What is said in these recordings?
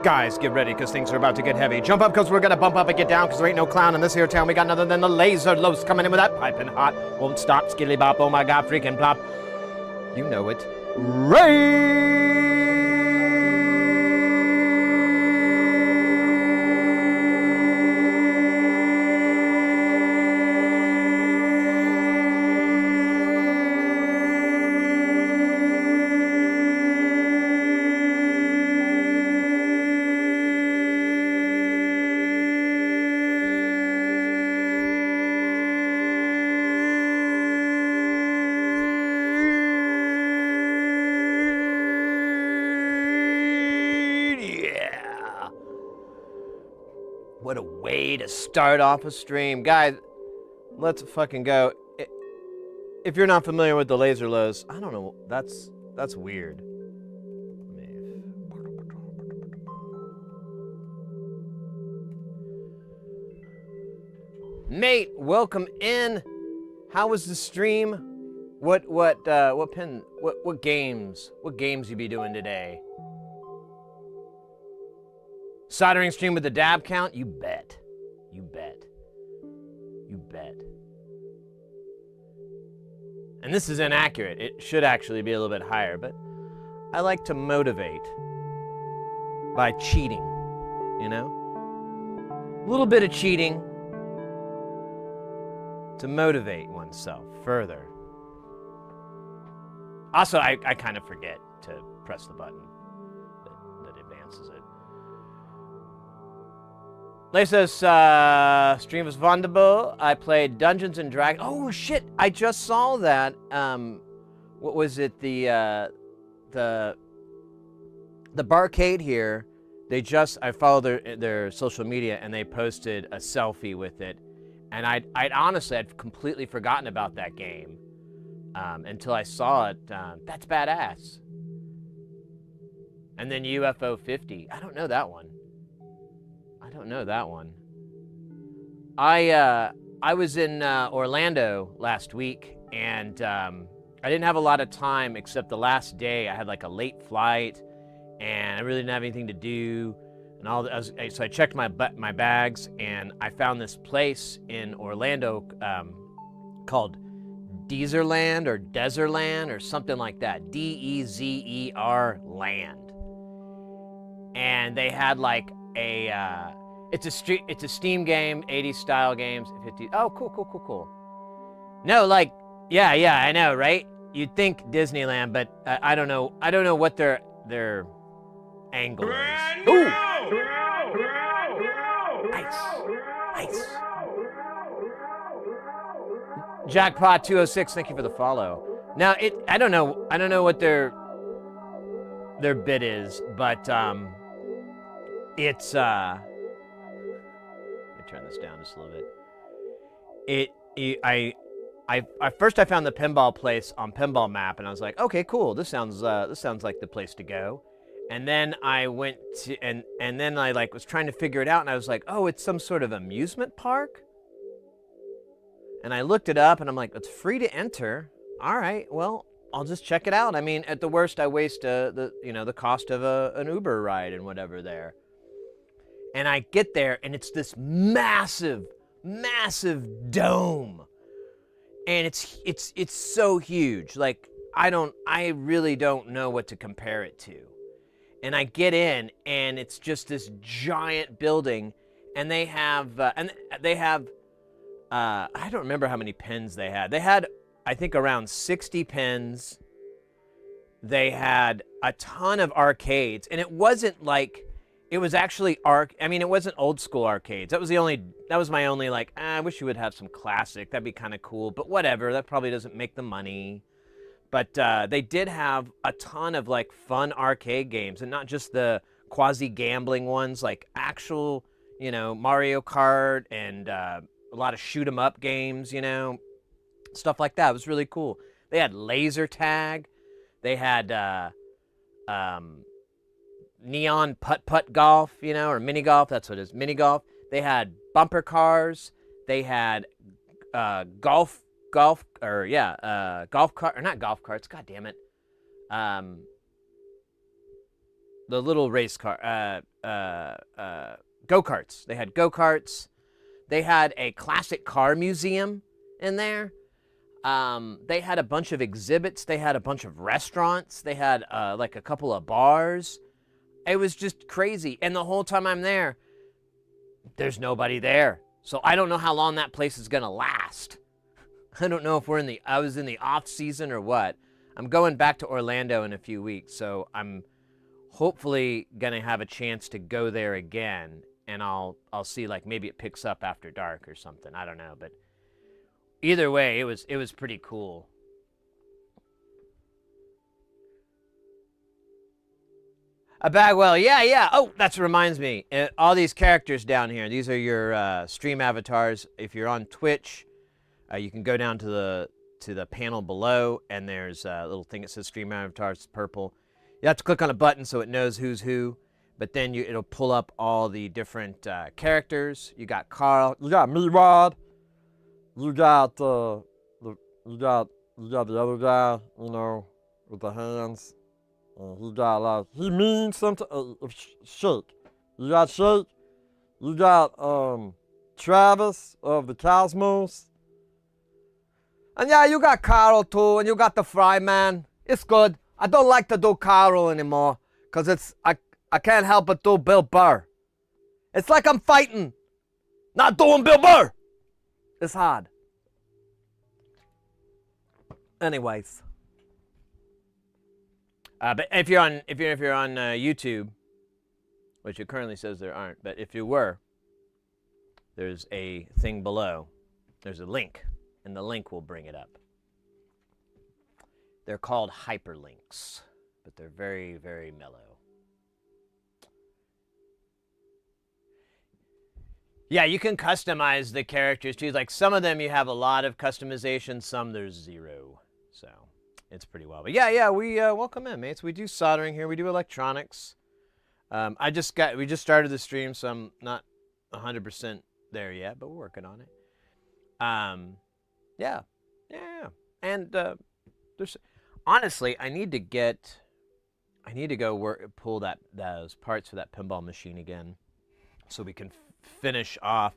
Guys, get ready, because things are about to get heavy. Jump up, because we're going to bump up and get down, because there ain't no clown in this here town. We got nothing than the laser los coming in with that piping hot. Won't stop, skilly bop, oh my god, freaking plop. You know it. Ray! What a way to start off a stream. Guys, let's fucking go. If you're not familiar with the laser lows, I don't know, that's weird. Nate, welcome in. How was the stream? What games you be doing today? Soldering stream with the dab count? You bet. You bet. You bet. And this is inaccurate. It should actually be a little bit higher, but I like to motivate by cheating, you know? A little bit of cheating to motivate oneself further. Also, I kind of forget to press the button that advances it. Lay says, stream was wonderful. I played Dungeons and Dragons. Oh shit! I just saw that. What was it? The barcade here. I follow their social media, and they posted a selfie with it. And I'd honestly, I'd completely forgotten about that game until I saw it. That's badass. And then UFO 50. I don't know that one. I was in Orlando last week, and I didn't have a lot of time except the last day. I had like a late flight, and I really didn't have anything to do. And so I checked my bags, and I found this place in Orlando called Deezerland or Deserland or something like that. D-E-Z-E-R land. And they had like it's a Steam game, 80s style games, 50. Oh, cool. No, like, yeah, I know, right? You'd think Disneyland, but I don't know what their angle is. Ooh! Nice. Jackpot 206, thank you for the follow. Now I don't know what their bid is, but it's let me turn this down just a little bit. I first found the pinball place on Pinball Map, and I was like, okay, cool. This sounds like the place to go. And then I went to and then I like was trying to figure it out, and I was like, oh, it's some sort of amusement park. And I looked it up, and I'm like, it's free to enter. All right, well, I'll just check it out. I mean, at the worst, I waste the cost of an Uber ride and whatever there. And I get there, and it's this massive dome, and it's so huge. Like I really don't know what to compare it to. And I get in, and it's just this giant building, and they have I don't remember how many pins they had. They had, I think, around 60 pins. They had a ton of arcades, and it wasn't like. It was actually it wasn't old school arcades. That was my only like, I wish you would have some classic. That'd be kind of cool, but whatever. That probably doesn't make the money. But they did have a ton of like fun arcade games, and not just the quasi gambling ones, like actual, Mario Kart and a lot of shoot 'em up games, stuff like that. It was really cool. They had laser tag. They had neon putt golf, or mini golf. That's what it is, mini golf. They had bumper cars. They had golf cart, or not golf carts. God damn it. the little race car, go-karts. They had go-karts. They had a classic car museum in there. They had a bunch of exhibits. They had a bunch of restaurants. They had like a couple of bars. It was just crazy. And the whole time I'm there, there's nobody there. So I don't know how long that place is gonna last. I don't know if I was in the off season or what. I'm going back to Orlando in a few weeks, so I'm hopefully gonna have a chance to go there again, and I'll see, like, maybe it picks up after dark or something. I don't know, but either way, it was pretty cool. A Bagwell, yeah. Oh, that reminds me. All these characters down here, these are your stream avatars. If you're on Twitch, you can go down to the panel below, and there's a little thing that says stream avatars. It's purple. You have to click on a button so it knows who's who, but then it'll pull up all the different characters. You got Carl. You got me, Rod. You got the other guy, with the hands. He got like, he means something, Shake. You got Shake. You got Travis of the Cosmos. And yeah, you got Carl too, and you got the Fry Man. It's good. I don't like to do Carl anymore, because I can't help but do Bill Burr. It's like I'm fighting, not doing Bill Burr. It's hard. Anyways. But if you're on YouTube, which it currently says there aren't, but if you were, there's a thing below. There's a link, and the link will bring it up. They're called hyperlinks, but they're very, very mellow. Yeah, you can customize the characters too. Like, some of them you have a lot of customization, some there's zero. So it's pretty well. But yeah, we welcome in, mates. We do soldering here. We do electronics. We just started the stream, so I'm not 100% there yet, but we're working on it. Yeah. And there's honestly, I need to go pull those parts for that pinball machine again, so we can finish off.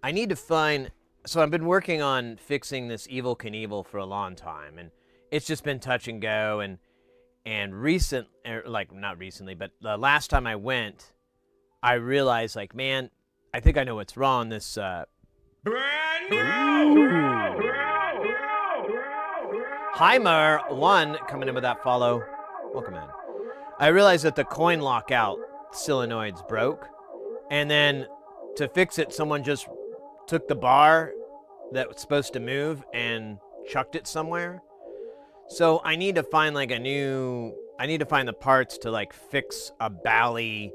I need to find. So I've been working on fixing this Evel Knievel for a long time, and it's just been touch and go. And not recently, but the last time I went, I realized, like, man, I think I know what's wrong. This brand new Heimer 1 coming in with that follow. Welcome in. I realized that the coin lockout solenoids broke, and then to fix it, someone just took the bar that was supposed to move and chucked it somewhere. So I need to find I need to find the parts to, like, fix a Bally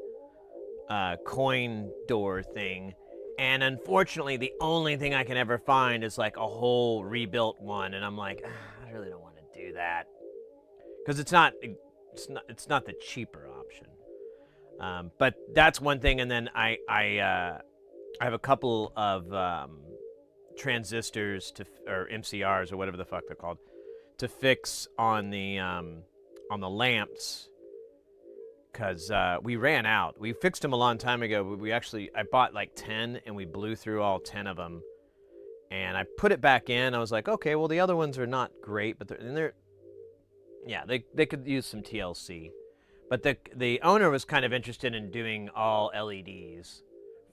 coin door thing. And unfortunately, the only thing I can ever find is, like, a whole rebuilt one. And I'm like, I really don't want to do that, because it's not the cheaper option. But that's one thing. And then I have a couple of transistors or MCRs or whatever the fuck they're called, to fix on the lamps, because we ran out. We fixed them a long time ago. I bought like 10, and we blew through all 10 of them. And I put it back in. I was like, okay, well, the other ones are not great, but they could use some TLC. But the owner was kind of interested in doing all LEDs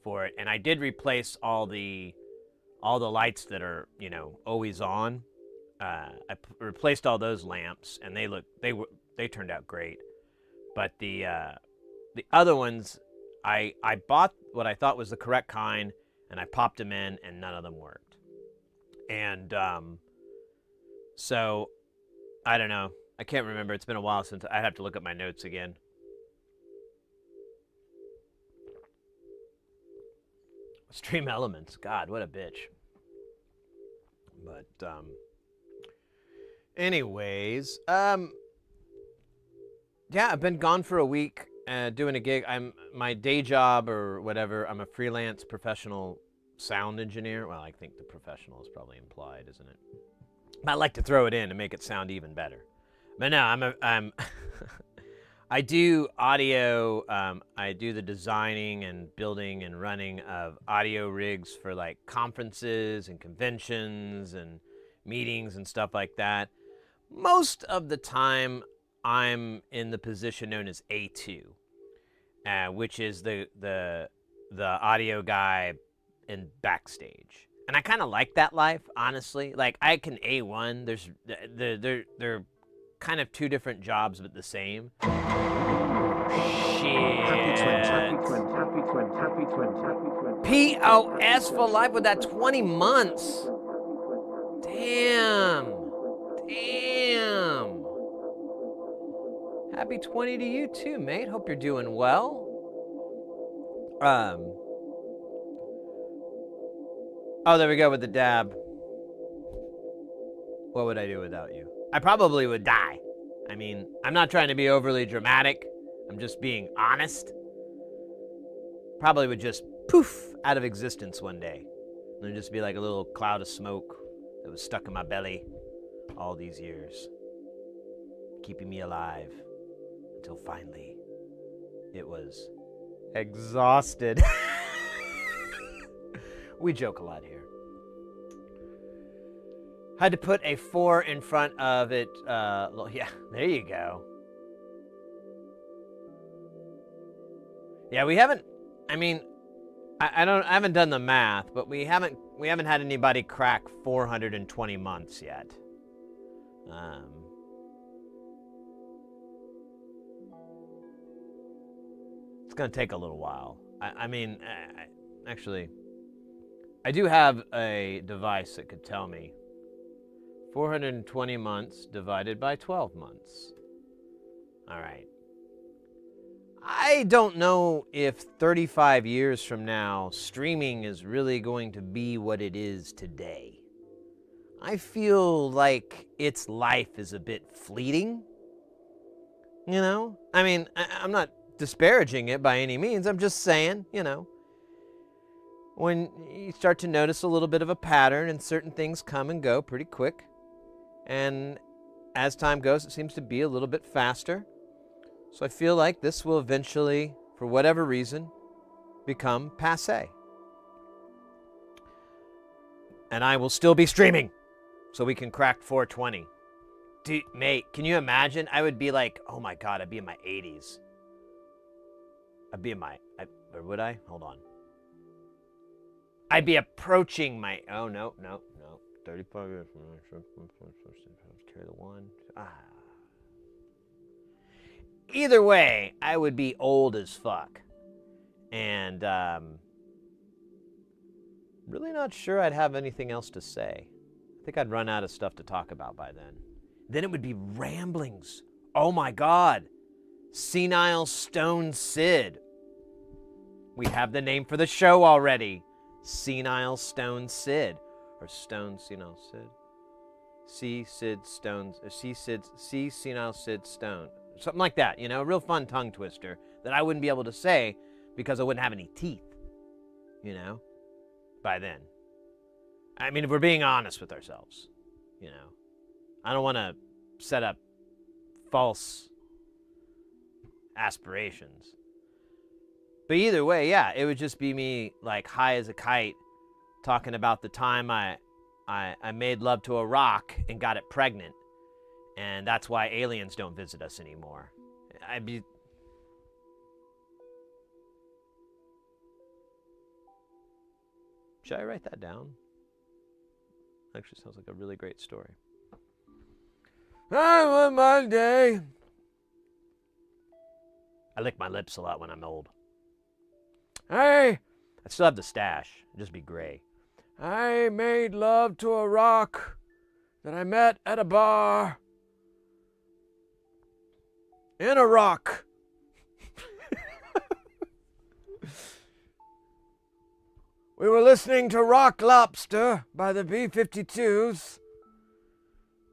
for it, and I did replace all the lights that are, always on. I replaced all those lamps, and they turned out great. But the other ones, I bought what I thought was the correct kind, and I popped them in, and none of them worked. And so I don't know. I can't remember. It's been a while since I'd have to look at my notes again. Stream Elements. God, what a bitch. But anyways, yeah, I've been gone for a week doing a gig. My day job or whatever, I'm a freelance professional sound engineer. Well, I think the professional is probably implied, isn't it? I like to throw it in to make it sound even better. But no, I do audio. I do the designing and building and running of audio rigs for like conferences and conventions and meetings and stuff like that. Most of the time, I'm in the position known as A2, which is the audio guy in backstage. And I kind of like that life, honestly. Like I can A1. There's they're kind of two different jobs but the same. Shit. POS for life with that 20 months. Damn. Happy 20 to you too, mate. Hope you're doing well. Oh, there we go with the dab. What would I do without you? I probably would die. I mean, I'm not trying to be overly dramatic. I'm just being honest. Probably would just poof out of existence one day. And there'd just be like a little cloud of smoke that was stuck in my belly all these years, keeping me alive until finally it was exhausted. We joke a lot here. Had to put a 4 in front of it. Yeah, there you go. Yeah, we haven't. I mean, I haven't done the math, but we haven't had anybody crack 420 months yet. It's gonna take a little while. Actually, I do have a device that could tell me 420 months divided by 12 months. All right. I don't know if 35 years from now, streaming is really going to be what it is today. I feel like its life is a bit fleeting. You know? I mean, I'm not disparaging it by any means. I'm just saying, you know, when you start to notice a little bit of a pattern and certain things come and go pretty quick. And as time goes, it seems to be a little bit faster. So I feel like this will eventually, for whatever reason, become passé. And I will still be streaming so we can crack 420. Dude, mate, can you imagine? I would be like, oh my God, I'd be in my 80s. Or would I? Hold on. I'd be approaching my, oh no. 35 years from now, carry the one. Either way, I would be old as fuck. And really not sure I'd have anything else to say. I think I'd run out of stuff to talk about by then. Then it would be ramblings. Oh my God. Senile Stone Sid. We have the name for the show already. Senile Stone Sid. Or Stone Senile Sid. C Senile Sid Stone. Something like that, you know, a real fun tongue twister that I wouldn't be able to say because I wouldn't have any teeth, you know, by then. I mean, if we're being honest with ourselves, you know, I don't want to set up false aspirations. But either way, yeah, it would just be me like high as a kite talking about the time I made love to a rock and got it pregnant. And that's why aliens don't visit us anymore. Should I write that down? Actually sounds like a really great story. I want my day. I lick my lips a lot when I'm old. I still have the stash. It'd just be gray. I made love to a rock that I met at a bar. In a rock. We were listening to Rock Lobster by the B-52s.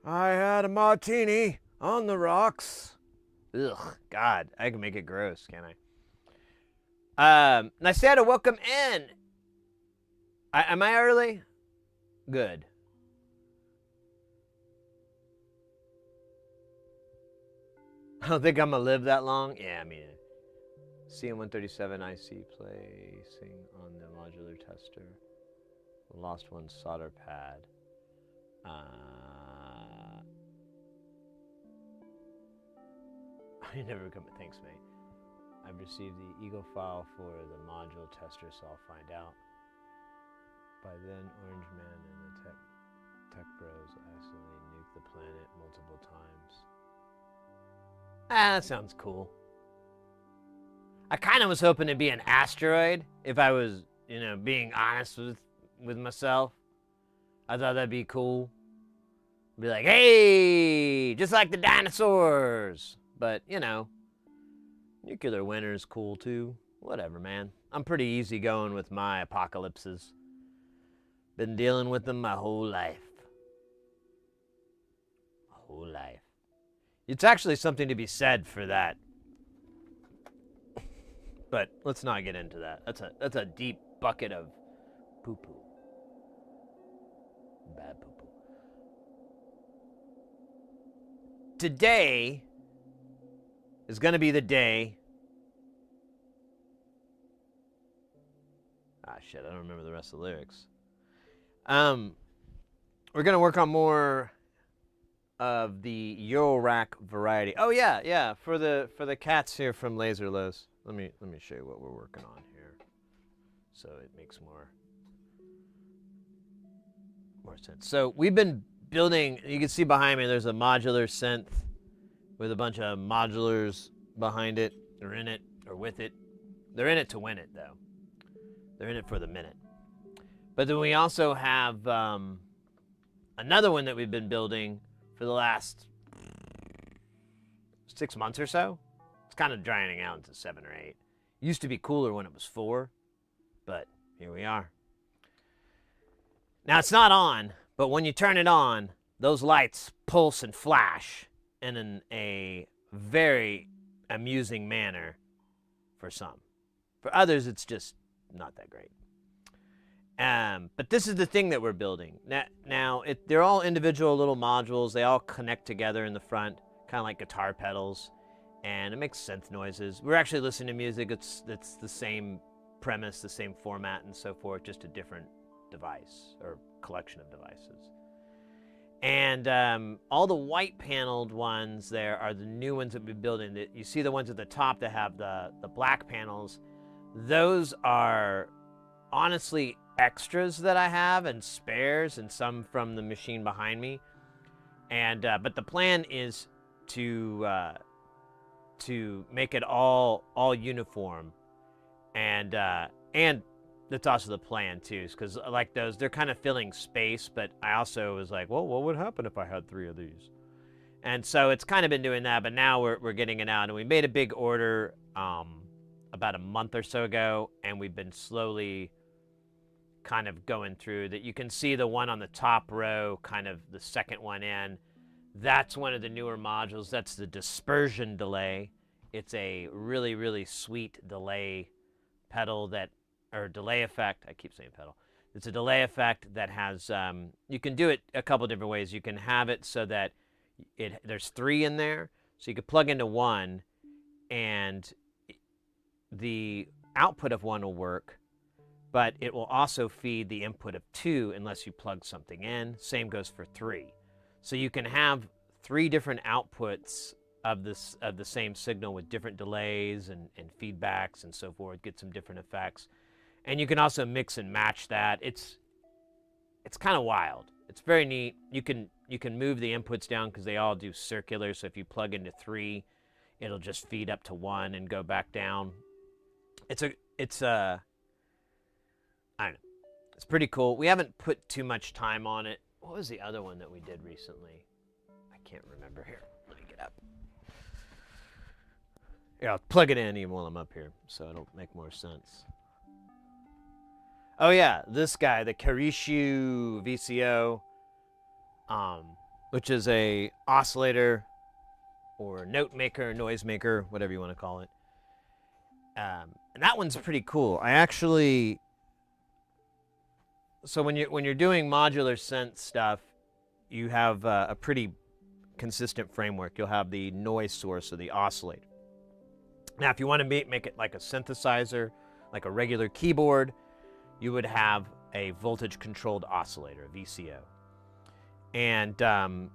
I had a martini on the rocks. Ugh, God, I can make it gross, can't I? Nysada, welcome in. Am I early? Good. I don't think I'm gonna live that long. Yeah, I mean, CM137 IC placing on the modular tester. Lost one solder pad. You never come. Thanks, mate. I've received the Eagle file for the module tester, so I'll find out. By then, Orange Man and the Tech Bros accidentally nuked the planet multiple times. That sounds cool. I kind of was hoping it'd be an asteroid, if I was, being honest with myself. I thought that'd be cool. Be like, hey, just like the dinosaurs. But, nuclear winter's cool too. Whatever, man. I'm pretty easy going with my apocalypses. Been dealing with them my whole life. My whole life. It's actually something to be said for that. But let's not get into that. That's a deep bucket of poo-poo. Bad poo-poo. Today is going to be the day. Shit, I don't remember the rest of the lyrics. We're going to work on more of the Eurorack variety. Oh yeah, for the cats here from Laserless. Let me show you what we're working on here, so it makes more sense. So we've been building. You can see behind me. There's a modular synth with a bunch of modulars behind it, or in it, or with it. They're in it to win it, though. They're in it for the minute. But then we also have another one that we've been building for the last 6 months or so. It's kind of draining out into 7 or 8. Used to be cooler when it was 4, but here we are. Now it's not on, but when you turn it on, those lights pulse and flash in a very amusing manner for some. For others, it's just not that great. But this is the thing that we're building. Now they're all individual little modules. They all connect together in the front, kind of like guitar pedals, and it makes synth noises. We're actually listening to music. It's the same premise, the same format, and so forth, just a different device or collection of devices. And all the white paneled ones there are the new ones that we're building. You see the ones at the top that have the black panels. Those are honestly extras that I have and spares, and some from the machine behind me. And but the plan is to make it all uniform, and that's also the plan too, because like those, they're kind of filling space. But I also was like, well, what would happen if I had 3 of these? And so it's kind of been doing that. But now we're getting it out, and we made a big order about a month or so ago, and we've been slowly kind of going through that. You can see the one on the top row, kind of the second one in. That's one of the newer modules. That's the dispersion delay. It's a really, really sweet delay pedal or delay effect. I keep saying pedal. It's a delay effect that has, you can do it a couple different ways. You can have it so that there's 3 in there. So you could plug into one, and the output of one will work, but it will also feed the input of 2 unless you plug something in. Same goes for 3. So you can have 3 different outputs of the same signal with different delays and feedbacks and so forth, get some different effects. And you can also mix and match that. It's kind of wild. It's very neat. You can move the inputs down because they all do circular. So if you plug into 3, it'll just feed up to 1 and go back down. I don't know. It's pretty cool. We haven't put too much time on it. What was the other one that we did recently? I can't remember. Here, let me get up. Yeah, I'll plug it in even while I'm up here, so it'll make more sense. Oh yeah, this guy, the Karishu VCO, which is a oscillator or note maker, noise maker, whatever you want to call it. And that one's pretty cool. So when you're doing modular synth stuff, you have a pretty consistent framework. You'll have the noise source of the oscillator. Now, if you want to make it like a synthesizer, like a regular keyboard, you would have a voltage-controlled oscillator, a VCO. And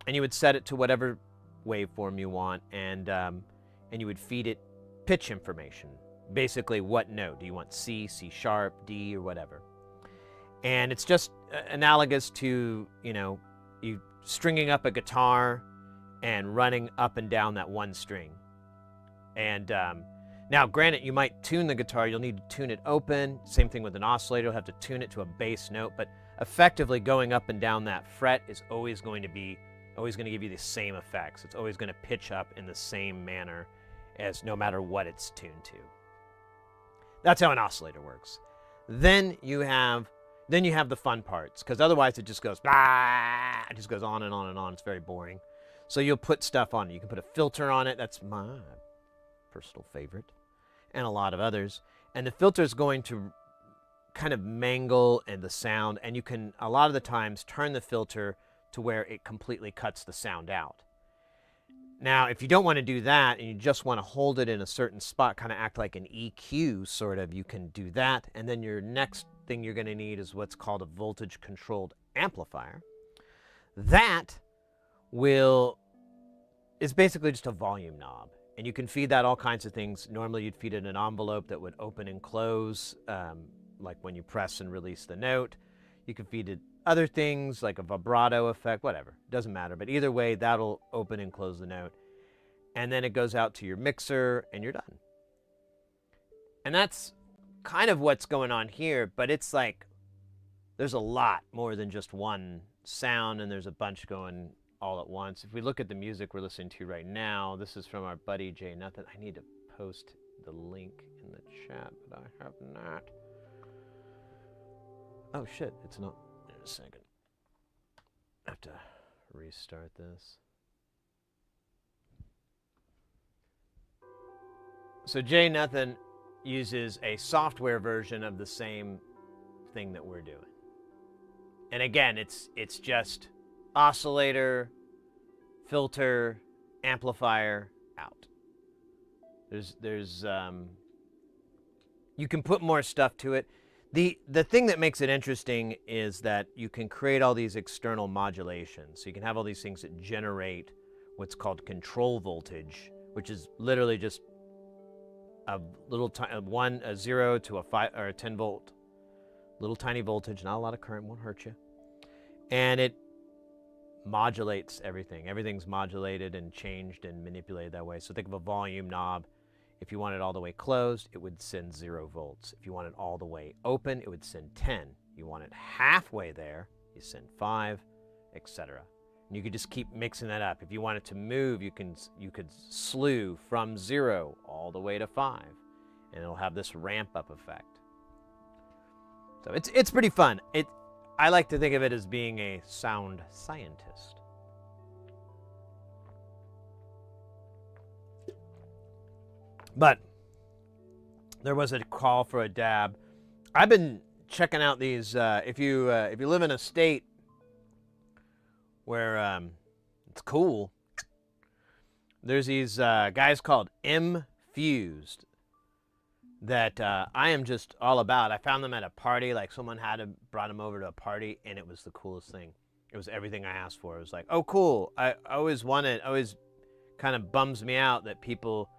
you would set it to whatever waveform you want, and you would feed it pitch information. Basically, what note? Do you want C, C sharp, D, or whatever? And it's just analogous to, you stringing up a guitar and running up and down that one string. And now, granted, you might tune the guitar. You'll need to tune it open. Same thing with an oscillator. You'll have to tune it to a bass note. But effectively, going up and down that fret is always going to give you the same effects. It's always going to pitch up in the same manner as no matter what it's tuned to. That's how an oscillator works. Then you have the fun parts, because otherwise it just goes blah, it just goes on and on and on. It's very boring. So you'll put stuff on it. You can put a filter on it. That's my personal favorite, and a lot of others. And the filter is going to kind of mangle the sound, and you can a lot of the times turn the filter to where it completely cuts the sound out. Now, if you don't want to do that and you just want to hold it in a certain spot, kind of act like an EQ sort of, you can do that. And then your next thing you're going to need is what's called a voltage-controlled amplifier. That is basically just a volume knob. And you can feed that all kinds of things. Normally, you'd feed it an envelope that would open and close, like when you press and release the note. You can feed it other things like a vibrato effect, whatever. Doesn't matter. But either way, that'll open and close the note. And then it goes out to your mixer, and you're done. And that's kind of what's going on here. But it's like there's a lot more than just one sound, and there's a bunch going all at once. If we look at the music we're listening to right now, this is from our buddy Jay Nothing. I need to post the link in the chat, but I have not. Oh shit, it's not. In a second. I have to restart this. So Jay Nothing uses a software version of the same thing that we're doing. And again, it's just oscillator, filter, amplifier, out. There's you can put more stuff to it. The thing that makes it interesting is that you can create all these external modulations. So you can have all these things that generate what's called control voltage, which is literally just a little a 0 to a 5 or a 10 volt, little tiny voltage, not a lot of current, won't hurt you, and it modulates everything. Everything's modulated and changed and manipulated that way. So think of a volume knob. If you want it all the way closed, it would send 0 volts. If you want it all the way open, it would send 10. You want it halfway there, you send 5, etc. And you could just keep mixing that up. If you want it to move, you could slew from 0 all the way to 5, and it'll have this ramp up effect. So it's pretty fun. I like to think of it as being a sound scientist. But there was a call for a dab. I've been checking out these. If you live in a state where it's cool, there's these guys called M-Fused that I am just all about. I found them at a party. Like someone brought them over to a party, and it was the coolest thing. It was everything I asked for. It was like, oh, cool. I always kind of bums me out that people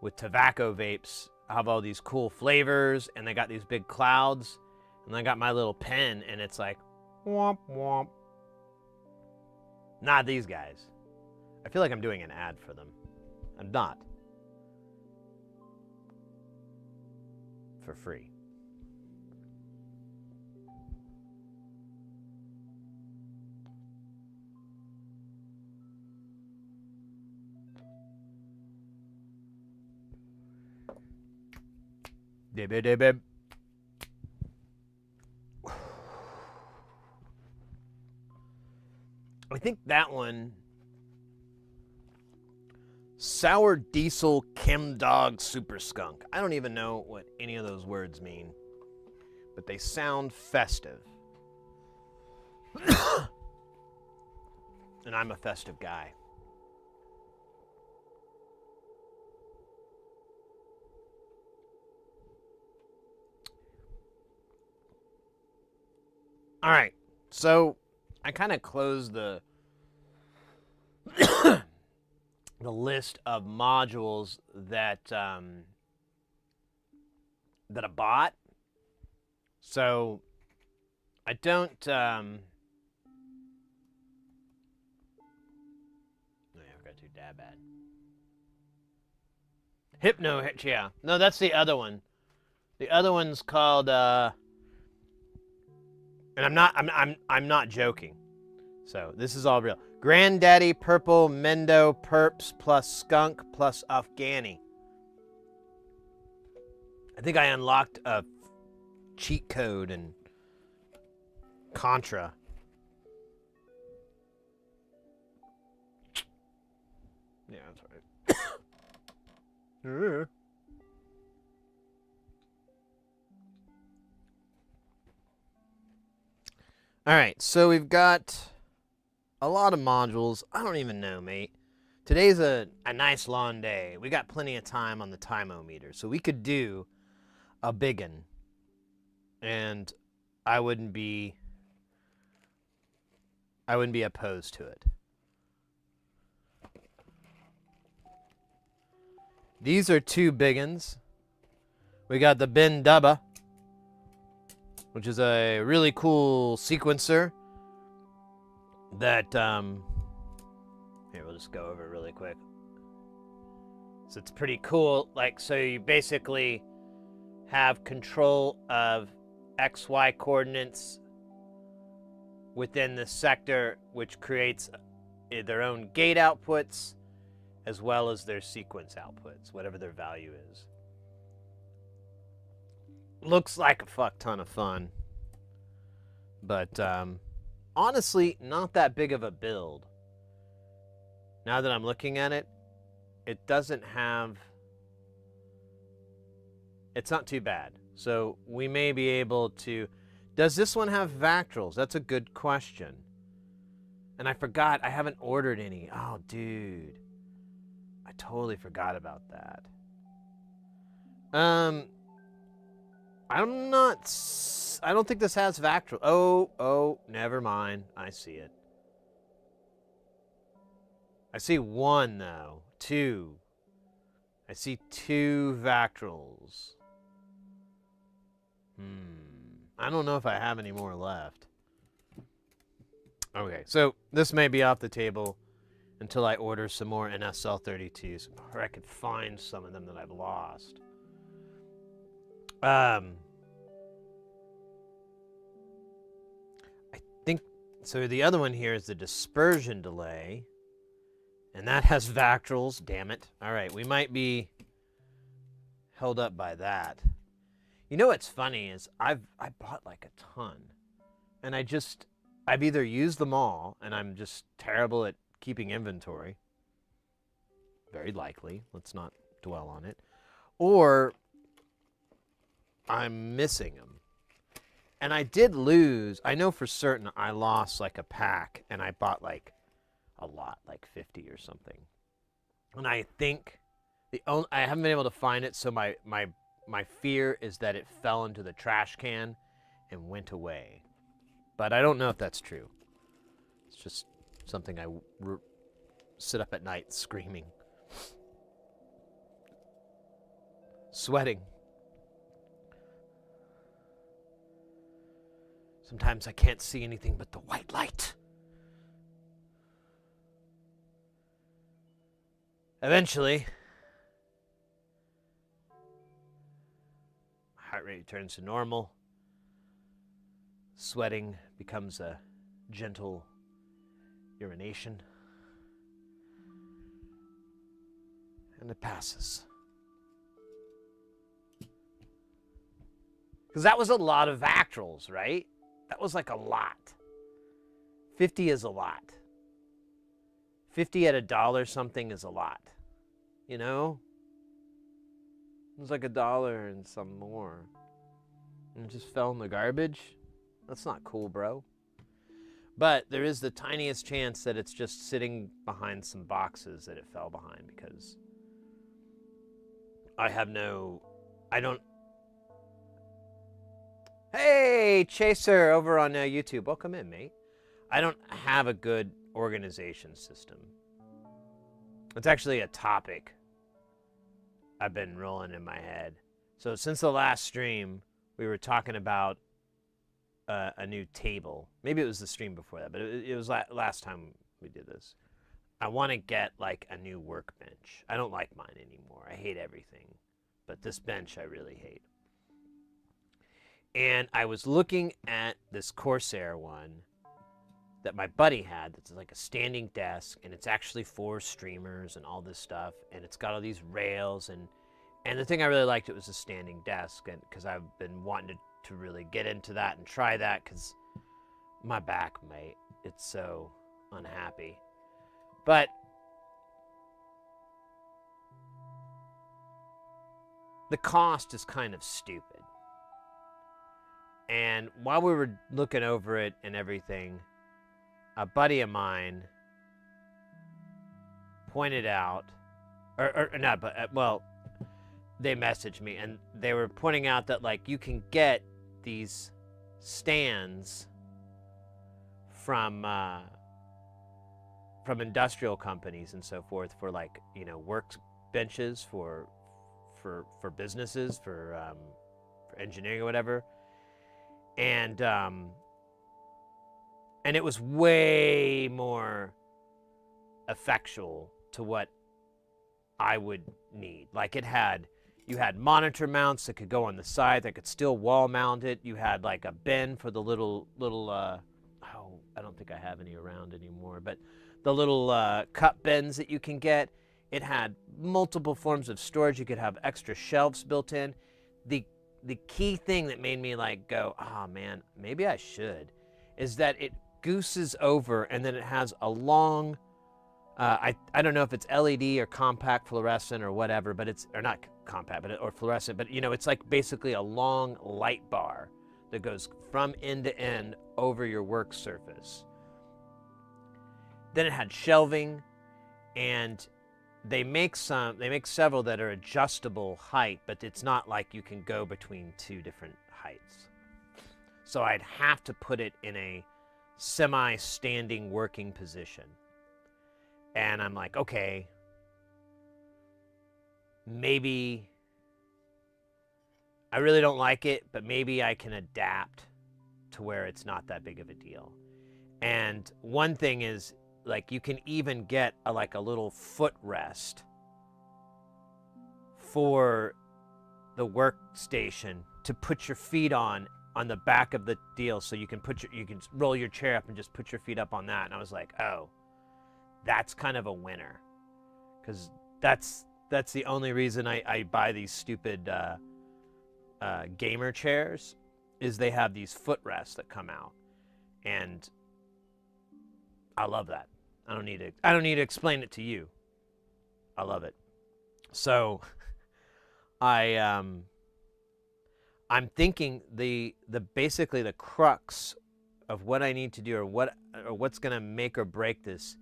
with tobacco vapes have all these cool flavors, and they got these big clouds, and I got my little pen, and it's like, womp womp. Not these guys. I feel like I'm doing an ad for them. I'm not. For free. Dib. I think that one, Sour Diesel Chem Dog Super Skunk. I don't even know what any of those words mean, but they sound festive. And I'm a festive guy. All right, so I kind of closed the the list of modules that that I bought. So I don't. Yeah, I've got to dab at. Hypno, yeah. No, that's the other one. The other one's called. And I'm not joking. So this is all real. Granddaddy Purple Mendo Perps plus Skunk plus Afghani. I think I unlocked a cheat code in Contra. Yeah, that's right. All right, so we've got a lot of modules. I don't even know, mate. Today's a nice long day. We got plenty of time on the time-o-meter, so we could do a biggin, and I wouldn't be opposed to it. These are two biggins. We got the Bin Dubba, which is a really cool sequencer that, here, we'll just go over it really quick. So it's pretty cool. Like, so you basically have control of XY coordinates within the sector, which creates their own gate outputs as well as their sequence outputs, whatever their value is. Looks like a fuck ton of fun, but honestly, not that big of a build. Now that I'm looking at it, it doesn't have... It's not too bad. So we may be able to... Does this one have Vactrals? That's a good question. And I forgot, I haven't ordered any. Oh, dude. I totally forgot about that. I'm not... I don't think this has Vactrals. Oh, never mind. I see it. I see one, though. Two. I see two Vactrals. I don't know if I have any more left. Okay, so this may be off the table until I order some more NSL32s, or I could find some of them that I've lost. I think, so the other one here is the dispersion delay, and that has Vactrals, damn it. All right, we might be held up by that. You know what's funny is I bought like a ton, and I've either used them all, and I'm just terrible at keeping inventory. Very likely. Let's not dwell on it. Or I'm missing them. And I did lose. I know for certain I lost like a pack, and I bought like a lot, like 50 or something. And I think I haven't been able to find it, so my fear is that it fell into the trash can and went away. But I don't know if that's true. It's just something I sit up at night screaming. Sweating. Sometimes I can't see anything but the white light. Eventually, heart rate returns to normal. Sweating becomes a gentle urination. And it passes. Because that was a lot of Vactrals, right? That was like a lot. 50 is a lot. 50 at $1 something is a lot. You know? It was like $1 and some more. And it just fell in the garbage. That's not cool, bro. But there is the tiniest chance that it's just sitting behind some boxes that it fell behind, because I don't. Hey, Chaser over on YouTube. Welcome in, mate. I don't have a good organization system. It's actually a topic I've been rolling in my head. So since the last stream, we were talking about a new table. Maybe it was the stream before that, but it was last time we did this. I want to get like a new workbench. I don't like mine anymore. I hate everything. But this bench I really hate. And I was looking at this Corsair one that my buddy had that's like a standing desk, and it's actually for streamers and all this stuff, and it's got all these rails, and the thing I really liked, it was a standing desk, and because I've been wanting to really get into that and try that, because my back, mate, it's so unhappy. But the cost is kind of stupid. And while we were looking over it and everything, a buddy of mine pointed out, or not, but well, they messaged me and they were pointing out that like you can get these stands from industrial companies and so forth for like, you know, workbenches for businesses, for engineering or whatever, and it was way more effectual to what I would need. Like you had monitor mounts that could go on the side that could still wall mount it. You had like a bin for the little I don't think I have any around anymore, but the little cup bins that you can get. It had multiple forms of storage. You could have extra shelves built in. The key thing that made me like go, oh man, maybe I should, is that it gooses over, and then it has a long, I don't know if it's LED or compact fluorescent or whatever, but it's, or not compact, but or fluorescent, but you know, it's like basically a long light bar that goes from end to end over your work surface. Then it had shelving, and they make several that are adjustable height, but it's not like you can go between two different heights. So I'd have to put it in a semi-standing working position. And I'm like, okay, maybe I really don't like it, but maybe I can adapt to where it's not that big of a deal. And one thing is, like, you can even get a little footrest for the workstation to put your feet on the back of the deal, so you can roll your chair up and just put your feet up on that. And I was like, oh, that's kind of a winner, because that's the only reason I buy these stupid gamer chairs, is they have these footrests that come out, and I love that. I don't need to explain it to you. I love it. So I'm thinking the basically the crux of what I need to do, or what's going to make or break this,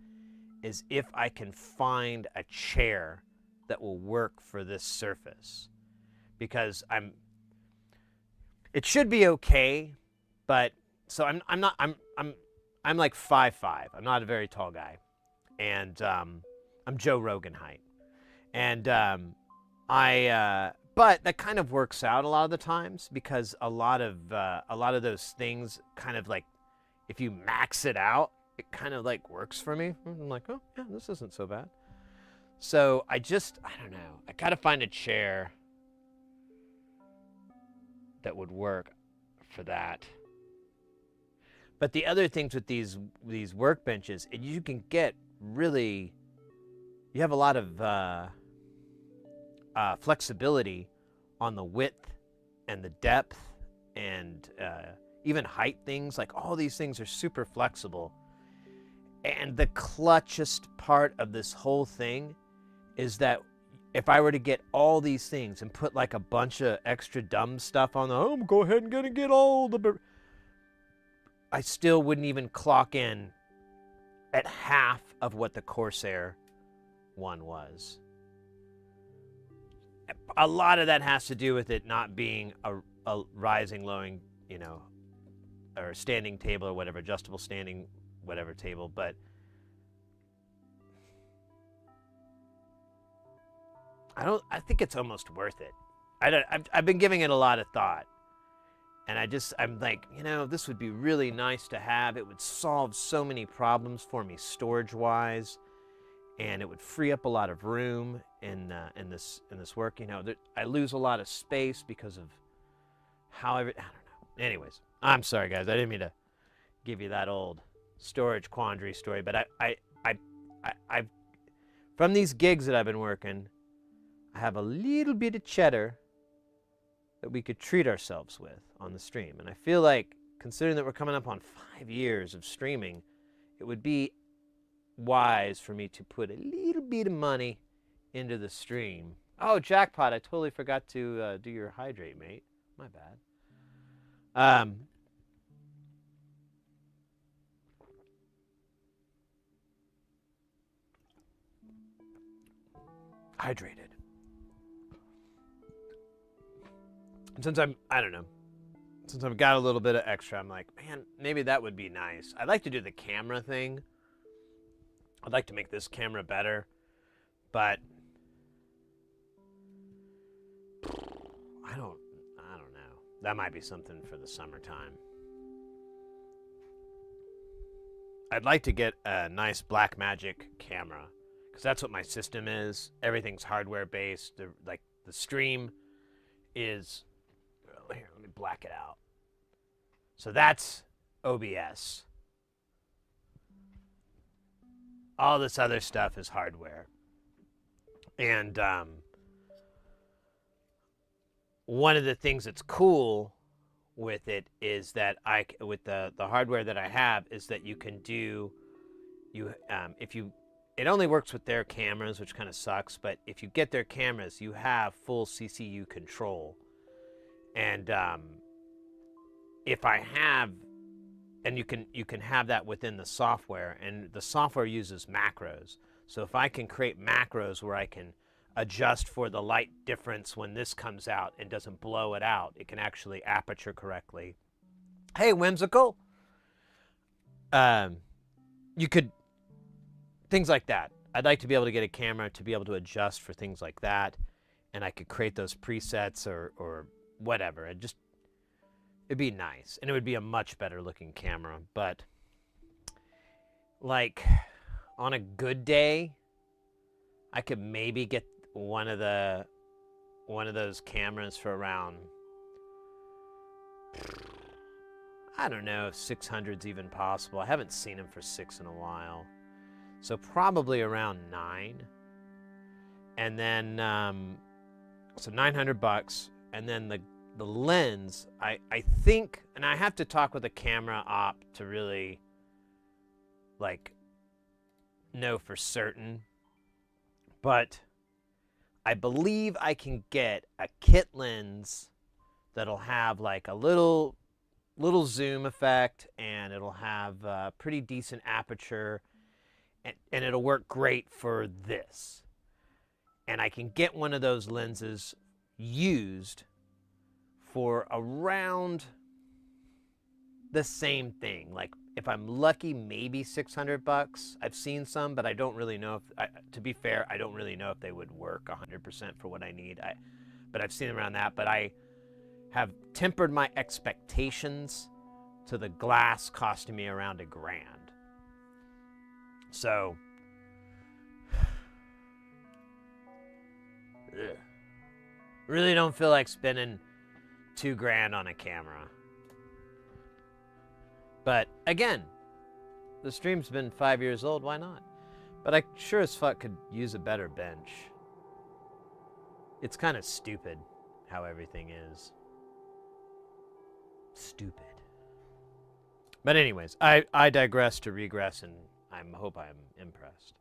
is if I can find a chair that will work for this surface, because it should be okay, but so I'm like 5'5". I'm not a very tall guy, and I'm Joe Rogan height, and but that kind of works out a lot of the times, because a lot of those things kind of like, if you max it out, it kind of like works for me. I'm like, oh yeah, this isn't so bad. So I don't know. I gotta find a chair that would work for that. But the other things with these workbenches, you can get really, you have a lot of flexibility on the width and the depth and even height things. Like, all these things are super flexible. And the clutchest part of this whole thing is that if I were to get all these things and put like a bunch of extra dumb stuff on go ahead and get all the... I still wouldn't even clock in at half of what the Corsair one was. A lot of that has to do with it not being a rising, lowering, you know, or standing table or whatever, adjustable standing, whatever table, but I think it's almost worth it. I've been giving it a lot of thought. And I'm like, you know, this would be really nice to have. It would solve so many problems for me storage-wise, and it would free up a lot of room in this work. You know, I lose a lot of space because of I don't know. Anyways, I'm sorry, guys. I didn't mean to give you that old storage quandary story, but I from these gigs that I've been working, I have a little bit of cheddar that we could treat ourselves with on the stream. And I feel like, considering that we're coming up on 5 years of streaming, it would be wise for me to put a little bit of money into the stream. Oh, jackpot, I totally forgot to do your hydrate, mate. My bad. Hydrated. And since since I've got a little bit of extra, I'm like, man, maybe that would be nice. I'd like to do the camera thing. I'd like to make this camera better, but I don't know. That might be something for the summertime. I'd like to get a nice Blackmagic camera, because that's what my system is. Everything's hardware based. The stream is, here, let me black it out. So that's OBS. All this other stuff is hardware. And one of the things that's cool with it is that with the hardware that I have is that you can do, it only works with their cameras, which kind of sucks, but if you get their cameras, you have full CCU control. And if I have, and you can have that within the software, and the software uses macros. So if I can create macros where I can adjust for the light difference when this comes out and doesn't blow it out, it can actually aperture correctly. Hey, Whimsical. You could, things like that. I'd like to be able to get a camera to be able to adjust for things like that, and I could create those presets or whatever. It'd be nice, and it would be a much better looking camera. But like on a good day, I could maybe get one of those cameras for around, I don't know if 600's even possible. I haven't seen them for 6 in a while. So probably around 9. And then so $900, and then the lens, I think, and I have to talk with a camera op to really like know for certain, but I believe I can get a kit lens that'll have like a little zoom effect, and it'll have a pretty decent aperture, and it'll work great for this. And I can get one of those lenses used for around the same thing. Like if I'm lucky, maybe $600. I've seen some, but I don't really know if, to be fair, I don't really know if they would work 100% for what I need. But I've seen them around that. But I have tempered my expectations to the glass costing me around $1,000. So, really don't feel like spending $2,000 on a camera. But again, the stream's been 5 years old, why not? But I sure as fuck could use a better bench. It's kind of stupid how everything is. Stupid. But anyways, I digress to regress, and I hope I'm impressed.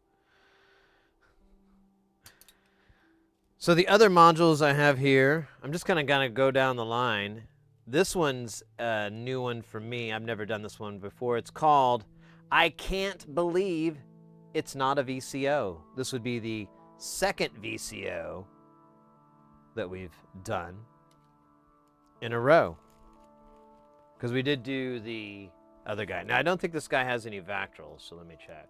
So the other modules I have here, I'm just kind of gonna go down the line. This one's a new one for me. I've never done this one before. It's called I Can't Believe It's Not a VCO. This would be the second VCO that we've done in a row. Because we did do the other guy. Now, I don't think this guy has any Vactrals, so let me check.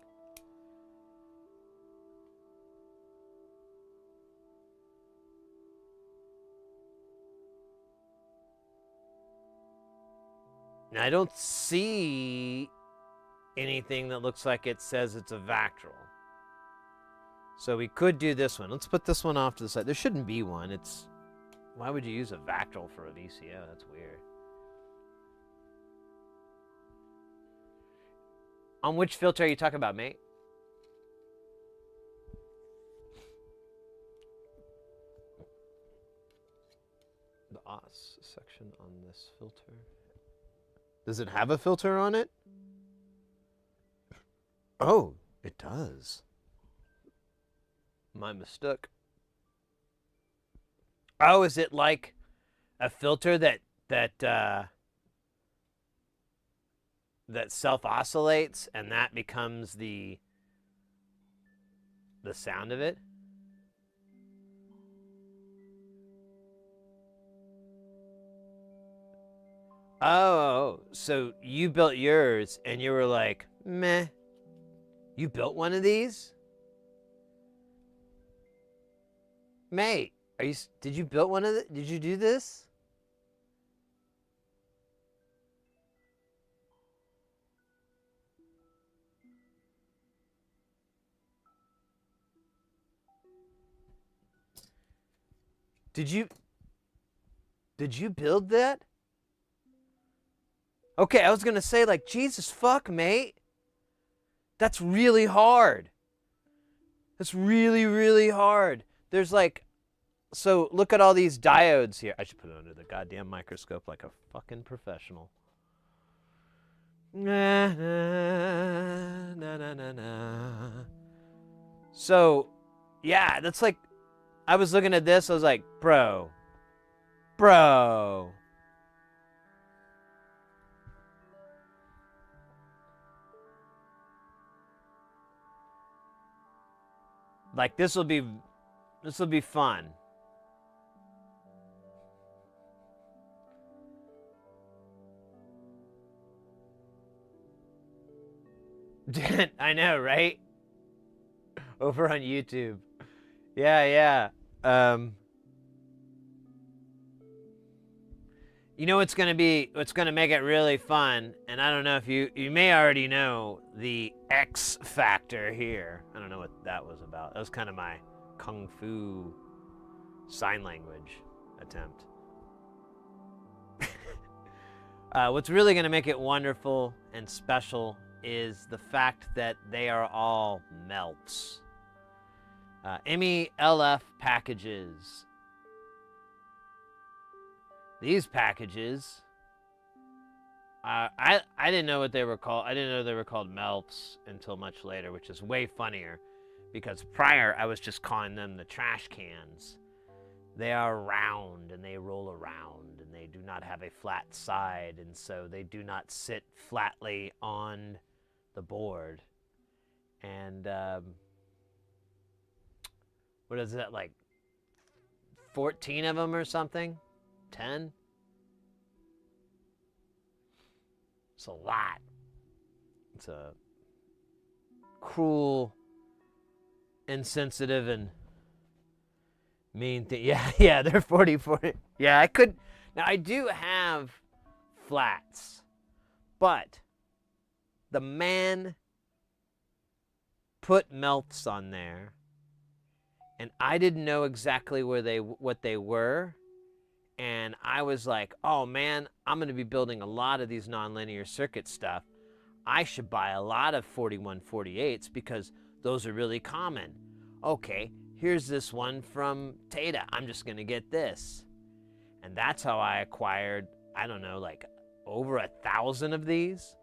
Now, I don't see anything that looks like it says it's a Vactral. So we could do this one. Let's put this one off to the side. There shouldn't be one. It's... Why would you use a Vactral for a VCO? That's weird. On which filter are you talking about, mate? The OS section on this filter. Does it have a filter on it? Oh, it does. My mistake. Oh, is it like a filter that self-oscillates and that becomes the sound of it? Oh, so you built yours and you were like, meh. You built one of these? Mate, did you build one of the, did you do this? Did you build that? Okay, I was gonna say, like, Jesus fuck, mate. That's really hard. That's really, really hard. There's like, so look at all these diodes here. I should put it under the goddamn microscope like a fucking professional. Na, na, na, na, na, na. So, yeah, that's like, I was looking at this, I was like, bro. Like, this will be fun. I know, right? Over on YouTube. Yeah. You know what's gonna make it really fun, and I don't know if you may already know the X factor here. I don't know what that was about. That was kind of my Kung Fu sign language attempt. What's really gonna make it wonderful and special is the fact that they are all melts. MELF packages. These packages, I didn't know what they were called. I didn't know they were called melts until much later, which is way funnier, because prior I was just calling them the trash cans. They are round and they roll around and they do not have a flat side, and so they do not sit flatly on the board. And what is that, like 14 of them or something? 10? It's a lot. It's a cruel, insensitive, and mean thing. Yeah, they're 40. Yeah, I could. Now, I do have flats, but the man put melts on there, and I didn't know exactly what they were. And I was like, oh man, I'm going to be building a lot of these nonlinear circuit stuff. I should buy a lot of 4148s because those are really common. Okay, here's this one from Tata. I'm just going to get this. And that's how I acquired, I don't know, like over 1,000 of these.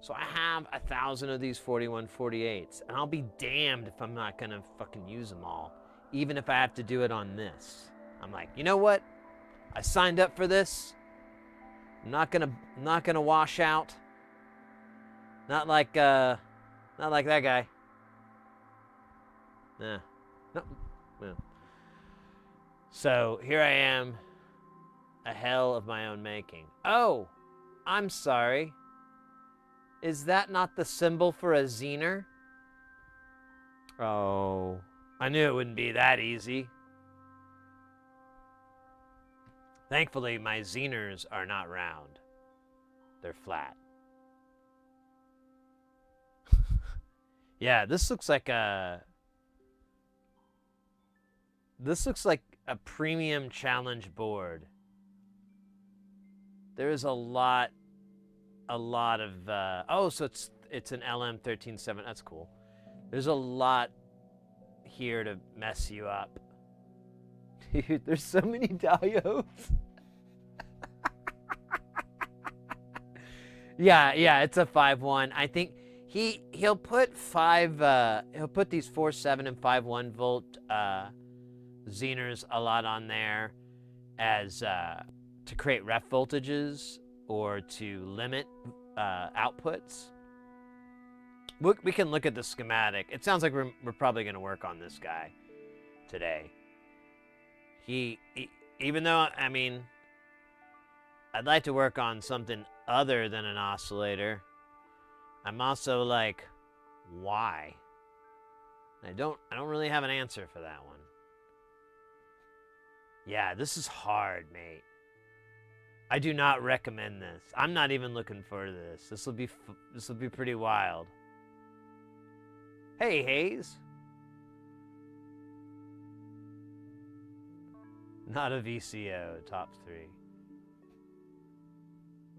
So I have 1,000 of these 4148s. And I'll be damned if I'm not going to fucking use them all, even if I have to do it on this. I'm like, you know what? I signed up for this. I'm not gonna wash out. Not like that guy. Nah. No. No. So here I am, a hell of my own making. Oh, I'm sorry. Is that not the symbol for a zener? Oh, I knew it wouldn't be that easy. Thankfully, my zeners are not round. They're flat. Yeah, this looks like a premium challenge board. There is a lot of oh, so it's an LM137. That's cool. There's a lot here to mess you up. Dude, there's so many diodes. yeah, it's a 5-1. I think he'll put he'll put these 4.7 and 5.1 volt zeners a lot on there as to create ref voltages or to limit outputs. We can look at the schematic. It sounds like we're probably going to work on this guy today. He even though, I mean, I'd like to work on something other than an oscillator, I'm also like, why? I don't really have an answer for that one. Yeah, this is hard, mate. I do not recommend this. I'm not even looking forward to this. This will be pretty wild. Hey, Hayes. Not a VCO, top 3.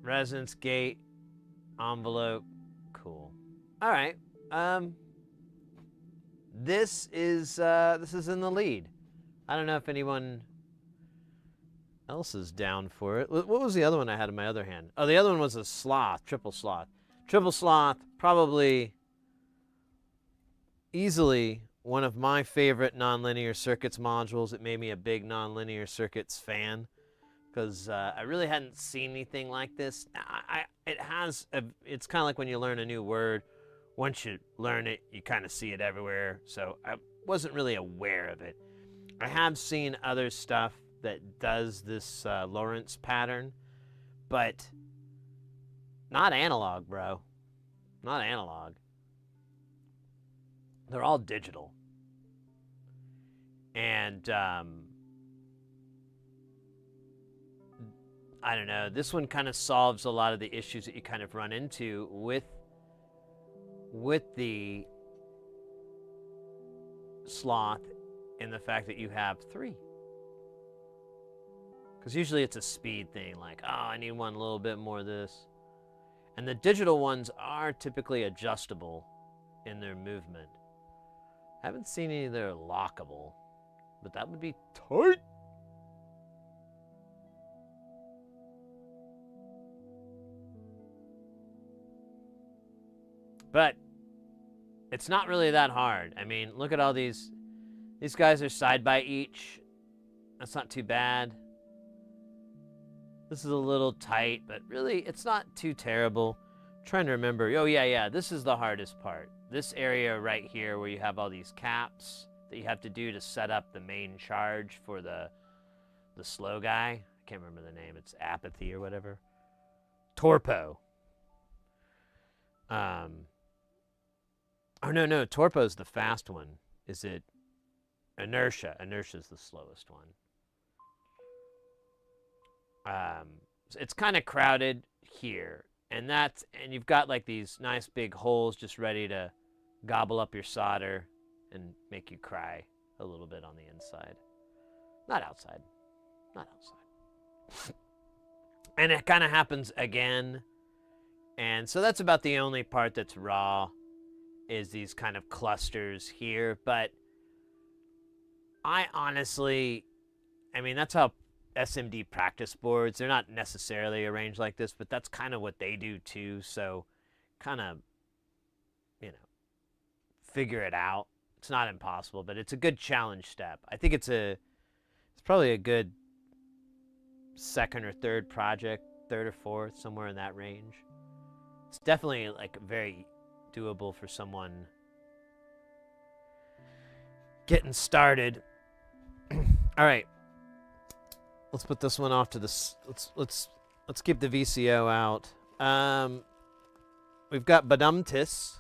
Resonance gate, envelope, cool. All right. This is in the lead. I don't know if anyone else is down for it. What was the other one I had in my other hand? Oh, the other one was a sloth, triple sloth. Triple sloth, probably easily one of my favorite nonlinear circuits modules. It made me a big nonlinear circuits fan because I really hadn't seen anything like this. It's kind of like when you learn a new word. Once you learn it, you kind of see it everywhere. So I wasn't really aware of it. I have seen other stuff that does this Lorentz pattern, but not analog, bro. Not analog. They're all digital. And I don't know, this one kind of solves a lot of the issues that you kind of run into with the sloth, in the fact that you have 3. Because usually it's a speed thing, like, oh, I need one a little bit more of this. And the digital ones are typically adjustable in their movement. I haven't seen any that are lockable, but that would be tight. But it's not really that hard. I mean, look at all these. These guys are side by each. That's not too bad. This is a little tight, but really it's not too terrible. I'm trying to remember. Oh, yeah. This is the hardest part. This area right here where you have all these caps that you have to do to set up the main charge for the slow guy. I can't remember the name. It's apathy or whatever. Torpo. Oh, no. Torpo's the fast one. Is it inertia? Inertia's the slowest one. It's kind of crowded here. And you've got like these nice big holes just ready to gobble up your solder and make you cry a little bit on the inside. Not outside. And it kind of happens again. And so that's about the only part that's raw, is these kind of clusters here. But I honestly, I mean, that's how SMD practice boards, they're not necessarily arranged like this, but that's kind of what they do too. So kind of, figure it out. It's not impossible, but it's a good challenge step. I think it's probably a good second or third project third or fourth, somewhere in that range. It's definitely like very doable for someone getting started. All right, let's put this one off to the. Let's keep the VCO out. We've got Badumtis.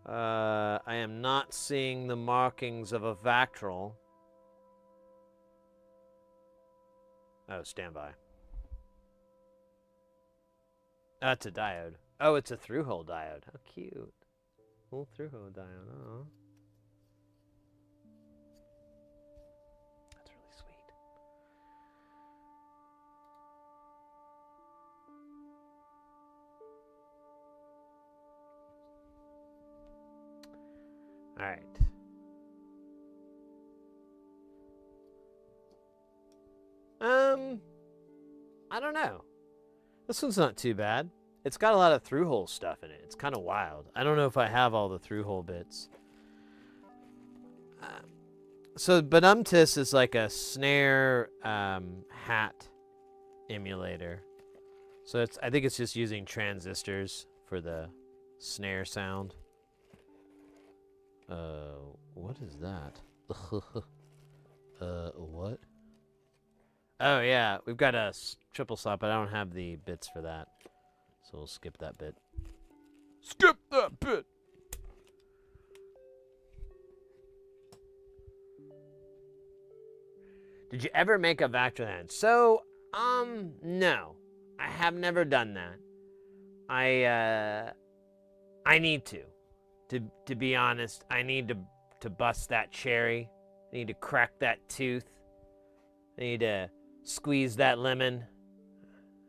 I am not seeing the markings of a Vactral. Oh, standby. That's a diode. Oh, it's a through-hole diode. How cute. Little through-hole diode. Oh. That's really sweet. All right. I don't know. This one's not too bad. It's got a lot of through-hole stuff in it. It's kind of wild. I don't know if I have all the through-hole bits. So Badumtis is like a snare hat emulator. So I think it's just using transistors for the snare sound. What is that? What? Oh yeah, we've got a triple slot, but I don't have the bits for that. So we'll skip that bit. Skip that bit! Did you ever make a Vactral hand? So, no. I have never done that. I need to. To be honest, I need to bust that cherry. I need to crack that tooth. I need to squeeze that lemon.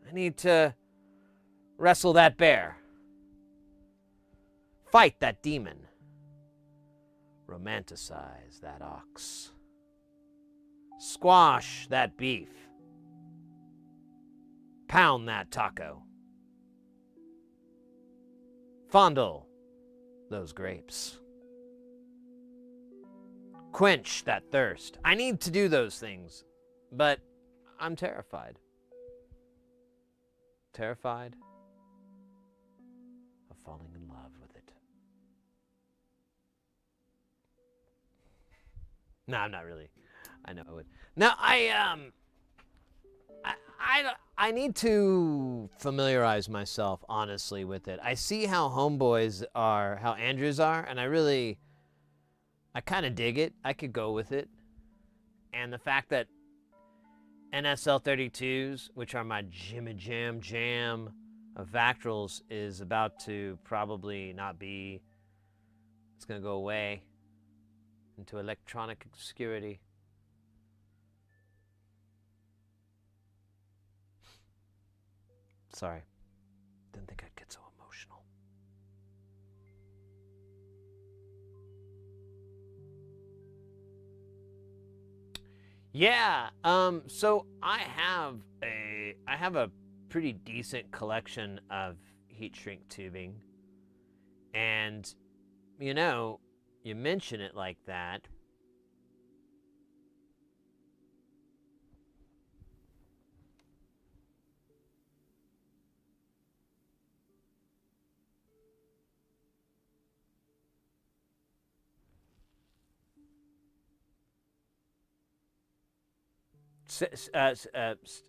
I need to wrestle that bear. Fight that demon. Romanticize that ox. Squash that beef. Pound that taco. Fondle those grapes. Quench that thirst. I need to do those things, but I'm terrified. Terrified of falling in love with it. No, I'm not really. I know I would. Now, I need to familiarize myself, honestly, with it. I see how Homeboys are, how Andrews are, and I kind of dig it. I could go with it. And the fact that NSL 32s, which are my jimmy jam of Vactrals, is about to probably not be. It's going to go away into electronic obscurity. Sorry. Didn't think I'd get so emotional. Yeah, so I have a pretty decent collection of heat shrink tubing. And you know, you mention it like that.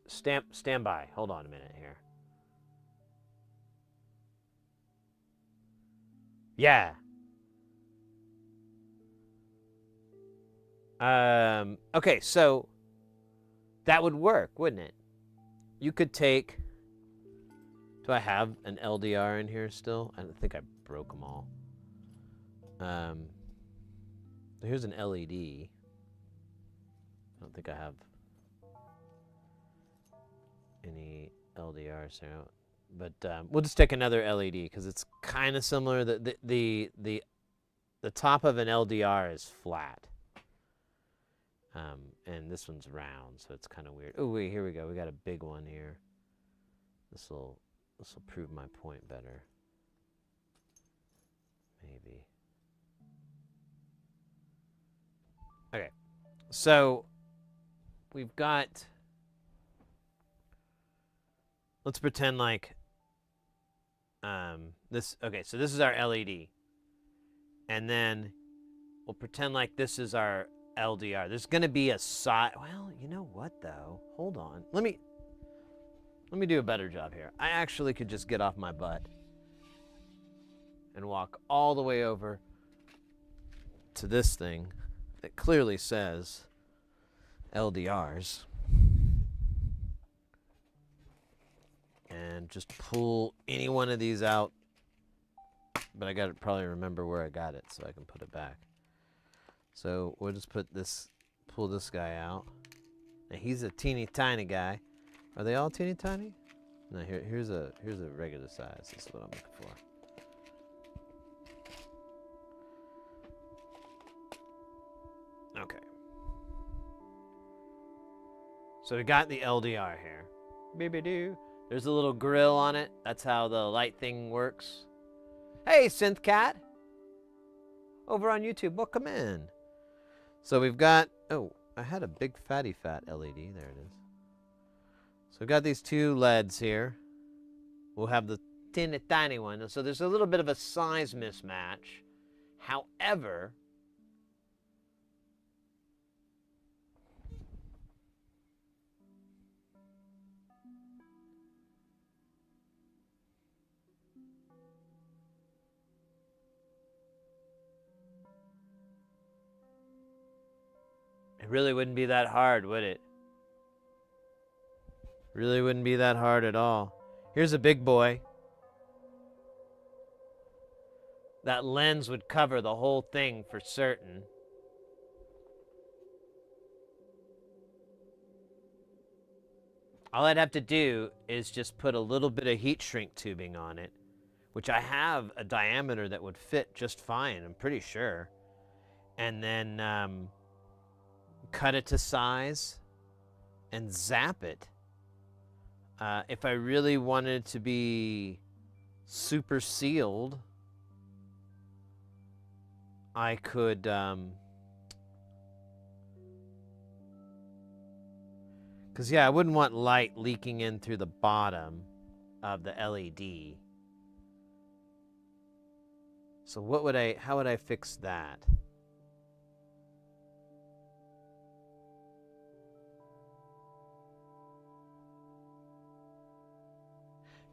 Stand by. Hold on a minute here. Yeah. Okay, so that would work, wouldn't it? You could take. Do I have an LDR in here still? I think I broke them all. Here's an LED. I don't think I have any LDRs there, but we'll just take another LED because it's kind of similar. The top of an LDR is flat, and this one's round, so it's kind of weird. Oh wait, here we go. We got a big one here. This will prove my point better. Maybe. Okay, so we've got, let's pretend like this, okay, so this is our LED. And then we'll pretend like this is our LDR. There's going to be a side, well, you know what though? Hold on. Let me do a better job here. I actually could just get off my butt and walk all the way over to this thing that clearly says LDRs. And just pull any one of these out. But I got to probably remember where I got it so I can put it back. So we'll just pull this guy out. Now he's a teeny tiny guy. Are they all teeny tiny? No, here's a regular size. This is what I'm looking for. Okay. So we got the LDR here. Baby-doo. There's a little grill on it. That's how the light thing works. Hey, Synth Cat. Over on YouTube. Welcome in. So we've got, oh, I had a big fatty fat LED. There it is. So we've got these two LEDs here. We'll have the teeny tiny one. So there's a little bit of a size mismatch. However, it really wouldn't be that hard, would it? Really wouldn't be that hard at all. Here's a big boy. That lens would cover the whole thing for certain. All I'd have to do is just put a little bit of heat shrink tubing on it, which I have a diameter that would fit just fine, I'm pretty sure. And then cut it to size and zap it. If I really wanted to be super sealed, I could because yeah, I wouldn't want light leaking in through the bottom of the LED. So how would I fix that?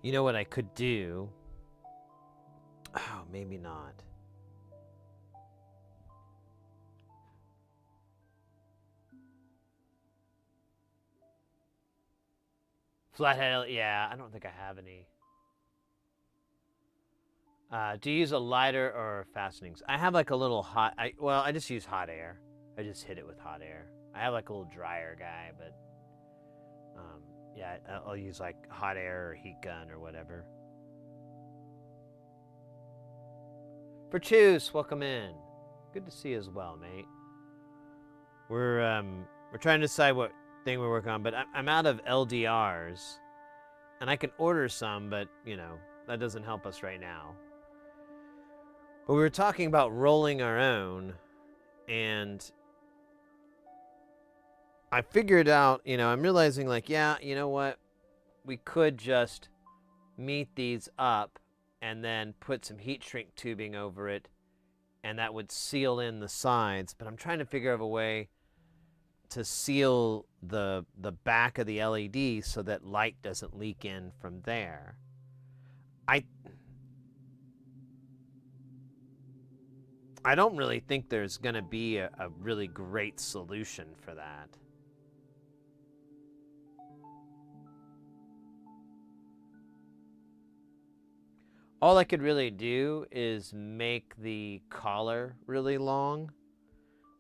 You know what I could do? Oh, maybe not. Flathead, yeah, I don't think I have any. Do you use a lighter or fastenings? I have like a little hot, I just use hot air. I just hit it with hot air. I have like a little dryer guy, but yeah, I'll use like hot air or heat gun or whatever. For Choose, welcome in. Good to see you as well, mate. We're trying to decide what thing we're working on, but I'm out of LDRs, and I can order some, but you know that doesn't help us right now. But we were talking about rolling our own, and I figured out, I'm realizing like, yeah, you know what? We could just meet these up and then put some heat shrink tubing over it, and that would seal in the sides. But I'm trying to figure out a way to seal the back of the LED so that light doesn't leak in from there. I don't really think there's going to be a really great solution for that. All I could really do is make the collar really long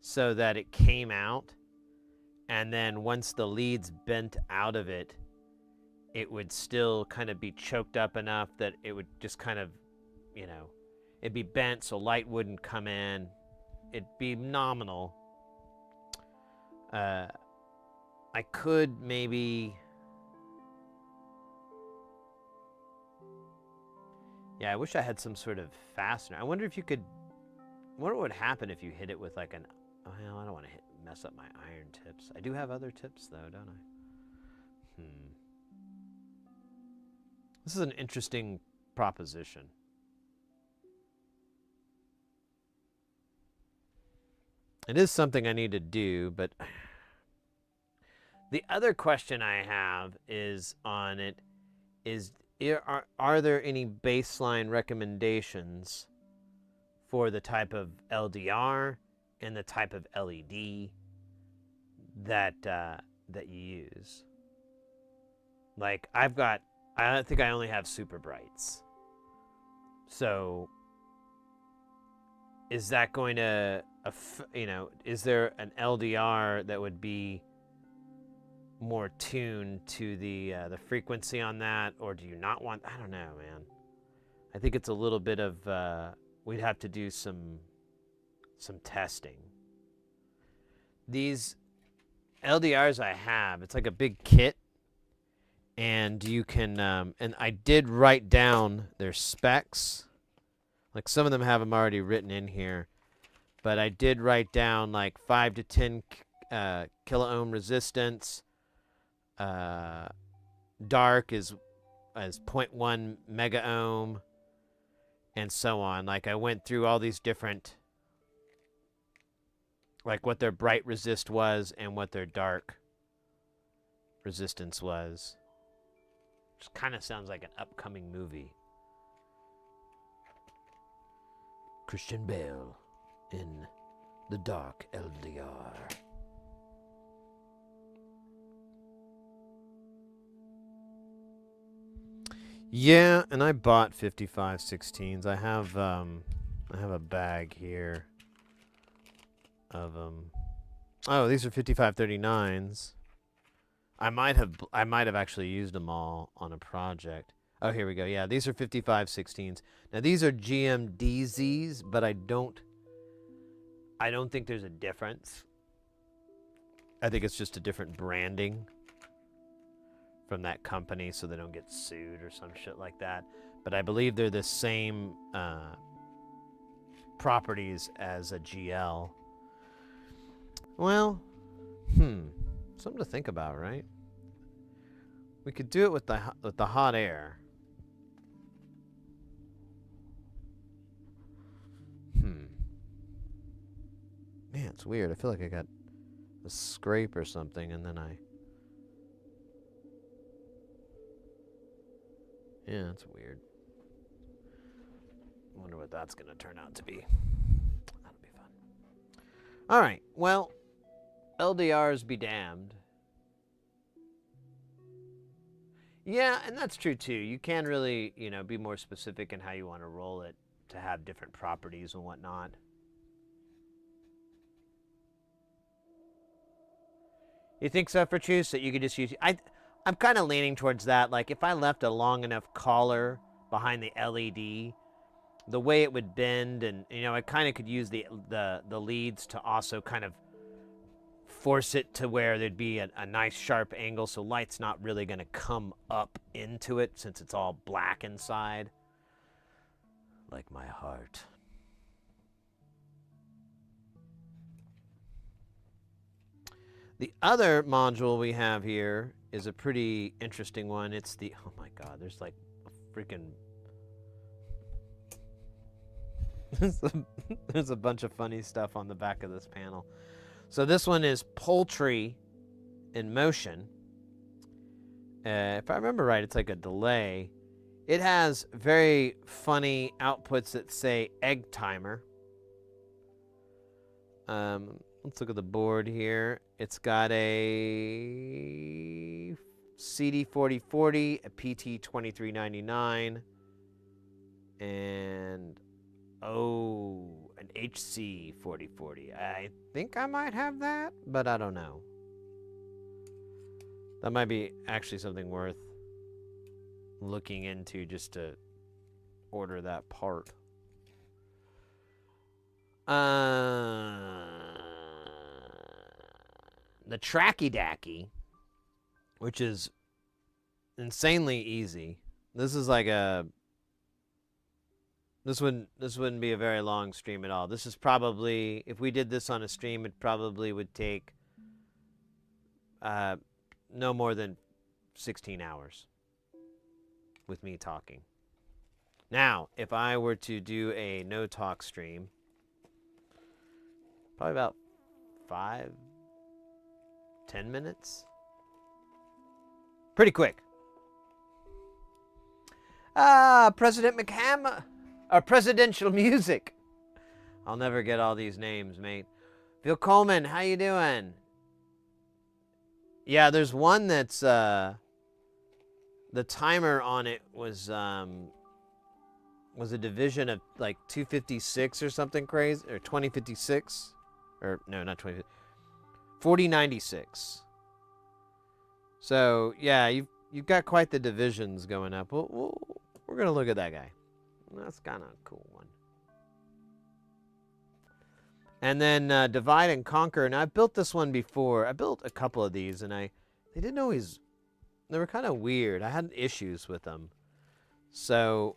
so that it came out, and then once the leads bent out of it, it would still kind of be choked up enough that it would just kind of, it'd be bent so light wouldn't come in. It'd be nominal. I could maybe... Yeah, I wish I had some sort of fastener. I wonder if you could... I wonder what would happen if you hit it with like an... Oh, I don't want to mess up my iron tips. I do have other tips, though, don't I? This is an interesting proposition. It is something I need to do, but the other question I have is on it is, are there any baseline recommendations for the type of LDR and the type of LED that you use? Like, I think I only have super brights. So is that going to, is there an LDR that would be more tuned to the frequency on that, or do you not want? I don't know, man. I think it's a little bit of we'd have to do some testing. These LDRs I have, it's like a big kit, and you can and I did write down their specs. Like, some of them have them already written in here, but I did write down like 5 to 10 kilo ohm resistance. Dark is 0.1 mega ohm, and so on. Like, I went through all these different, like what their bright resist was and what their dark resistance was. Which kind of sounds like an upcoming movie. Christian Bale in the dark LDR. Yeah, and I bought 5516s. I have a bag here of them. Oh, these are 5539s. I might have actually used them all on a project. Oh, here we go. Yeah, these are 5516s. Now, these are GMDZs, but I don't think there's a difference. I think it's just a different branding from that company, so they don't get sued or some shit like that. But I believe they're the same properties as a GL. Well, something to think about, right? We could do it with the hot air. Man, it's weird. I feel like I got a scrape or something, and then yeah, it's weird. I wonder what that's going to turn out to be. That'll be fun. All right, well, LDRs be damned. Yeah, and that's true too. You can really, be more specific in how you want to roll it to have different properties and whatnot. You think so, for Choose, that you could just use? I'm kind of leaning towards that. Like, if I left a long enough collar behind the LED, the way it would bend, and I kind of could use the leads to also kind of force it to where there'd be a nice sharp angle, so light's not really going to come up into it since it's all black inside. Like my heart. The other module we have here is a pretty interesting one. It's the, oh my God, there's like a freaking, there's a bunch of funny stuff on the back of this panel. So this one is Poultry in Motion. If I remember right, it's like a delay. It has very funny outputs that say egg timer. Let's look at the board here. It's got a CD4040, a PT2399, and an HC4040. I think I might have that, but I don't know. That might be actually something worth looking into just to order that part. The Tracky Dacky, which is insanely easy. This is like a This wouldn't be a very long stream at all. This is probably, if we did this on a stream, it probably would take no more than 16 hours with me talking. Now, if I were to do a no talk stream, probably about 5-10 minutes. Pretty quick. President McHam, presidential music. I'll never get all these names, mate. Phil Coleman, how you doing? Yeah, there's one that's the timer on it was a division of like 256 or something crazy, or 2056, or no, not 20, 4096. So yeah, you've got quite the divisions going up. We're gonna look at that guy. That's kind of a cool one. And then Divide and Conquer. And I built this one before. I built a couple of these, and they didn't always. They were kind of weird. I had issues with them. So,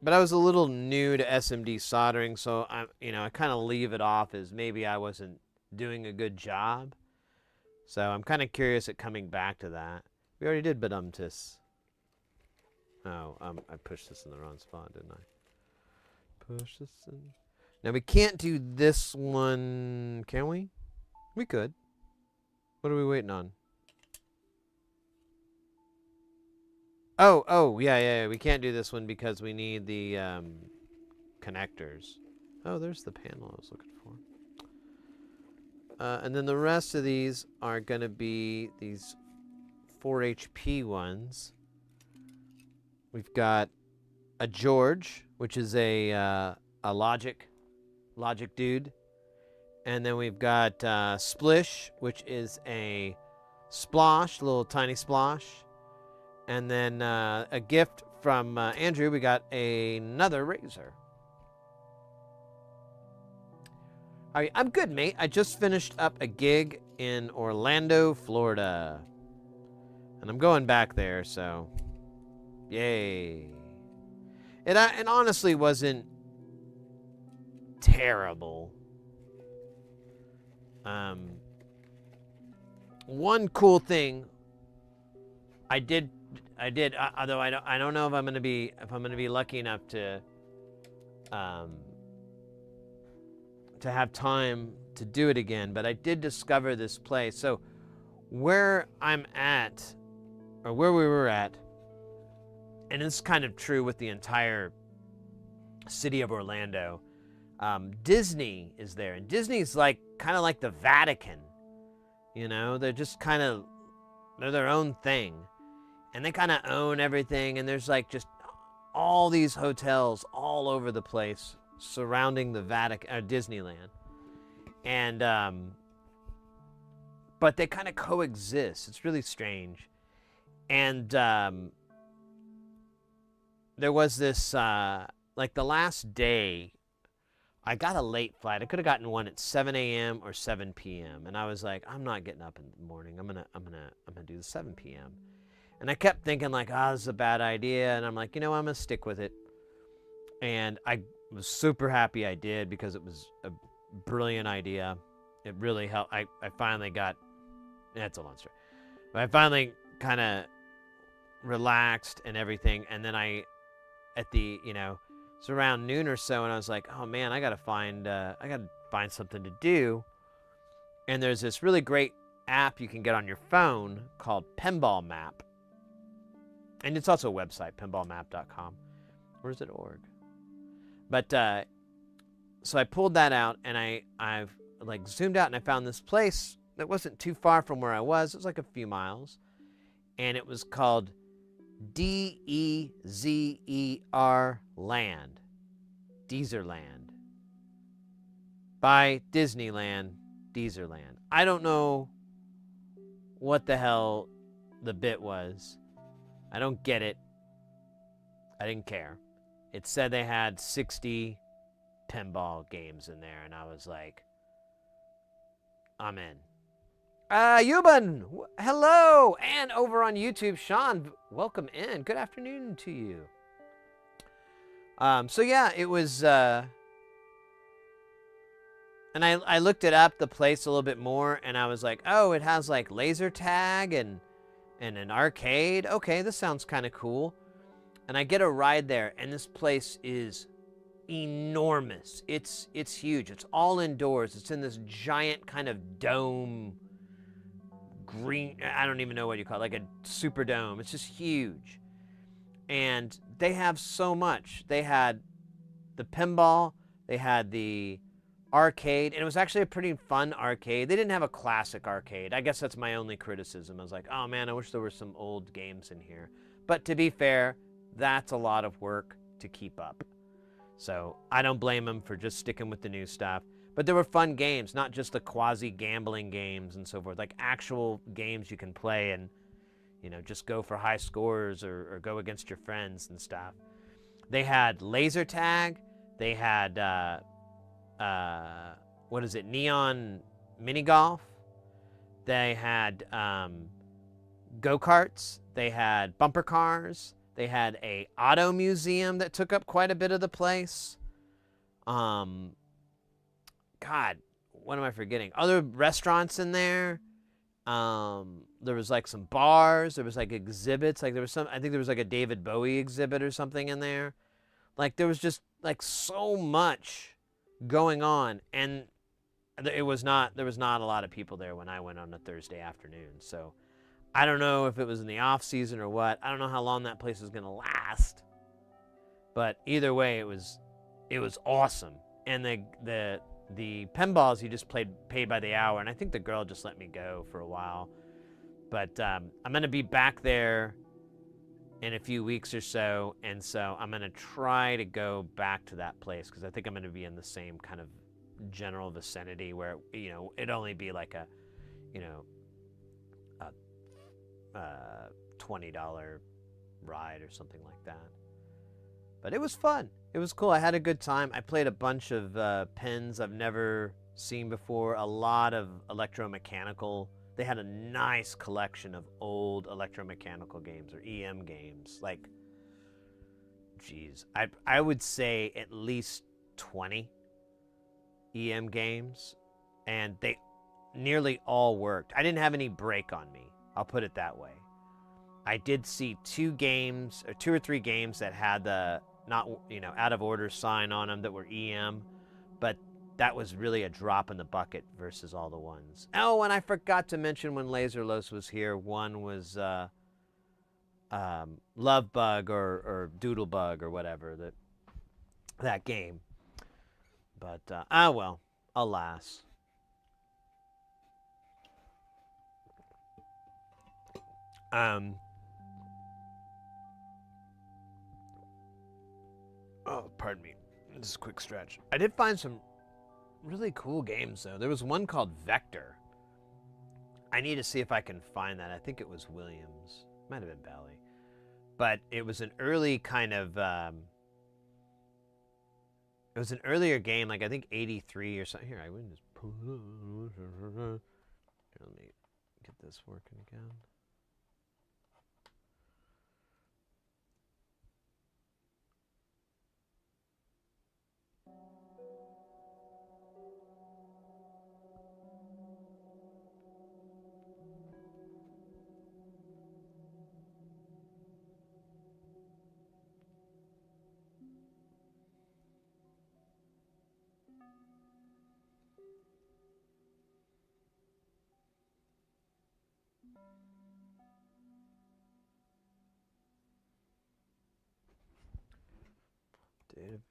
but I was a little new to SMD soldering, so I kind of leave it off as maybe I wasn't doing a good job. So I'm kind of curious at coming back to that. We already did Badumtis. Oh, I pushed this in the wrong spot, didn't I? Push this in. Now we can't do this one, can we? We could. What are we waiting on? Oh, yeah. We can't do this one because we need the connectors. Oh, there's the panel I was looking for. And then the rest of these are going to be these 4 HP ones. We've got a George, which is a logic dude. And then we've got Splish, which is a splosh, little tiny splosh. And then a gift from Andrew, we got another razor. All right, I'm good, mate. I just finished up a gig in Orlando, Florida. And I'm going back there, so yay. It honestly wasn't terrible. One cool thing I did, although I don't know if I'm gonna be lucky enough to have time to do it again, but I did discover this place. So where I'm at, or where we were at, and it's kind of true with the entire city of Orlando, Disney is there, and Disney's like kind of like the Vatican, you know. They're just they're their own thing, and they kind of own everything. And there's like just all these hotels all over the place surrounding the Vatican, Disneyland, and but they kind of coexist. It's really strange. And there was this like the last day, I got a late flight. I could have gotten one at 7 a.m. or 7 p.m. and I was like, I'm not getting up in the morning. I'm gonna do the 7 p.m. And I kept thinking like, this is a bad idea. And I'm like, I'm gonna stick with it. And I was super happy I did, because it was a brilliant idea. It really helped. I finally got, that's a long story, but I finally kind of relaxed and everything. And then at the, it's around noon or so, and I was like, oh man, I gotta find something to do. And there's this really great app you can get on your phone called Pinball Map. And it's also a website, pinballmap.com. Or is it org? But so I pulled that out, and I've like zoomed out, and I found this place that wasn't too far from where I was. It was like a few miles, and it was called DEZER Land, Deezerland, by Disneyland, Deezerland. I don't know what the hell the bit was. I don't get it. I didn't care. It said they had 60 pinball games in there, and I was like, I'm in. Yuban, hello! And over on YouTube, Sean, welcome in. Good afternoon to you. So yeah, it was. And I looked it up, the place, a little bit more, and I was like, oh, it has like laser tag and an arcade. Okay, this sounds kind of cool. And I get a ride there, and this place is enormous. It's huge. It's all indoors. It's in this giant kind of dome, green. I don't even know what you call it, like a super dome. It's just huge, and they have so much. They had the pinball. They had the arcade, and it was actually a pretty fun arcade. They didn't have a classic arcade. I guess that's my only criticism. I was like, oh man, I wish there were some old games in here. But to be fair, that's a lot of work to keep up. So I don't blame them for just sticking with the new stuff. But there were fun games, not just the quasi-gambling games and so forth, like actual games you can play and, you know, just go for high scores or go against your friends and stuff. They had laser tag. They had what is it, neon mini golf. They had go-karts. They had bumper cars. They had a auto museum that took up quite a bit of the place. God, what am I forgetting? Other restaurants in there. There was like some bars. There was like exhibits. Like there was some, I think there was like a David Bowie exhibit or something in there. Like there was just like so much going on, and there was not a lot of people there when I went on a Thursday afternoon. So I don't know if it was in the off season or what. I don't know how long that place is going to last. But either way, it was awesome. And the pinballs, you just paid by the hour, and I think the girl just let me go for a while. But I'm going to be back there in a few weeks or so, and so I'm going to try to go back to that place because I think I'm going to be in the same kind of general vicinity where, you know, it'd only be like a, you know, a $20 ride or something like that. But it was fun. It was cool. I had a good time. I played a bunch of pins I've never seen before, a lot of electromechanical. They had a nice collection of old electromechanical games or EM games. Like, geez, I would say at least 20 EM games, and they nearly all worked. I didn't have any break on me. I'll put it that way. I did see two or three games that had the not, you know, out of order sign on them that were EM, but that was really a drop in the bucket versus all the ones. Oh, and I forgot to mention when Laserlos was here, one was Love Bug or Doodle Bug or whatever, that game. But well, alas. Oh, pardon me. This is a quick stretch. I did find some really cool games, though. There was one called Vector. I need to see if I can find that. I think it was Williams. Might have been Bally. But it was an early kind of... it was an earlier game, like I think 83 or something. Here, I wouldn't just pull it up. Here, let me get this working again.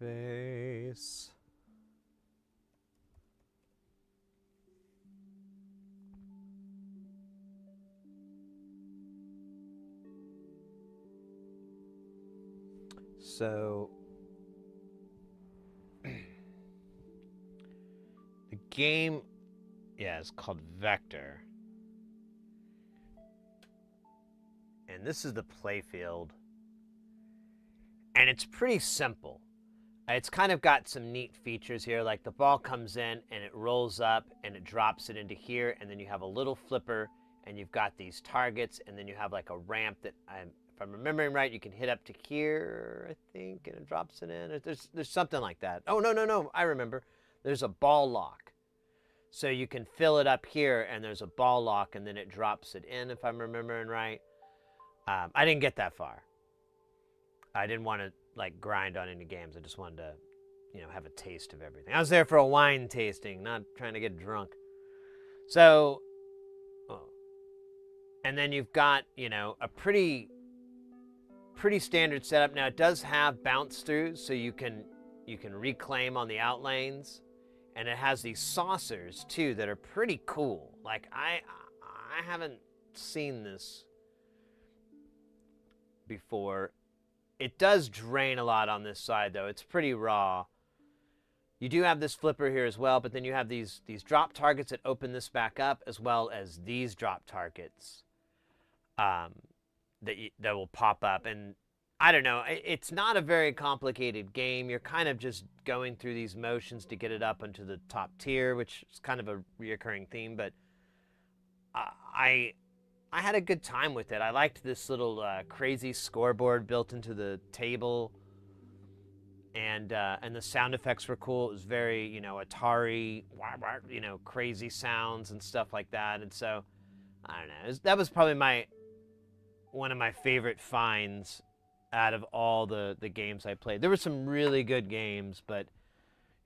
Database. So the game, yeah, is called Vector. And this is the playfield. And it's pretty simple. It's kind of got some neat features here, like the ball comes in and it rolls up and it drops it into here, and then you have a little flipper, and you've got these targets, and then you have like a ramp that, if I'm remembering right, you can hit up to here, I think, and it drops it in. There's something like that. Oh, no, I remember. There's a ball lock. So you can fill it up here, and there's a ball lock, and then it drops it in, if I'm remembering right. I didn't get that far. I didn't want to like grind on any games. I just wanted to, have a taste of everything. I was there for a wine tasting, not trying to get drunk. So, and then you've got, a pretty standard setup. Now it does have bounce throughs, so you can reclaim on the out lanes, and it has these saucers too that are pretty cool. Like I haven't seen this before. It does drain a lot on this side though. It's pretty raw. You do have this flipper here as well, but then you have these drop targets that open this back up, as well as these drop targets that will pop up. And I don't know, it's not a very complicated game. You're kind of just going through these motions to get it up into the top tier, which is kind of a reoccurring theme, but I had a good time with it. I liked this little crazy scoreboard built into the table, and the sound effects were cool. It was very, Atari, crazy sounds and stuff like that. And so, I don't know. That was probably one of my favorite finds out of all the games I played. There were some really good games, but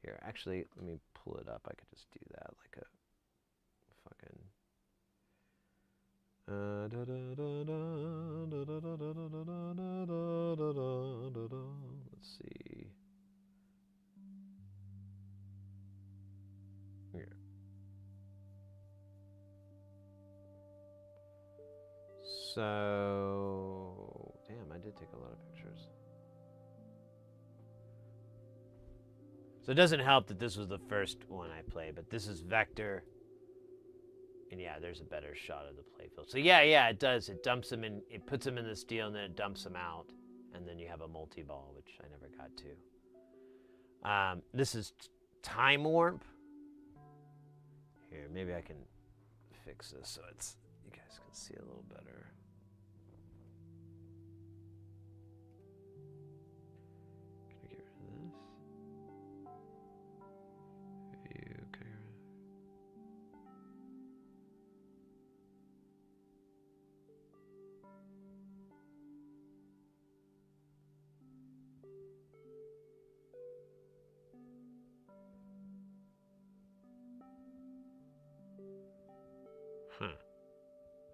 here, actually, let me pull it up. I could just do that like a fucking... Let's see. Here. So, damn, I did take a lot of pictures. So it doesn't help that this was the first one I played, but this is Vector. And yeah, there's a better shot of the playfield. So yeah, it does. It dumps them in, it puts them in this deal, and then it dumps them out. And then you have a multi-ball, which I never got to. This is Time Warp. Here, maybe I can fix this so you guys can see a little better. Can I get rid of this? View, can I get rid of...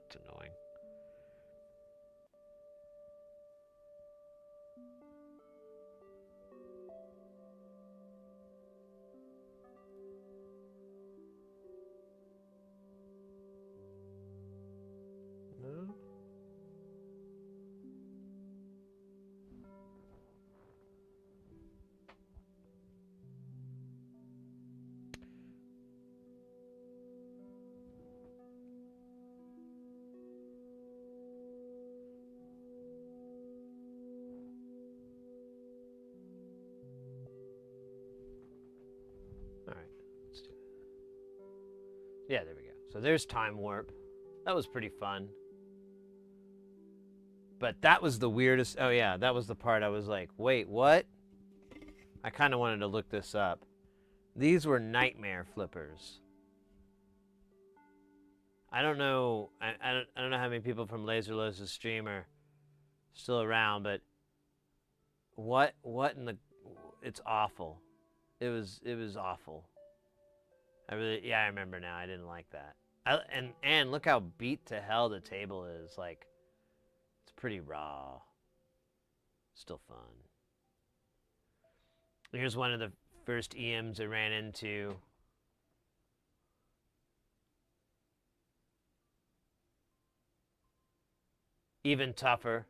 It's annoying. No? Yeah, there we go. So there's Time Warp. That was pretty fun. But that was the weirdest. Oh yeah, that was the part I was like, wait, what? I kind of wanted to look this up. These were nightmare flippers. I don't know. I don't know how many people from LaserLose's stream are still around, but what in the? It's awful. It was awful. I remember now. I didn't like that. And look how beat to hell the table is. Like, it's pretty raw. Still fun. Here's one of the first EMs I ran into. Even tougher.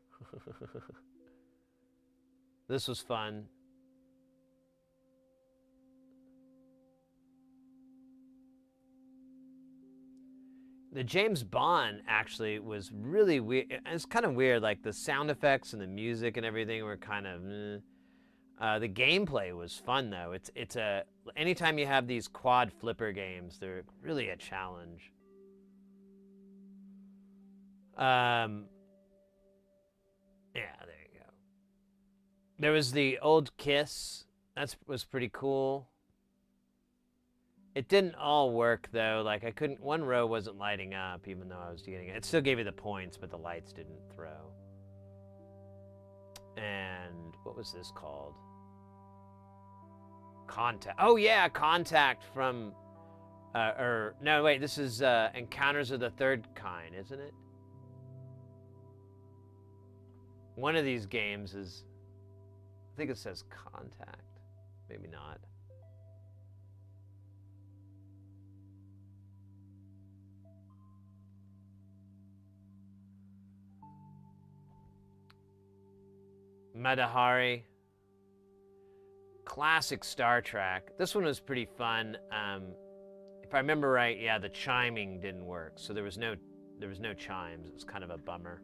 This was fun. The James Bond actually was really weird. It's kind of weird, like the sound effects and the music and everything were kind of. The gameplay was fun though. Anytime you have these quad flipper games, they're really a challenge. Yeah, there you go. There was the old Kiss. That was pretty cool. It didn't all work though. Like I couldn't. One row wasn't lighting up, even though I was getting it. It still gave you the points, but the lights didn't throw. And what was this called? Contact. Oh yeah, Contact from. Or no, wait. This is Encounters of the Third Kind, isn't it? One of these games is. I think it says Contact. Maybe not. Medahari. Classic Star Trek. This one was pretty fun. If I remember right, yeah, the chiming didn't work, so there was no chimes. It was kind of a bummer.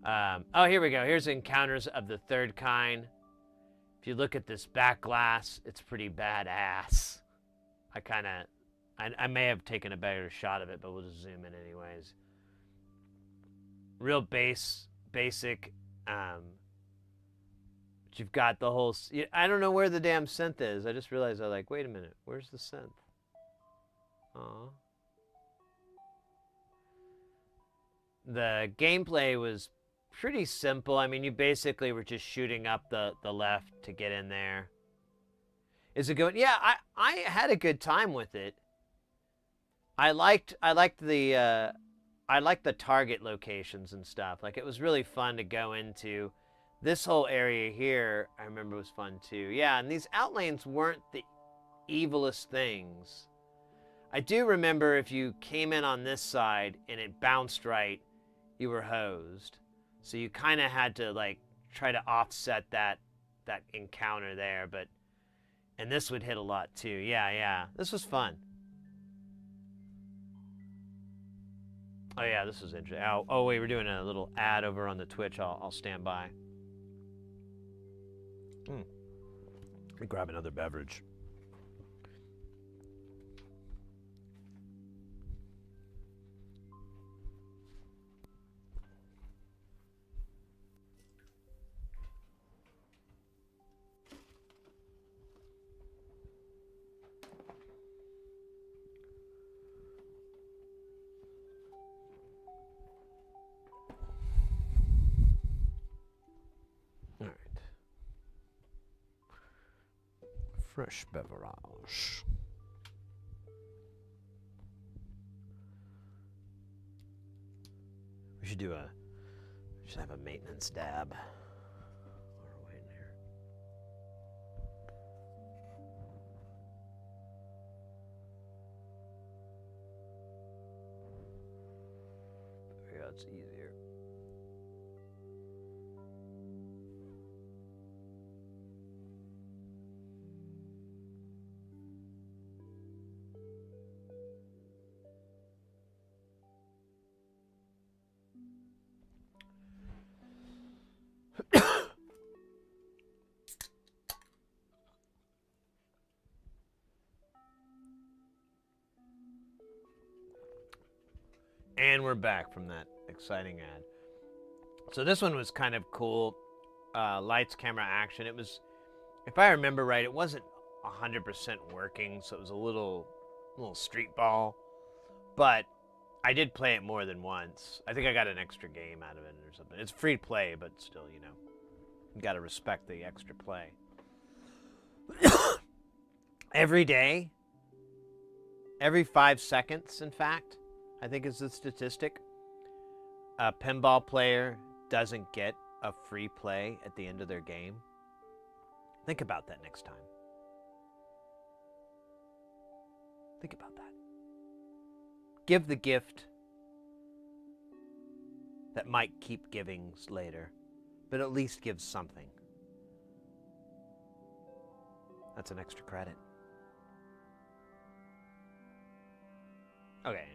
Oh, here we go. Here's Encounters of the Third Kind. If you look at this back glass, it's pretty badass. I may have taken a better shot of it, but we'll just zoom in anyways. Real basic. But you've got the whole. I don't know where the damn synth is. I just realized wait a minute, where's the synth? Aw. The gameplay was pretty simple. I mean, you basically were just shooting up the left to get in there. Is it good? Yeah, I had a good time with it. I liked the target locations and stuff. Like, it was really fun to go into. This whole area here, I remember, was fun too. Yeah, and these outlanes weren't the evilest things. I do remember if you came in on this side and it bounced right, you were hosed. So you kind of had to try to offset that encounter there, and this would hit a lot too. Yeah. This was fun. Oh yeah, this was interesting. Oh wait, we're doing a little ad over on the Twitch. I'll stand by. Let me grab another beverage. Fresh beverage. We should have a maintenance dab. While we're waiting here. Yeah, it's easier. And we're back from that exciting ad. So this one was kind of cool. Lights, camera, action. It was, if I remember right, it wasn't 100% working, so it was a little street ball. But I did play it more than once. I think I got an extra game out of it or something. It's free to play, but still, you got to respect the extra play. Every day, every 5 seconds, in fact, I think is the statistic, a pinball player doesn't get a free play at the end of their game. Think about that next time. Think about that. Give the gift that might keep giving later, but at least give something. That's an extra credit. Okay, anyways.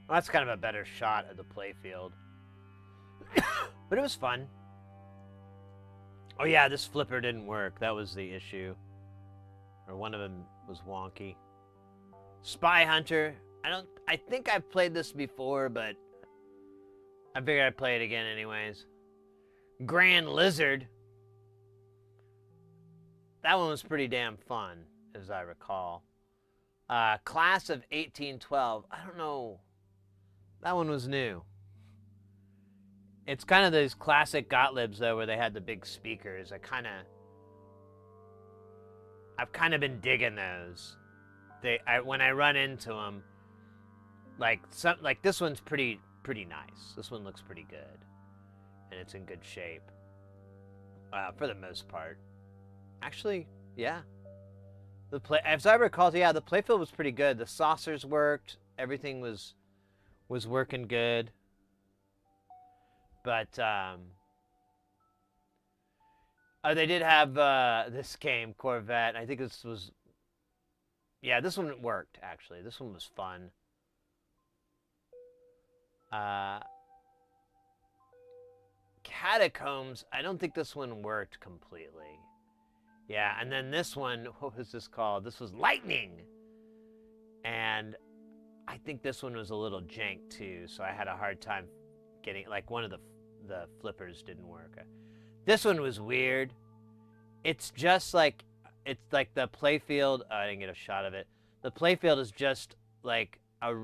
Well, that's kind of a better shot of the playfield. But it was fun. Oh yeah, this flipper didn't work. That was the issue. or one of them was wonky. Spy Hunter. I think I've played this before, but I figured I'd play it again anyways. Grand Lizard. That one was pretty damn fun, as I recall. Class of 1812. I don't know. That one was new. It's kind of those classic Gottliebs, though, where they had the big speakers. I've kind of been digging those. When I run into them, like this one's pretty nice. This one looks pretty good, and it's in good shape for the most part. Actually, yeah. As I recall, yeah, the playfield was pretty good. The saucers worked. Everything was working good. But they did have this game, Corvette. I think this was, yeah, this one worked actually. This one was fun. Catacombs. I don't think this one worked completely. Yeah, and then this one, what was this called? This was Lightning. And I think this one was a little jank too, so I had a hard time getting, like, one of the flippers didn't work. This one was weird. It's just like, it's like the playfield, I didn't get a shot of it. The playfield is just like a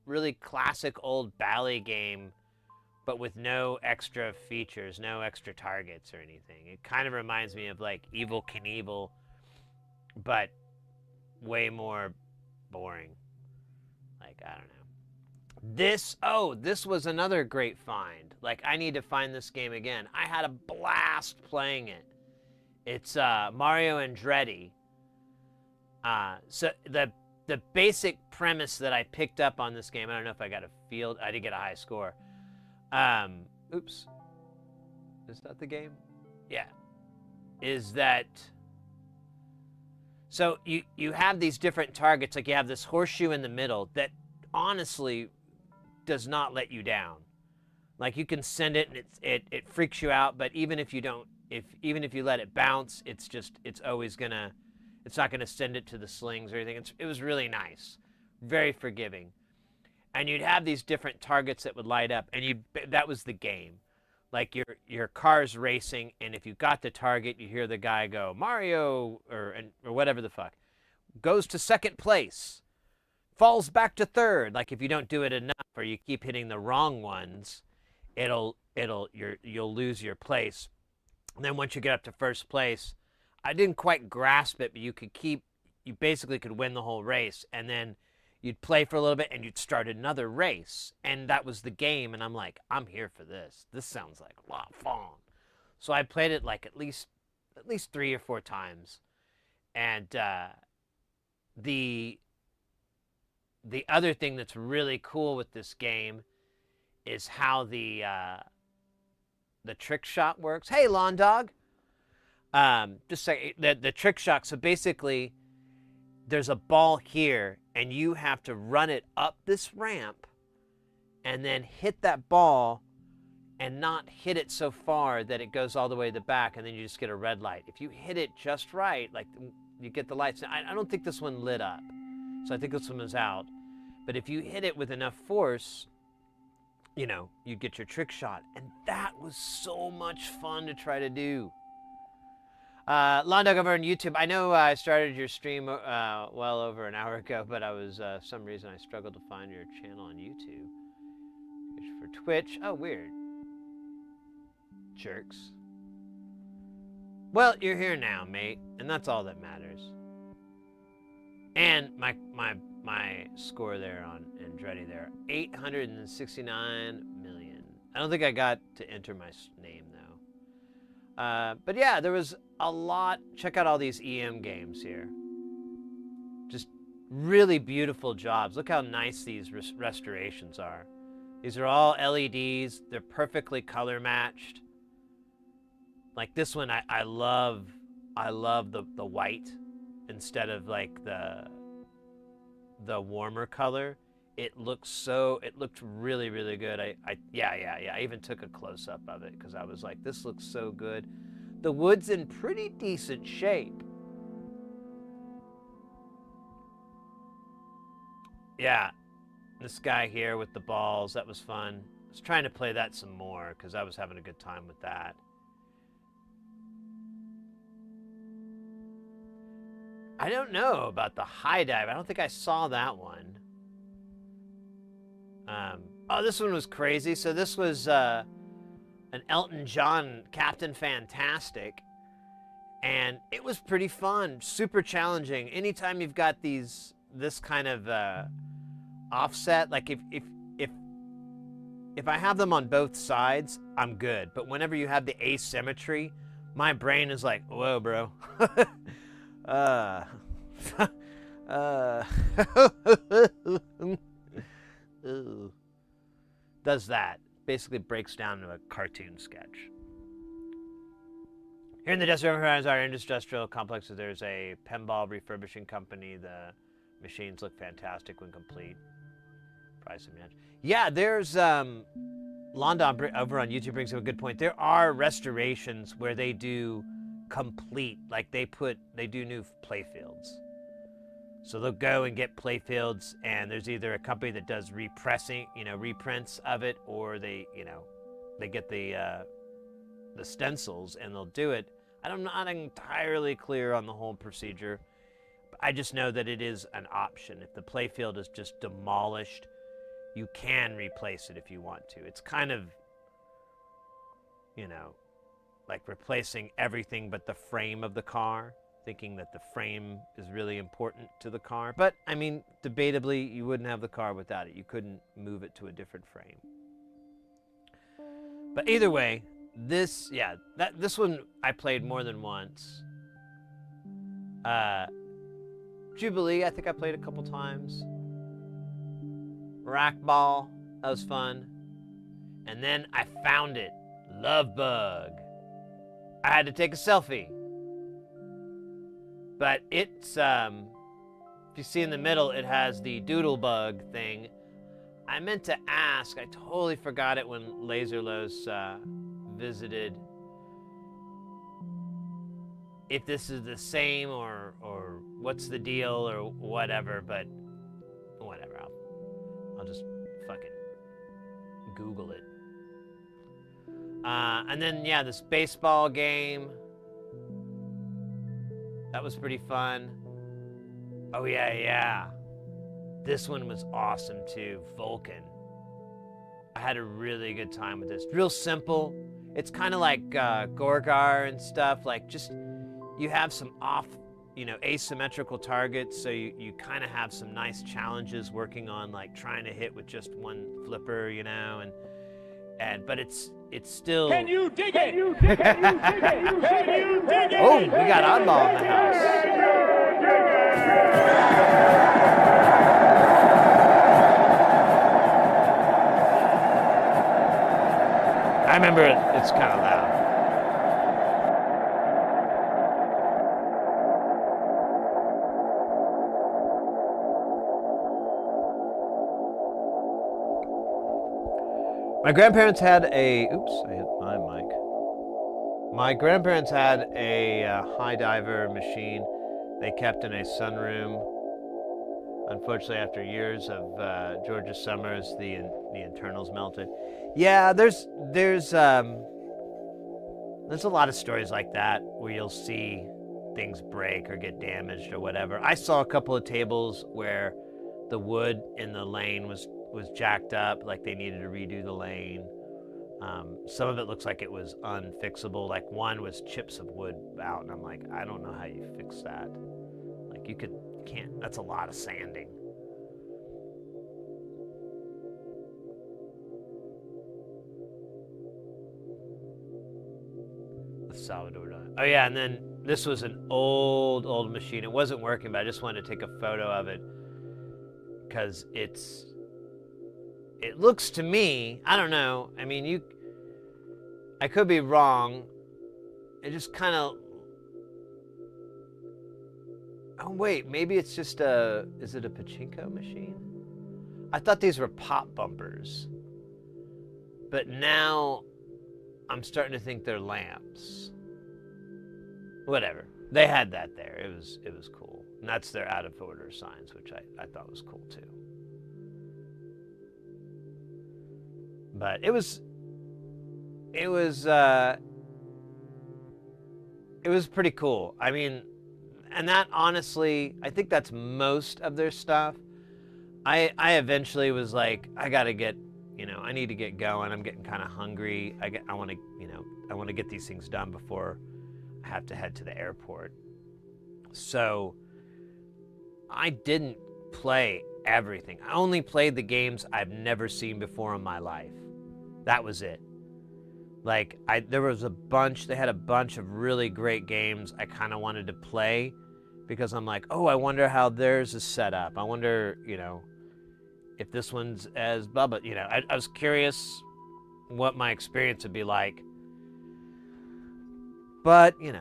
really classic old Bally game, but with no extra features, no extra targets or anything. It kind of reminds me of like Evel Knievel, but way more boring. Like, I don't know. This was another great find. Like, I need to find this game again. I had a blast playing it. It's Mario Andretti. So the basic premise that I picked up on this game, I don't know if I got a field. I did get a high score. Oops. Is that the game? Yeah. Is that... So you have these different targets. Like, you have this horseshoe in the middle that honestly does not let you down. Like, you can send it and it freaks you out, but even if you don't, even if you let it bounce, it's not gonna send it to the slings or anything. It was really nice, very forgiving. And you'd have these different targets that would light up, and that was the game. Like, your car's racing, and if you got the target, you hear the guy go, Mario, or whatever the fuck, goes to second place, falls back to third. Like, if you don't do it enough, or you keep hitting the wrong ones, you'll lose your place. And then once you get up to first place, I didn't quite grasp it, but you basically could win the whole race, and then you'd play for a little bit and you'd start another race, and that was the game. And I'm like, I'm here for this. This sounds like a lot of fun. So I played it like at least 3 or 4 times. And the other thing that's really cool with this game is how the trick shot works. Hey, Lawn Dog. Just say the trick shot. So basically, there's a ball here, and you have to run it up this ramp and then hit that ball and not hit it so far that it goes all the way to the back, and then you just get a red light. If you hit it just right, like, you get the lights. I don't think this one lit up, so I think this one was out. But if you hit it with enough force, you'd get your trick shot. And that was so much fun to try to do. Lawn Dog over on YouTube. I know I started your stream well over an hour ago, but I was, some reason I struggled to find your channel on YouTube. For Twitch. Oh, weird. Jerks. Well, you're here now, mate, and that's all that matters. And my score there on Andretti there, 869 million. I don't think I got to enter my name, though. But yeah, there was a lot. Check out all these EM games here. Just really beautiful jobs. Look how nice these restorations are. These are all LEDs. They're perfectly color matched. Like this one, I love the white instead of like the warmer color. It looked really, really good. Yeah. I even took a close up of it because I was like, this looks so good. The wood's in pretty decent shape. Yeah, this guy here with the balls, that was fun. I was trying to play that some more because I was having a good time with that. I don't know about the high dive. I don't think I saw that one. Oh, this one was crazy. So this was an Elton John Captain Fantastic. And it was pretty fun, super challenging. Anytime you've got this kind of offset, like if I have them on both sides, I'm good. But whenever you have the asymmetry, my brain is like, whoa, bro. Does that. Basically breaks down to a cartoon sketch. Here in the Desert Enterprise, our industrial complexes, there's a pinball refurbishing company. The machines look fantastic when complete. Price and match. Yeah, there's London over on YouTube brings up a good point. There are restorations where they do complete, like they do new playfields. So they'll go and get playfields, and there's either a company that does reprints of it, or they get the stencils and they'll do it. I'm not entirely clear on the whole procedure. I just know that it is an option. If the playfield is just demolished, you can replace it if you want to. It's kind of, like replacing everything but the frame of the car, thinking that the frame is really important to the car. But, I mean, debatably, you wouldn't have the car without it. You couldn't move it to a different frame. But either way, this one I played more than once. Jubilee, I think I played a couple times. Rackball, that was fun. And then I found it, Love Bug. I had to take a selfie. But it's, if you see in the middle, it has the doodle bug thing. I meant to ask, I totally forgot it when Laserlos visited, if this is the same or what's the deal or whatever, but whatever, I'll just fucking Google it. And then, yeah, this baseball game, that was pretty fun. Oh, yeah. This one was awesome, too. Vulcan. I had a really good time with this. Real simple. It's kind of like Gorgar and stuff. Like, just, you have some asymmetrical targets, so you kind of have some nice challenges working on, like, trying to hit with just one flipper, but it's still... Can you dig it? Can you dig it? Can you dig it? Can you dig it? Oh, we got Oddball in the house. I remember it's kind of loud. My grandparents had a... Oops, I hit my mic. My grandparents had a high diver machine they kept in a sunroom. Unfortunately, after years of Georgia summers, the internals melted. Yeah, there's a lot of stories like that where you'll see things break or get damaged or whatever. I saw a couple of tables where the wood in the lane was jacked up, like they needed to redo the lane. Some of it looks like it was unfixable. Like one was chips of wood out, and I'm like, I don't know how you fix that. Like you can't. That's a lot of sanding. The Salvador. Oh yeah, and then this was an old machine. It wasn't working, but I just wanted to take a photo of it because it looks to me, I don't know. I mean, I could be wrong. It just kind of. Oh wait, maybe it's just is it a pachinko machine? I thought these were pop bumpers. But now I'm starting to think they're lamps. Whatever. They had that there. It was cool. And that's their out of order signs, which I thought was cool too. But it was it was pretty cool. I mean, and that honestly, I think that's most of their stuff. I eventually was like, I gotta get, I need to get going. I'm getting kind of hungry. I want to, I want to get these things done before I have to head to the airport. So I didn't play everything. I only played the games I've never seen before in my life. That was it. Like, there was they had a bunch of really great games I kind of wanted to play because I'm like, oh, I wonder how theirs is set up. I wonder, if this one's as Bubba, I was curious what my experience would be like. But, I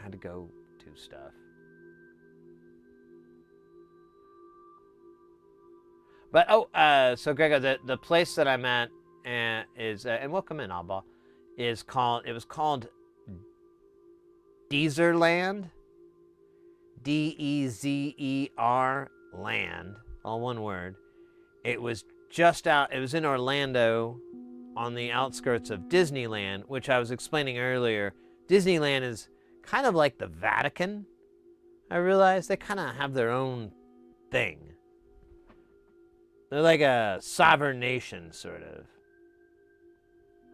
had to go do stuff. But, so Gregor, the place that I'm at is, and welcome in, Alba, it was called Dezerland, Dezer land, all one word. It was it was in Orlando on the outskirts of Disneyland, which I was explaining earlier. Disneyland is kind of like the Vatican. I realized they kind of have their own thing. They're like a sovereign nation, sort of.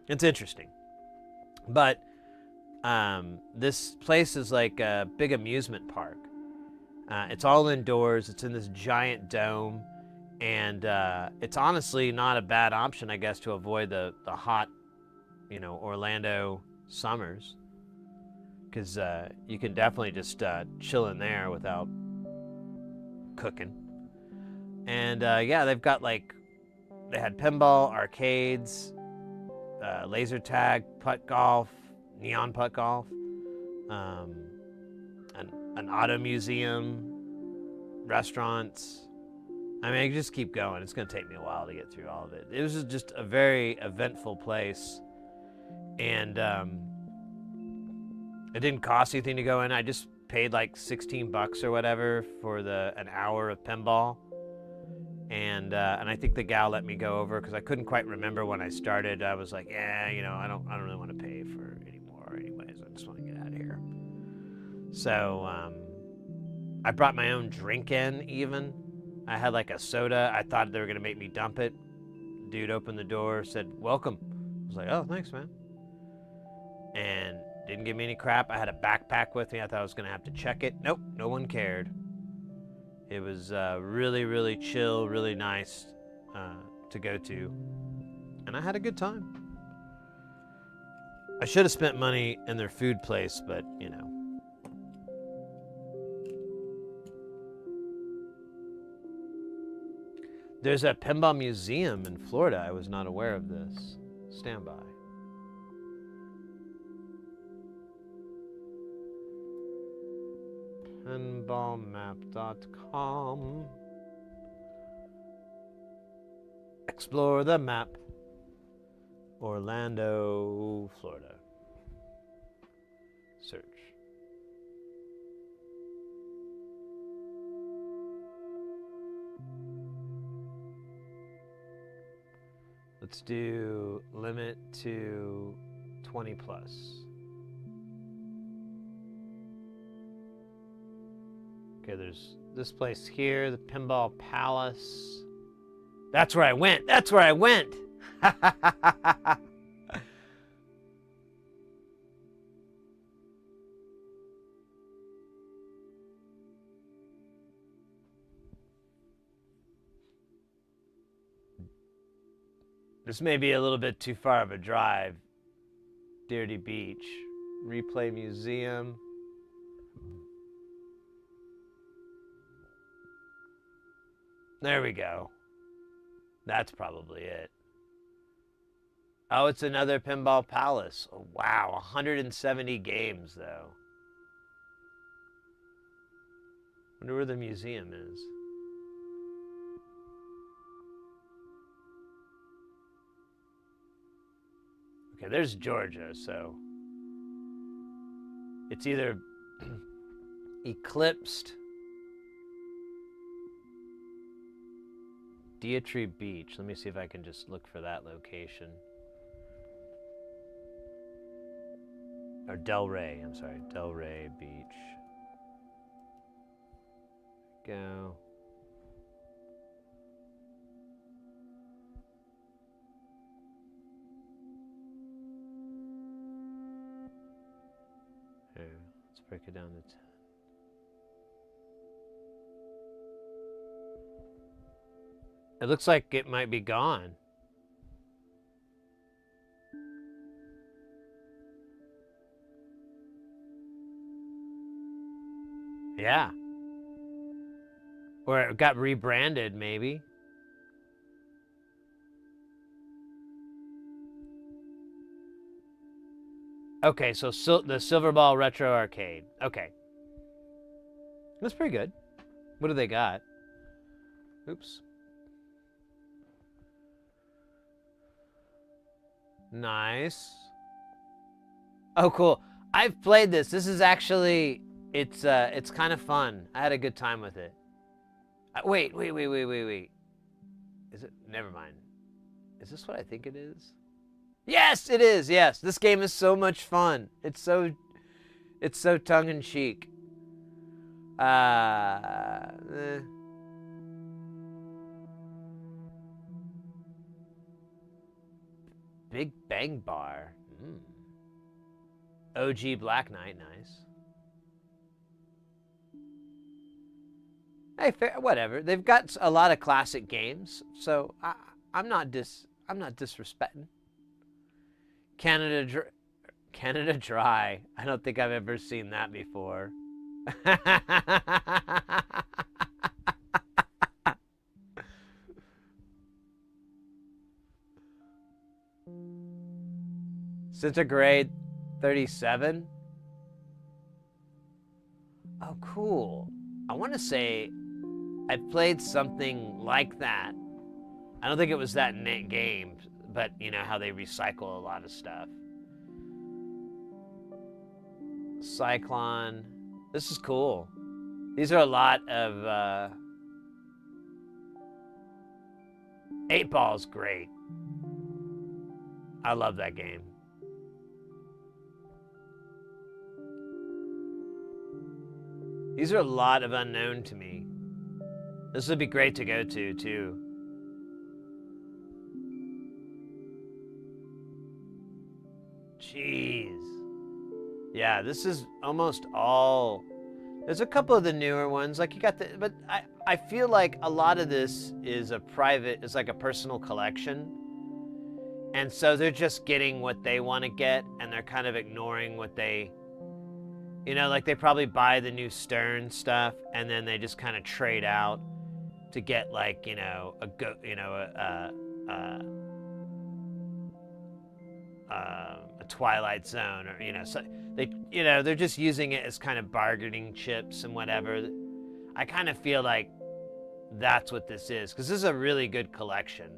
It's interesting. But this place is like a big amusement park. It's all indoors. It's in this giant dome. And it's honestly not a bad option, I guess, to avoid the hot, Orlando summers. Because you can definitely just chill in there without cooking. And yeah, they've got they had pinball, arcades, laser tag, putt golf, neon putt golf, an auto museum, restaurants. I mean, I can just keep going. It's going to take me a while to get through all of it. It was just a very eventful place. And it didn't cost anything to go in. I just paid like $16 or whatever for an hour of pinball. And I think the gal let me go over because I couldn't quite remember when I started. I was like, yeah, I don't really want to pay for any more anyways. I just want to get out of here. So I brought my own drink in even. I had like a soda. I thought they were going to make me dump it. Dude opened the door, said, welcome. I was like, oh, thanks, man. And didn't give me any crap. I had a backpack with me. I thought I was going to have to check it. Nope, no one cared. It was really, really chill, really nice to go to. And I had a good time. I should have spent money in their food place, but, There's a pinball museum in Florida. I was not aware of this. Stand by. Pinballmap.com. Explore the map. Orlando, Florida. Search. Let's do limit to 20 plus. Okay, there's this place here, the Pinball Palace. That's where I went. That's where I went. This may be a little bit too far of a drive. Dirty Beach, Replay Museum. There we go. That's probably it. Oh, it's another Pinball Palace. Oh, wow, 170 games, though. Wonder where the museum is. Okay, there's Georgia, so it's either eclipsed Deatree Beach. Let me see if I can just look for that location. Or Delray, I'm sorry, Delray Beach. Go. Here, let's break it down to 10. It looks like it might be gone. Yeah. Or it got rebranded, maybe. Okay, so the Silver Ball Retro Arcade. Okay. That's pretty good. What do they got? Oops. Nice. Oh, cool. I've played this. This is actually, it's kind of fun. I had a good time with it. Wait. Is it? Never mind. Is this what I think it is? Yes, it is. Yes, this game is so much fun. It's so tongue-in-cheek. Big Bang Bar. OG Black Knight, nice. Hey, fair, whatever. They've got a lot of classic games, so I'm not disrespecting. Canada Dry. I don't think I've ever seen that before. Centigrade 37. Oh, cool. I want to say I played something like that. I don't think it was that game, but you know how they recycle a lot of stuff. Cyclone. This is cool. These are a lot of 8 Ball's great. I love that game. These are a lot of unknown to me. This would be great to go to, too. Jeez. Yeah, this is almost all... There's a couple of the newer ones, like you got the... But I feel like a lot of this is it's like a personal collection. And so they're just getting what they want to get, and they're kind of ignoring what they... You know, like they probably buy the new Stern stuff, and then they just kind of trade out to get like, a Twilight Zone, or so they're just using it as kind of bargaining chips and whatever. I kind of feel like that's what this is, because this is a really good collection.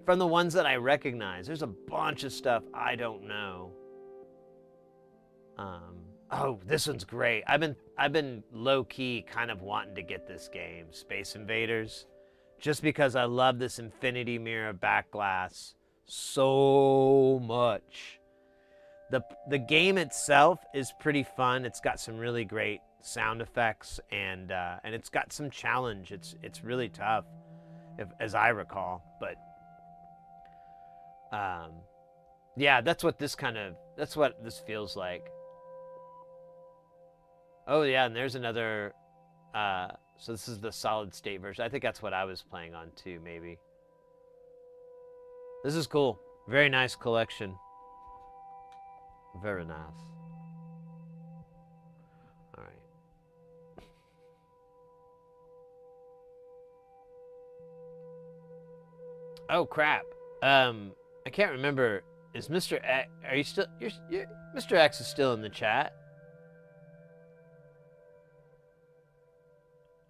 From the ones that I recognize, there's a bunch of stuff I don't know. Oh, this one's great. I've been low-key kind of wanting to get this game, Space Invaders, just because I love this infinity mirror backglass so much. The game itself is pretty fun. It's got some really great sound effects, and it's got some challenge. It's really tough, as I recall. But yeah, that's what this feels like. Oh yeah, and there's another. So this is the solid state version. I think that's what I was playing on too, maybe. This is cool. Very nice collection. Very nice. All right. Oh crap. I can't remember. Is Mr. X? Are you still? You're Mr. X is still in the chat.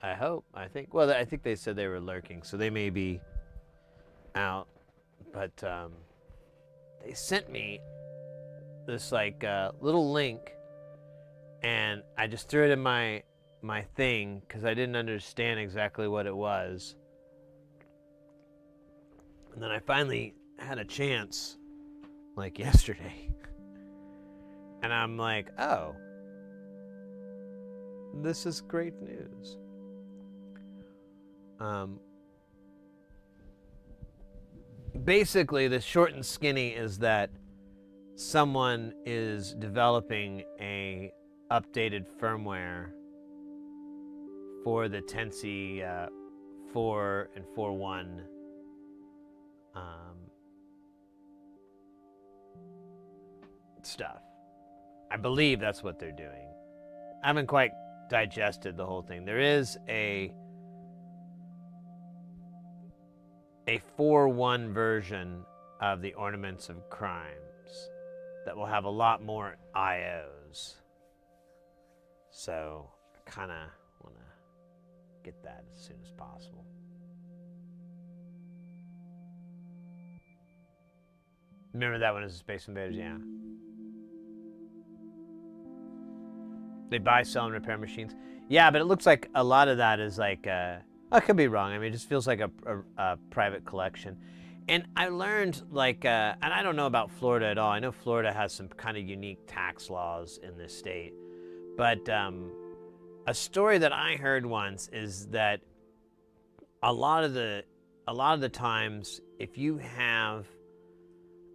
I hope. I think. Well, I think they said they were lurking, so they may be out. But they sent me this like little link, and I just threw it in my thing because I didn't understand exactly what it was. And then I finally had a chance, like yesterday. And I'm like, oh, this is great news. Basically, the short and skinny is that someone is developing a updated firmware for the Tensi 4 and 4.1 stuff. I believe that's what they're doing. I haven't quite digested the whole thing. There is a 4.1 version of the Ornaments of Crimes that will have a lot more IOs. So I kind of want to get that as soon as possible. Remember that one as Space Invaders? Yeah. They buy, sell, and repair machines. Yeah, but it looks like a lot of that is like, I could be wrong. I mean, it just feels like a private collection. And I learned, like, and I don't know about Florida at all. I know Florida has some kind of unique tax laws in this state. But a story that I heard once is that a lot of the times, if you have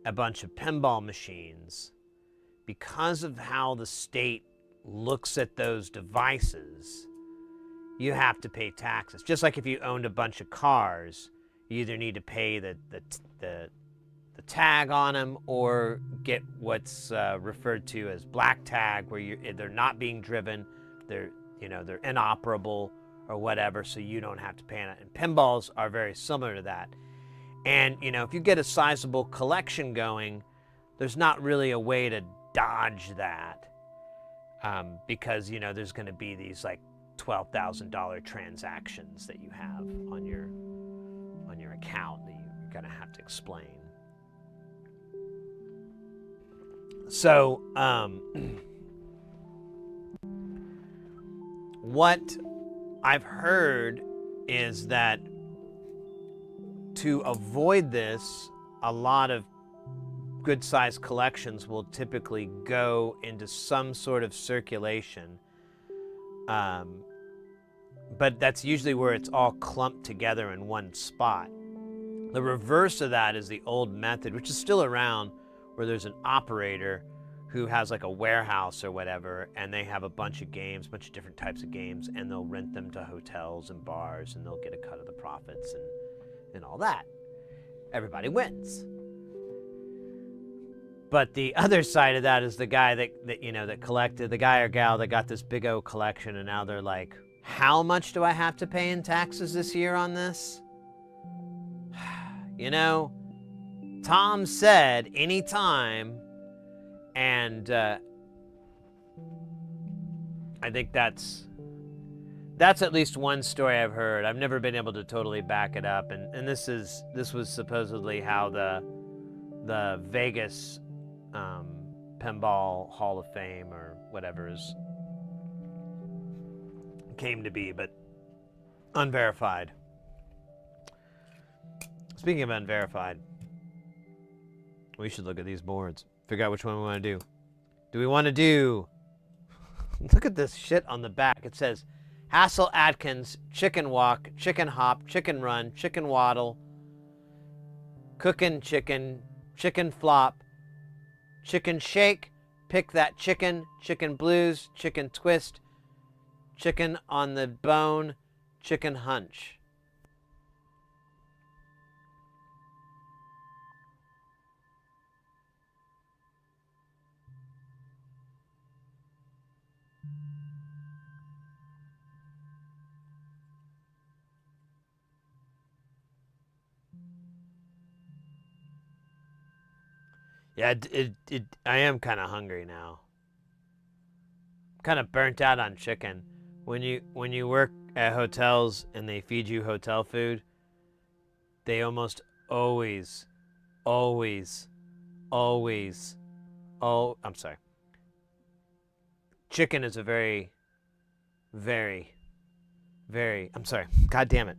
a bunch of pinball machines, because of how the state looks at those devices, you have to pay taxes. Just like if you owned a bunch of cars, you either need to pay the tag on them or get what's referred to as black tag, where they're not being driven, they're inoperable or whatever, so you don't have to pay it. And pinballs are very similar to that. And if you get a sizable collection going, there's not really a way to dodge that. Because there's going to be these like $12,000 transactions that you have on your account that you're going to have to explain. So what I've heard is that to avoid this, a lot of good-sized collections will typically go into some sort of circulation. But that's usually where it's all clumped together in one spot. The reverse of that is the old method, which is still around, where there's an operator who has like a warehouse or whatever, and they have a bunch of games, a bunch of different types of games, and they'll rent them to hotels and bars, and they'll get a cut of the profits and all that. Everybody wins. But the other side of that is the guy that collected, the guy or gal that got this big old collection, and now they're like, how much do I have to pay in taxes this year on this? Tom said anytime, and I think that's at least one story I've heard. I've never been able to totally back it up, and this was supposedly how the Vegas Pinball Hall of Fame or whatever came to be, but unverified. Speaking of unverified, we should look at these boards, figure out which one we want to do. Do we want to do... Look at this shit on the back. It says Hassel Atkins, Chicken Walk, Chicken Hop, Chicken Run, Chicken Waddle, Cookin' Chicken, Chicken Flop, Chicken Shake, Pick That Chicken, Chicken Blues, Chicken Twist, Chicken on the Bone, Chicken Hunch. Yeah, I am kind of hungry now. Kind of burnt out on chicken. When you work at hotels and they feed you hotel food, they almost always, I'm sorry. Chicken is a very, very, very, I'm sorry. God damn it.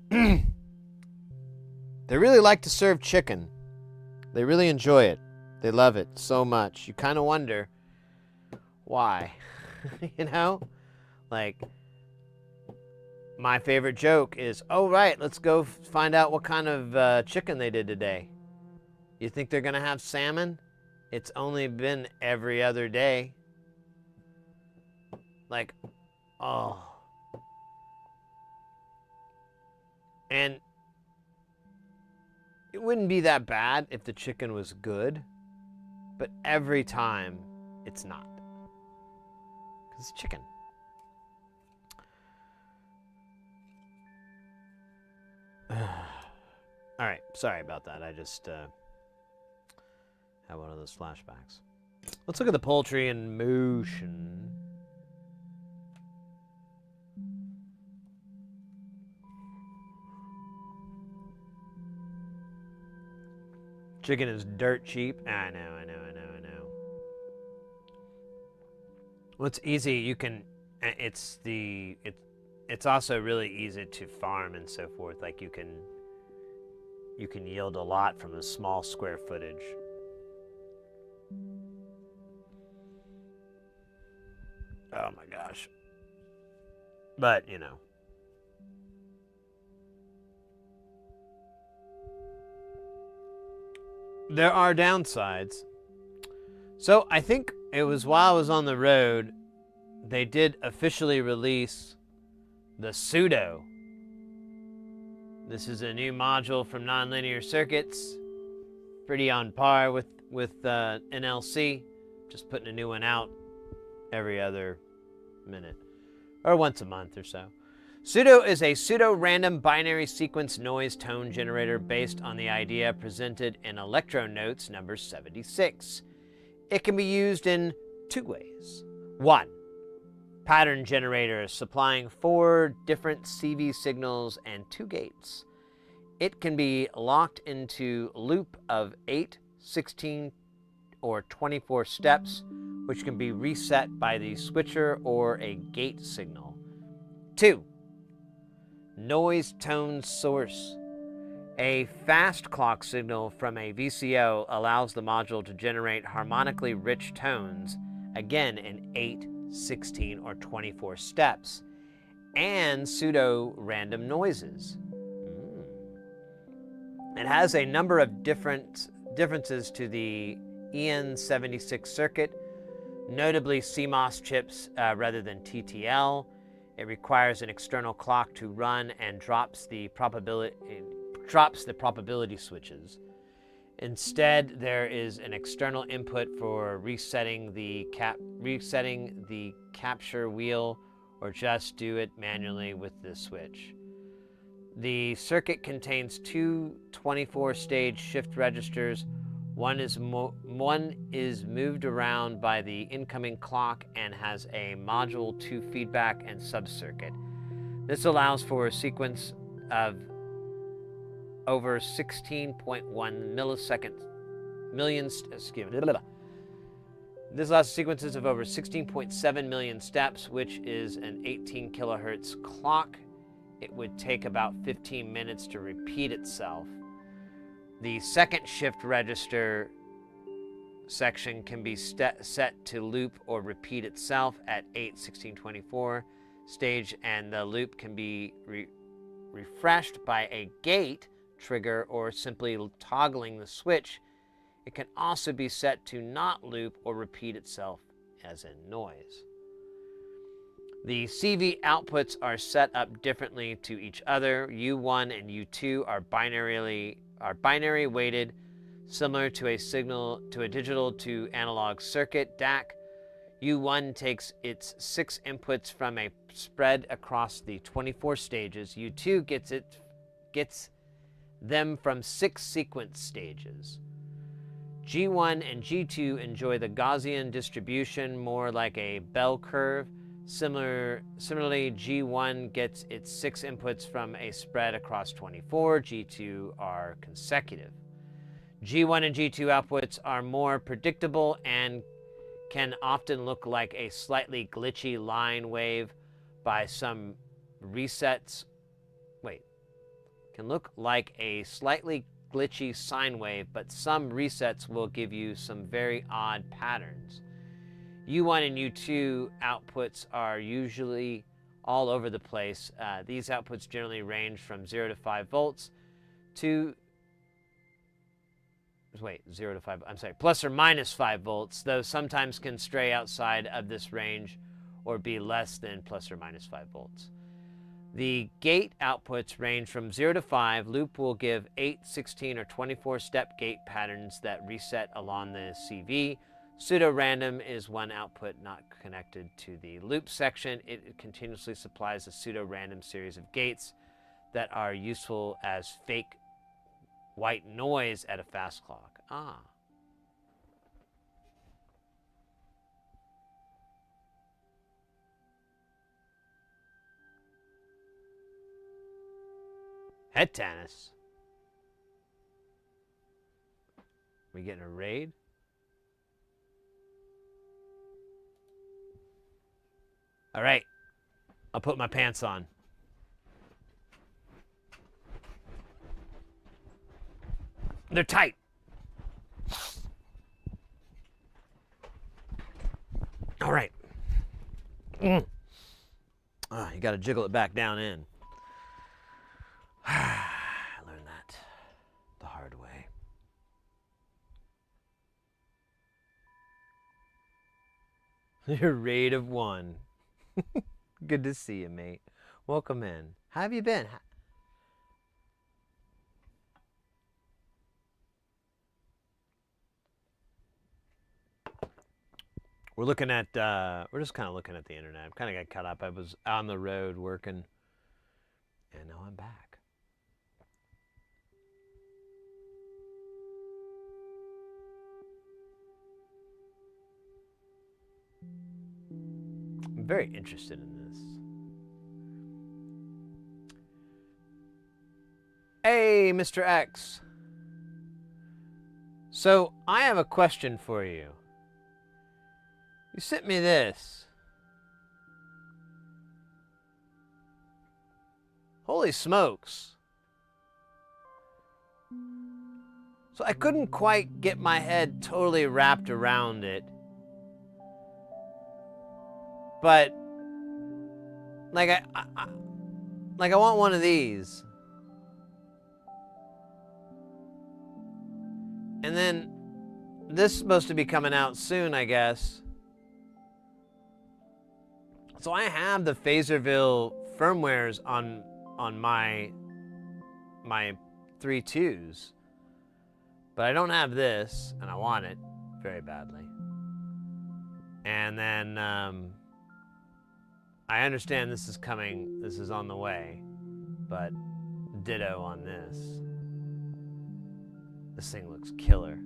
They really like to serve chicken. They really enjoy it. They love it so much. You kind of wonder why. You know? Like, my favorite joke is, oh, right, let's go find out what kind of chicken they did today. You think they're going to have salmon? It's only been every other day. Like, oh. And it wouldn't be that bad if the chicken was good, but every time it's not. Because it's chicken. All right, sorry about that. I just had one of those flashbacks. Let's look at the poultry in motion. Chicken is dirt cheap. I know. Well, it's easy. You can. It's also really easy to farm and so forth. Like you can yield a lot from a small square footage. Oh my gosh. But, you know. There are downsides. So I think it was while I was on the road, they did officially release the Pseudo. This is a new module from Nonlinear Circuits. Pretty on par with NLC. Just putting a new one out every other minute. Or once a month or so. Pseudo is a pseudo-random binary sequence noise tone generator based on the idea presented in Electro Notes number 76. It can be used in two ways. 1. Pattern generator supplying 4 different CV signals and 2 gates. It can be locked into loop of 8, 16, or 24 steps, which can be reset by the switcher or a gate signal. 2. Noise tone source. A fast clock signal from a VCO allows the module to generate harmonically rich tones, again in 8, 16, or 24 steps, and pseudo-random noises. It has a number of differences to the EN76 circuit, notably CMOS chips rather than TTL. It requires an external clock to run and drops the probability switches. Instead, there is an external input for resetting the capture wheel, or just do it manually with the switch. The circuit contains 2 24-stage shift registers. One is moved around by the incoming clock and has a module 2 feedback and subcircuit. This allows for a sequence of over 16.1 This allows sequences of over 16.7 million steps, which is an 18 kilohertz clock. It would take about 15 minutes to repeat itself. The second shift register section can be set to loop or repeat itself at 8, 16, 24 stage, and the loop can be refreshed by a gate trigger or simply toggling the switch. It can also be set to not loop or repeat itself, as in noise. The CV outputs are set up differently to each other. U1 and U2 are binary weighted, similar to a digital to analog circuit DAC. U1 takes its 6 inputs from a spread across the 24 stages. U2 gets them from 6 sequence stages. G1 and G2 enjoy the Gaussian distribution, more like a bell curve. Similarly, G1 gets its 6 inputs from a spread across 24. G2 are consecutive. G1 and G2 outputs are more predictable and can often look like a slightly glitchy line wave by some resets. Wait, can look like a slightly glitchy sine wave, but some resets will give you some very odd patterns. U1 and U2 outputs are usually all over the place. These outputs generally range from 0 to 5 volts to, plus or minus 5 volts, though sometimes can stray outside of this range or be less than plus or minus 5 volts. The gate outputs range from 0 to 5. Loop will give 8, 16, or 24-step gate patterns that reset along the CV. Pseudo-random is one output not connected to the loop section. It continuously supplies a pseudo-random series of gates that are useful as fake white noise at a fast clock. Ah. Head tennis. We getting a raid? All right. I'll put my pants on. They're tight. All right. You got to jiggle it back down in. I learned that the hard way. Your raid of 1. Good to see you, mate. Welcome in. How have you been? We're looking at, we're just kind of looking at the internet. I kind of got caught up. I was on the road working, and now I'm back. I'm very interested in this. Hey, Mr. X. So, I have a question for you. You sent me this. Holy smokes. So I couldn't quite get my head totally wrapped around it. But like I want one of these. And then this is supposed to be coming out soon, I guess. So I have the Phaserville firmwares on my 3.2s, but I don't have this, and I want it very badly. And then I understand this is coming, this is on the way, but ditto on this. This thing looks killer.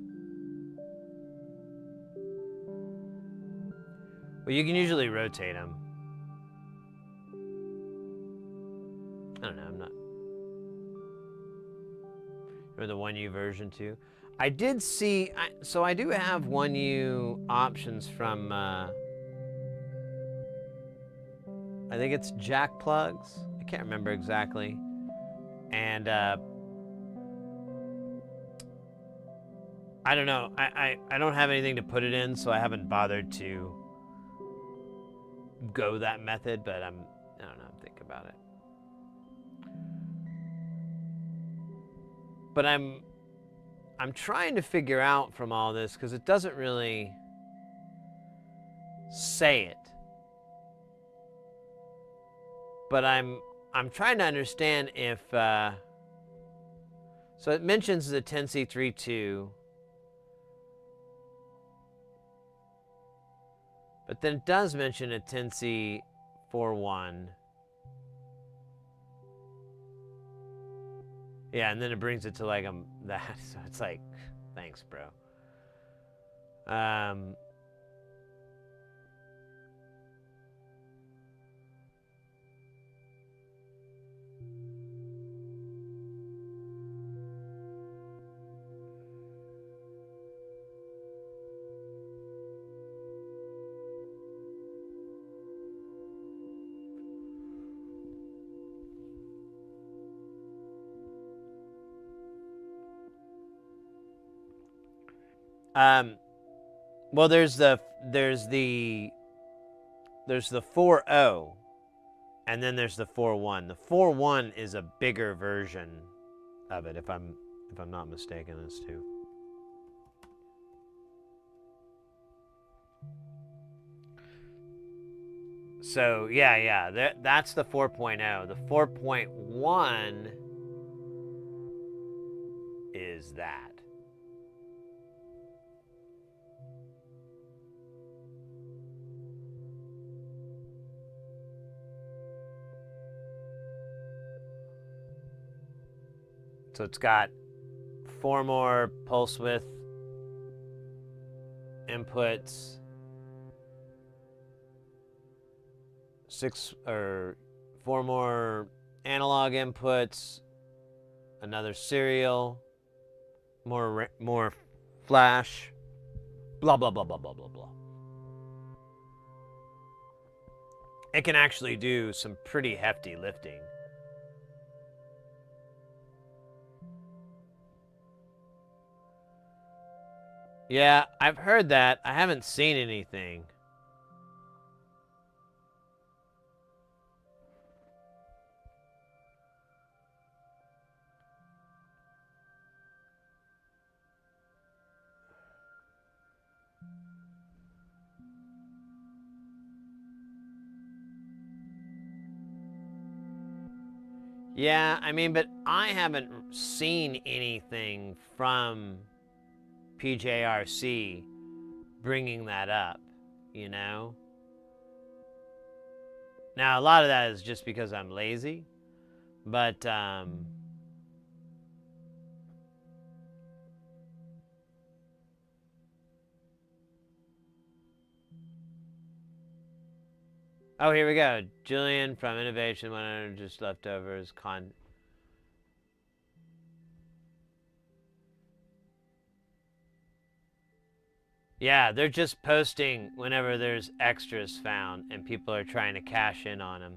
Well, you can usually rotate them. I don't know, I'm not. Or the 1U version too. I did see, so I do have 1U options from, I think it's jack plugs. I can't remember exactly. And I don't know, I don't have anything to put it in, so I haven't bothered to go that method, but I don't know, I'm thinking about it. But I'm trying to figure out from all this, because it doesn't really say it. But I'm trying to understand if so it mentions the 10C32, but then it does mention a 10C41. Yeah, and then it brings it to like that, so it's like, thanks, bro. Well, there's the 4.0, and then there's the 4.1. The 4.1 is a bigger version of it, if I'm not mistaken. This too. So yeah, that's the 4.0. The 4.1 is that. So it's got 4 more pulse width inputs, 4 more analog inputs, another serial, more flash, blah blah blah blah blah blah blah. It can actually do some pretty hefty lifting. Yeah, I've heard that. I haven't seen anything. Yeah, I mean, but I haven't seen anything from PJRC bringing that up, you know? Now, a lot of that is just because I'm lazy, but, oh, here we go. Julian from Innovation 100 just leftovers. Yeah, they're just posting whenever there's extras found and people are trying to cash in on them.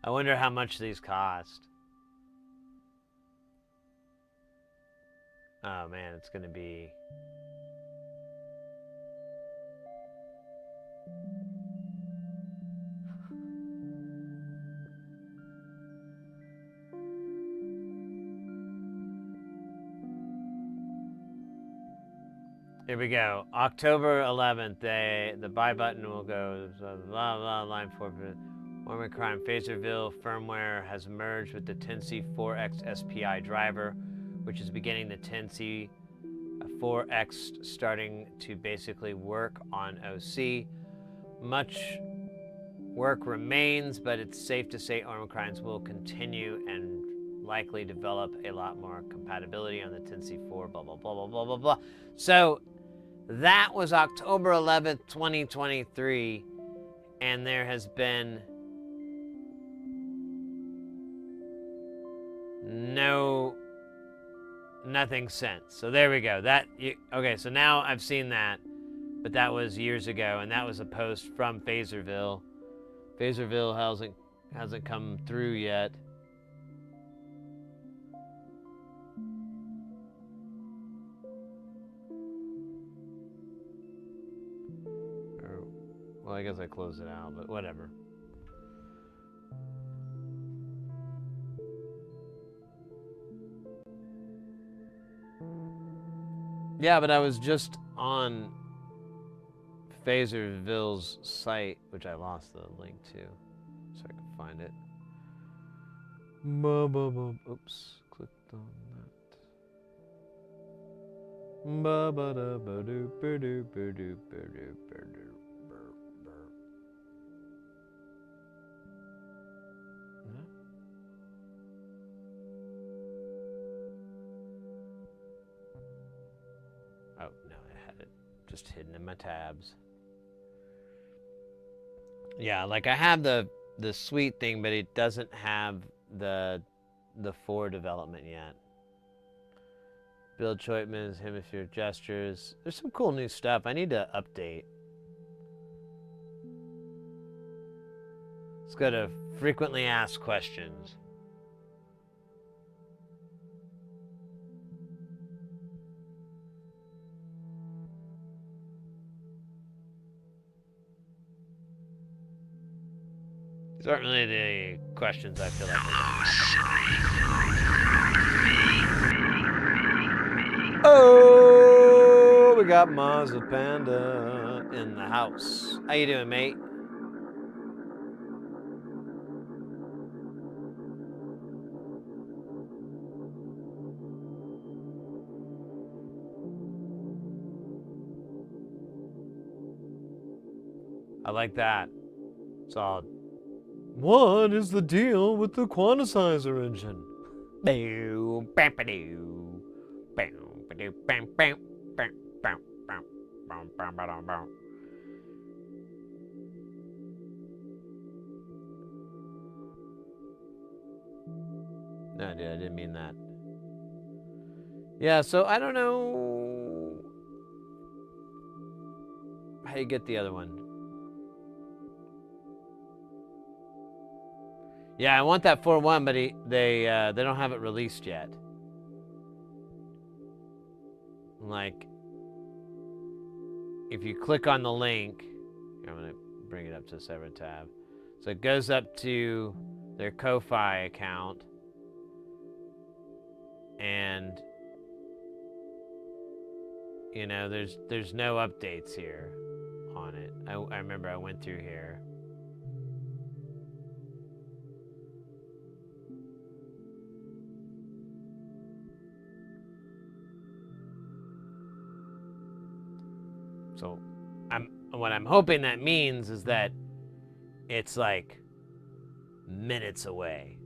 I wonder how much these cost. Oh man, it's gonna be... Here we go. October 11th, the buy button will go blah blah line 4. Warmer Crime Phaserville firmware has merged with the 10C4X SPI driver, which is beginning the 10C4X starting to basically work on OC. Much work remains, but it's safe to say Armored Crimes will continue and likely develop a lot more compatibility on the 10C4, blah, blah, blah, blah, blah, blah, blah. So that was October 11th, 2023, and there has been nothing since. So there we go. Okay, so now I've seen that, but that was years ago, and that was a post from Phaserville. Phaserville hasn't come through yet. Well, I guess I closed it out, but whatever. Yeah, but I was just on Phaserville's site, which I lost the link to, so I can find it. Oops, clicked on that. Oh, no, I had it just hidden in my tabs. Yeah, like I have the suite thing, but it doesn't have the 4 development yet. Bill Choitman's Hemisphere Gestures. There's some cool new stuff. I need to update. Let's go to frequently asked questions. These aren't really the questions I feel like we're Oh, we got Mazda Panda in the house. How you doing, mate? I like that. Solid. What is the deal with the quantizer engine? No, dude, I didn't mean that. Yeah, so I don't know how you get the other one. Yeah, I want that 4.1, but they don't have it released yet. Like, if you click on the link, I'm gonna bring it up to the server tab. So it goes up to their Ko-Fi account, and you know, there's no updates here on it. I remember I went through here. So what I'm hoping that means is that it's like minutes away.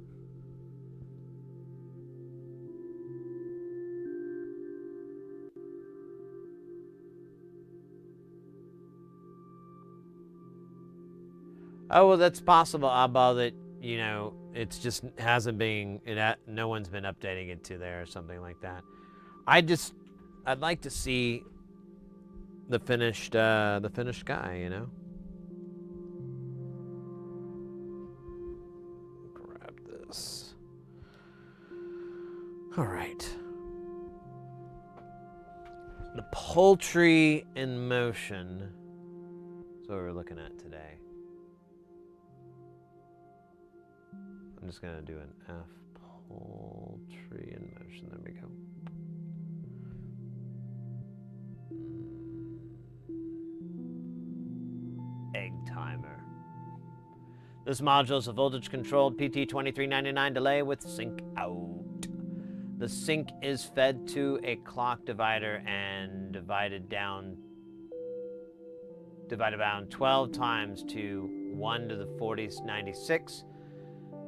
Oh, well, that's possible, Abba, that, you know, it's just hasn't been, no one's been updating it to there or something like that. I'd like to see the finished guy, you know? Grab this. All right. The poultry in motion. That's what we're looking at today. I'm just gonna do an F, poultry in motion. There we go. Egg timer. This module is a voltage controlled PT2399 delay with sync out. The sync is fed to a clock divider and divided down 12 times to 1 to the 4096.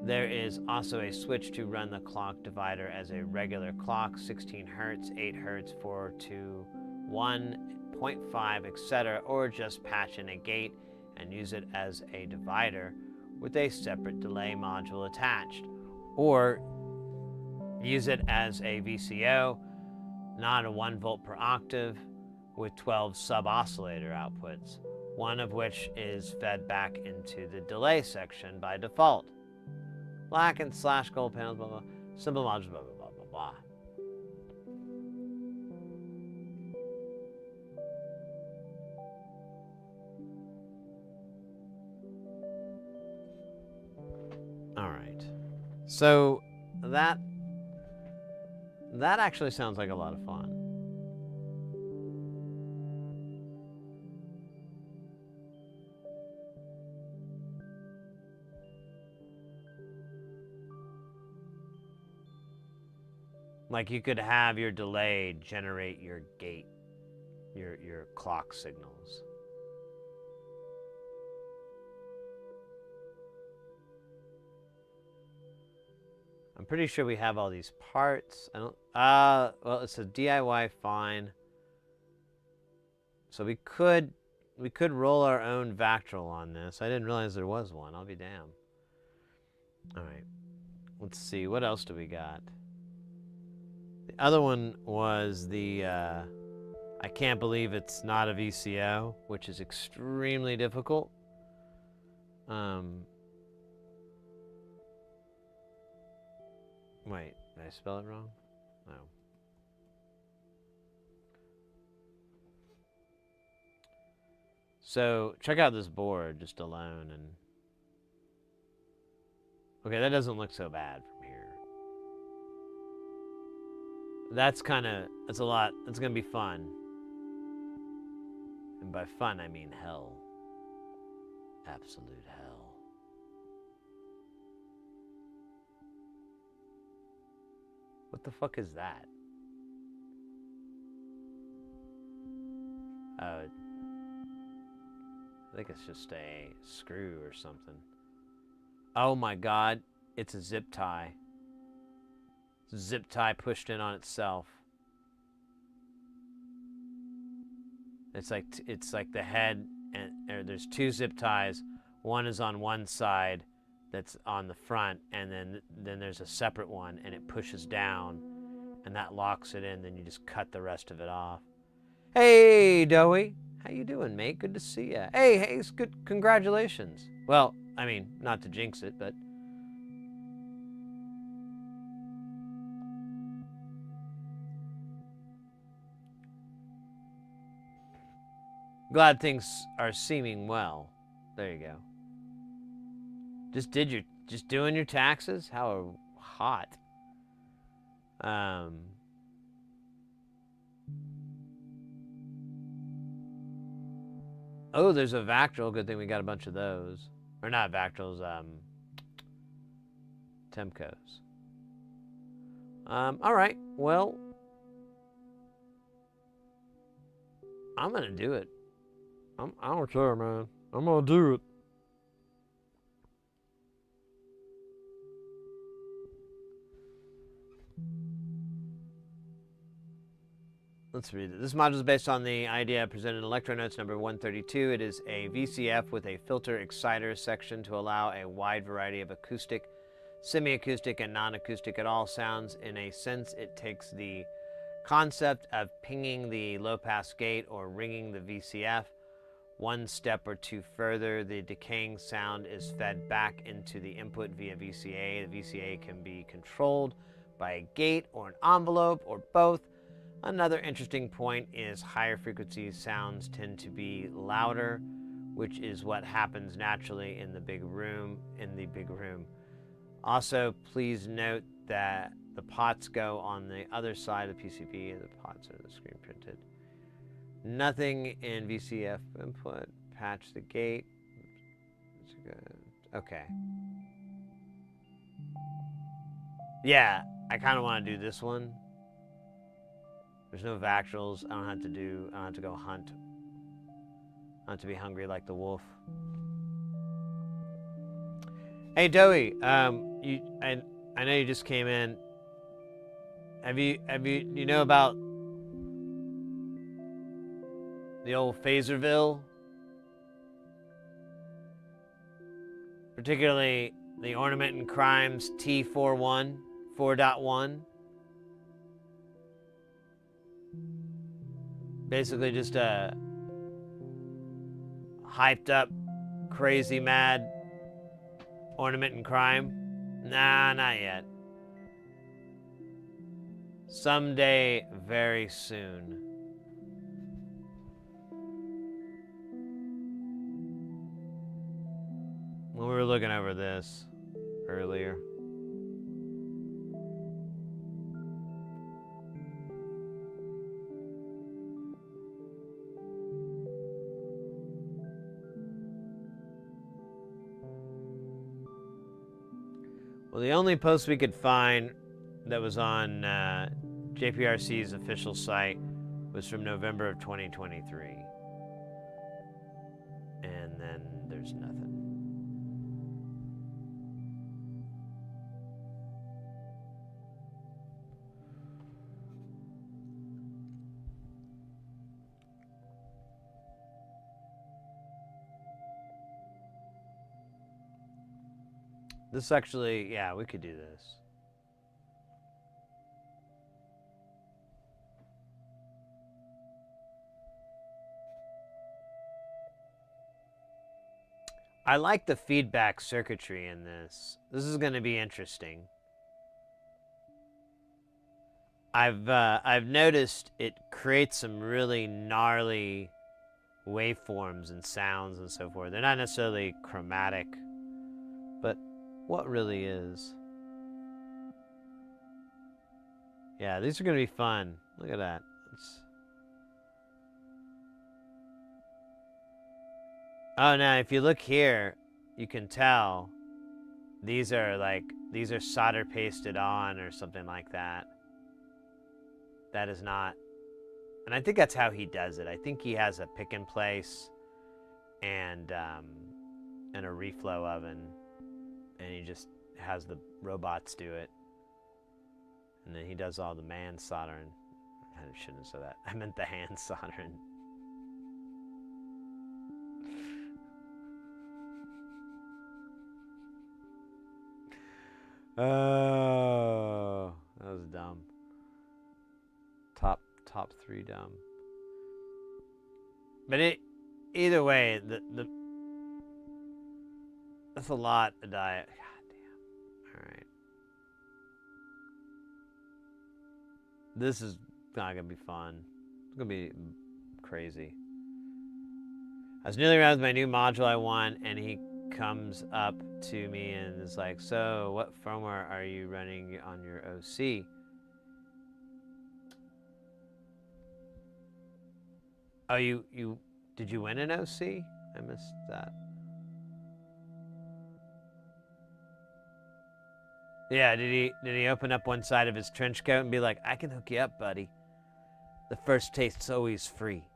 There is also a switch to run the clock divider as a regular clock, 16 hertz, 8 hertz, 4 to 1.5, etc., or just patch in a gate and use it as a divider with a separate delay module attached, or use it as a VCO, not a 1 volt per octave, with 12 sub-oscillator outputs, one of which is fed back into the delay section by default. Black and slash gold panels, blah, blah, simple modules, blah, blah, blah, blah, blah. All right. So that actually sounds like a lot of fun. Like, you could have your delay generate your gate, your clock signals. I'm pretty sure we have all these parts. I don't, well, it's a DIY fine. So we could roll our own Vactrol on this. I didn't realize there was one. I'll be damned. All right. Let's see. What else do we got? The other one was the, I can't believe it's not a VCO, which is extremely difficult. Wait, did I spell it wrong? No. So check out this board just alone, and Okay, that doesn't look so bad from here. That's a lot. That's gonna be fun. And by fun, I mean hell. Absolute hell. What the fuck is that? I think it's just a screw or something. Oh my god, it's a zip tie. It's a zip tie pushed in on itself. It's like the head, and there's two zip ties. One is on one side, that's on the front, and then there's a separate one, and it pushes down, and that locks it in. Then you just cut the rest of it off. Hey, Doey, how you doing, mate? Good to see ya. Hey, it's good. Congratulations. Well, I mean, not to jinx it, but. Glad things are seeming well. There you go. Just doing your taxes? How hot. Oh, there's a Vactrol. Good thing we got a bunch of those. Or not Vactrols, Temcos. Alright, well, I'm gonna do it. I don't care, man. I'm gonna do it. Let's read it. This module is based on the idea presented in Electro Notes number 132. It is a VCF with a filter exciter section to allow a wide variety of acoustic, semi-acoustic, and non-acoustic at all sounds. In a sense, it takes the concept of pinging the low-pass gate or ringing the VCF one step or two further. The decaying sound is fed back into the input via VCA. The VCA can be controlled by a gate or an envelope or both. Another interesting point is higher frequency sounds tend to be louder, which is what happens naturally in the big room. Also, please note that the pots go on the other side of the PCB and the pots are the screen printed. Nothing in VCF input. Patch the gate. That's good. Okay. Yeah, I kind of want to do this one. There's no Vactrols. I don't have to go hunt. I don't have to be hungry like the wolf. Hey, Doey, I know you just came in. You know about the old Phaserville? Particularly the Ornament and Crimes T41, 4.1. Basically just a hyped up, crazy, mad Ornament and Crime. Nah, not yet. Someday, very soon. When we were looking over this earlier. Well, the only post we could find that was on JPRC's official site was from November of 2023. And then there's nothing. This actually, yeah, we could do this. I like the feedback circuitry in this. This is going to be interesting. I've noticed it creates some really gnarly waveforms and sounds and so forth. They're not necessarily chromatic, but what really is. Yeah, these are gonna be fun. Look at that. Oh, now if you look here, you can tell these are solder pasted on or something like that. That is not, and I think that's how he does it. I think he has a pick and place and a reflow oven, and he just has the robots do it, and then he does all the man soldering. I shouldn't have said that. I meant the hand soldering. Oh, that was dumb. Top 3 dumb. But either way, that's a lot of diet. God damn. All right. This is not gonna be fun. It's gonna be crazy. I was nearly around with my new module I want, and he comes up to me and is like, "So, what firmware are you running on your OC?" Oh, did you win an OC? I missed that. Yeah, did he open up one side of his trench coat and be like, "I can hook you up, buddy. The first taste's always free."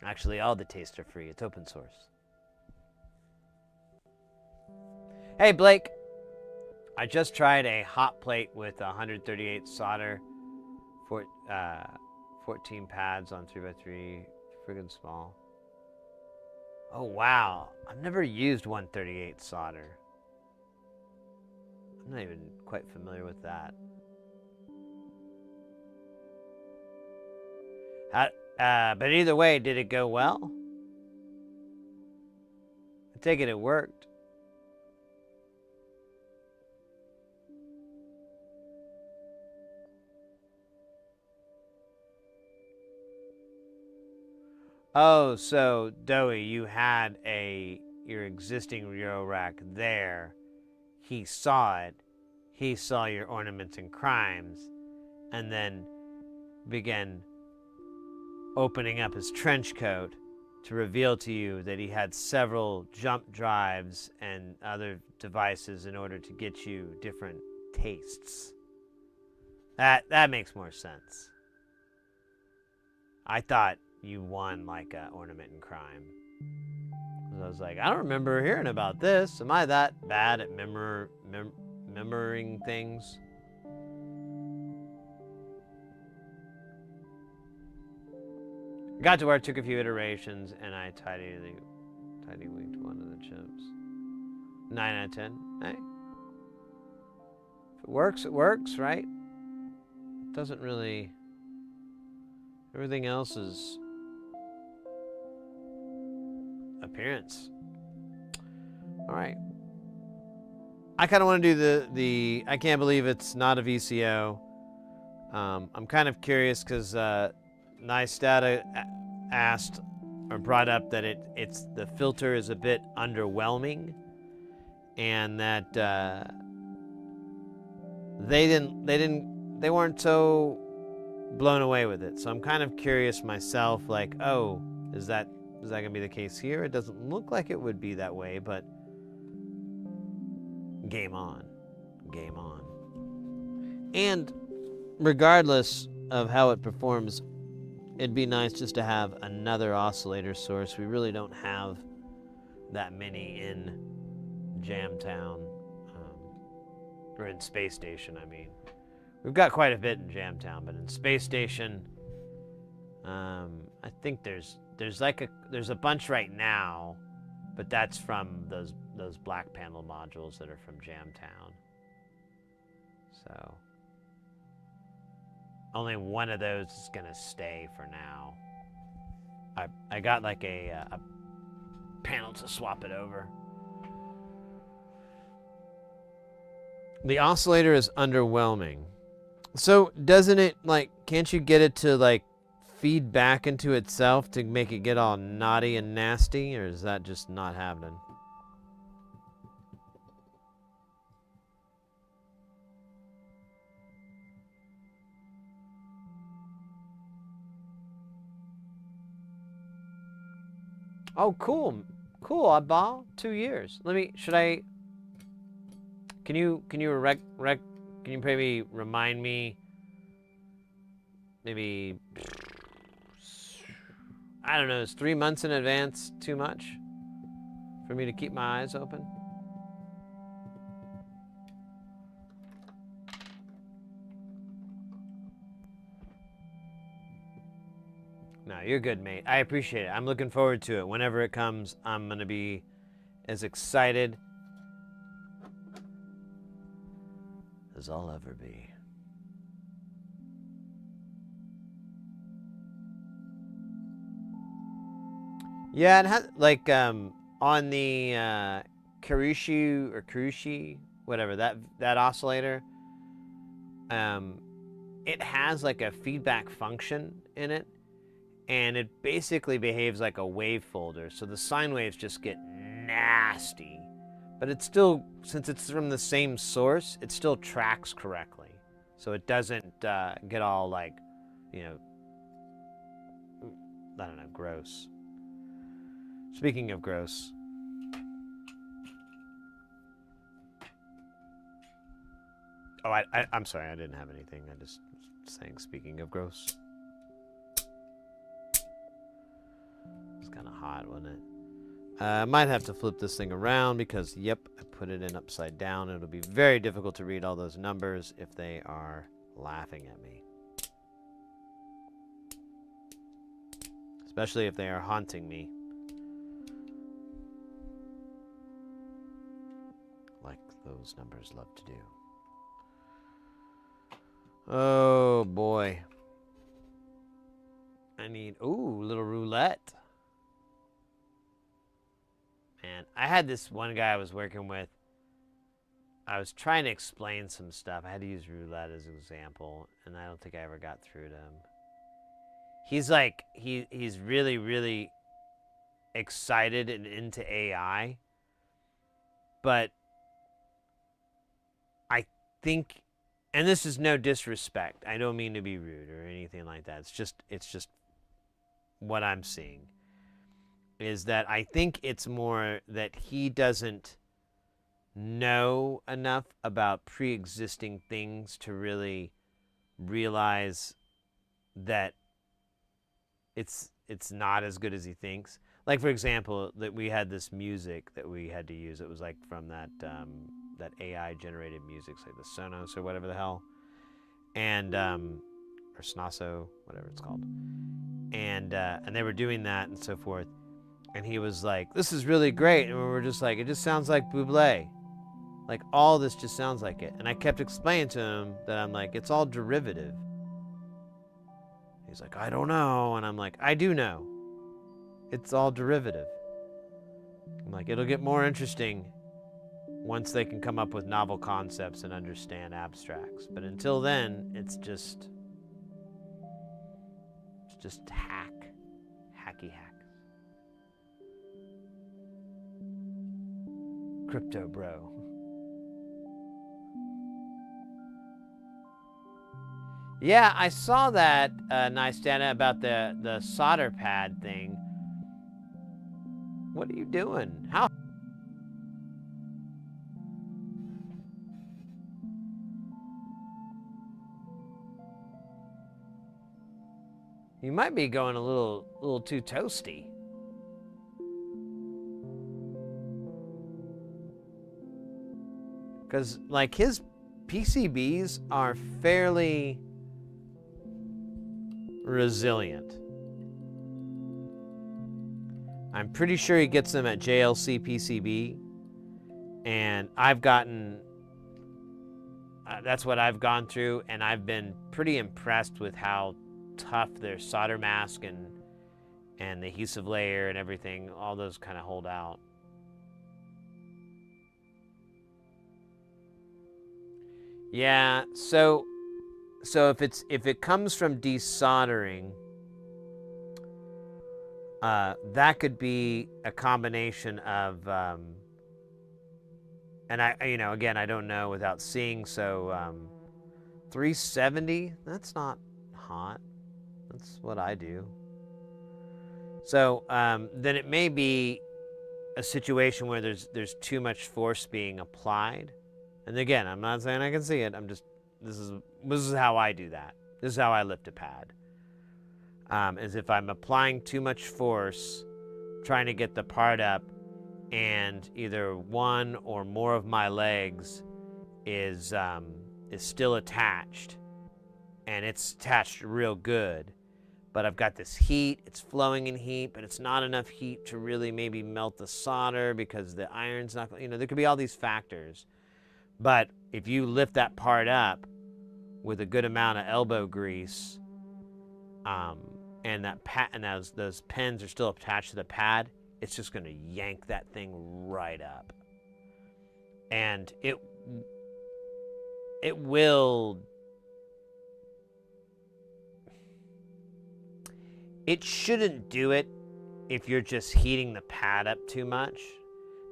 Actually, all the tastes are free. It's open source. Hey, Blake. I just tried a hot plate with 138 solder, 14 pads on 3x3. Friggin' small. Oh, wow. I've never used 138 solder. I'm not even quite familiar with that. But either way, did it go well? I take it worked. Oh, so Doey, you had your existing Euro rack there. He saw it. He saw your ornaments and crimes, and then began opening up his trench coat to reveal to you that he had several jump drives and other devices in order to get you different tastes. That makes more sense. I thought you won like a ornament and crime. I was like, I don't remember hearing about this. Am I that bad at remembering things? Got to where it took a few iterations, and I tidy winked one of the chips. 9 out of 10. Hey. If it works, right? It doesn't really... Everything else is... appearance. Alright. I kind of want to do the... I can't believe it's not a VCO. I'm kind of curious because Nice Data asked or brought up that the filter is a bit underwhelming, and that they weren't so blown away with it. So I'm kind of curious myself, like, oh, is that gonna be the case here? It doesn't look like it would be that way, but game on. And regardless of how it performs, it'd be nice just to have another oscillator source. We really don't have that many in Jamtown, or in Space Station, I mean. We've got quite a bit in Jamtown, but in Space Station, I think there's a bunch right now, but that's from those black panel modules that are from Jamtown. So only one of those is gonna stay for now. I got like a panel to swap it over. The oscillator is underwhelming. So doesn't it, like, can't you get it to like feed back into itself to make it get all naughty and nasty, or is that just not happening? Oh, cool. Cool, Abba. 2 years. Can you maybe remind me, maybe, I don't know, is 3 months in advance too much for me to keep my eyes open? No, you're good, mate. I appreciate it. I'm looking forward to it. Whenever it comes, I'm going to be as excited as I'll ever be. Yeah, it has, like, on the Karushi, whatever, that oscillator, it has like a feedback function in it, and it basically behaves like a wave folder. So the sine waves just get nasty, but it still, since it's from the same source, it still tracks correctly. So it doesn't get all like, you know, I don't know, gross. Speaking of gross. Oh, I'm sorry, I didn't have anything. I just was saying, speaking of gross. It's kind of hot, wasn't it? I might have to flip this thing around because, yep, I put it in upside down. It'll be very difficult to read all those numbers if they are laughing at me. Especially if they are haunting me. Like those numbers love to do. Oh, boy. I need, ooh, little roulette. Man, I had this one guy I was working with. I was trying to explain some stuff. I had to use roulette as an example, and I don't think I ever got through to him. He's like, he's really, really excited and into AI, but I think, and this is no disrespect, I don't mean to be rude or anything like that. It's just what I'm seeing is that I think it's more that he doesn't know enough about pre-existing things to really realize that it's not as good as he thinks. Like, for example, that we had this music that we had to use. It was like from that that AI generated music, like the Sonos or whatever the hell, and or Snasso, whatever it's called, and they were doing that and so forth. And he was like, "This is really great," and we were just like, "It just sounds like Bublé. Like, all this just sounds like it." And I kept explaining to him that I'm like, it's all derivative. He's like, "I don't know." And I'm like, "I do know. It's all derivative." I'm like, it'll get more interesting once they can come up with novel concepts and understand abstracts. But until then, it's just hacky hacks. Crypto bro. Yeah, I saw that, nice Dana, about the solder pad thing. What are you doing? How? You might be going a little too toasty. Because, like, his PCBs are fairly resilient. I'm pretty sure he gets them at JLC PCB, and I've gotten, that's what I've gone through, and I've been pretty impressed with how tough their solder mask and the adhesive layer and everything, all those kind of hold out. Yeah, so if it comes from desoldering, that could be a combination of, and again, I don't know without seeing. So 370, that's not hot. That's what I do. So then it may be a situation where there's too much force being applied. And again, I'm not saying I can see it. I'm just this is how I do that. This is how I lift a pad. Is if I'm applying too much force, trying to get the part up, and either one or more of my legs is still attached, and it's attached real good, but I've got this heat, it's flowing in heat, but it's not enough heat to really maybe melt the solder because the iron's not, there could be all these factors. But if you lift that part up with a good amount of elbow grease, and those pins are still attached to the pad, it's just going to yank that thing right up. And it shouldn't do it if you're just heating the pad up too much.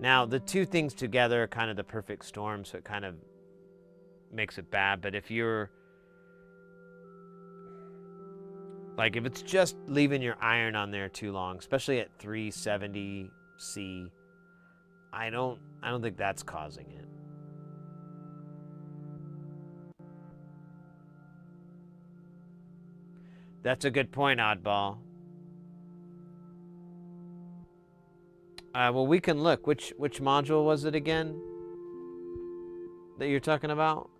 Now, the two things together are kind of the perfect storm, so it kind of makes it bad. But if you're like, if it's just leaving your iron on there too long, especially at 370 C, I don't think that's causing it. That's a good point, Oddball. Well, we can look. Which module was it again that you're talking about?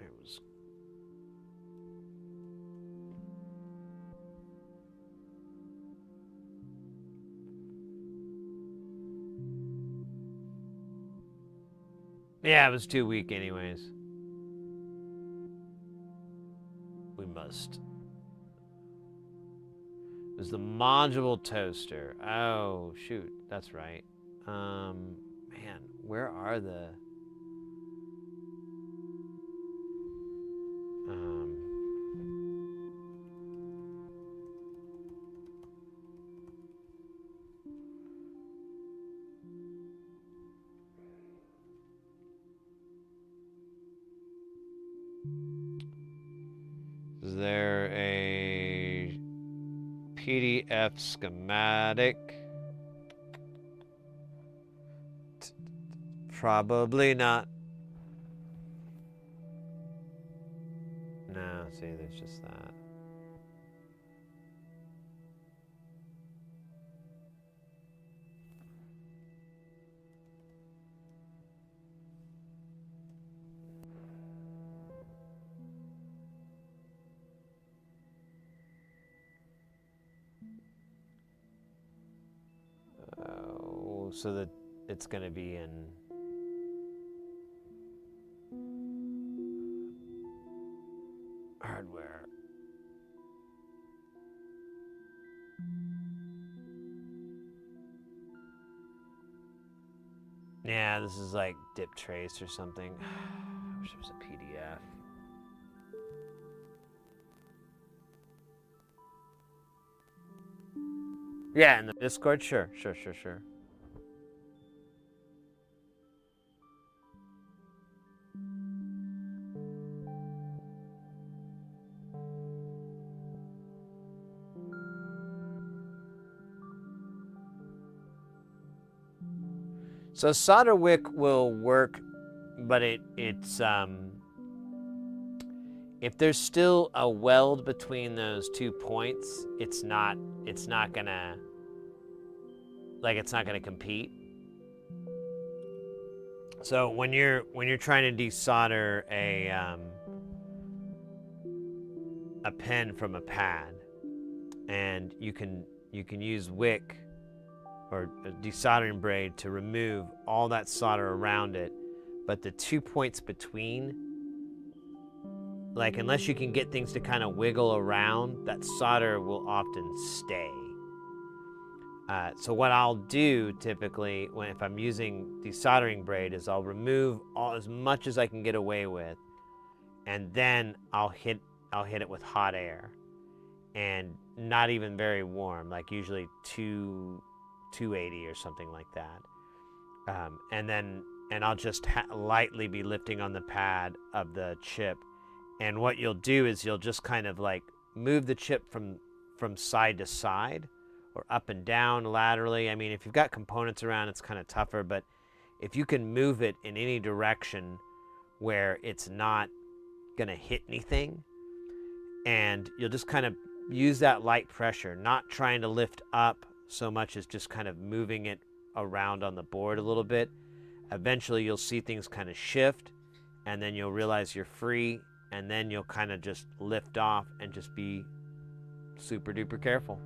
It was. Yeah, it was too weak anyways. We must. It was the module toaster. Oh, shoot. That's right. Man, where are the... Is there a PDF schematic? Probably not. No, see, there's just that. Oh, so that it's going to be in... hardware. Yeah, this is like dip trace or something. I wish it was a PDF. Yeah, in the Discord? Sure. So solder wick will work, but it's if there's still a weld between those 2 points, it's not gonna compete. So when you're trying to desolder a pin from a pad, and you can use wick or a desoldering braid to remove all that solder around it, but the 2 points between, like, unless you can get things to kind of wiggle around, that solder will often stay. So what I'll do typically if I'm using desoldering braid is I'll remove as much as I can get away with, and then I'll hit it with hot air, and not even very warm, like usually 280 or something like that, and I'll just lightly be lifting on the pad of the chip. And what you'll do is you'll just kind of like move the chip from from side to side or up and down laterally. I mean, if you've got components around, it's kind of tougher, but if you can move it in any direction where it's not going to hit anything, and you'll just kind of use that light pressure, not trying to lift up so much as just kind of moving it around on the board a little bit. Eventually you'll see things kind of shift, and then you'll realize you're free, and then you'll kind of just lift off and just be super duper careful.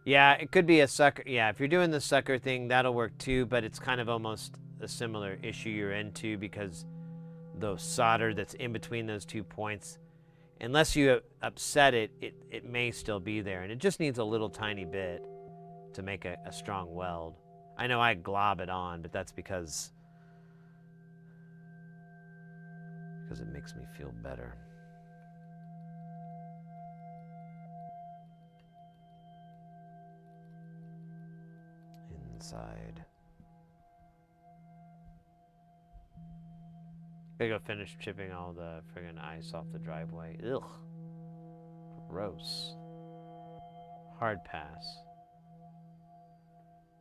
Yeah, it could be a sucker. Yeah, if you're doing the sucker thing, that'll work too, but it's kind of almost a similar issue you're into, because the solder that's in between those 2 points, unless you upset it, it may still be there, and it just needs a little tiny bit to make a strong weld. I know I glob it on, but that's because it makes me feel better. Inside. Gotta go finish chipping all the friggin' ice off the driveway. Ugh. Gross. Hard pass.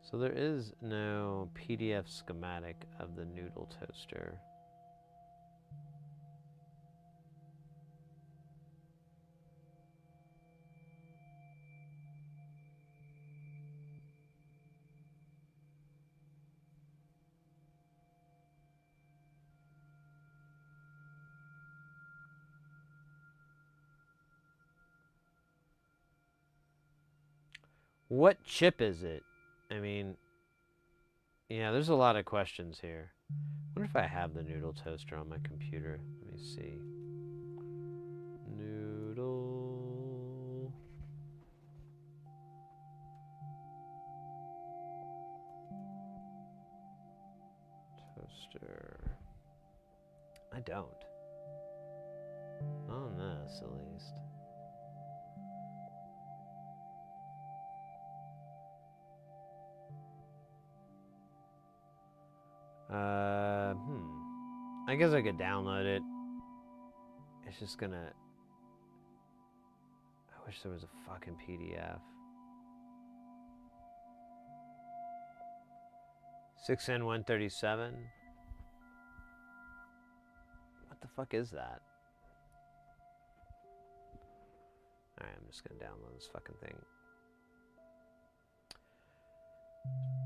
So there is no PDF schematic of the noodle toaster. What chip is it? I mean, yeah, there's a lot of questions here. I wonder if I have the noodle toaster on my computer. Let me see. Noodle toaster. I don't. Not on this, at least. I guess I could download it. It's just gonna... I wish there was a fucking PDF. 6N137? What the fuck is that? Alright, I'm just gonna download this fucking thing.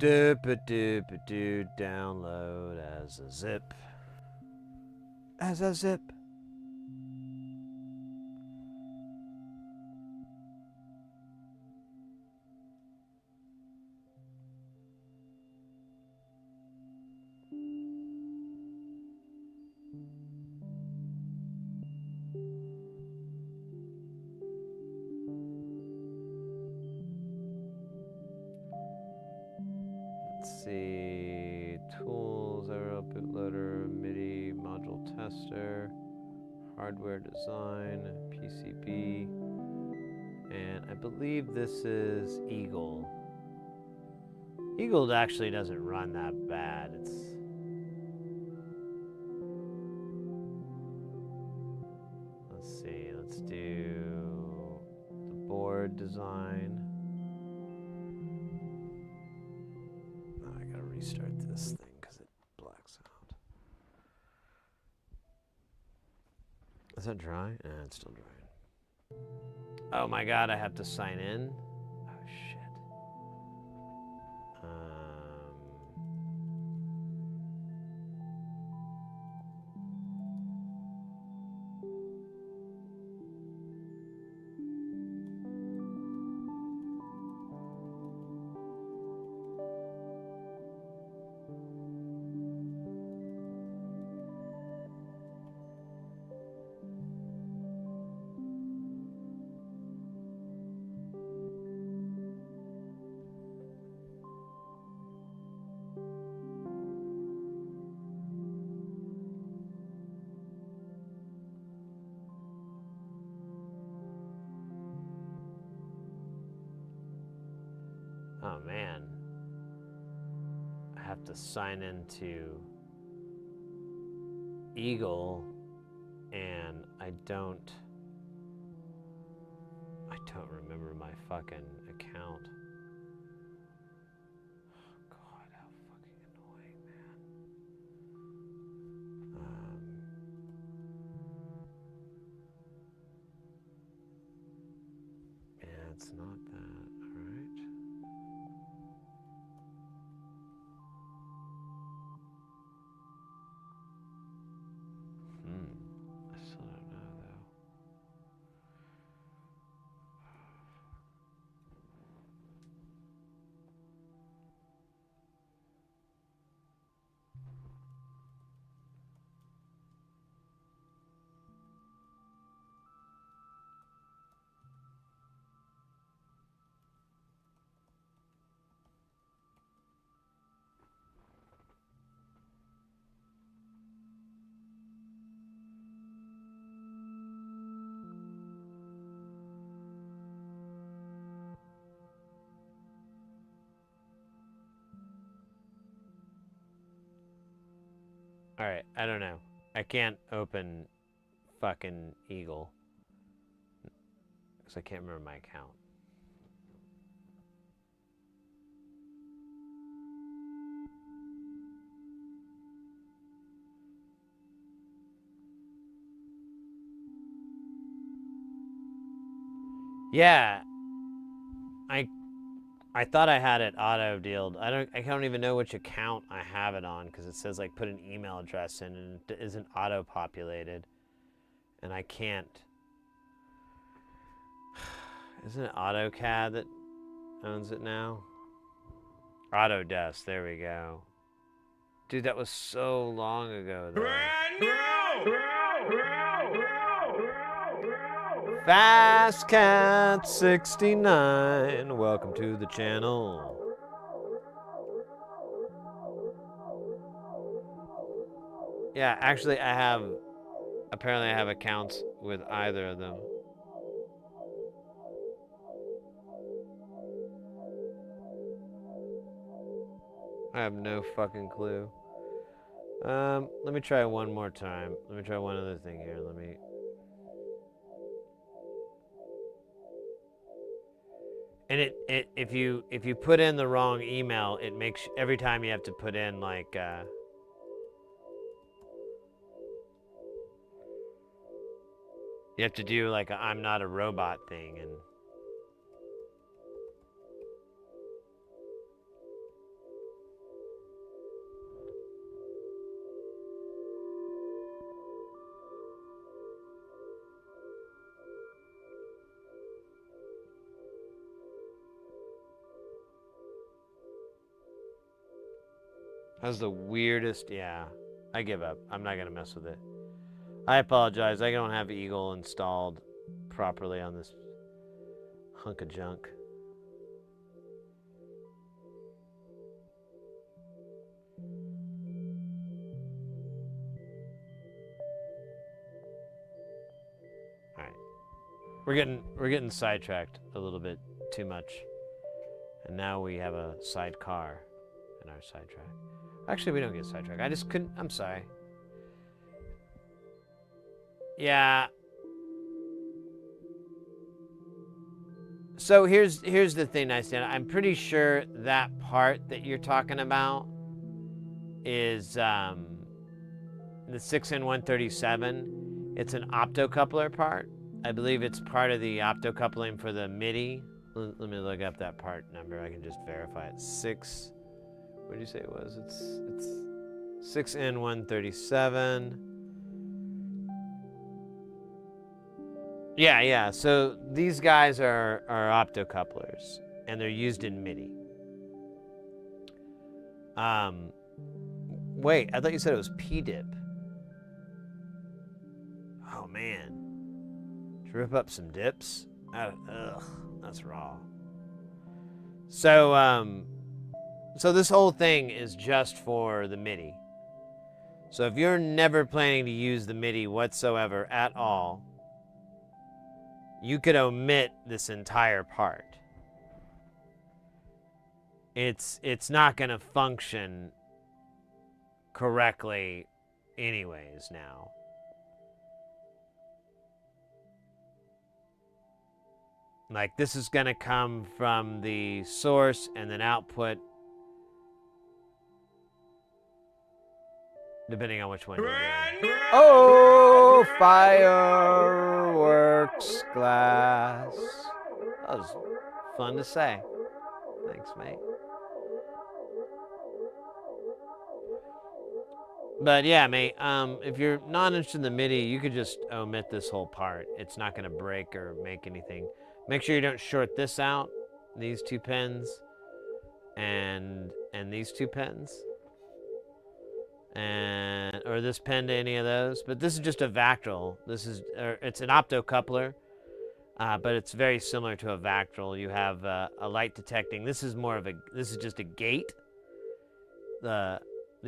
Doop-a-doop-a-doo, download as a zip. As a zip. Let's see, tools, arrow, bootloader, MIDI, module tester, hardware design, PCB, and I believe this is Eagle. Eagle actually doesn't run that bad. Let's see, let's do the board design. Restart this thing because it blacks out. Is that dry? It's still drying. Oh my god, I have to sign in? Oh shit. Oh man, I have to sign into Eagle and I don't remember my fucking account. Oh God, how fucking annoying, man. Yeah, it's not that. All right. I still don't know though. All right, I don't know. I can't open fucking Eagle because I can't remember my account. Yeah, I thought I had it auto-dealed. I don't even know which account I have it on because it says like put an email address in and it isn't auto-populated, and I can't. Isn't it AutoCAD that owns it now? Autodesk. There we go. Dude, that was so long ago though. Fast Cat 69, welcome to the channel. Yeah, actually apparently I have accounts with either of them. I have no fucking clue. Let me try one more time. Let me try one other thing here. And if you put in the wrong email, it makes every time you have to put in like you have to do like a I'm not a robot thing, and that's the weirdest. Yeah, I give up. I'm not gonna mess with it. I apologize. I don't have Eagle installed properly on this hunk of junk. All right, we're getting sidetracked a little bit too much, and now we have a sidecar in our sidetrack. Actually, we don't get sidetracked. I just couldn't. I'm sorry. Yeah. So here's the thing, Nightstand. I'm pretty sure that part that you're talking about is the 6N137. It's an optocoupler part. I believe it's part of the optocoupling for the MIDI. Let me look up that part number. I can just verify it. What did you say it was? It's 6N137. Yeah. So these guys are optocouplers, and they're used in MIDI. Wait, I thought you said it was P-dip. Oh man, did you rip up some dips? Ugh, that's raw. So so this whole thing is just for the MIDI. So if you're never planning to use the MIDI whatsoever at all, you could omit this entire part. It's not going to function correctly anyways now. Like this is going to come from the source and then output, depending on which one you're doing. Oh, fireworks glass. That was fun to say. Thanks, mate. But yeah, mate, if you're not interested in the MIDI, you could just omit this whole part. It's not going to break or make anything. Make sure you don't short this out, these two pins, and these two pins, and or this pin to any of those. But this is just a Vactral. This is it's an optocoupler, but it's very similar to a Vactral. You have a light detecting. This is just a gate. The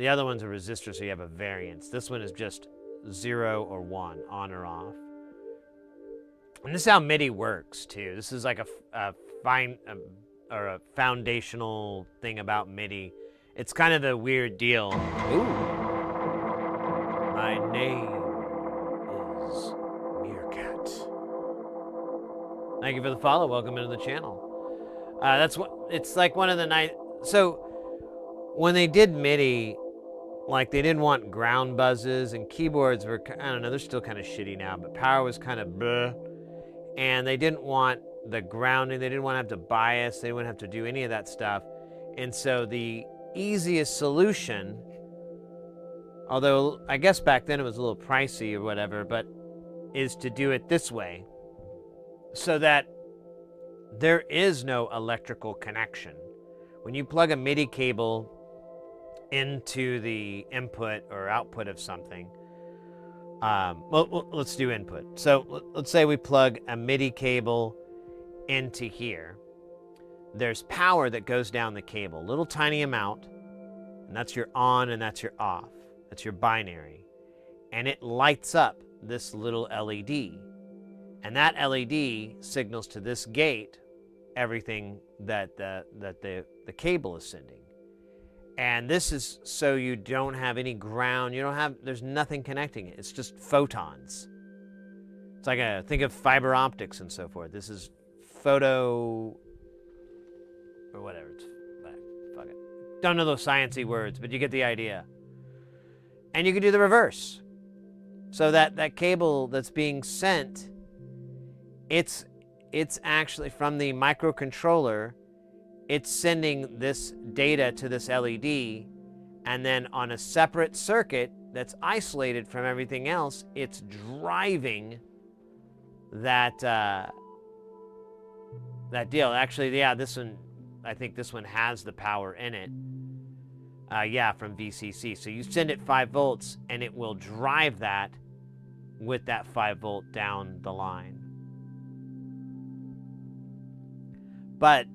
other one's a resistor, so you have a variance. This one is just 0 or 1, on or off. And this is how MIDI works, too. This is like a foundational thing about MIDI. It's kind of a weird deal. Ooh. My name is Meerkat. Thank you for the follow. Welcome into the channel. It's like one of the nice. So when they did MIDI, like they didn't want ground buzzes, and keyboards were, I don't know, they're still kind of shitty now, but power was kind of bleh. And they didn't want the grounding, they didn't want to have to bias, they wouldn't have to do any of that stuff. And so the easiest solution, although I guess back then it was a little pricey or whatever, but is to do it this way so that there is no electrical connection. When you plug a MIDI cable into the input or output of something, well, let's do input. So let's say we plug a MIDI cable into here. There's power that goes down the cable, little tiny amount, and that's your on and that's your off. That's your binary. And it lights up this little LED. And that LED signals to this gate everything that the cable is sending. And this is so you don't have any ground, there's nothing connecting it. It's just photons. It's like think of fiber optics and so forth. This is photo, or whatever, fuck it. Don't know those sciencey words, but you get the idea. And you can do the reverse. So that cable that's being sent, it's actually from the microcontroller. It's sending this data to this LED, and then on a separate circuit that's isolated from everything else, it's driving that deal. Actually, yeah, this one, I think this one has the power in it. Yeah, from VCC. So you send it 5 volts, and it will drive that with that 5 volt down the line. But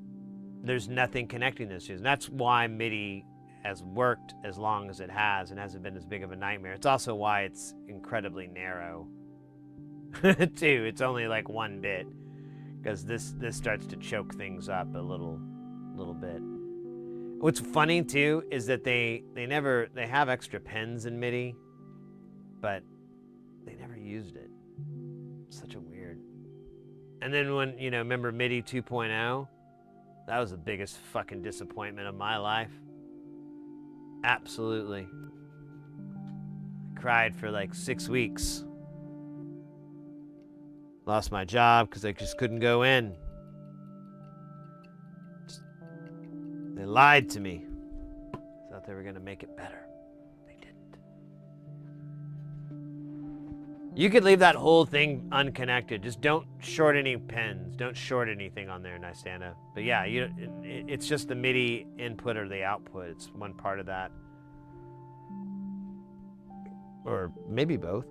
there's nothing connecting this to. And that's why MIDI has worked as long as it has and hasn't been as big of a nightmare. It's also why it's incredibly narrow, too. It's only like 1 bit, because this starts to choke things up a little bit. What's funny, too, is that they have extra pins in MIDI, but they never used it. Such a weird. And then when, remember MIDI 2.0? That was the biggest fucking disappointment of my life. Absolutely. I cried for like 6 weeks. Lost my job because I just couldn't go in. They lied to me. Thought they were going to make it better. They didn't. You could leave that whole thing unconnected. Just don't short any pins. Don't short anything on there, Nystanda. But yeah, it's just the MIDI input or the output. It's one part of that. Or maybe both.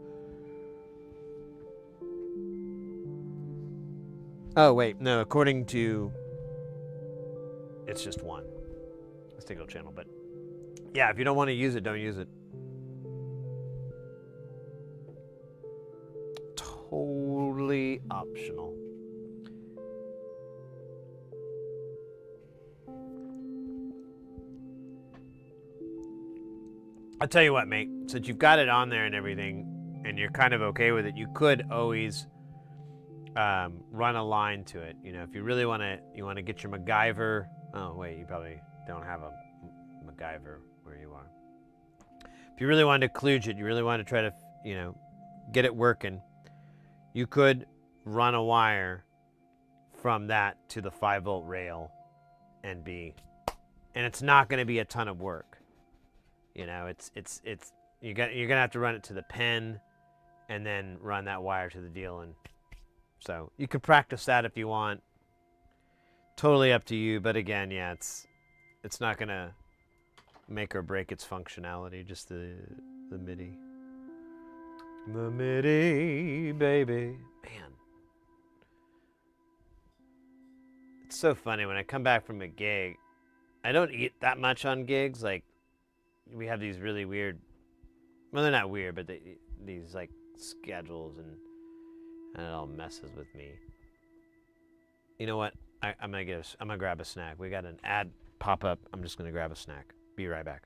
Oh, wait. No, according to... It's just one. A single channel. But yeah, if you don't want to use it, don't use it. Totally optional. I'll tell you what, mate. Since you've got it on there and everything, and you're kind of okay with it, you could always run a line to it. You know, if you really want to, get your MacGyver. Oh wait, you probably don't have a MacGyver where you are. If you really wanted to kludge it, you really want to try to, get it working, you could run a wire from that to the 5-volt rail and it's not going to be a ton of work. You know, you're going to have to run it to the pen and then run that wire to the deal. And so you could practice that if you want. Totally up to you. But again, yeah, it's not going to make or break its functionality, just the MIDI. The MIDI, baby. Man. It's so funny when I come back from a gig. I don't eat that much on gigs. Like, we have these really weird, well, they're not weird, but these like schedules, and it all messes with me. You know what? I'm gonna grab a snack. We got an ad pop up. I'm just gonna grab a snack. Be right back.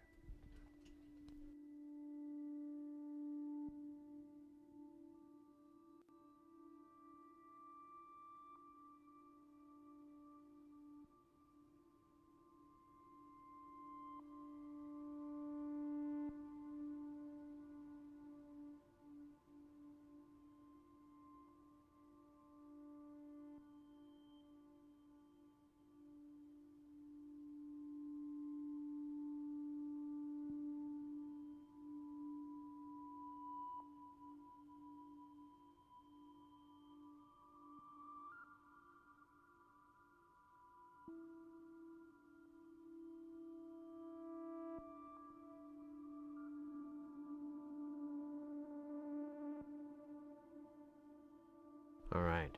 All right.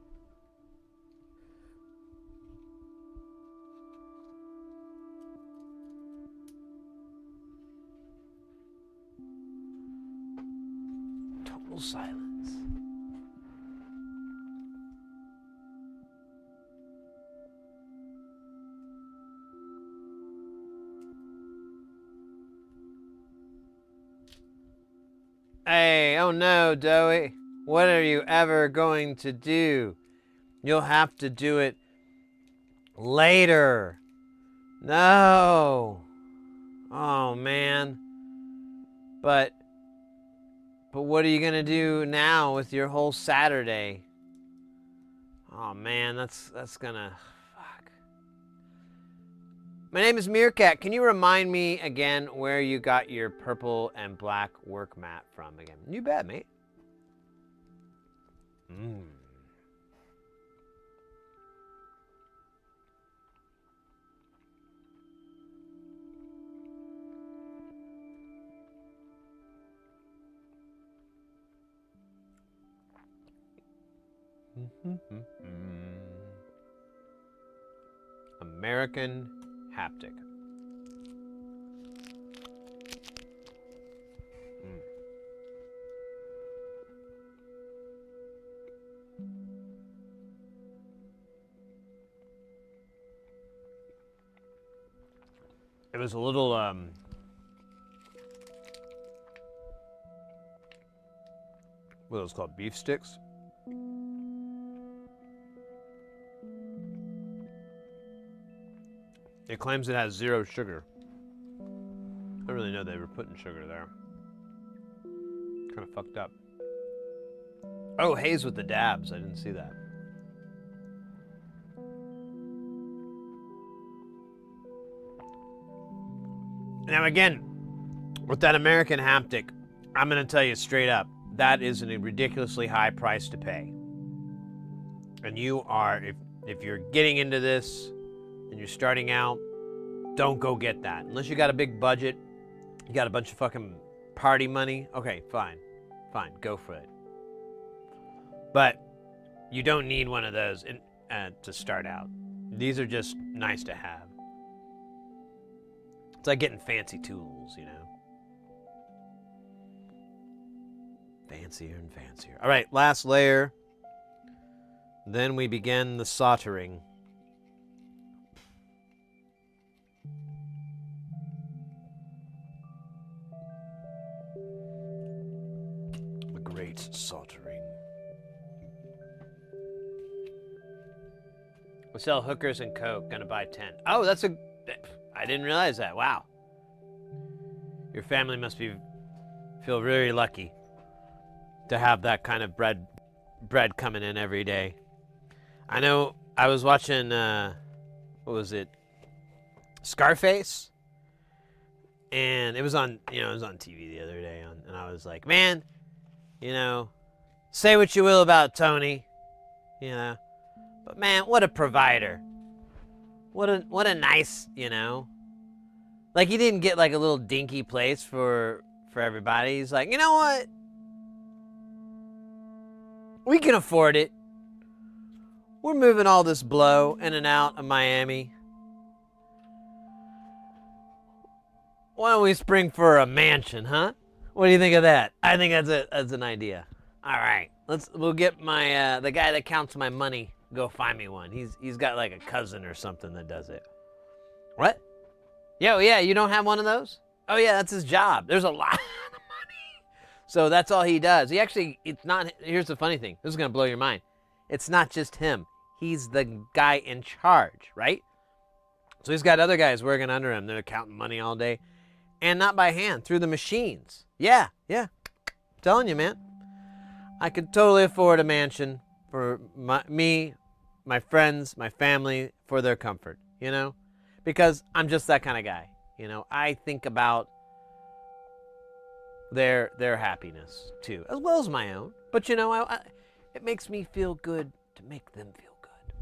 Total silence. Hey, oh no, Doey. What are you ever going to do? You'll have to do it later. No. Oh, man. But what are you going to do now with your whole Saturday? Oh, man, that's going to... Fuck. My name is Meerkat. Can you remind me again where you got your purple and black work mat from again? You bet, mate. American haptic. It was a little, what are those called? Beef sticks? It claims it has 0 sugar. I don't really know they were putting sugar there. Kind of fucked up. Oh, Haze with the dabs. I didn't see that. Now again, with that American haptic, I'm going to tell you straight up, that is a ridiculously high price to pay. And you are, if you're getting into this and you're starting out, don't go get that. Unless you got a big budget, you got a bunch of fucking party money, okay, fine, go for it. But you don't need one of those to start out. These are just nice to have. It's like getting fancy tools, you know? Fancier and fancier. All right, last layer. Then we begin the soldering. The great soldering. We sell hookers and coke. Gonna buy 10. Oh, I didn't realize that. Wow. Your family must feel very lucky to have that kind of bread coming in every day. I know I was watching, what was it? Scarface. And it was on TV the other day. And I was like, man, say what you will about Tony, but man, what a provider. What a nice, like he didn't get like a little dinky place for everybody. He's like, you know what? We can afford it. We're moving all this blow in and out of Miami. Why don't we spring for a mansion, huh? What do you think of that? I think that's an idea. All right, we'll get my the guy that counts my money. Go find me one. He's got like a cousin or something that does it. What? Yeah, you don't have one of those? Oh yeah, that's his job. There's a lot of money. So that's all he does. It's not, here's the funny thing. This is gonna blow your mind. It's not just him. He's the guy in charge, right? So he's got other guys working under him. They're counting money all day. And not by hand, through the machines. Yeah. I'm telling you, man. I could totally afford a mansion for me, my friends, my family, for their comfort, Because I'm just that kind of guy, I think about their happiness, too, as well as my own. But, it makes me feel good to make them feel good.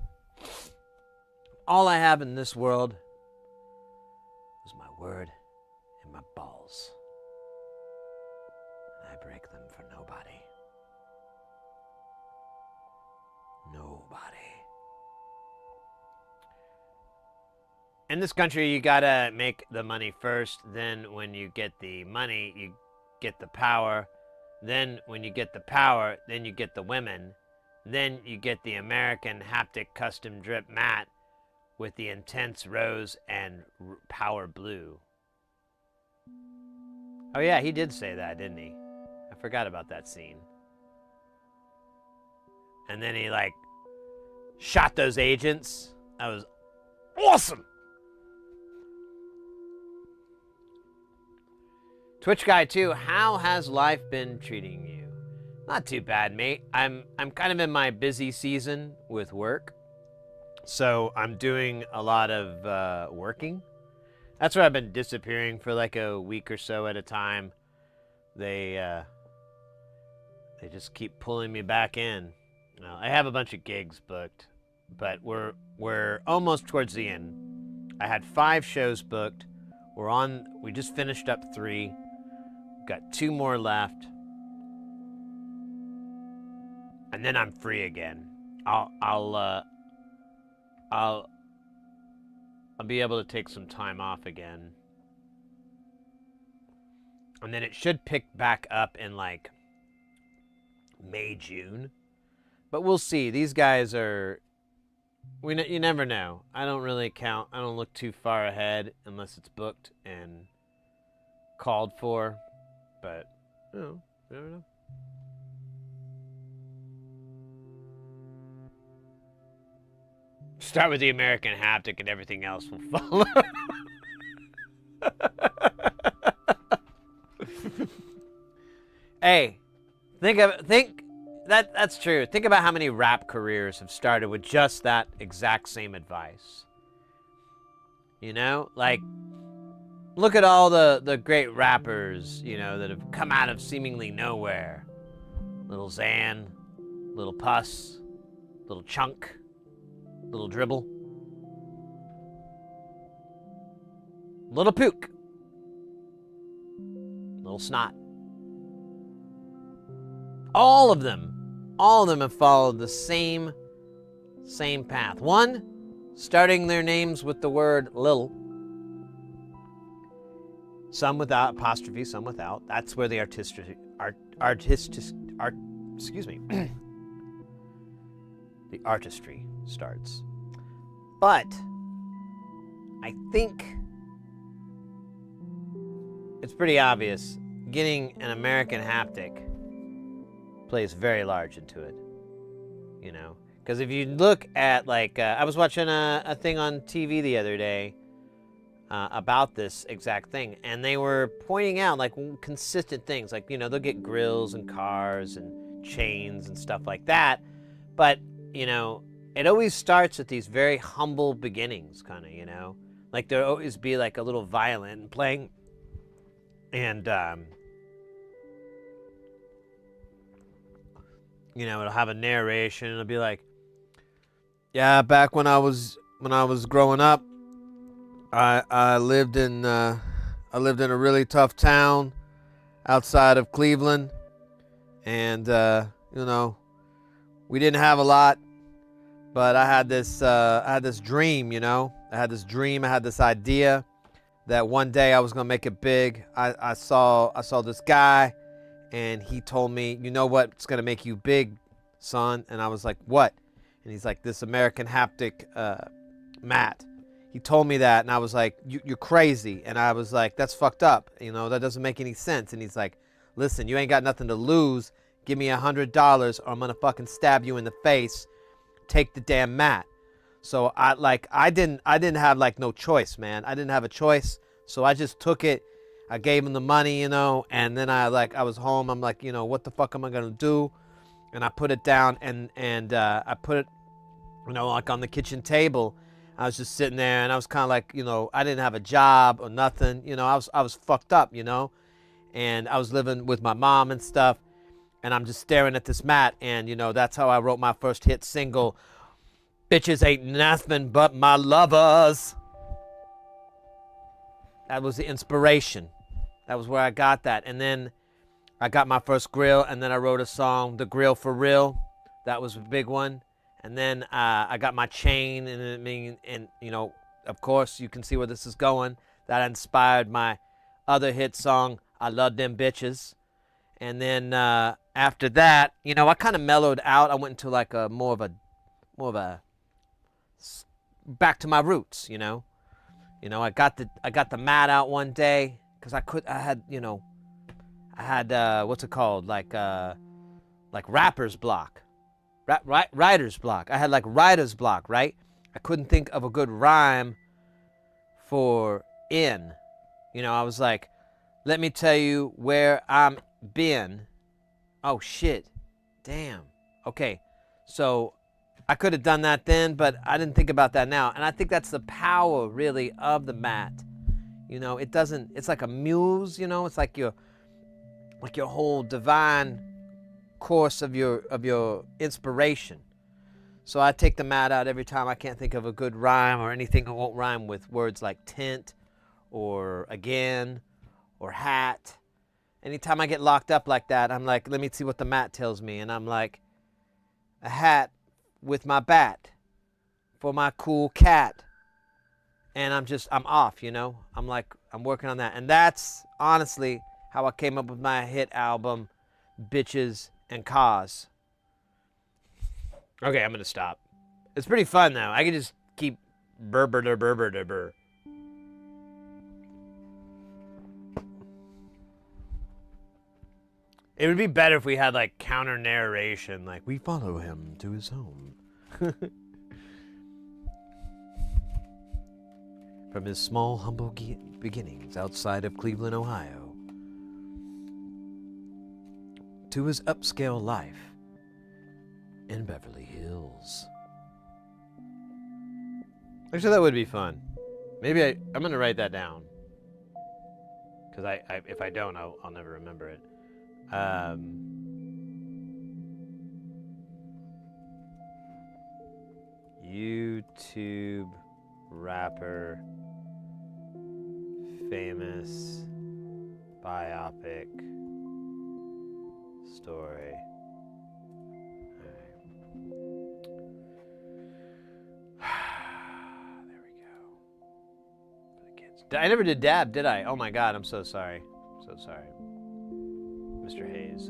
All I have in this world is my word and my balls. And I break them for nobody. In this country, you gotta make the money first. Then when you get the money, you get the power. Then when you get the power, then you get the women. Then you get the American haptic custom drip mat with the intense rose and power blue. Oh yeah, he did say that, didn't he? I forgot about that scene. And then he shot those agents. That was awesome. Twitch guy 2, how has life been treating you? Not too bad, mate. I'm kind of in my busy season with work. So I'm doing a lot of working. That's where I've been disappearing for like a week or so at a time. They just keep pulling me back in. I have a bunch of gigs booked, but we're almost towards the end. I had 5 shows booked. We just finished up 3. Got 2 more left. And then I'm free again. I'll be able to take some time off again. And then it should pick back up in May, June. But we'll see. These guys are... You never know. I don't really count. I don't look too far ahead unless it's booked and called for. But, you never know. Start with the American haptic and everything else will follow. Hey, that's true. Think about how many rap careers have started with just that exact same advice. Look at all the great rappers, that have come out of seemingly nowhere. Little Xan, Little Puss, Little Chunk, Little Dribble, Little Pook, Little Snot. All of them have followed the same path. One, starting their names with the word Lil. Some without apostrophe, some without. That's where the the artistry starts. But I think it's pretty obvious getting an American haptic plays very large into it. Because if you look at, like, I was watching a thing on TV the other day about this exact thing, and they were pointing out, like, consistent things. Like, you know, they'll get grills and cars and chains and stuff like that. But, you know, it always starts with these very humble beginnings, kind of, you know? Like, there'll always be, like, a little violin playing, and, you know, it'll have a narration. It'll be like, yeah, back when I was growing up, I lived in a really tough town outside of Cleveland, and you know, we didn't have a lot, but I had this dream, you know. I had this idea that one day I was gonna make it big. I saw this guy, and he told me, you know what's gonna make you big, son? And I was like, what? And he's like, this American haptic mat. He told me that, and I was like, you're crazy. And I was like, that's fucked up. You know, that doesn't make any sense. And he's like, listen, you ain't got nothing to lose. Give me $100 or I'm gonna fucking stab you in the face. Take the damn mat. So I didn't have like no choice, man. I didn't have a choice. So I just took it. I gave him the money, you know, and then I was home. I'm like, you know, what the fuck am I gonna do? And I put it down, and I put it, you know, like on the kitchen table. I was just sitting there, and I was kind of like, you know, I didn't have a job or nothing. You know, I was fucked up, you know, and I was living with my mom and stuff, and I'm just staring at this mat, and, you know, that's how I wrote my first hit single, Bitches Ain't Nothing But My Lovers. That was the inspiration. That was where I got that. And then I got my first grill, and then I wrote a song, The Grill for Real. That was a big one. And then I got my chain, and you know, of course, you can see where this is going. That inspired my other hit song, I Love Them Bitches. And then after that, you know, I kind of mellowed out. I went into like a more of a back to my roots, you know. You know, I got the mat out one day because I had what's it called, like rapper's block. Writer's block. I had like writer's block, right? I couldn't think of a good rhyme for in. You know, I was like, let me tell you where I'm been. Oh shit. Damn. Okay. So I could have done that then, but I didn't think about that now. And I think that's the power really of the mat. You know, it's like a muse, you know, it's like your whole divine course of your inspiration. So I take the mat out every time I can't think of a good rhyme or anything that won't rhyme with words like tent or again or hat. Anytime I get locked up like that, I'm like, let me see what the mat tells me. And I'm like, a hat with my bat for my cool cat. And I'm off, you know? I'm working on that. And that's honestly how I came up with my hit album, Bitches and Cars. Okay, I'm gonna stop. It's pretty fun though. I can just keep burr. It would be better if we had like counter narration, like we follow him to his home. From his small, humble beginnings outside of Cleveland, Ohio, to his upscale life in Beverly Hills. Actually, that would be fun. Maybe I'm gonna write that down. Because if I don't, I'll never remember it. YouTube rapper, famous biopic story. There we go. For the kids. I never did dab, did I? Oh my God, I'm so sorry. So sorry. Mr. Hayes.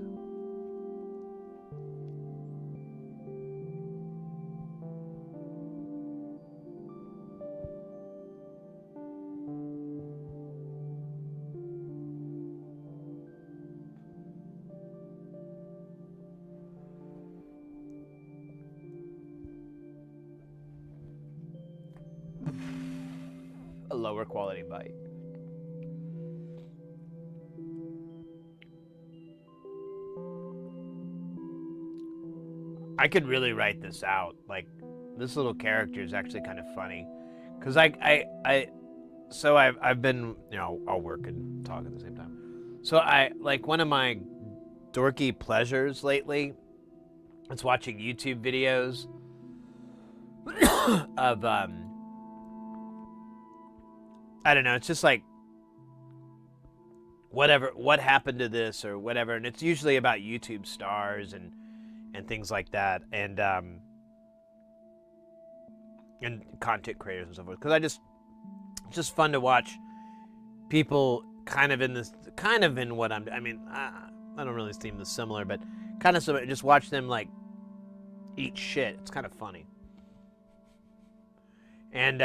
lower quality bite. I could really write this out. Like, this little character is actually kind of funny, because I've been, I'll work and talk at the same time. So one of my dorky pleasures lately is watching YouTube videos of I don't know, it's just like what happened to this or whatever, and it's usually about YouTube stars and things like that, and content creators and so forth. Because it's just fun to watch people kind of in what I don't really seem this similar, but kind of similar. Just watch them like eat shit. It's kind of funny. And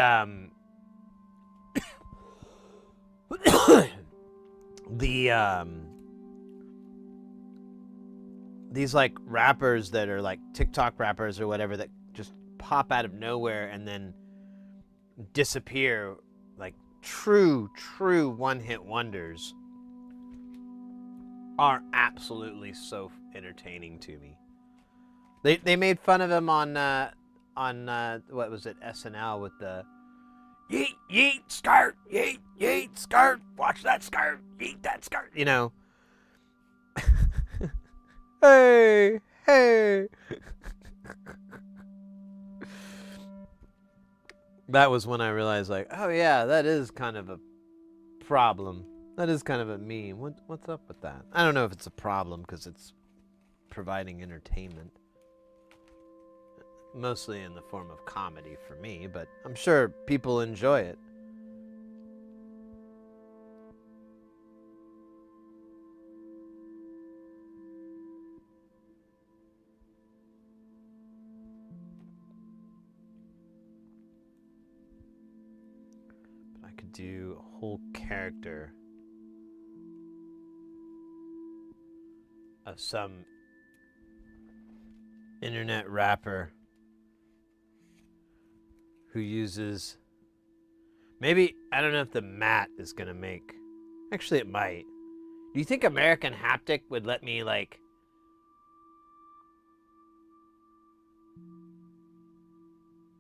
these like rappers that are like TikTok rappers or whatever that just pop out of nowhere and then disappear, like true one-hit wonders, are absolutely so entertaining to me. They made fun of him on what was it, SNL, with the yeet yeet skirt, yeet yeet skirt, watch that skirt, yeet that skirt, Hey. That was when I realized, like, oh yeah, that is kind of a problem. That is kind of a meme. What's up with that? I don't know if it's a problem because it's providing entertainment, mostly in the form of comedy for me, but I'm sure people enjoy it. But I could do a whole character of some internet rapper who uses, maybe, I don't know if the mat is gonna make, actually it might. Do you think American Haptic would let me, like,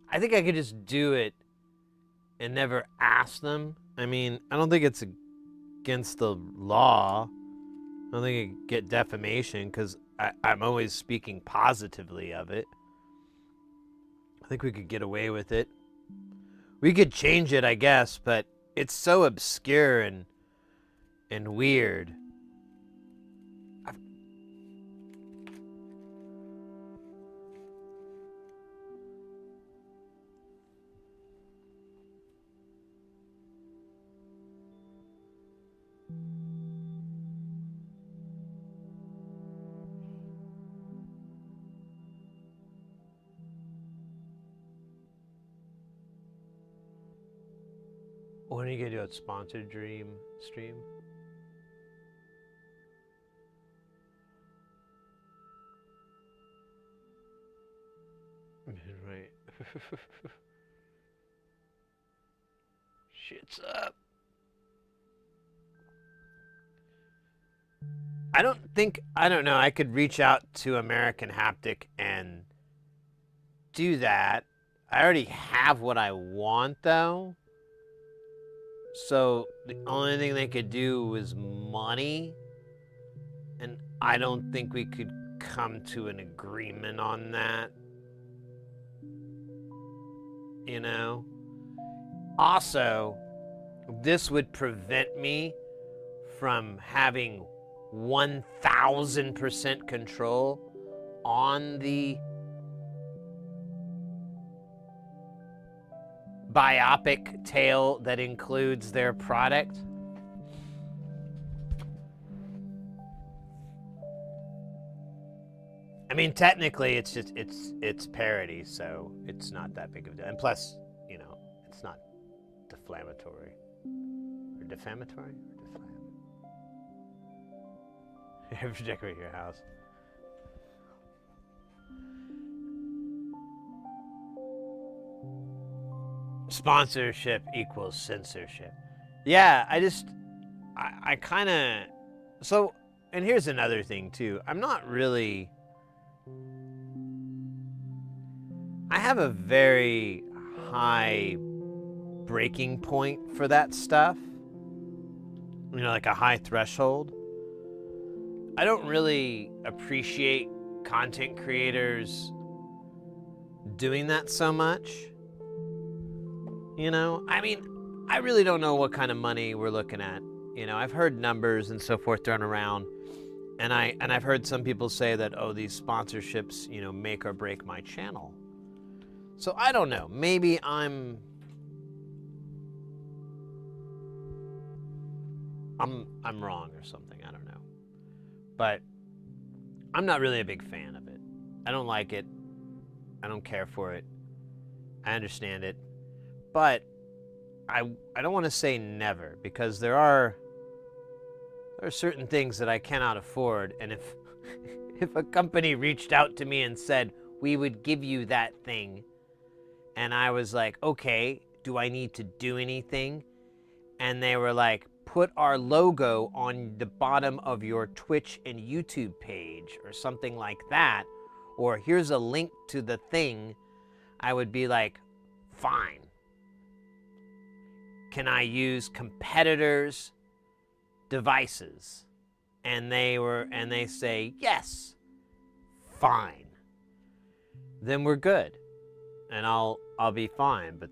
I think I could just do it and never ask them. I mean, I don't think it's against the law. I don't think I could get defamation because I'm always speaking positively of it. I think we could get away with it. We could change it, I guess, but it's so obscure and weird. When are you gonna do a sponsored dream stream? Right. Shit's up. I don't know, I could reach out to American Haptic and do that. I already have what I want, though. So the only thing they could do is money. And I don't think we could come to an agreement on that. Also, this would prevent me from having 1000% control on the biopic tale that includes their product. I mean, technically, it's just it's parody, so it's not that big of a deal. And plus, it's not defamatory or defamatory or You have to decorate your house. sponsorship equals censorship. Yeah, I kind of, so, and here's another thing too. I'm not really, I have a very high breaking point for that stuff. You know, like a high threshold. I don't really appreciate content creators doing that so much. You know, I mean, I really don't know what kind of money we're looking at. You know, I've heard numbers and so forth thrown around, and I've heard some people say that, oh, these sponsorships, you know, make or break my channel. So I don't know. Maybe I'm wrong or something. I don't know. But I'm not really a big fan of it. I don't like it. I don't care for it. I understand it. But I don't want to say never, because there are certain things that I cannot afford, and if a company reached out to me and said, we would give you that thing, and I was like, okay, do I need to do anything? And they were like, put our logo on the bottom of your Twitch and YouTube page or something like that, or here's a link to the thing, I would be like, fine. Can I use competitors' devices? And they say, yes, fine. Then we're good. And I'll be fine, but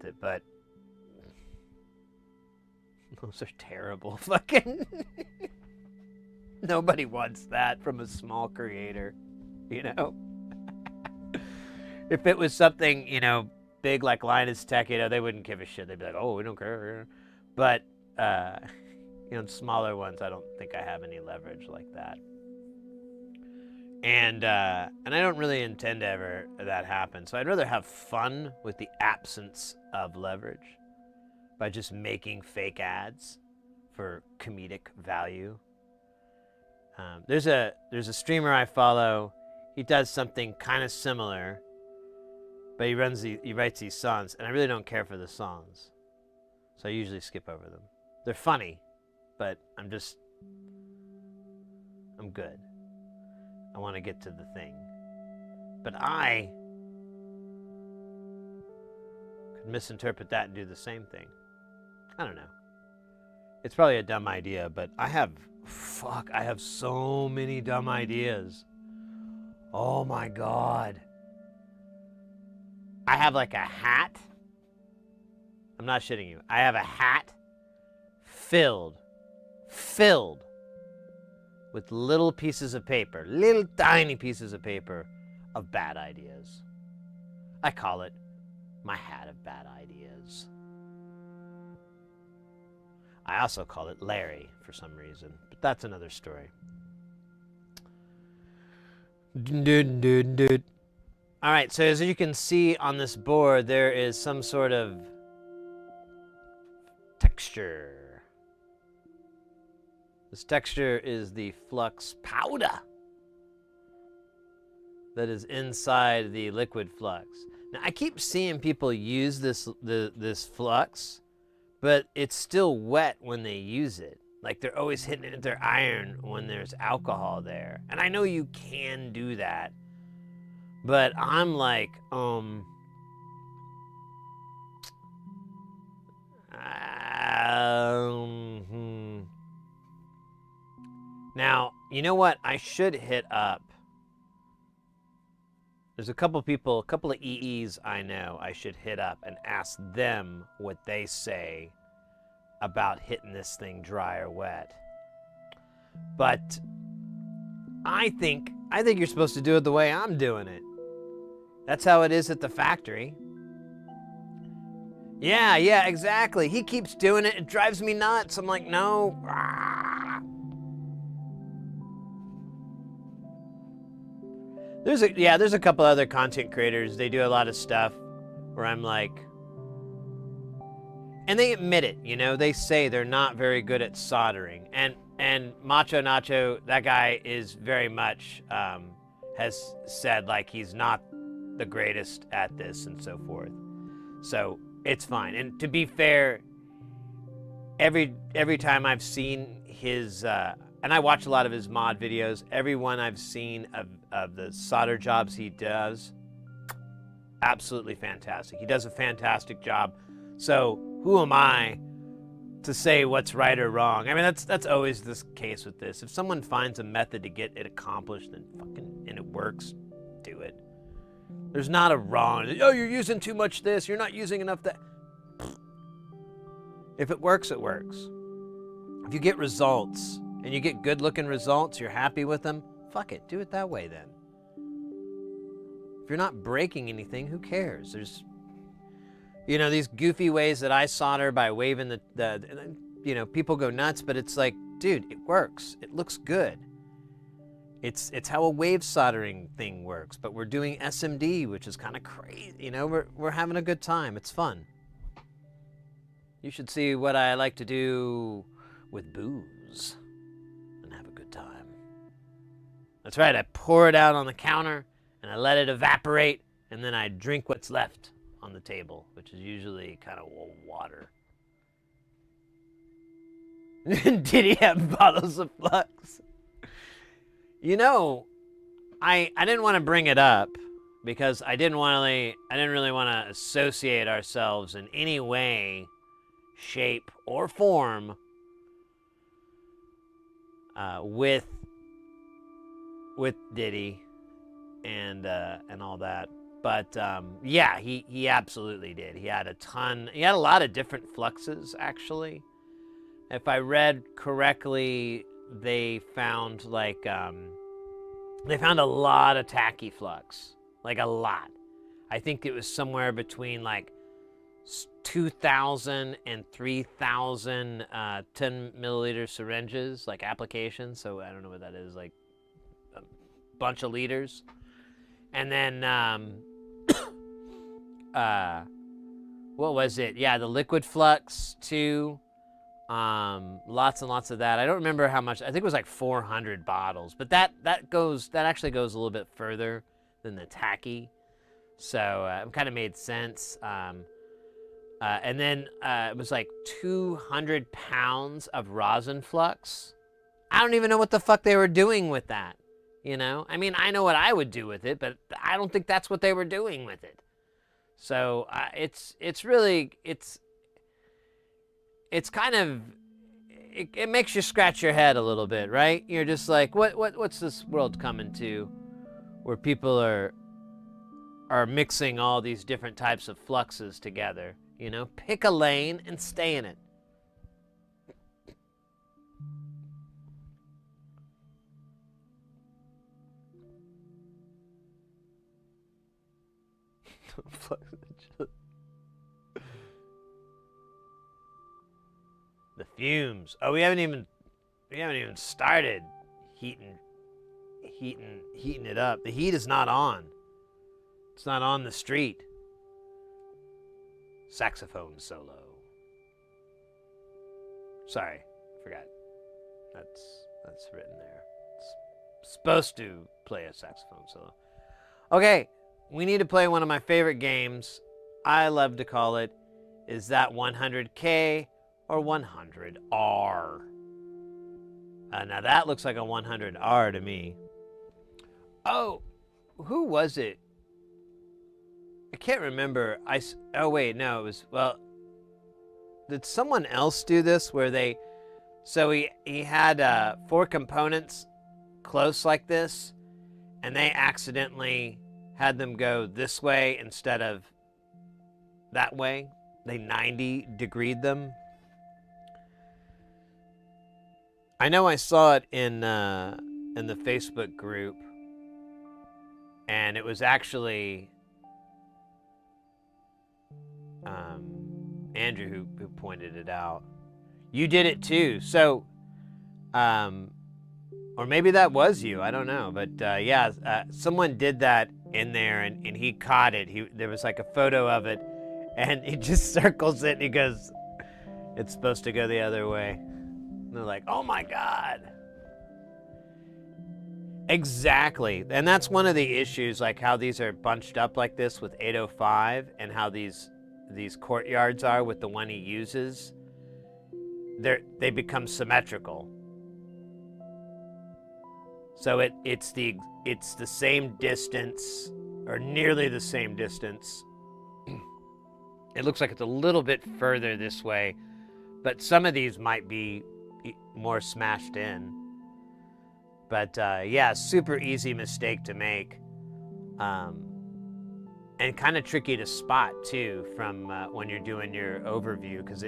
those are terrible fucking nobody wants that from a small creator, you know? If it was something, you know, big like Linus Tech, you know, they wouldn't give a shit. They'd be like, oh, we don't care. But, you know, smaller ones, I don't think I have any leverage like that. And I don't really intend to ever that happen. So I'd rather have fun with the absence of leverage by just making fake ads for comedic value. There's a streamer I follow. He does something kind of similar, but he writes these songs, and I really don't care for the songs, so I usually skip over them. They're funny, but I'm good. I want to get to the thing. But I could misinterpret that and do the same thing. I don't know. It's probably a dumb idea, but I have so many dumb ideas. Oh my God. I have like a hat. I'm not shitting you. I have a hat filled with little pieces of paper, little tiny pieces of paper of bad ideas. I call it my hat of bad ideas. I also call it Larry for some reason, but that's another story. All right, so as you can see on this board, there is some sort of texture. This texture is the flux powder that is inside the liquid flux. Now, I keep seeing people use this flux, but it's still wet when they use it. Like they're always hitting it with their iron when there's alcohol there. And I know you can do that, but I'm like, Now, you know what? I should hit up. There's a couple of EEs I know I should hit up and ask them what they say about hitting this thing dry or wet. But I think you're supposed to do it the way I'm doing it. That's how it is at the factory. Yeah, exactly. He keeps doing it. It drives me nuts. I'm like, no. There's a couple other content creators. They do a lot of stuff where I'm like, and they admit it, you know, they say they're not very good at soldering. And Macho Nacho, that guy is very much, has said like he's not the greatest at this and so forth. So it's fine. And to be fair, every time I've seen his, and I watch a lot of his mod videos, every one I've seen of the solder jobs he does, absolutely fantastic. He does a fantastic job. So who am I to say what's right or wrong? I mean, that's always the case with this. If someone finds a method to get it accomplished, then and it works, do it. There's not a wrong. Oh, you're using too much this. You're not using enough that. If it works, it works. If you get results and you get good-looking results, you're happy with them, fuck it, do it that way then. If you're not breaking anything, who cares? There's, these goofy ways that I solder by waving the people go nuts, but it's like, dude, it works. It looks good. It's how a wave soldering thing works, but we're doing SMD, which is kind of crazy. We're having a good time. It's fun. You should see what I like to do with booze and have a good time. That's right, I pour it out on the counter and I let it evaporate, and then I drink what's left on the table, which is usually kind of water. Did he have bottles of Flux? I didn't want to bring it up because I didn't really want to associate ourselves in any way, shape, or form with Diddy and all that. But yeah, he absolutely did. He had a lot of different fluxes, actually. If I read correctly, they found a lot of tacky flux, like a lot. I think it was somewhere between 2,000 and 3,000 10 milliliter syringes, like applications. So I don't know what that is, like a bunch of liters. And then what was it? Yeah, the liquid flux too. Lots and lots of that. I don't remember how much. I think it was like 400 bottles, but that actually goes a little bit further than the tacky, so it kind of made sense. And then it was like 200 pounds of rosin flux. I don't even know what the fuck they were doing with that. I mean, I know what I would do with it, but I don't think that's what they were doing with it. So it's kind of, it makes you scratch your head a little bit, right? You're just like, what's this world coming to, where people are mixing all these different types of fluxes together? Pick a lane and stay in it. The fumes. Oh, we haven't even started heating it up. The heat is not on. It's not on the street. Saxophone solo. Sorry, forgot. That's written there. It's supposed to play a saxophone solo. Okay, we need to play one of my favorite games. I love to call it, is that 100K or 100R? Now that looks like a 100R to me. Oh, who was it? I can't remember. Oh wait, no, it was, well, did someone else do this where he had 4 components close like this, and they accidentally had them go this way instead of that way? They 90-degreed them. I know I saw it in the Facebook group, and it was actually Andrew who pointed it out. You did it too, so or maybe that was you. I don't know, but yeah, someone did that in there, and he caught it. There was like a photo of it, and he just circles it, and he goes, "It's supposed to go the other way." And they're like, "Oh my God!" Exactly, and that's one of the issues, like how these are bunched up like this with 805, and how these these courtyards are with the one he uses, they become symmetrical. So it's the same distance, or nearly the same distance. It looks like it's a little bit further this way, but some of these might be more smashed in. But yeah, super easy mistake to make, and kind of tricky to spot too from when you're doing your overview, because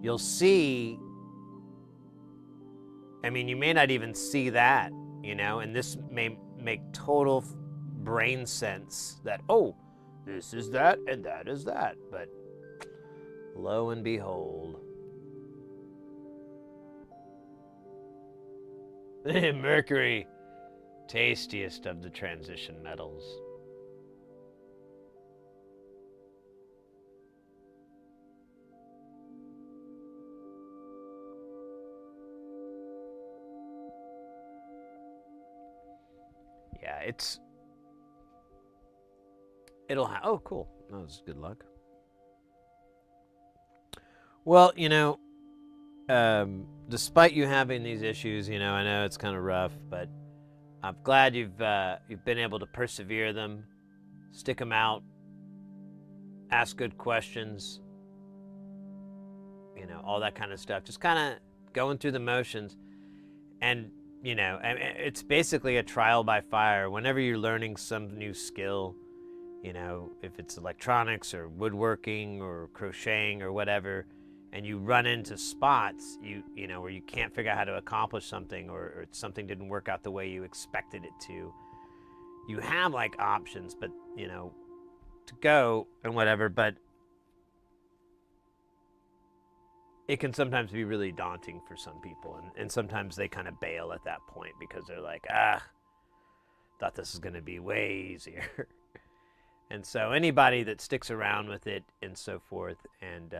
you'll see. I mean, you may not even see that, and this may make total brain sense that, oh, this is that and that is that, but lo and behold. Mercury, tastiest of the transition metals. Yeah, oh, cool. That was good luck. Well, despite you having these issues, I know it's kind of rough, but I'm glad you've been able to persevere them, stick them out, ask good questions, all that kind of stuff. Just kind of going through the motions, and it's basically a trial by fire. Whenever you're learning some new skill, if it's electronics or woodworking or crocheting or whatever, and you run into spots where you can't figure out how to accomplish something, or something didn't work out the way you expected it to, you have like options, but to go and whatever. But it can sometimes be really daunting for some people, and sometimes they kind of bail at that point because they're like, thought this was going to be way easier. And so anybody that sticks around with it and so forth, and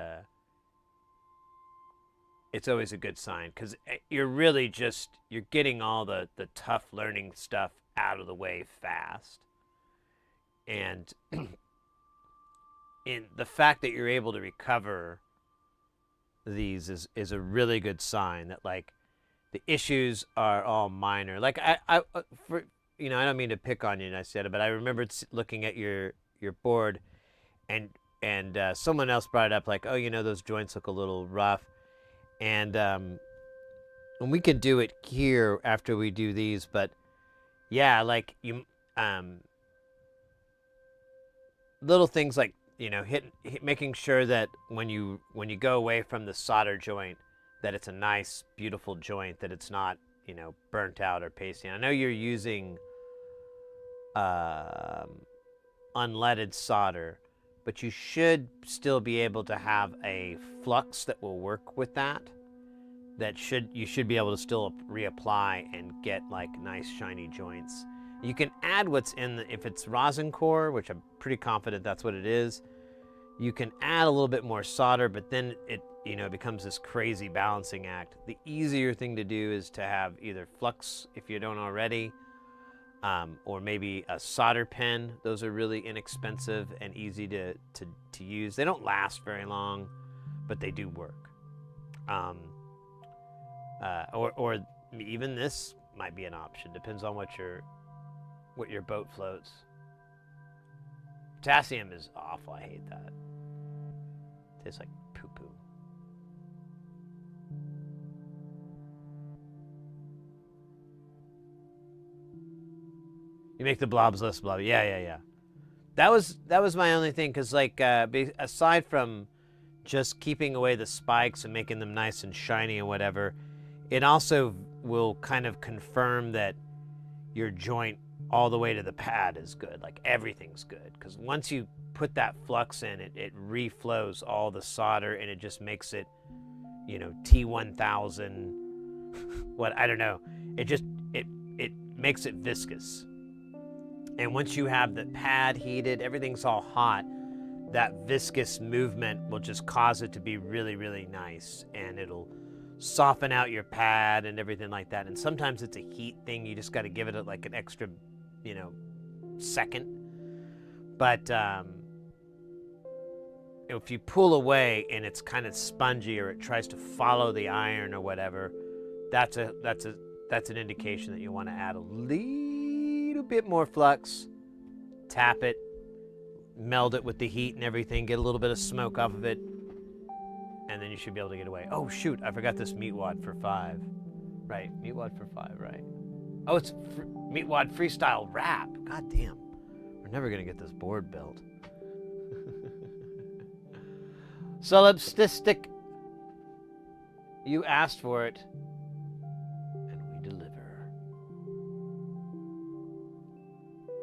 it's always a good sign, because you're really you're getting all the tough learning stuff out of the way fast. And in the fact that you're able to recover these is a really good sign that, like, the issues are all minor. Like, I don't mean to pick on you, but I remembered looking at your board, and someone else brought it up, like, oh, those joints look a little rough. And we can do it here after we do these, but yeah, like little things like, making sure that when you go away from the solder joint, that it's a nice, beautiful joint, that it's not, burnt out or pasty. I know you're using unleaded solder, but you should still be able to have a flux that will work with that. You should be able to still reapply and get like nice shiny joints. You can add what's if it's rosin core, which I'm pretty confident that's what it is, you can add a little bit more solder, but then it becomes this crazy balancing act. The easier thing to do is to have either flux, if you don't already, or maybe a solder pen. Those are really inexpensive and easy to use. They don't last very long, but they do work. Or even this might be an option. Depends on what your boat floats. Potassium is awful. I hate that. Tastes like poo-poo. You make the blobs less blobby. Yeah. That was my only thing, because like aside from just keeping away the spikes and making them nice and shiny and whatever, it also will kind of confirm that your joint all the way to the pad is good. Like, everything's good, because once you put that flux in, it reflows all the solder, and it just makes it, T1000. What, I don't know. It makes it viscous. And once you have the pad heated, everything's all hot, that viscous movement will just cause it to be really, really nice, and it'll soften out your pad and everything like that. And sometimes it's a heat thing. You just got to give it like an extra, second. But if you pull away and it's kind of spongy or it tries to follow the iron or whatever, that's an indication that you want to add a little bit more flux. Tap it, meld it with the heat and everything, get a little bit of smoke off of it, and then you should be able to get away. Oh shoot, I forgot this meat wad for 5. Right, meat wad for 5, right. Oh, it's meat wad freestyle wrap. God damn, we're never gonna get this board built. Solipsistic, you asked for it, and we deliver.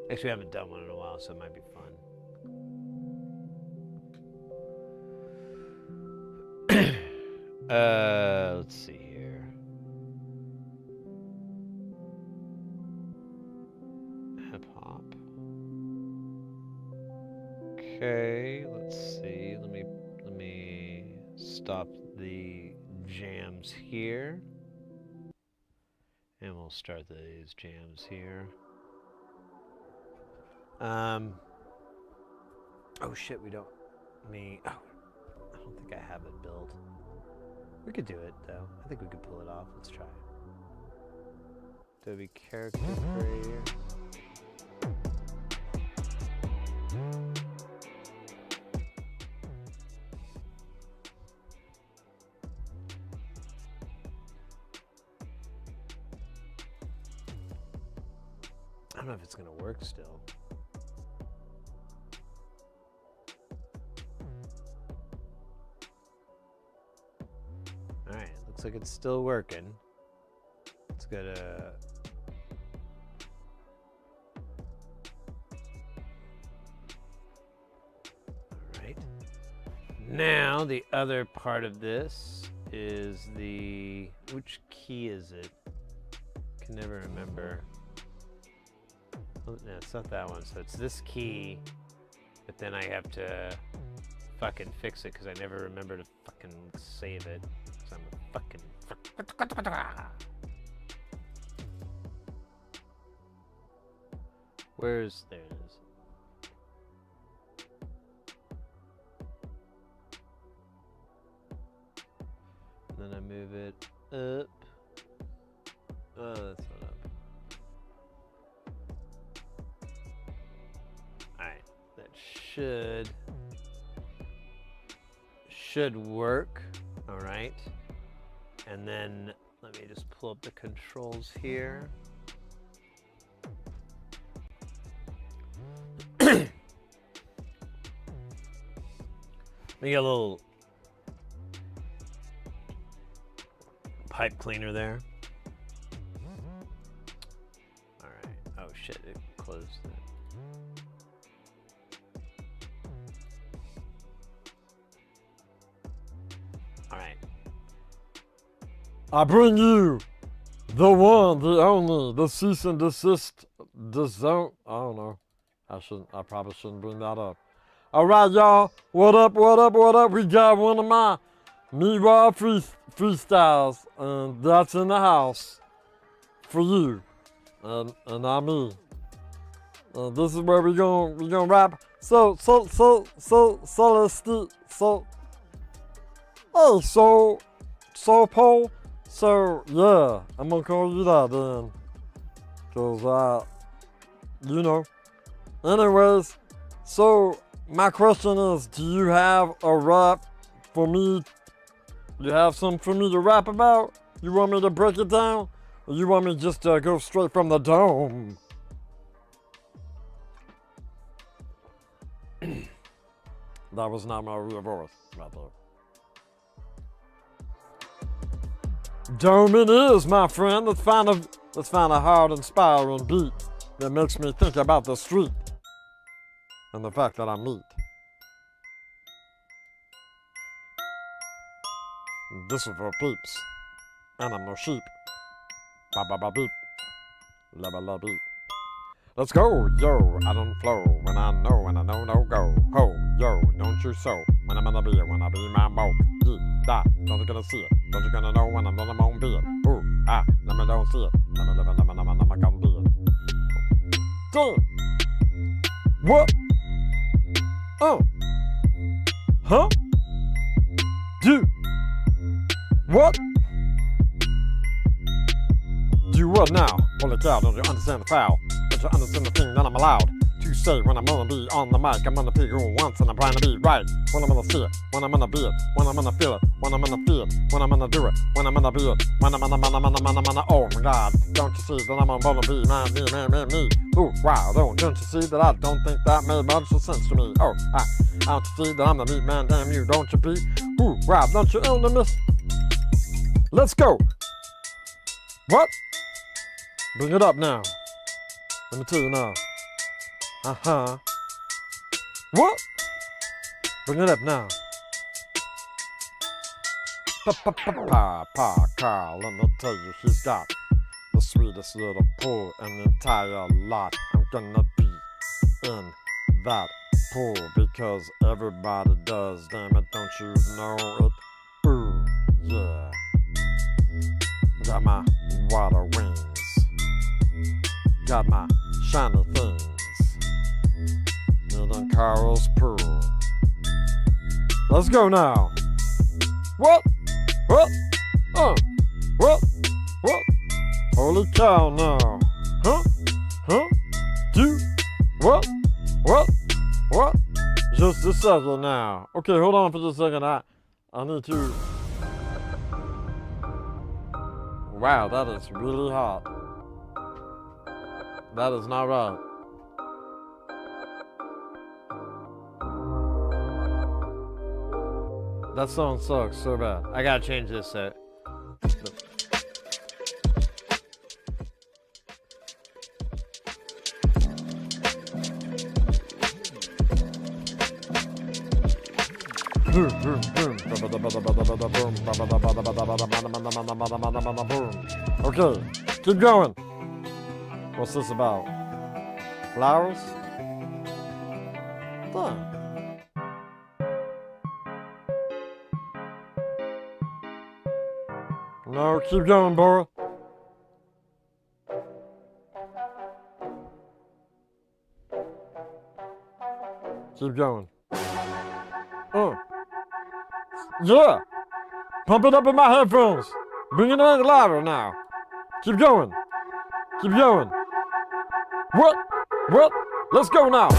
Actually, we haven't done one in a while, so it might be fun. Let's see here. Hip hop. Okay, let's see. Let me stop the jams here. And we'll start these jams here. Oh shit, we don't. I don't think I have it built. We could do it though. I think we could pull it off. Let's try it. Adobe Character Creator. I don't know if it's gonna work still. Alright, looks like it's still working. Let's go to... Alright. Now, the other part of this is the... Which key is it? I can never remember. No, it's not that one. So it's this key, but then I have to fucking fix it because I never remember to fucking save it. Because I'm a fucking... Where's... There it is. And then I move it up. Oh, that's not up. Alright, that should work. Alright. And then let me just pull up the controls here. Let me get a little pipe cleaner there. Alright. Oh shit, it closed it. Alright. I bring you the one, the only, the cease and desist, the zone. I don't know. I probably shouldn't bring that up. All right, y'all. What up, what up, what up? We got one of my Meanwhile freestyles, and that's in the house for you, and not me. And this is where we gonna rap. So, hey, Paul. So, yeah, I'm gonna call you that then. Cause, you know. Anyways, so my question is, do you have a rap for me? You have something for me to rap about? You want me to break it down? Or you want me just to go straight from the dome? That was not my real voice right there. Dome it is, my friend. Let's find a hard, inspiring beat that makes me think about the street and the fact that I'm meat. This is for peeps, and I'm no sheep. Ba ba ba beep, la ba la beep. Let's go, yo, I don't flow when I know no go. Ho, yo, don't you so, when I'm gonna be it, when I be my mo. Gee, da, don't you gonna see it, don't you gonna know when I'm gonna be it. Ooh, ah, let me don't see it, let me gonna be it. Damn, what? Huh? Do what? Do what now? Holy cow, don't you understand the foul? Don't you understand the thing that I'm allowed to say when I'm gonna be on the mic? I'm gonna be who once and I'm trying to be right. When I'm gonna see it, when I'm gonna be it, when I'm gonna feel it, when I'm gonna feel it, when I'm gonna do it, when I'm gonna be it, when I'm gonna, oh my God, don't you see that I'm gonna be me? Ooh, wow, don't you see that I don't think that made much sense to me? Oh, don't you see that I'm the meat man, damn you, don't you be? Ooh, wow, don't you own the miss? Let's go. What? Bring it up now. Let me tell you now. Uh-huh. What? Bring it up now. Pa, Carl, let me tell you, he's got the sweetest little pool in the entire lot. I'm gonna be in that pool because everybody does. Damn it, don't you know it? Ooh, yeah. Got my water wings. Got my shiny things. In Carl's pool. Let's go now. What? What? What? What? Holy cow now. Huh? Huh? Do? What? What? What? Just a second now. Okay, hold on for just a second. I need to. Wow, that is really hot. That is not right. That song sucks so bad. I gotta change this set. Okay, keep going. What's this about? Flowers? Fun. No, keep going, boy. Keep going. Yeah! Pump it up in my headphones. Bring it on louder now. Keep going. Keep going. What? What? Let's go now.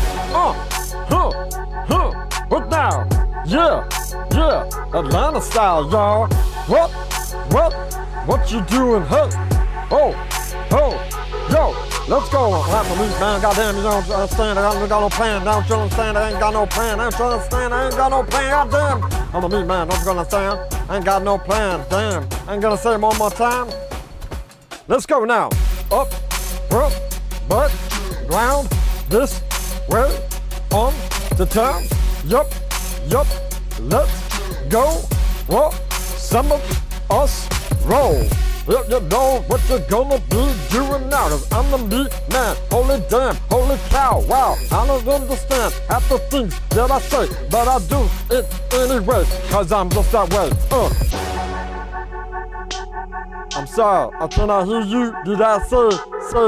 What now? Yeah. Yeah. Atlanta style, y'all. What? What? What you doing? Hey. Oh. Yo. Let's go. I'm the meat man. Goddamn, you don't understand. I ain't got no plan. Don't you understand? I ain't got no plan. Don't you understand? I ain't got no plan. Goddamn. I'm the meat man. Don't you understand? I ain't got no plan. Damn. I ain't gonna say it one more time. Let's go now. Up, butt, ground, this way, on the town. Yup. Let's go. Well, some of us roll. If you know what you're gonna be doing now, cause I'm the meat man. Holy damn, holy cow, wow. I don't understand half the things that I say, but I do it anyway, cause I'm just that way. I'm sorry, I cannot hear you. Did I say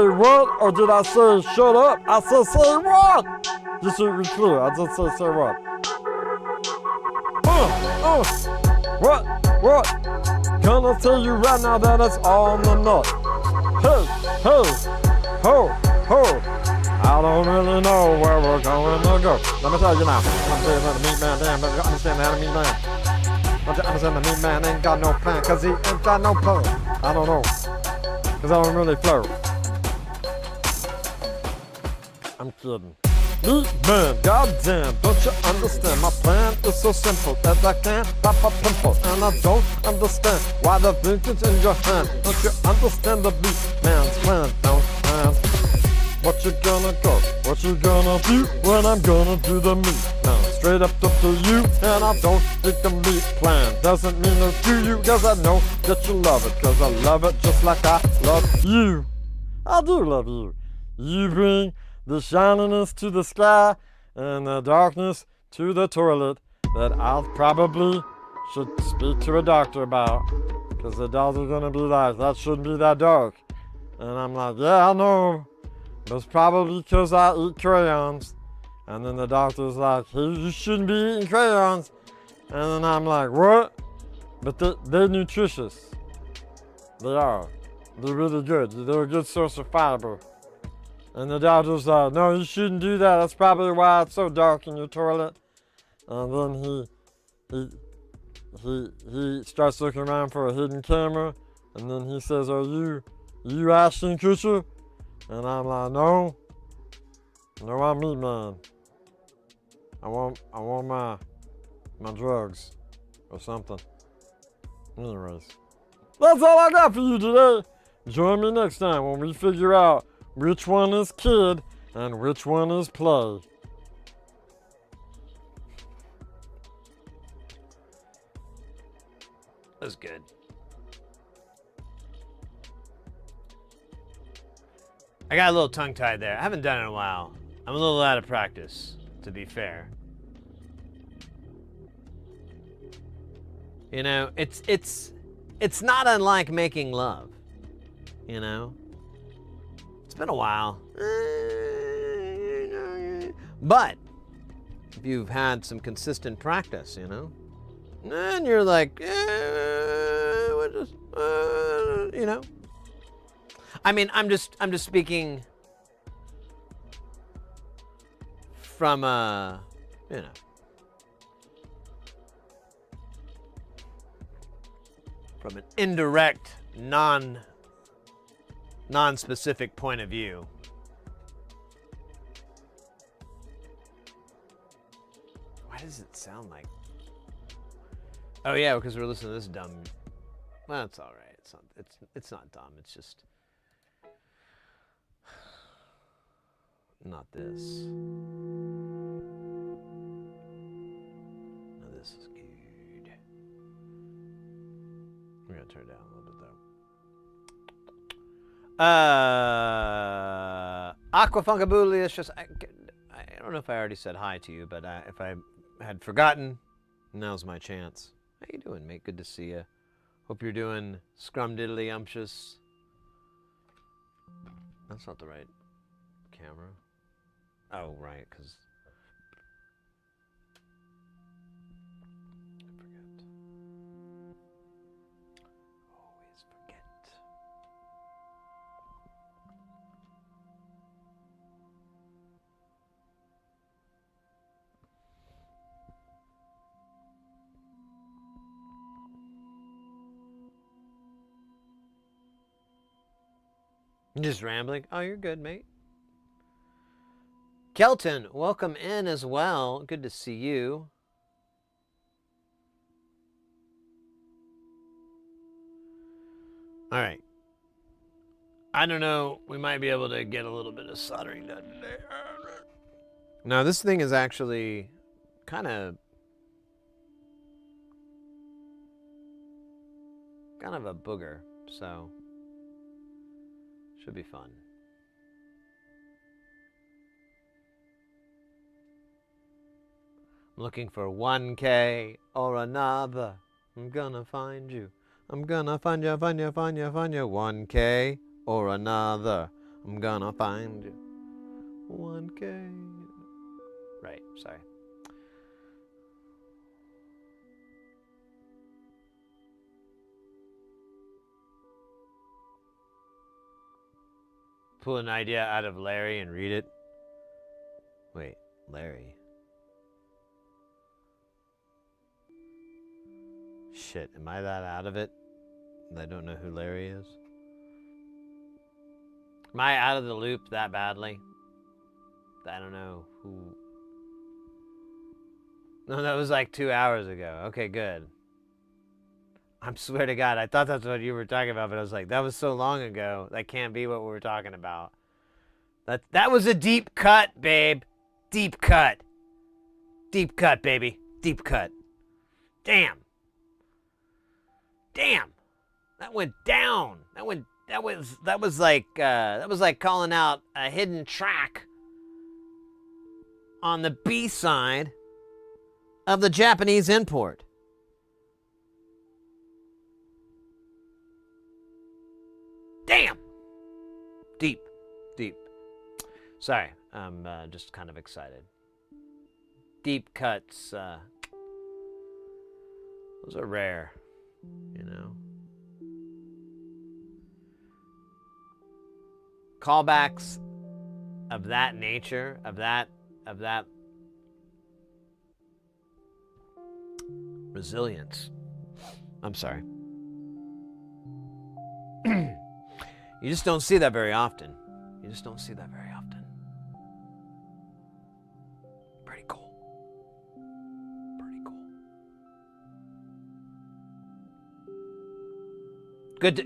what? Or did I say shut up? I said say what? Just to be clear, I just say what? What? Gonna tell you right now that it's on the nut. Hey, ho. I don't really know where we're going to go. Let me tell you now. I'm saying that the meat man, damn, don't you understand that the meat man? Don't you understand the meat man ain't got no plan, cause he ain't got no plan. I don't know, cause I don't really flow. I'm kidding. Meat man, goddamn, don't you understand? My plan is so simple that I can't pop a pimple. And I don't understand why the vintage in your hand. Don't you understand the meat man's plan? Don't plan. What you gonna go? What you gonna do when I'm gonna do the meat? Now straight up to you, and I don't think the meat plan doesn't mean no to you, cause I know that you love it, cause I love it just like I love you. I do love you. You bring the shininess to the sky and the darkness to the toilet that I probably should speak to a doctor about, because the doctor's gonna be like, that shouldn't be that dark. And I'm like, yeah, I know, but it's probably because I eat crayons. And then the doctor's like, hey, you shouldn't be eating crayons. And then I'm like, what? But they're nutritious. They are. They're really good. They're a good source of fiber. And the doctor's like, no, you shouldn't do that. That's probably why it's so dark in your toilet. And then he starts looking around for a hidden camera. And then he says, are you Ashton Kutcher? And I'm like, no, I'm Meat Man. I want my drugs or something. Anyways, that's all I got for you today. Join me next time when we figure out which one is kid and which one is play. That's good. I got a little tongue-tied there. I haven't done it in a while. I'm a little out of practice, to be fair. You know, it's not unlike making love. You know? It's been a while. But if you've had some consistent practice, you know, and you're like, we're just, you know. I mean, I'm just speaking from you know, from an indirect, non-specific point of view. Why does it sound like? Oh yeah, because we're listening to this dumb. Well, it's all right. It's not dumb. It's just not this. No, this is good. We're gonna turn it down a little bit though. Aquafunkabulous. I don't know if I already said hi to you, but if I had forgotten, now's my chance. How you doing, mate? Good to see you. Hope you're doing scrumdiddly-umptious. That's not the right camera. Oh, right, because I forget. Always forget. I'm just rambling. Oh, you're good, mate. Kelton, welcome in as well. Good to see you. All right. I don't know. We might be able to get a little bit of soldering done today. Now, this thing is actually kind of a booger, so should be fun. I'm looking for 1K or another. I'm gonna find you. I'm gonna find you, find you, find you, find you. 1K or another. I'm gonna find you. 1K. Right, sorry. Pull an idea out of Larry and read it. Wait, Larry. Shit, am I that out of it? I don't know who Larry is. Am I out of the loop that badly? I don't know who. No, that was like 2 hours ago. Okay, good. I swear to God, I thought that's what you were talking about, but I was like, that was so long ago. That can't be what we were talking about. That was a deep cut, babe. Deep cut. Deep cut, baby. Deep cut. Damn. Damn. That went down. That was like calling out a hidden track on the B side of the Japanese import. Damn. Deep. Sorry, I'm just kind of excited. Deep cuts Those are rare, you know. Callbacks of that nature, of that resilience. I'm sorry. You just don't see that very often. You just don't see that very often. Pretty cool. Pretty cool.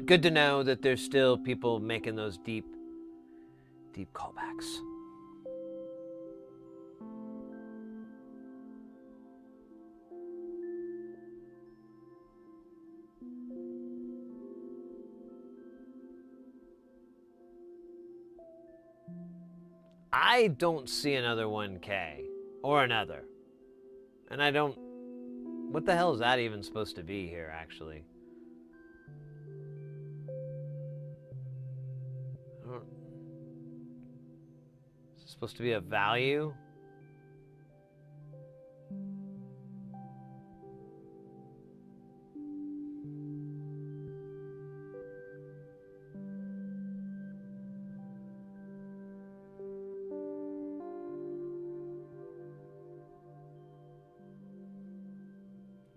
Good to know that there's still people making those deep callbacks. I don't see another 1K or another. And I don't... What the hell is that even supposed to be here, actually? Is it supposed to be a value?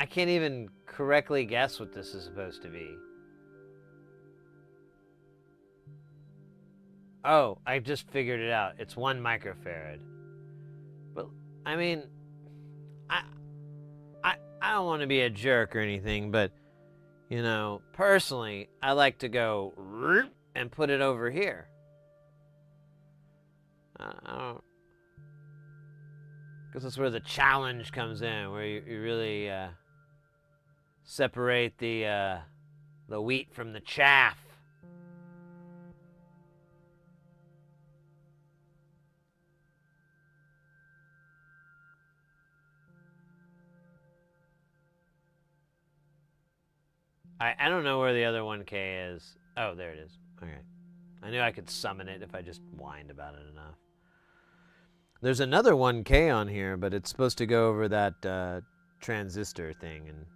I can't even correctly guess what this is supposed to be. Oh, I just figured it out. It's 1 microfarad. But, I mean, I don't want to be a jerk or anything, but, you know, personally, I like to go and put it over here. I don't... Because that's where the challenge comes in, where you really separate the wheat from the chaff. I don't know where the other 1K is. Oh, there it is. Okay. I knew I could summon it if I just whined about it enough. There's another 1K on here, but it's supposed to go over that transistor thing, and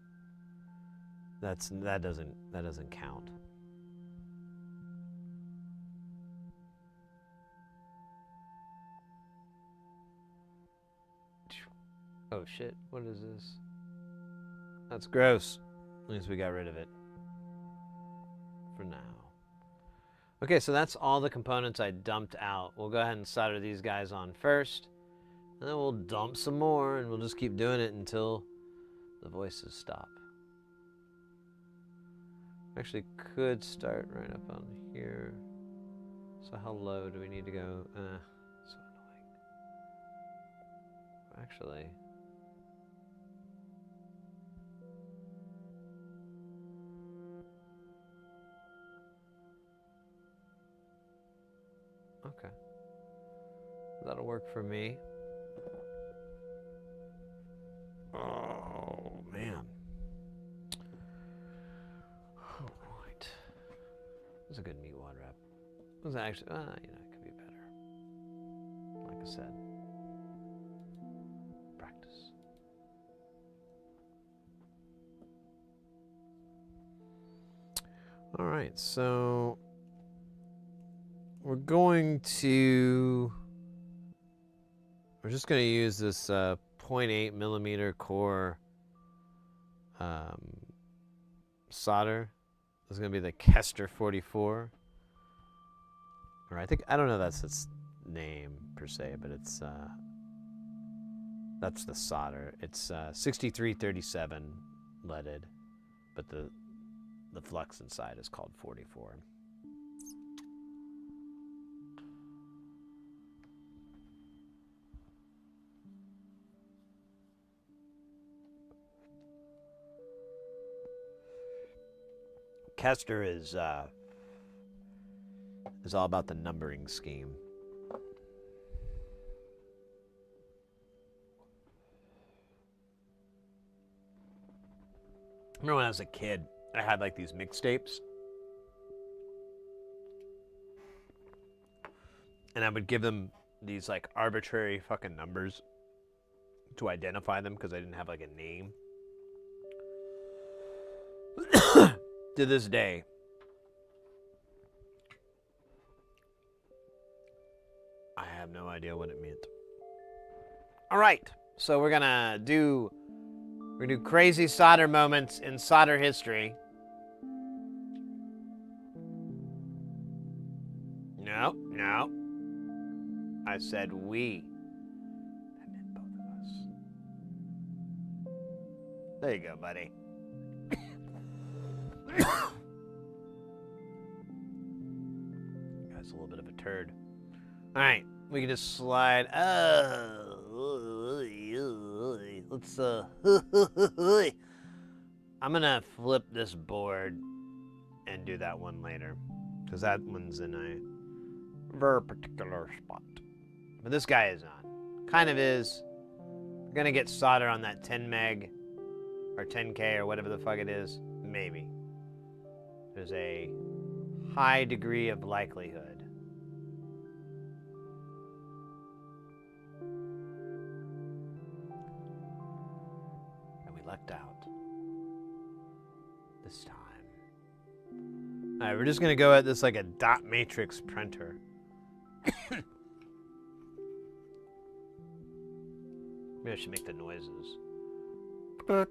that doesn't count. Oh shit! What is this? That's gross. At least we got rid of it. For now. Okay, so that's all the components I dumped out. We'll go ahead and solder these guys on first. And then we'll dump some more, and we'll just keep doing it until the voices stop. Actually could start right up on here. So how low do we need to go? So annoying. Actually... Okay. That'll work for me. Oh, man. All right. That's a good meat wad wrap. It was actually, you know, it could be better. Like I said, practice. All right, so... We're just going to use this 0.8 millimeter core solder. This is going to be the Kester 44. Or I don't know that's its name per se, but it's, that's the solder. It's 6337 leaded, but the flux inside is called 44. Kester is all about the numbering scheme. I remember when I was a kid, I had like these mixtapes. And I would give them these like arbitrary fucking numbers to identify them because I didn't have like a name. to this day. I have no idea what it meant. All right, so we're gonna do crazy solder moments in solder history. No. I said we. That meant both of us. There you go, buddy. That's a little bit of a turd. All right, we can just slide. Let's I'm gonna flip this board and do that one later, because that one's in a very particular spot. But this guy is on. Kind of is. We're gonna get solder on that 10 meg or 10K or whatever the fuck it is. Maybe. There's a high degree of likelihood. And we lucked out. This time. Alright, we're just gonna go at this like a dot matrix printer. Maybe I should make the noises. I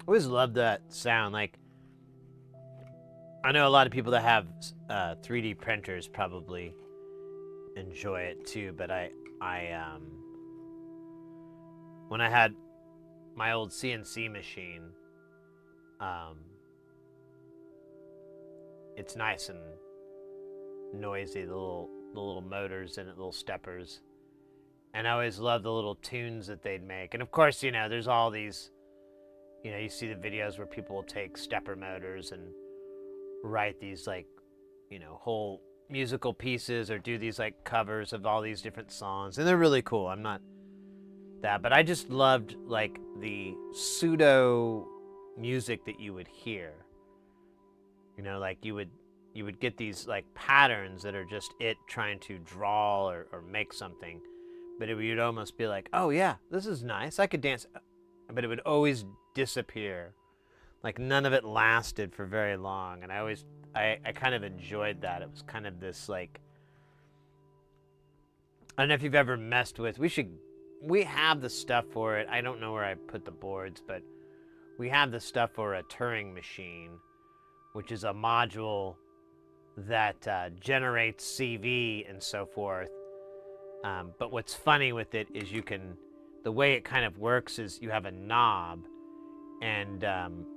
always love that sound. Like, I know a lot of people that have 3D printers probably enjoy it too, but I when I had my old CNC machine, it's nice and noisy, the little motors in it, little steppers. And I always loved the little tunes that they'd make. And of course, you know, there's all these, you know, you see the videos where people will take stepper motors and write these like, you know, whole musical pieces or do these like covers of all these different songs. And they're really cool. I'm not that, but I just loved like the pseudo music that you would hear. You know, like you would get these like patterns that are just it trying to draw or make something, but it would almost be like, oh yeah, this is nice, I could dance, but it would always disappear. Like none of it lasted for very long, and I kind of enjoyed that. It was kind of this like, I don't know if you've ever messed with, we have the stuff for it. I don't know where I put the boards, but we have the stuff for a Turing machine, which is a module that generates CV and so forth. But what's funny with it is the way it kind of works is you have a knob, and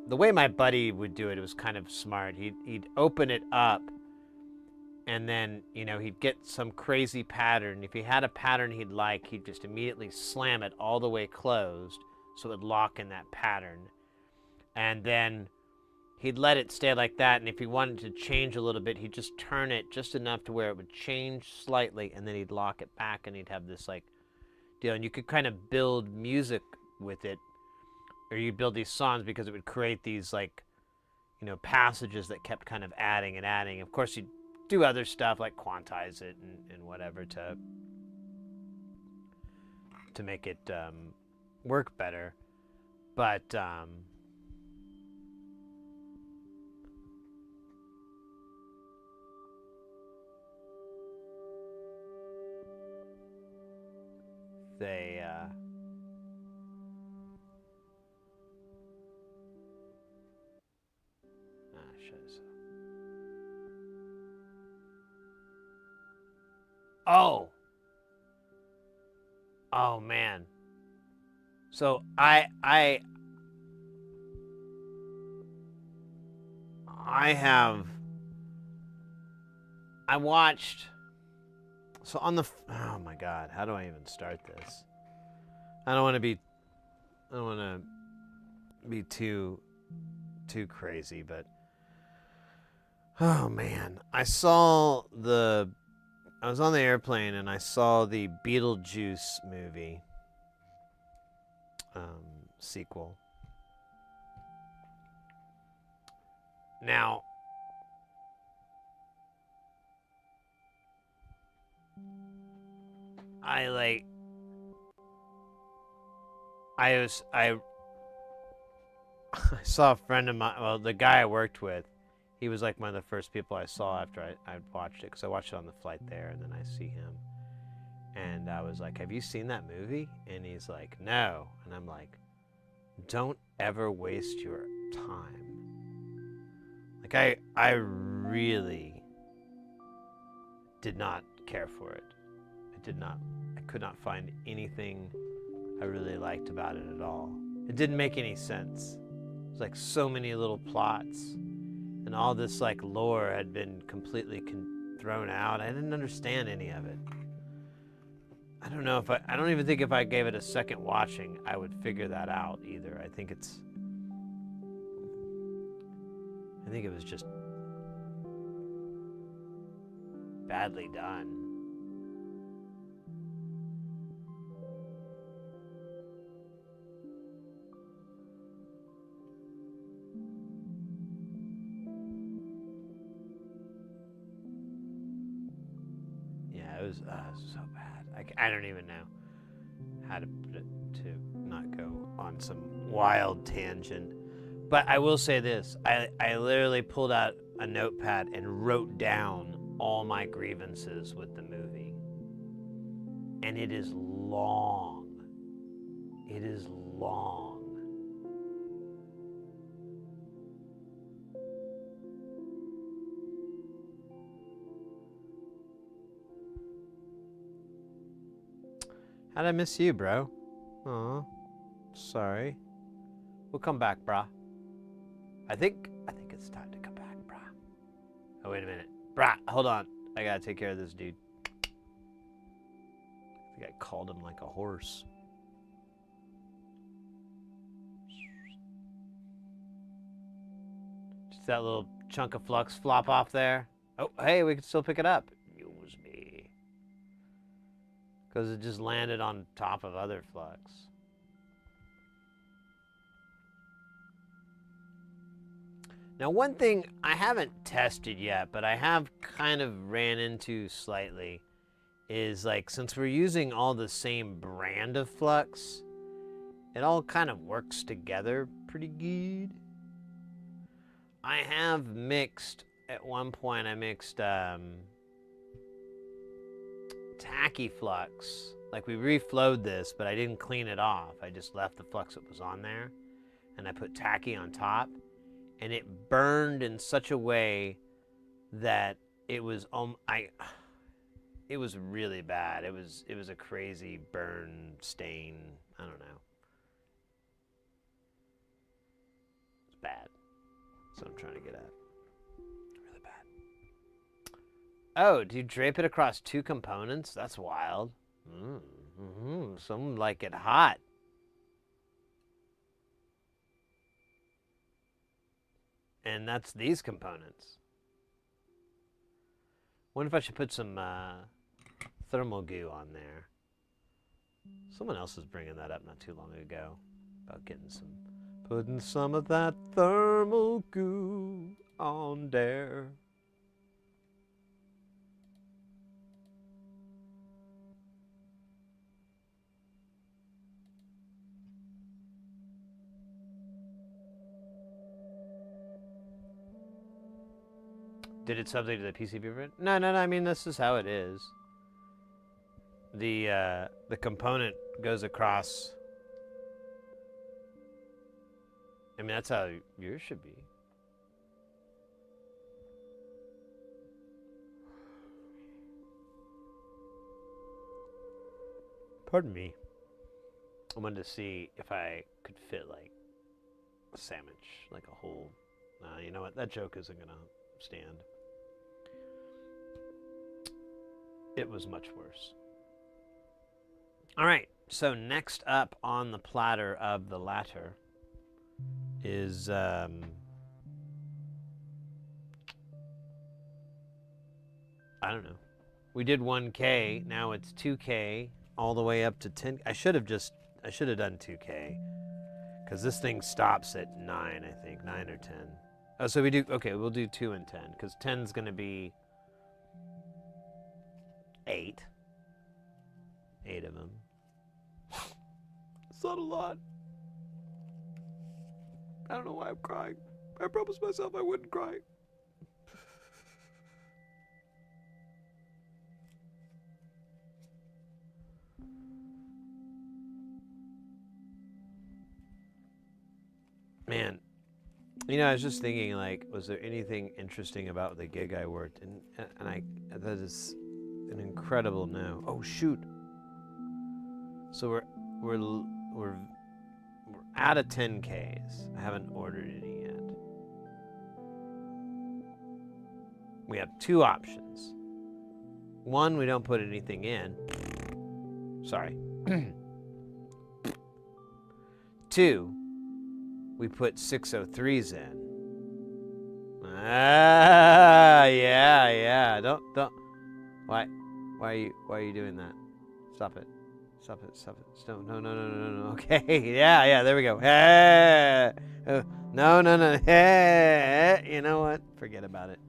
the way my buddy would do it was kind of smart. He'd open it up, and then, you know, he'd get some crazy pattern. If he had a pattern he'd like, he'd just immediately slam it all the way closed so it would lock in that pattern. And then he'd let it stay like that, and if he wanted to change a little bit, he'd just turn it just enough to where it would change slightly, and then he'd lock it back, and he'd have this like deal. And you could kind of build music with it, or you build these songs, because it would create these like, you know, passages that kept kind of adding and adding. Of course, you'd do other stuff like quantize it and whatever to make it work better. But they shut this up. Oh man, so I watched, so on the, oh my god, how do I even start this? I don't want to be too crazy, but oh man, I was on the airplane and I saw the Beetlejuice movie sequel. Now, I saw a friend of mine, well, the guy I worked with, he was like one of the first people I saw after I'd watched it, because I watched it on the flight there, and then I see him. And I was like, have you seen that movie? And he's like, no. And I'm like, don't ever waste your time. Like, I really did not care for it. I could not find anything I really liked about it at all. It didn't make any sense. It was like so many little plots, and all this like lore had been completely thrown out. I didn't understand any of it. I don't know if I don't even think if I gave it a second watching, I would figure that out either. I think it was just badly done. Yeah, it was so bad. I don't even know how to not go on some wild tangent. But I will say this. I literally pulled out a notepad and wrote down all my grievances with the movie. And it is long. It is long. How'd I miss you, bro? Aw, sorry. We'll come back, brah. I think it's time to come back, brah. Oh, wait a minute. Brah, hold on. I gotta take care of this dude. I think I called him like a horse. Just that little chunk of flux flop off there. Oh, hey, we can still pick it up. Use me. Because it just landed on top of other flux. Now, one thing I haven't tested yet, but I have kind of ran into slightly, is like, since we're using all the same brand of flux, it all kind of works together pretty good. I have mixed, at one point I mixed tacky flux. Like, we reflowed this, but I didn't clean it off. I just left the flux that was on there, and I put tacky on top. And it burned in such a way that it was it was really bad. It was a crazy burn stain. I don't know. It's bad. That's what I'm trying to get at. Really bad. Oh, do you drape it across two components? That's wild. Some like it hot. And that's these components. Wonder if I should put some thermal goo on there. Someone else was bringing that up not too long ago about putting some of that thermal goo on there. Did it something to the PCB print? No. I mean, this is how it is. The component goes across. I mean, that's how yours should be. Pardon me. I wanted to see if I could fit like a sandwich, like a whole. You know what? That joke isn't gonna stand. It was much worse. All right, so next up on the platter of the latter is I don't know. We did 1K, now it's 2K, all the way up to 10. I should have done 2K, because this thing stops at 9, I think, 9 or 10. Oh, so we'll do 2 and 10, because 10's gonna be 8. 8 of them. It's not a lot. I don't know why I'm crying. I promised myself I wouldn't cry. Man, you know, I was just thinking, like, was there anything interesting about the gig I worked? And that is an incredible no. Oh shoot. So we're out of 10Ks. I haven't ordered any yet. We have 2 options. 1, we don't put anything in. Sorry. 2, we put 603s in. Yeah. Don't. Why are you doing that? Stop it. No. Okay. Yeah. There we go. No. You know what? Forget about it.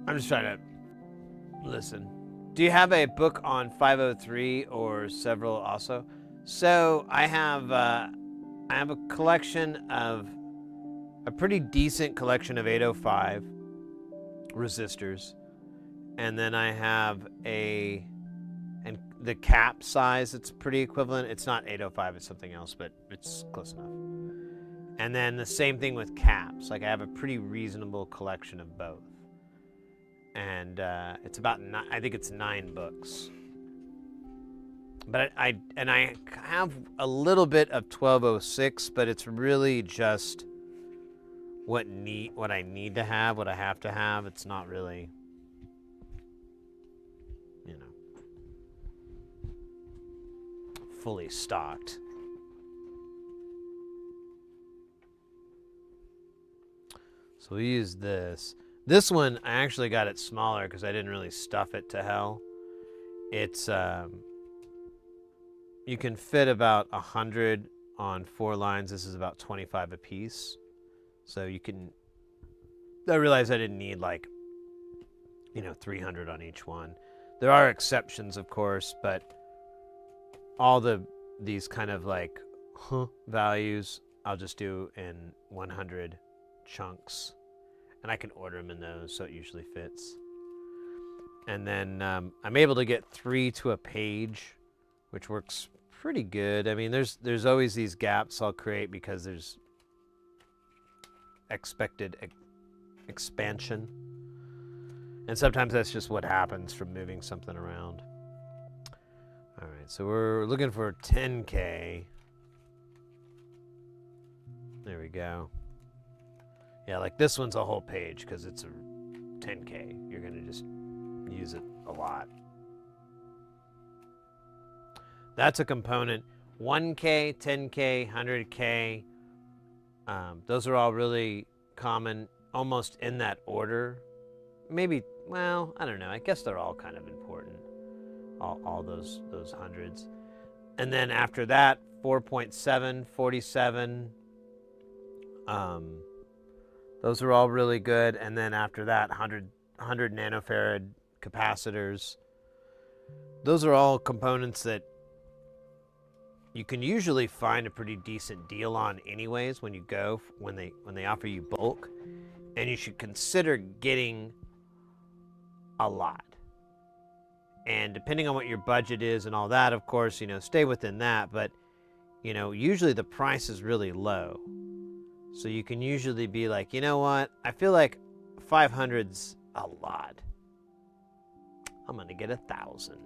I'm just trying to listen. Do you have a book on 503 or several also? So I have a collection of a pretty decent collection of 805 resistors, and then I have and the cap size. It's pretty equivalent. It's not 805. It's something else, but it's close enough. And then the same thing with caps. Like I have a pretty reasonable collection of both. And it's about I think it's 9 books. But I have a little bit of 1206, but it's really just what I need to have, what I have to have. It's not really, fully stocked. So we use this. This one, I actually got it smaller because I didn't really stuff it to hell. It's, you can fit about 100 on 4 lines. This is about 25 a piece. So you can, I realized I didn't need 300 on each one. There are exceptions, of course, but all these kind of values, I'll just do in 100 chunks. And I can order them in those, so it usually fits. And then I'm able to get 3 to a page, which works pretty good. I mean, there's always these gaps I'll create because there's expected expansion. And sometimes that's just what happens from moving something around. All right, so we're looking for 10K. There we go. Yeah, like this one's a whole page because it's a 10K. You're going to just use it a lot. That's a component. 1K, 10K, 100K. Those are all really common, almost in that order. Maybe, well, I don't know. I guess they're all kind of important. All those hundreds. And then after that, 4.7, 47. Those are all really good. And then after that, 100 nanofarad capacitors. Those are all components that you can usually find a pretty decent deal on anyways when they offer you bulk. And you should consider getting a lot. And depending on what your budget is and all that, of course, stay within that. But, usually the price is really low. So you can usually be like, you know what? I feel like 500's a lot. I'm going to get 1,000.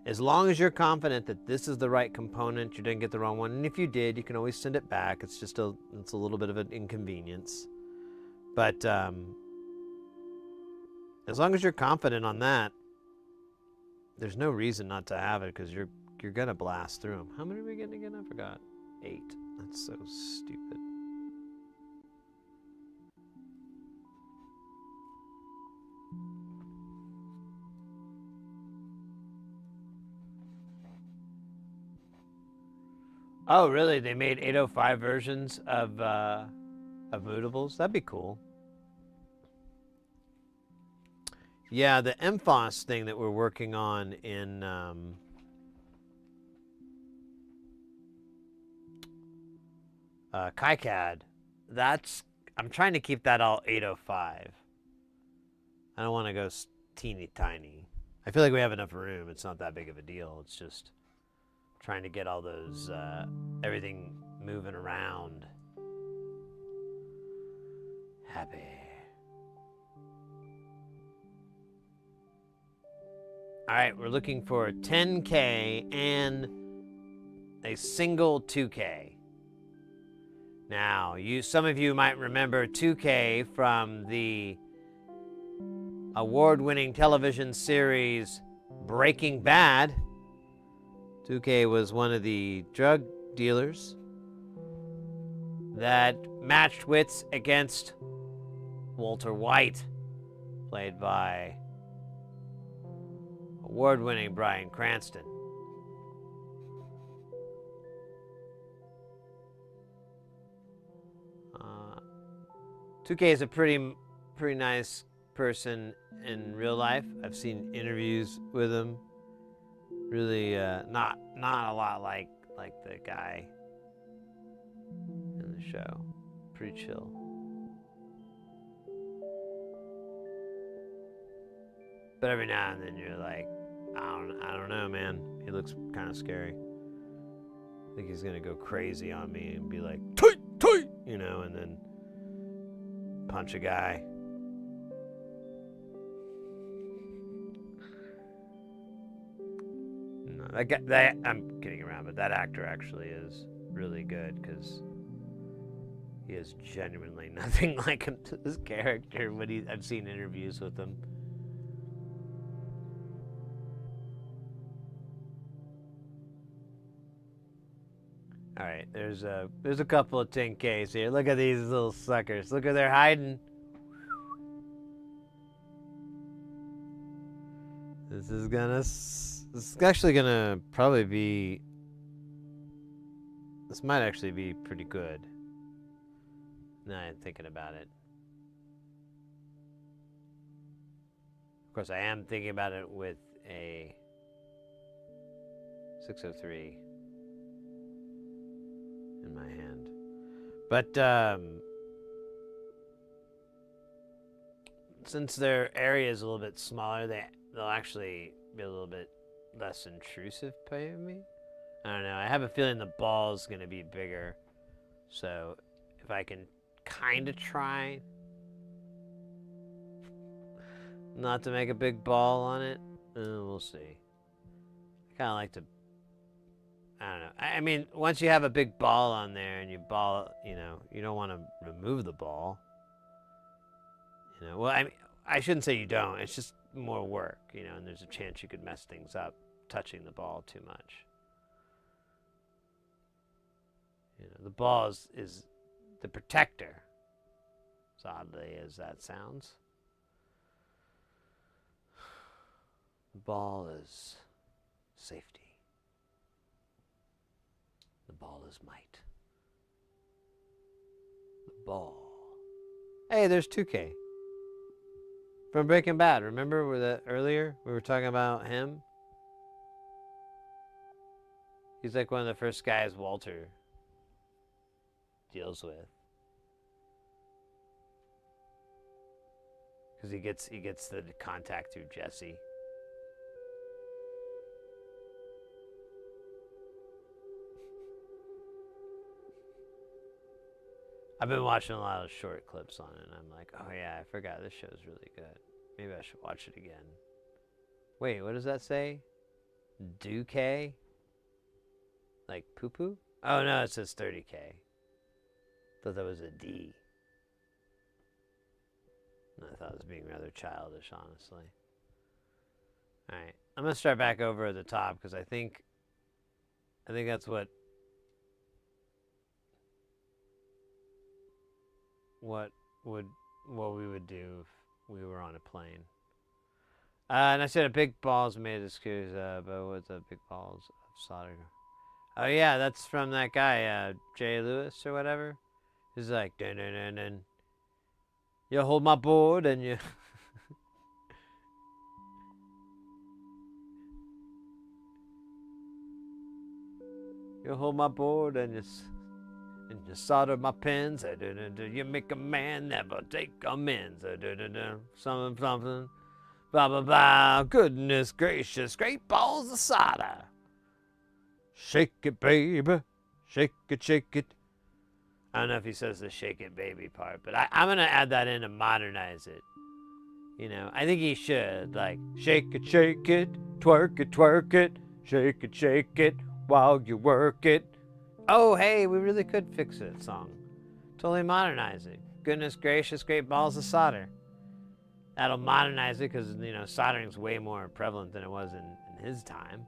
As long as you're confident that this is the right component, you didn't get the wrong one. And if you did, you can always send it back. It's just it's a little bit of an inconvenience. But as long as you're confident on that, there's no reason not to have it because you're going to blast through them. How many are we getting again? I forgot. 8. That's so stupid. Oh, really? They made 805 versions of moodables? That'd be cool. Yeah, the MFOS thing that we're working on in KiCad, I'm trying to keep that all 805. I don't want to go teeny tiny. I feel like we have enough room. It's not that big of a deal. It's just trying to get all those, everything moving around. Happy. All right, we're looking for 10K and a single 2K. Now, some of you might remember 2K from the award-winning television series Breaking Bad. 2K was one of the drug dealers that matched wits against Walter White, played by award-winning Bryan Cranston. Uh, 2K is a pretty nice person in real life. I've seen interviews with him. Really, not a lot like the guy in the show. Pretty chill. But every now and then you're like, I don't know, man. He looks kind of scary. I think he's gonna go crazy on me and be like, "Toit, toit," you know, and then punch a guy. No, that I'm kidding around, but that actor actually is really good because he is genuinely nothing like him to this character. I've seen interviews with him. All right, there's a couple of 10Ks here. Look at these little suckers. Look at they're hiding. This is actually gonna probably be. This might actually be pretty good. Now I'm thinking about it. Of course, I am thinking about it with a 603 in my hand. But since their area is a little bit smaller, they'll actually be a little bit less intrusive, maybe? I don't know. I have a feeling the ball's going to be bigger. So if I can kind of try not to make a big ball on it, we'll see. I kind of like to, I don't know. I mean, once you have a big ball on there and you don't want to remove the ball. Well, I mean, I shouldn't say you don't. It's just more work, and there's a chance you could mess things up touching the ball too much. The ball is the protector, as oddly as that sounds. The ball is safety. The ball is might. The ball. Hey, there's 2K. From Breaking Bad. Remember earlier we were talking about him? He's like one of the first guys Walter deals with. Because he gets the contact through Jesse. I've been watching a lot of short clips on it, and I'm like, oh yeah, I forgot this show's really good. Maybe I should watch it again. Wait, what does that say? Duke? Like poo-poo? Oh no, it says 30K. Thought that was a D. I thought it was being rather childish, honestly. Alright, I'm going to start back over at the top, because I think that's what we would do if we were on a plane. And I said a big balls made of screws, but what's a big balls of solder? Oh yeah, that's from that guy, Jay Lewis or whatever. He's like, dun dun dun dun. You hold my board and you. You hold my board and you solder my pins. You make a man never take amends. Something, something. Blah, blah, blah. Goodness gracious. Great balls of solder. Shake it, baby. Shake it, shake it. I don't know if he says the shake it, baby part, but I'm going to add that in to modernize it. You know, I think he should. Like, shake it, twerk it, twerk it, shake it while you work it. Oh, hey, we really could fix that song. Totally modernize it. Goodness gracious, great balls of solder. That'll modernize it because, you know, soldering's way more prevalent than it was in his time.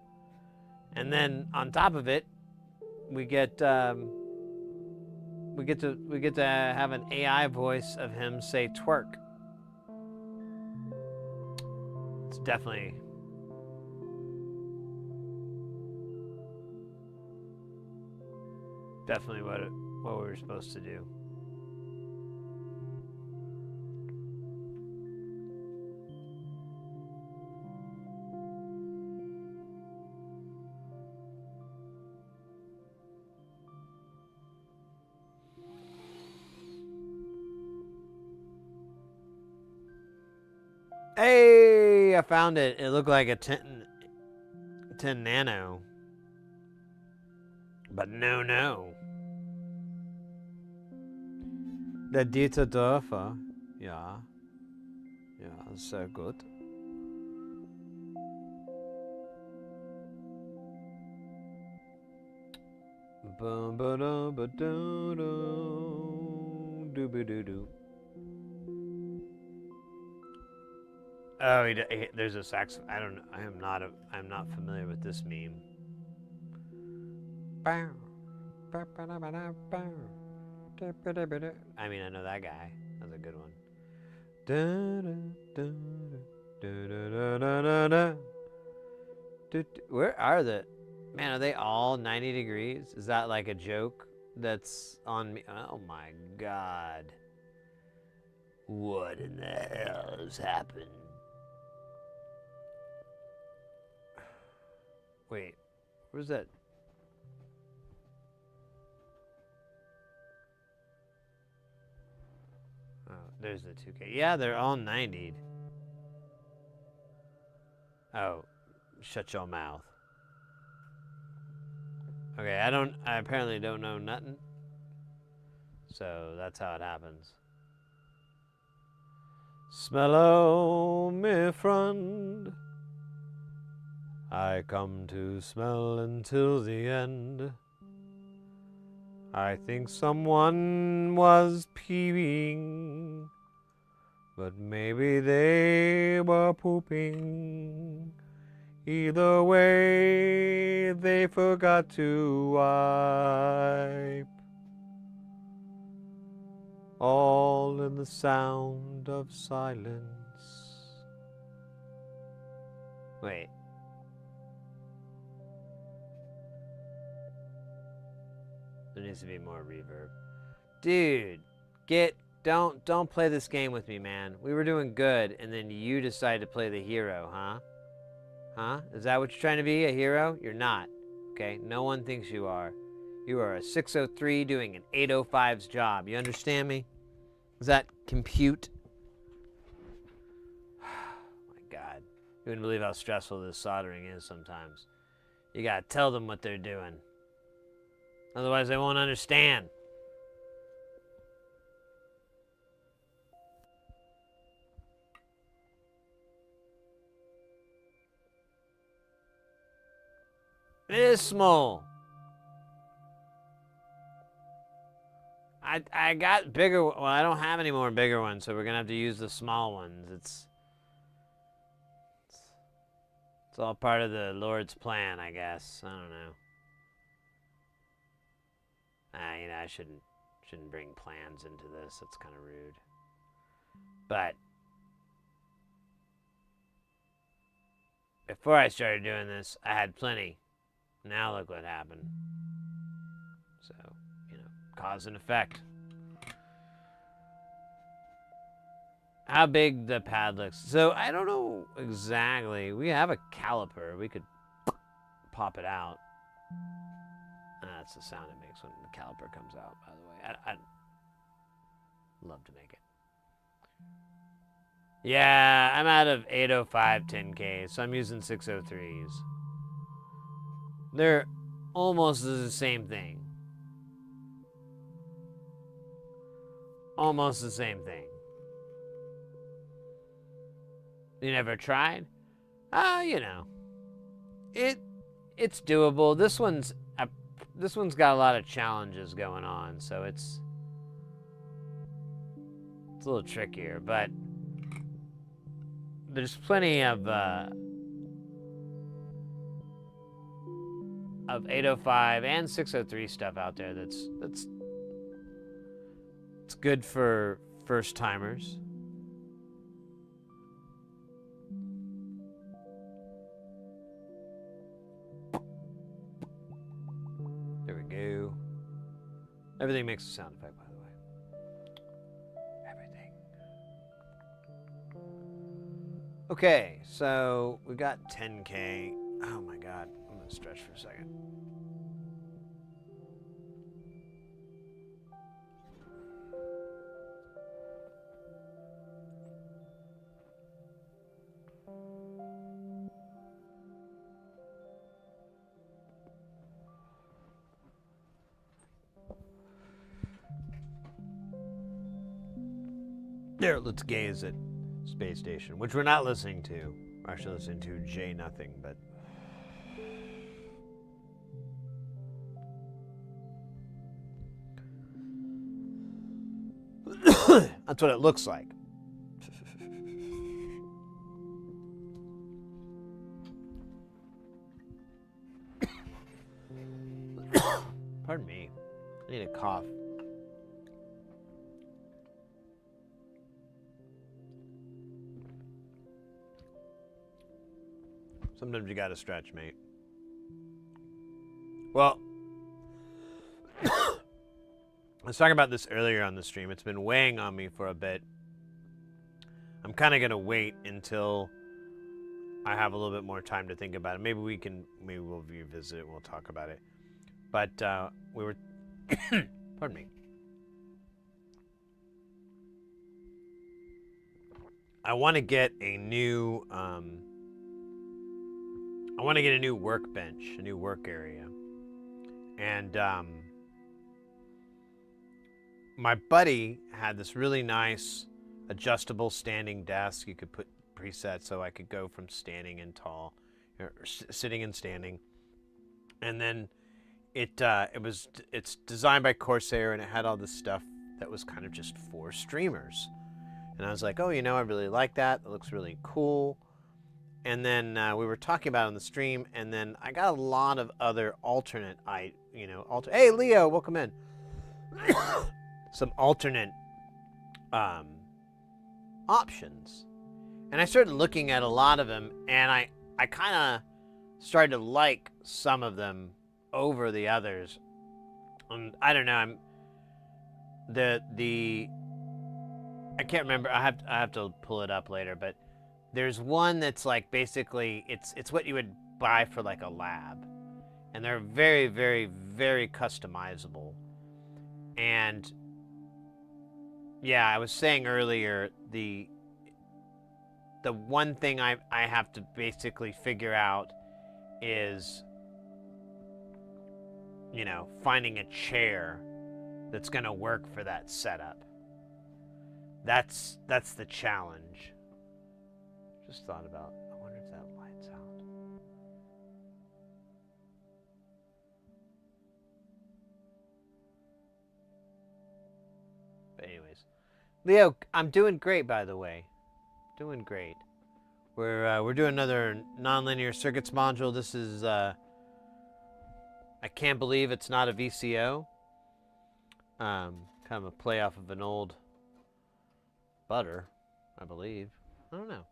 And then on top of it, we get to have an AI voice of him say twerk. It's definitely what we were supposed to do. Hey, I found it. It looked like a 10 nano. But no. Der Dieter Dörfer. Ja. Ja, sehr gut. Bum ba dum ba dum dum doo ba doo doo. Oh, there's a sax. I don't know. I'm not familiar with this meme. I mean, I know that guy. That's a good one. Where are the... Man, are they all 90 degrees? Is that like a joke that's on me? Oh my god. What in the hell has happened? Wait, where's that? Oh, there's the 2K. Yeah, they're all 90'd. Oh, shut your mouth. Okay, I apparently don't know nothing. So that's how it happens. Smell-o, me friend. I come to smell until the end. I think someone was peeing, but maybe they were pooping. Either way, they forgot to wipe. All in the sound of silence. Wait. There needs to be more reverb. Dude, don't play this game with me, man. We were doing good, and then you decided to play the hero, huh? Huh? Is that what you're trying to be, a hero? You're not, okay? No one thinks you are. You are a 603 doing an 805's job. You understand me? Does that compute? My God. You wouldn't believe how stressful this soldering is sometimes. You gotta tell them what they're doing. Otherwise, they won't understand. It is small. I got bigger. Well, I don't have any more bigger ones, so we're gonna have to use the small ones. It's all part of the Lord's plan, I guess. I don't know. You know, I shouldn't bring plans into this. That's kind of rude. But before I started doing this, I had plenty. Now look what happened. So, you know, cause and effect. How big the pad looks. So I don't know exactly. We have a caliper. We could pop it out. That's the sound it makes when the caliper comes out, by the way. I'd love to make it. Yeah, I'm out of 805 10K, so I'm using 603s. They're almost the same thing. Almost the same thing. You never tried? You know. It's doable. This one's got a lot of challenges going on, so it's a little trickier, but there's plenty of 805 and 603 stuff out there that's it's good for first timers. There we go. Everything makes a sound effect, by the way. Everything. Okay, so we got 10K. Oh my God, I'm gonna stretch for a second. There, let's gaze at Space Station, which we're not listening to. We're actually listening to J Nothing, but that's what it looks like. Pardon me. I need a cough. Sometimes you gotta stretch, mate. Well, I was talking about this earlier on the stream. It's been weighing on me for a bit. I'm kind of gonna wait until I have a little bit more time to think about it. Maybe we'll revisit it and we'll talk about it. But we were, pardon me. I want to get a new, workbench, a new work area. And my buddy had this really nice adjustable standing desk. You could put presets so I could go from standing and tall, or sitting and standing. And then it's designed by Corsair, and it had all this stuff that was kind of just for streamers. And I was like, oh, you know, I really like that. It looks really cool. And then we were talking about it on the stream, and then I got a lot of other hey, Leo, welcome in. Some alternate options. And I started looking at a lot of them, and I kind of started to like some of them over the others. And I don't know, I can't remember. I have to pull it up later, but there's one that's like basically it's what you would buy for like a lab, and they're very, very, very customizable. And yeah, I was saying earlier, the one thing I have to basically figure out is, you know, finding a chair that's gonna work for that setup. That's the challenge. Just thought about, I wonder if that lights out. But anyways, Leo, I'm doing great, by the way. Doing great. We're doing another nonlinear circuits module. This is I can't believe it's not a VCO. Kind of a play off of an old butter, I believe. I don't know.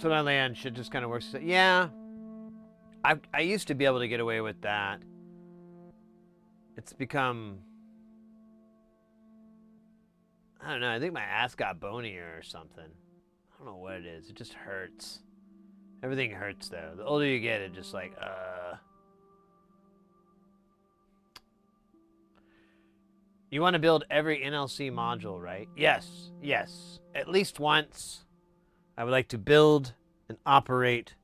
So my land shit just kind of works. Yeah, I used to be able to get away with that. It's become, I don't know, I think my ass got bonier or something. I don't know what it is. It just hurts. Everything hurts though. The older you get, it just like, You want to build every NLC module, right? Yes, yes. At least once. I would like to build and operate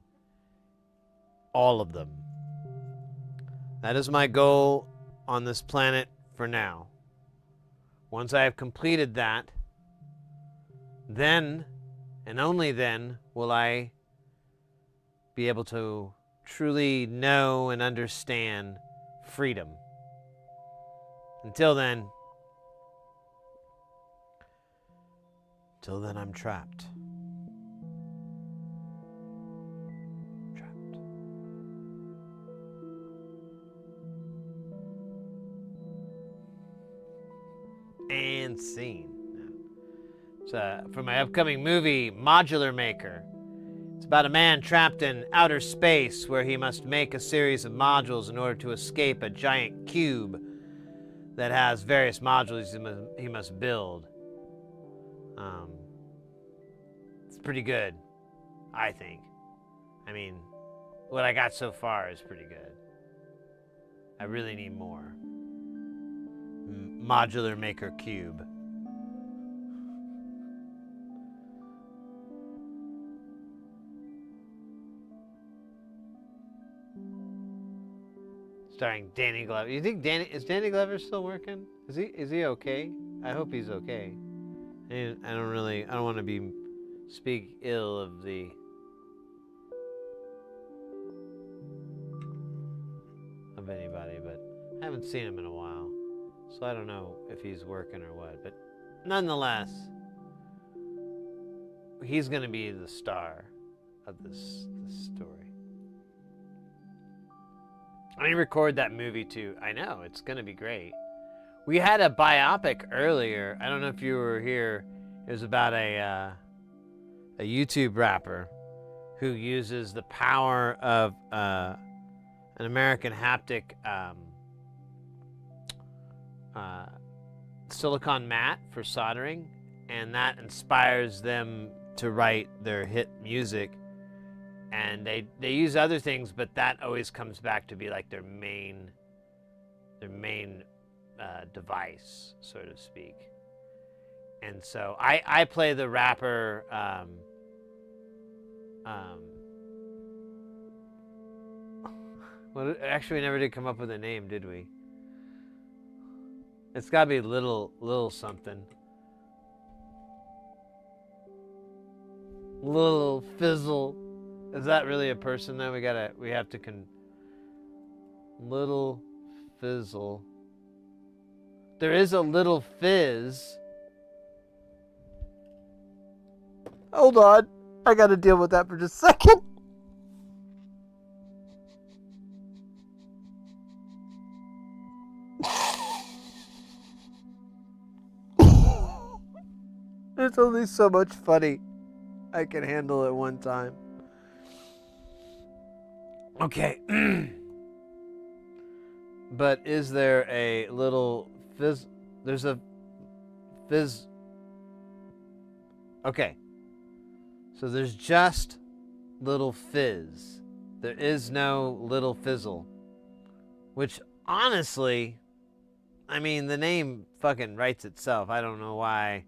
all of them. That is my goal on this planet for now. Once I have completed that, then, and only then, will I be able to truly know and understand freedom. Until then, I'm trapped. Trapped. And scene. It's for my upcoming movie, Modular Maker. It's about a man trapped in outer space where he must make a series of modules in order to escape a giant cube that has various modules he must build. It's pretty good, I think. I mean, what I got so far is pretty good. I really need more. Modular Maker Cube. Starring Danny Glover. You think is Danny Glover still working? Is he okay? I hope he's okay. I don't want to speak ill of anybody, but I haven't seen him in a while, so I don't know if he's working or what. But nonetheless, he's going to be the star of this story. I need to record that movie too. I know, it's going to be great. We had a biopic earlier. I don't know if you were here. It was about a YouTube rapper who uses the power of an American haptic silicon mat for soldering, and that inspires them to write their hit music. And they use other things, but that always comes back to be like their main device, so to speak. And so I play the rapper. Well, actually, we never did come up with a name, did we? It's got to be little something. Little Fizzle. Is that really a person though? We have to Little Fizzle. There is a Little Fizz. Hold on. I got to deal with that for just a second. There's only so much funny I can handle at one time. Okay. But is there a Little Fizz? There's a Fizz. Okay. So there's just Little Fizz. There is no Little Fizzle. Which, honestly, I mean, the name fucking writes itself. I don't know why.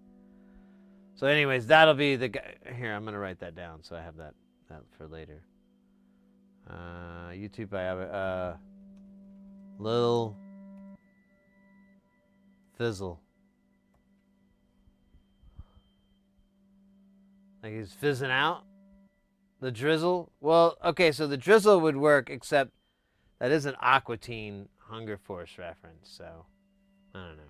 So anyways, that'll be the guy. Here, I'm going to write that down so I have that for later. YouTube, I have Little Fizzle. Like he's fizzing out? The drizzle? Well, okay, so the drizzle would work, except that is an Aqua Teen Hunger Force reference, so I don't know.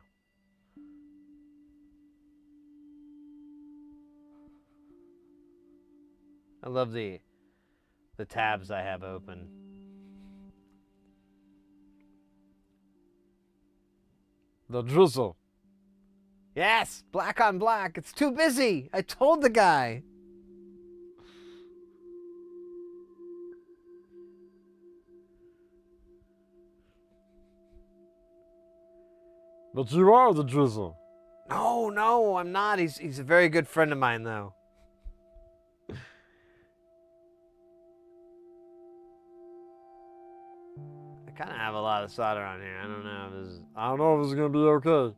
I love the tabs I have open. The drizzle. Yes, black on black. It's too busy. I told the guy. But you are the drizzle. No, no, I'm not. He's a very good friend of mine, though. I kind of have a lot of solder on here. I don't know if this is... I don't know if it's gonna be okay.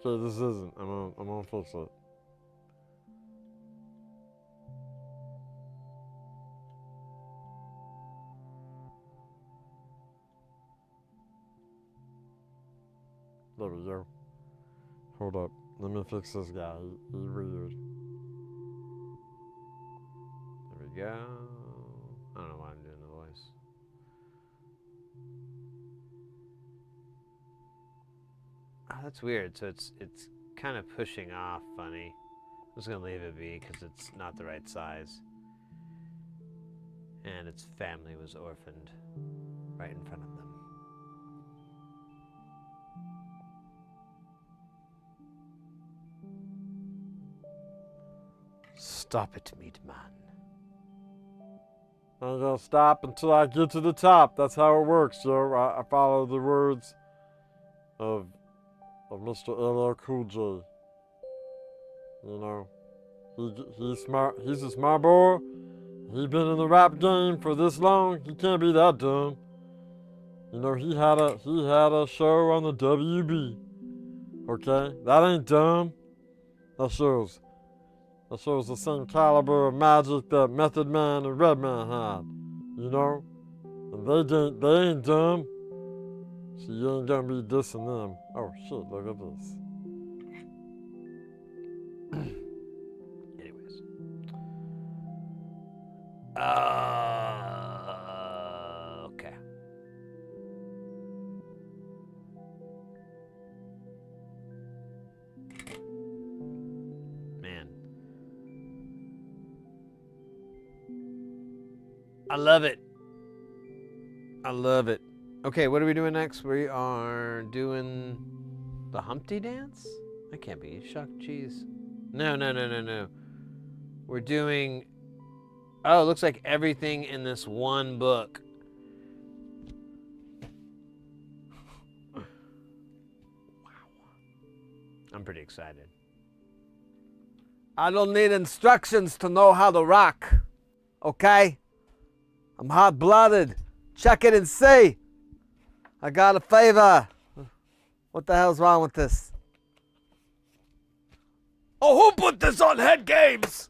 Okay, this isn't. I'm gonna fix it. There we go. Hold up. Let me fix this guy. He's weird. There we go. I don't know why I'm doing the voice. Oh, that's weird. So it's kind of pushing off funny. I'm just gonna leave it be because it's not the right size. And its family was orphaned right in front of them. Stop it, meat man. I'm gonna stop until I get to the top. That's how it works, yo. I follow the words of Mr. LL Cool J. You know, he's smart. He's a smart boy. He been in the rap game for this long. He can't be that dumb. You know, he had a show on the WB. Okay, that ain't dumb. That shows the same caliber of magic that Method Man and Redman had. You know, and they ain't dumb. So you ain't gonna be dissing them. Oh shit! Look at this. Anyways. Okay. Man. I love it. I love it. Okay, what are we doing next? We are doing the Humpty Dance? That can't be. Shuck cheese. No. We're doing... Oh, it looks like everything in this one book. Wow. I'm pretty excited. I don't need instructions to know how to rock. Okay? I'm hot-blooded. Check it and see. I got a favor. What the hell's wrong with this? Oh, who put this on Head Games?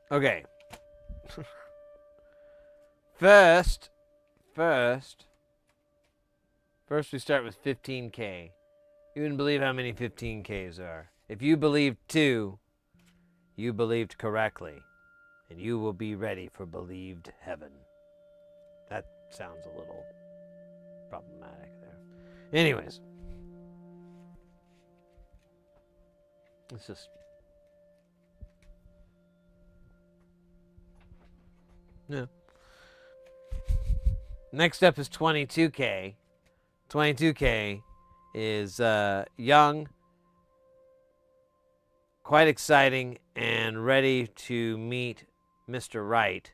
Okay. First we start with 15K. You wouldn't believe how many 15Ks are. If you believed 2, you believed correctly, and you will be ready for believed heaven. That sounds a little problematic there. Anyways. It's just... Yeah. Next up is 22K. 22K is young, quite exciting, and ready to meet Mr. Right.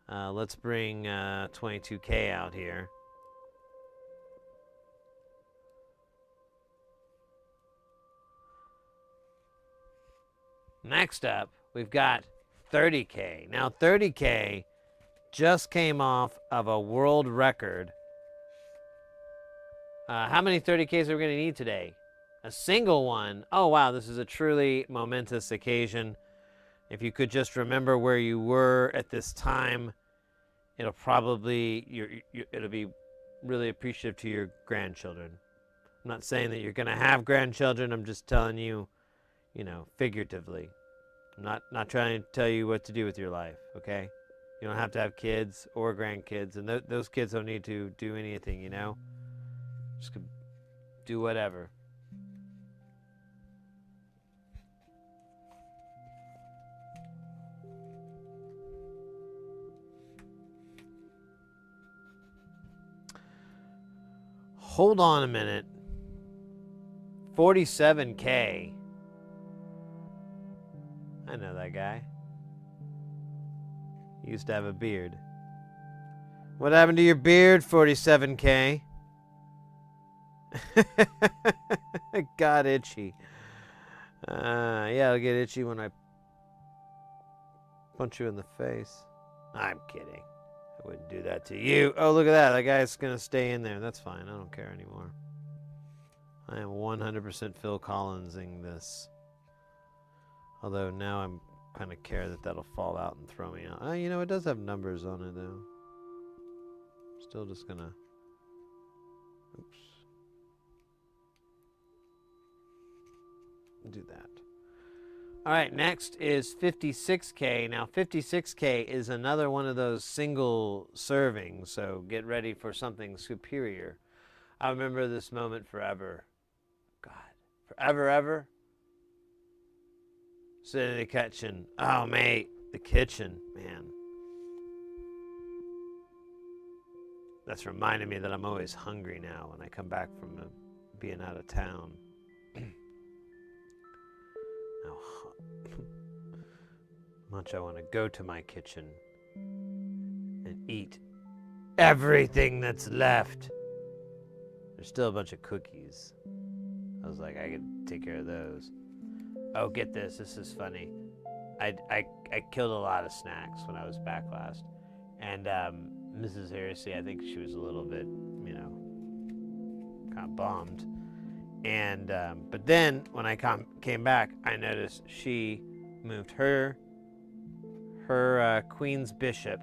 Let's bring 22K out here. Next up, we've got 30K. Now, 30K just came off of a world record. How many 30Ks are we going to need today? A single one. Oh, wow, this is a truly momentous occasion. If you could just remember where you were at this time, it'll probably, it'll be really appreciative to your grandchildren. I'm not saying that you're going to have grandchildren. I'm just telling you, you know, figuratively. I'm not trying to tell you what to do with your life, okay? You don't have to have kids or grandkids, and those kids don't need to do anything, you know? Just do whatever. Hold on a minute. 47K. I know that guy. He used to have a beard. What happened to your beard, 47K? It got itchy. Yeah, it'll get itchy when I punch you in the face. I'm kidding. I wouldn't do that to you. Oh, look at that. That guy's going to stay in there. That's fine. I don't care anymore. I am 100% Phil Collinsing this. Although now I'm kind of care that that'll fall out and throw me out. Oh, you know, it does have numbers on it, though. Still just going to... Oops. Do that. All right, next is 56K. Now, 56K is another one of those single servings, so get ready for something superior. I remember this moment forever. God, forever, ever. Sitting in the kitchen. Oh, mate, the kitchen, man. That's reminding me that I'm always hungry now when I come back from being out of town. How much I want to go to my kitchen and eat everything that's left. There's still a bunch of cookies. I was like, I could take care of those. Oh, get this. This is funny. I killed a lot of snacks when I was back last. And Mrs. Heresy, I think she was a little bit, you know, kind of bummed. And but then when I came back, I noticed she moved her Queen's Bishop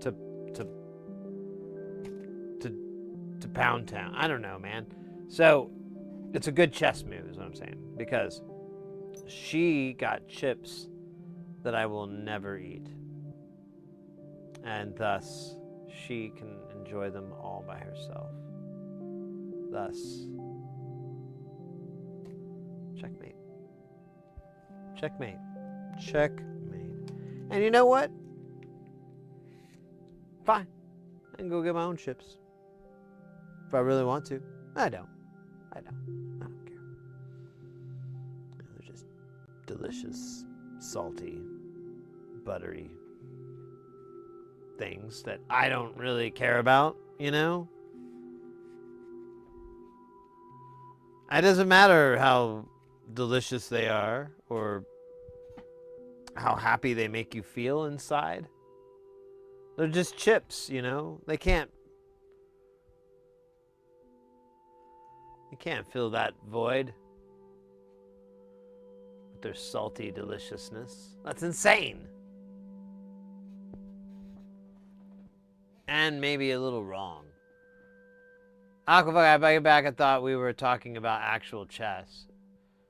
to Pound Town. I don't know, man. So it's a good chess move, is what I'm saying, because she got chips that I will never eat, and thus she can enjoy them all by herself. Thus, checkmate. Checkmate. Checkmate. And you know what? Fine. I can go get my own chips. If I really want to. I don't care. They're just delicious, salty, buttery things that I don't really care about, you know? It doesn't matter how delicious they are or how happy they make you feel inside. They're just chips, you know? You can't fill that void with their salty deliciousness. That's insane. And maybe a little wrong. Aquafuck, I back and thought we were talking about actual chess.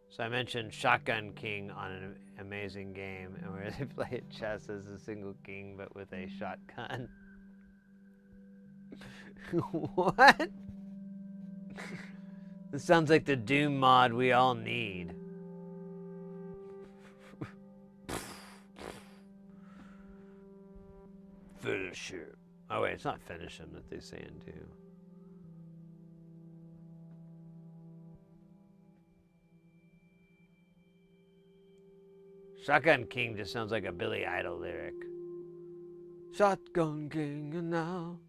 So I mentioned Shotgun King on an amazing game, and where they play chess as a single king, but with a shotgun. What? This sounds like the Doom mod we all need. Finish him. Oh wait, it's not finish him that they say in Doom. Shotgun King just sounds like a Billy Idol lyric. Shotgun King and now.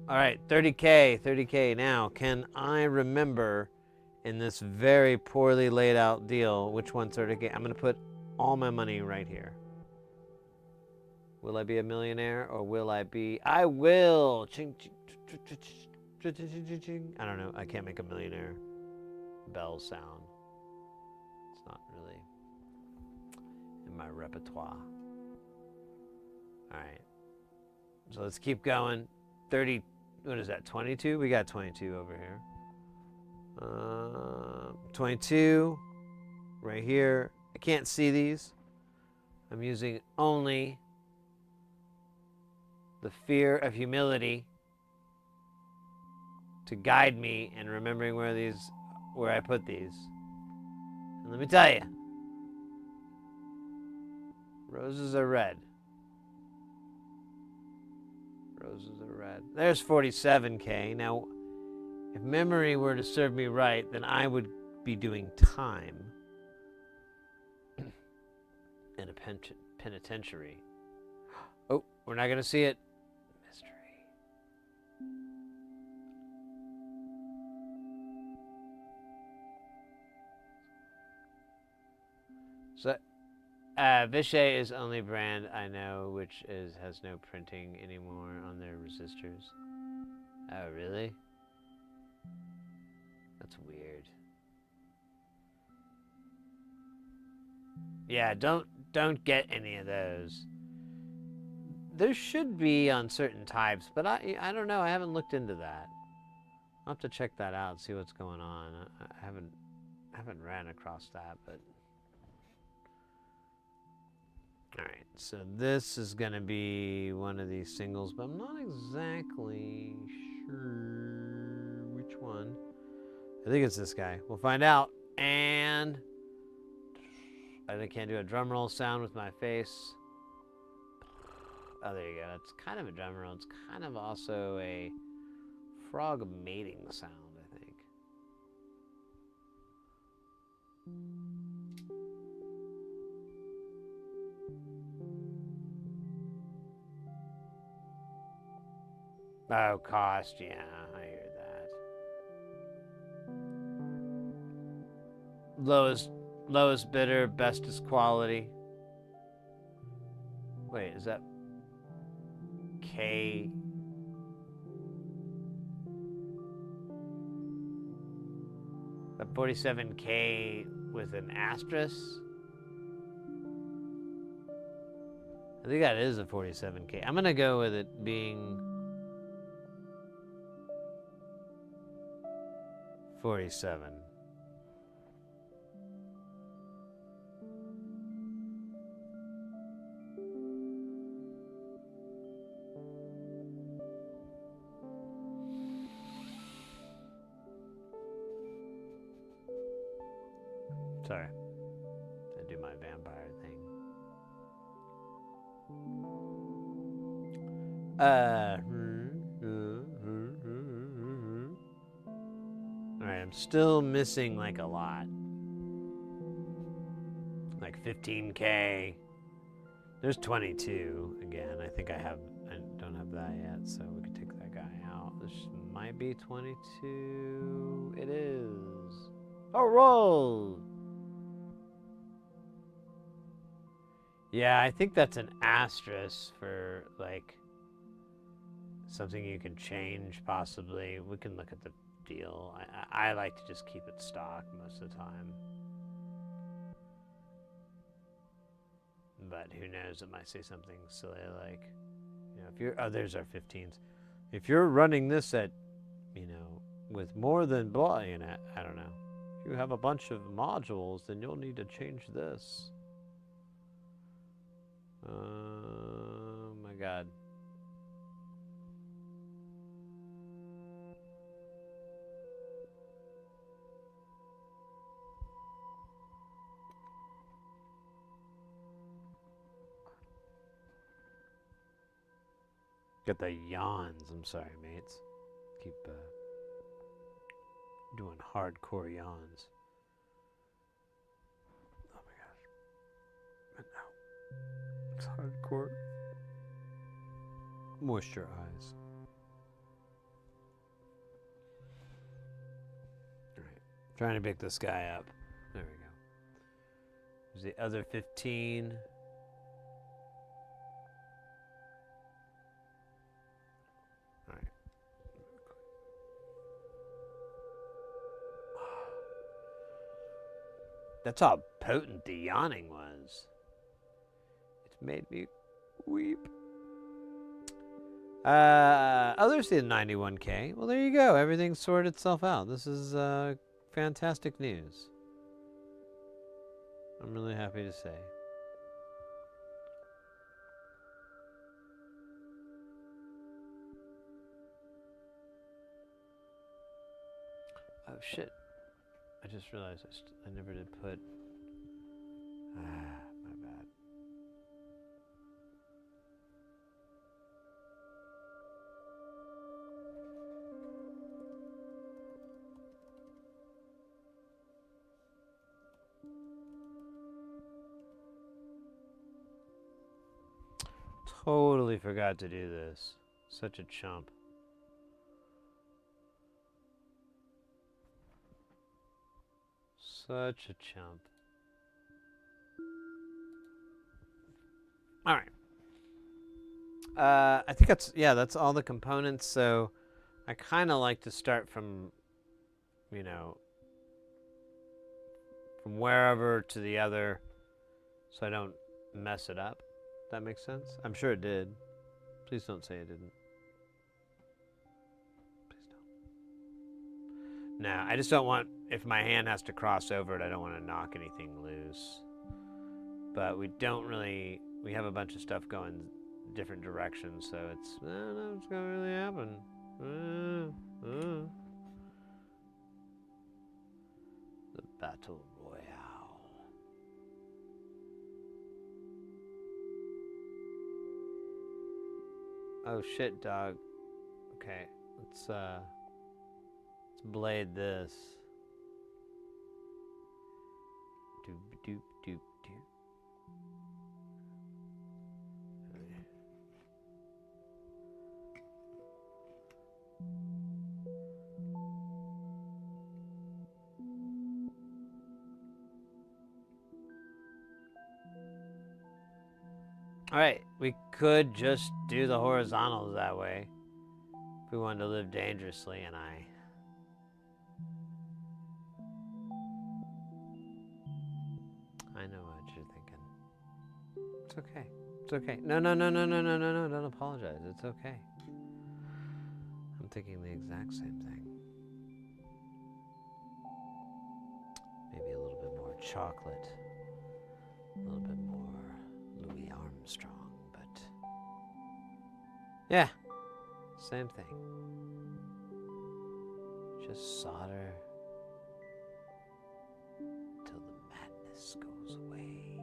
All right, 30K now. Can I remember in this very poorly laid out deal which one's 30K? I'm going to put all my money right here. Will I be a millionaire or will I be... I will! Ching, ching, ching, ching. I don't know. I can't make a millionaire bell sound. It's not really in my repertoire. All right. So let's keep going. 30... What is that, 22? We got 22 over here. 22 right here. I can't see these. I'm using only the fear of humility to guide me in remembering where I put these. And let me tell you, roses are red. Roses are red. There's 47K. Now, if memory were to serve me right, then I would be doing time in a penitentiary. Oh, we're not gonna see it. Mystery. So, Vishay is only brand I know which has no printing anymore on their resistors. Oh, really? That's weird. Yeah, don't get any of those. There should be on certain types, but I don't know. I haven't looked into that. I'll have to check that out, see what's going on. I haven't ran across that, but all right. So this is gonna be one of these singles, but I'm not exactly sure which one. I think it's this guy. We'll find out. And I can't do a drum roll sound with my face. Oh, there you go. It's kind of a drum roll. It's kind of also a frog mating sound, I think. Oh, cost. Yeah, I hear that. Lowest bidder, bestest quality. Wait, is that K? A 47K with an asterisk? I think that is a 47K. I'm gonna go with it being 47. Sorry. I do my vampire thing. Alright, I'm still missing like a lot. Like 15K. There's 22 again. I think I don't have that yet, so we could take that guy out. This might be 22. It is. Oh, roll! Yeah, I think that's an asterisk for like something you can change possibly. We can look at the deal. I like to just keep it stock most of the time. But who knows, it might say something silly like, you know, if you're, oh, there's our 15s. If you're running this at, you know, with more than blah, you know, I don't know. If you have a bunch of modules, then you'll need to change this. Oh my God. Got the yawns. I'm sorry, mates. Keep doing hardcore yawns. Oh my gosh. And now it's hardcore. Moisture eyes. Alright. Trying to pick this guy up. There we go. There's the other 15. Alright. That's how potent the yawning was. It made me weep. Others see the 91K. Well, there you go. Everything sorted itself out. This is fantastic news. I'm really happy to say. Oh shit. I just realized I never did put... my bad. Totally forgot to do this. Such a chump. Such a chump. All right. I think that's all the components. So I kind of like to start from, from wherever to the other, so I don't mess it up. That makes sense? I'm sure it did. Please don't say it didn't. Please don't. No, I just don't want, if my hand has to cross over it, I don't want to knock anything loose. But we have a bunch of stuff going different directions, so it's, I don't know what's going to really happen. The Battle Royale. Oh shit, dog. Okay, let's blade this. Doop doop doop doop. All right, we could just do the horizontals that way if we wanted to live dangerously, and I know what you're thinking. It's okay. It's okay. No, don't apologize. It's okay. I'm thinking the exact same thing. Maybe a little bit more chocolate, a little bit more Louis Armstrong, but yeah, same thing. Just solder till the madness goes away.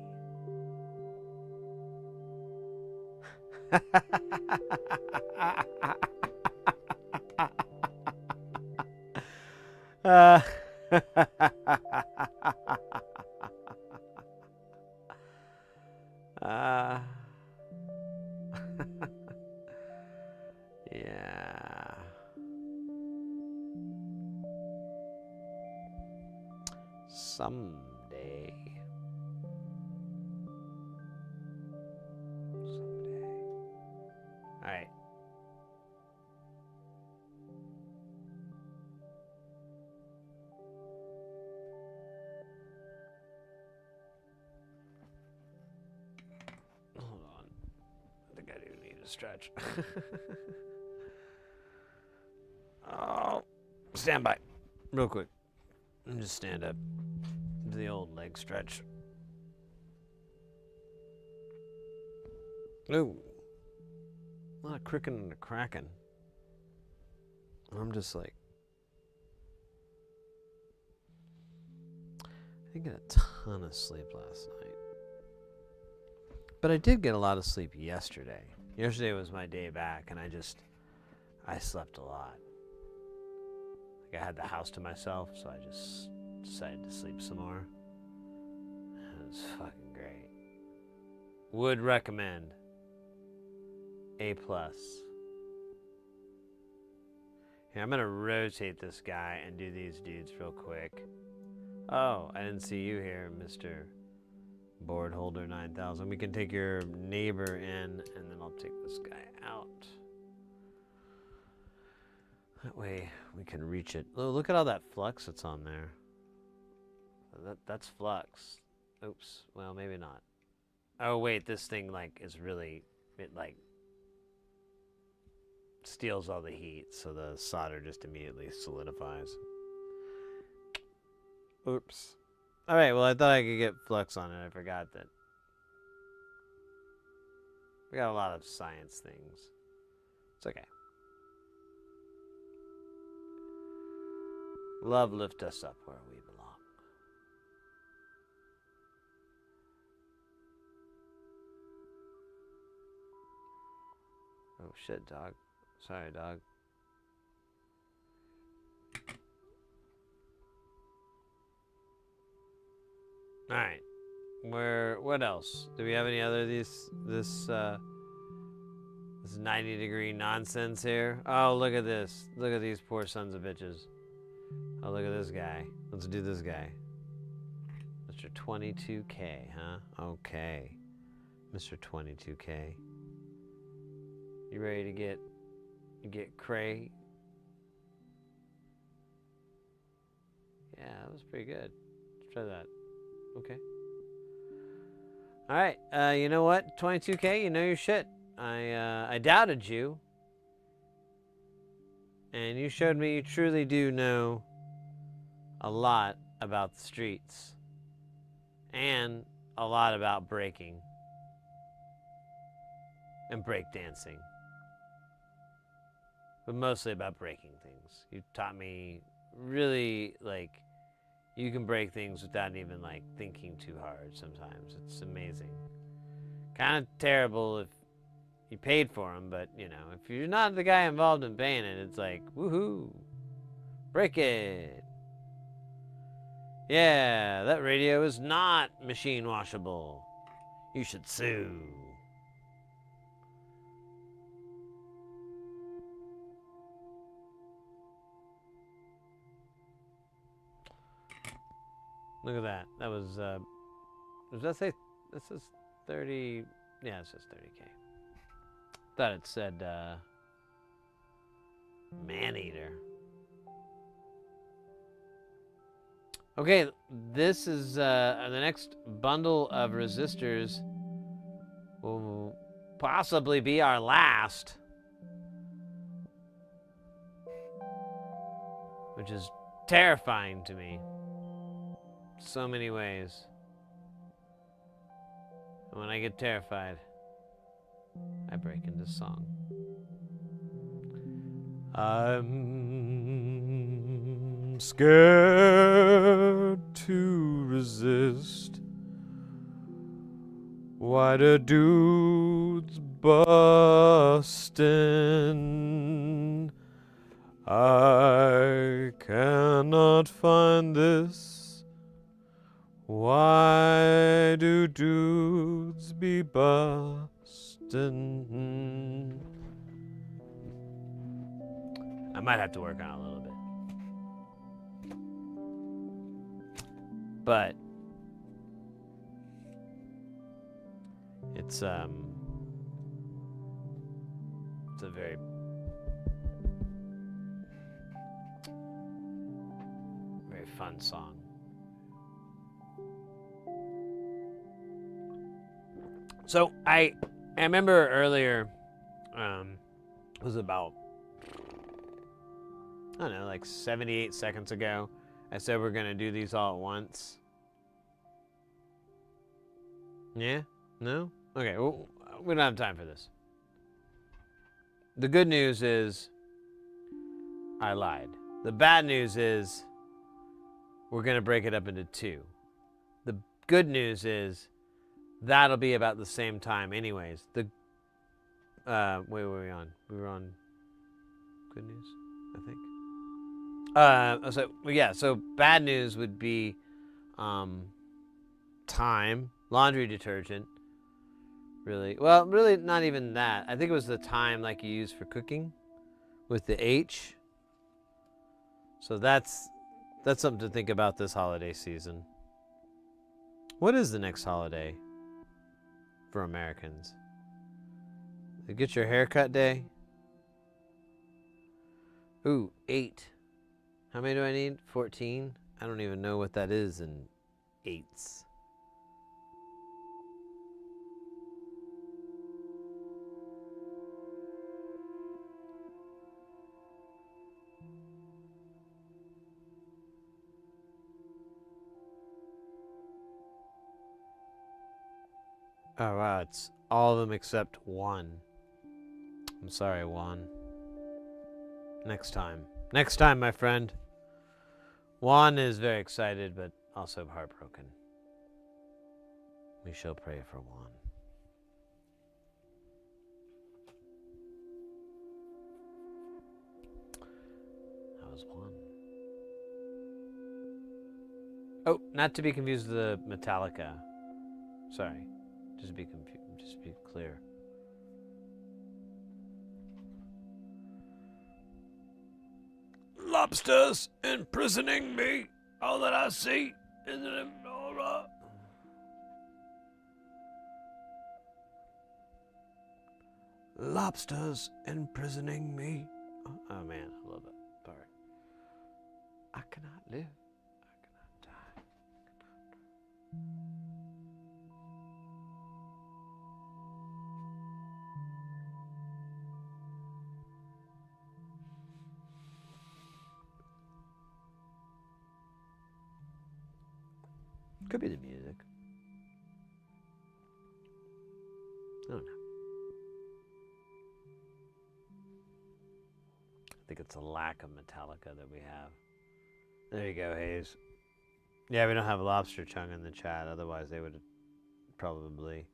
Yeah. Someday. All right. Hold on. I think I do need a stretch. Oh, stand by, real quick. Let me just stand up. Do the old leg stretch. Ooh. A lot of cricking and cracking. I'm just like, I didn't get a ton of sleep last night. But I did get a lot of sleep yesterday. Yesterday was my day back, and I slept a lot. Like I had the house to myself, so I just decided to sleep some more. It was fucking great. Would recommend. A+. Here, I'm gonna rotate this guy and do these dudes real quick. Oh, I didn't see you here, Mr. Board Holder 9000. We can take your neighbor in, and then I'll take this guy out. That way we can reach it. Oh, look at all that flux that's on there. That's flux. Oops. Well, maybe not. Oh wait, this thing is really, it steals all the heat, so the solder just immediately solidifies. Oops. All right, well, I thought I could get flux on it. I forgot that. We got a lot of science things. It's okay. Love lift us up where we belong. Oh shit, dog. Sorry, dog. All right. What else? Do we have any other this This 90-degree nonsense here. Oh, look at this. Look at these poor sons of bitches. Oh, look at this guy. Let's do this guy. Mr. 22K, huh? Okay. Mr. 22K. You ready to get cray? Yeah, that was pretty good. Let's try that. Okay. All right. You know what? 22K, you know your shit. I doubted you. And you showed me you truly do know a lot about the streets. And a lot about breaking. And breakdancing. But mostly about breaking things. You taught me really, like, you can break things without even, like, thinking too hard sometimes. It's amazing. Kind of terrible if you paid for them, but, you know, if you're not the guy involved in paying it, it's like, woohoo, break it. Yeah, that radio is not machine washable. You should sue. Look at that. That was, does that say, this is 30, yeah, it says 30K. Thought it said, man-eater. Okay, this is, the next bundle of resistors will possibly be our last. Which is terrifying to me. So many ways. And when I get terrified, I break into song. I'm scared to resist. Why the dudes bustin'? I cannot find this. Why do dudes be bustin'? I might have to work on it a little bit. But it's a very fun song. So I remember earlier, it was about, I don't know, like 78 seconds ago, I said we're gonna do these all at once. Yeah? No? Okay, well, we don't have time for this. The good news is I lied. The bad news is we're gonna break it up into two. The good news is that'll be about the same time anyways. The wait, what were we on? We were on good news, I think. So bad news would be time, laundry detergent. Really? Well, really not even that. I think it was the time like you use for cooking with the H. So that's something to think about this holiday season. What is the next holiday for Americans? You get your haircut day? Ooh, 8. How many do I need? 14? I don't even know what that is in 8s. Oh wow, it's all of them except one. I'm sorry, Juan. Next time. Next time, my friend. Juan is very excited, but also heartbroken. We shall pray for Juan. That was Juan. Oh, not to be confused with the Metallica. Sorry. Just be clear. lobsters imprisoning me. All that I see is an aura. Lobsters imprisoning me. Oh man, I love that part. I cannot live. I cannot die. Could be the music. I don't know. I think it's a lack of Metallica that we have. There you go, Hayes. Yeah, we don't have Lobster Chung in the chat, otherwise they would probably.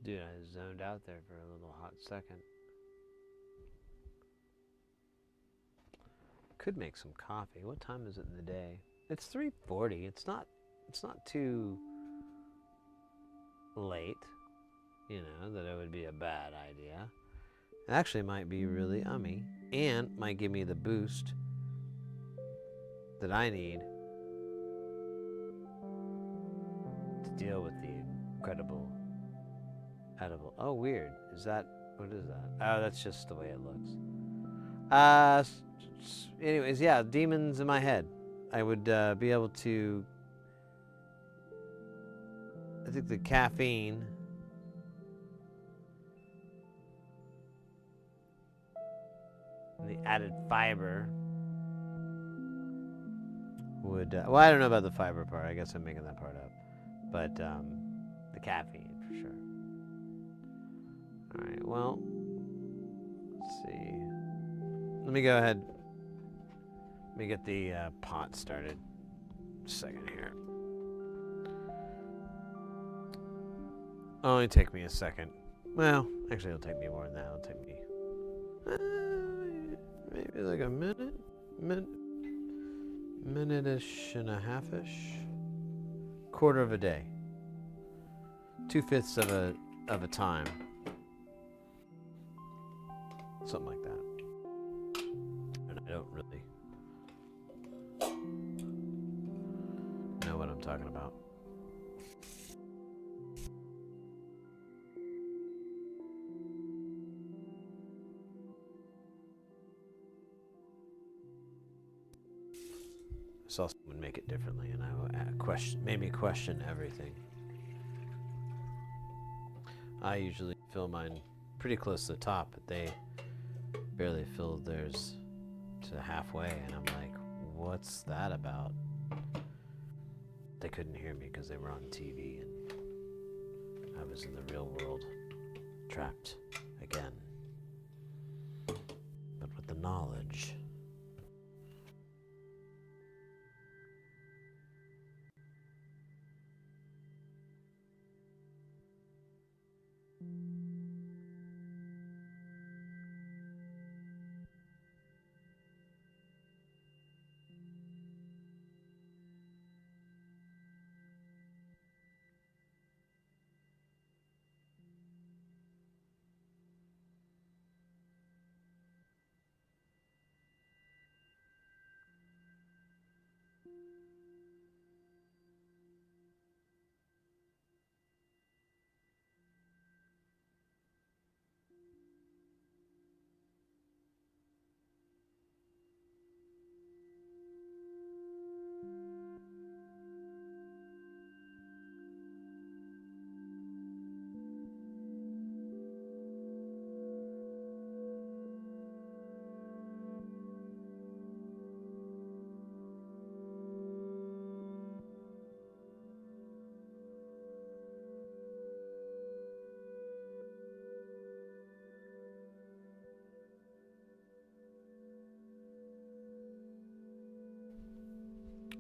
Dude, I zoned out there for a little hot second. Could make some coffee. What time is it in the day? It's 3:40. It's not too late, you know, that it would be a bad idea. It actually might be really ummy and might give me the boost that I need to deal with the incredible edible. Oh, weird. Is that, what is that? Oh, that's just the way it looks. Anyways, yeah, demons in my head. I would be able to, I think the caffeine and the added fiber would, well, I don't know about the fiber part. I guess I'm making that part up. But the caffeine, for sure. All right, well, let's see. Let me go ahead. Let me get the pot started. Just a second here. Only take me a second. Well, actually, it'll take me more than that. It'll take me maybe like a minute-ish and a half-ish. Quarter of a day. 2/5 of a time. Something like that. And I don't really know what I'm talking about. I saw someone make it differently, and made me question everything. I usually fill mine pretty close to the top, but they barely filled theirs to halfway, and I'm like, what's that about? They couldn't hear me because they were on TV, and I was in the real world, trapped again. But with the knowledge.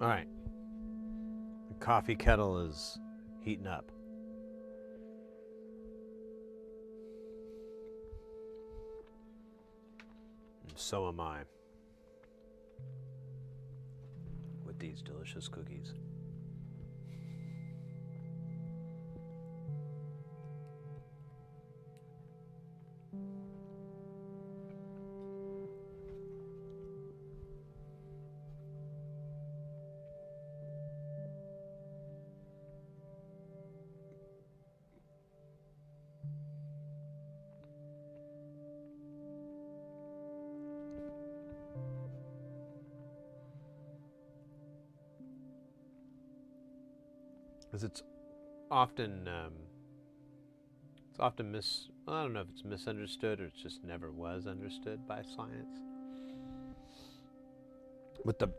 All right. The coffee kettle is heating up. So am I. With these delicious cookies. Because it's often I don't know if it's misunderstood or it just never was understood by science. With the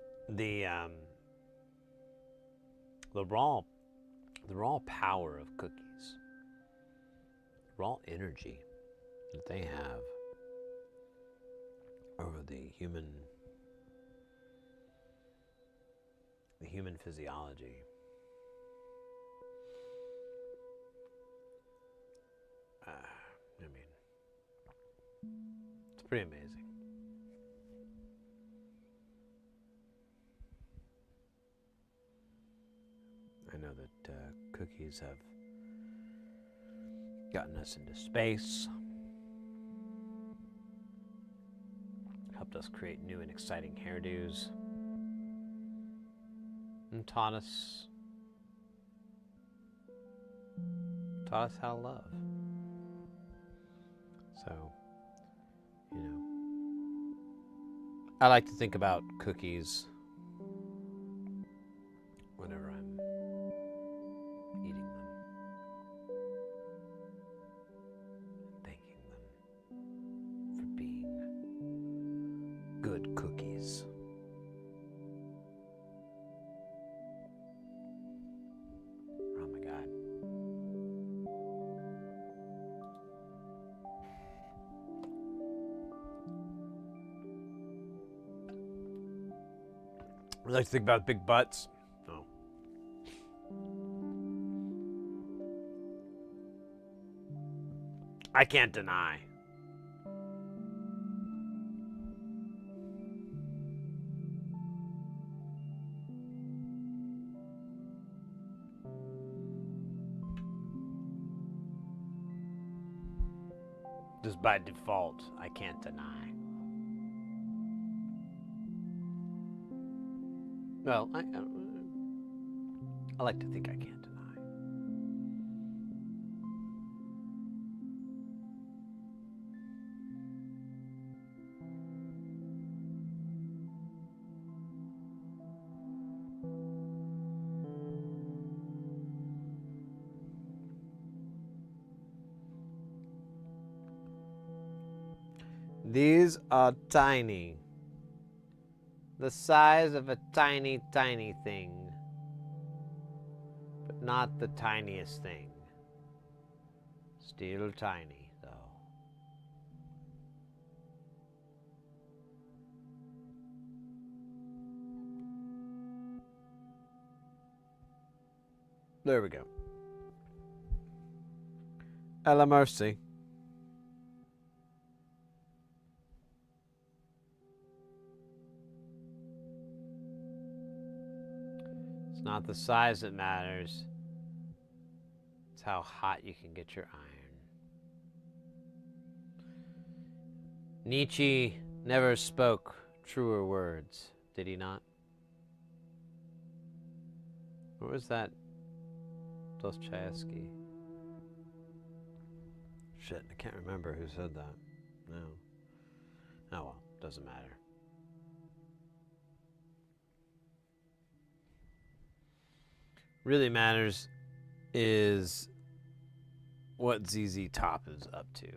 raw power of cookies, raw energy that they have over the human physiology. I mean, it's pretty amazing. I know that cookies have gotten us into space, helped us create new and exciting hairdos, and taught us how to love. So, you know, I like to think about cookies whenever I'm eating them, thanking them for being good cookies. Oh my God. I like to think about big butts. Oh. I can't deny. Just by default, I can't deny. Well, I like to think I can't deny. These are tiny. The size of a tiny, tiny thing. But not the tiniest thing. Still tiny, though. There we go. A la mercy. It's not the size that matters. It's how hot you can get your iron. Nietzsche never spoke truer words, did he not? Or was that Dostoevsky? Shit, I can't remember who said that. No. Oh well, doesn't matter. Really matters is what ZZ Top is up to.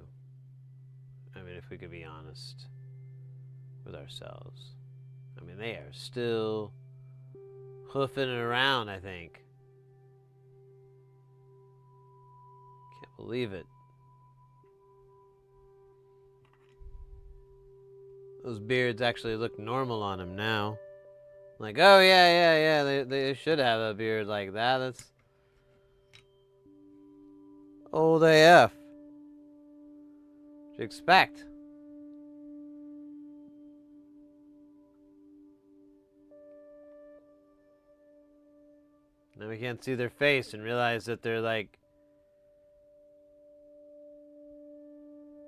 I mean, if we could be honest with ourselves. I mean, they are still hoofing it around, I think. Can't believe it. Those beards actually look normal on him now. Like, oh yeah, they should have a beard like that. That's old AF. What'd you expect? Then we can't see their face and realize that they're like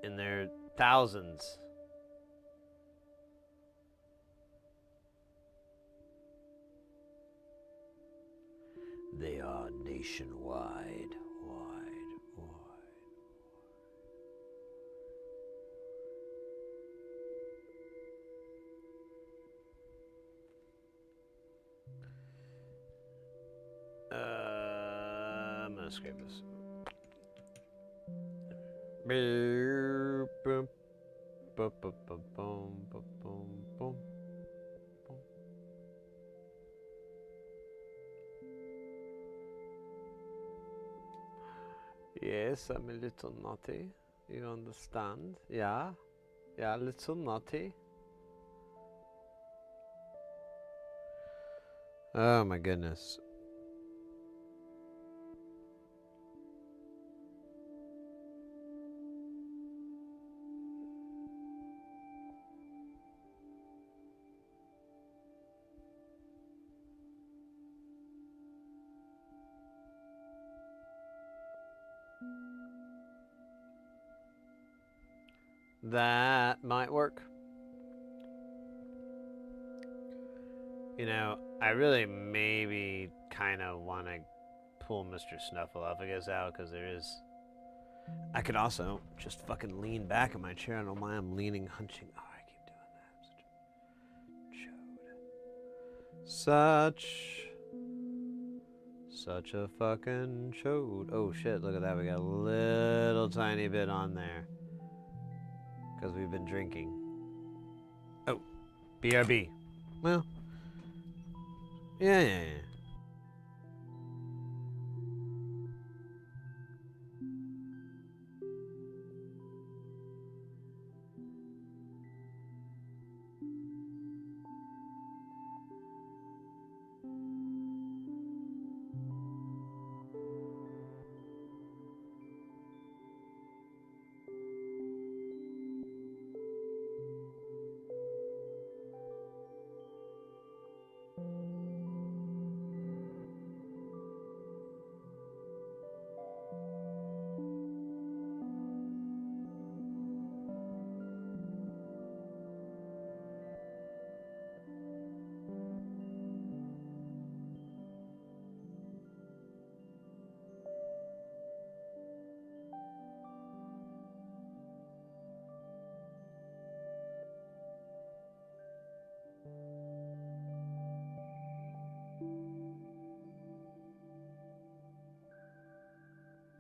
in their thousands. They are nationwide. I'm gonna scrape this. Boom, boom, boom, boom, boom, boom, boom, boom. Yes, I'm a little naughty. You understand? Yeah, a little naughty. Oh my goodness. That might work. You know, I really maybe kind of want to pull Mr. Snuffleupagus out because there is. I could also just fucking lean back in my chair. I don't know why I'm leaning, hunching. Oh, I keep doing that. Such a fucking chode. Oh shit, look at that. We got a little tiny bit on there. Because we've been drinking. Oh, BRB. Well, yeah.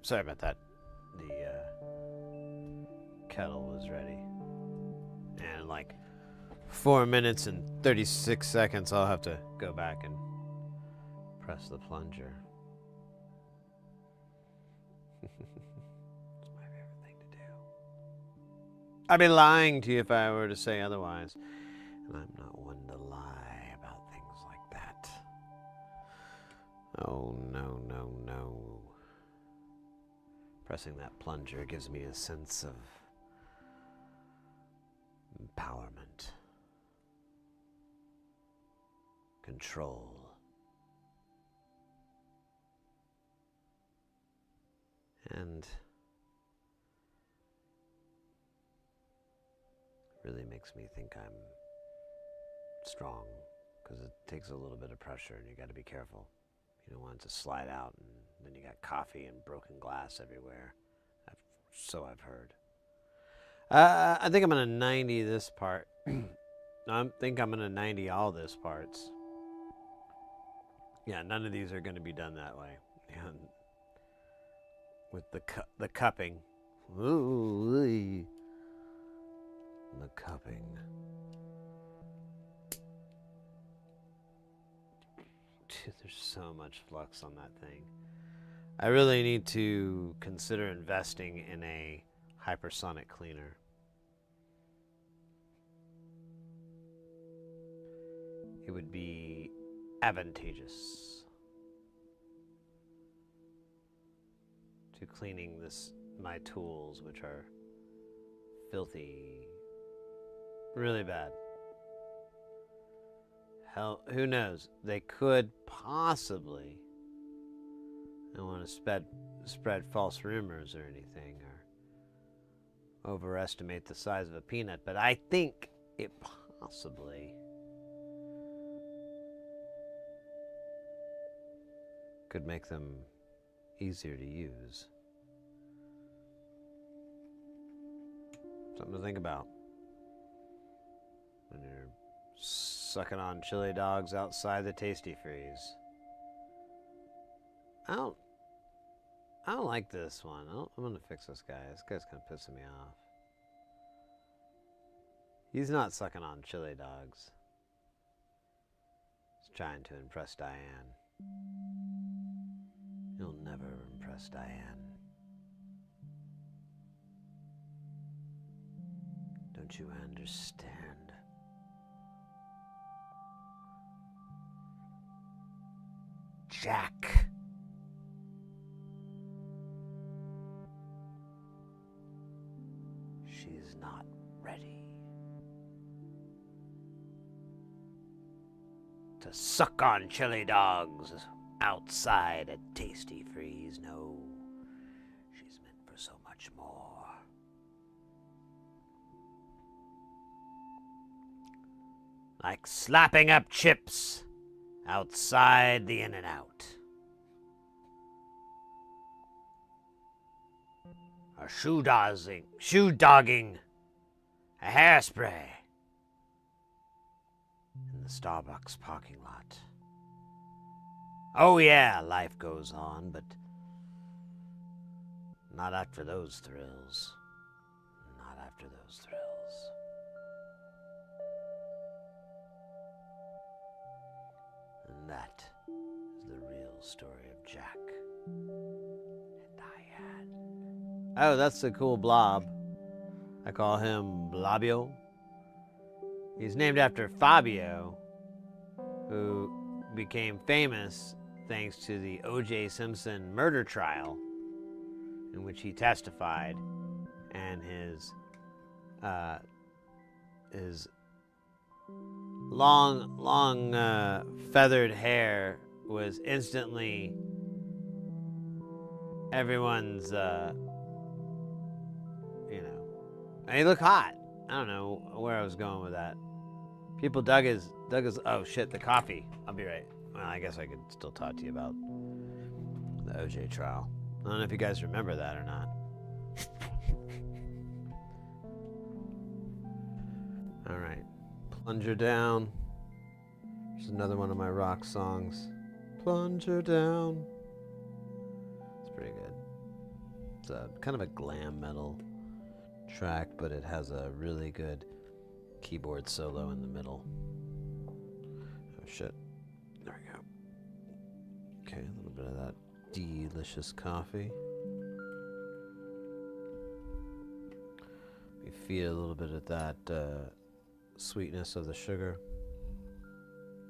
Sorry about that. The kettle was ready. And in like 4 minutes and 36 seconds, I'll have to go back and press the plunger. It's my favorite thing to do. I'd be lying to you if I were to say otherwise. And I'm not one to lie about things like that. Oh, no, no, no. Pressing that plunger gives me a sense of empowerment, control, and really makes me think I'm strong, because it takes a little bit of pressure and you got to be careful. You don't want it to slide out and then you got coffee and broken glass everywhere. So I've heard. I think I'm gonna 90 this part. I think I'm gonna 90 all this parts. Yeah, none of these are gonna be done that way. Yeah, with the cupping. Ooh, the cupping. Dude, there's so much flux on that thing. I really need to consider investing in a hypersonic cleaner. It would be advantageous to cleaning my tools, which are filthy, really bad. Hell, who knows? They could possibly I don't want to spread false rumors or anything, or overestimate the size of a peanut, but I think it possibly could make them easier to use. Something to think about when you're sucking on chili dogs outside the Tasty Freeze. I don't like this one. I'm gonna fix this guy. This guy's kind of pissing me off. He's not sucking on chili dogs. He's trying to impress Diane. You'll never impress Diane. Don't you understand? Jack. She's not ready to suck on chili dogs outside a Tasty Freeze. No, she's meant for so much more. Like slapping up chips outside the In-N-Out. Or shoe dogging a hairspray in the Starbucks parking lot. Oh yeah, life goes on, but not after those thrills. Not after those thrills. And that is the real story of Jack and Diane. Oh, that's a cool blob. I call him Blobio. He's named after Fabio, who became famous thanks to the O.J. Simpson murder trial, in which he testified, and his long feathered hair was instantly everyone's, and he looked hot. I don't know where I was going with that. People dug his, oh shit, the coffee. I'll be right. Well, I guess I could still talk to you about the OJ trial. I don't know if you guys remember that or not. All right, Plunger Down. There's another one of my rock songs. Plunger Down. It's pretty good. It's a kind of a glam metal track, but it has a really good keyboard solo in the middle. Oh shit. There we go. Okay, a little bit of that delicious coffee. You feel a little bit of that sweetness of the sugar,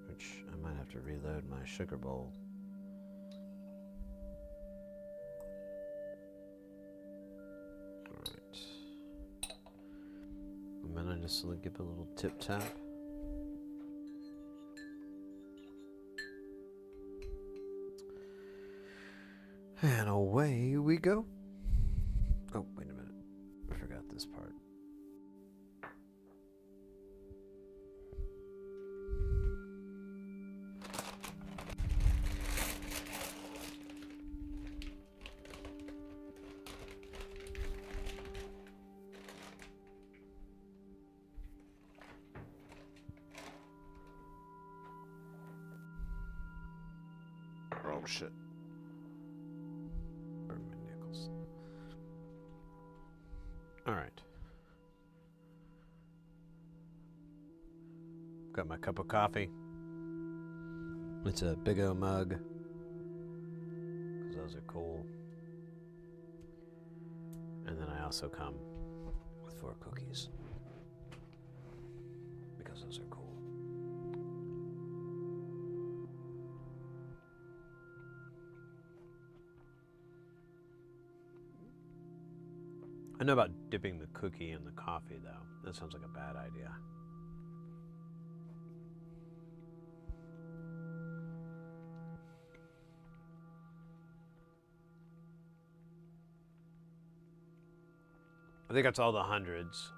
which I might have to reload my sugar bowl. Alright. And then I just give it a little tip tap. And away we go. Oh, wait a minute. I forgot this part. Oh, shit. All right. Got my cup of coffee. It's a big O mug, because those are cool. And then I also come with 4 cookies, because those are cool. I know about dipping the cookie in the coffee, though. That sounds like a bad idea. I think that's all the hundreds.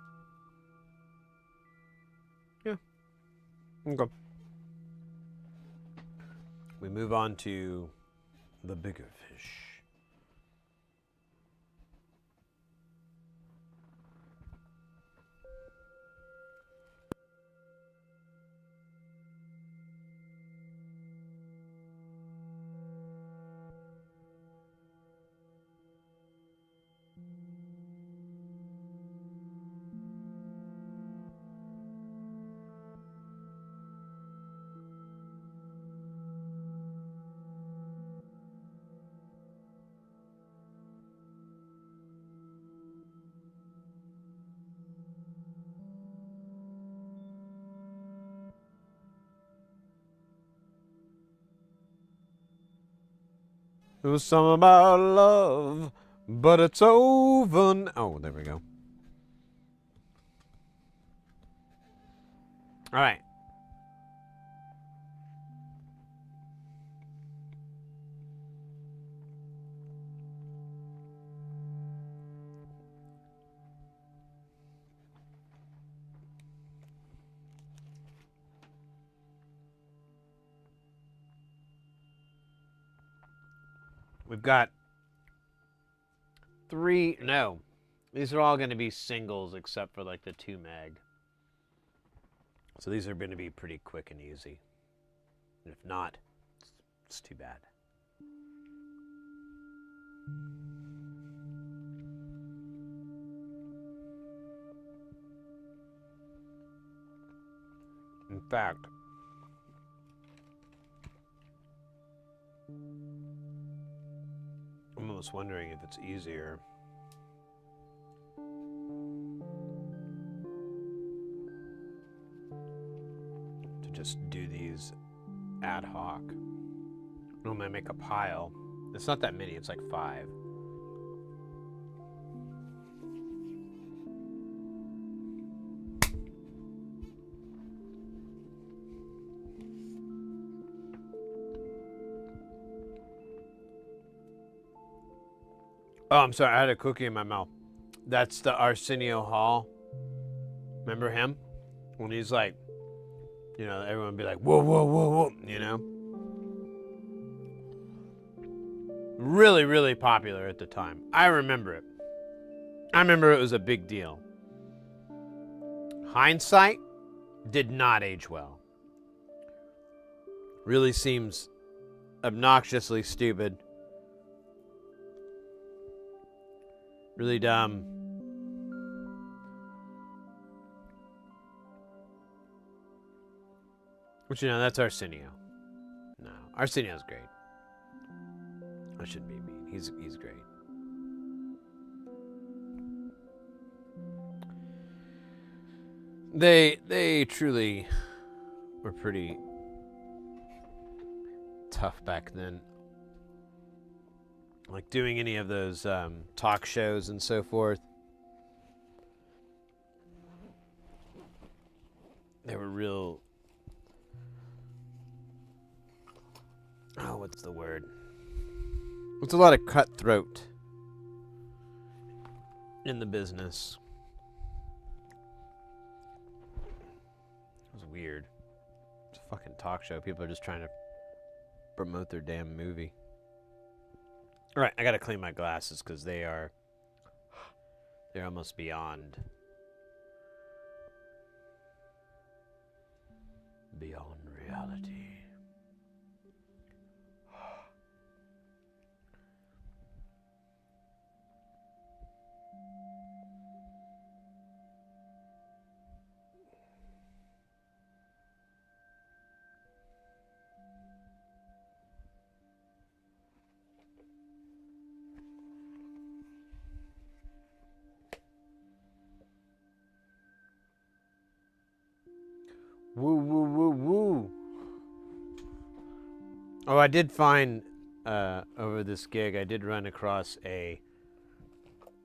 Yeah. Okay. We move on to the bigger fish. It was something about love, but it's over now. Oh, there we go. All right. We've got three. No, these are all going to be singles except for like the 2 meg. So these are going to be pretty quick and easy. And if not, it's too bad. In fact, I'm almost wondering if it's easier to just do these ad hoc. Normally I make a pile. It's not that many, it's like 5. Oh, I'm sorry, I had a cookie in my mouth. That's the Arsenio Hall. Remember him? When he's like, you know, everyone would be like, whoa, whoa, whoa, whoa, you know? Really, really popular at the time. I remember it. I remember it was a big deal. Hindsight did not age well. Really seems obnoxiously stupid. Really dumb. But you know, that's Arsenio. No, Arsenio's great. I shouldn't be mean. He's great. They truly were pretty tough back then. Like doing any of those talk shows and so forth. They were real. Oh, what's the word? It's a lot of cutthroat in the business. It was weird. It's a fucking talk show. People are just trying to promote their damn movie. All right, I gotta clean my glasses because they're almost beyond reality. Woo, woo, woo, woo. Oh, I did find, over this gig, I did run across a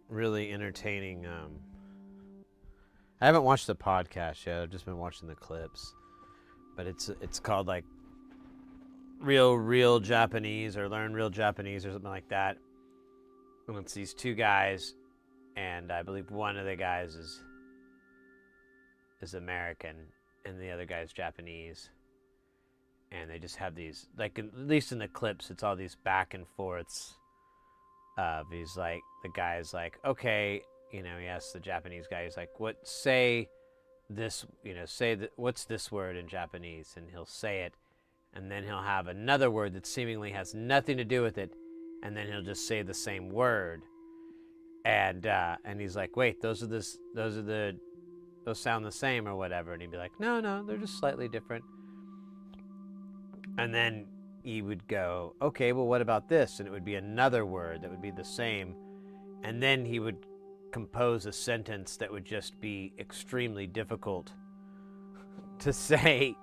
really entertaining, I haven't watched the podcast yet, I've just been watching the clips. But it's called, like, Real Japanese, or Learn Real Japanese, or something like that. And it's these 2 guys, and I believe one of the guys is American, and the other guy's Japanese. And they just have these, like, at least in the clips, it's all these back and forths of, he's like, the guy's like, okay, you know, he asks the Japanese guy, he's like, say this, you know, what's this word in Japanese? And he'll say it, and then he'll have another word that seemingly has nothing to do with it, and then he'll just say the same word. And he's like, wait, those sound the same or whatever. And he'd be like, no, they're just slightly different. And then he would go, okay, well, what about this? And it would be another word that would be the same. And then he would compose a sentence that would just be extremely difficult to say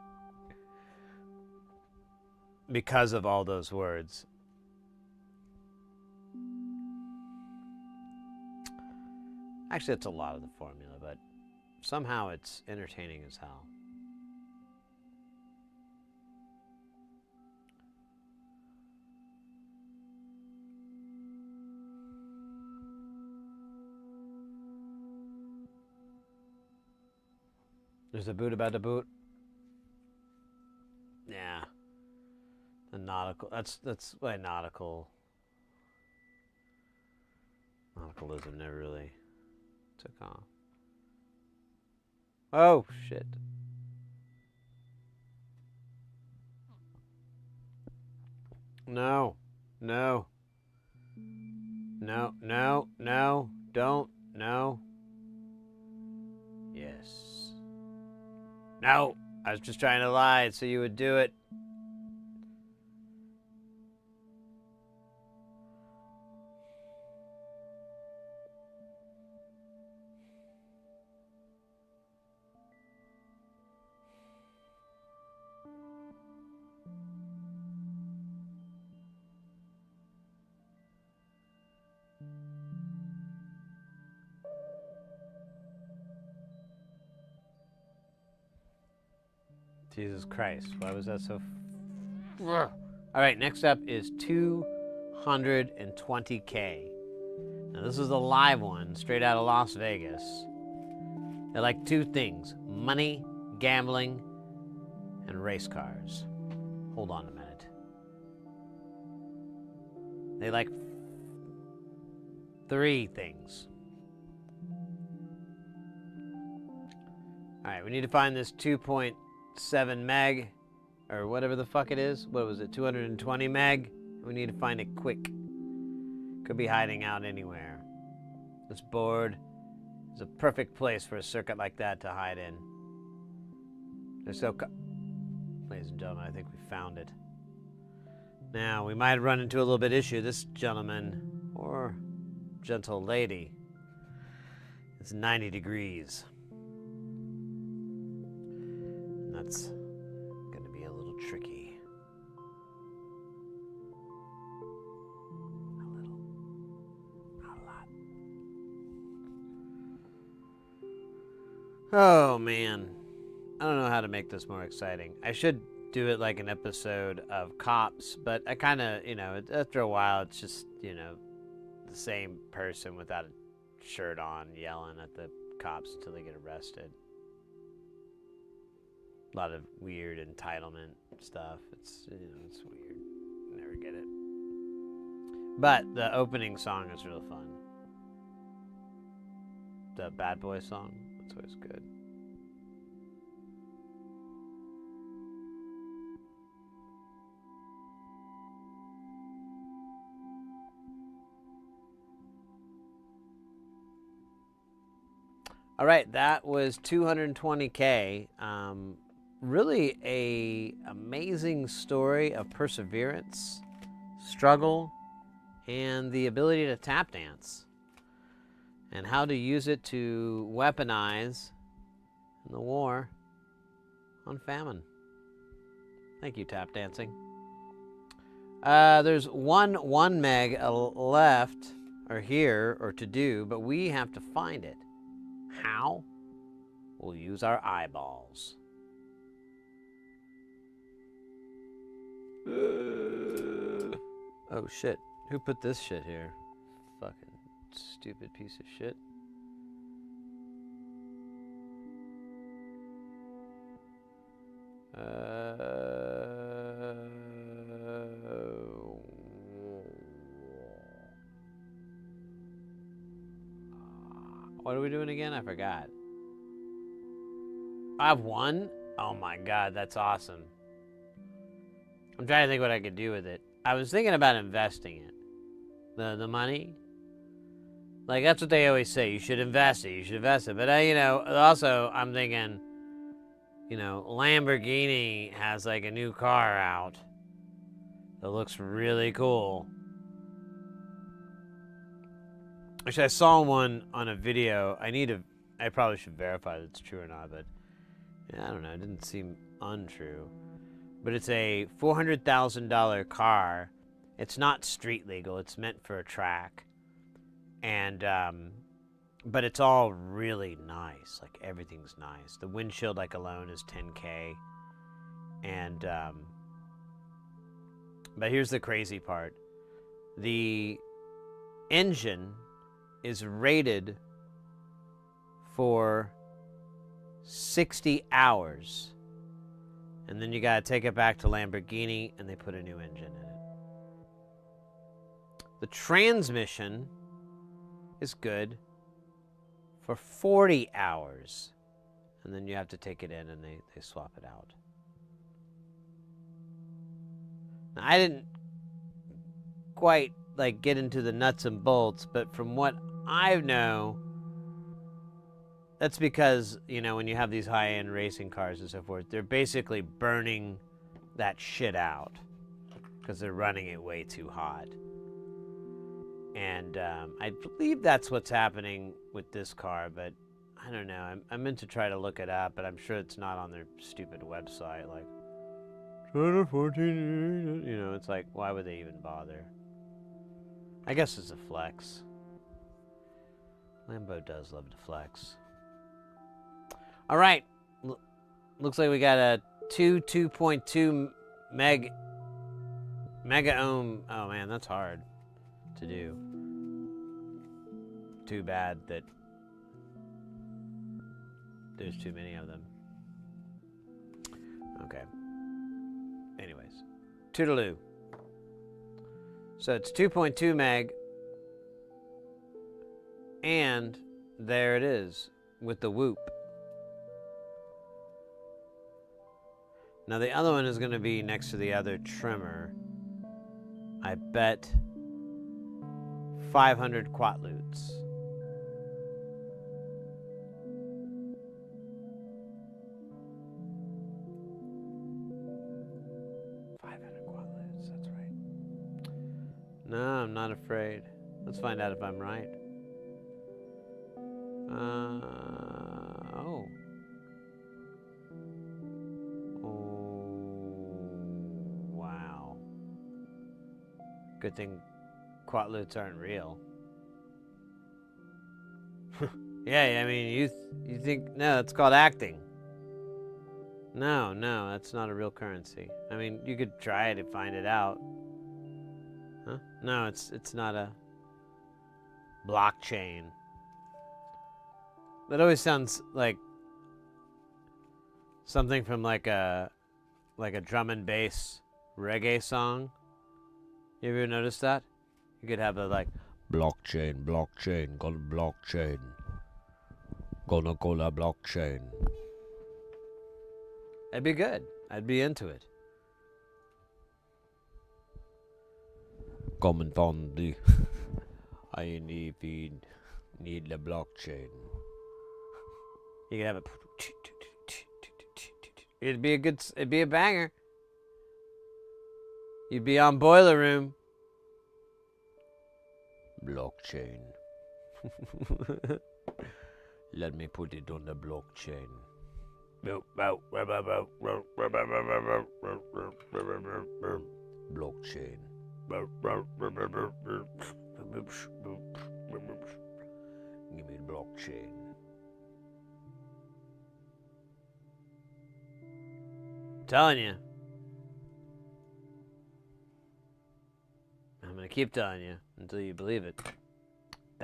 because of all those words. Actually, that's a lot of the formula, but somehow it's entertaining as hell. There's a boot about a boot. Yeah. The nautical. That's why nautical. Nauticalism never really took off. Oh shit. No. Don't. No. Yes. No. I was just trying to lie so you would do it. Jesus Christ, why was that so... All right, next up is 220K. Now, this is a live one, straight out of Las Vegas. They like two things: money, gambling, and race cars. Hold on a minute. They like three things. All right, we need to find this 2.7 meg, or whatever the fuck it is. What was it, 220 meg? We need to find it quick. Could be hiding out anywhere. This board is a perfect place for a circuit like that to hide in. There's so... Ladies and gentlemen, I think we found it. Now, we might run into a little bit issue. This gentleman, or gentle lady, it's 90 degrees. That's going to be a little tricky. A little. Not a lot. Oh, man. I don't know how to make this more exciting. I should do it like an episode of Cops, but I kind of, you know, after a while, it's just, you know, the same person without a shirt on yelling at the cops until they get arrested. A lot of weird entitlement stuff. It's, you know, it's weird. Never get it. But the opening song is real fun. The Bad Boy song, that's always good. All right, that was 220K. Really a amazing story of perseverance, struggle, and the ability to tap dance, and how to use it to weaponize in the war on famine. Thank you, tap dancing. There's one meg left, or here, or to do, but we have to find it. How? We'll use our eyeballs. Oh shit. Who put this shit here? Fucking Stupid piece of shit. What are we doing again? I forgot. I have one? Oh my god, that's awesome. I'm trying to think what I could do with it. I was thinking about investing it. The money. Like, that's what they always say. You should invest it. You should invest it. But, also, I'm thinking, Lamborghini has, like, a new car out that looks really cool. Actually, I saw one on a video. I probably should verify that it's true or not, but I don't know. It didn't seem untrue. But it's a $400,000 car. It's not street legal. It's meant for a track. And, but it's all really nice. Like, everything's nice. The windshield, like, alone is $10K. And, but here's the crazy part. The engine is rated for 60 hours. And then you gotta take it back to Lamborghini and they put a new engine in it. The transmission is good for 40 hours. And then you have to take it in and they swap it out. Now, I didn't quite like get into the nuts and bolts, but from what I know, that's because, when you have these high-end racing cars and so forth, they're basically burning that shit out because they're running it way too hot. And I believe that's what's happening with this car, but I don't know. I meant to try to look it up, but I'm sure it's not on their stupid website. Like, 14, it's like, why would they even bother? I guess it's a flex. Lambo does love to flex. All right. Looks like we got a 2.2 mega ohm. Oh man, that's hard to do. Too bad that there's too many of them. Okay. Anyways, toodaloo. So it's 2.2 meg, and there it is with the whoop. Now the other one is going to be next to the other trimmer. I bet 500 quatloots. That's right. No, I'm not afraid. Let's find out if I'm right. Oh. Wow. Good thing quatloots aren't real. Yeah, I mean, you think, no, it's called acting. No, that's not a real currency. I mean, you could try to find it out. Huh? No, it's not a blockchain. That always sounds like something from like a drum and bass reggae song. You ever notice that? You could have a like blockchain, gonna blockchain, gonna blockchain. That'd be good. I'd be into it. Come and find the I need the blockchain. You could have a. It'd be a banger. You'd be on Boiler Room. Blockchain. Let me put it on the blockchain. Blockchain. Give me the blockchain. I'm telling you. I'm gonna keep telling you until you believe it.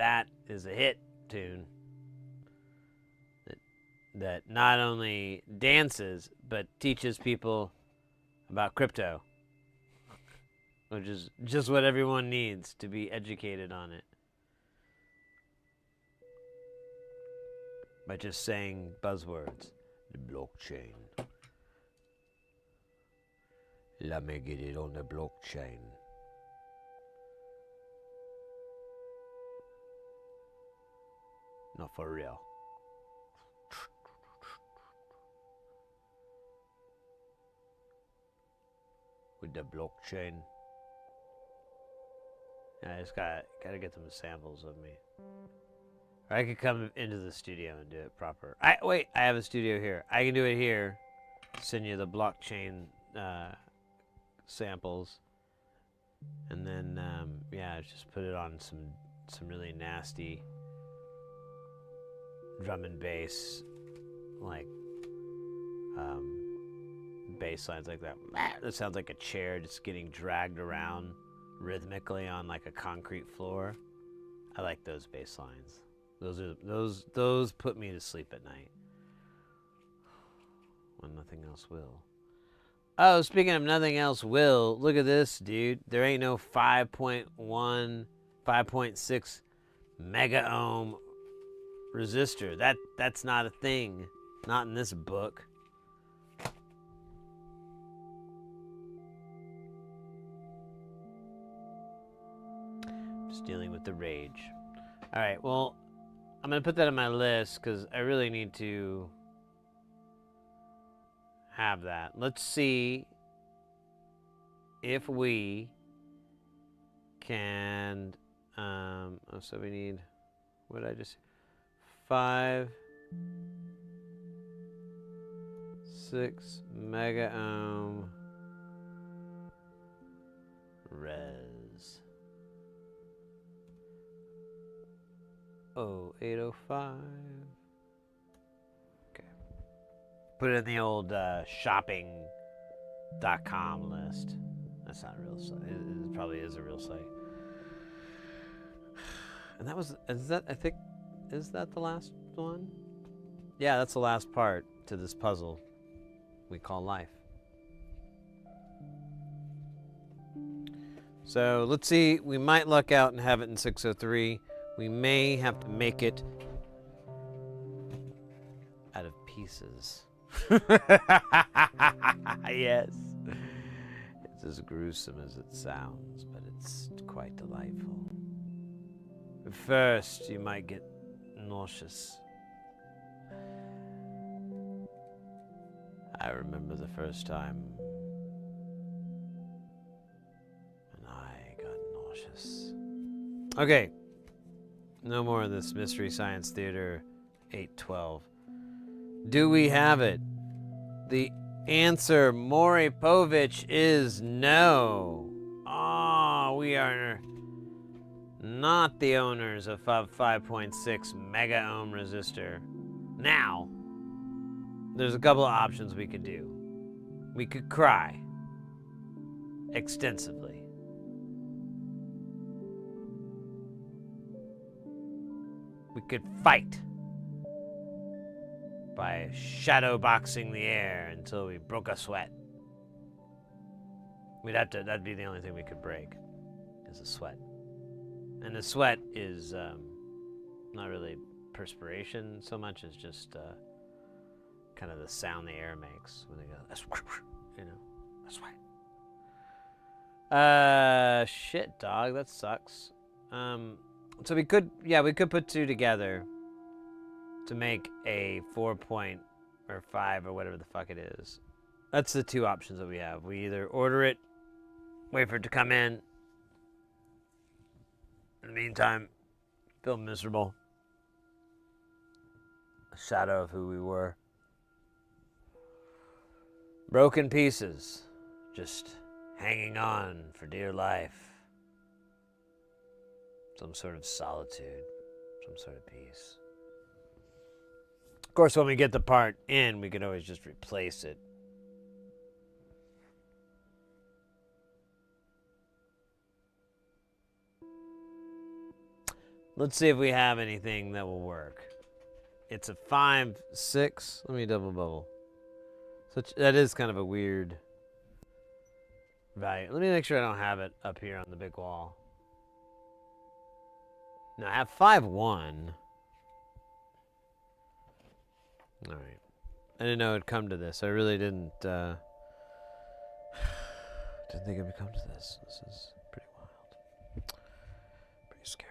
that is a hit tune that not only dances but teaches people about crypto, which is just what everyone needs to be educated on it. By just saying buzzwords. The blockchain. Let me get it on the blockchain. Not for real. With the blockchain. Yeah, I just gotta get some samples of me. Or I could come into the studio and do it proper. Wait, I have a studio here. I can do it here. Send you the blockchain samples, and then yeah, just put it on some really nasty drum and bass, like bass lines like that. That sounds like a chair just getting dragged around rhythmically on like a concrete floor. I like those bass lines. Those put me to sleep at night when nothing else will. Oh, speaking of nothing else will, look at this, dude. There ain't no 5.1, 5.6 mega ohm resistor. That's not a thing. Not in this book. Just dealing with the rage. All right, well, I'm going to put that on my list because I really need to have that. Let's see if we can, so we need, what did I just, 5, 6 mega ohm res. 0805. Okay. Put it in the old shopping.com list. That's not a real site. It probably is a real site. And is that the last one? Yeah, that's the last part to this puzzle we call life. So let's see, we might luck out and have it in 603. We may have to make it out of pieces. Yes. It's as gruesome as it sounds, but it's quite delightful. But first, you might get nauseous. I remember the first time when I got nauseous. Okay. No more of this Mystery Science Theater 812. Do we have it? The answer, Maury Povich, is no. Oh, we are not the owners of 5.6 mega ohm resistor. Now, there's a couple of options we could do. We could cry extensively. We could fight by shadow boxing the air until we broke a sweat. That'd be the only thing we could break, is a sweat. And the sweat is not really perspiration so much as just kind of the sound the air makes when they go, you know, a sweat. Shit, dog, that sucks. So we could put two together to make a 4.5 or whatever the fuck it is. That's the two options that we have. We either order it, wait for it to come in the meantime, feel miserable, a shadow of who we were, broken pieces, just hanging on for dear life. Some sort of solitude, some sort of peace. Of course, when we get the part in, we can always just replace it. Let's see if we have anything that will work. It's a 5, 6. Let me double bubble. That is kind of a weird value. Let me make sure I don't have it up here on the big wall. No, I have 5, 1. All right. I didn't know it'd come to this. I really didn't. Didn't think it would come to this. This is pretty wild. Pretty scary.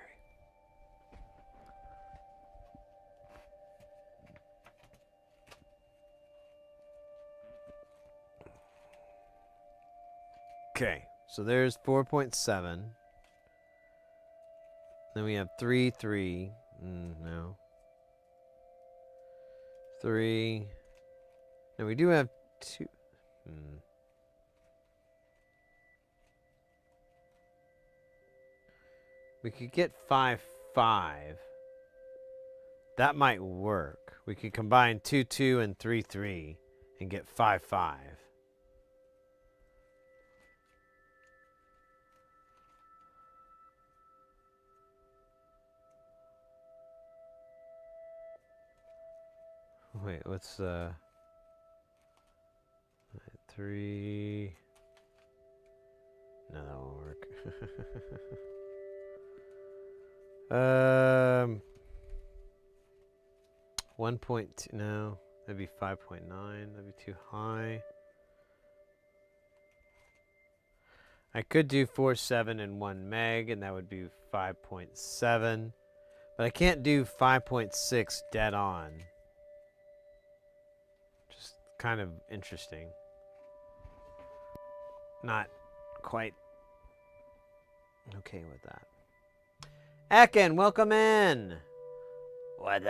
Okay, so there's 4.7. Then we have 3, 3. No. 3. No, we do have 2. We could get 5, 5. That might work. We could combine 2, 2 and 3, 3 and get 5, 5. Wait, what's 3? No, that won't work. 1.2. No, that'd be 5.9. That'd be too high. I could do 4, 7 and 1 meg, and that would be 5.7. But I can't do 5.6 dead on. Just kind of interesting. Not quite okay with that. Ekin, welcome in. What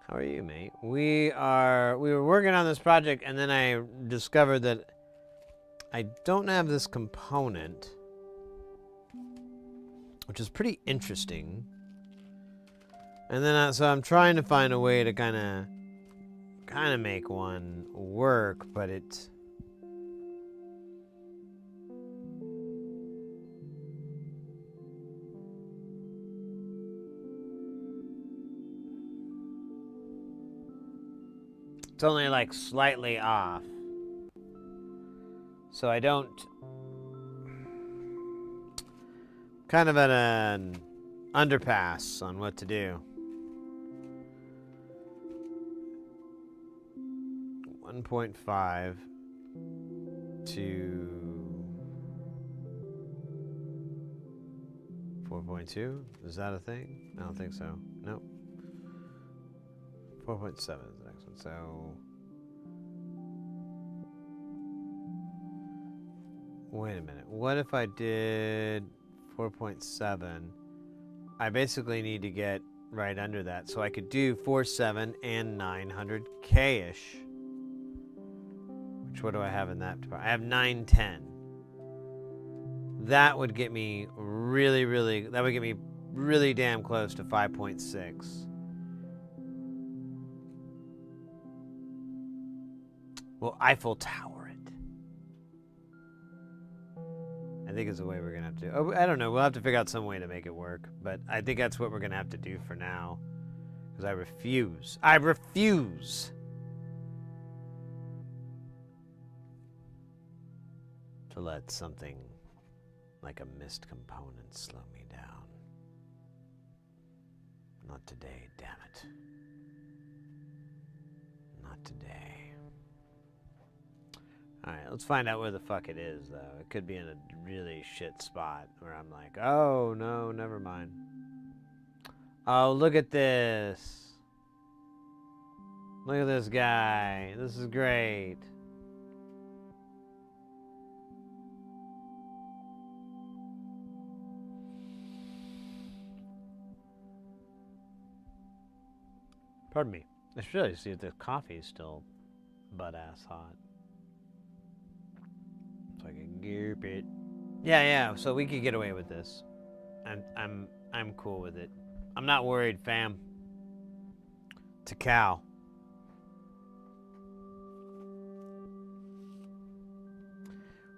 How are you, mate? We were working on this project, and then I discovered that I don't have this component, which is pretty interesting. And then so I'm trying to find a way to kind of make one work, but it's only like slightly off. So I don't... Kind of at an underpass on what to do. 1.5 to 4.2. Is that a thing? I don't think so. Nope. 4.7 is the next one. So... Wait a minute. What if I did 4.7? I basically need to get right under that. So I could do 4.7 and 900K-ish. Which, what do I have in that department? I have 910. That would get me really damn close to 5.6. Well, Eiffel Tower. I think it's the way we're going to have to do. Oh, I don't know. We'll have to figure out some way to make it work. But I think that's what we're going to have to do for now. Because I refuse. I refuse to let something like a missed component slow me down. Not today, damn it. Not today. Alright, let's find out where the fuck it is, though. It could be in a really shit spot where I'm like, oh, no, never mind. Oh, look at this. Look at this guy. This is great. Pardon me. I should really see if the coffee is still butt-ass hot. So I Stupid. Yeah. So we could get away with this. I'm cool with it. I'm not worried, fam. To Cal.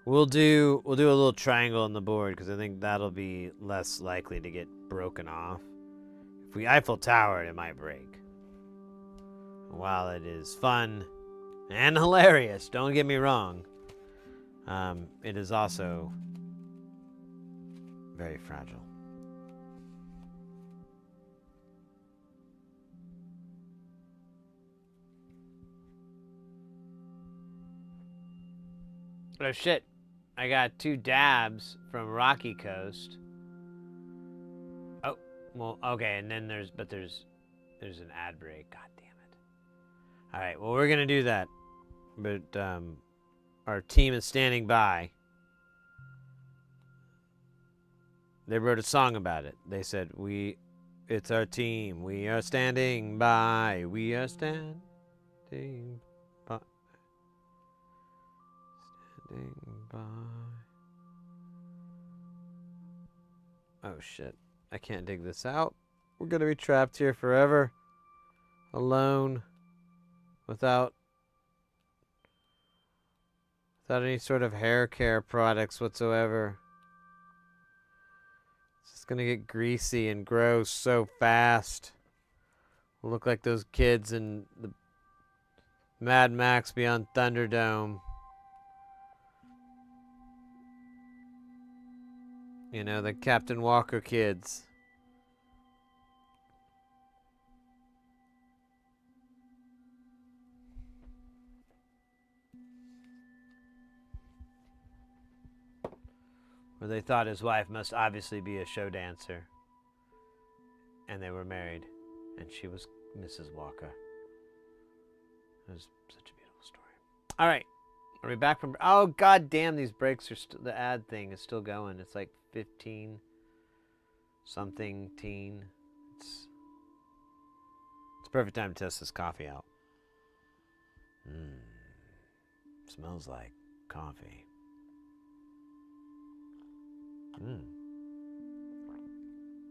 We'll do a little triangle on the board because I think that'll be less likely to get broken off. If we Eiffel Tower it, it might break. While it is fun and hilarious, don't get me wrong, it is also very fragile. Oh shit. I got 2 dabs from Rocky Coast. Oh, well, okay, and then there's an ad break. God damn it. All right, well, we're going to do that. But our team is standing by. They wrote a song about it. They said, it's our team. We are standing by. We are standing by. Standing by. Oh shit. I can't dig this out. We're gonna be trapped here forever. Alone. Without any sort of hair care products whatsoever. It's just gonna get greasy and gross so fast. We'll look like those kids in the Mad Max Beyond Thunderdome. You know, the Captain Walker kids. Where they thought his wife must obviously be a show dancer. And they were married. And she was Mrs. Walker. It was such a beautiful story. All right. Are we back from... Oh, god damn, these breaks are still... The ad thing is still going. It's like 15 something teen. It's a perfect time to test this coffee out. Smells like coffee.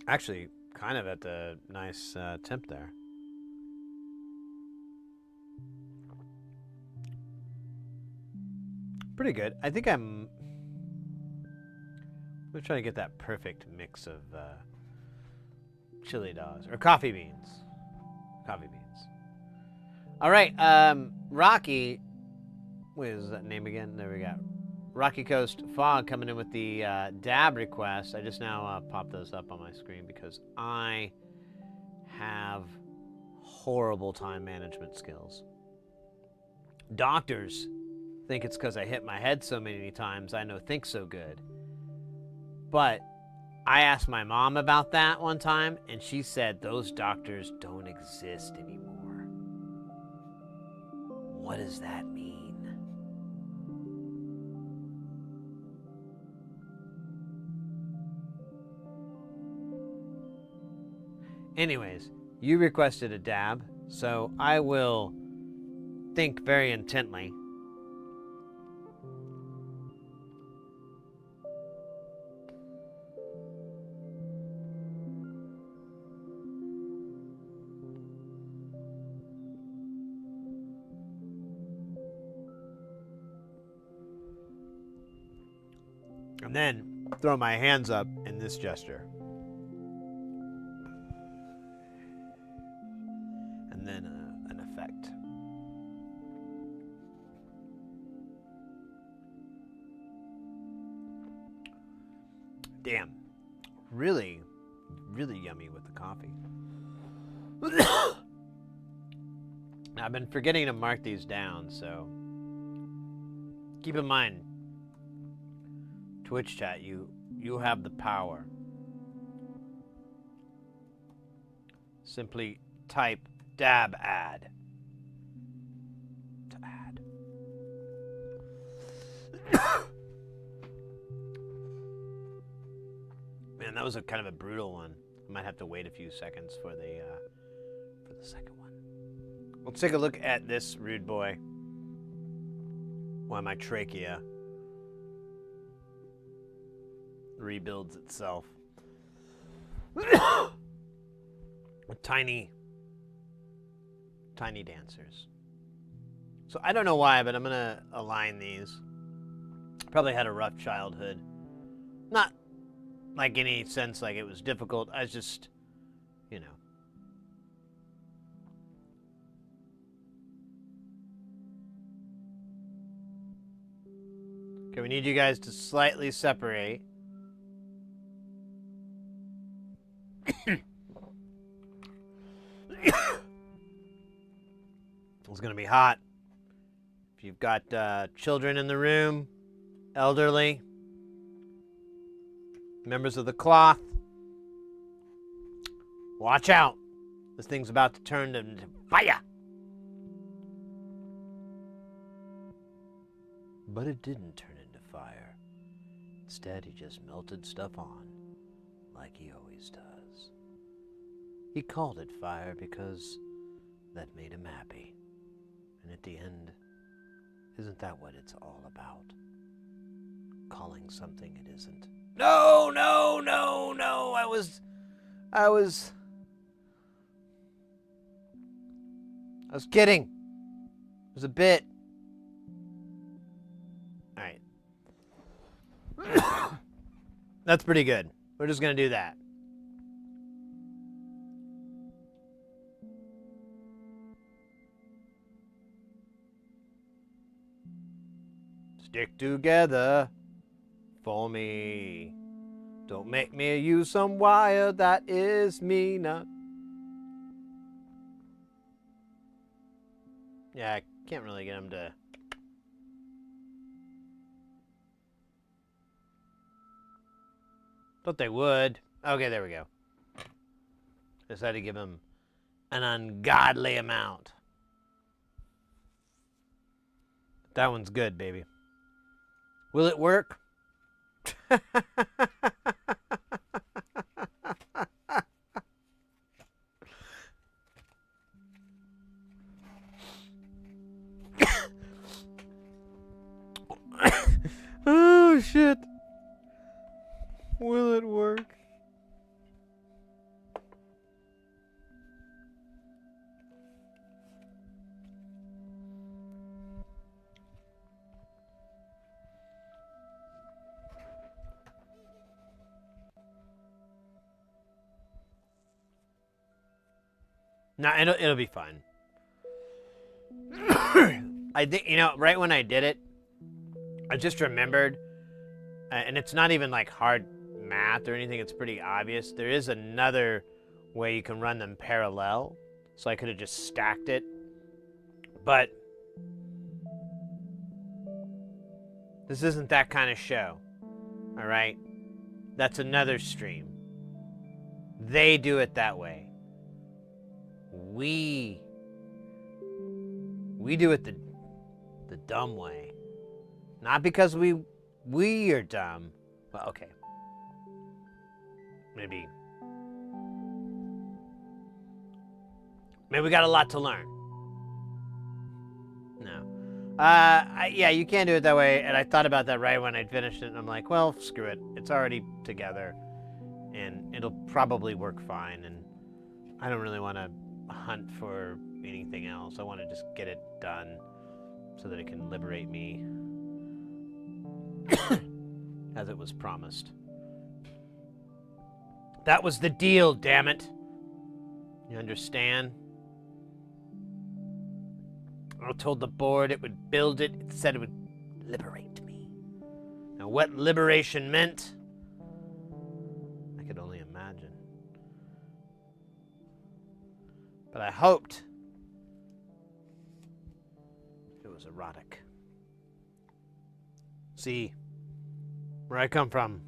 Actually, kind of at the nice temp there. Pretty good. I think I'm trying to get that perfect mix of chili dogs or coffee beans. Coffee beans. All right, Rocky. What is that name again? There we go. Rocky Coast Fog coming in with the dab request. I just now popped those up on my screen because I have horrible time management skills. Doctors think it's because I hit my head so many times I know think so good. But I asked my mom about that one time, and she said those doctors don't exist anymore. What does that mean? Anyways, you requested a dab, so I will think very intently. And then throw my hands up in this gesture. And then an effect. Damn. Really, really yummy with the coffee. I've been forgetting to mark these down, so keep in mind, Twitch chat, you have the power. Simply type dab ad to add. Man, that was a kind of a brutal one. I might have to wait a few seconds for the second one. Let's take a look at this rude boy. Why my trachea rebuilds itself. Tiny dancers. So I don't know why, but I'm gonna align these. Probably had a rough childhood. Not like any sense like it was difficult. I was just, you know. Okay, we need you guys to slightly separate. It's gonna be hot. If you've got children in the room, elderly, members of the cloth, watch out. This thing's about to turn into fire. But it didn't turn into fire. Instead, he just melted stuff on, like he always does. He called it fire because that made him happy. And at the end, isn't that what it's all about? Calling something it isn't. No, no, no, no. I was kidding. It was a bit. All right. That's pretty good. We're just going to do that. Stick together for me. Don't make me use some wire that is me not. Yeah, I can't really get him to. Thought they would. Okay, there we go. Just had to give him an ungodly amount. That one's good, baby. Will it work? Oh, shit. Will it work? Nah, it'll be fine. I think, right when I did it, I just remembered, and it's not even like hard math or anything, it's pretty obvious. There is another way you can run them parallel, so I could have just stacked it. But this isn't that kind of show, all right? That's another stream. They do it that way. We do it the dumb way. Not because we are dumb. Well, okay. Maybe we got a lot to learn. No. Yeah, you can't do it that way. And I thought about that right when I'd finished it. And I'm like, well, screw it. It's already together. And it'll probably work fine. And I don't really want to hunt for anything else. I want to just get it done so that it can liberate me as it was promised. That was the deal, damn it. You understand? I told the board it would build it. It said it would liberate me. Now, what liberation meant, I could only imagine. But I hoped it was erotic. See, where I come from,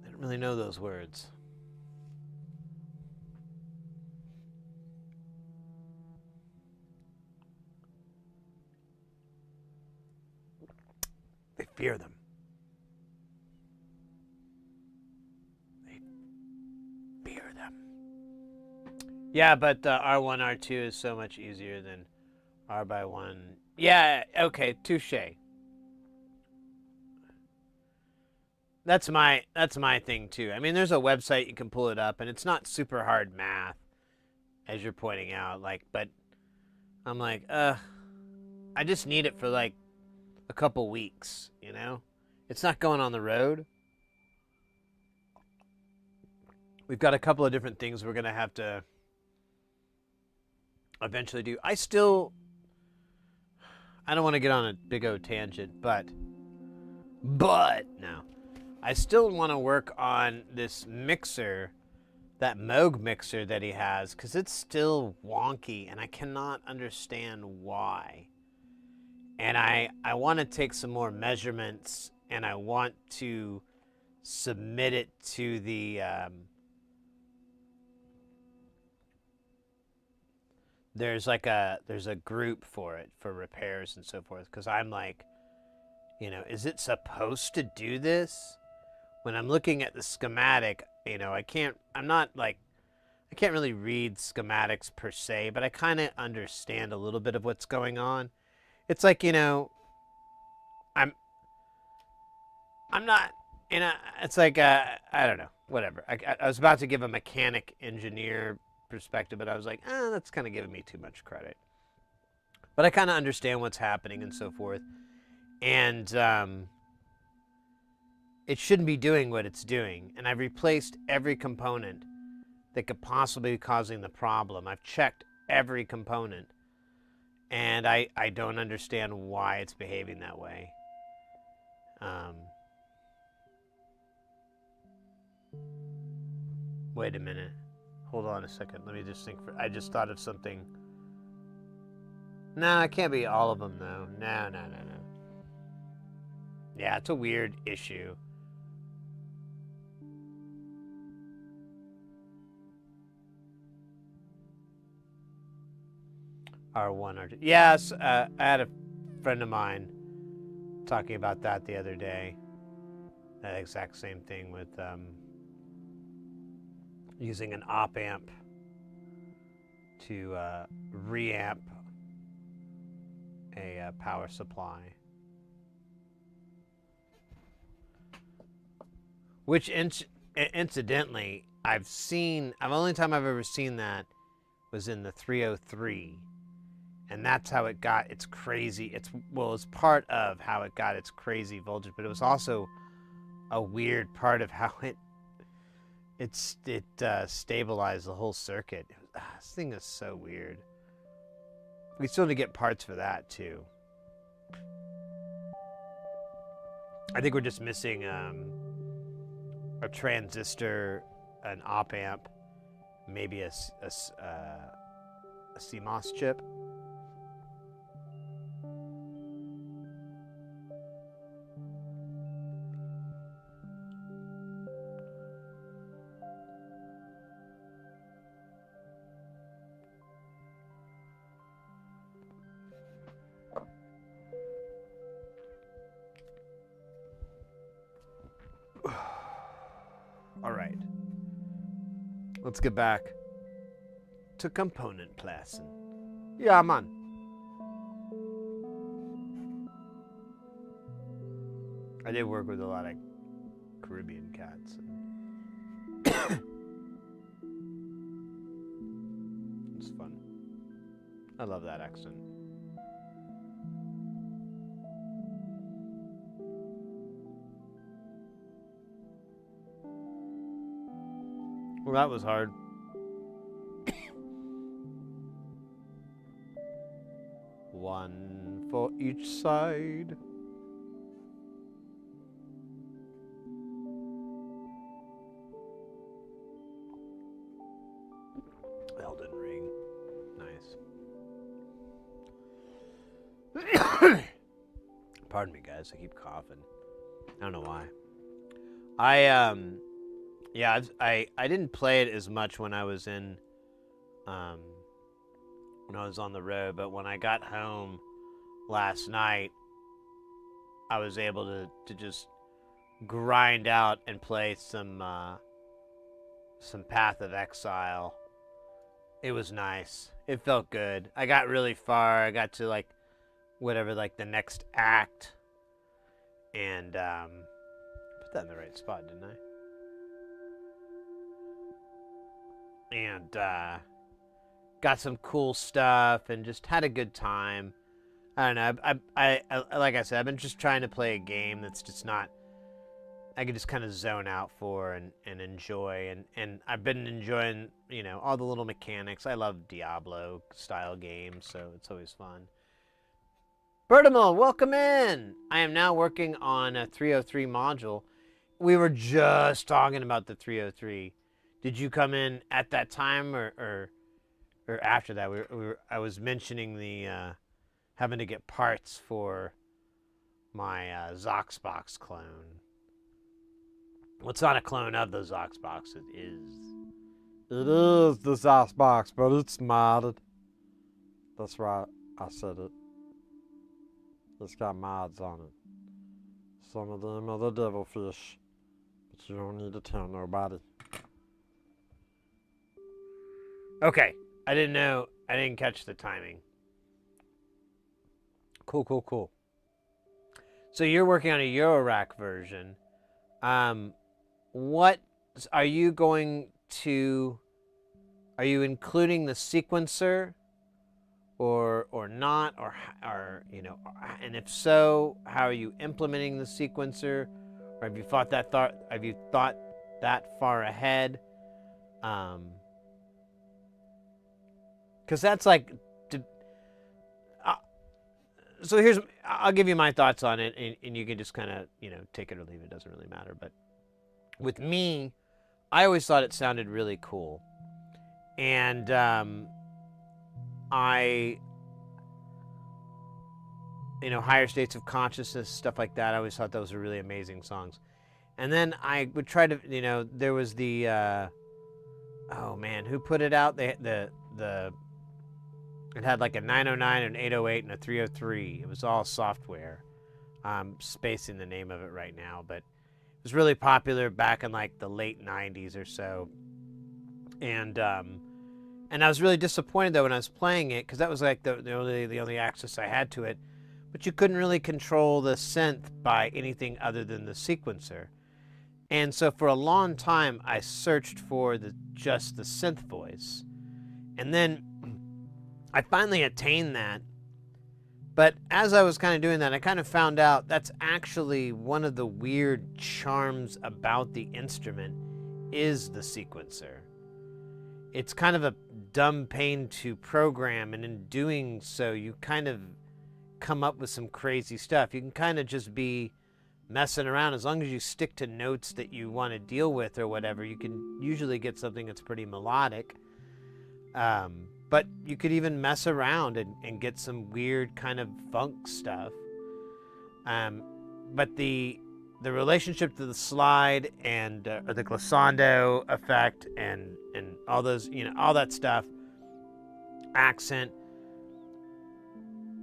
I don't really know those words. They fear them. They fear them. Yeah, but R1, R2 is so much easier than R by 1. Yeah, okay, touche. That's my thing too. I mean, there's a website you can pull it up, and it's not super hard math, as you're pointing out. Like, but I'm like, I just need it for like a couple weeks. You know, it's not going on the road. We've got a couple of different things we're gonna have to eventually do. I don't want to get on a big old tangent, but no. I still want to work on this mixer, that Moog mixer that he has, because it's still wonky and I cannot understand why. And I want to take some more measurements and I want to submit it to the there's a group for it for repairs and so forth, because I'm like, is it supposed to do this? When I'm looking at the schematic, I can't really read schematics per se, but I kind of understand a little bit of what's going on. It's like, I'm not, it's like, I don't know, whatever. I was about to give a mechanic engineer perspective, but I was like, that's kind of giving me too much credit. But I kind of understand what's happening and so forth. And, it shouldn't be doing what it's doing. And I've replaced every component that could possibly be causing the problem. I've checked every component. And I don't understand why it's behaving that way. Wait a minute. Hold on a second. Let me just think. I just thought of something. No, it can't be all of them, though. No. Yeah, it's a weird issue. R1, R2. Yes, I had a friend of mine talking about that the other day. That exact same thing with using an op amp to reamp a power supply. Which, incidentally, only time I've ever seen that was in the 303. And that's how it got its crazy, it's part of how it got its crazy voltage, but it was also a weird part of how it stabilized the whole circuit. This thing is so weird. We still need to get parts for that too. I think we're just missing a transistor, an op amp, maybe a CMOS chip. All right. Let's get back to component placing. Yeah, man. I did work with a lot of Caribbean cats. It's fun. I love that accent. Well, that was hard. One for each side. Elden Ring. Nice. Pardon me, guys. I keep coughing. I don't know why. Yeah, I didn't play it as much when I was on the road, but when I got home last night, I was able to just grind out and play some Path of Exile It was nice. It felt good. I got really far. I got to like whatever, like the next act, and put that in the right spot, didn't I? And got some cool stuff, and just had a good time. I don't know. I like I said, I've been just trying to play a game that's just not. I could just kind of zone out for and enjoy, and I've been enjoying, all the little mechanics. I love Diablo style games, so it's always fun. Bertimal, welcome in. I am now working on a 303 module. We were just talking about the 303. Did you come in at that time or after that? I was mentioning the having to get parts for my Zoxbox clone. Well, it's not a clone of the Zoxbox. It is. It is the Zoxbox, but it's modded. That's right. I said it. It's got mods on it. Some of them are the devilfish, but you don't need to tell nobody. Okay. I didn't know. I didn't catch the timing. Cool. So you're working on a Eurorack version. What are you going to? Are you including the sequencer, or not, or and if so, how are you implementing the sequencer, or have you thought that far ahead? Because that's like, so I'll give you my thoughts on it, and you can just kind of take it or leave it. Doesn't really matter, but. With me, I always thought it sounded really cool. And Higher States of Consciousness, stuff like that, I always thought those were really amazing songs. And then I would try to, there was the, oh man, who put it out? It had like a 909, an 808, and a 303. It was all software. I'm spacing the name of it right now, but it was really popular back in like the late 90s or so. And I was really disappointed though when I was playing it, because that was like the only access I had to it. But you couldn't really control the synth by anything other than the sequencer. And so for a long time I searched for just the synth voice. And then I finally attained that. But as I was kind of doing that, I kind of found out that's actually one of the weird charms about the instrument is the sequencer. It's kind of a dumb pain to program, and in doing so, you kind of come up with some crazy stuff. You can kind of just be messing around. As long as you stick to notes that you want to deal with or whatever, you can usually get something that's pretty melodic. But you could even mess around and get some weird kind of funk stuff. But the relationship to the slide and or the glissando effect and all those, all that stuff, accent,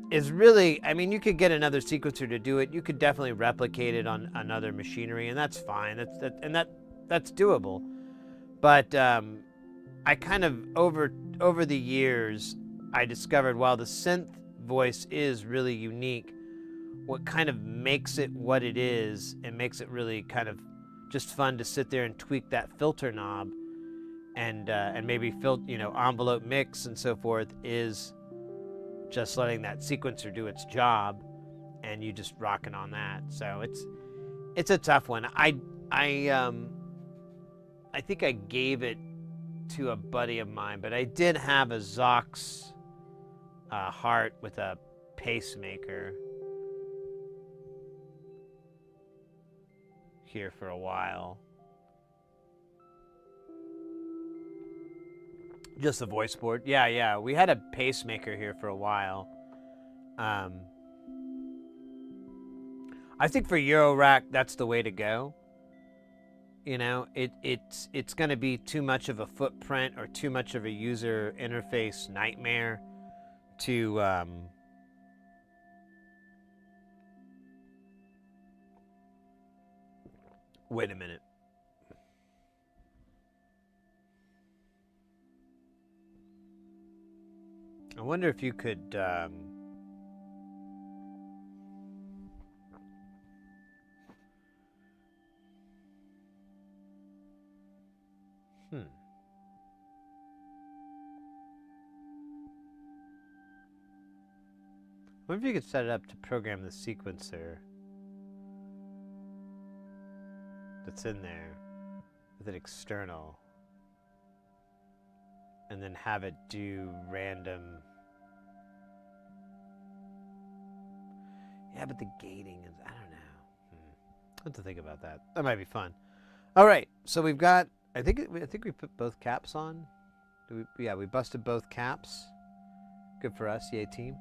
is really, you could get another sequencer to do it. You could definitely replicate it on another machinery, and that's fine. That's doable. But I kind of over the years, I discovered while the synth voice is really unique, what kind of makes it what it is and makes it really kind of just fun to sit there and tweak that filter knob and maybe envelope mix and so forth is just letting that sequencer do its job and you just rocking on that. So it's a tough one. I think I gave it to a buddy of mine, but I did have a Zox heart with a pacemaker here for a while. Just a voice board. Yeah. We had a pacemaker here for a while. I think for Eurorack, that's the way to go. It's going to be too much of a footprint or too much of a user interface nightmare to wait a minute. I wonder if you could. I wonder if you could set it up to program the sequencer that's in there with an external, and then have it do random. Yeah, but the gating is, I don't know. I have to think about that. That might be fun. All right, so we've got. I think we put both caps on. We busted both caps. Good for us, yay team.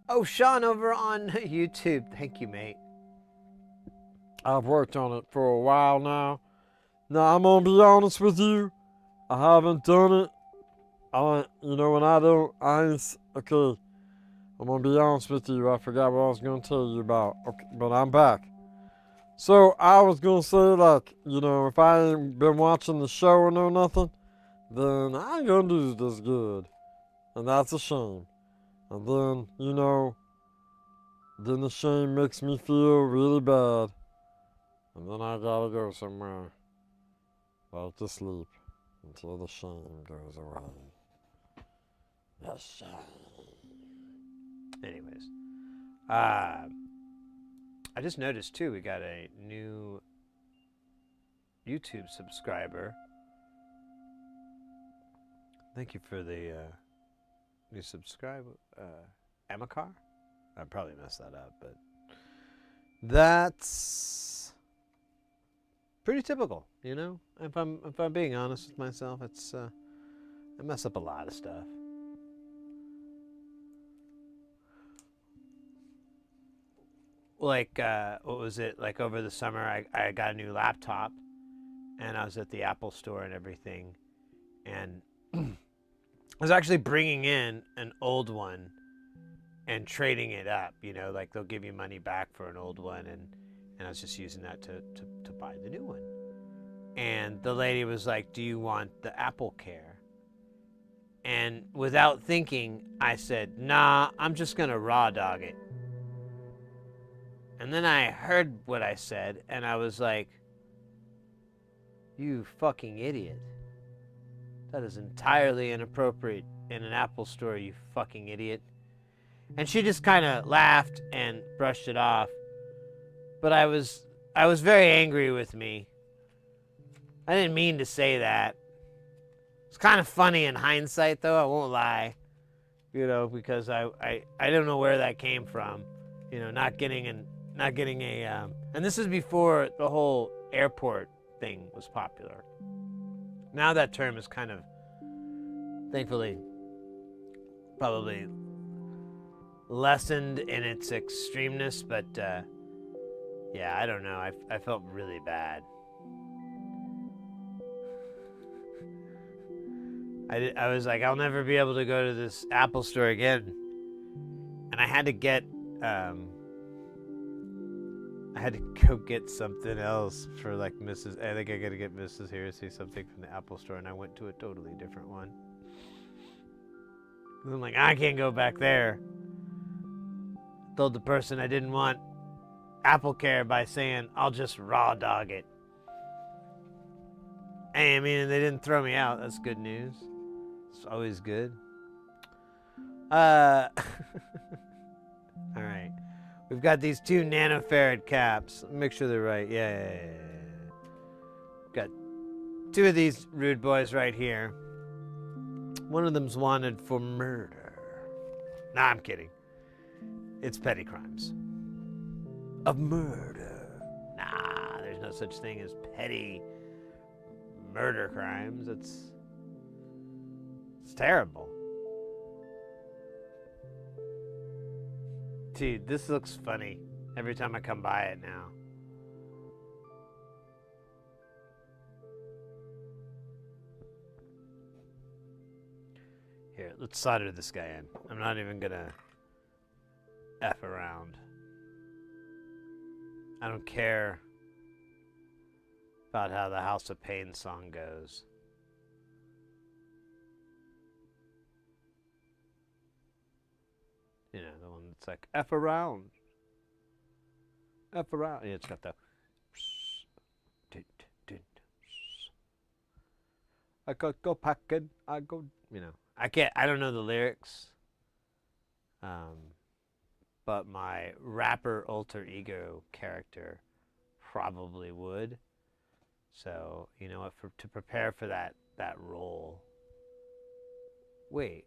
Oh, Sean over on YouTube. Thank you, mate. I've worked on it for a while now. Now, I'm going to be honest with you. I haven't done it. Okay. I'm going to be honest with you. I forgot what I was going to tell you about. Okay, but I'm back. So, I was going to say, like, if I ain't been watching the show or know nothing, then I ain't going to do this good. And that's a shame. And then, then the shame makes me feel really bad. And then I gotta go somewhere. Back to sleep until the shame goes away. The shame. Anyways, I just noticed too, we got a new YouTube subscriber. Thank you for the new subscribe, Amakar. I probably messed that up, but that's pretty typical, If I'm being honest with myself, it's I mess up a lot of stuff. Like what was it? Like over the summer, I got a new laptop, and I was at the Apple store and everything, and I was actually bringing in an old one and trading it up, like they'll give you money back for an old one, and I was just using that to buy the new one. And the lady was like, do you want the Apple Care? And without thinking, I said, nah, I'm just going to raw dog it. And then I heard what I said, and I was like, you fucking idiot. That is entirely inappropriate in an Apple store, you fucking idiot. And she just kind of laughed and brushed it off. But I was very angry with me. I didn't mean to say that. It's kind of funny in hindsight, though, I won't lie. Because I don't know where that came from. Not getting a and this is before the whole airport thing was popular. Now that term is kind of, thankfully, probably lessened in its extremeness, but yeah, I don't know. I felt really bad. I was like, I'll never be able to go to this Apple store again, and I had to get go get something else for like Mrs. I think I got to get Mrs. Heresy something from the Apple store, and I went to a totally different one. I'm like, I can't go back there. Told the person I didn't want Apple Care by saying I'll just raw dog it. Hey, I mean, they didn't throw me out. That's good news. It's always good. All right. We've got these 2 nanofarad caps. Make sure they're right. Yeah. Got 2 of these rude boys right here. One of them's wanted for murder. Nah, I'm kidding. It's petty crimes. Of murder. Nah, there's no such thing as petty murder crimes. It's terrible. Dude, this looks funny every time I come by it now. Here, let's solder this guy in. I'm not even gonna F around. I don't care about how the House of Pain song goes. You know, the one that's like F around. F around. Yeah, it's got the I go packing, I go, you know. I don't know the lyrics. But my rapper alter ego character probably would. So, you know what, to prepare for that role. Wait.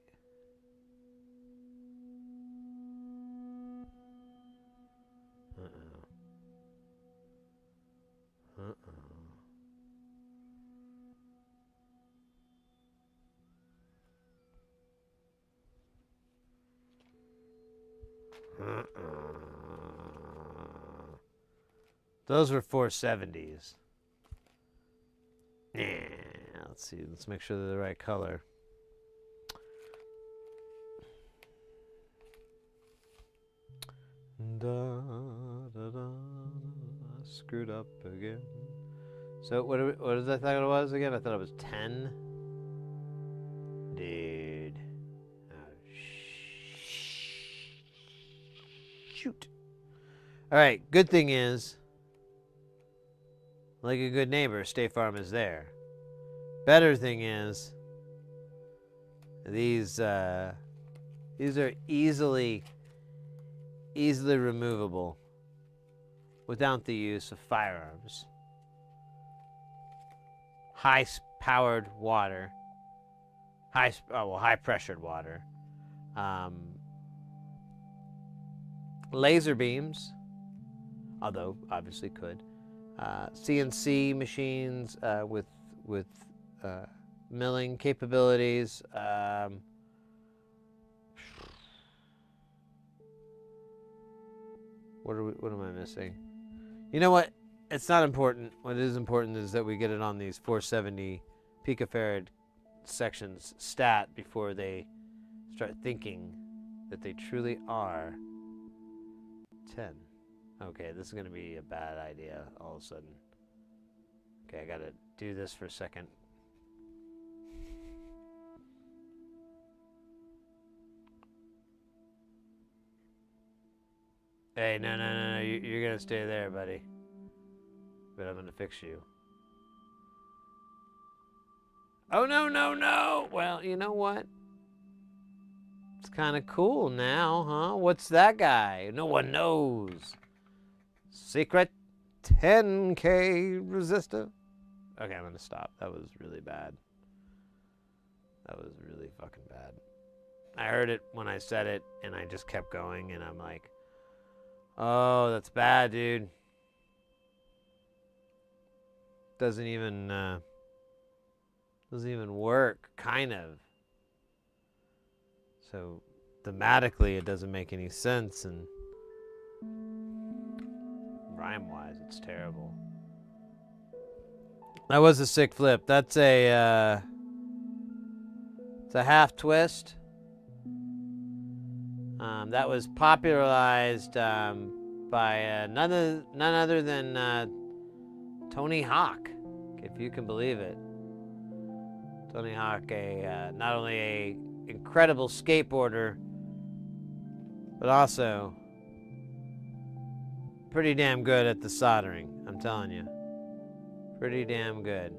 Those were 470s. Yeah, let's see. Let's make sure they're the right color. Da, da, da, screwed up again. So what did I think it was again? I thought it was 10. Dude. Oh, shoot. All right. Good thing is, like a good neighbor, State Farm is there. Better thing is, these are easily removable without the use of firearms. High-powered water, high-pressured water, laser beams, although obviously could, CNC machines with milling capabilities. What am I missing? You know what? It's not important. What is important is that we get it on these 470 picofarad sections stat before they start thinking that they truly are 10. Okay, this is going to be a bad idea all of a sudden. Okay, I got to do this for a second. Hey, no. You're going to stay there, buddy. But I'm going to fix you. Oh, no. Well, you know what? It's kind of cool now, huh? What's that guy? No one knows. Secret 10K resistor. Okay, I'm going to stop. That was really bad. That was really fucking bad. I heard it when I said it, and I just kept going, and I'm like, oh, that's bad, dude. Doesn't even work, kind of. So thematically, it doesn't make any sense, and rhyme-wise, it's terrible. That was a sick flip. That's a it's a half twist. That was popularized by none other than Tony Hawk, if you can believe it. Tony Hawk, not only a incredible skateboarder, but also pretty damn good at the soldering. I'm telling you, pretty damn good.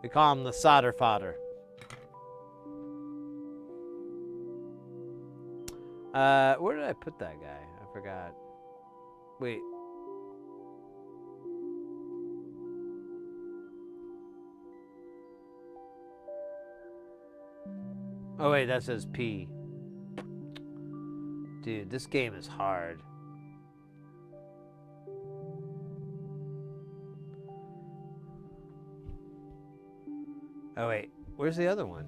We call him the solder fodder. Where did I put that guy? I forgot. Wait. Oh wait, that says P. Dude, this game is hard. Oh wait, where's the other one?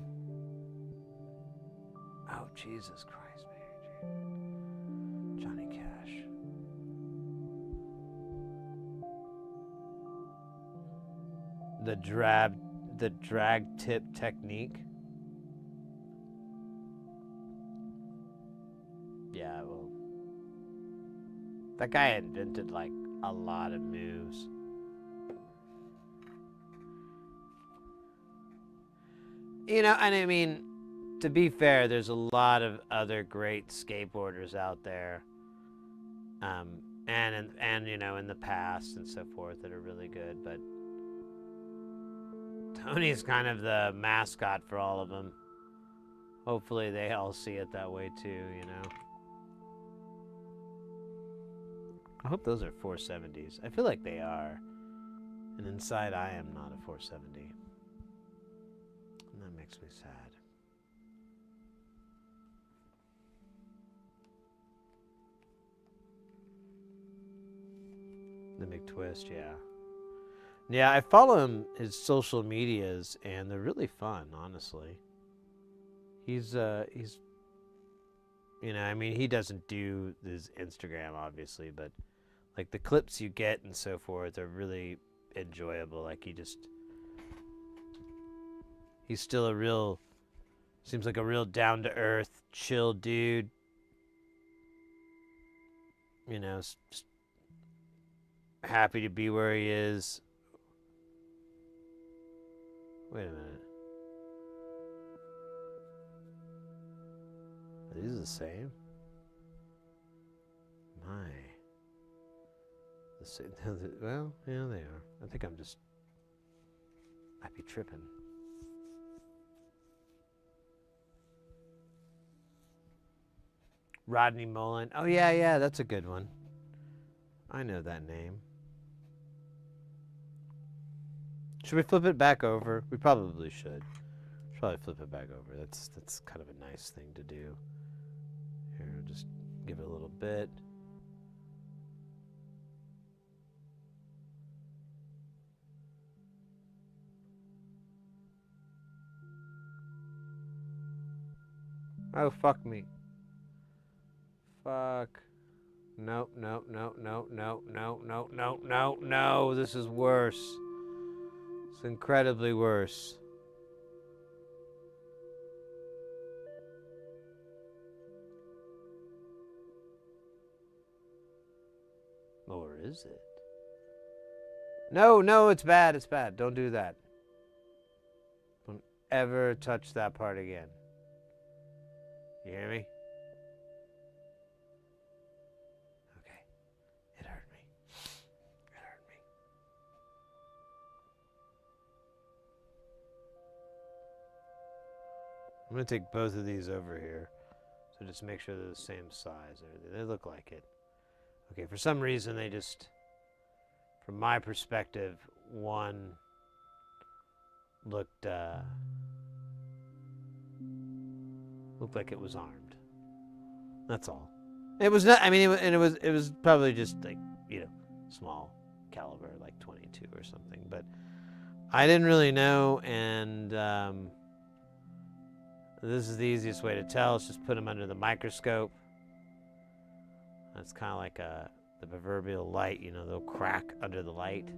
Oh, Jesus Christ, man. Johnny Cash. The drag tip technique. Yeah, well, that guy invented like a lot of moves. You know, and I mean, to be fair, there's a lot of other great skateboarders out there, and you know, in the past and so forth that are really good. But Tony's kind of the mascot for all of them. Hopefully, they all see it that way too. You know. I hope those are 470s. I feel like they are. And inside, I am not a 470. And that makes me sad. The McTwist, yeah. Yeah, I follow him, his social medias, and they're really fun, honestly. He's, you know, I mean, he doesn't do his Instagram, obviously, but like the clips you get and so forth are really enjoyable. Like he's still a real, seems like a real down to earth, chill dude. You know, happy to be where he is. Wait a minute. Are these the same? My. The same. Well, yeah, they are. I think I'm just. I'd be tripping. Rodney Mullen. Oh, yeah, that's a good one. I know that name. Should we flip it back over? We probably should. Probably flip it back over. That's kind of a nice thing to do. Here, just give it a little bit. Oh, fuck me. Fuck. Nope. No. This is worse. It's incredibly worse. Or is it? No, it's bad. It's bad. Don't do that. Don't ever touch that part again. You hear me? Okay. It hurt me. I'm going to take both of these over here. So just make sure they're the same size. They look like it. Okay, for some reason they just, from my perspective, one looked like it was armed. That's all. It was not. I mean, it was probably just like, you know, small caliber, like 22 or something. But I didn't really know, and this is the easiest way to tell. Is just put them under the microscope. That's kind of like the proverbial light, you know, they'll crack under the light.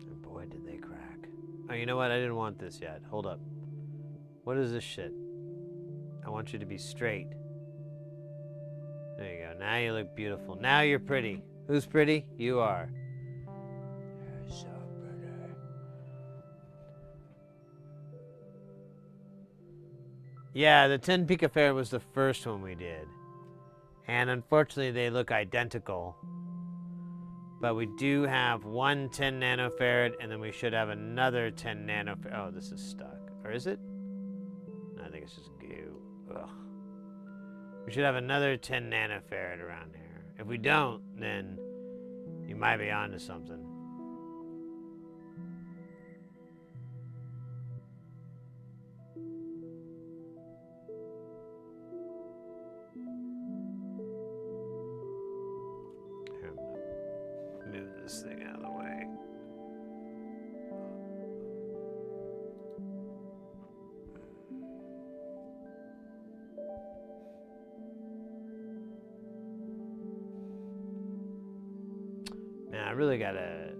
And boy, did they crack. Oh, you know what? I didn't want this yet. Hold up. What is this shit? I want you to be straight. There you go. Now you look beautiful. Now you're pretty. Who's pretty? You are. You're so pretty. Yeah, the 10 Picafarad was the first one we did. And unfortunately, they look identical. But we do have one 10 nanofarad, and then we should have another 10 nanofarad. Oh, this is stuck. Or is it? No, I think it's just goo. Ugh. We should have another 10 nanofarad around here. If we don't, then you might be onto something. Move this thing out of the way. Man, I really got a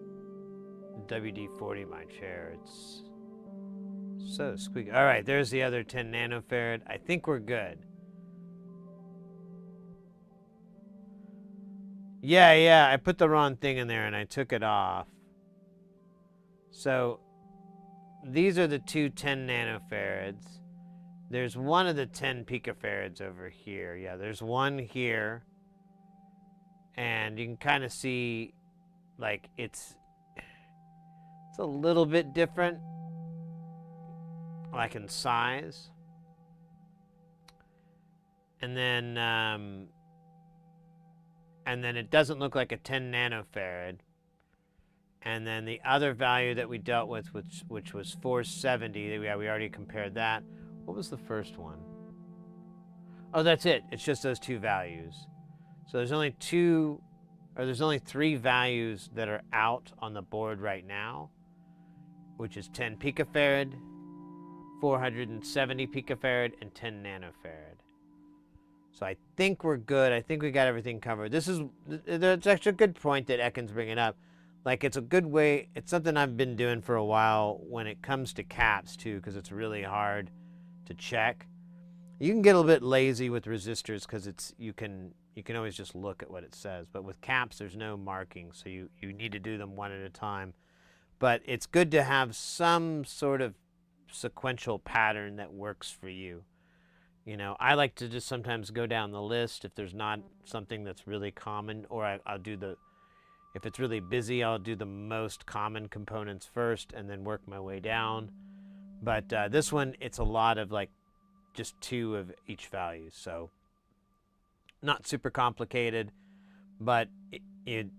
WD-40 my chair. It's So squeaky. All right, there's the other 10 nanofarad. I think we're good. Yeah, I put the wrong thing in there and I took it off. So these are the two 10 nanofarads. There's one of the 10 picofarads over here. Yeah, there's one here. And you can kind of see, like, it's a little bit different, like in size. And then it doesn't look like a 10 nanofarad. And then the other value that we dealt with, which was 470, we already compared that. What was the first one? Oh, that's it. It's just those two values. So there's only three values that are out on the board right now, which is 10 picofarad, 470 picofarad, and 10 nanofarad. So I think we're good. I think we got everything covered. That's actually a good point that Ekin's bringing up. Like, it's a good way. It's something I've been doing for a while when it comes to caps too, because it's really hard to check. You can get a little bit lazy with resistors because you can always just look at what it says. But with caps, there's no marking, so you need to do them one at a time. But it's good to have some sort of sequential pattern that works for you. You know, I like to just sometimes go down the list if there's not something that's really common, or I'll do if it's really busy, I'll do the most common components first and then work my way down. But this one, it's a lot of like just two of each value. So not super complicated, but in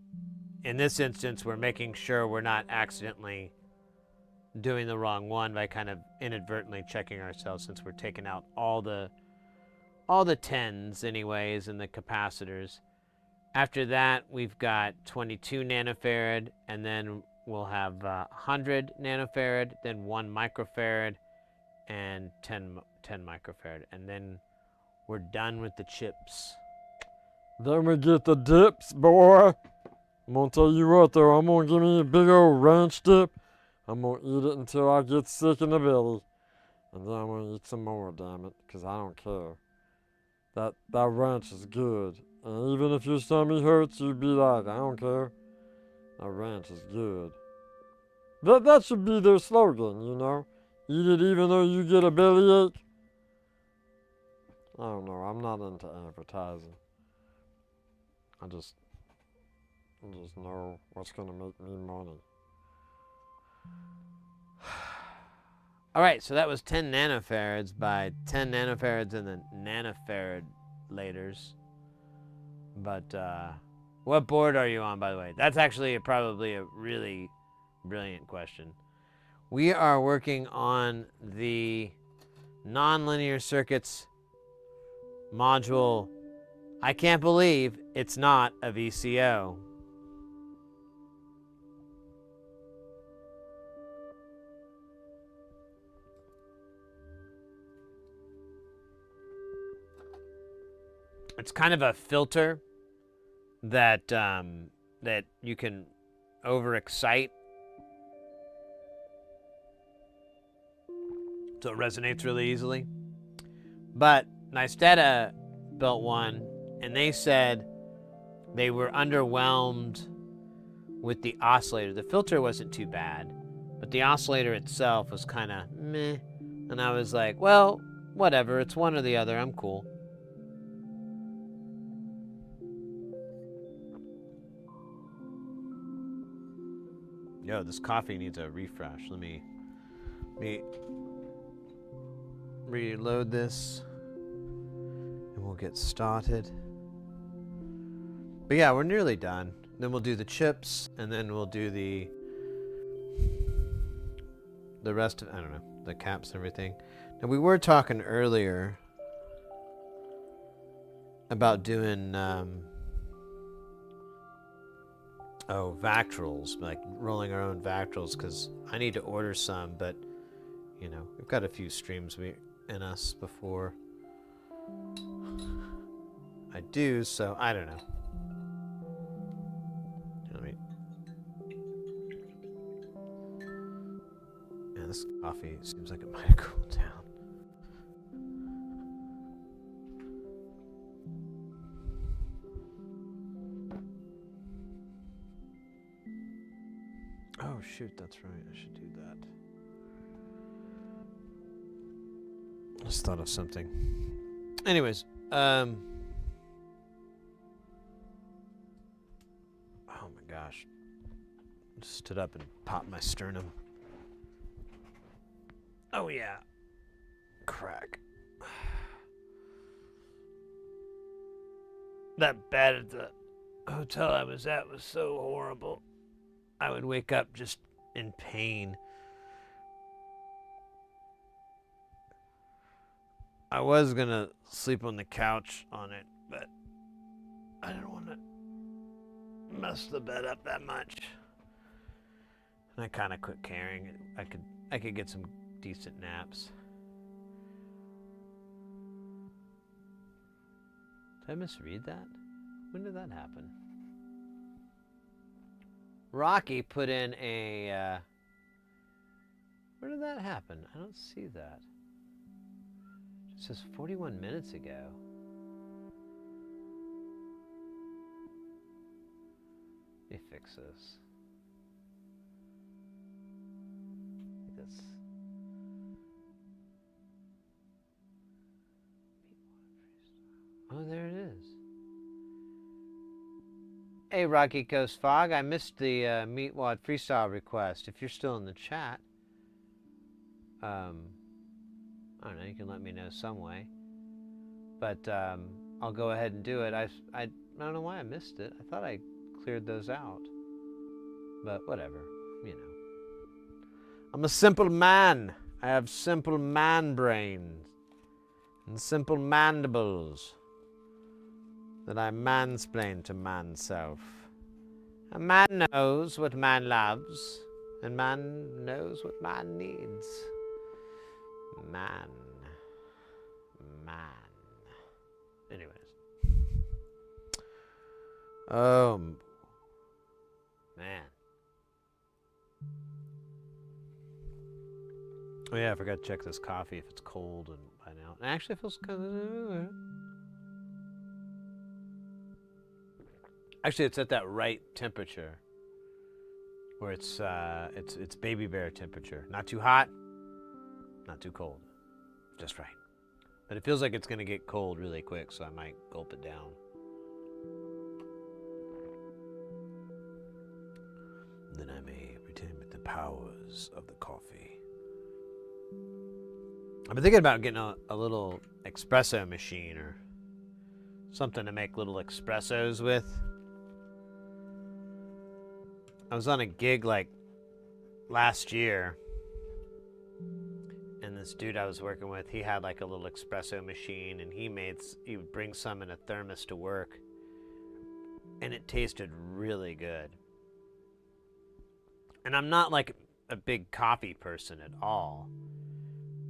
this instance, we're making sure we're not accidentally doing the wrong one by kind of inadvertently checking ourselves, since we're taking out all the 10s anyways and the capacitors. After that, we've got 22 nanofarad, and then we'll have 100 nanofarad, then 1 microfarad, and 10 microfarad, and then we're done with the chips. Then we get the dips, boy. I'm gonna tell you what though, I'm gonna give me a big old ranch dip. I'm gonna eat it until I get sick in the belly. And then I'm gonna eat some more, damn it, because I don't care. That ranch is good. And even if your stomach hurts, you'd be like, I don't care. That ranch is good. That should be their slogan, you know? Eat it even though you get a bellyache. I don't know, I'm not into advertising. I just know what's gonna make me money. All right, so that was 10 nanofarads by 10 nanofarads and the nanofarad laters. But what board are you on, by the way? That's actually probably a really brilliant question. We are working on the nonlinear circuits module. I can't believe it's not a VCO. It's kind of a filter that that you can overexcite, so it resonates really easily. But Nysteta built one, and they said they were underwhelmed with the oscillator. The filter wasn't too bad, but the oscillator itself was kind of meh. And I was like, well, whatever. It's one or the other. I'm cool. Yo, this coffee needs a refresh. Let me reload this and we'll get started. But yeah, we're nearly done. Then we'll do the chips, and then we'll do the rest of, I don't know, the caps and everything. Now, we were talking earlier about doing Vactrals, like rolling our own Vactrals, because I need to order some, but you know, we've got a few streams in us before I do, so I don't know. this coffee seems like it might have cooled down. Oh shoot, that's right. I should do that. Just thought of something. Anyways, oh my gosh. Stood up and popped my sternum. Oh yeah. Crack. That bed at the hotel I was at was so horrible. I would wake up just in pain. I was gonna sleep on the couch on it, but I didn't want to mess the bed up that much. And I kind of quit caring. I could get some decent naps. Did I misread that? When did that happen? Rocky put in a, where did that happen? I don't see that. It says 41 minutes ago. Let me fix this. This. Oh, there it is. Hey, Rocky Coast Fog, I missed the Meatwad freestyle request. If you're still in the chat, I don't know, you can let me know some way. But I'll go ahead and do it. I don't know why I missed it. I thought I cleared those out. But whatever, you know. I'm a simple man. I have simple man brains and simple mandibles that I mansplain to man's self. A man knows what man loves, and man knows what man needs. Man. Anyways. Man. Oh yeah, I forgot to check this coffee if it's cold and by now. It actually feels kind of... Actually, it's at that right temperature, where it's baby bear temperature. Not too hot, not too cold, just right. But it feels like it's gonna get cold really quick, so I might gulp it down. Then I may retain the powers of the coffee. I've been thinking about getting a little espresso machine or something to make little espressos with. I was on a gig like last year, and this dude I was working with, he had like a little espresso machine, and he would bring some in a thermos to work, and it tasted really good. And I'm not like a big coffee person at all,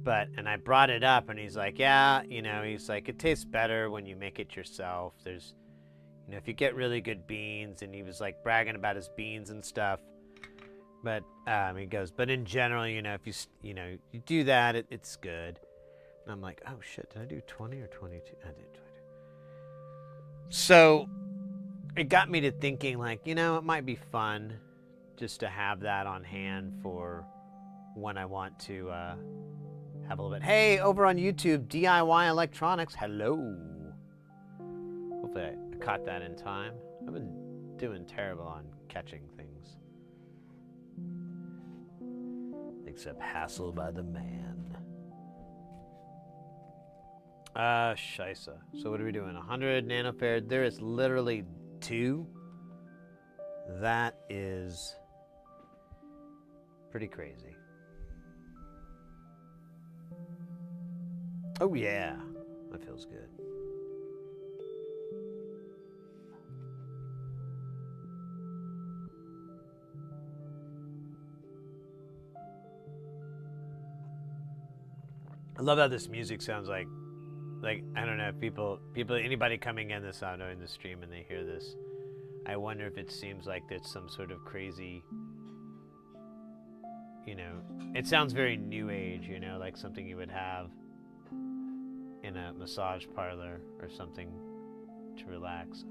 and I brought it up, and he's like, yeah, you know, he's like, it tastes better when you make it yourself. There's, you know, if you get really good beans, and he was like bragging about his beans and stuff. But he goes, but in general, you know, if you do that, it's good. And I'm like, oh shit, did I do 20 or 22? I did 20. So it got me to thinking, like, you know, it might be fun just to have that on hand for when I want to have a little bit. Hey, over on YouTube, DIY Electronics, hello. Hopefully I caught that in time. I've been doing terrible on catching things. Except hassle by the man. Scheisse. So what are we doing? 100 nanofarad. There is literally 2. That is pretty crazy. Oh yeah, that feels good. I love how this music sounds like I don't know, if anybody coming in this out in the stream and they hear this, I wonder if it seems like there's some sort of crazy, you know, it sounds very new age, you know, like something you would have in a massage parlor or something to relax.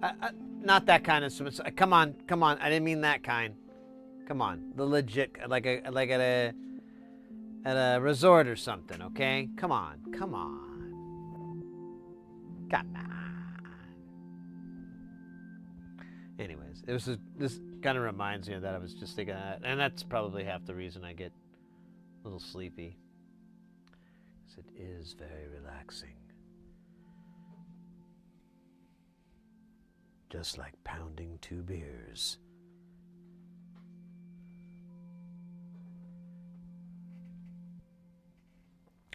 Not that kind of. Come on, I didn't mean that kind. Come on, the legit, like at a resort or something. Okay, come on. Anyways, this kind of reminds me of that. I was just thinking that, and that's probably half the reason I get a little sleepy. Because it is very relaxing. Just like pounding 2 beers.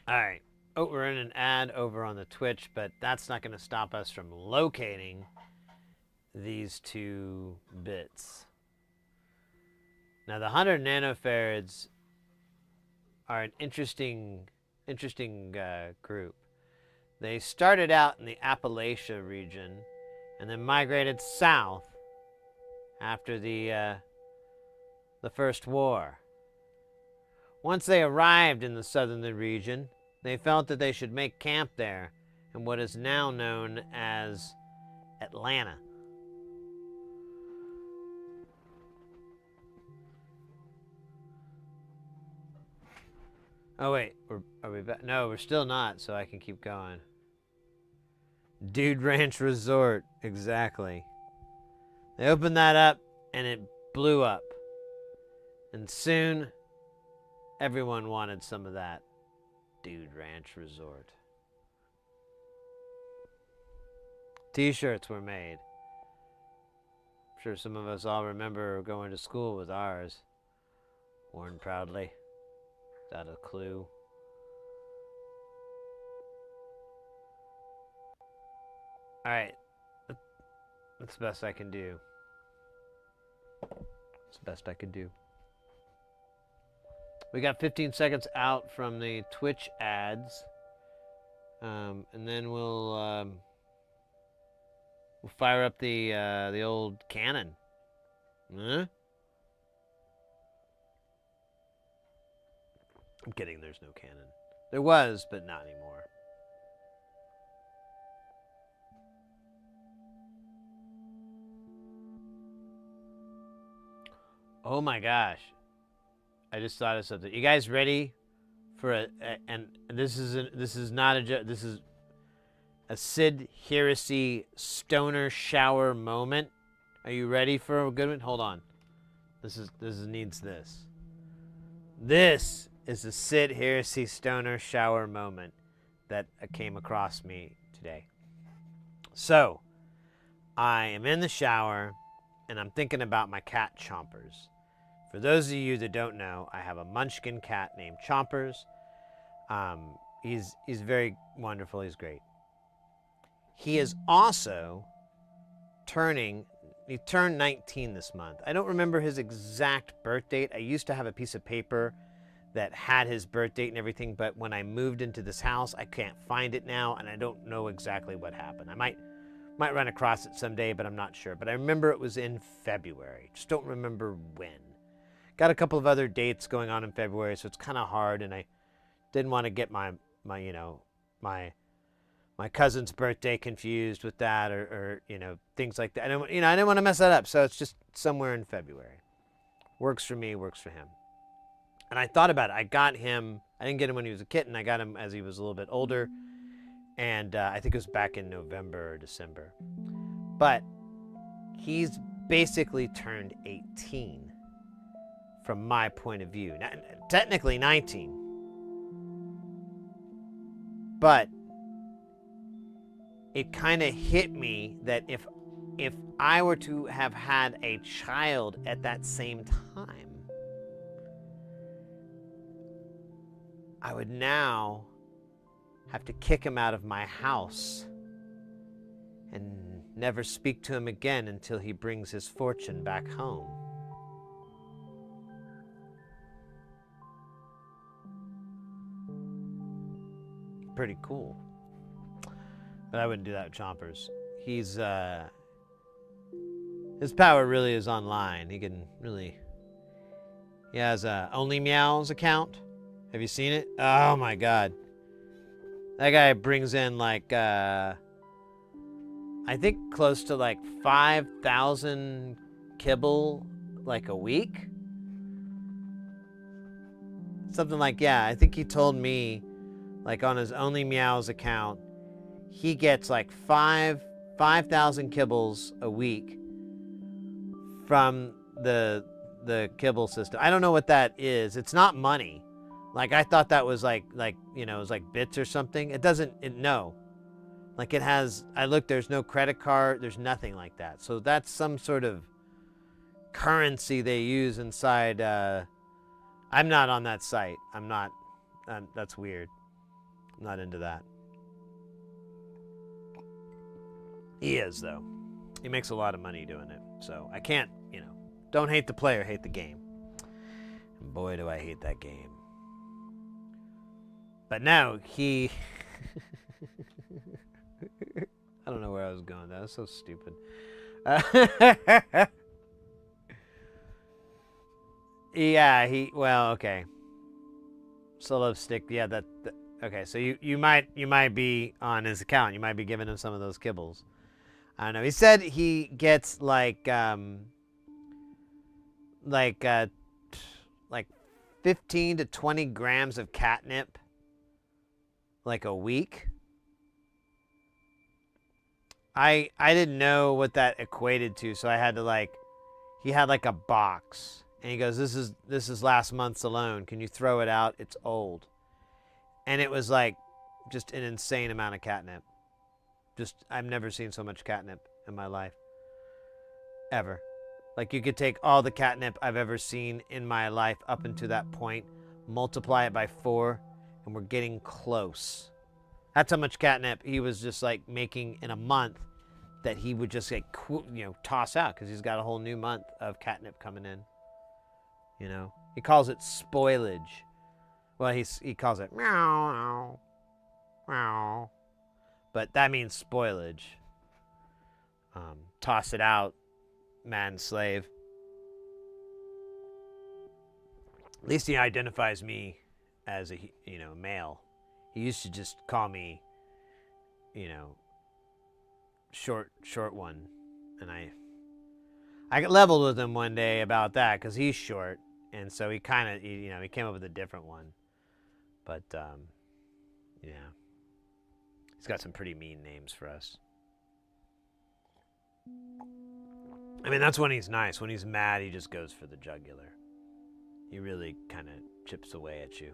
All right. Oh, we're in an ad over on the Twitch, but that's not going to stop us from locating these 2 bits. Now, the 100 nanofarads are an interesting group. They started out in the Appalachia region and then migrated south after the First War. Once they arrived in the southern region, they felt that they should make camp there in what is now known as Atlanta. Oh wait, are we back? No, we're still not, so I can keep going. Dude Ranch Resort, exactly. They opened that up and it blew up. And soon, everyone wanted some of that Dude Ranch Resort. T-shirts were made. I'm sure some of us all remember going to school with ours. Worn proudly. Without a clue. Alright. That's the best I can do. That's the best I can do. We got 15 seconds out from the Twitch ads. And then we'll fire up the old cannon. Huh? I'm kidding, there's no cannon. There was, but not anymore. Oh my gosh. I just thought of something. You guys ready for and this is not a joke. This is a Sid Heresy stoner shower moment. Are you ready for a good one? Hold on. This needs this. This is a Sid Heresy stoner shower moment that came across me today. So, I am in the shower and I'm thinking about my cat Chompers. For those of you that don't know, I have a munchkin cat named Chompers. He's very wonderful. He's great. He is also he turned 19 this month. I don't remember his exact birth date. I used to have a piece of paper that had his birth date and everything, but when I moved into this house, I can't find it now, and I don't know exactly what happened. I might run across it someday, but I'm not sure. But I remember it was in February. Just don't remember when. Got a couple of other dates going on in February, so it's kind of hard, and I didn't want to get my cousin's birthday confused with that, or things like that. I didn't want to mess that up, so it's just somewhere in February. Works for me, works for him. And I thought about it. I got him. I didn't get him when he was a kitten. I got him as he was a little bit older, and I think it was back in November or December. But he's basically turned 18. From my point of view. Now, technically 19. But it kind of hit me that if I were to have had a child at that same time, I would now have to kick him out of my house and never speak to him again until he brings his fortune back home. Pretty cool. But I wouldn't do that with Chompers. He's his power really is online. He can really He has a Only Meows account. Have you seen it? Oh my god. That guy brings in like, I think close to like 5,000 kibble like a week. Something like, yeah, I think he told me like on his Only Meows account, he gets like 5,000 kibbles a week from the kibble system. I don't know what that is. It's not money. Like I thought that was like you know, it was like bits or something. It doesn't. No. Like it has. I looked. There's no credit card. There's nothing like that. So that's some sort of currency they use inside. I'm not on that site. I'm not. That's weird. I'm not into that. He is though. He makes a lot of money doing it. So I can't. You know. Don't hate the player. Hate the game. And boy, do I hate that game. But now he... I don't know where I was going. That was so stupid. Yeah, well, okay. Solo stick, yeah, that okay, so you might be on his account. You might be giving him some of those kibbles. I don't know. He said he gets like 15 to 20 grams of catnip like a week. I didn't know what that equated to, so I had to he had like a box, and he goes, this is last month's alone. Can you throw it out? It's old. And it was like just an insane amount of catnip. I've never seen so much catnip in my life. Ever. Like you could take all the catnip I've ever seen in my life up until that point, multiply it by 4, and we're getting close. That's how much catnip he was just like making in a month that he would just like, you know, toss out because he's got a whole new month of catnip coming in. You know, he calls it spoilage. Well, he calls it meow, meow, but that means spoilage. Toss it out, man, slave. At least he identifies me as a, you know, male. He used to just call me, you know, short one, and I got leveled with him one day about that because he's short, and so he kind of, you know, he came up with a different one, but yeah, he's got some pretty mean names for us. I mean, that's when he's nice. When he's mad, he just goes for the jugular. He really kind of chips away at you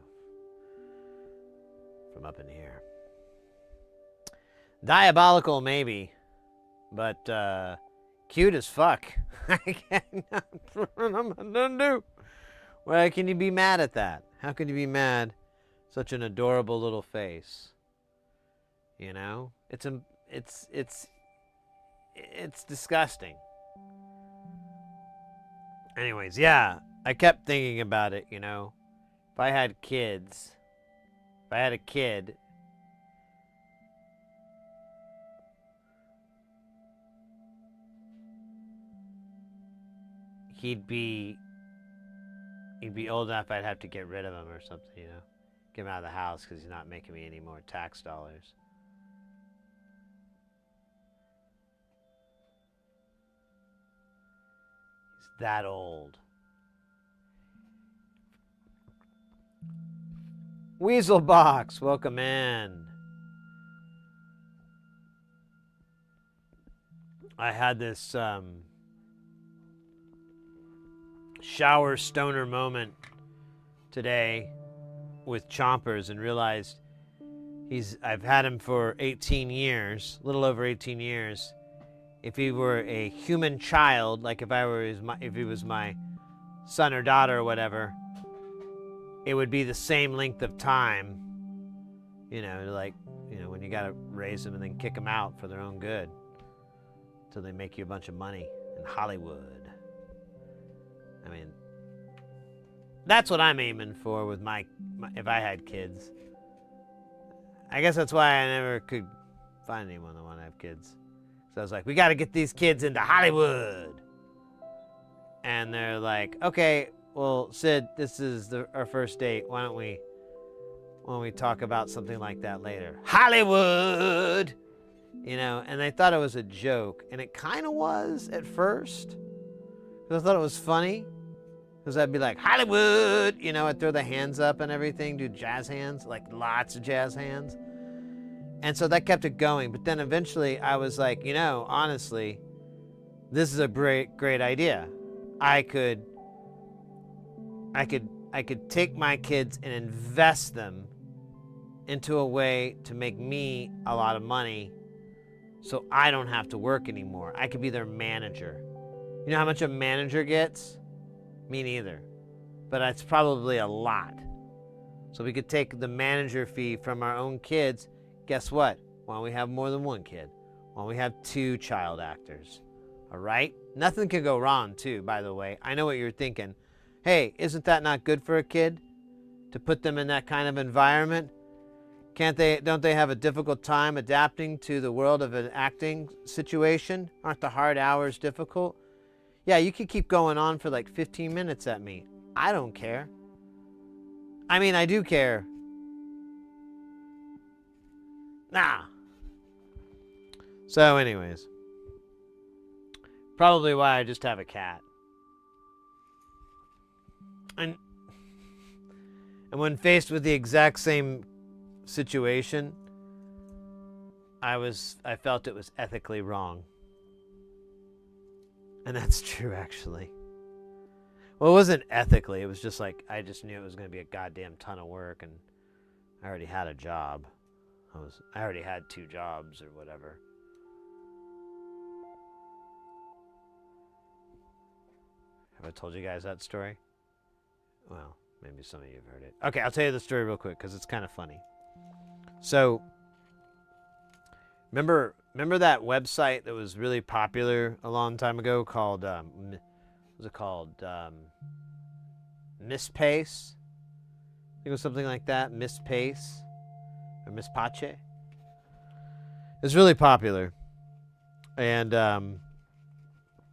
from up in here. Diabolical, maybe, but cute as fuck. I cannot. I'm gonna do. Why can you be mad at that? How can you be mad? Such an adorable little face. You know, it's disgusting. Anyways, yeah, I kept thinking about it. You know, if I had kids. If I had a kid, he'd be old enough I'd have to get rid of him or something, you know. Get him out of the house because he's not making me any more tax dollars. He's that old. Weaselbox, welcome in. I had this shower stoner moment today with Chompers and realized I've had him for 18 years, a little over 18 years. If he were a human child, like if he was my son or daughter or whatever, it would be the same length of time, you know, like, you know, when you got to raise them and then kick them out for their own good until they make you a bunch of money in Hollywood. I mean, that's what I'm aiming for with my if I had kids. I guess that's why I never could find anyone that wanted to have kids. So I was like, we got to get these kids into Hollywood. And they're like, okay, well, Sid, this is our first date. Why don't we talk about something like that later? Hollywood! You know, and I thought it was a joke, and it kind of was at first. Because I thought it was funny. Because I'd be like, Hollywood! You know, I'd throw the hands up and everything, do jazz hands, like lots of jazz hands. And so that kept it going. But then eventually I was like, you know, honestly, this is a great idea. I could take my kids and invest them into a way to make me a lot of money so I don't have to work anymore. I could be their manager. You know how much a manager gets? Me neither. But it's probably a lot. So we could take the manager fee from our own kids. Guess what? Why don't we have more than one kid? Why don't we have 2 child actors? All right? Nothing can go wrong, too, by the way. I know what you're thinking. Hey, isn't that not good for a kid to put them in that kind of environment? Don't they have a difficult time adapting to the world of an acting situation? Aren't the hard hours difficult? Yeah, you could keep going on for like 15 minutes at me. I don't care. I mean, I do care. Nah. So anyways. Probably why I just have a cat. And when faced with the exact same situation, I felt it was ethically wrong. And that's true, actually. Well, it wasn't ethically. It was just like, I just knew it was going to be a goddamn ton of work, and I already had a job. I already had 2 jobs or whatever. Have I told you guys that story? Well, maybe some of you have heard it. Okay, I'll tell you the story real quick because it's kind of funny. So, remember that website that was really popular a long time ago called, what was it called? Miss Pace? I think it was something like that. Miss Pace? Or Miss Pache? It's really popular. And,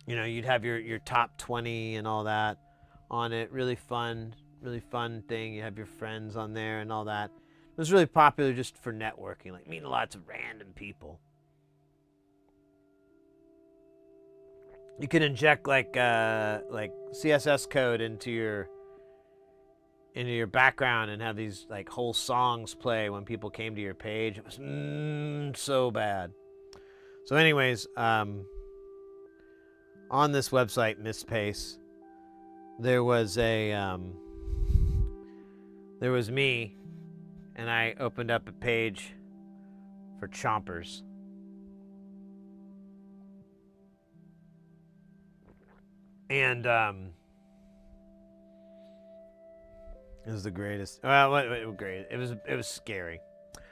you know, you'd have your top 20 and all that on it. Really fun thing. You have your friends on there and all that. It was really popular just for networking, like meeting lots of random people. You could inject like CSS code into your background and have these like whole songs play when people came to your page. It was so bad. So anyways, on this website, Miss Pace, there was me, and I opened up a page for chompers. And it was the greatest. Well, great. It was scary.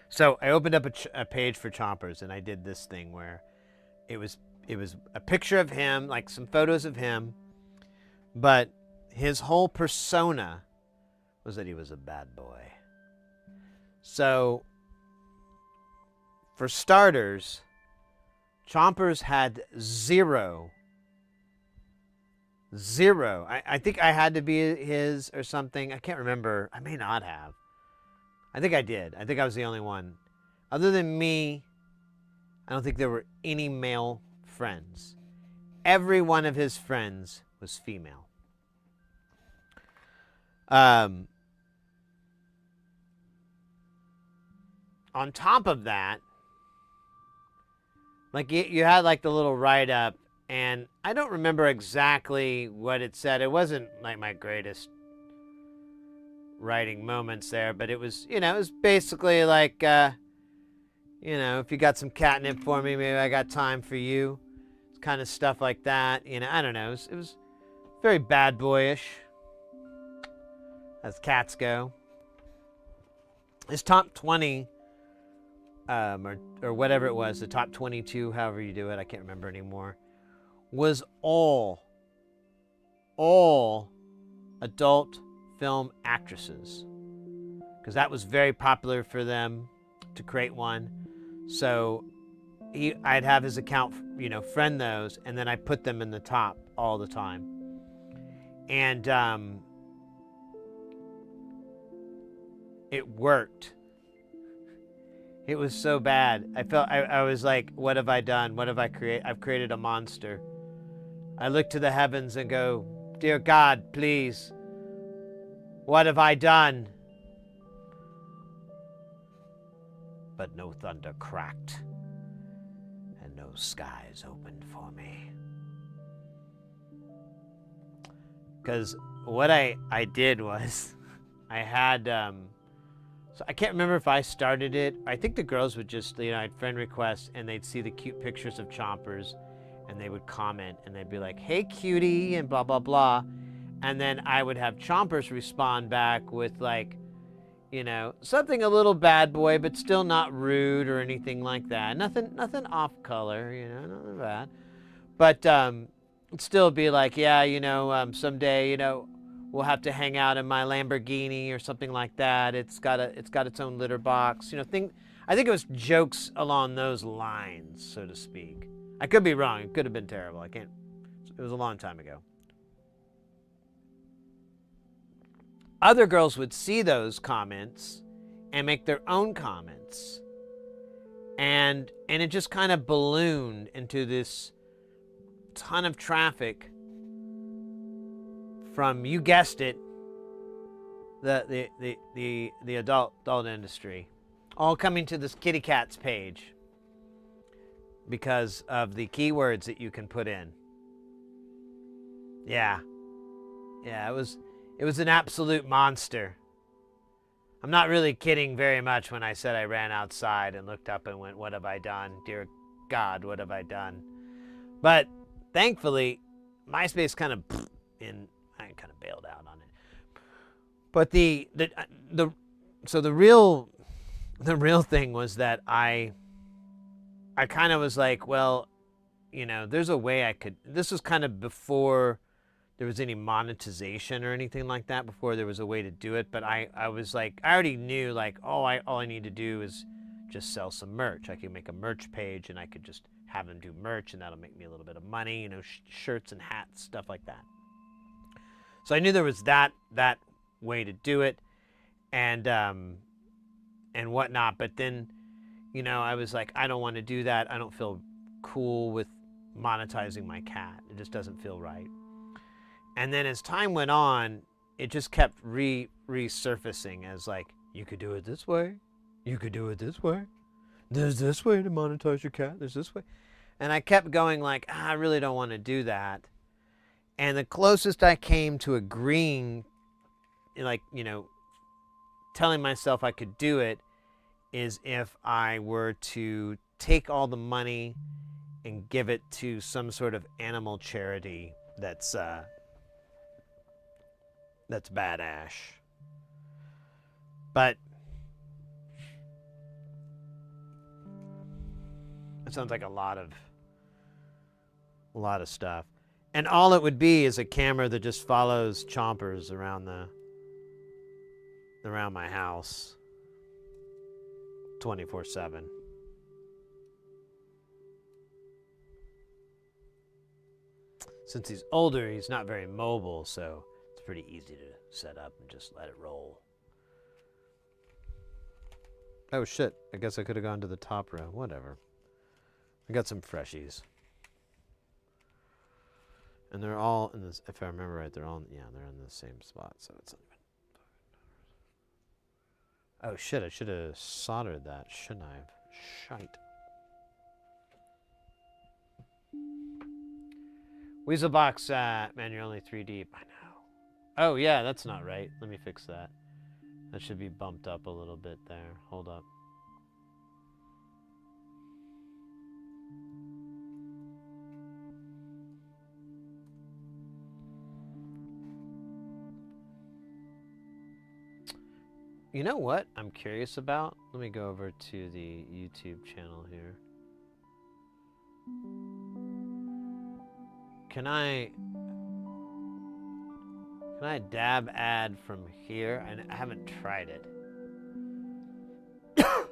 So I opened up a page for chompers, and I did this thing where it was a picture of him, like some photos of him, but his whole persona was that he was a bad boy. So, for starters, chompers had zero. I think I had to be his or something. I can't remember. I may not have. I think I did. I think I was the only one. Other than me, I don't think there were any male friends. Every one of his friends was female. On top of that, like you had like the little write-up, and I don't remember exactly what it said. It wasn't like my greatest writing moments there, but it was, it was basically like, if you got some catnip for me, maybe I got time for you. It's kind of stuff like that. I don't know. It was very bad boyish, as cats go. His top 20, or whatever it was, the top 22, however you do it, I can't remember anymore, was all adult film actresses, because that was very popular for them to create one. So I'd have his account, friend those, and then I put them in the top all the time. And it worked. It was so bad. I was like, what have I done? What have I created? I've created a monster. I look to the heavens and go, dear God, please, what have I done? But no thunder cracked, and no skies opened for me. Because what I did was, I had, so I can't remember if I started it. I think the girls would just, I'd friend request, and they'd see the cute pictures of chompers, and they would comment, and they'd be like, hey, cutie, and blah, blah, blah. And then I would have chompers respond back with, like, something a little bad boy, but still not rude or anything like that. Nothing off color, nothing bad. But it'd still be like, yeah, someday, we'll have to hang out in my Lamborghini or something like that. It's got its own litter box, I think it was jokes along those lines, so to speak. I could be wrong. It could have been terrible. It was a long time ago. Other girls would see those comments and make their own comments. And it just kind of ballooned into this ton of traffic from, you guessed it, the adult industry, all coming to this kitty cats page because of the keywords that you can put in. Yeah, it was an absolute monster. I'm not really kidding very much when I said I ran outside and looked up and went, what have I done? Dear God, what have I done? But thankfully, MySpace kind of bailed out on it. But the real thing was that I kind of was like, well, there's a way I could. This was kind of before there was any monetization or anything like that, before there was a way to do it. But I was like, I already knew, like, all I need to do is just sell some merch. I could make a merch page, and I could just have them do merch, and that'll make me a little bit of money, shirts and hats, stuff like that. So I knew there was that way to do it, and whatnot. But then, I was like, I don't want to do that. I don't feel cool with monetizing my cat. It just doesn't feel right. And then as time went on, it just kept resurfacing as like, you could do it this way. You could do it this way. There's this way to monetize your cat. There's this way. And I kept going like, I really don't want to do that. And the closest I came to agreeing, like, telling myself I could do it, is if I were to take all the money and give it to some sort of animal charity that's badass. But it sounds like a lot of stuff. And all it would be is a camera that just follows chompers around my house 24/7. Since he's older, he's not very mobile, so it's pretty easy to set up and just let it roll. Oh shit, I guess I could have gone to the top row. Whatever. I got some freshies. And they're all in this, if I remember right, they're in the same spot, so it's not even. Oh shit, I should have soldered that, shouldn't I have? Shite. Weaselbox, man, you're only 3 deep. I know. Oh yeah, that's not right. Let me fix that. That should be bumped up a little bit there. Hold up. You know what I'm curious about? Let me go over to the YouTube channel here. Can I dab ad from here? I haven't tried it. I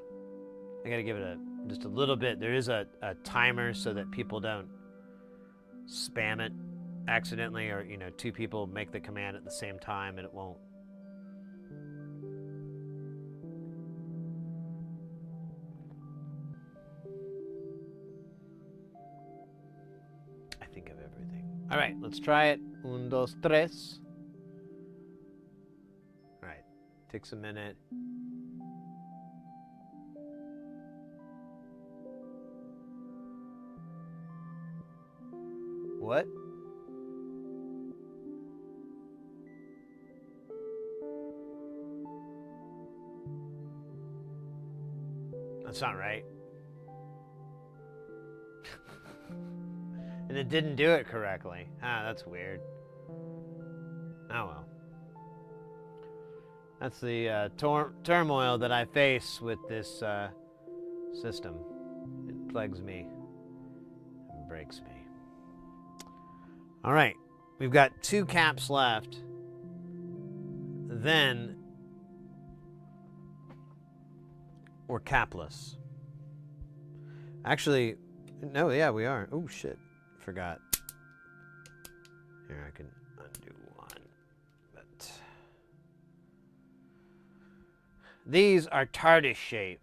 gotta give it just a little bit. There is a timer so that people don't spam it accidentally, or 2 people make the command at the same time and it won't. All right, let's try it. Un, dos, tres. All right, takes a minute. What? That's not right. And it didn't do it correctly. Ah, that's weird. Oh well. That's the turmoil that I face with this system. It plagues me and breaks me. All right, we've got 2 caps left. Then we're capless. Actually, no, yeah, we are. Oh shit, forgot. Here, I can undo one. But these are TARDIS shape.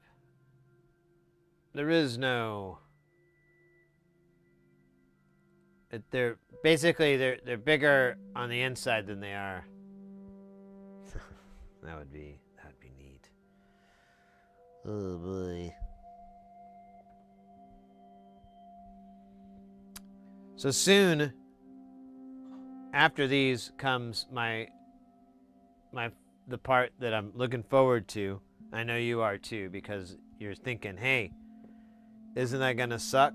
There is no. They're basically they're bigger on the inside than they are. That would be neat. Oh boy. So soon after these comes the part that I'm looking forward to. I know you are too, because you're thinking, hey, isn't that gonna suck?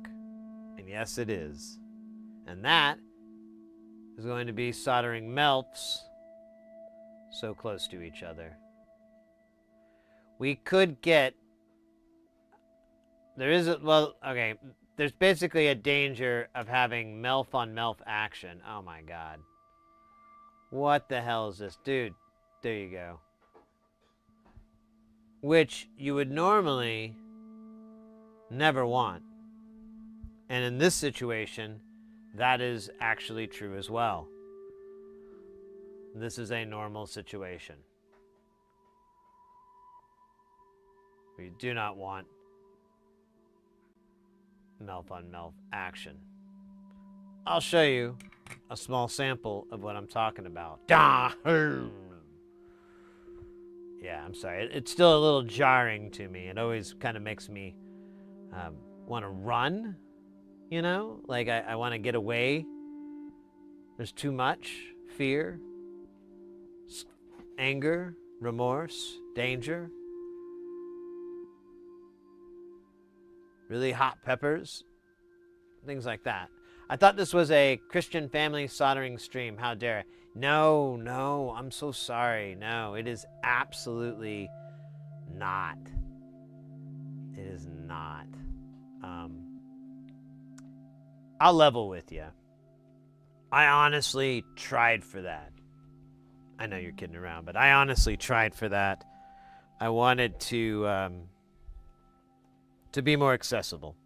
And yes, it is. And that is going to be soldering melts so close to each other. We could get, there's basically a danger of having MILF on MILF action. Oh my god. What the hell is this? Dude, there you go. Which you would normally never want. And in this situation, that is actually true as well. This is a normal situation. We do not want MILF on MILF action. I'll show you a small sample of what I'm talking about. Yeah, I'm sorry. It's still a little jarring to me. It always kind of makes me want to run, you know? Like I want to get away. There's too much fear, anger, remorse, danger. Really hot peppers, things like that. I thought this was a Christian family soldering stream. How dare I? No, I'm so sorry. No, it is absolutely not. It is not. I'll level with you. I honestly tried for that. I know you're kidding around, but I honestly tried for that. I wanted to be more accessible.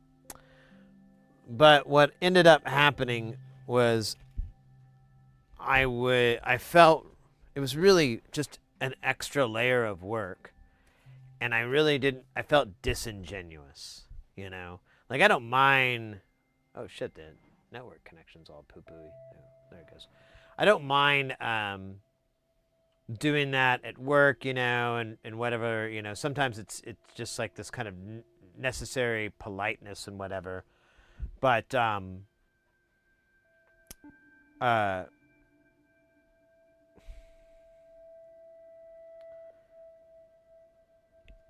But what ended up happening was I felt it was really just an extra layer of work, and I felt disingenuous, you know? Like, I don't mind, oh shit, the network connection's all poo-pooey. There it goes. I don't mind doing that at work, you know, and whatever, you know. Sometimes it's just like this kind of necessary politeness and whatever. But on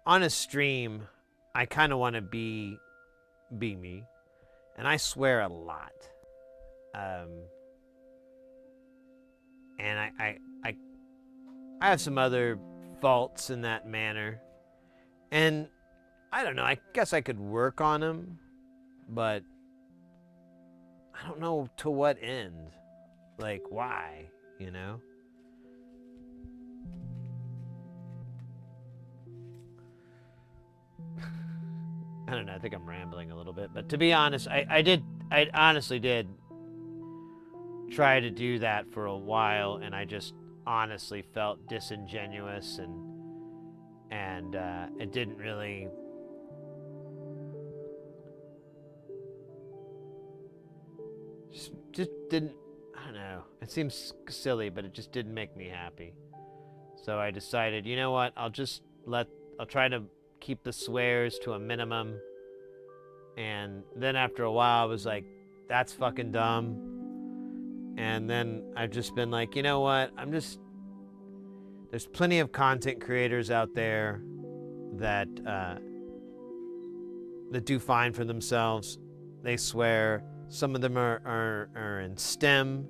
a stream, I kind of want to be me, and I swear a lot. And I have some other faults in that manner, and I don't know. I guess I could work on them, but I don't know to what end. Like, why, you know? I don't know. I think I'm rambling a little bit, but to be honest, I honestly did try to do that for a while, and I just honestly felt disingenuous, and it didn't really. Just didn't. It seems silly, but it just didn't make me happy. So I decided, you know what? I'll try to keep the swears to a minimum. And then after a while, I was like, that's fucking dumb. And then I've just been like, you know what? There's plenty of content creators out there that do fine for themselves. They swear. Some of them are in STEM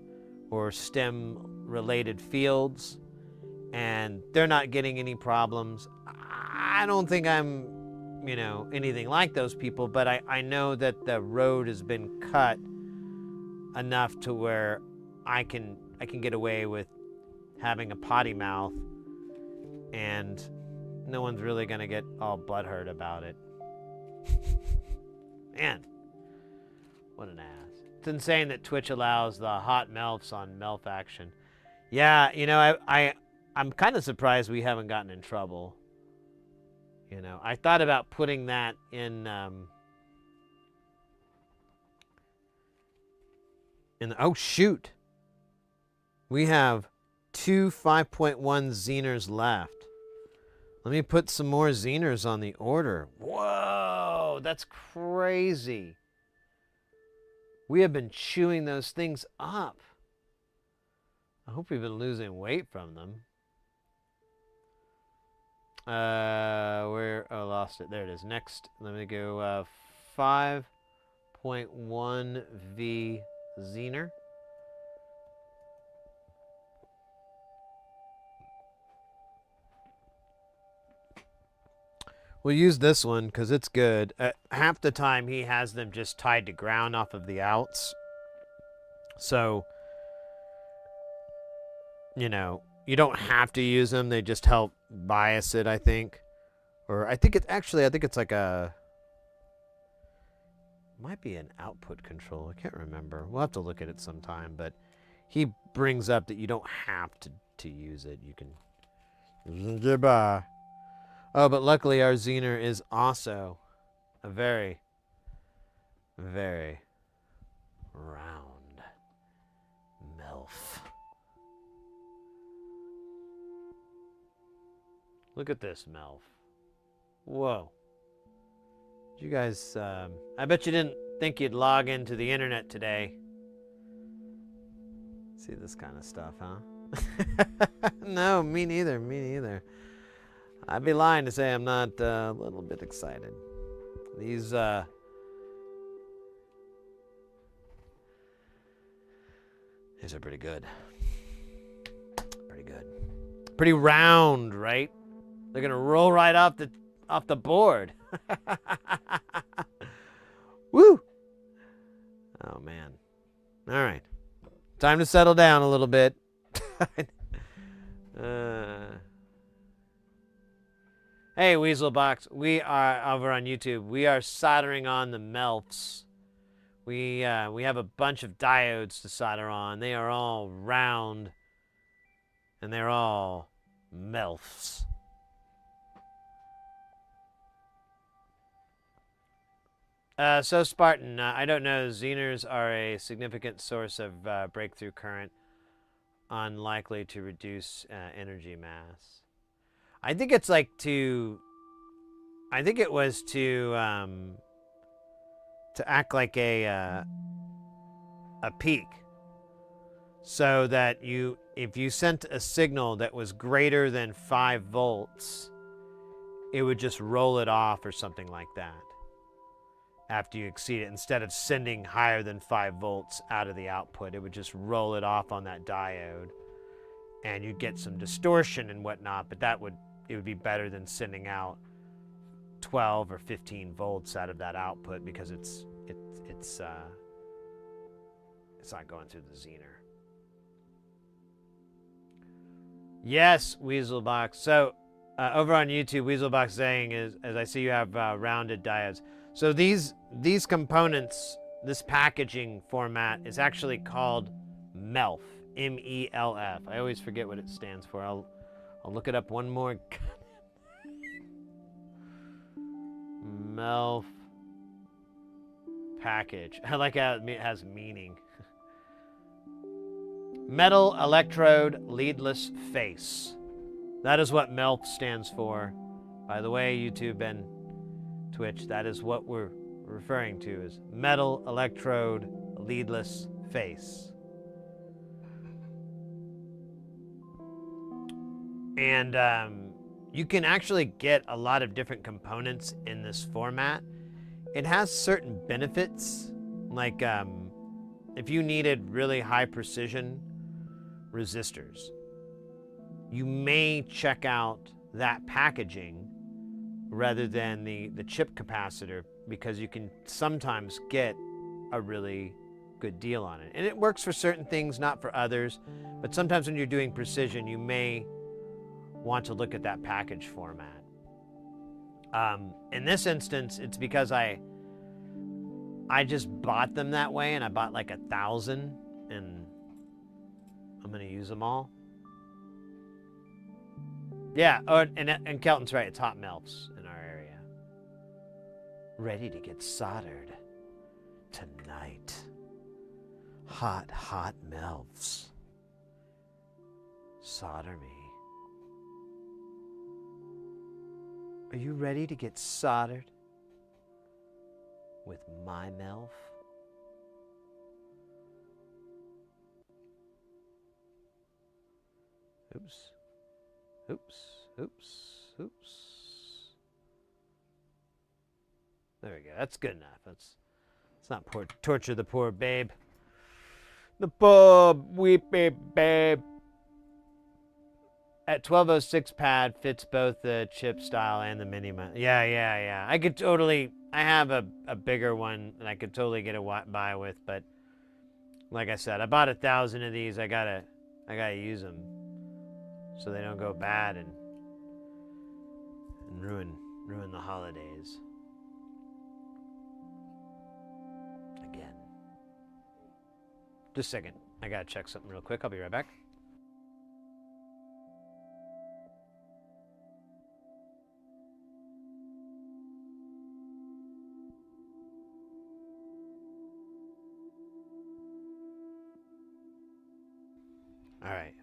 or STEM-related fields, and they're not getting any problems. I don't think I'm, anything like those people, but I know that the road has been cut enough to where I can get away with having a potty mouth, and no one's really gonna get all butthurt about it. Man, what an ass. It's insane that Twitch allows the hot melfs on melf action. Yeah, I'm kind of surprised we haven't gotten in trouble. I thought about putting that in oh shoot. We have 2 5.1 Zeners left. Let me put some more Zeners on the order. Whoa, that's crazy. We have been chewing those things up. I hope we've been losing weight from them. Lost it. There it is. Next, let me go 5.1 V Zener. We'll use this one because it's good. Half the time he has them just tied to ground off of the outs. So, you don't have to use them. They just help bias it, I think. Or I think it's like might be an output control. I can't remember. We'll have to look at it sometime. But he brings up that you don't have to use it. You can get by. Oh, but luckily our Zener is also a very, very round MILF. Look at this MILF. Whoa. You guys, I bet you didn't think you'd log into the internet today. See this kind of stuff, huh? No, me neither. I'd be lying to say I'm not a little bit excited. These are pretty good. Pretty round, right? They're gonna roll right off the board. Woo! Oh man. All right. Time to settle down a little bit. Hey, Weaselbox. We are over on YouTube. We are soldering on the melts. We have a bunch of diodes to solder on. They are all round, and they're all melts. So Spartan, I don't know. Zeners are a significant source of breakthrough current, unlikely to reduce energy mass. I think it's like I think it was to act like a peak, so that if you sent a signal that was greater than 5 volts, it would just roll it off or something like that. After you exceed it, instead of sending higher than 5 volts out of the output, it would just roll it off on that diode, and you'd get some distortion and whatnot. But it would be better than sending out 12 or 15 volts out of that output, because it's not going through the Zener. Yes, Weaselbox. So over on YouTube, Weaselbox saying is, as I see you have rounded diodes. So these components, this packaging format is actually called MELF, M-E-L-F. I always forget what it stands for. I'll look it up one more. MELF package. I like how it has meaning. Metal electrode leadless face. That is what MELF stands for. By the way, YouTube and Twitch, that is what we're referring to as metal electrode leadless face. And you can actually get a lot of different components in this format. It has certain benefits, like if you needed really high precision resistors, you may check out that packaging rather than the chip capacitor, because you can sometimes get a really good deal on it. And it works for certain things, not for others. But sometimes when you're doing precision, you may want to look at that package format. In this instance, it's because I just bought them that way, and I bought like 1,000, and I'm gonna use them all. Yeah, and Kelton's right, it's hot melts in our area. Ready to get soldered tonight. Hot, hot melts. Solder me. Are you ready to get soldered with my MILF? Oops. Oops. Oops. Oops. There we go. That's good enough. Let's not torture the poor babe. The poor weepy babe. At 1206 pad fits both the chip style and the mini. Yeah. I could totally. I have a bigger one that I could totally get a buy with, but like I said, I bought 1,000 of these. I gotta use them so they don't go bad and ruin the holidays again. Just a second. I gotta check something real quick. I'll be right back. All right.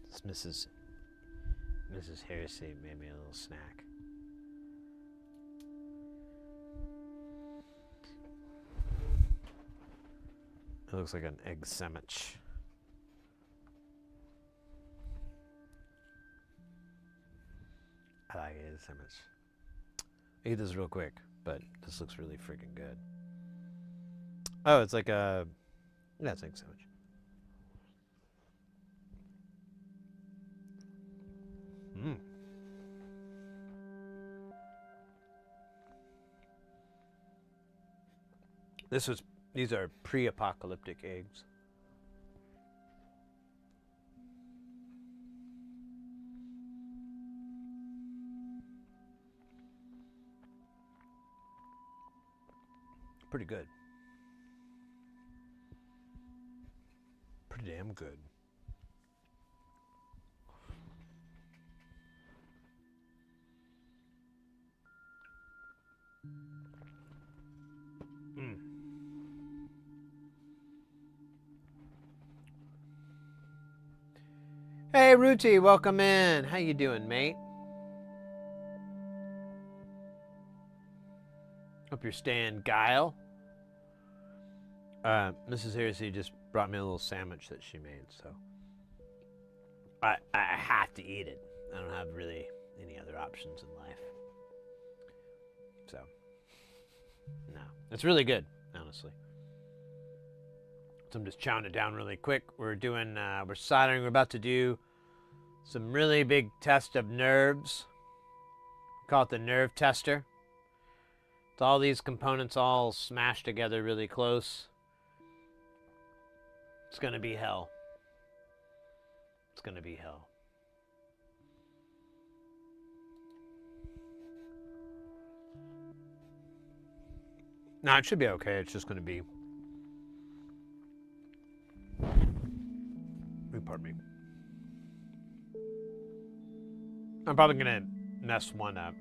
This Mrs. Heresy made me a little snack. It looks like an egg sandwich. I like egg sandwich. I eat this real quick, but this looks really freaking good. Oh, it's like a... Yeah, it's egg sandwich. These are pre-apocalyptic eggs. Pretty good. Pretty damn good. Hey, Ruti, welcome in. How you doing, mate? Hope you're staying guile. Mrs. Heresy just brought me a little sandwich that she made, so I have to eat it. I don't have really any other options in life. So, no. It's really good, honestly. So I'm just chowing it down really quick. We're soldering. We're about to do some really big test of nerves. We call it the nerve tester. It's all these components all smashed together really close. It's gonna be hell. It's gonna be hell. No, it should be okay. It's just gonna be... Pardon me. I'm probably gonna mess one up.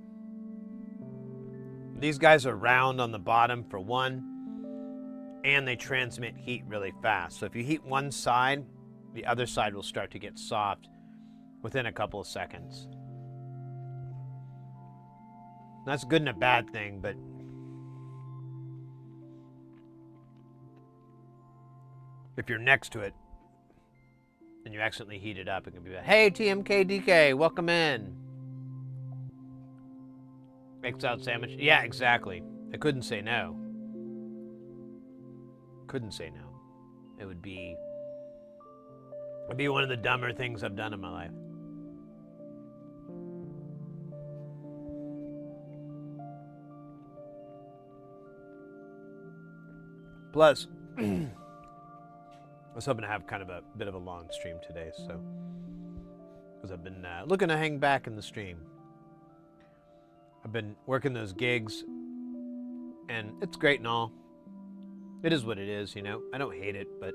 These guys are round on the bottom for one, and they transmit heat really fast. So if you heat one side, the other side will start to get soft within a couple of seconds. That's good and a bad thing, but if you're next to it and you accidentally heat it up, it can be bad. Hey, TMKDK, welcome in. Mixed out sandwich. Yeah, exactly. I couldn't say no. Couldn't say no. It'd be one of the dumber things I've done in my life. Plus, I was hoping to have kind of a bit of a long stream today, so because I've been looking to hang back in the stream. I've been working those gigs, and it's great and all. It is what it is, you know. I don't hate it, but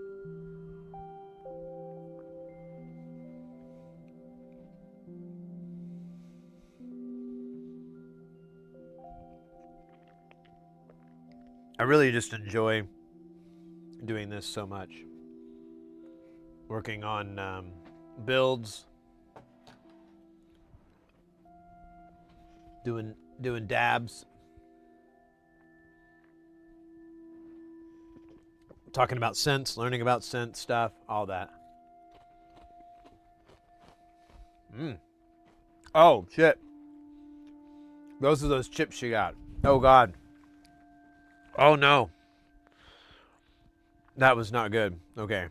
I really just enjoy doing this so much. Working on builds, doing dabs, talking about synths, learning about synth stuff, all that. Oh shit! Those are those chips she got. Oh god. Oh no. That was not good. Okay.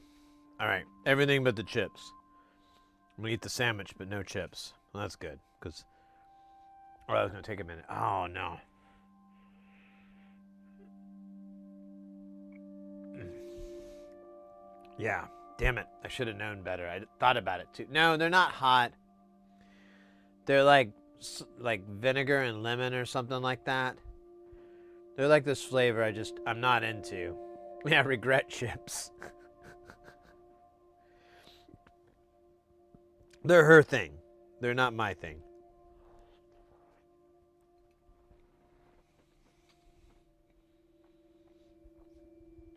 All right. Everything but the chips. I'm gonna eat the sandwich, but no chips. Well, that's good, because that was gonna take a minute. Oh no. Yeah. Damn it. I should have known better. I thought about it too. No, they're not hot. They're like vinegar and lemon or something like that. They're like this flavor I'm not into. Yeah, regret chips. They're her thing. They're not my thing.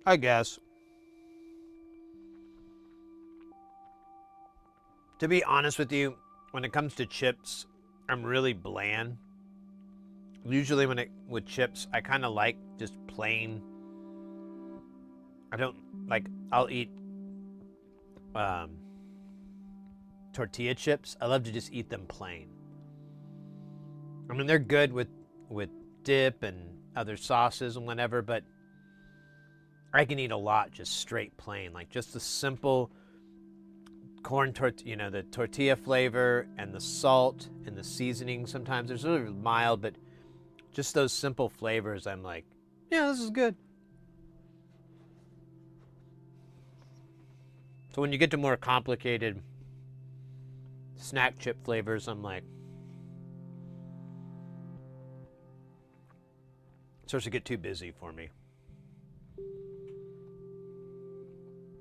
I guess. To be honest with you, when it comes to chips, I'm really bland. Usually with chips, I kind of like just plain. I don't like, I'll eat tortilla chips. I love to just eat them plain. I mean, they're good with dip and other sauces and whatever, but I can eat a lot just straight plain, like just the simple corn tortilla, the tortilla flavor and the salt and the seasoning. Sometimes there's really mild, but just those simple flavors, I'm like, yeah, this is good. So when you get to more complicated snack chip flavors, I'm like, it starts to get too busy for me.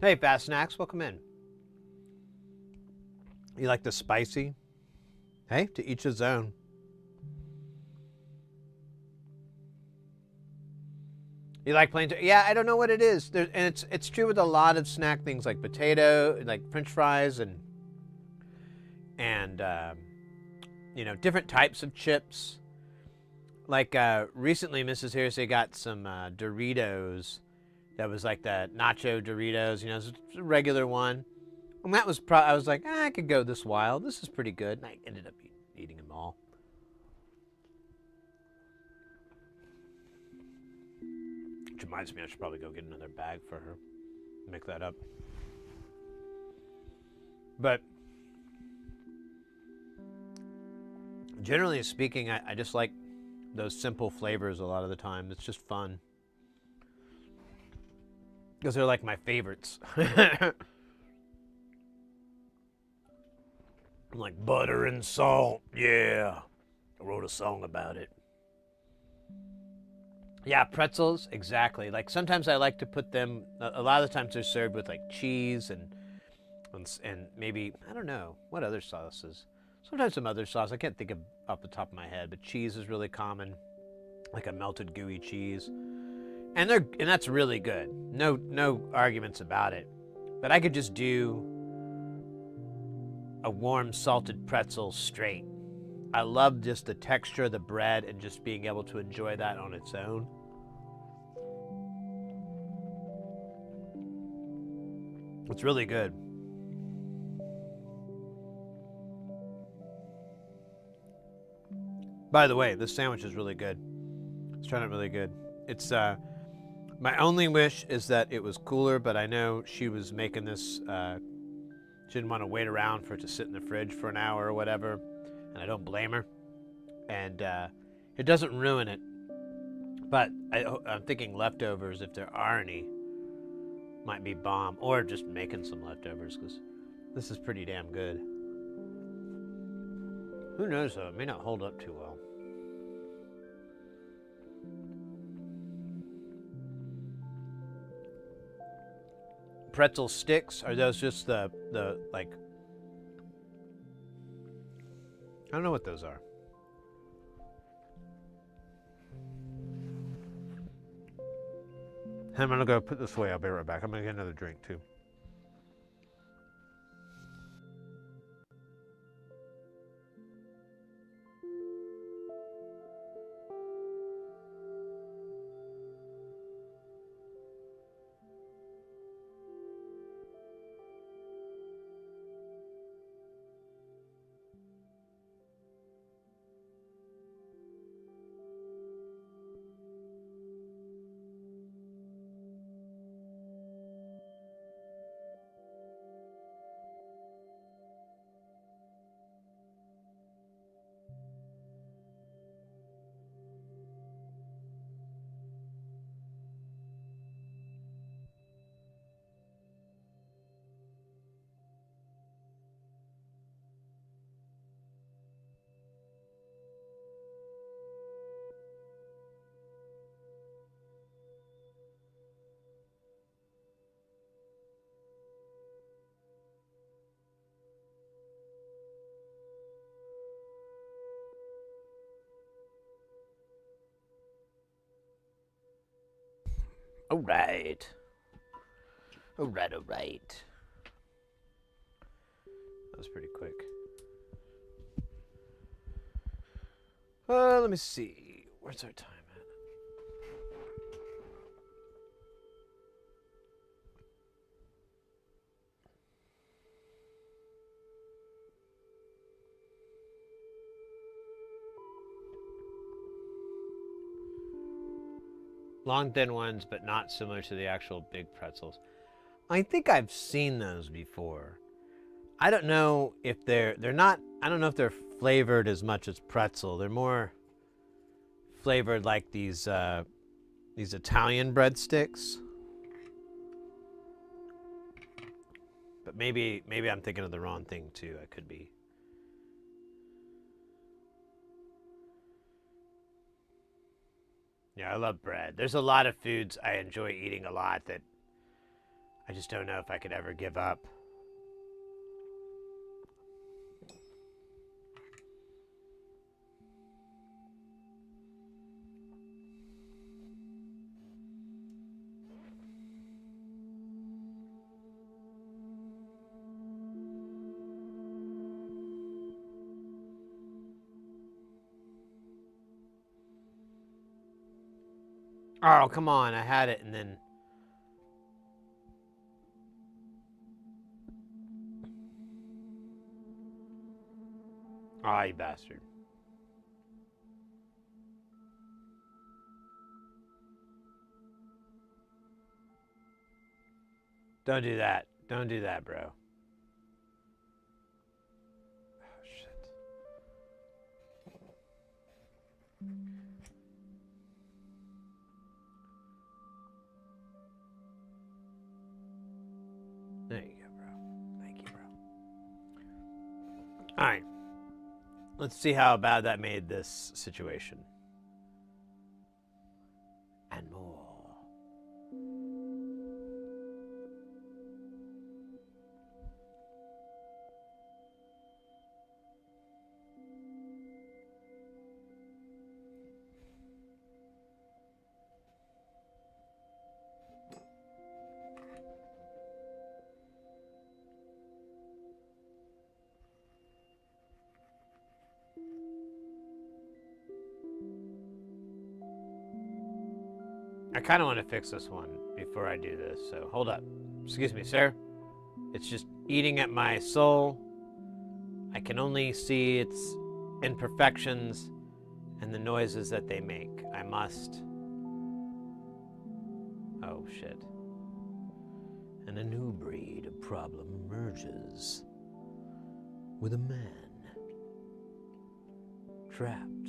Hey, Fast Snacks, welcome in. You like the spicy? Hey, to each his own. You like plain? Yeah, I don't know what it is. And it's true with a lot of snack things like potato, like French fries, and different types of chips. Like recently, Mrs. Hearsay got some Doritos. That was like the nacho Doritos. It's a regular one. And that was I was like, I could go this while. This is pretty good. And I ended up eating them all. Which reminds me, I should probably go get another bag for her. Make that up. But generally speaking, I just like those simple flavors a lot of the time. It's just fun. Because they're like my favorites. Like butter and salt. Yeah. I wrote a song about it. Yeah, pretzels, exactly. Like sometimes I like to put them, a lot of the times they're served with like cheese and maybe, I don't know, what other sauces? Sometimes some other sauce, I can't think of off the top of my head, but cheese is really common, like a melted gooey cheese. and that's really good. No arguments about it. But I could just do a warm salted pretzel straight. I love just the texture of the bread and just being able to enjoy that on its own. It's really good. By the way, this sandwich is really good. It's turned out really good. It's my only wish is that it was cooler, but I know she was making this. She didn't want to wait around for it to sit in the fridge for an hour or whatever, and I don't blame her. And it doesn't ruin it. But I'm thinking leftovers, if there are any, might be bomb, or just making some leftovers because this is pretty damn good. Who knows though? It may not hold up too well. Pretzel sticks, are those just the like, I don't know what those are. I'm gonna go put this away. I'll be right back. I'm gonna get another drink too. All right. All right. That was pretty quick. Let me see. Where's our time at? Long thin ones, but not similar to the actual big pretzels. I think I've seen those before. I don't know if they're not, I don't know if they're flavored as much as pretzel. They're more flavored like these Italian breadsticks. But maybe I'm thinking of the wrong thing too. I could be. Yeah, I love bread. There's a lot of foods I enjoy eating a lot that I just don't know if I could ever give up. Oh, come on. I had it and then... Ah, you bastard. Don't do that. Don't do that, bro. Oh, shit. There you go, bro. Thank you, bro. All right. Let's see how bad that made this situation. And more. I kind of want to fix this one before I do this, so hold up. Excuse me, sir. It's just eating at my soul. I can only see its imperfections and the noises that they make. I must... Oh, shit. And a new breed of problem emerges with a man trapped.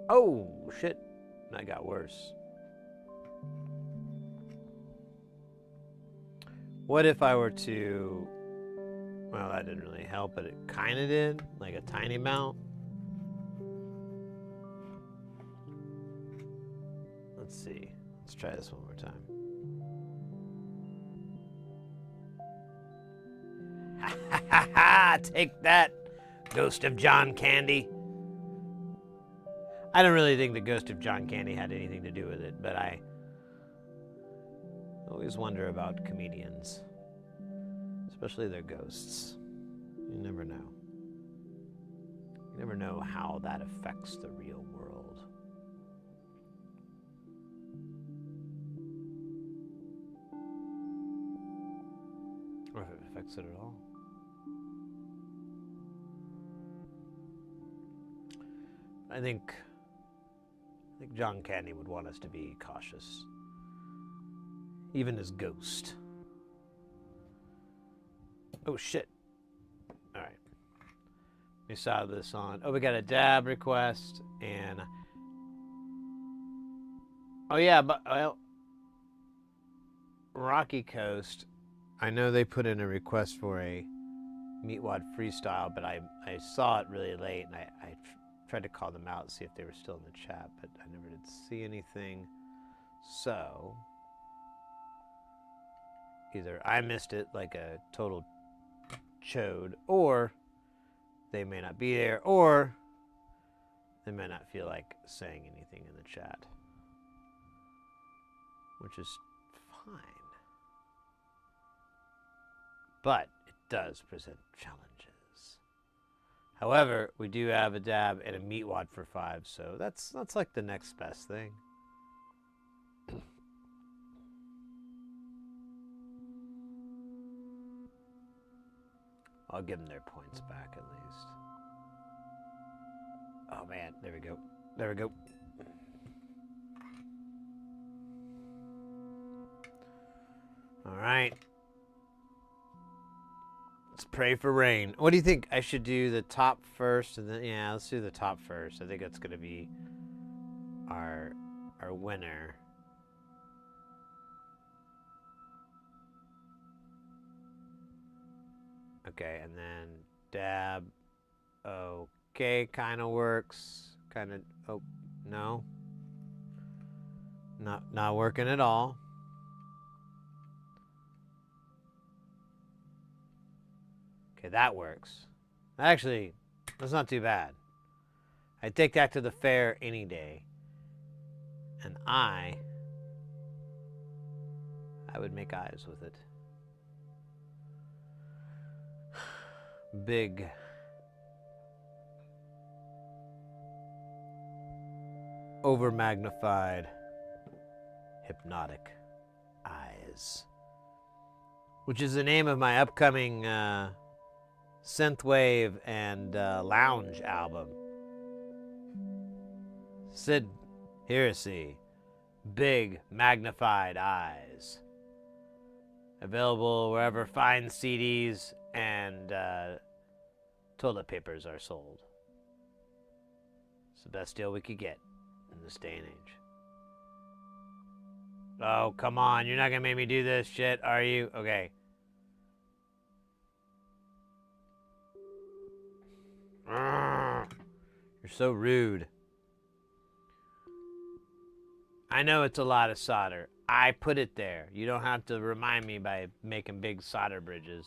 Oh, shit. That got worse. What if I were to... Well, that didn't really help, but it kind of did. Like a tiny amount. Let's see. Let's try this one more time. Ha ha ha ha! Take that, Ghost of John Candy. I don't really think the Ghost of John Candy had anything to do with it, but I always wonder about comedians, especially their ghosts. You never know. You never know how that affects the real world. Or if it affects it at all. I think John Candy would want us to be cautious. Even as Ghost. Oh, shit. All right. We saw this on... Oh, we got a dab request, and... Oh, yeah, but... Well... Rocky Coast. I know they put in a request for a Meatwad freestyle, but I saw it really late, and I tried to call them out and see if they were still in the chat, but I never did see anything. So... Either I missed it like a total chode, or they may not be there, or they may not feel like saying anything in the chat, which is fine. But it does present challenges. However, we do have a dab and a Meatwad for 5, so that's like the next best thing. I'll give them their points back at least. Oh man, there we go. There we go. All right. Let's pray for rain. What do you think? I should do the top first, and then yeah, let's do the top first. I think that's gonna be our winner. Okay, and then dab. Okay, kind of works. Kind of. Oh no. Not working at all. Okay, that works. Actually, that's not too bad. I'd take that to the fair any day. And I would make eyes with it. Big. Over magnified. Hypnotic eyes. Which is the name of my upcoming synthwave and lounge album. Sid Heresy. Big magnified eyes. Available wherever fine CDs and toilet papers are sold. It's the best deal we could get in this day and age. Oh, come on. You're not going to make me do this shit, are you? Okay. You're so rude. I know it's a lot of solder. I put it there. You don't have to remind me by making big solder bridges.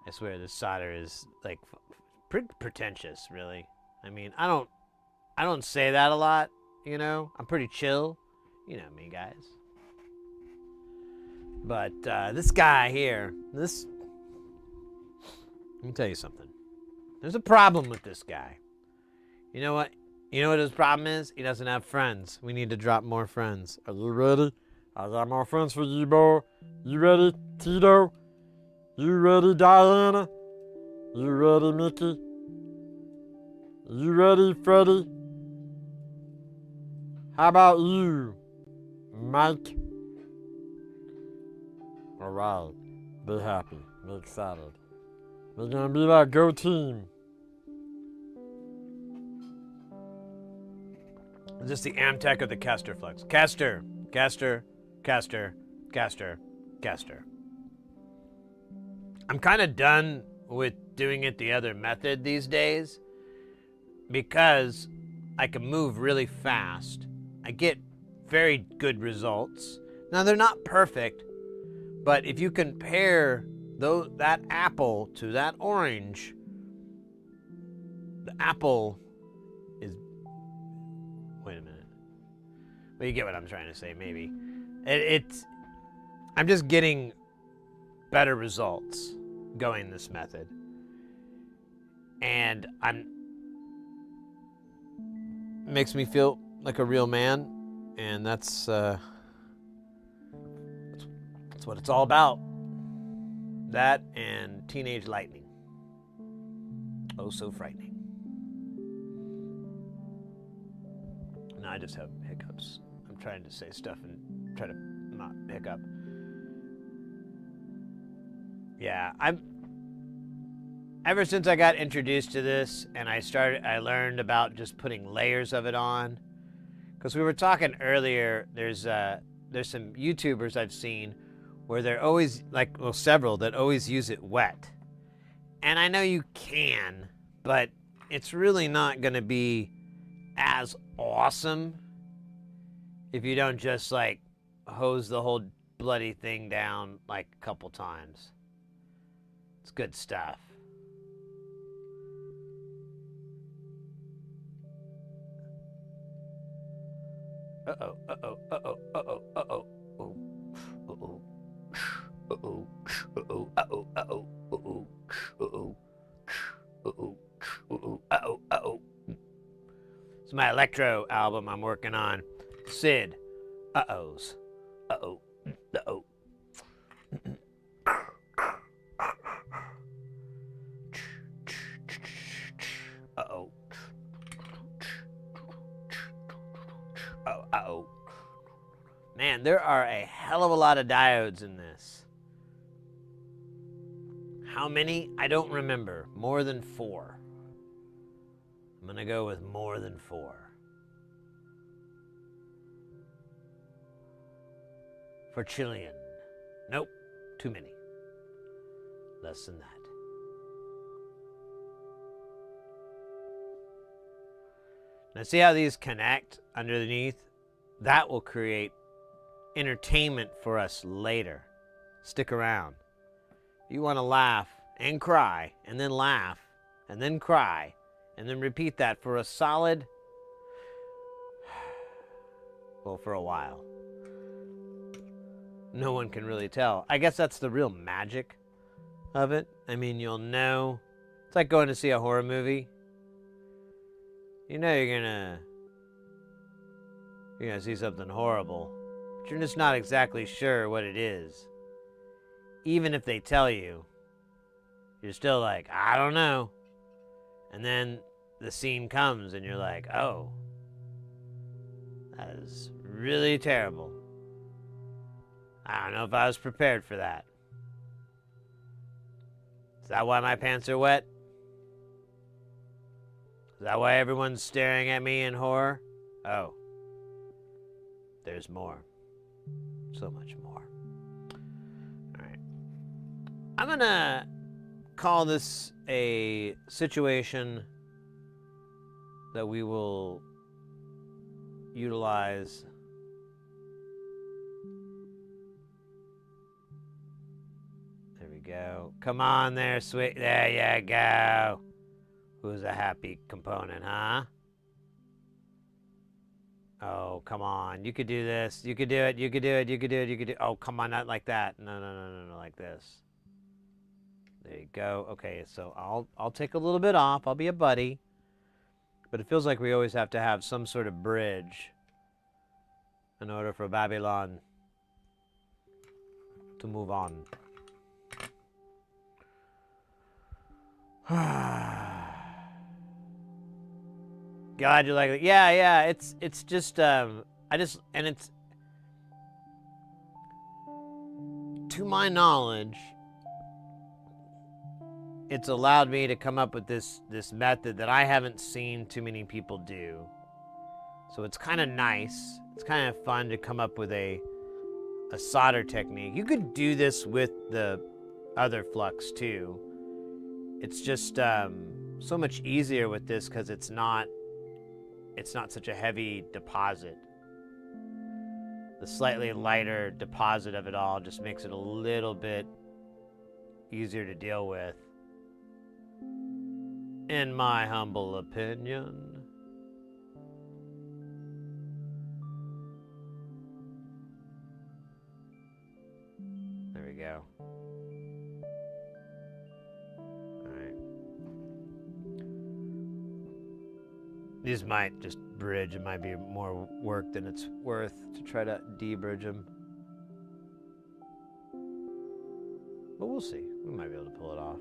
I swear this solder is like pretty pretentious, really. I mean, I don't say that a lot, you know. I'm pretty chill. You know me, guys. But this guy here, let me tell you something. There's a problem with this guy. You know what? You know what his problem is? He doesn't have friends. We need to drop more friends. Are you ready? I got more friends for you, boy. You ready, Tito? You ready, Diana? You ready, Mickey? You ready, Freddie? How about you, Mike? Alright. Be happy. Be excited. We're gonna be like Go Team. Is this the Amtech or the Kester Flex? Kester. Kester. Kester. Kester. Kester. I'm kind of done with doing it the other method these days because I can move really fast. I get very good results. Now, they're not perfect, but if you compare that apple to that orange, the apple is... Wait a minute. Well, you get what I'm trying to say, maybe. I'm just getting better results going this method. And makes me feel like a real man, and that's what it's all about. That and teenage lightning. Oh, so frightening. No, I just have hiccups. I'm trying to say stuff and try to not hiccup. Yeah, ever since I got introduced to this and I learned about just putting layers of it on. Because we were talking earlier, there's some YouTubers I've seen where they're always, several that always use it wet. And I know you can, but it's really not going to be as awesome if you don't just, hose the whole bloody thing down, a couple times. It's good stuff. Uh-oh, uh-oh, uh-oh, uh-oh, uh-oh, uh-oh, uh-oh, uh-oh, uh-oh, uh-oh, uh-oh, uh-oh, uh-oh, uh-oh, uh-oh, uh-oh, uh-oh. It's my electro album I'm working on. Sid. Uh-ohs. Uh-oh, uh-oh. Uh-oh. Uh-oh. Man, there are a hell of a lot of diodes in this. How many? I don't remember. More than 4. I'm gonna go with more than 4. For Chilean. Nope. Too many. Less than that. Now see how these connect underneath? That will create entertainment for us later. Stick around. You want to laugh and cry, and then laugh, and then cry, and then repeat that for a solid, well, for a while. No one can really tell. I guess that's the real magic of it. I mean, you'll know. It's like going to see a horror movie. You know you're gonna see something horrible, but you're just not exactly sure what it is. Even if they tell you, you're still like, I don't know. And then the scene comes and you're like, oh, that is really terrible. I don't know if I was prepared for that. Is that why my pants are wet? Is that why everyone's staring at me in horror? Oh. There's more. So much more. Alright. I'm gonna call this a situation that we will utilize. There we go. Come on there, sweet. There you go. Who's a happy component, huh? Oh, come on. You could do this. You could do it. You could do it. You could do it. You could do it. Oh, come on. Not like that. No, no, no, no, no. Like this. There you go. Okay, so I'll take a little bit off. I'll be a buddy. But it feels like we always have to have some sort of bridge in order for Babylon to move on. God, you like it? Yeah. It's just and it's to my knowledge, it's allowed me to come up with this method that I haven't seen too many people do. So it's kind of nice. It's kind of fun to come up with a solder technique. You could do this with the other flux too. It's just so much easier with this because it's not such a heavy deposit. The slightly lighter deposit of it all just makes it a little bit easier to deal with, in my humble opinion. There we go. These might just bridge. It might be more work than it's worth to try to de-bridge them. But we'll see. We might be able to pull it off.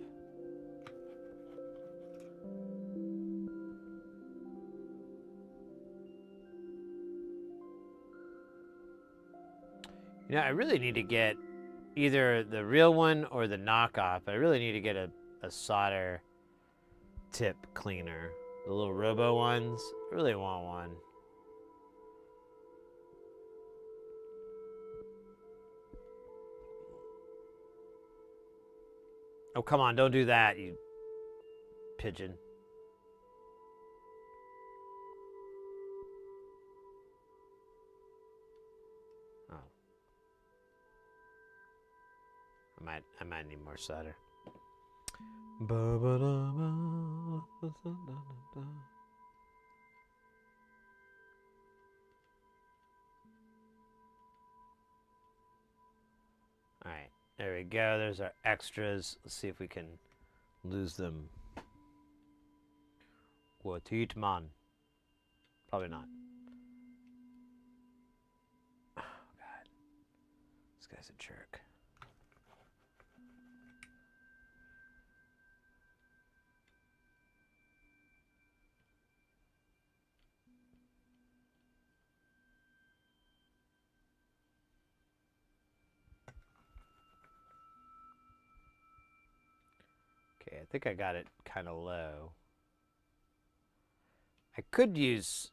You know, I really need to get either the real one or the knockoff. I really need to get a solder tip cleaner. The little robo ones. I really want one. Oh, come on, don't do that, you pigeon. Oh. I might need more solder. Alright, there we go. There's our extras. Let's see if we can lose them. What eat man? Probably not. Oh god. This guy's a jerk. Okay, I think I got it kind of low. I could use...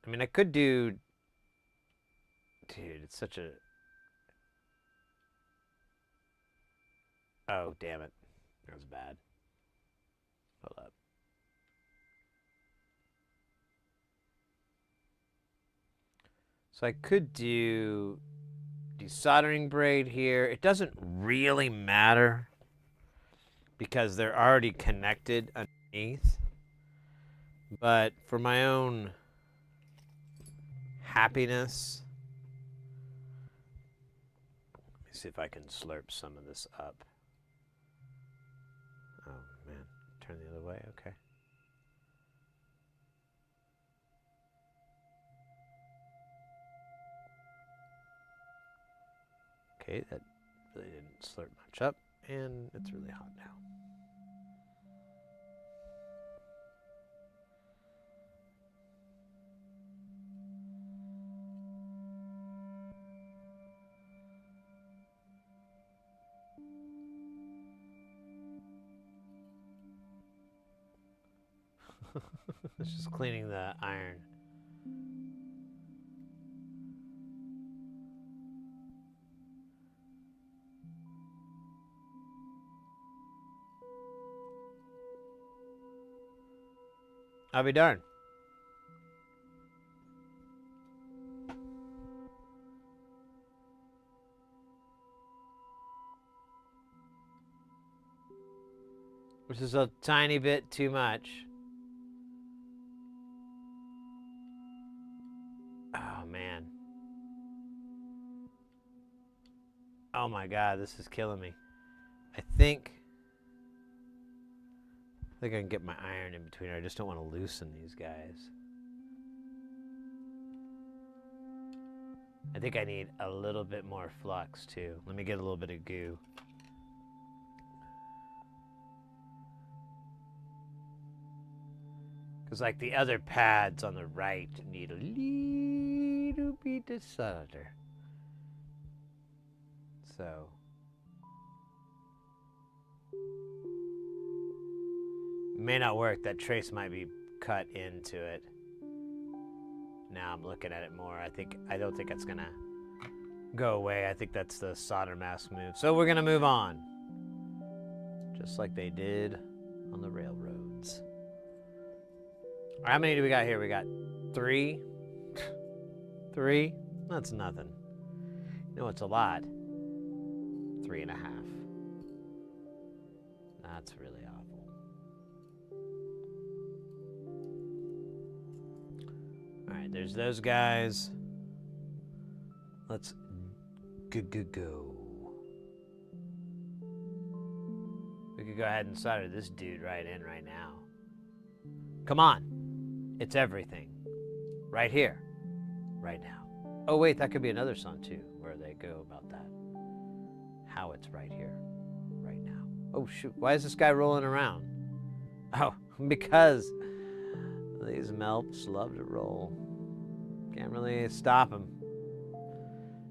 I mean, I could do... Dude, it's such a... Oh, damn it. That was bad. Hold up. So I could do desoldering braid here. It doesn't really matter because they're already connected underneath. But for my own happiness, let me see if I can slurp some of this up. Oh man, turn the other way, okay. Okay, that really didn't slurp much up, and it's really hot now. It's just cleaning the iron. I'll be darned. Which is a tiny bit too much. Oh, man. Oh my god, this is killing me. I think I think I can get my iron in between. I just don't want to loosen these guys. I think I need a little bit more flux too. Let me get a little bit of goo. Because like the other pads on the right need a little bit of solder. So. May not work. That trace might be cut into it. Now I'm looking at it more. I don't think it's gonna go away. I think that's the solder mask move. So we're gonna move on. Just like they did on the railroads. All right, how many do we got here? We got 3. 3? That's nothing. You know, it's a lot. 3.5. That's really awful. All right, there's those guys. Let's go. We could go ahead and solder this dude right in right now. Come on. It's everything. Right here. Right now. Oh, wait, that could be another song, too, where they go about that. How it's right here. Right now. Oh, shoot. Why is this guy rolling around? Oh, because these melps love to roll. Can't really stop them.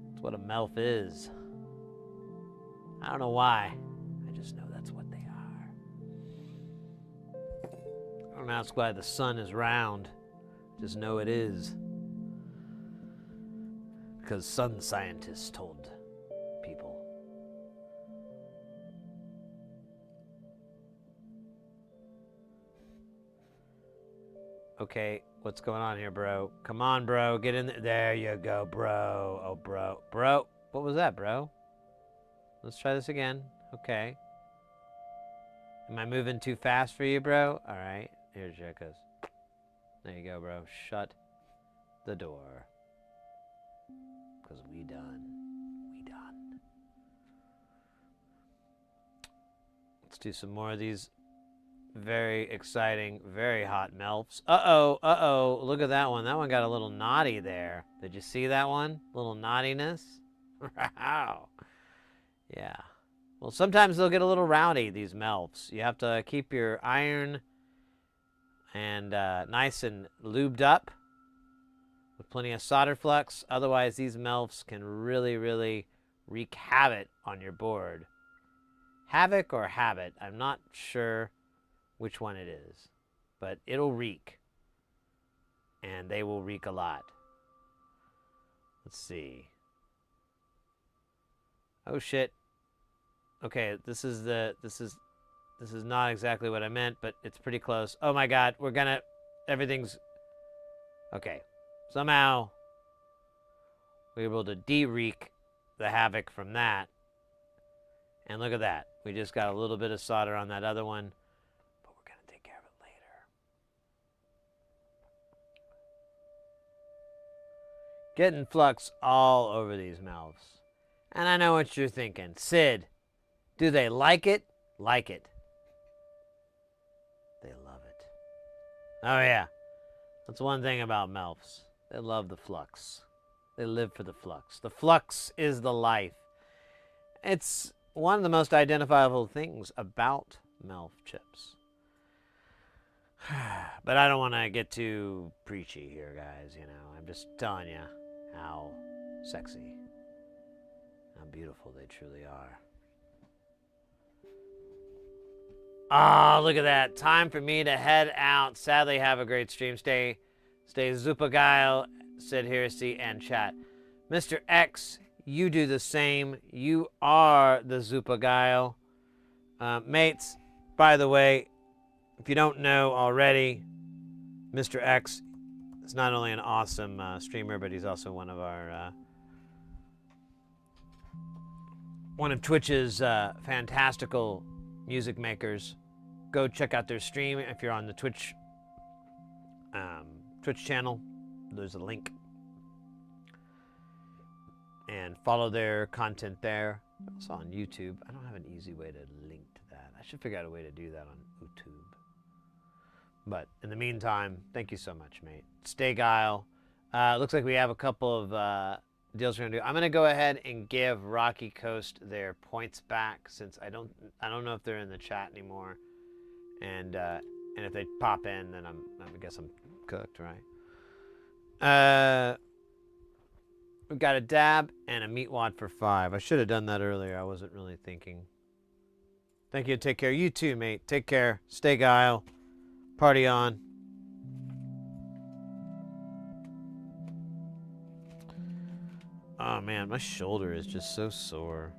That's what a melf is. I don't know why. I just know that's what they are. I don't ask why the sun is round. Just know it is. Because sun scientists told people. Okay, what's going on here, bro? Come on, bro. Get in there. There you go, bro. Oh, bro. Bro. What was that, bro? Let's try this again. Okay. Am I moving too fast for you, bro? All right. Here's Jekka's. There you go, bro. Shut the door. Because we done. We done. Let's do some more of these very exciting, very hot melts. Uh-oh, uh-oh. Look at that one. That one got a little naughty there. Did you see that one? Little naughtiness? Wow. Yeah. Well, sometimes they'll get a little rowdy, these melts. You have to keep your iron and nice and lubed up with plenty of solder flux. Otherwise, these melts can really, really wreak havoc on your board. Havoc or habit, I'm not sure which one it is, but it'll wreak, and they will wreak a lot. Let's see. Oh shit. Okay, this is not exactly what I meant, but it's pretty close. Oh my god, everything's okay. Somehow we're able to de-wreak the havoc from that. And look at that. We just got a little bit of solder on that other one. But we're going to take care of it later. Getting flux all over these mouths. And I know what you're thinking. Sid, do they like it? Like it. They love it. Oh yeah. That's one thing about melfs. They love the flux. They live for the flux. The flux is the life. It's one of the most identifiable things about melf chips. But I don't want to get too preachy here, guys. You know, I'm just telling you how sexy, how beautiful they truly are. Ah, look at that. Time for me to head out. Sadly, have a great stream. Stay super geil. Sid Heresy and chat. Mr. X, you do the same. You are the super geil. Mates, by the way, if you don't know already, Mr. X is not only an awesome streamer, but he's also one of our one of Twitch's fantastical music makers. Go check out their stream if you're on the Twitch channel. There's a link. And follow their content there. Also on YouTube. I don't have an easy way to link to that. I should figure out a way to do that on YouTube. But in the meantime, thank you so much, mate. Stay guile. Looks like we have a couple of deals we're gonna do. I'm gonna go ahead and give Rocky Coast their points back since I don't know if they're in the chat anymore, and if they pop in, then I guess I'm cooked, right? We've got a dab and a meat wad for 5. I should have done that earlier. I wasn't really thinking. Thank you. Take care. You too, mate. Take care. Stay guile. Party on. Oh man, my shoulder is just so sore.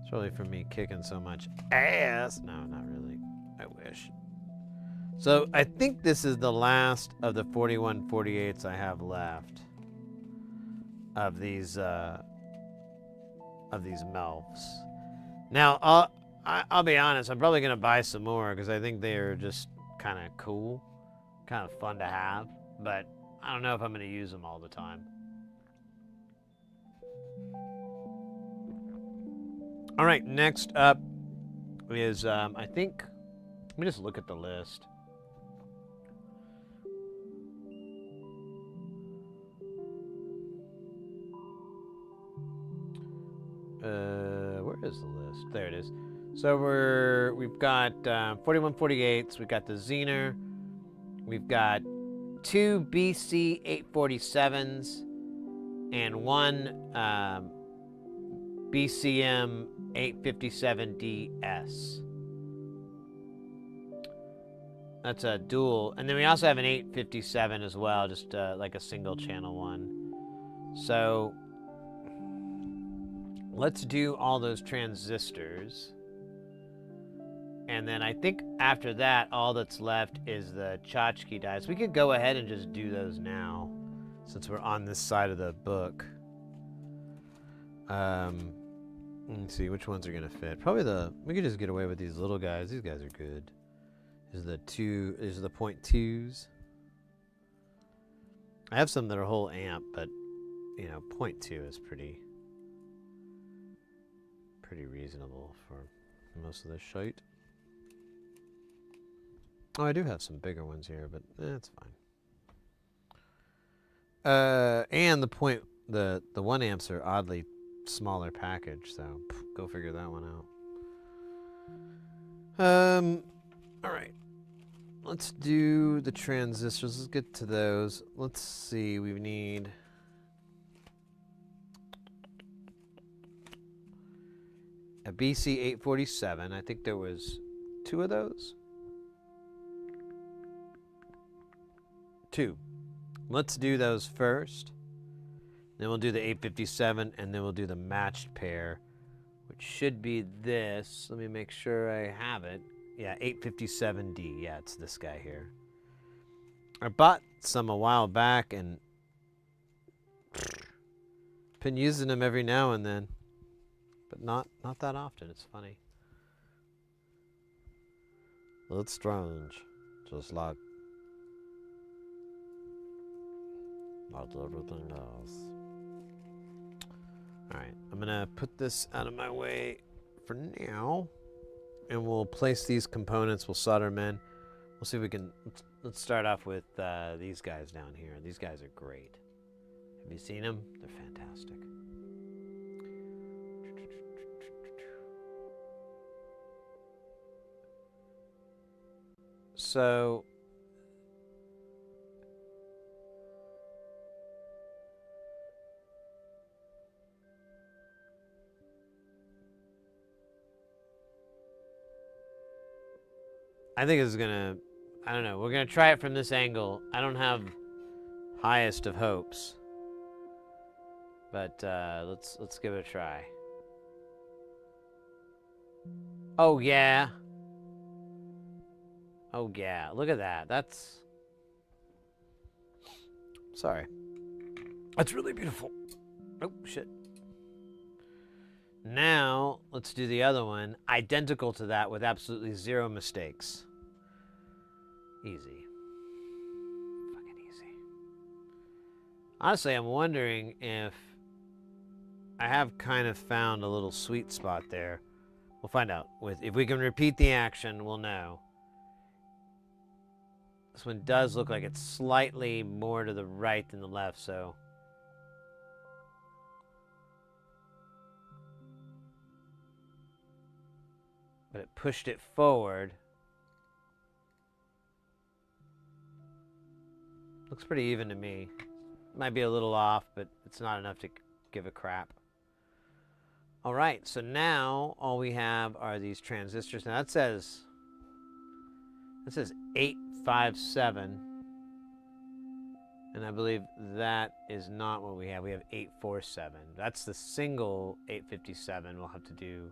It's really from me kicking so much ass. No, not really. I wish. So I think this is the last of the 4148s I have left of these MILFs. Now I'll be honest. I'm probably gonna buy some more because I think they are just kind of cool, kind of fun to have. But I don't know if I'm gonna use them all the time. All right, next up is, I think, let me just look at the list. Where is the list? There it is. So we've got 4148s, we've got the Zener, we've got 2 BC 847s, and 1 BCM 857DS. That's a dual. And then we also have an 857 as well, just like a single channel one. So let's do all those transistors. And then I think after that, all that's left is the tchotchke dies. We could go ahead and just do those now, since we're on this side of the book. Let's see, which ones are gonna fit? Probably we could just get away with these little guys. These guys are good. These are the 0.2s. I have some that are whole amp, but you know, 0.2 is pretty reasonable for most of this shite. Oh, I do have some bigger ones here, but it's fine. And the 1 amps are oddly smaller package, so go figure that one out. All right, let's do the transistors. Let's get to those. Let's see, we need a BC 847. I think there was 2 of those. 2. Let's do those first. Then we'll do the 857, and then we'll do the matched pair, which should be this. Let me make sure I have it. Yeah, 857D. Yeah, it's this guy here. I bought some a while back, and been using them every now and then, but not that often. It's funny. It's strange, just like everything else. All right, I'm gonna put this out of my way for now, and we'll place these components. We'll solder them in. We'll see if we can. Let's start off with these guys down here. These guys are great. Have you seen them? They're fantastic. So I think this is gonna, I don't know, we're gonna try it from this angle. I don't have highest of hopes, but let's give it a try. Oh yeah. Oh yeah, look at that. That's, sorry. That's really beautiful. Oh shit. Now, let's do the other one, identical to that with absolutely 0 mistakes. Easy. Fucking easy. Honestly, I'm wondering if I have kind of found a little sweet spot there. We'll find out. If we can repeat the action, we'll know. This one does look like it's slightly more to the right than the left, so. But it pushed it forward. Looks pretty even to me. Might be a little off, but it's not enough to give a crap. All right, so now all we have are these transistors. Now that says 857, and I believe that is not what we have. We have 847. That's the single 857. We'll have to do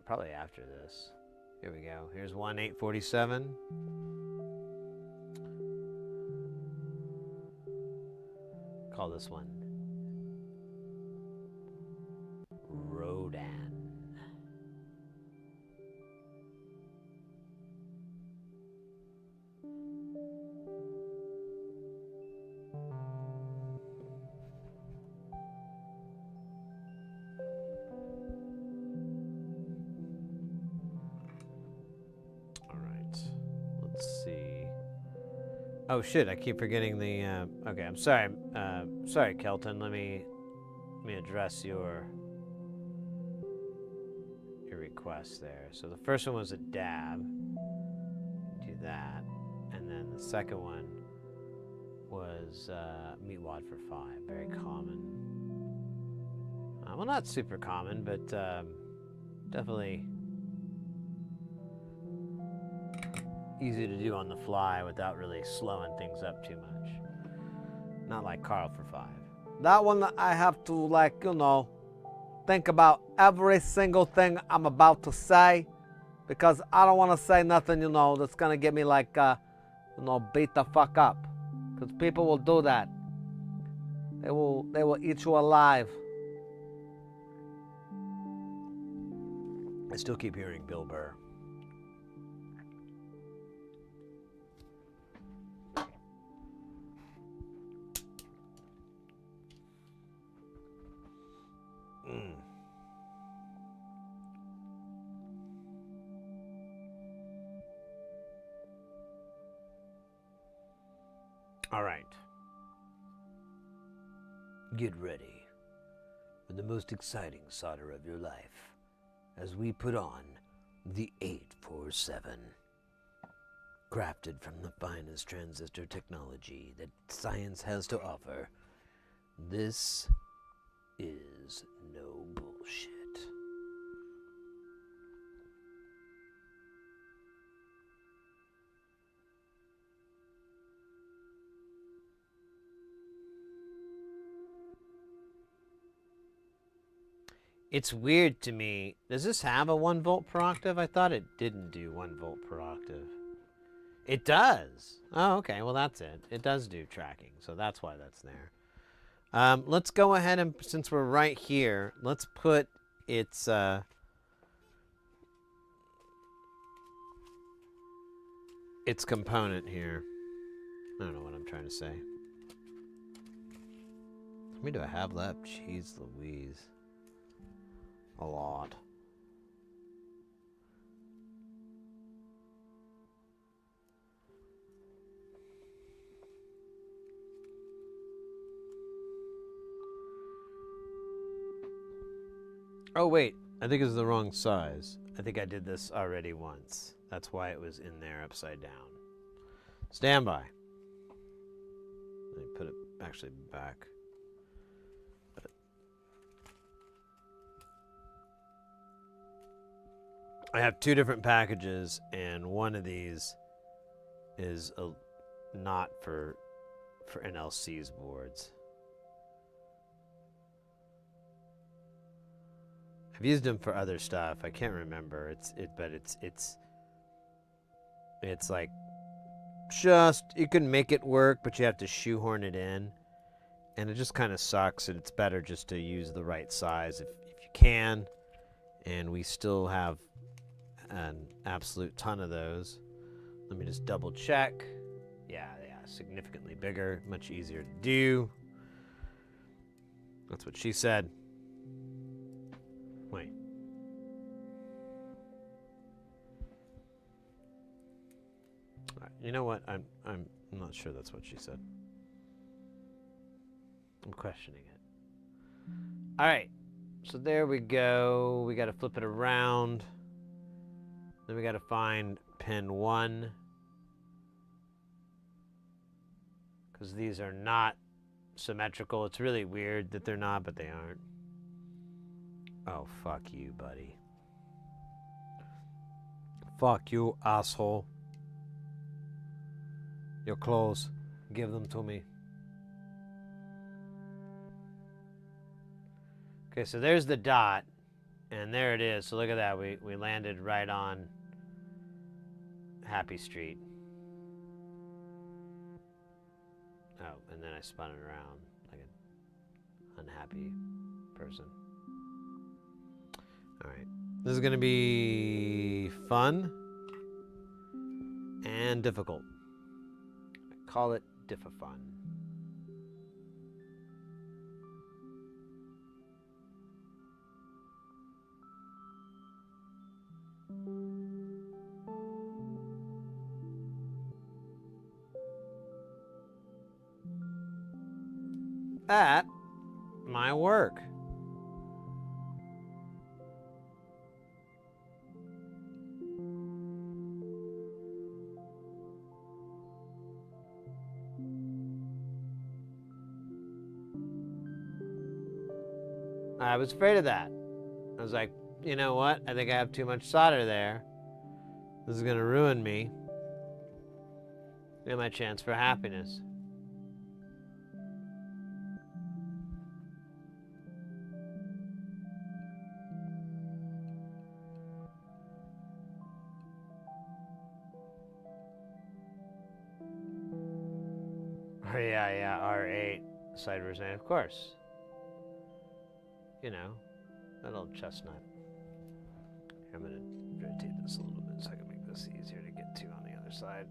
probably after this. Here we go. Here's one 847. Call this one Rodan. All right, let's see. Oh shit! I keep forgetting the. Okay, I'm sorry. Sorry, Kelton. Let me address your request there. So the first one was a dab. Do that, and then the second one was meat wad for 5. Very common. Well, not super common, but definitely easy to do on the fly without really slowing things up too much. Not like Carl for 5. That one I have to, like, you know, think about every single thing I'm about to say, because I don't want to say nothing, you know, that's gonna get me like, you know, beat the fuck up. Because people will do that. They will eat you alive. I still keep hearing Bill Burr. All right. Get ready for the most exciting solder of your life as we put on the 847. Crafted from the finest transistor technology that science has to offer, this is no bullshit. It's weird to me. Does this have a 1 volt per octave? I thought it didn't do 1 volt per octave. It does. Oh, okay. Well, that's it. It does do tracking, so that's why that's there. Let's go ahead and, since we're right here, let's put its component here. I don't know what I'm trying to say. How many do I have left? Jeez Louise. A lot. Oh wait, I think it's the wrong size. I think I did this already once. That's why it was in there upside down. Stand by. Let me put it actually back. I have 2 different packages, and one of these is not for NLC's boards. I've used them for other stuff. I can't remember. But it's like just, you can make it work, but you have to shoehorn it in, and it just kind of sucks. And it's better just to use the right size if you can. And we still have an absolute ton of those. Let me just double check. Yeah, significantly bigger, much easier to do. That's what she said. Wait. You know what? I'm not sure that's what she said. I'm questioning it. All right. So there we go. We got to flip it around. Then we got to find pin 1. Because these are not symmetrical. It's really weird that they're not, but they aren't. Oh, fuck you, buddy. Fuck you, asshole. Your clothes. Give them to me. Okay, so there's the dot. And there it is. So look at that. We landed right on Happy Street. Oh, and then I spun it around like an unhappy person. All right. This is going to be fun and difficult. I call it Diffa-Fun. At my work. I was afraid of that. I was like, you know what? I think I have too much solder there. This is going to ruin me and my chance for happiness. Oh, yeah, R8. Side version, of course. You know, that old chestnut. Here, I'm going to rotate this a little bit so I can make this easier to get to on the other side.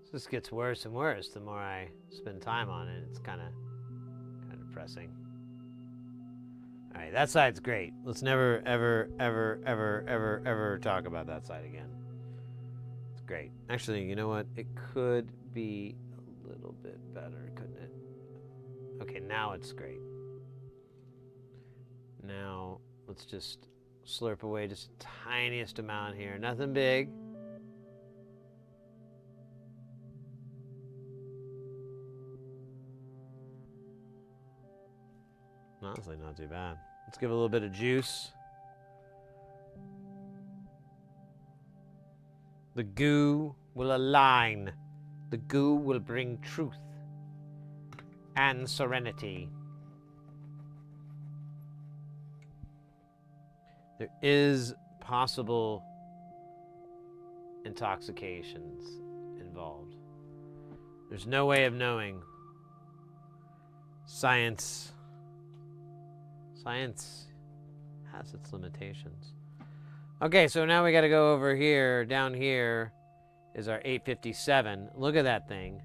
So this gets worse and worse the more I spend time on it. It's kind of depressing. All right, that side's great. Let's never, ever talk about that side again. It's great. Actually, you know what? It could be a little bit better, couldn't it? Okay, now it's great. Now, let's just slurp away just the tiniest amount here. Nothing big. Honestly, not too bad. Let's give it a little bit of juice. The goo will align. The goo will bring truth and serenity. There is possible intoxications involved. There's no way of knowing. Science has its limitations. Okay, so now we got to go over here. Down here is our 857. Look at that thing.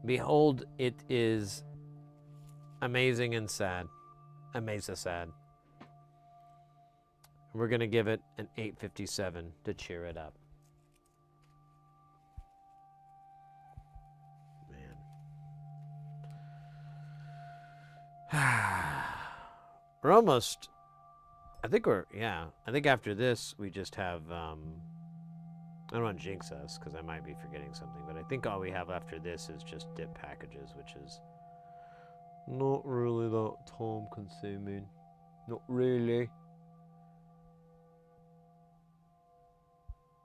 Behold, it is amazing and sad. Amazing sad. We're going to give it an 857 to cheer it up. Man. We're almost, I think after this we just have, I don't want to jinx us because I might be forgetting something, but I think all we have after this is just dip packages, which is not really that time consuming. Not really.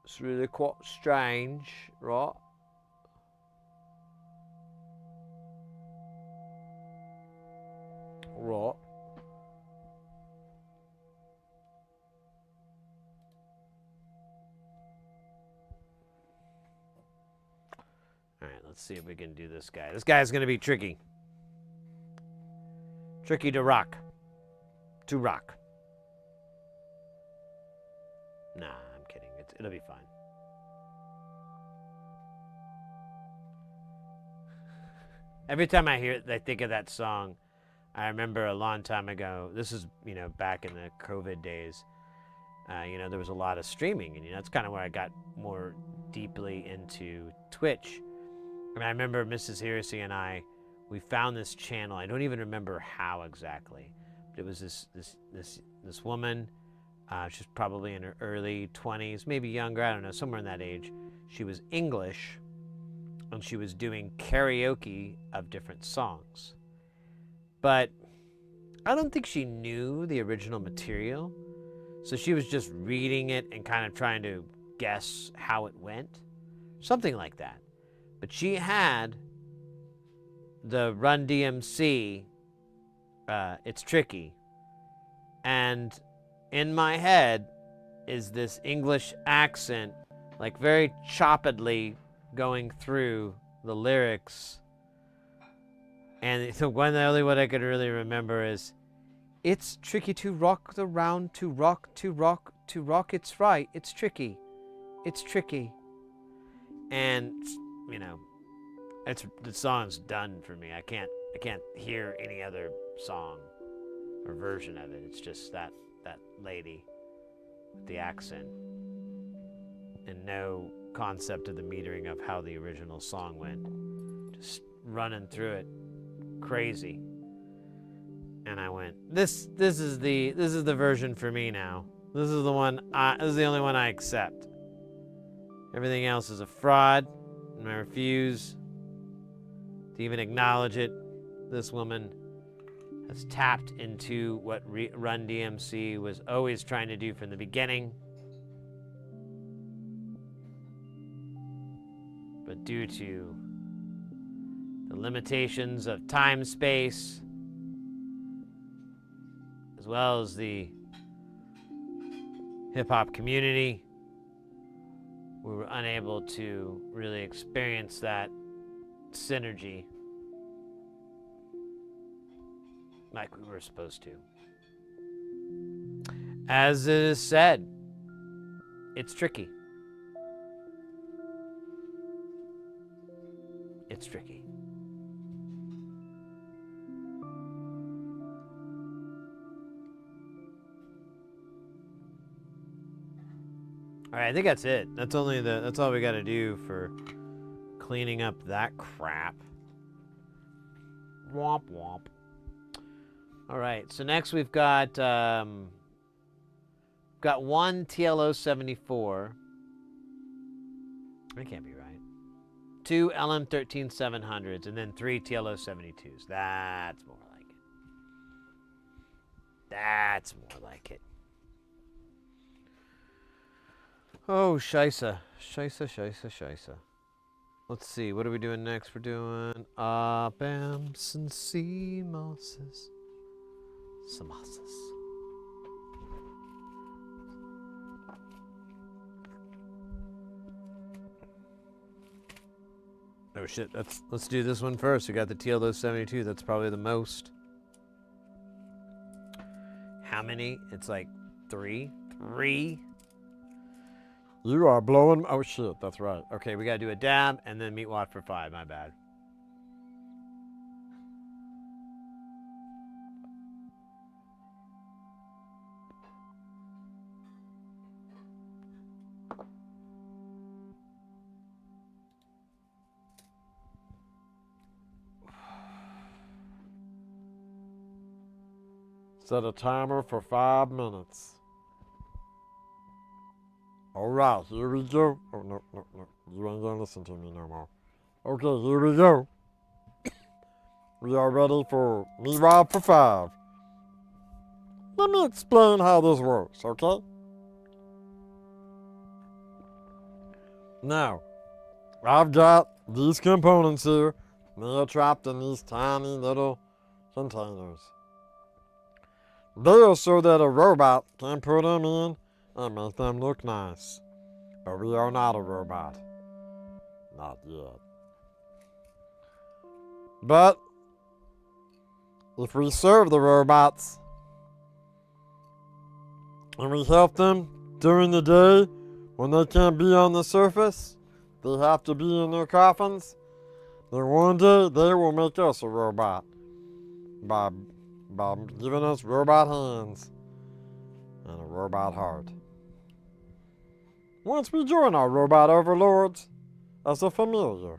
It's really quite strange, right? Right. Alright, let's see if we can do this guy. This guy's gonna be tricky. Tricky to rock. To rock. Nah, I'm kidding. It'll be fine. Every time I think of that song, I remember a long time ago, this is, back in the COVID days, there was a lot of streaming, and, that's kind of where I got more deeply into Twitch. And I remember Mrs. Heresy and we found this channel. I don't even remember how exactly, but it was this woman. She's probably in her early 20s, maybe younger, I don't know, somewhere in that age. She was English, and she was doing karaoke of different songs. But I don't think she knew the original material, so she was just reading it and kind of trying to guess how it went, something like that. But she had the Run DMC, It's Tricky, and in my head is this English accent, like very choppedly going through the lyrics. And the only one I could really remember is, it's tricky to rock the round, to rock, it's right, it's tricky. And, the song's done for me. I can't hear any other song or version of it. It's just that lady with the accent and no concept of the metering of how the original song went. Just running through it crazy. And I went, this is the version for me now. This is the one this is the only one I accept. Everything else is a fraud, and I refuse to even acknowledge it. This woman has tapped into what Run DMC was always trying to do from the beginning. But due to the limitations of time, space, as well as the hip-hop community, we were unable to really experience that synergy like we were supposed to. As it is said, it's tricky. It's tricky. All right, I think that's it. That's all we got to do for cleaning up that crap. Womp womp. All right, so next we've got one TLO 74. That can't be right. 2 LM13 700s, and then 3 TLO 72s. That's more like it. That's more like it. Oh, scheisse. Scheisse. Let's see, what are we doing next? We're doing Abams and Samosses. Oh shit, let's do this one first. We got the TLO 72, that's probably the most. How many? It's like 3? 3? You are blowing. Oh shit, that's right. Okay, we gotta do a dab and then meat watt for 5. My bad. Set a timer for 5 minutes. All right, here we go. Oh, no. You ain't gonna listen to me no more. Okay, here we go. We are ready for me ride for 5. Let me explain how this works, okay? Now, I've got these components here. They're trapped in these tiny little containers. They are so that a robot can put them in and make them look nice. But we are not a robot. Not yet. But if we serve the robots and we help them during the day when they can't be on the surface, they have to be in their coffins, then one day they will make us a robot by by giving us robot hands and a robot heart. Once we join our robot overlords as a familiar.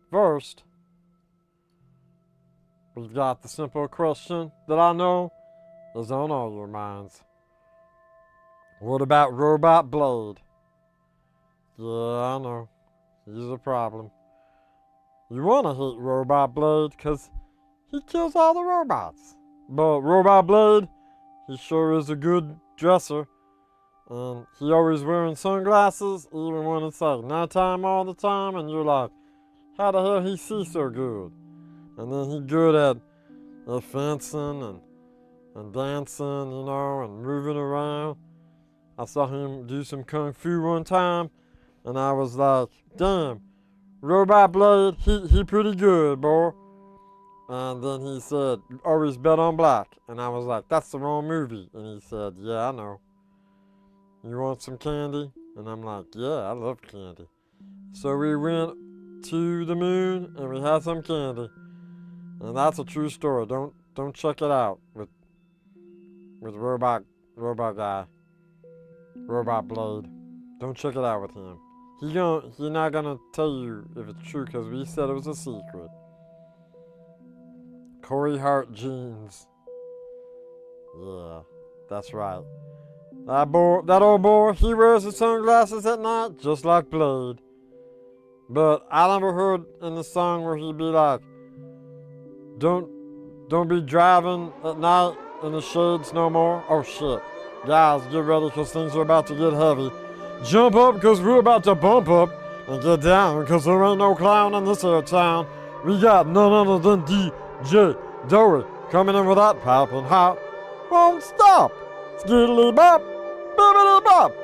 First, we've got the simple question that I know is on all your minds. What about Robot Blade? Yeah, I know. He's a problem. You want to hate Robot Blade because he kills all the robots. But Robot Blade, he sure is a good dresser. And he always wearing sunglasses even when it's like nighttime all the time. And you're like, how the hell he see so good? And then he good at fencing and dancing, you know, and moving around. I saw him do some kung fu one time, and I was like, damn, Robot Blade, he pretty good, boy. And then he said, always bet on black. And I was like, that's the wrong movie. And he said, yeah, I know. You want some candy? And I'm like, yeah, I love candy. So we went to the moon, and we had some candy. And that's a true story. Don't check it out with robot guy. Robot Blade. Don't check it out with him. He not gonna tell you if it's true because we said it was a secret. Corey Hart jeans. Yeah, that's right. That old boy, he wears his sunglasses at night just like Blade. But I never heard in the song where he'd be like, don't be driving at night in the shades no more. Oh shit. Guys, get ready because things are about to get heavy. Jump up because we're about to bump up. And get down because there ain't no clown in this here town. We got none other than DJ Dory coming in with that poppin' hot. Won't stop. Skiddly bop, bibbidi bop.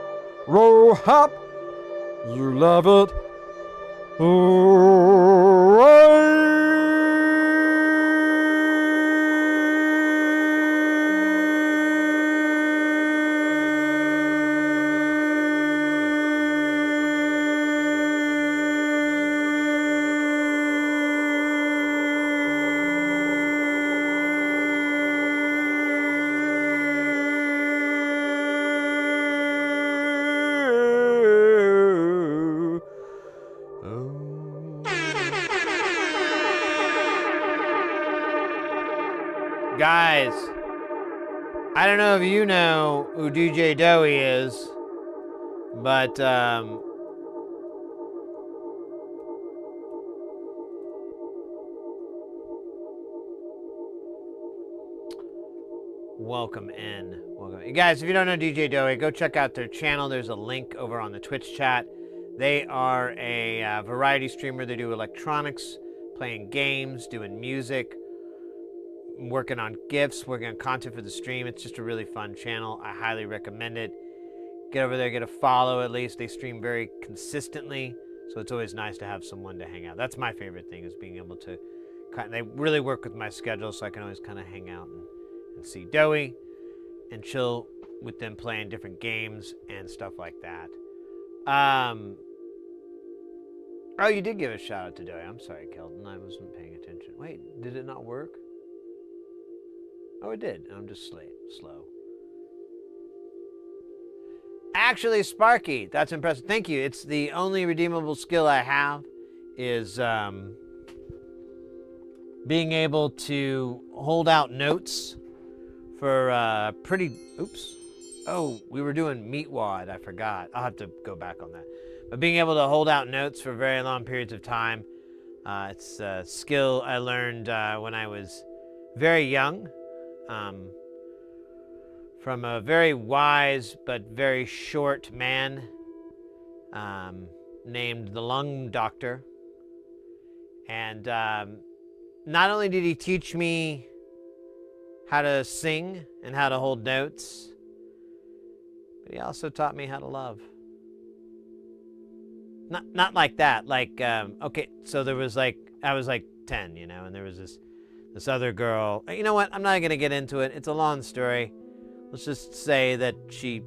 Roll hop. You love it. Guys, I don't know if you know who DJ Dowie is, but welcome in. You guys, if you don't know DJ Dowie, go check out their channel. There's a link over on the Twitch chat. They are a variety streamer. They do electronics, playing games, doing music, working on GIFs, working on content for the stream. It's just a really fun channel. I highly recommend it. Get over there, get a follow at least. They stream very consistently, so it's always nice to have someone to hang out. That's my favorite thing, is being able to they really work with my schedule, so I can always kind of hang out and see Dowie and chill with them playing different games and stuff like that. Oh, you did give a shout out to Dowie. I'm sorry, Keldon. I wasn't paying attention. Wait, did it not work? Oh, it did. I'm just slow. Actually, Sparky, that's impressive. Thank you. It's the only redeemable skill I have is being able to hold out notes for pretty... Oops. Oh, we were doing meat wad. I forgot. I'll have to go back on that. But being able to hold out notes for very long periods of time, it's a skill I learned when I was very young. From a very wise but very short man named the Lung Doctor. And not only did he teach me how to sing and how to hold notes, but he also taught me how to love. Not like that. Like, okay, so there was like, I was like 10, you know, and there was this other girl. You know what? I'm not going to get into it. It's a long story. Let's just say that she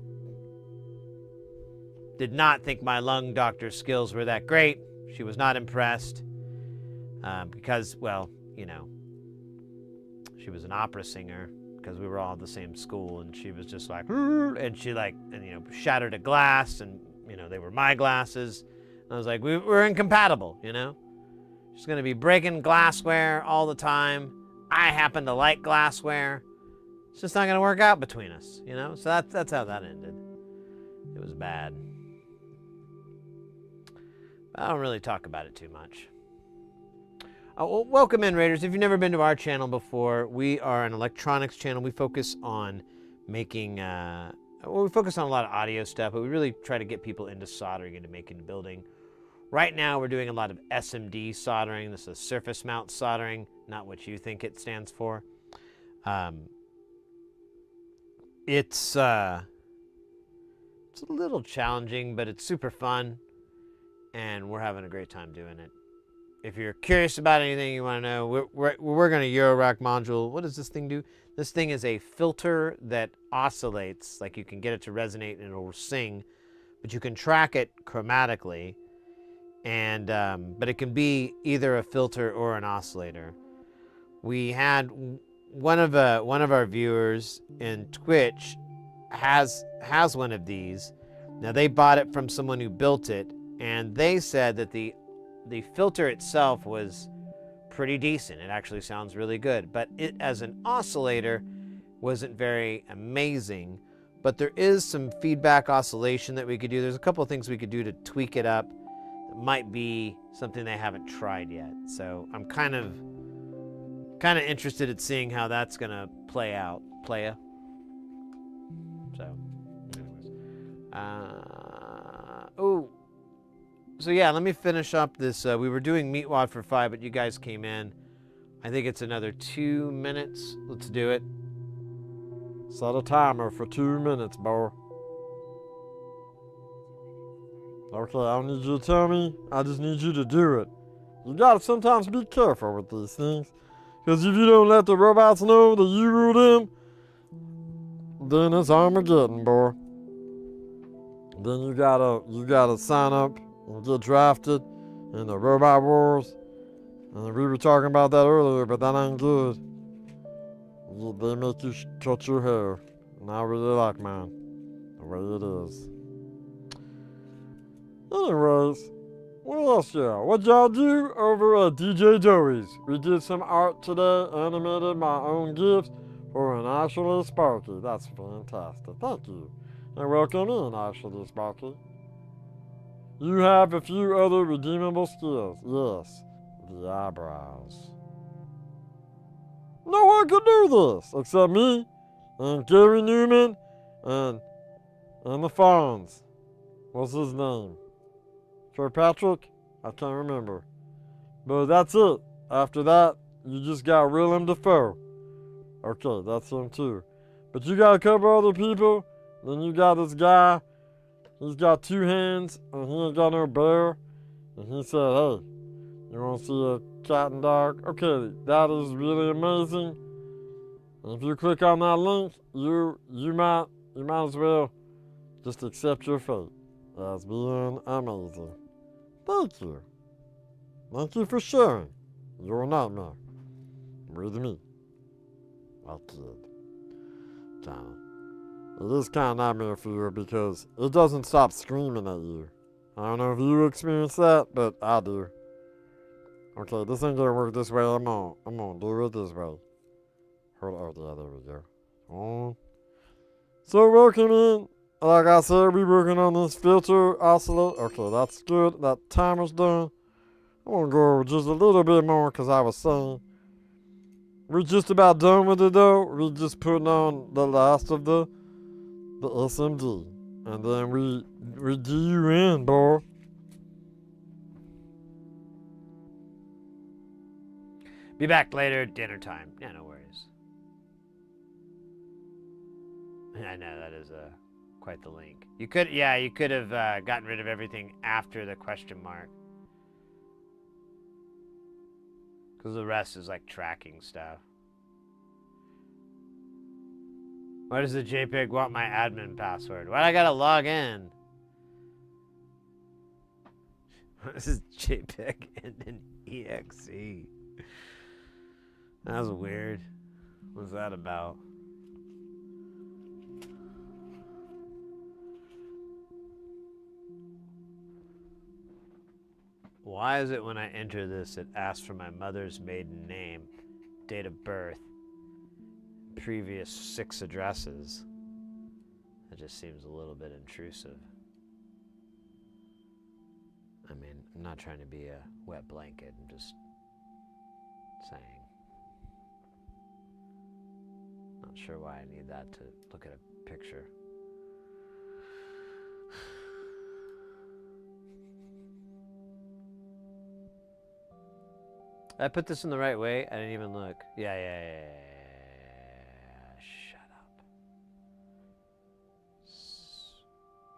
did not think my Lung Doctor skills were that great. She was not impressed. because, well, you know, she was an opera singer because we were all at the same school, and she was just like, and she like, and you know, shattered a glass, and you know, they were my glasses. And I was like, we're incompatible, you know. She's gonna be breaking glassware all the time. I happen to like glassware. It's just not gonna work out between us, you know. So that's how that ended. It was bad. I don't really talk about it too much. Well, welcome in, Raiders. If you've never been to our channel before, we are an electronics channel. We focus on making, we focus on a lot of audio stuff, but we really try to get people into soldering, into making the building. Right now, we're doing a lot of SMD soldering. This is surface mount soldering, not what you think it stands for. It's a little challenging, but it's super fun, and we're having a great time doing it. If you're curious about anything you want to know, we're working a Eurorack module. What does this thing do? This thing is a filter that oscillates, like you can get it to resonate and it'll sing, but you can track it chromatically, and but it can be either a filter or an oscillator. We had one of our viewers in Twitch has one of these. Now, they bought it from someone who built it, and they said that the filter itself was pretty decent. It actually sounds really good, but it as an oscillator wasn't very amazing. But there is some feedback oscillation that we could do. There's a couple of things we could do to tweak it up. It might be something they haven't tried yet. So I'm kind of interested in seeing how that's gonna play out. So, anyways. So yeah, let me finish up this. We were doing Meatwad for 5, but you guys came in. I think it's another 2 minutes. Let's do it. Set a timer for 2 minutes, boy. Okay, I don't need you to tell me. I just need you to do it. You gotta sometimes be careful with these things. Because if you don't let the robots know that you rule them, then it's Armageddon, boy. Then you gotta sign up and get drafted in the Robot Wars. And we were talking about that earlier, but that ain't good. They make you cut your hair. And I really like mine, the way it is. Anyways, what else, y'all? What y'all do over at DJ Joey's? We did some art today, animated my own gifts for an Ashley Sparky. That's fantastic. Thank you. And welcome in, Ashley Sparky. You have a few other redeemable skills. Yes, the eyebrows. No one could do this except me and Gary Newman and the Fonz. What's his name? Kirkpatrick? I can't remember. But that's it. After that, you just got Willem Dafoe. Okay, that's him too. But you got a couple other people. Then you got this guy. He's got 2 hands and he ain't got no bear. And he said, hey, you want to see a cat and dog? Okay, that is really amazing. And if you click on that link, you might as well just accept your fate as being amazing. Thank you. Thank you for sharing your nightmare with me. I kid. Kinda. It is kind of nightmare for you because it doesn't stop screaming at you. I don't know if you experience that, but I do. Okay, this ain't gonna work this way. I'm gonna do it this way. Hold on. Oh, yeah, there we go. So welcome in. Like I said, we're working on this filter oscillate. Okay, that's good. That timer's done. I'm gonna go over just a little bit more because I was saying we're just about done with it though. We're just putting on the last of the SMD. And then we do you in, boy. Be back later, dinner time. Yeah, no worries. I know that is quite the link. You could have gotten rid of everything after the question mark, because the rest is like tracking stuff. Why does the JPEG want my admin password? Why do I gotta log in? This is JPEG and an EXE. That was weird. What's that about? Why is it when I enter this, it asks for my mother's maiden name, date of birth, previous 6 addresses? That just seems a little bit intrusive. I mean, I'm not trying to be a wet blanket. I'm just saying. Not sure why I need that to look at a picture. Did I put this in the right way? I didn't even look. Yeah. Shut up.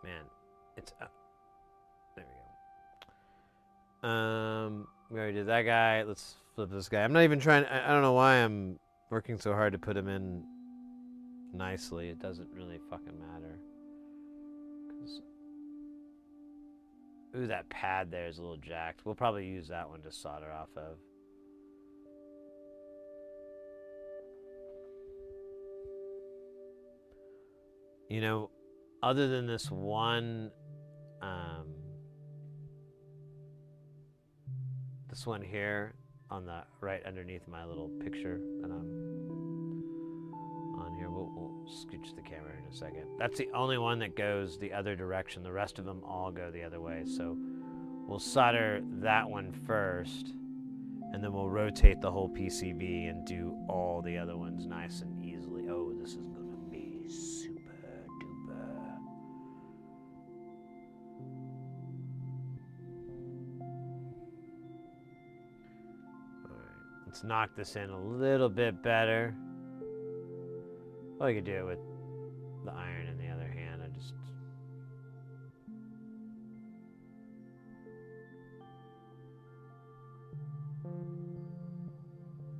Man, it's up. There we go. We already did that guy. Let's flip this guy. I'm not even trying. I don't know why I'm working so hard to put him in nicely. It doesn't really fucking matter. Ooh, that pad there is a little jacked. We'll probably use that one to solder off of. You know, other than this one here on the right underneath my little picture that I'm on here, we'll scooch the camera in a second. That's the only one that goes the other direction. The rest of them all go the other way. So we'll solder that one first, and then we'll rotate the whole PCB and do all the other ones nice and easily. Oh, this is gonna be super duper. All right, let's knock this in a little bit better. Well, I could do it with the iron in the other hand. I just...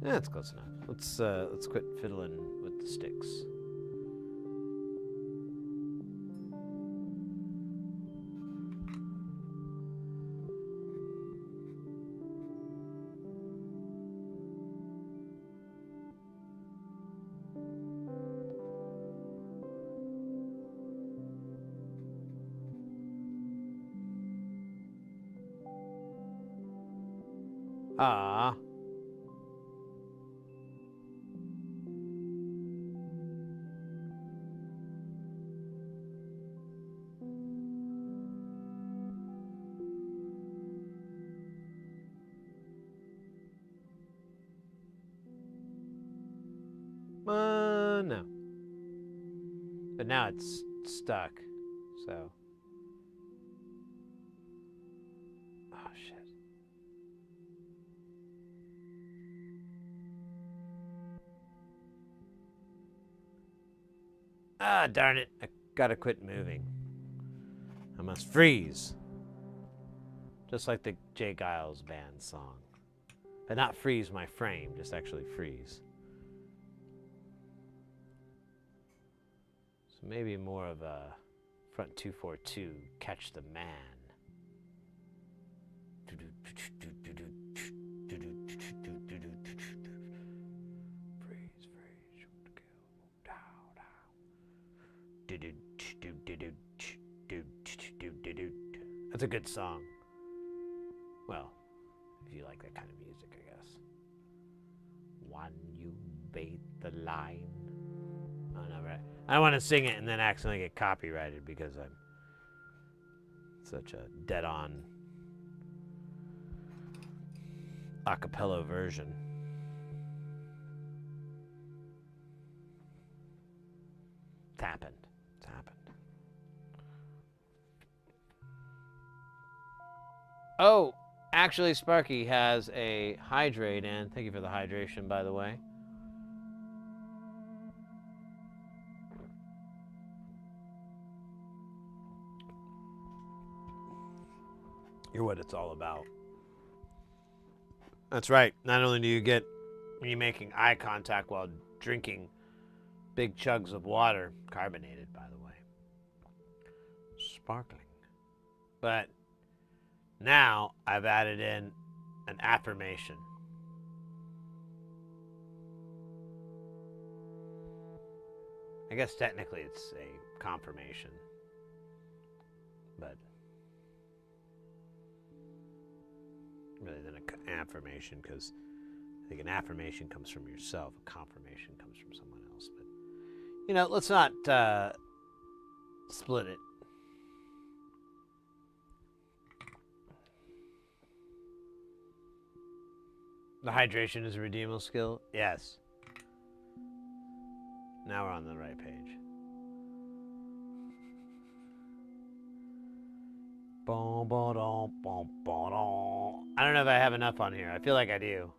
Yeah, that's close enough. Let's quit fiddling with the sticks. Ah. No. But now it's stuck, so. Oh, shit. Ah, darn it. I gotta quit moving. I must freeze. Just like the Jay Giles band song. But not freeze my frame, just actually freeze. So maybe more of a front 242, catch the man. That's a good song. Well, if you like that kind of music, I guess. When you bait the line. Oh, no, right. I don't want to sing it and then accidentally get copyrighted because I'm such a dead-on a cappella version. It's happened. It's happened. Oh, actually, Sparky has a hydrate in. Thank you for the hydration, by the way. You're what it's all about. That's right. Not only do you get me making eye contact while drinking big chugs of water, carbonated, by the way, sparkling, but now I've added in an affirmation. I guess technically it's a confirmation. But really than an affirmation, because I think an affirmation comes from yourself, a confirmation comes from someone else. But, you know, let's not split it. The hydration is a redeemable skill? Yes. Now we're on the right page. I don't know if I have enough on here. I feel like I do.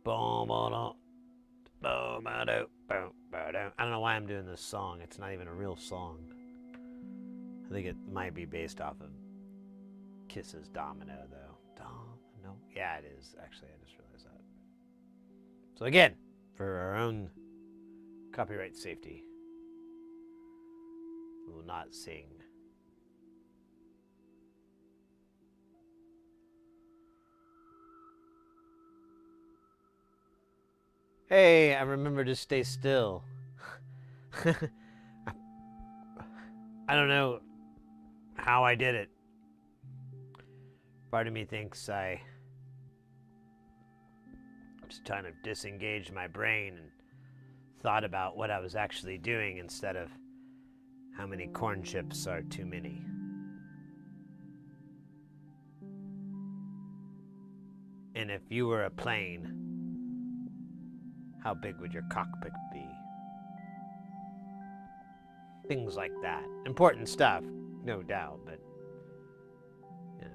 I don't know why I'm doing this song. It's not even a real song. I think it might be based off of Kiss's Domino, though. Domino? Yeah, it is. Actually, I just realized that. So again, for our own copyright safety, we will not sing. Hey, I remember to stay still. I don't know how I did it. Part of me thinks I just kind of disengaged my brain and thought about what I was actually doing instead of how many corn chips are too many. And if you were a plane, how big would your cockpit be? Things like that. Important stuff, no doubt, but, you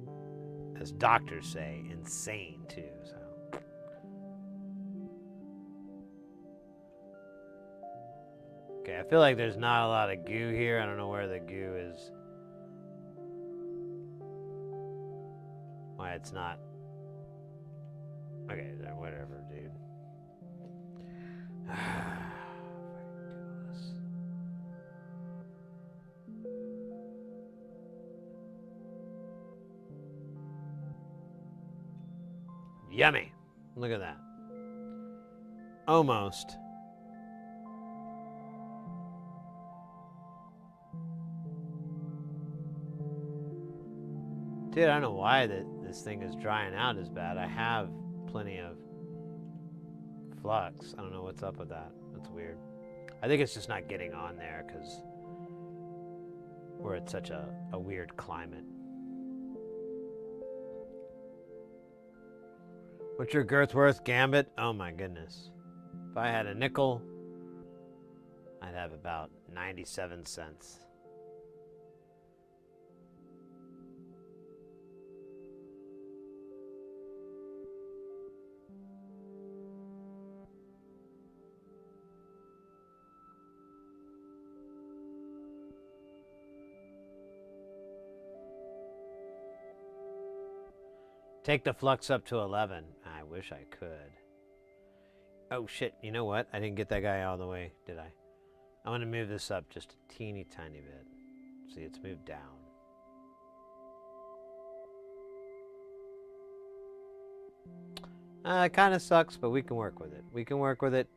know. As doctors say, insane too, so. Okay, I feel like there's not a lot of goo here. I don't know where the goo is. Why it's not. Okay, then whatever, dude. Yummy. Look at that. Almost. Dude, I don't know why this thing is drying out as bad. I have plenty of flux. I don't know what's up with that. That's weird. I think it's just not getting on there because we're at such a weird climate. What's your girth worth, Gambit? Oh my goodness. If I had a nickel, I'd have about 97 cents. Take the flux up to 11. I wish I could. Oh shit, you know what? I didn't get that guy all the way, did I? I'm gonna move this up just a teeny tiny bit. See, it's moved down. It kind of sucks, but we can work with it. We can work with it.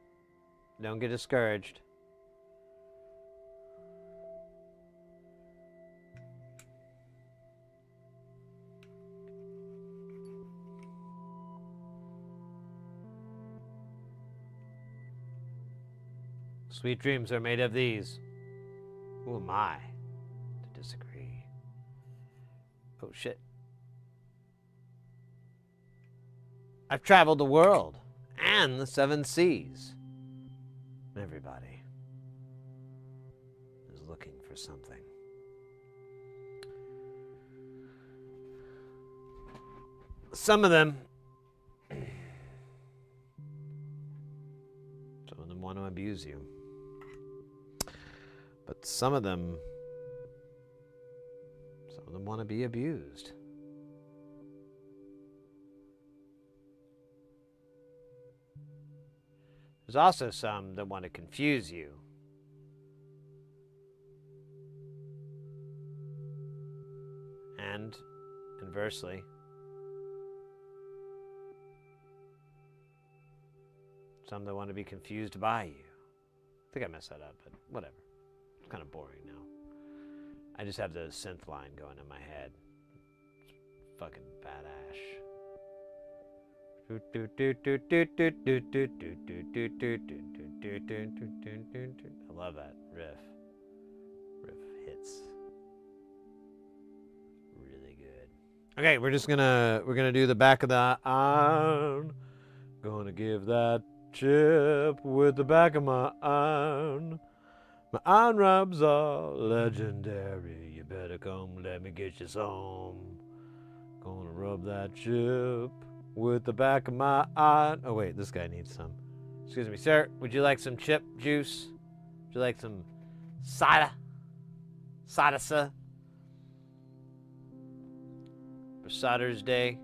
Don't get discouraged. Sweet dreams are made of these. Who am I to disagree? Oh shit. I've traveled the world and the 7 seas. Everybody is looking for something. Some of them want to abuse you. But some of them want to be abused. There's also some that want to confuse you. And inversely. Some that want to be confused by you. I think I messed that up, but whatever. It's kind of boring now. I just have the synth line going in my head. It's fucking badass. I love that riff. Riff hits. Really good. Okay, we're gonna do the back of the iron. Gonna give that chip with the back of my iron. My iron rubs are legendary. You better come, let me get you some. Gonna rub that chip with the back of my iron. Oh wait, this guy needs some. Excuse me, sir. Would you like some chip juice? Would you like some cider? Cider, sir? For Cider's Day.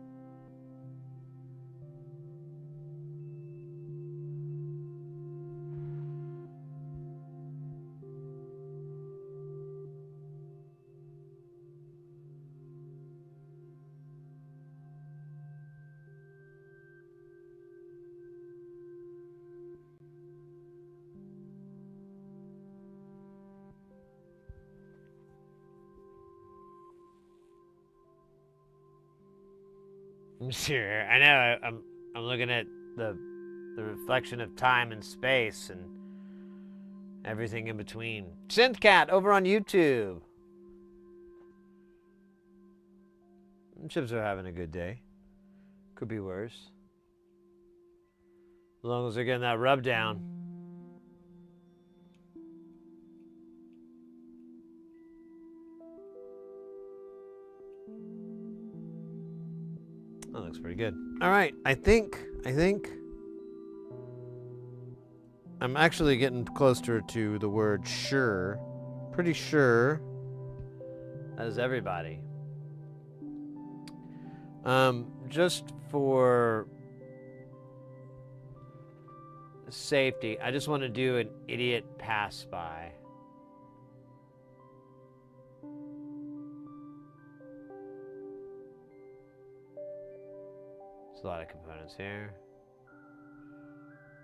Sure, I know. I'm looking at the reflection of time and space and everything in between. Synthcat over on YouTube. Chips are having a good day. Could be worse. As long as they're getting that rub down. That looks pretty good. All right, I think I'm actually getting closer to the word sure. Pretty sure that is everybody. Just for safety, I just want to do an idiot pass by. There's a lot of components here.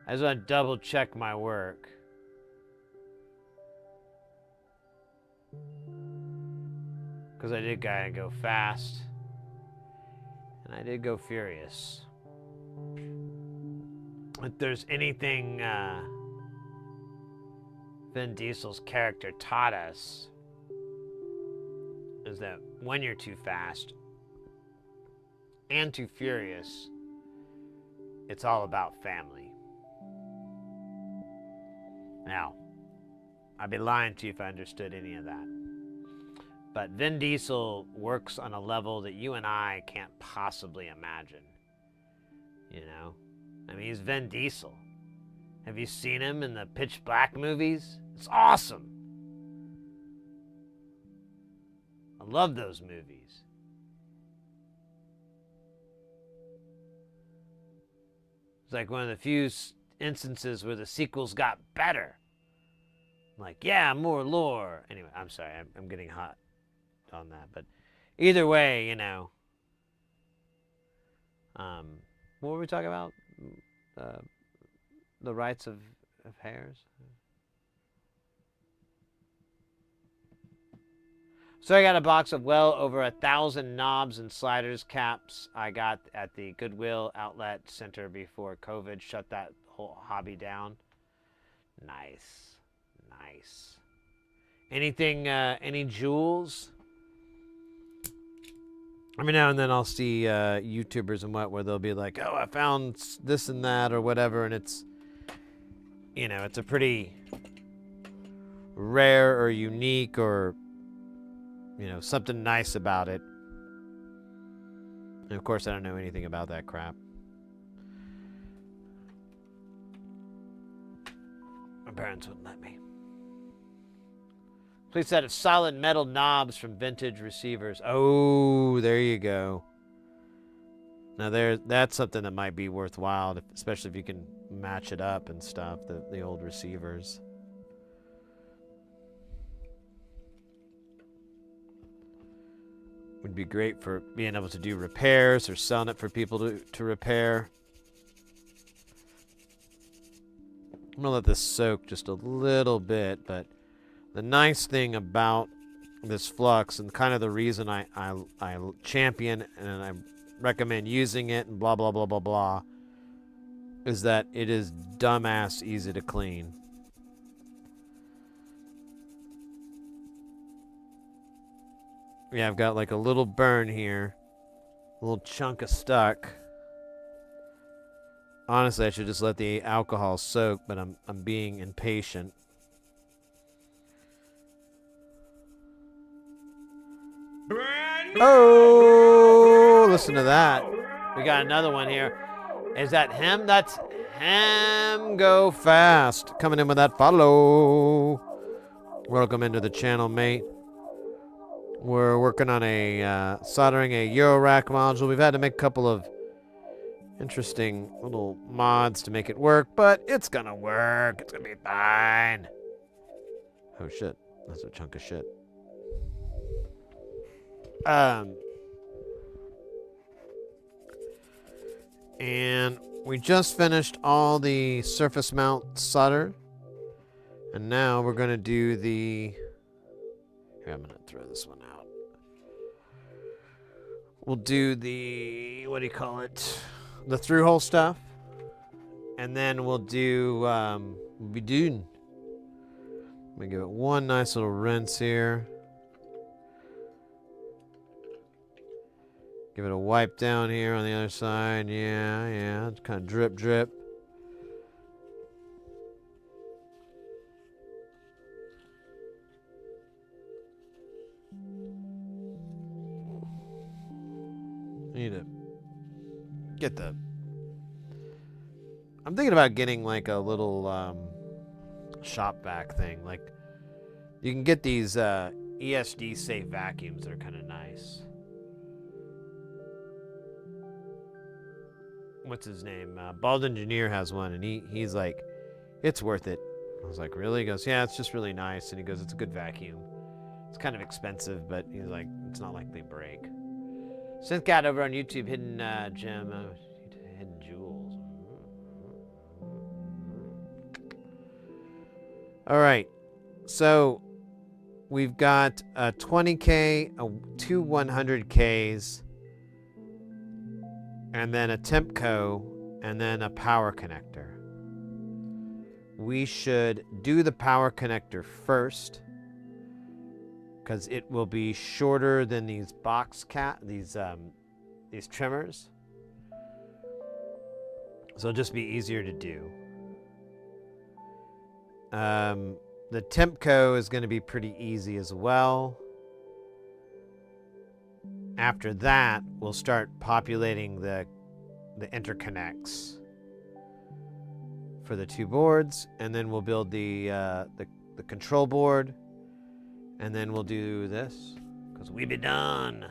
I just want to double check my work. Because I did gotta go fast. And I did go furious. If there's anything Vin Diesel's character taught us, is that when you're too fast and too furious, it's all about family. Now, I'd be lying to you if I understood any of that. But Vin Diesel works on a level that you and I can't possibly imagine. You know? I mean, he's Vin Diesel. Have you seen him in the Pitch Black movies? It's awesome. I love those movies. It's like one of the few instances where the sequels got better. Like, yeah, more lore. Anyway, I'm sorry, I'm getting hot on that. But either way, you know. What were we talking about? The rights of hares? So I got a box of well over 1,000 knobs and sliders caps I got at the Goodwill Outlet Center before COVID shut that whole hobby down. Nice. Nice. Anything, any jewels? Every now and then I'll see YouTubers and where they'll be like, oh, I found this and that or whatever, and it's, you know, it's a pretty rare or unique or, you know, something nice about it. And of course, I don't know anything about that crap. My parents wouldn't let me. Complete set of solid metal knobs from vintage receivers. Oh, there you go. Now that's something that might be worthwhile, especially if you can match it up and stuff, the old receivers. Would be great for being able to do repairs or selling it for people to repair. I'm gonna let this soak just a little bit, but the nice thing about this flux and kind of the reason I champion and I recommend using it and blah blah blah blah blah is that it is dumbass easy to clean. Yeah, I've got like a little burn here. A little chunk of stuck. Honestly, I should just let the alcohol soak, but I'm being impatient. Oh, listen to that. We got another one here. Is that him? That's him. Go fast. Coming in with that follow. Welcome into the channel, mate. We're working on a soldering a Euro rack module. We've had to make a couple of interesting little mods to make it work, but it's gonna work. It's gonna be fine. Oh shit, that's a chunk of shit. And we just finished all the surface mount solder, and now we're gonna do the. Here, I'm gonna throw this one out. We'll do the, what do you call it? The through hole stuff. And then we'll do, we'll be doing. Let me give it one nice little rinse here. Give it a wipe down here on the other side. Yeah. It's kind of drip, drip. Need to get the. I'm thinking about getting like a little shop vac thing. Like you can get these ESD safe vacuums that are kind of nice. What's his name? Bald Engineer has one, and he's like, it's worth it. I was like, really? He goes, yeah, it's just really nice. And he goes, it's a good vacuum. It's kind of expensive, but he's like, it's not like they break. Synthcat over on YouTube, Hidden Gem, Hidden Jewels. All right, so we've got a 20K, two 100Ks, and then a Tempco, and then a power connector. We should do the power connector first, because it will be shorter than these these trimmers. So it'll just be easier to do. The Tempco is going to be pretty easy as well. After that, we'll start populating the interconnects for the two boards, and then we'll build the control board. And then we'll do this, because we be done.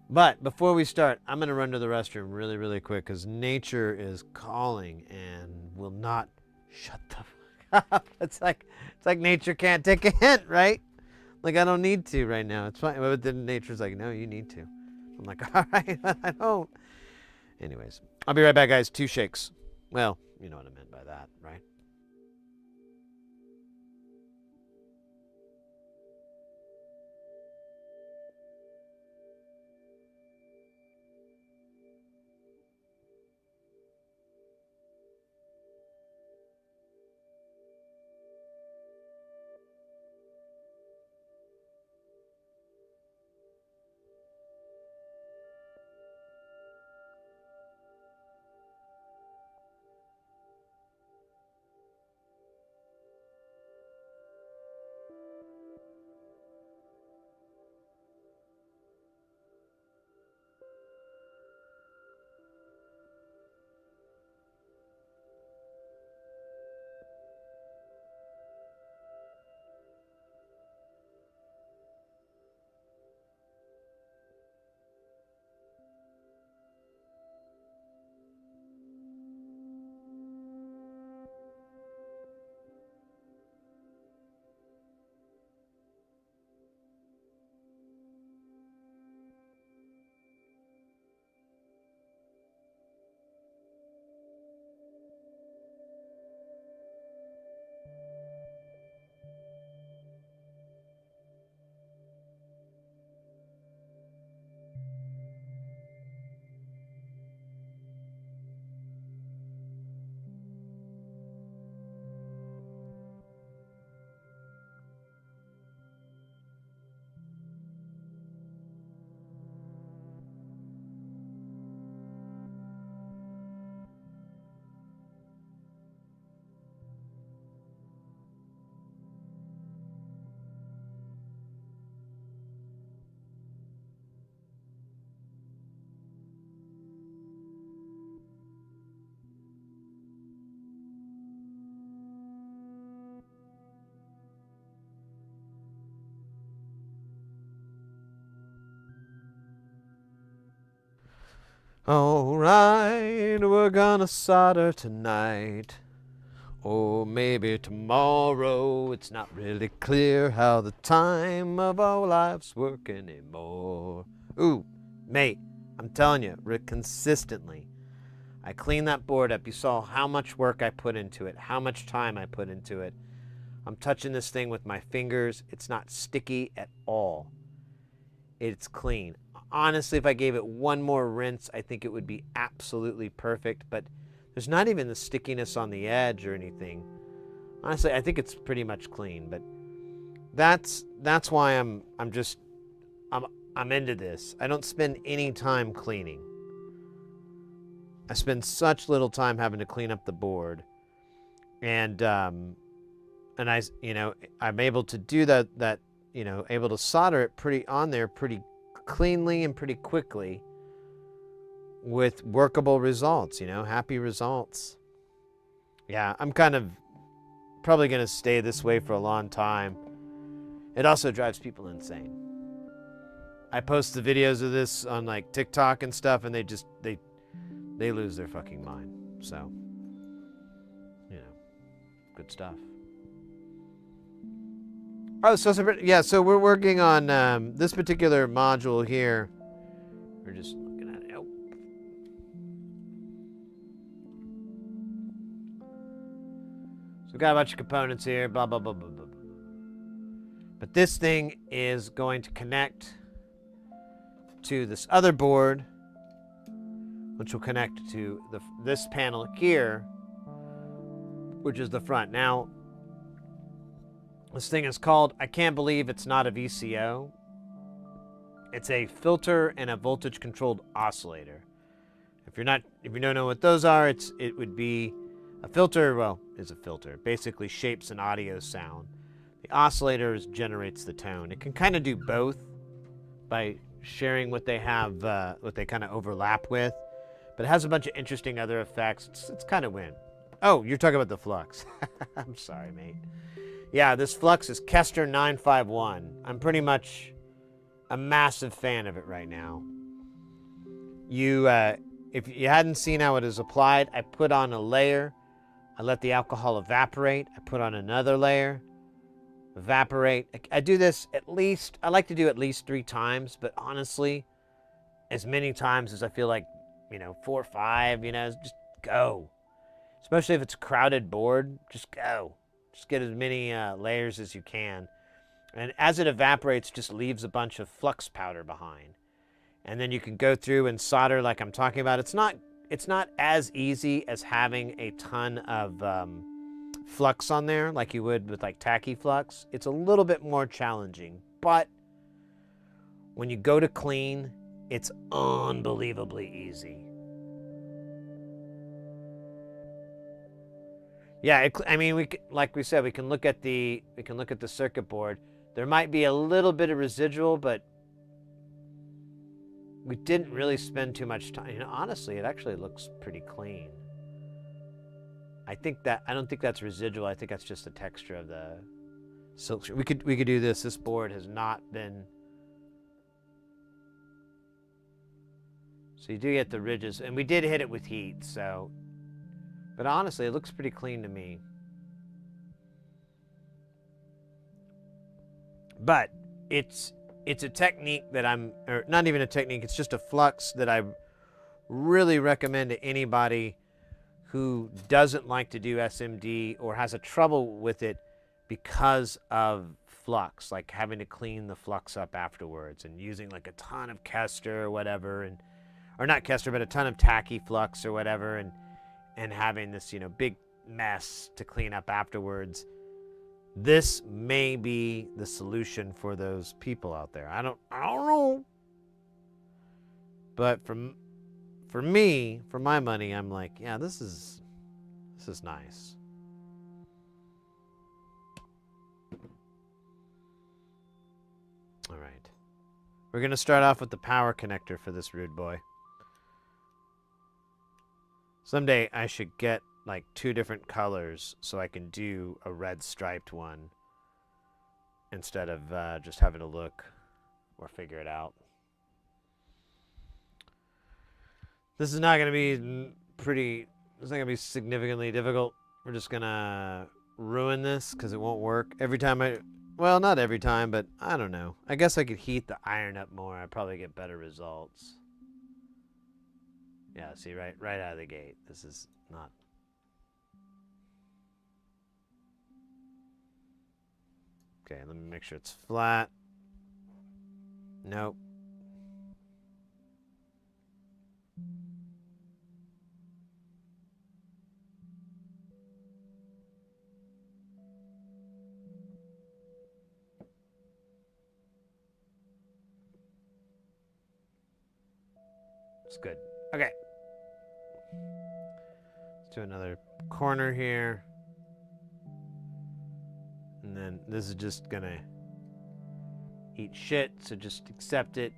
But before we start, I'm going to run to the restroom really, really quick, because nature is calling and will not shut the fuck up. It's like nature can't take a hint, right? Like, I don't need to right now. It's fine. But then nature's like, no, you need to. I'm like, all right, I don't. Anyways, I'll be right back, guys. 2 shakes. Well, you know what I meant by that, right? Alright, we're gonna solder tonight. Or maybe tomorrow. It's not really clear how the time of our lives work anymore. Ooh, mate, I'm telling you, consistently. I cleaned that board up. You saw how much work I put into it, how much time I put into it. I'm touching this thing with my fingers. It's not sticky at all. It's clean. Honestly, if I gave it one more rinse, I think it would be absolutely perfect, but there's not even the stickiness on the edge or anything. Honestly, I think it's pretty much clean, but that's why I'm into this. I don't spend any time cleaning. I spend such little time having to clean up the board, and I'm able to do that, able to solder it pretty cleanly and pretty quickly with workable results, happy results. Yeah, I'm kind of probably going to stay this way for a long time. It also drives people insane. I post the videos of this on like TikTok and stuff, and they lose their fucking mind. So, good stuff. Oh, so we're working on this particular module here. We're just looking at it. Oh. So we've got a bunch of components here, blah, blah, blah, blah, blah. But this thing is going to connect to this other board, which will connect to this panel here, which is the front. Now, this thing is called, I can't believe it's not a VCO. It's a filter and a voltage controlled oscillator. If you don't know what those are, it would be a filter. Well, is a filter. It basically shapes an audio sound. The oscillator generates the tone. It can kind of do both by sharing what they have, what they kind of overlap with. But it has a bunch of interesting other effects. It's kind of weird. Oh, you're talking about the flux. I'm sorry, mate. Yeah, this flux is Kester 951. I'm pretty much a massive fan of it right now. If you hadn't seen how it is applied, I put on a layer. I let the alcohol evaporate. I put on another layer. Evaporate. I do this I like to do at least 3 times, but honestly, as many times as I feel like, 4 or 5, just go. Especially if it's a crowded board, just go. Just get as many layers as you can. And as it evaporates, just leaves a bunch of flux powder behind. And then you can go through and solder like I'm talking about. It's not as easy as having a ton of flux on there like you would with like tacky flux. It's a little bit more challenging. But when you go to clean, it's unbelievably easy. Yeah, like we said, we can look at the circuit board. There might be a little bit of residual, but we didn't really spend too much time. Honestly, it actually looks pretty clean. I don't think that's residual. I think that's just the texture of the silk. We could do this. This board has not been. So you do get the ridges, and we did hit it with heat, so. But honestly, it looks pretty clean to me. But it's a technique that or not even a technique, it's just a flux that I really recommend to anybody who doesn't like to do SMD or has a trouble with it because of flux, like having to clean the flux up afterwards and using like a ton of Kester or whatever, or not Kester, but a ton of tacky flux or whatever, and having this, big mess to clean up afterwards. This may be the solution for those people out there. I don't know. But for me, for my money, I'm like, yeah, this is nice. All right. We're going to start off with the power connector for this rude boy. Someday I should get like 2 different colors so I can do a red striped one instead of just having to look or figure it out. This is not going to be it's not going to be significantly difficult. We're just going to ruin this because it won't work. Every time well, not every time, but I don't know. I guess I could heat the iron up more. I'd probably get better results. Yeah, see, right out of the gate. This is not. Okay, let me make sure it's flat. Nope. It's good. Okay. Let's do another corner here. And then this is just gonna eat shit, so just accept it.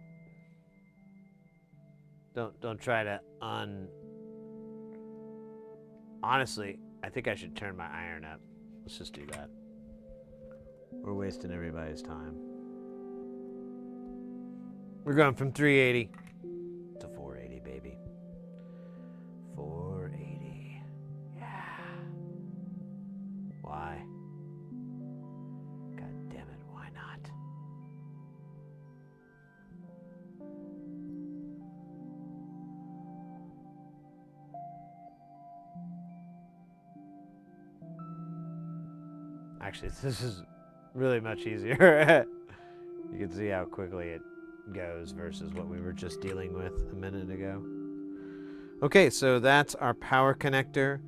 Don't try to Honestly, I think I should turn my iron up. Let's just do that. We're wasting everybody's time. We're going from 380 to 480, baby. 480. Yeah. Why? God damn it, why not? Actually, this is really much easier. You can see how quickly it goes versus what we were just dealing with a minute ago. Okay, so that's our power connector.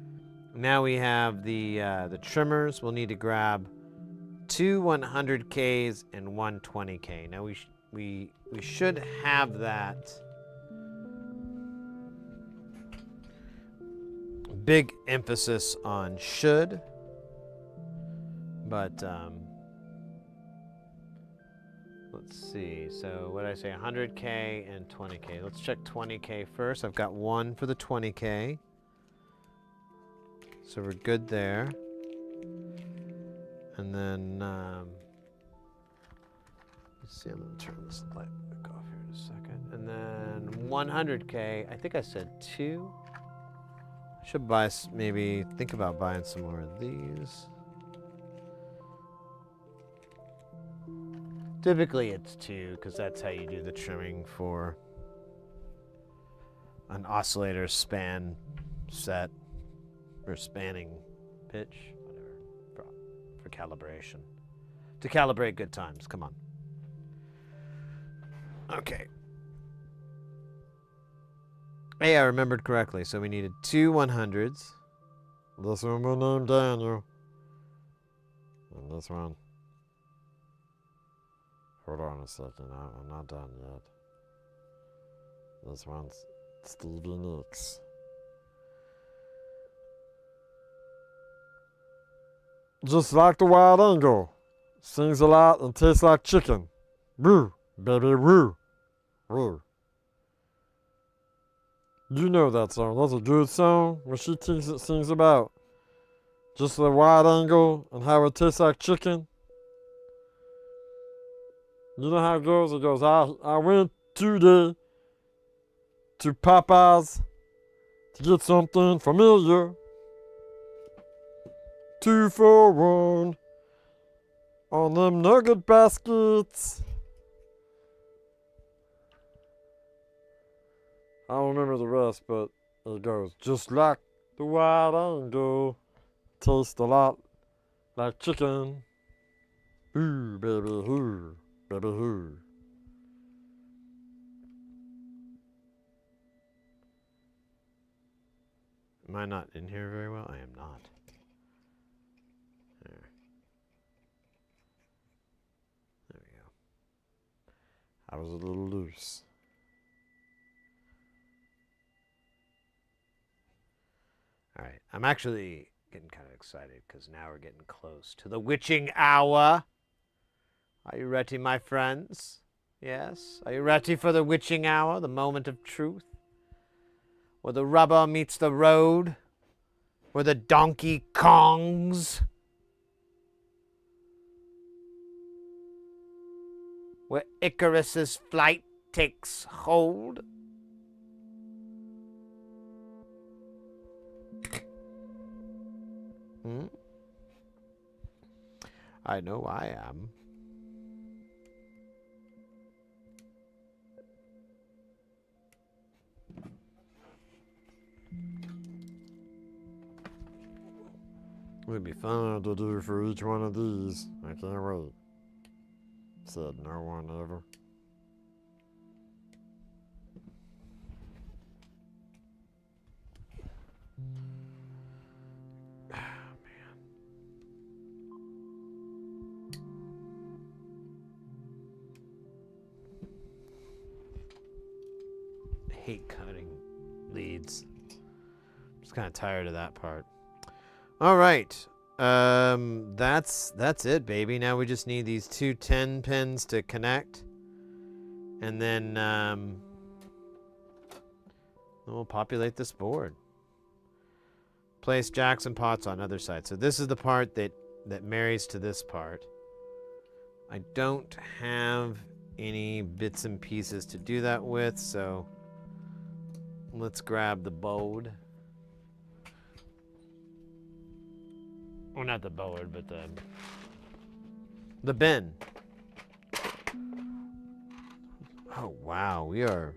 Now we have the trimmers. We'll need to grab 2 100Ks and 120K. Now we should have that. Big emphasis on should, but let's see. So what did I say? 100K and 20K. Let's check 20K first. I've got one for the 20K. So we're good there. And then, let's see, I'm going to turn this light back off here in a second. And then 100K, I think I said 2. I should buy, maybe think about buying some more of these. Typically it's 2, because that's how you do the trimming for an oscillator span set, or spanning pitch, whatever, for calibration. To calibrate good times, come on. Okay. Hey, I remembered correctly, so we needed 2 100s. This one will name Daniel. And this one. Hold on a second, I'm not done yet. This one's Stevie Nicks. Just like the wild angle. Sings a lot and tastes like chicken. Woo, baby, woo, woo. You know that song. That's a good song when she sings about just the wide angle and how it tastes like chicken. You know how it goes? It goes, I went today to Popeyes to get something familiar. 2 for 1 on them nugget baskets. I don't remember the rest, but it goes, just like the wide angle, tastes a lot like chicken. Ooh, baby, ooh. Baby who? Am I not in here very well? I am not. There we go. I was a little loose. All right. I'm actually getting kind of excited because now we're getting close to the witching hour. Are you ready, my friends? Yes? Are you ready for the witching hour, the moment of truth? Where the rubber meets the road? Where the Donkey Kongs? Where Icarus's flight takes hold? Hmm? I know I am. Would be fun to do for each one of these. I can't wait. Said no one ever. I hate cutting leads. Just kind of tired of that part. All right. That's it, baby. Now we just need these two 10 pins to connect. And then we'll populate this board. Place jacks and pots on other side. So this is the part that marries to this part. I don't have any bits and pieces to do that with, so let's grab the board. Well, not the board, but the bin. Oh, wow. We are...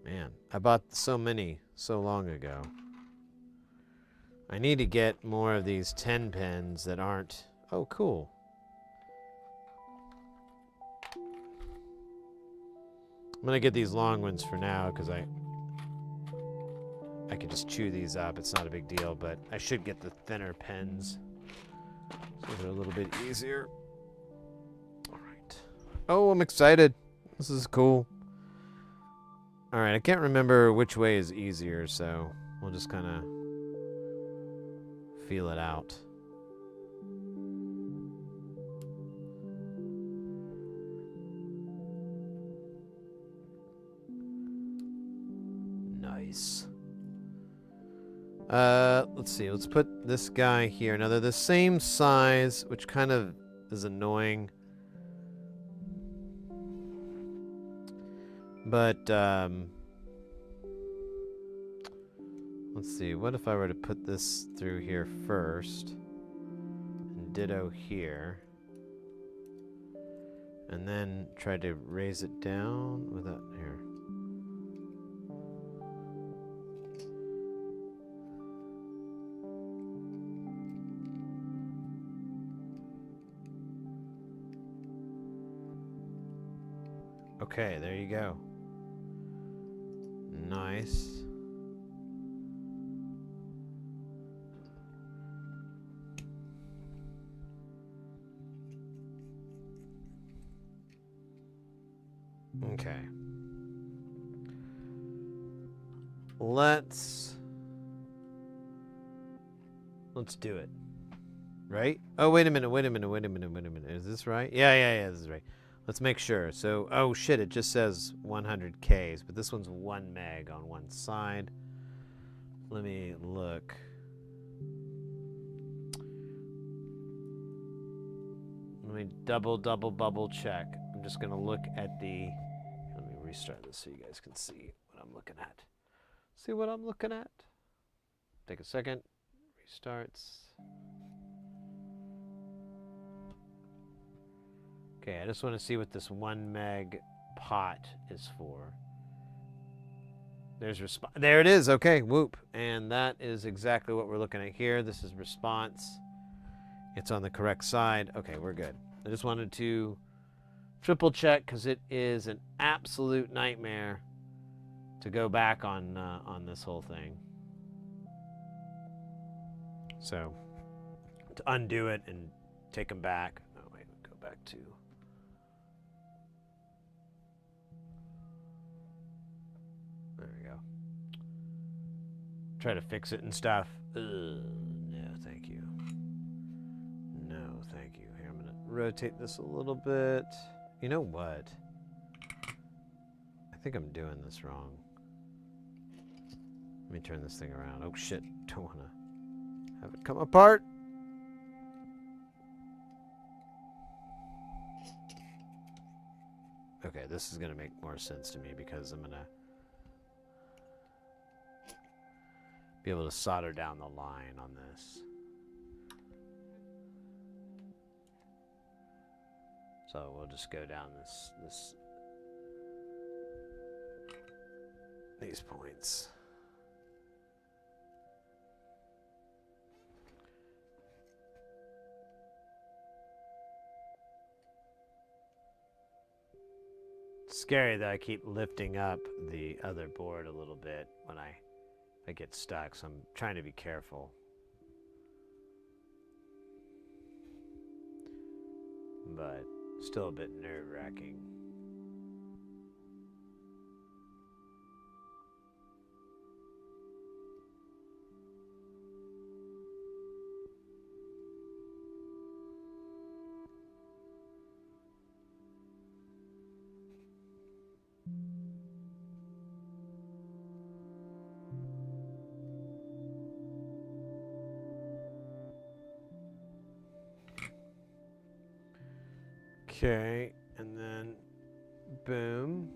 Man, I bought so many so long ago. I need to get more of these 10 pins that aren't... Oh, cool. I'm going to get these long ones for now because I can just chew these up. It's not a big deal, but I should get the thinner pins so they're a little bit easier. All right. Oh, I'm excited. This is cool. All right, I can't remember which way is easier, so we'll just kind of feel it out. Nice. Let's see. Let's put this guy here. Now they're the same size, which kind of is annoying. But let's see. What if I were to put this through here first, and ditto here, and then try to raise it down with that here. Okay, there you go. Nice. Okay. Let's do it. Right? Oh, wait a minute. Is this right? Yeah, this is right. Let's make sure. So, oh shit, it just says 100 Ks, but this one's 1 meg on one side. Let me look. Let me double check. I'm just gonna look at the, let me restart this so you guys can see what I'm looking at. See what I'm looking at? Take a second. Restarts. Okay, I just want to see what this 1 meg pot is for. There's response. There it is. Okay, whoop. And that is exactly what we're looking at here. This is response. It's on the correct side. Okay, we're good. I just wanted to triple check because it is an absolute nightmare to go back on this whole thing. So to undo it and take them back. Oh wait, go back to. There we go. Try to fix it and stuff. No, thank you. No, thank you. Here, I'm gonna rotate this a little bit. You know what? I think I'm doing this wrong. Let me turn this thing around. Oh shit, don't wanna have it come apart. Okay, this is gonna make more sense to me because I'm gonna be able to solder down the line on this. So we'll just go down these points. It's scary that I keep lifting up the other board a little bit when I get stuck, so I'm trying to be careful. But still a bit nerve-wracking. Okay, and then boom.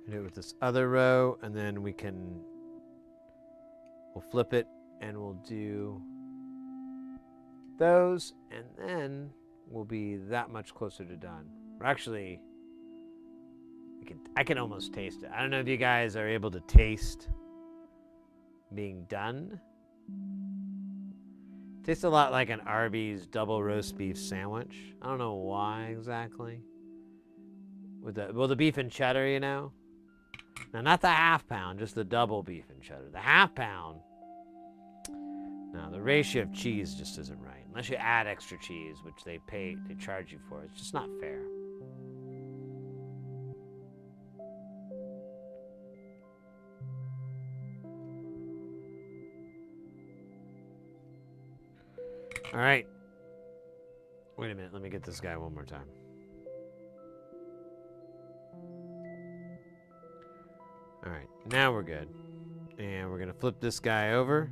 Do it with this other row, and then we'll flip it and we'll do those, and then we'll be that much closer to done. Or actually, I can almost taste it. I don't know if you guys are able to taste being done. Tastes a lot like an Arby's double roast beef sandwich. I don't know why exactly. With the beef and cheddar, you know? Now, not the half pound, just the double beef and cheddar. The half pound, no, the ratio of cheese just isn't right. Unless you add extra cheese, which they charge you for. It's just not fair. All right. Wait a minute. Let me get this guy one more time. All right. Now we're good. And we're going to flip this guy over.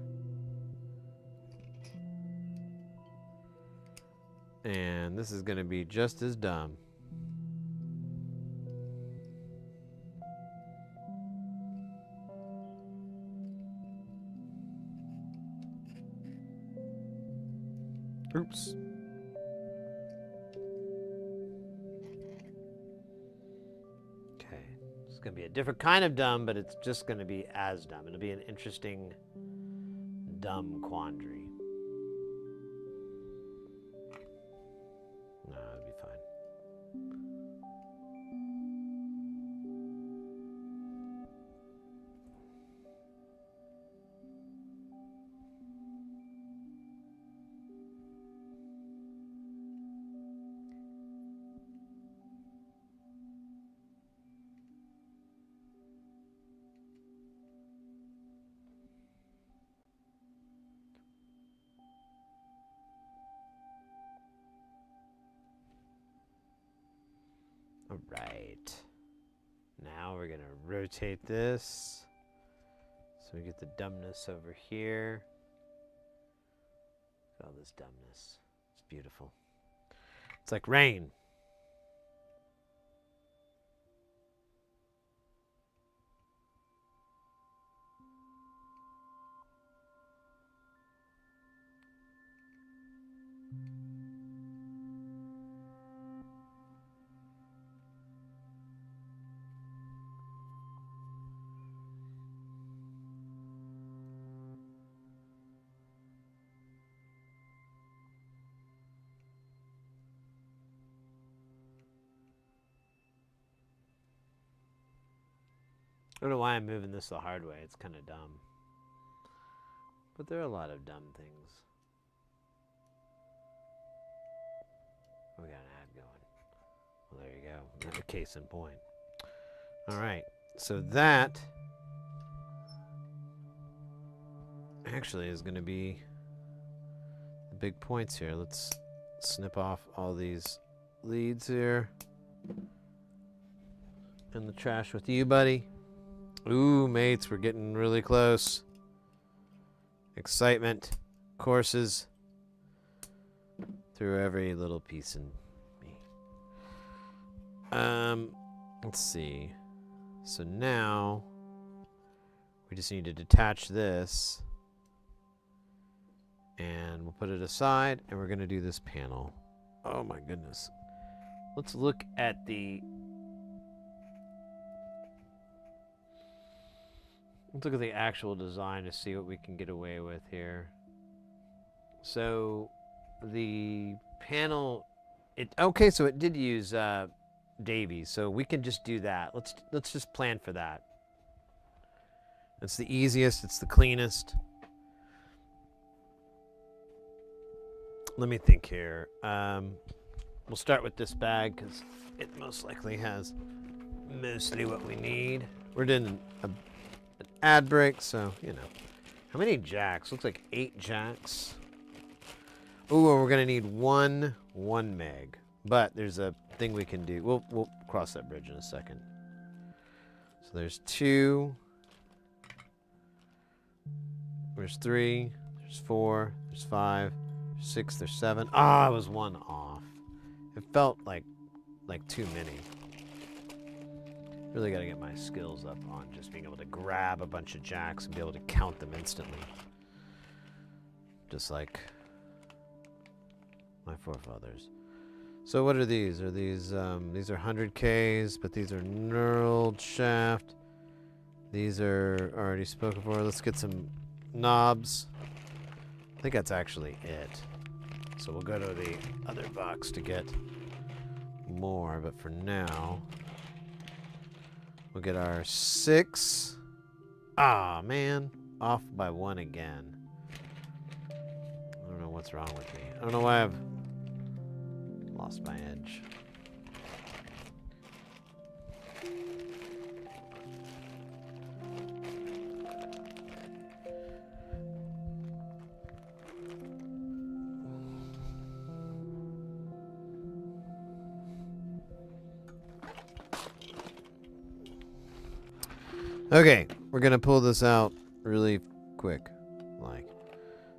And this is going to be just as dumb. Oops. Okay. It's going to be a different kind of dumb, but it's just going to be as dumb. It'll be an interesting dumb quandary. No, it'll be fine. All right. Now we're going to rotate this so we get the dumbness over here. Look at all this dumbness. It's beautiful. It's like rain. I don't know why I'm moving this the hard way. It's kind of dumb. But there are a lot of dumb things. We got an ad going. Well, there you go. Another case in point. All right. So that actually is going to be the big points here. Let's snip off all these leads here. In the trash with you, buddy. Ooh, mates, we're getting really close. Excitement courses through every little piece in me. Let's see. So now we just need to detach this, and we'll put it aside, and we're going to do this panel. Oh my goodness. Let's look at the actual design to see what we can get away with here. So the panel, okay, so it did use Davies, so we can just do that. Let's just plan for that. It's the easiest, it's the cleanest. Let me think here. We'll start with this bag because it most likely has mostly what we need. We're doing an ad break, so, you know. How many jacks? Looks like 8 jacks. Ooh, we're going to need one meg. But there's a thing we can do. We'll cross that bridge in a second. So there's 2. There's 3. There's 4. There's 5. There's 6. There's 7. Ah, I was 1 off. It felt like too many. Really got to get my skills up on just being able to grab a bunch of jacks and be able to count them instantly. Just like my forefathers. So what are these? Are these are 100Ks, but these are knurled shaft. These are already spoken for. Let's get some knobs. I think that's actually it. So we'll go to the other box to get more, but for now, we'll get our 6. Ah, man. Off by 1 again. I don't know what's wrong with me. I don't know why I've lost my edge. Okay, we're gonna pull this out really quick,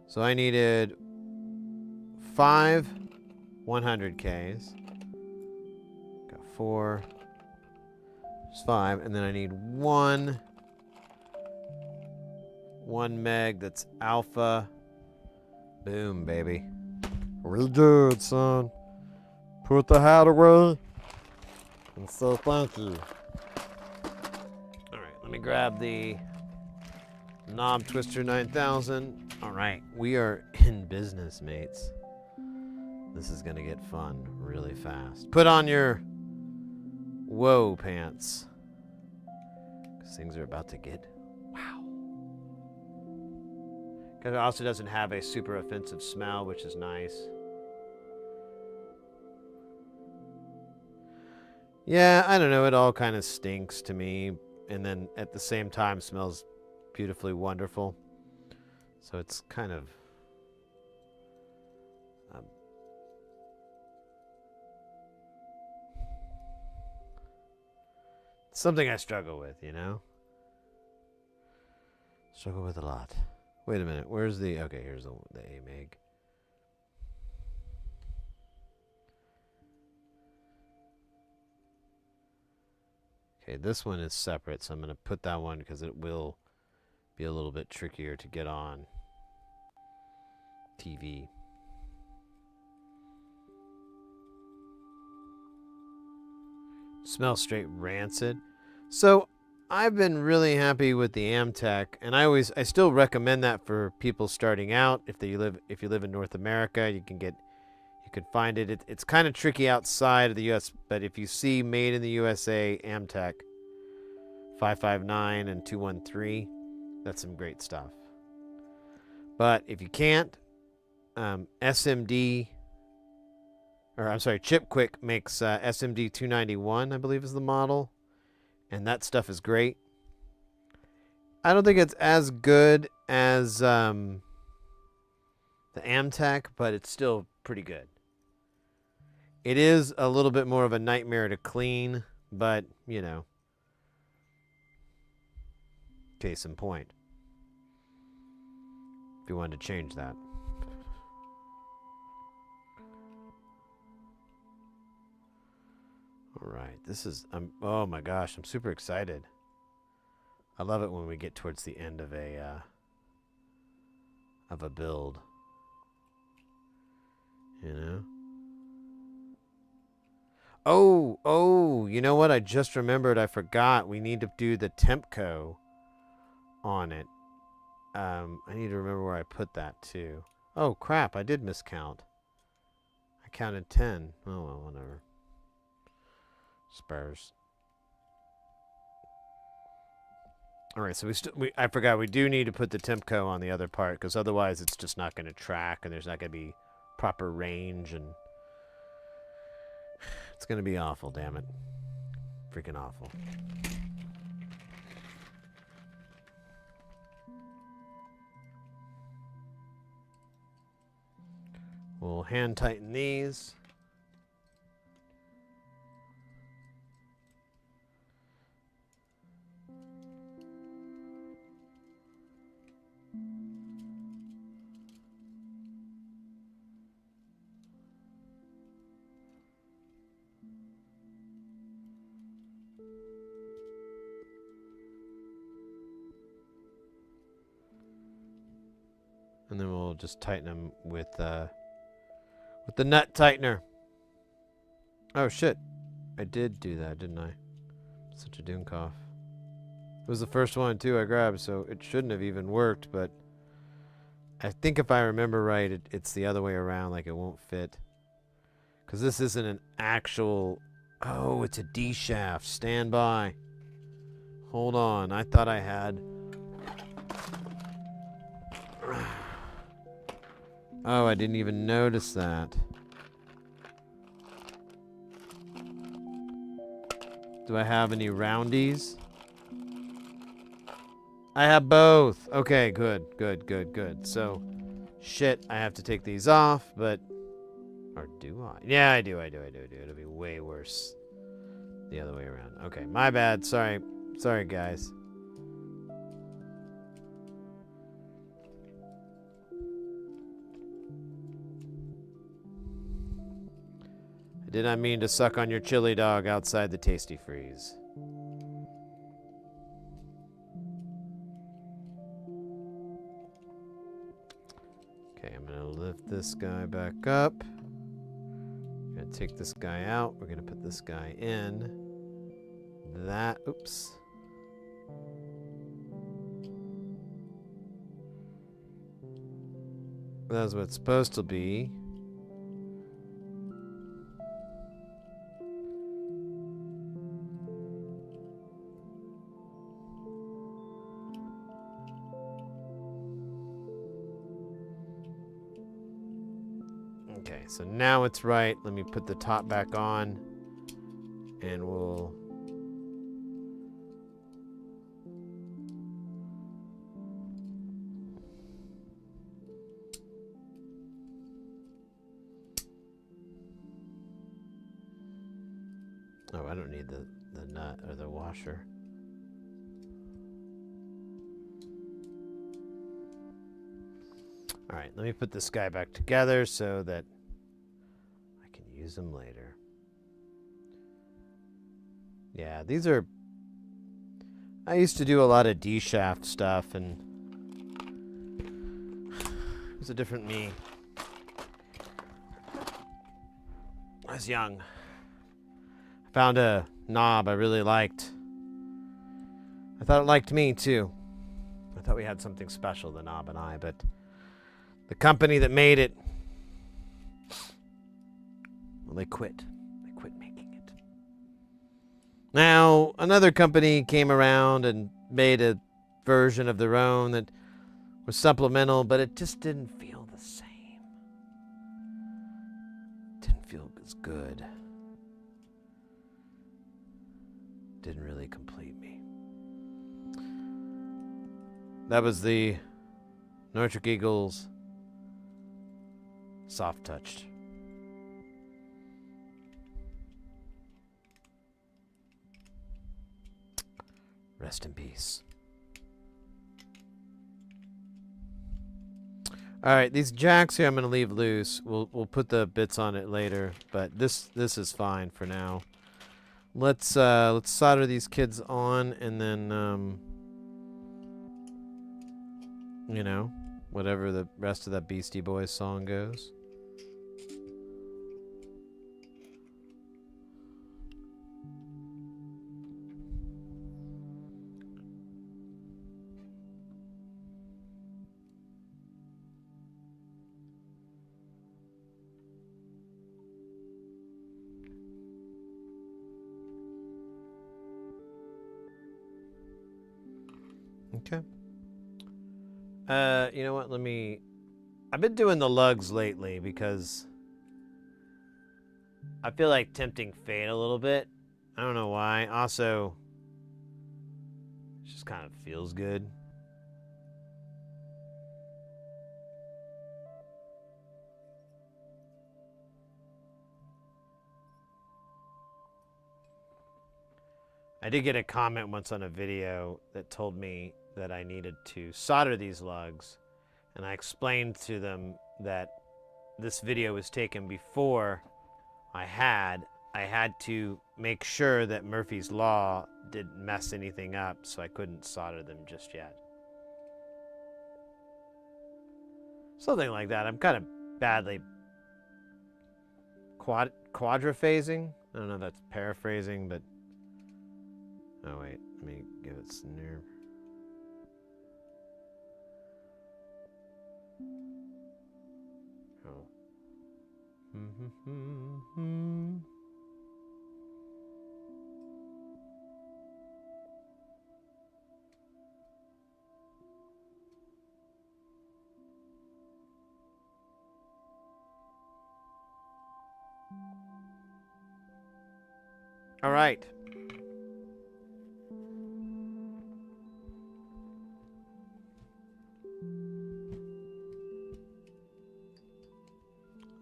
so I needed 5 100Ks. Got 4. There's 5, and then I need 1 meg that's alpha. Boom, baby. Real good, son. Put the hat away and say thank you. Let me grab the Knob Twister 9000. All right, we are in business, mates. This is gonna get fun really fast. Put on your whoa pants, because things are about to get wow. Because it also doesn't have a super offensive smell, which is nice. Yeah, I don't know, it all kind of stinks to me. And then at the same time smells beautifully wonderful. So it's kind of something I struggle with, you know? Struggle with a lot. Wait a minute, where's the... Okay, here's the A-Meg. Okay, this one is separate, so I'm going to put that one because it will be a little bit trickier to get on TV. Smells straight rancid. So I've been really happy with the Amtech, and I still recommend that for people starting out. If you live in North America, you can find it. It's kind of tricky outside of the US, but if you see Made in the USA Amtech 559 and 213, that's some great stuff. But if you can't, SMD, or I'm sorry, Chipquick makes SMD 291, I believe is the model, and that stuff is great. I don't think it's as good as the Amtech, but it's still pretty good. It is a little bit more of a nightmare to clean, but, you know, case in point. If you wanted to change that. All right, this is, oh my gosh, I'm super excited. I love it when we get towards the end of a build. You know? Oh, you know what? I just remembered. I forgot. We need to do the Tempco on it. I need to remember where I put that too. Oh, crap. I did miscount. I counted 10. Oh, well, whatever. Spurs. All right, so I forgot. We do need to put the Tempco on the other part because otherwise it's just not going to track and there's not going to be proper range and it's going to be awful, damn it. Freaking awful. We'll hand tighten these. And then we'll just tighten them with the nut tightener. Oh shit. I did do that, didn't I? Such a doomcough. It was the first one too I grabbed, so it shouldn't have even worked, but I think if I remember right, it's the other way around, like it won't fit. Because this isn't an actual... Oh, it's a D shaft. Stand by. Hold on. I thought I had... Oh, I didn't even notice that. Do I have any roundies? I have both. Okay, good. So, shit, I have to take these off, but... Or do I? Yeah, I do. It'll be way worse the other way around. Okay, my bad. Sorry, guys. I did not mean to suck on your chili dog outside the Tasty Freeze. Okay, I'm gonna lift this guy back up. Gonna take this guy out. We're gonna put this guy in. Oops. That's what it's supposed to be. Okay, so now it's right. Let me put the top back on and we'll... Oh, I don't need the nut or the washer. All right, let me put this guy back together so that I can use him later. Yeah, these are... I used to do a lot of D-shaft stuff, and it was a different me. I was young. I found a knob I really liked. I thought it liked me, too. I thought we had something special, the knob and I, but... The company that made it, well, they quit. They quit making it. Now, another company came around and made a version of their own that was supplemental, but it just didn't feel the same. Didn't feel as good. Didn't really complete me. That was the Nortric Eagles Soft Touched. Rest in peace. All right, these jacks here I'm going to leave loose. We'll put the bits on it later, but this is fine for now. Let's solder these kids on, and then You know, whatever the rest of that Beastie Boys song goes. Okay. You know what? I've been doing the lugs lately because I feel like tempting fate a little bit. I don't know why. Also, it just kind of feels good. I did get a comment once on a video that told me that I needed to solder these lugs, and I explained to them that this video was taken before I had to make sure that Murphy's Law didn't mess anything up, so I couldn't solder them just yet. Something like that. I'm kind of badly quadraphasing. I don't know if that's paraphrasing, but oh wait, let me give it snare. Oh. All right.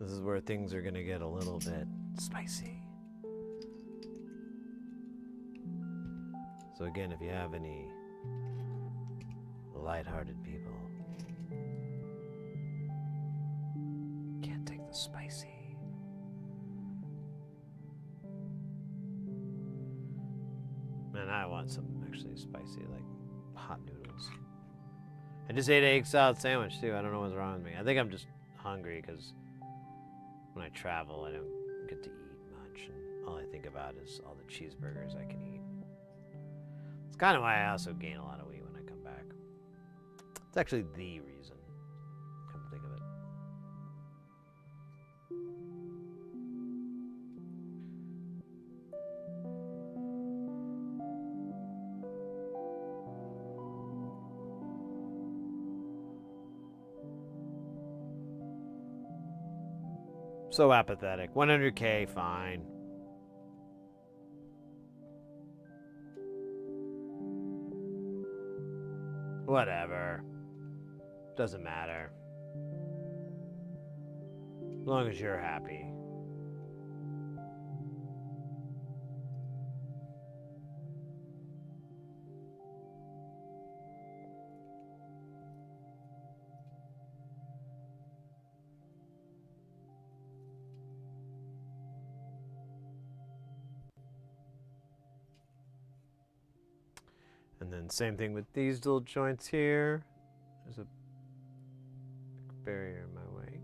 This is where things are going to get a little bit spicy. So again, if you have any lighthearted people, can't take the spicy. Man, I want some actually spicy, like hot noodles. I just ate an egg salad sandwich too. I don't know what's wrong with me. I think I'm just hungry because when I travel, I don't get to eat much, and all I think about is all the cheeseburgers I can eat. It's kind of why I also gain a lot of weight when I come back. It's actually the reason, come to think of it. So apathetic. 100K, fine. Whatever. Doesn't matter. As long as you're happy. And then same thing with these little joints here. There's a barrier in my way.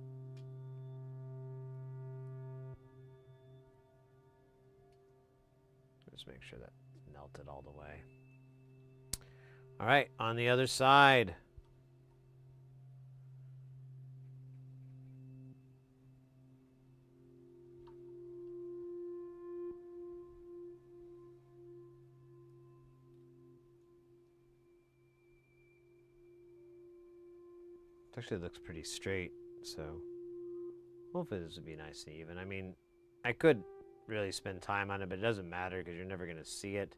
Just make sure that's melted all the way. All right, on the other side. It actually looks pretty straight, so hopefully this would be nice and even. I mean, I could really spend time on it, but it doesn't matter because you're never going to see it.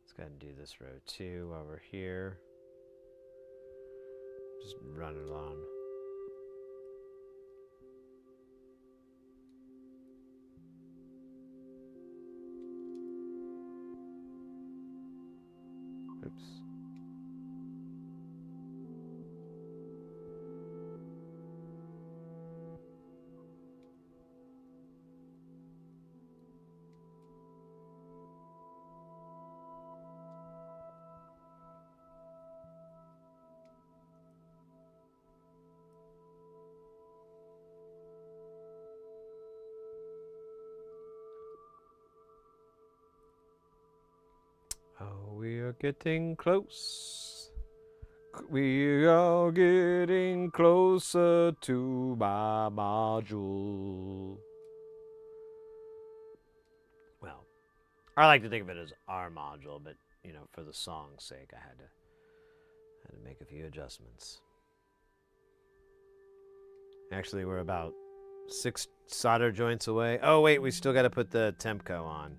Let's go ahead and do this row too while we're here. Just run it on. Oops. getting close. We are getting closer to my module. Well, I like to think of it as our module, but you know, for the song's sake, I had to make a few adjustments. Actually, we're about 6 solder joints away. Oh wait, we still got to put the Tempco on.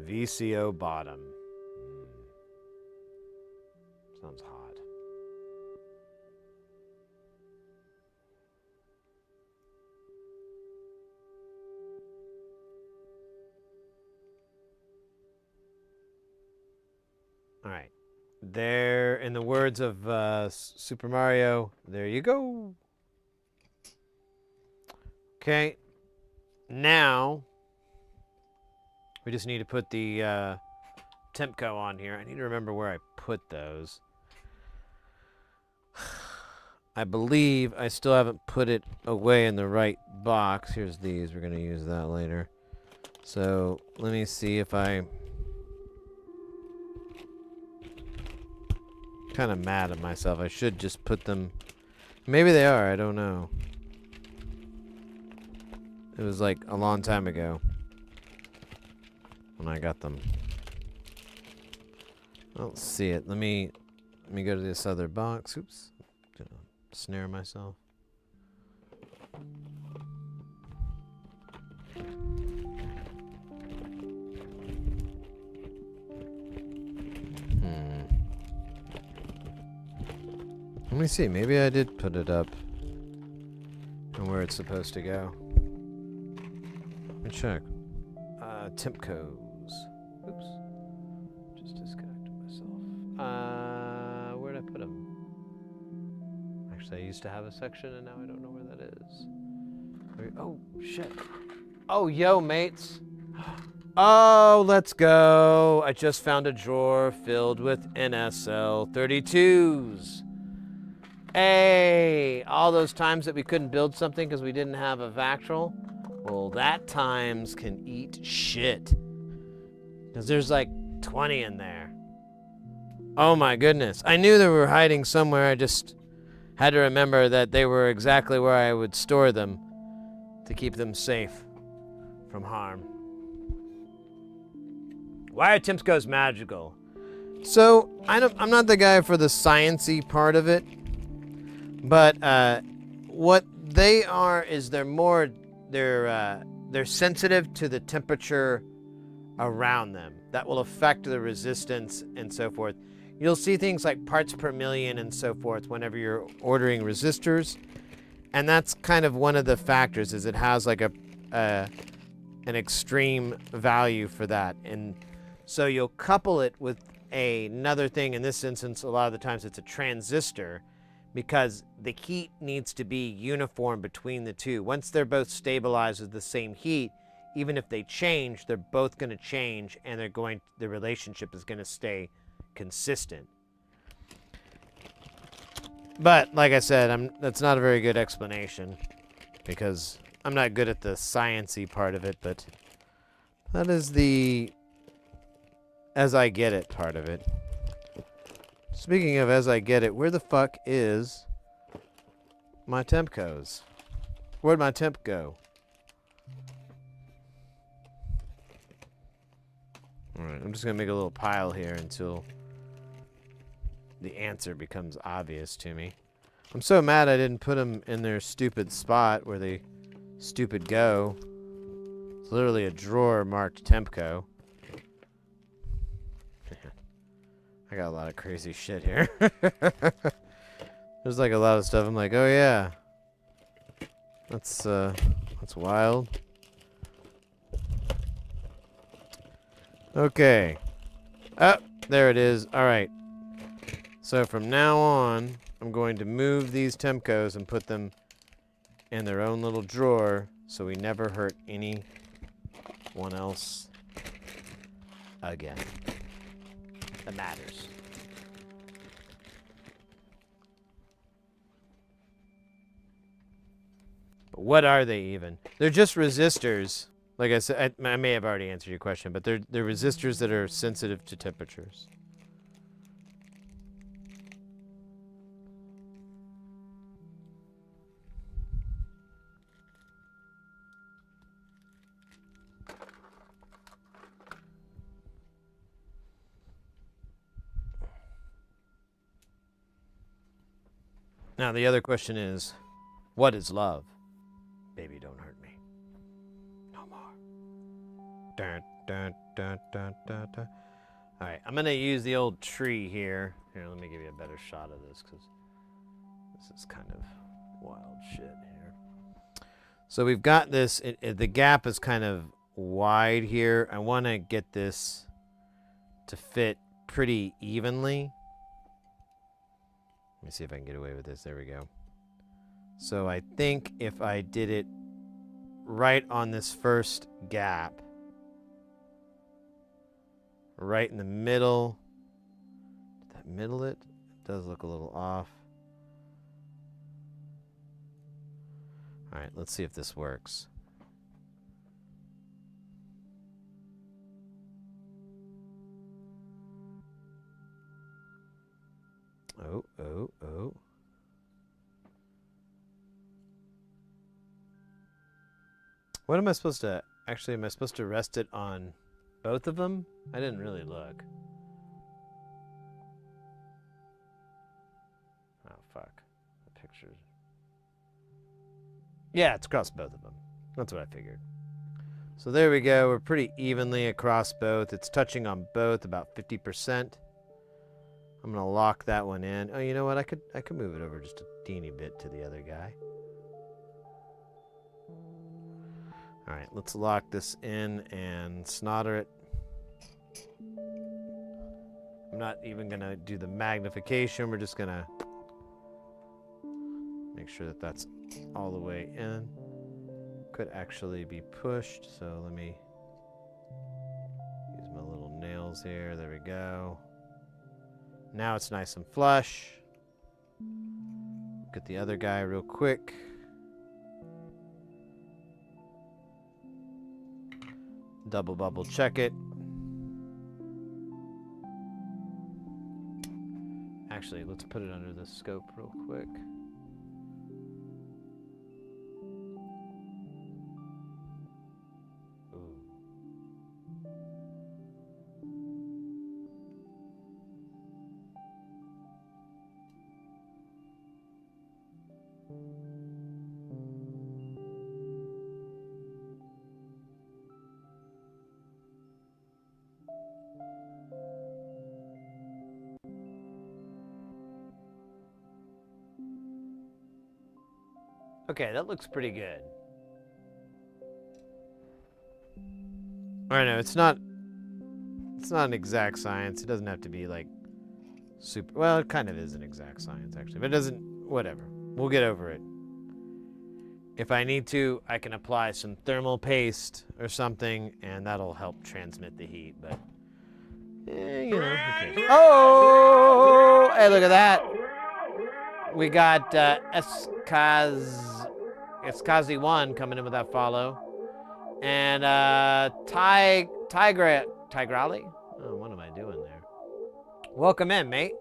VCO bottom. Sounds hot. All right. There, in the words of Super Mario, there you go. Okay. Now, we just need to put the Tempco on here. I need to remember where I put those. I believe I still haven't put it away in the right box. Here's these. We're going to use that later. So, let me see if I... kind of mad at myself. I should just put them... Maybe they are. I don't know. It was like a long time ago when I got them. I don't see it. Let me go to this other box. Oops. Gonna snare myself. Let me see. Maybe I did put it up and where it's supposed to go. Let me check. Tempcos. Oops. Just disconnected myself. Where'd I put them? Actually, I used to have a section and now I don't know where that is. Oh, shit. Oh, yo, mates. Oh, let's go. I just found a drawer filled with NSL 32s. Hey, all those times that we couldn't build something because we didn't have a Vactrol, well, that times can eat shit. Because there's like 20 in there. Oh my goodness. I knew they were hiding somewhere. I just had to remember that they were exactly where I would store them to keep them safe from harm. Why are Tempcos magical? So, I'm not the guy for the science-y part of it. But what they are is they're sensitive to the temperature around them. That will affect the resistance and so forth. You'll see things like parts per million and so forth whenever you're ordering resistors. And that's kind of one of the factors, is it has like an extreme value for that. And so you'll couple it with another thing. In this instance, a lot of the times it's a transistor, because the heat needs to be uniform between the two. Once they're both stabilized with the same heat, even if they change, they're both going to change, and the relationship is going to stay consistent. But like I said, that's not a very good explanation, because I'm not good at the science-y part of it, but that is the as I get it part of it. Speaking of as I get it, where the fuck is my Tempcos? Where'd my temp go? Alright, I'm just gonna make a little pile here until the answer becomes obvious to me. I'm so mad I didn't put them in their stupid spot where they stupid go. It's literally a drawer marked Tempco. I got a lot of crazy shit here. There's like a lot of stuff I'm like, oh yeah. That's wild. Okay. Oh, there it is. Alright. So from now on, I'm going to move these Tempcos and put them in their own little drawer so we never hurt anyone else again. That matters. What are they even? They're just resistors. Like I said, I may have already answered your question, but they're resistors that are sensitive to temperatures. Now, the other question is, what is love? Baby, don't hurt me. No more. Dun, dun, dun, dun, dun, dun. All right, I'm going to use the old tree here. Here, let me give you a better shot of this because this is kind of wild shit here. So we've got this. The gap is kind of wide here. I want to get this to fit pretty evenly. Let me see if I can get away with this. There we go. So I think if I did it right on this first gap, right in the middle, did that middle it? It does look a little off. All right, let's see if this works. Oh, oh, oh. What am I supposed to... Actually, am I supposed to rest it on both of them? I didn't really look. Oh, fuck. The pictures. Yeah, it's across both of them. That's what I figured. So there we go. We're pretty evenly across both. It's touching on both about 50%. I'm gonna lock that one in. Oh, you know what? I could move it over just a teeny bit to the other guy. All right, let's lock this in and snodder it. I'm not even gonna do the magnification. We're just gonna make sure that that's all the way in. Could actually be pushed, so let me use my little nails here. There we go. Now it's nice and flush. Get the other guy real quick. Double bubble check it. Actually, let's put it under the scope real quick. Okay, that looks pretty good. I know it's not an exact science. It doesn't have to be like super, well, it kind of is an exact science actually, but it doesn't, whatever. We'll get over it. If I need to, I can apply some thermal paste or something and that'll help transmit the heat, but you know, who cares? Oh, hey, look at that. We got Eskazi1 coming in with that follow. And Tigrali? Oh, what am I doing there? Welcome in, mate.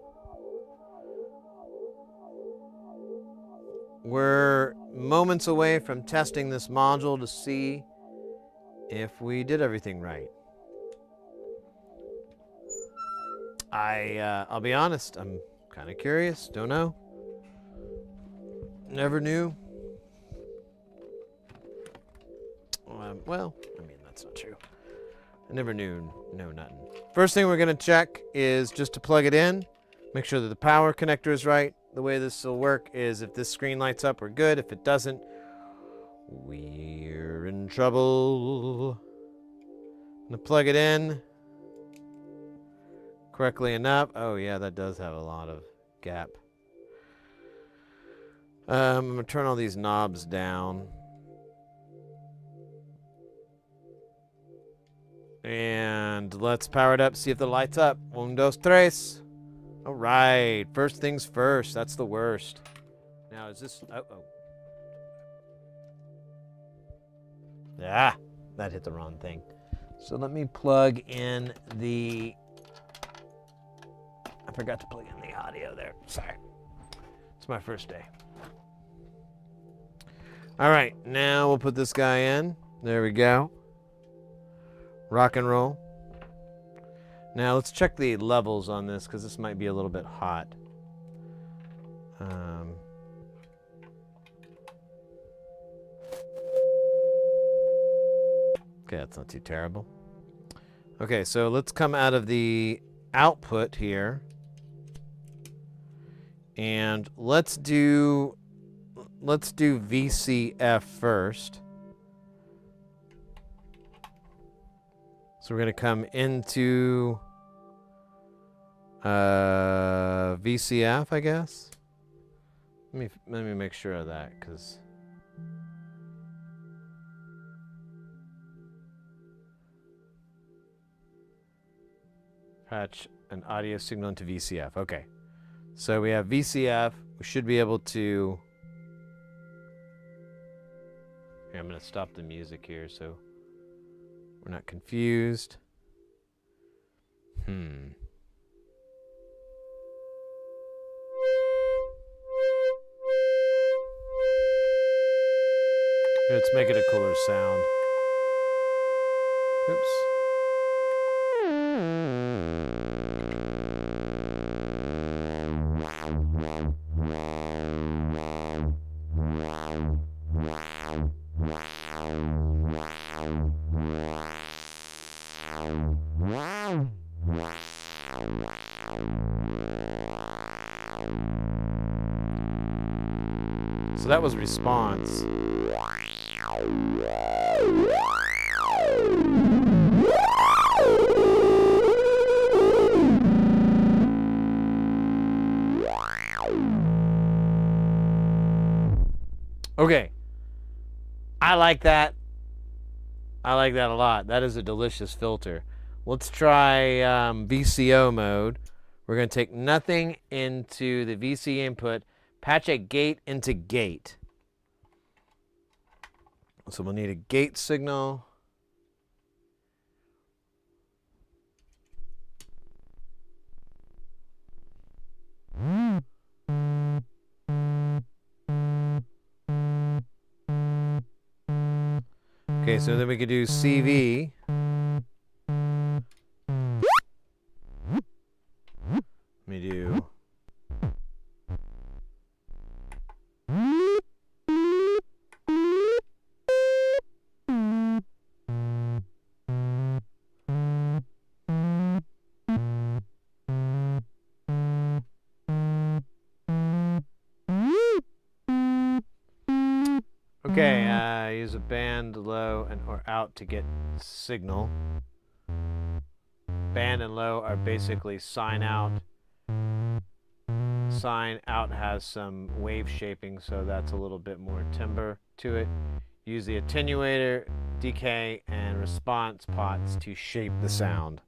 We're moments away from testing this module to see if we did everything right. I'll be honest, I'm kind of curious. Don't know. Never knew. Well, I mean, that's not true. I never knew, no nothing. First thing we're gonna check is just to plug it in. Make sure that the power connector is right. The way this will work is if this screen lights up, we're good. If it doesn't, we're in trouble. I'm gonna plug it in correctly enough. Oh yeah, that does have a lot of gap. I'm gonna turn all these knobs down. And let's power it up, see if the light's up. 1, 2, 3. All right, first things first. That's the worst. Now, is this... Oh. Ah, that hit the wrong thing. So let me plug in the... I forgot to plug in the audio there. Sorry. It's my first day. All right, now we'll put this guy in. There we go. Rock and roll. Now let's check the levels on this because this might be a little bit hot. Okay, that's not too terrible. Okay, so let's come out of the output here. And let's do VCF first. So we're going to come into VCF, I guess. Let me make sure of that, because patch an audio signal into VCF. Okay. So we have VCF. We should be able to... Here, I'm going to stop the music here so we're not confused. Let's make it a cooler sound. Oops. So that was response. Okay. I like that. I like that a lot. That is a delicious filter. Let's try VCO mode. We're going to take nothing into the VC input, patch a gate into gate. So we'll need a gate signal. Okay, so then we could do CV. Let me do... Okay, use a band low and or out to get signal. Band and low are basically sign out. Sign out has some wave shaping, so that's a little bit more timbre to it. Use the attenuator, decay, and response pots to shape the sound.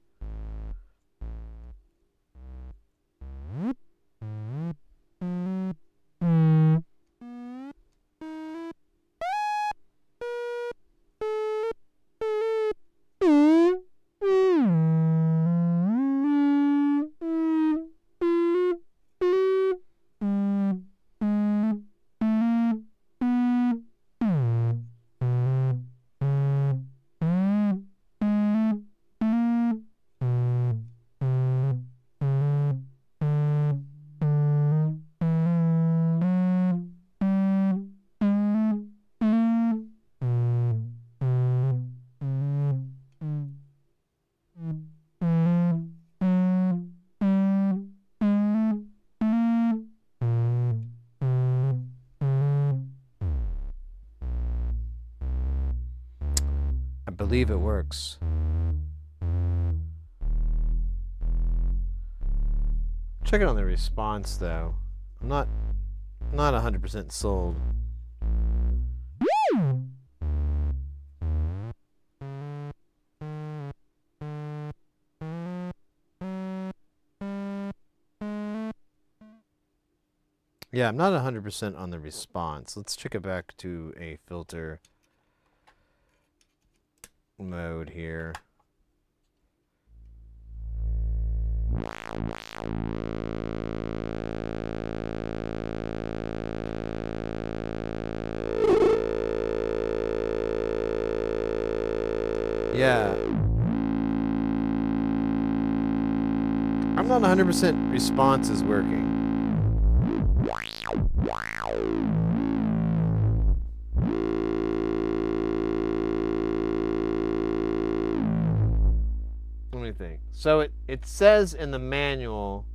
I believe it works. Check it on the response though. I'm not 100% sold. Yeah, I'm not 100% on the response. Let's check it back to a filter. mode here. Yeah. I'm not 100% response is working. Let me think. So it says in the manual,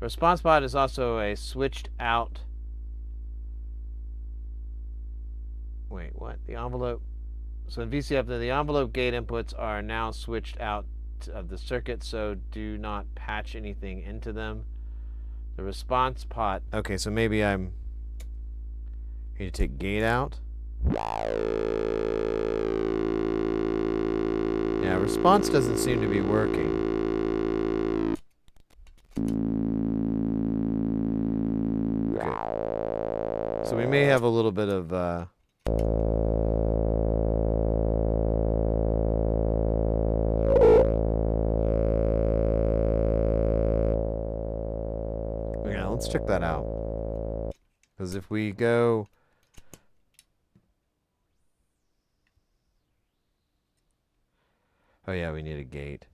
response pod is also a switched out. Wait, what? The envelope. So in VCF, the envelope gate inputs are now switched out of the circuit, so do not patch anything into them. The response pot. Okay, so maybe I need to take gate out. Yeah, response doesn't seem to be working. Okay. So we may have a little bit of yeah, let's check that out. Because if we go oh yeah, we need a gate.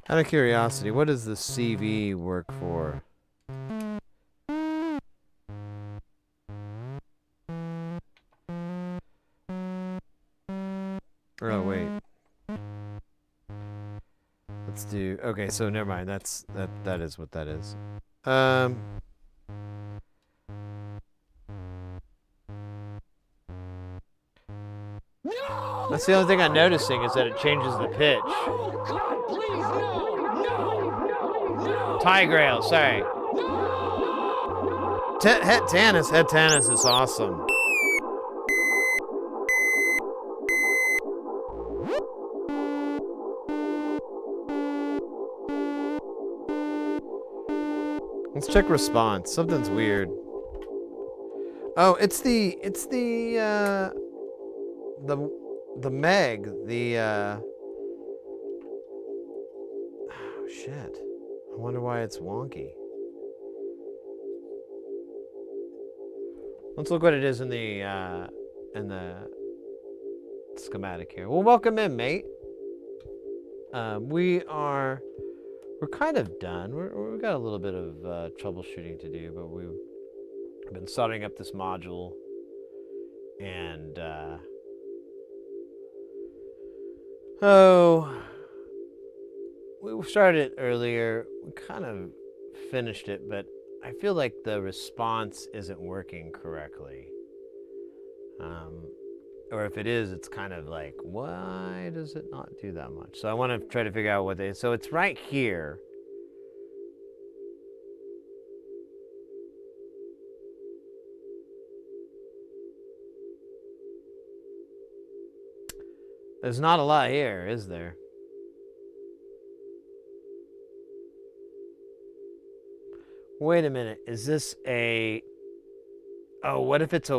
Out of curiosity, what does the CV work for? Oh wait. Let's do. Okay, so never mind. That is what that is. No! That's the only thing I'm noticing is that it changes the pitch. Oh, God, please, no! No! No! Tigrail, sorry. Het Tannis is awesome. Let's check response. Something's weird. Oh, it's the Meg, oh shit. I wonder why it's wonky. Let's look what it is in the schematic here. Well, welcome in, mate. We're kind of done. We've got a little bit of troubleshooting to do, but we've been soldering up this module, and we started it earlier. We kind of finished it, but I feel like the response isn't working correctly. Or if it is, it's kind of like, why does it not do that much? So I want to try to figure out what they. So it's right here. There's not a lot here, is there? Wait a minute. Is this a... Oh, what if it's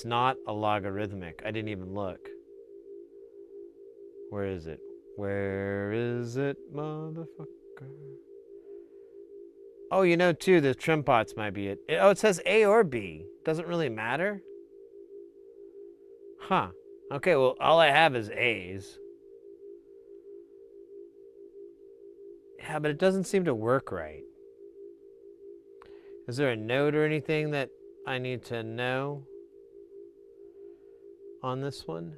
not a logarithmic? I didn't even look. Where is it? Where is it, motherfucker? Oh, you know, too, the trim pots might be it. Oh, it says A or B. Doesn't really matter. Huh. Okay, well, all I have is A's. Yeah, but it doesn't seem to work right. Is there a note or anything that I need to know on this one?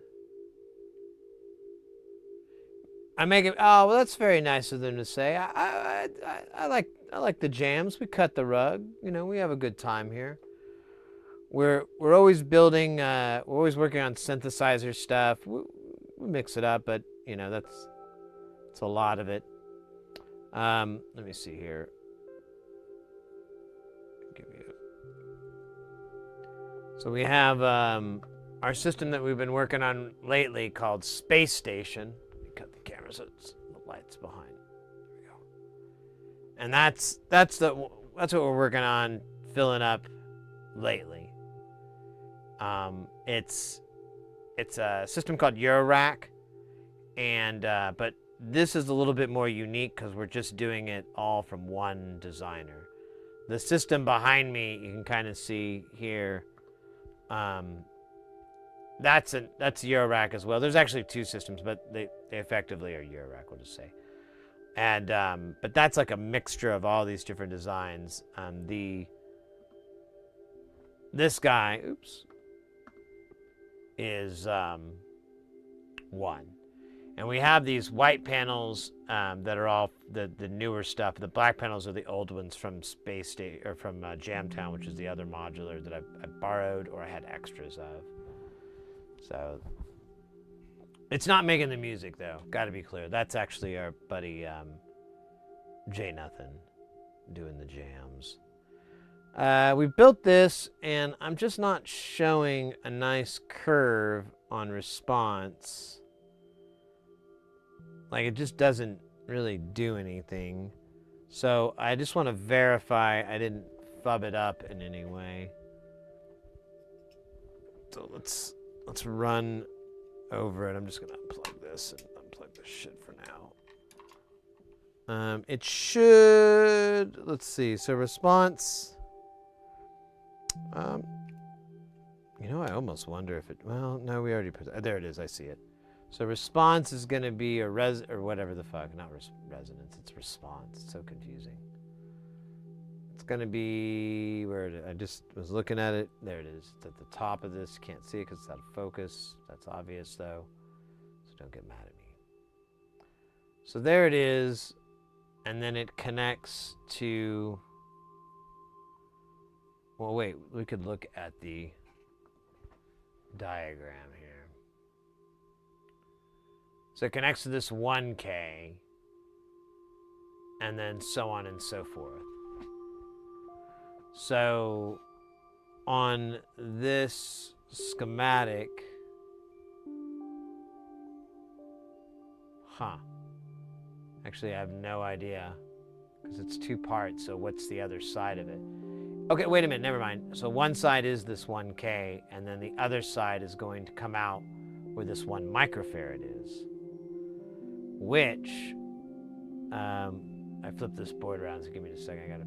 I make it. Oh, well, that's very nice of them to say. I like the jams. We cut the rug. You know, we have a good time here. We're always building. We're always working on synthesizer stuff. We mix it up, but you know that's a lot of it. Let me see here. So we have our system that we've been working on lately called Space Station. Let me cut the camera so it's a lights behind. There we go. And that's what we're working on filling up lately. It's a system called Eurorack, and but this is a little bit more unique because we're just doing it all from one designer. The system behind me, you can kind of see here. That's Eurorack as well. There's actually two systems, but they effectively are Eurorack, we'll just say. And but that's like a mixture of all these different designs. This guy, oops, is one. And we have these white panels that are all the newer stuff. The black panels are the old ones from Space State or from Jamtown, which is the other modular that I borrowed or I had extras of. So it's not making the music though. Got to be clear. That's actually our buddy Jay Nothing doing the jams. We built this, and I'm just not showing a nice curve on response. Like, it just doesn't really do anything. So I just want to verify I didn't fub it up in any way. So let's run over it. I'm just going to unplug this and unplug this shit for now. It should, let's see. So response, you know, I almost wonder if it, well, no, we already put, there it is. I see it. So response is going to be a or whatever the fuck, not resonance, it's response. It's so confusing. It's going to be, I just was looking at it. There it is. It's at the top of this. Can't see it because it's out of focus. That's obvious though. So don't get mad at me. So there it is. And then it connects to, well, wait, we could look at the diagram here. So it connects to this 1K, and then so on and so forth. So on this schematic, actually I have no idea, because it's two parts, so what's the other side of it? Okay, wait a minute, never mind. So one side is this 1K, and then the other side is going to come out where this 1 microfarad is. Which, I flipped this board around, so give me a second, I gotta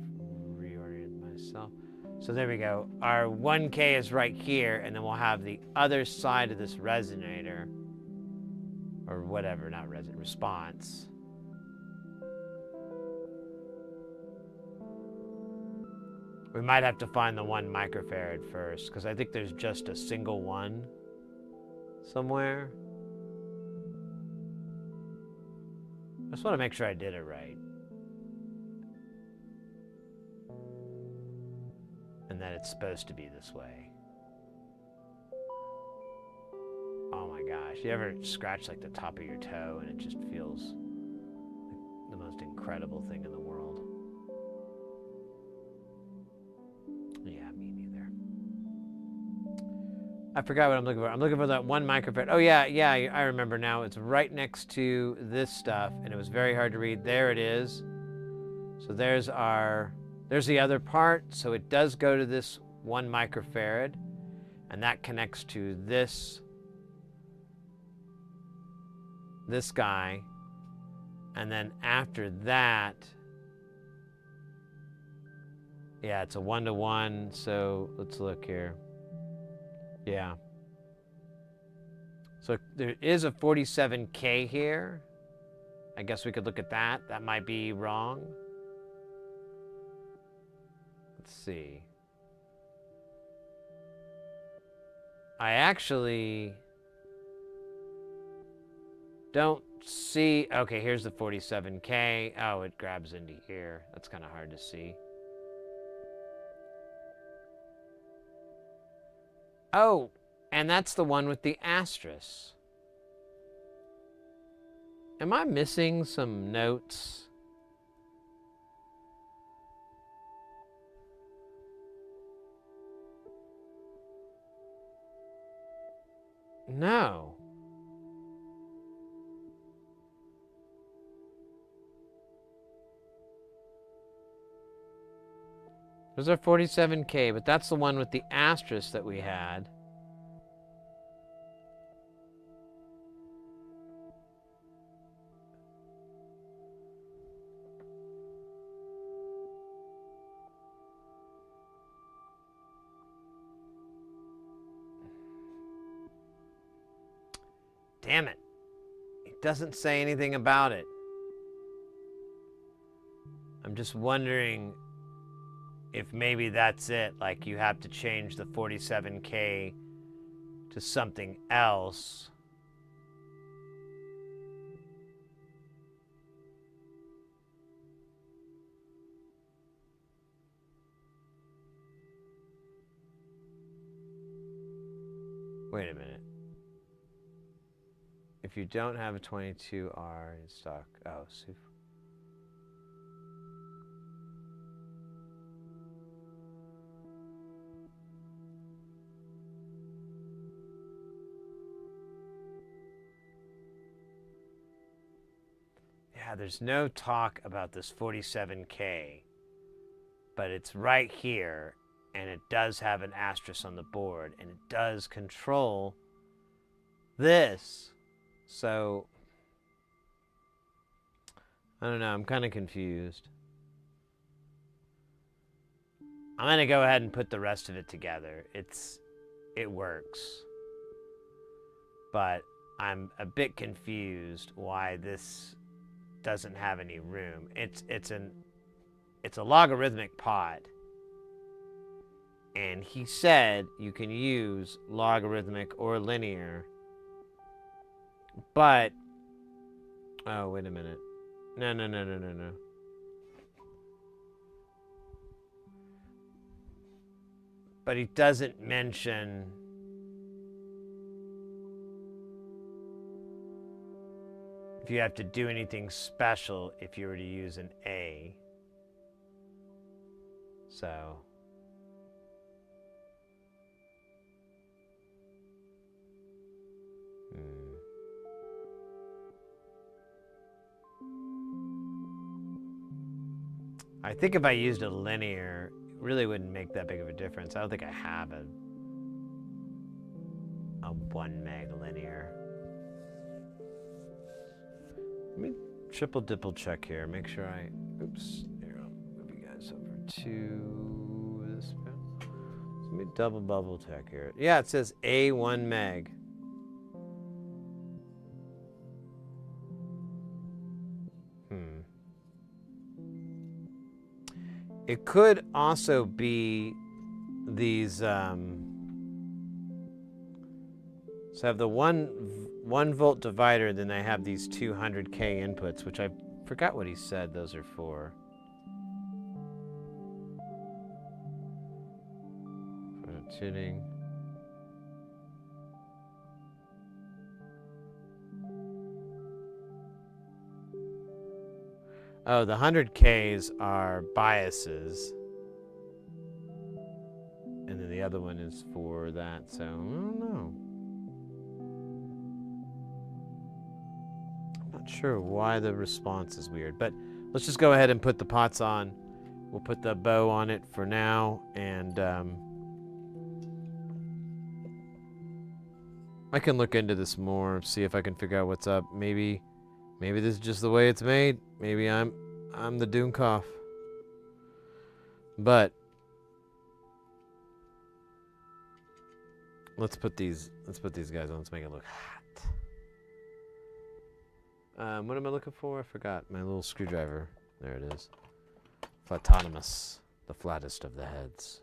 reorient myself. So there we go, our 1K is right here, and then we'll have the other side of this resonator, or whatever, not response. We might have to find the 1 microfarad first, because I think there's just a single one somewhere. I just want to make sure I did it right. And that it's supposed to be this way. Oh my gosh. You ever scratch like the top of your toe and it just feels like the most incredible thing in the world? Yeah, me neither. I forgot what I'm looking for. I'm looking for that 1 microfarad. Oh yeah, I remember now. It's right next to this stuff, and it was very hard to read. There it is. So there's the other part. So it does go to this 1 microfarad, and that connects to this guy. And then after that, yeah, it's a 1-to-1. So let's look here. Yeah. So there is a 47K here. I guess we could look at that. That might be wrong. Let's see. I actually don't see. Okay, here's the 47K. Oh, it grabs into here. That's kind of hard to see. Oh, and that's the one with the asterisk. Am I missing some notes? No. There's our 47K, but that's the one with the asterisk that we had. Damn it. It doesn't say anything about it. I'm just wondering if maybe that's it. Like you have to change the 47K to something else. Wait a minute. If you don't have a 22R in stock, oh, super. Yeah, there's no talk about this 47K, but it's right here, and it does have an asterisk on the board, and it does control this. So, I don't know, I'm kind of confused. I'm going to go ahead and put the rest of it together. It works. But I'm a bit confused why this doesn't have any room. It's a logarithmic pot. And he said you can use logarithmic or linear. But oh, wait a minute. No. But he doesn't mention if you have to do anything special if you were to use an A. So I think if I used a linear, it really wouldn't make that big of a difference. I don't think I have a 1 meg linear. Let me triple check here. Make sure oops, here, I'll move you guys over to this. Let me double check here. Yeah, it says A1 meg. It could also be these, so I have the one volt divider, then I have these 200K inputs, which I forgot what he said those are for. For tuning. Oh, the 100Ks are biases. And then the other one is for that, so I don't know. I'm not sure why the response is weird, but let's just go ahead and put the pots on. We'll put the bow on it for now, and I can look into this more, see if I can figure out what's up. Maybe this is just the way it's made. Maybe I'm the Doomcoff. But let's put these guys on. Let's make it look hot. What am I looking for? I forgot my little screwdriver. There it is. Flatonomous, the flattest of the heads.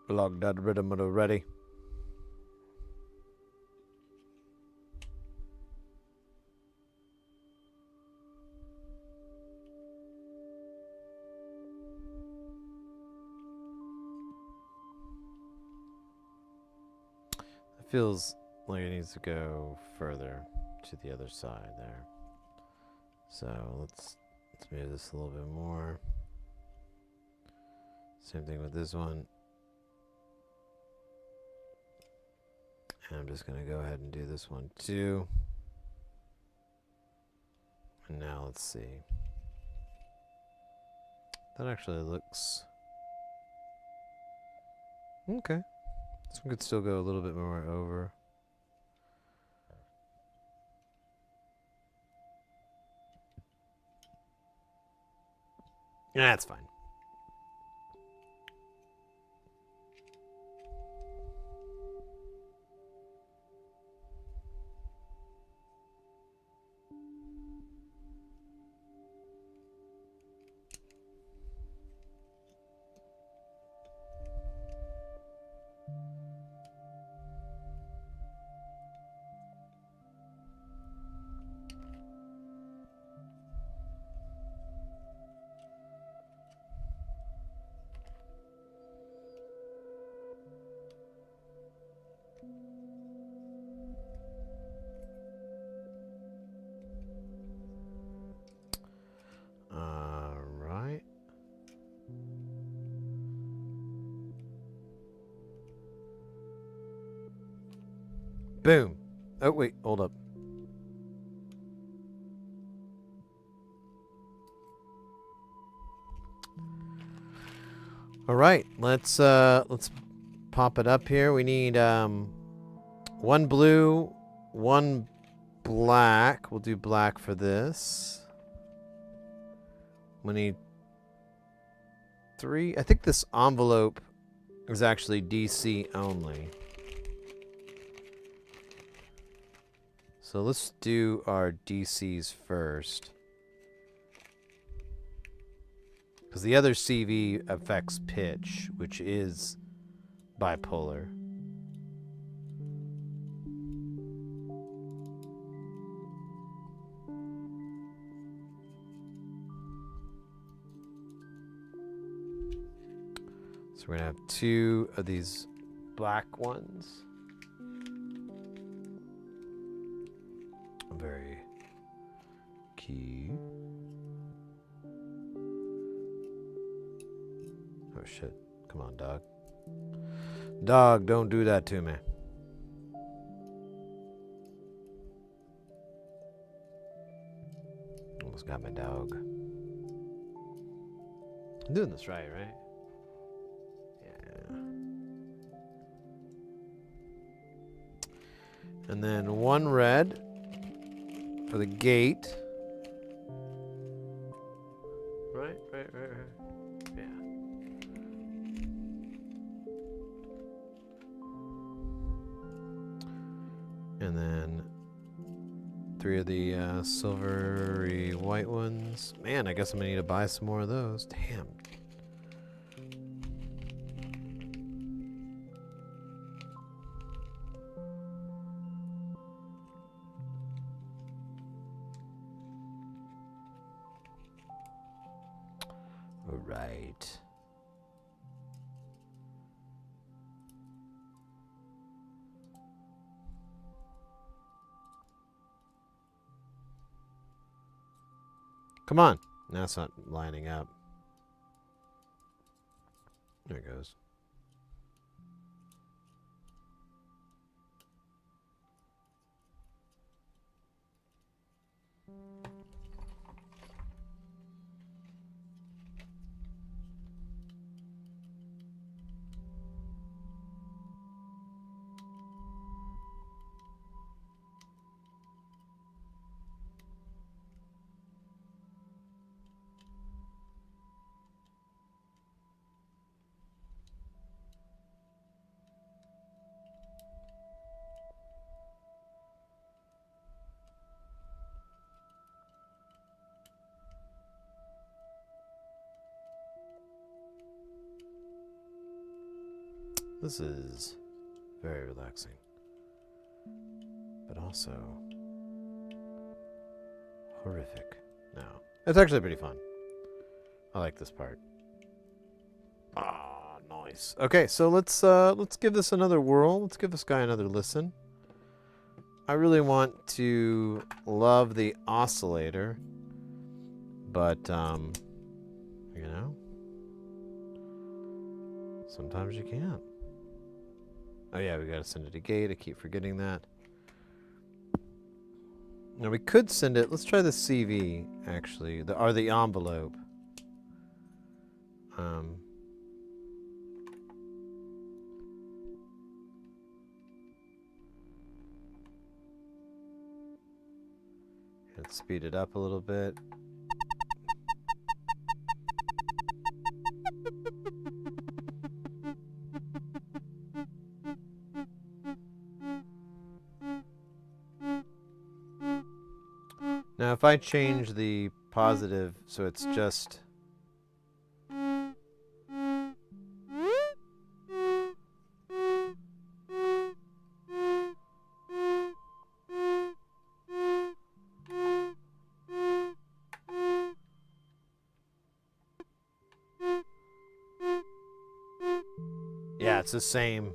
Log that rhythm already. It feels like it needs to go further to the other side there. So let's move this a little bit more. Same thing with this one. And I'm just going to go ahead and do this one too. And now let's see. That actually looks okay. This one could still go a little bit more over. Yeah, that's fine. Alright. Boom. Oh, wait, hold up. Alright, let's pop it up here. We need one blue, one black. We'll do black for this. We need 3. I think this envelope is actually DC only. So let's do our DCs first. Because the other CV affects pitch, which is bipolar. So we're going to have 2 of these black ones. Very key. Oh shit. Come on, dog. Dog, don't do that to me. Almost got my dog. I'm doing this right? Yeah. And then 1 red for the gate. Right. Yeah. And then 3 of the silvery white ones. Man, I guess I'm gonna need to buy some more of those. Damn. All right. Come on. That's not lining up. There it goes. This is very relaxing, but also horrific. No, it's actually pretty fun. I like this part. Ah, nice. Okay, so let's give this another whirl. Let's give this guy another listen. I really want to love the oscillator, but you know, sometimes you can't. Oh yeah, we gotta send it to gate. I keep forgetting that. Now we could send it. Let's try the CV actually, the envelope. Let's speed it up a little bit. Now if I change the positive so it's just yeah, it's the same.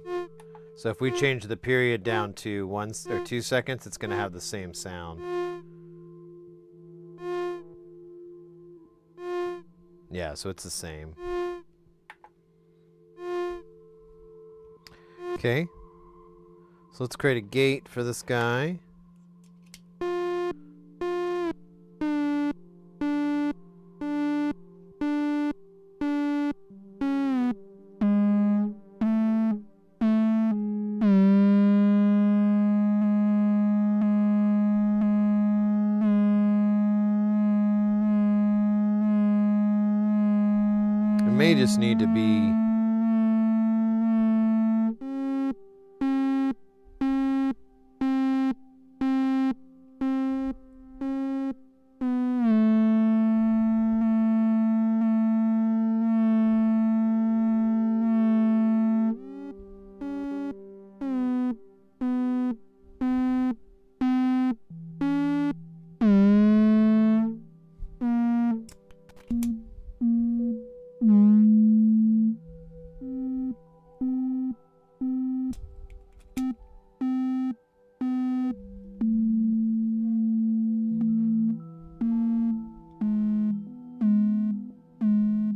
So if we change the period down to 1 or 2 seconds, it's going to have the same sound. Yeah, so it's the same. Okay. So let's create a gate for this guy. It may just need to be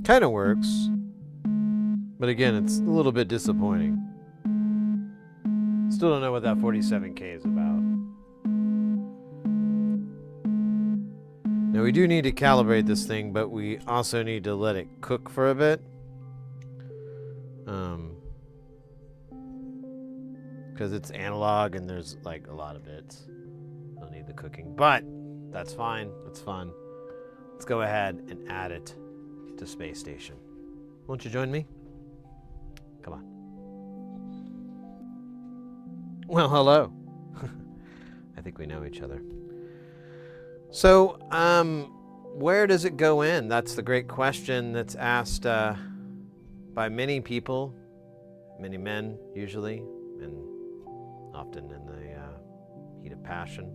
kind of works, but again, it's a little bit disappointing. Still don't know what that 47K is about. Now we do need to calibrate this thing, but we also need to let it cook for a bit. Because it's analog and there's like a lot of bits. Don't need the cooking, but that's fine. That's fun. Let's go ahead and add it to Space Station. Won't you join me? Come on. Well, hello. I think we know each other. So, where does it go in? That's the great question that's asked by many people, many men usually, and often in the heat of passion.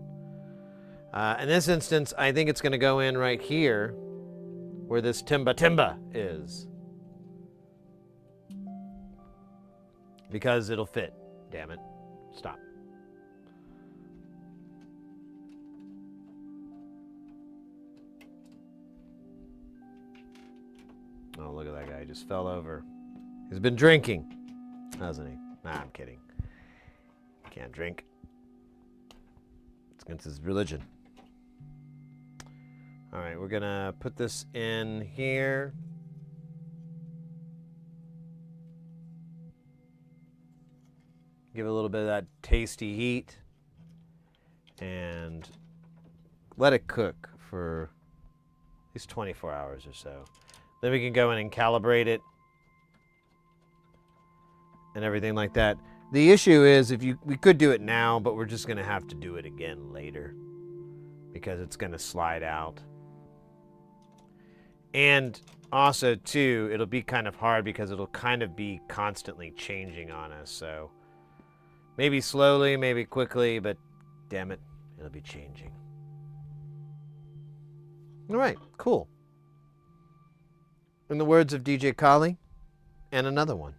In this instance, I think it's going to go in right here, where this timba is. Because it'll fit. Damn it. Stop. Oh, look at that guy. He just fell over. He's been drinking, hasn't he? Nah, I'm kidding. Can't drink. It's against his religion. All right, we're gonna put this in here. Give it a little bit of that tasty heat and let it cook for at least 24 hours or so. Then we can go in and calibrate it and everything like that. The issue is we could do it now, but we're just gonna have to do it again later because it's gonna slide out. And also, too, it'll be kind of hard because it'll kind of be constantly changing on us. So maybe slowly, maybe quickly, but damn it, it'll be changing. All right, cool. In the words of DJ Kali, and another one.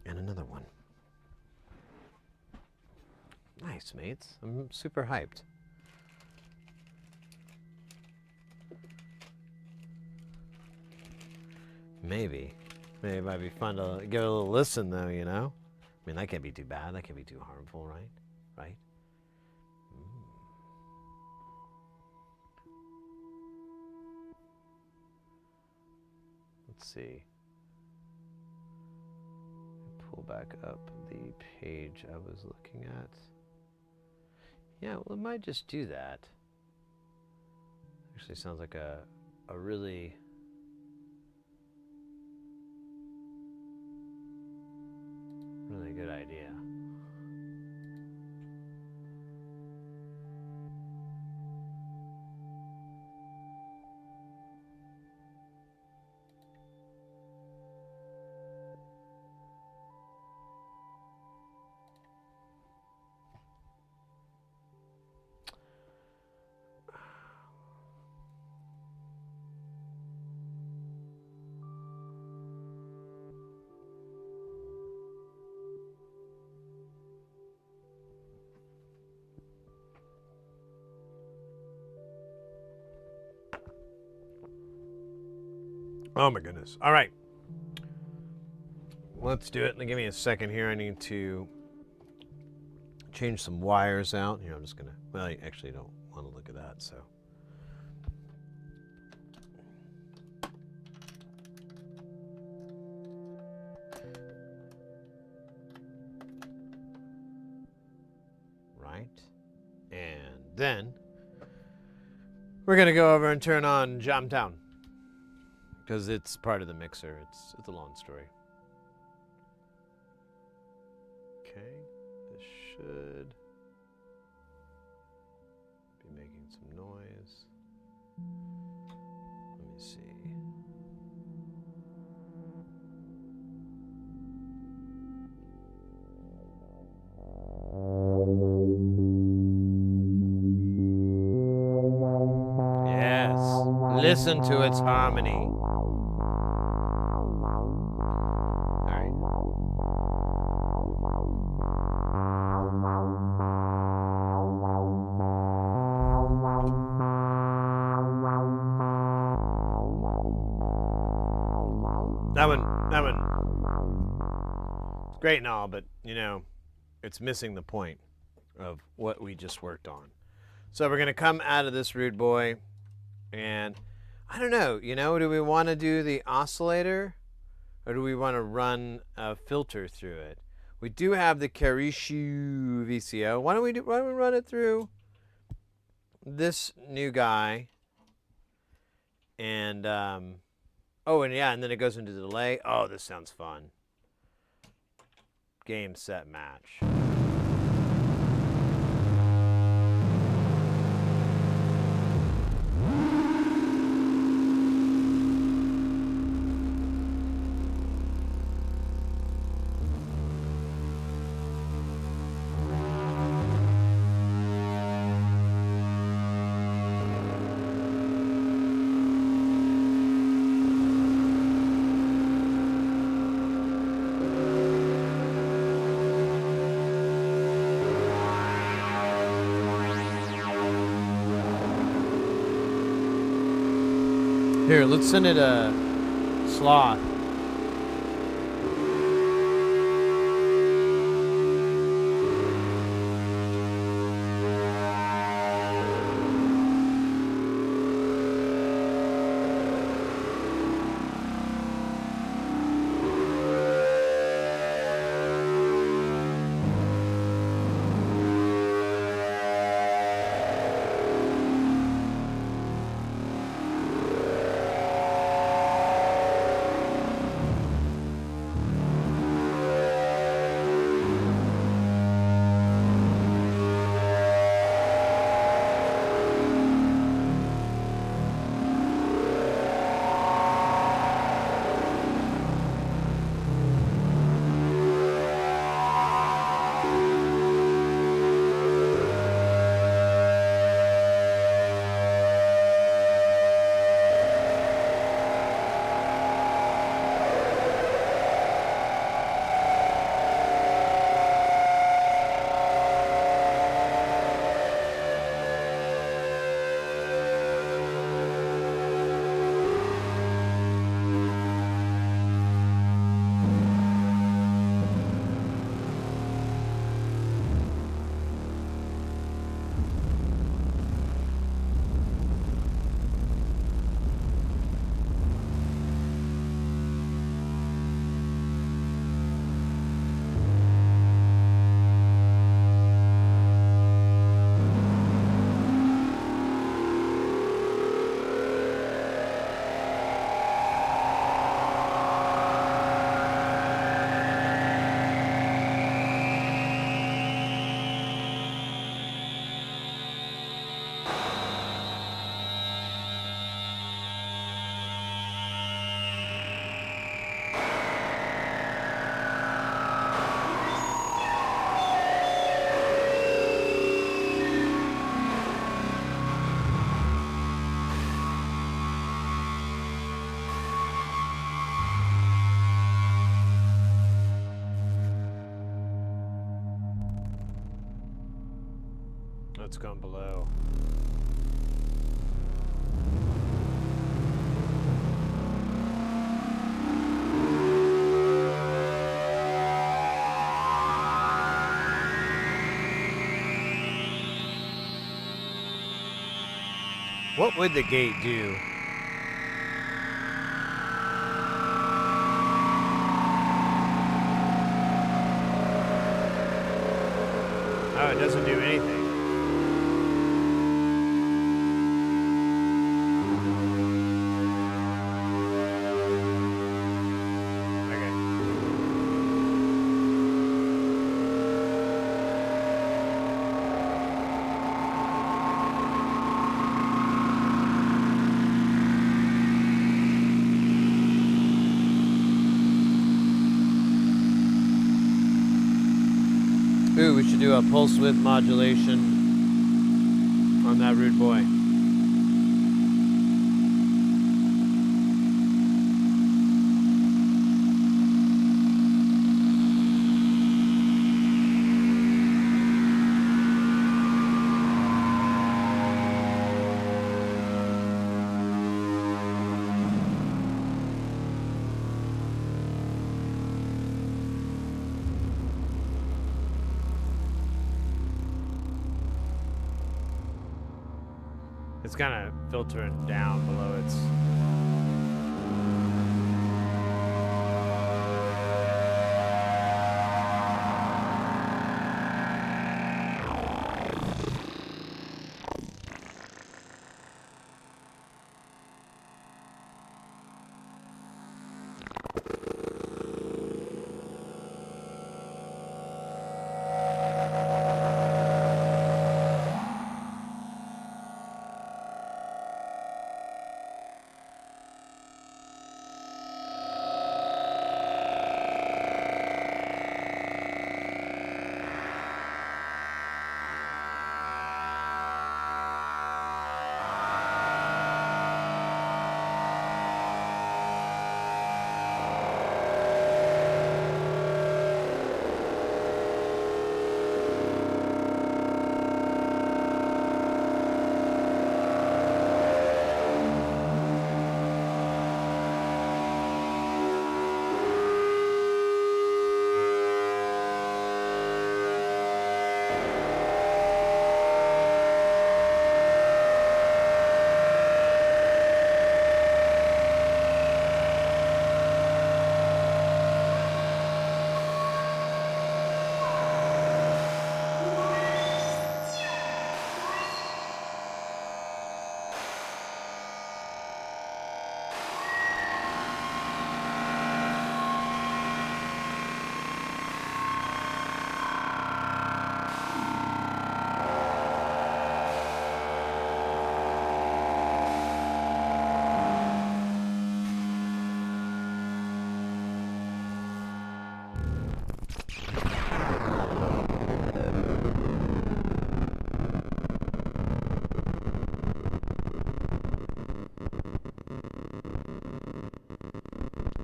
And another one. Nice, mates. I'm super hyped. Maybe it might be fun to give it a little listen, though, you know? I mean, that can't be too bad. That can't be too harmful, right? Right? Let's see. Pull back up the page I was looking at. Yeah, well, it might just do that. Actually sounds like a really good idea. Oh my goodness. All right. Let's do it. Give me a second here. I need to change some wires out. Here, I'm just going to, well, I actually don't want to look at that, so. Right. And then we're going to go over and turn on Jamtown, because it's part of the mixer. It's a long story. Okay, this should be making some noise. Let me see. Yes, listen to its harmony. That one, it's great and all, but, you know, it's missing the point of what we just worked on. So we're going to come out of this rude boy, and I don't know, you know, do we want to do the oscillator, or do we want to run a filter through it? We do have the Karishu VCO. Why don't we run it through this new guy, and oh, and yeah, and then it goes into the delay. Oh, this sounds fun. Game, set, match. Here, let's send it a sloth. what's going below. What would the gate do? Oh, it doesn't do anything. Okay. Ooh, we should do a pulse width modulation on that rude boy. It's kind of filtering down below its.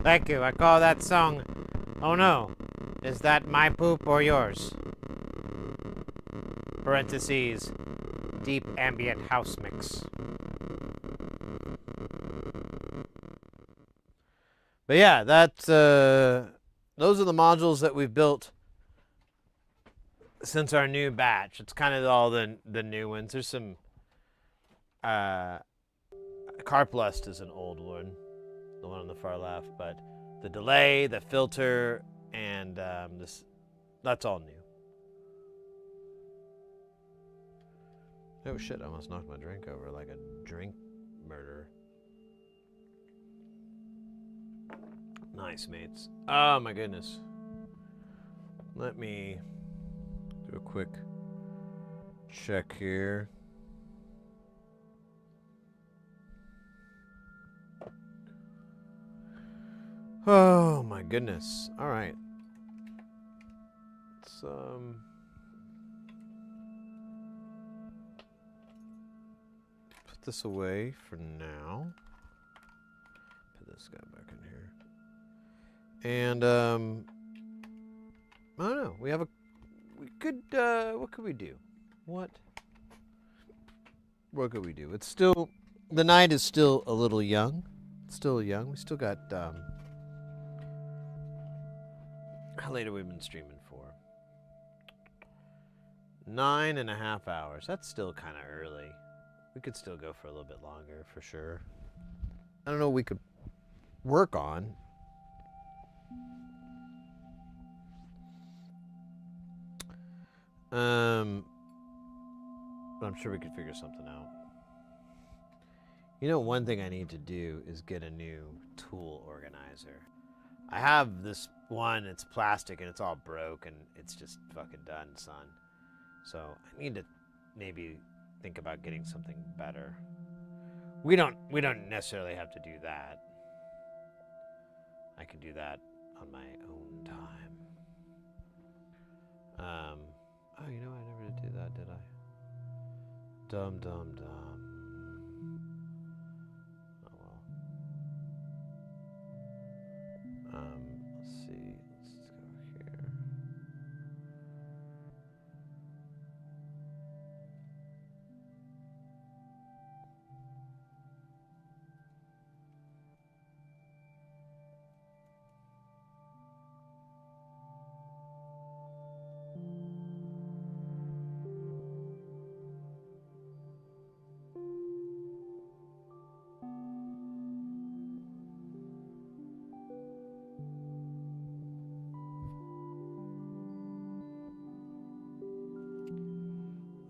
Thank you. I call that song, "Oh No, Is That My Poop or Yours?" Parentheses, deep ambient house mix. But yeah, that's those are the modules that we've built since our new batch. It's kind of all the new ones. There's some Carplust is an old one, the one on the far left, but the delay, the filter, and that's all new. Oh shit, I almost knocked my drink over like a drink murderer. Nice, mates. Oh my goodness. Let me do a quick check here. Oh my goodness. All right. Let's put this away for now. Put this guy back in here. And I don't know. We could what could we do? What what could we do? It's still, the night is still a little young. It's still young. We still got, how late have we been streaming for? 9.5 hours. That's still kind of early. We could still go for a little bit longer, for sure. I don't know what we could work on. But I'm sure we could figure something out. You know, one thing I need to do is get a new tool organizer. I have this one, it's plastic and it's all broke and it's just fucking done, son. So I need to maybe think about getting something better. We don't necessarily have to do that. I can do that on my own time. Oh, you know, I never did that, did I? Dum. Oh well. Let's see. Let's go here.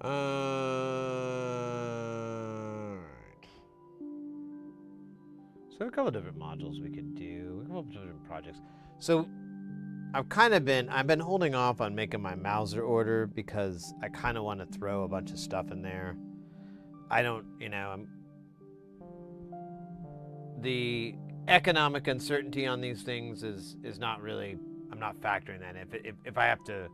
Alright. So a couple of different modules we could do, a couple of different projects. So I've been holding off on making my Mauser order because I kind of want to throw a bunch of stuff in there. I don't, the economic uncertainty on these things is not really, I'm not factoring that in. If I have to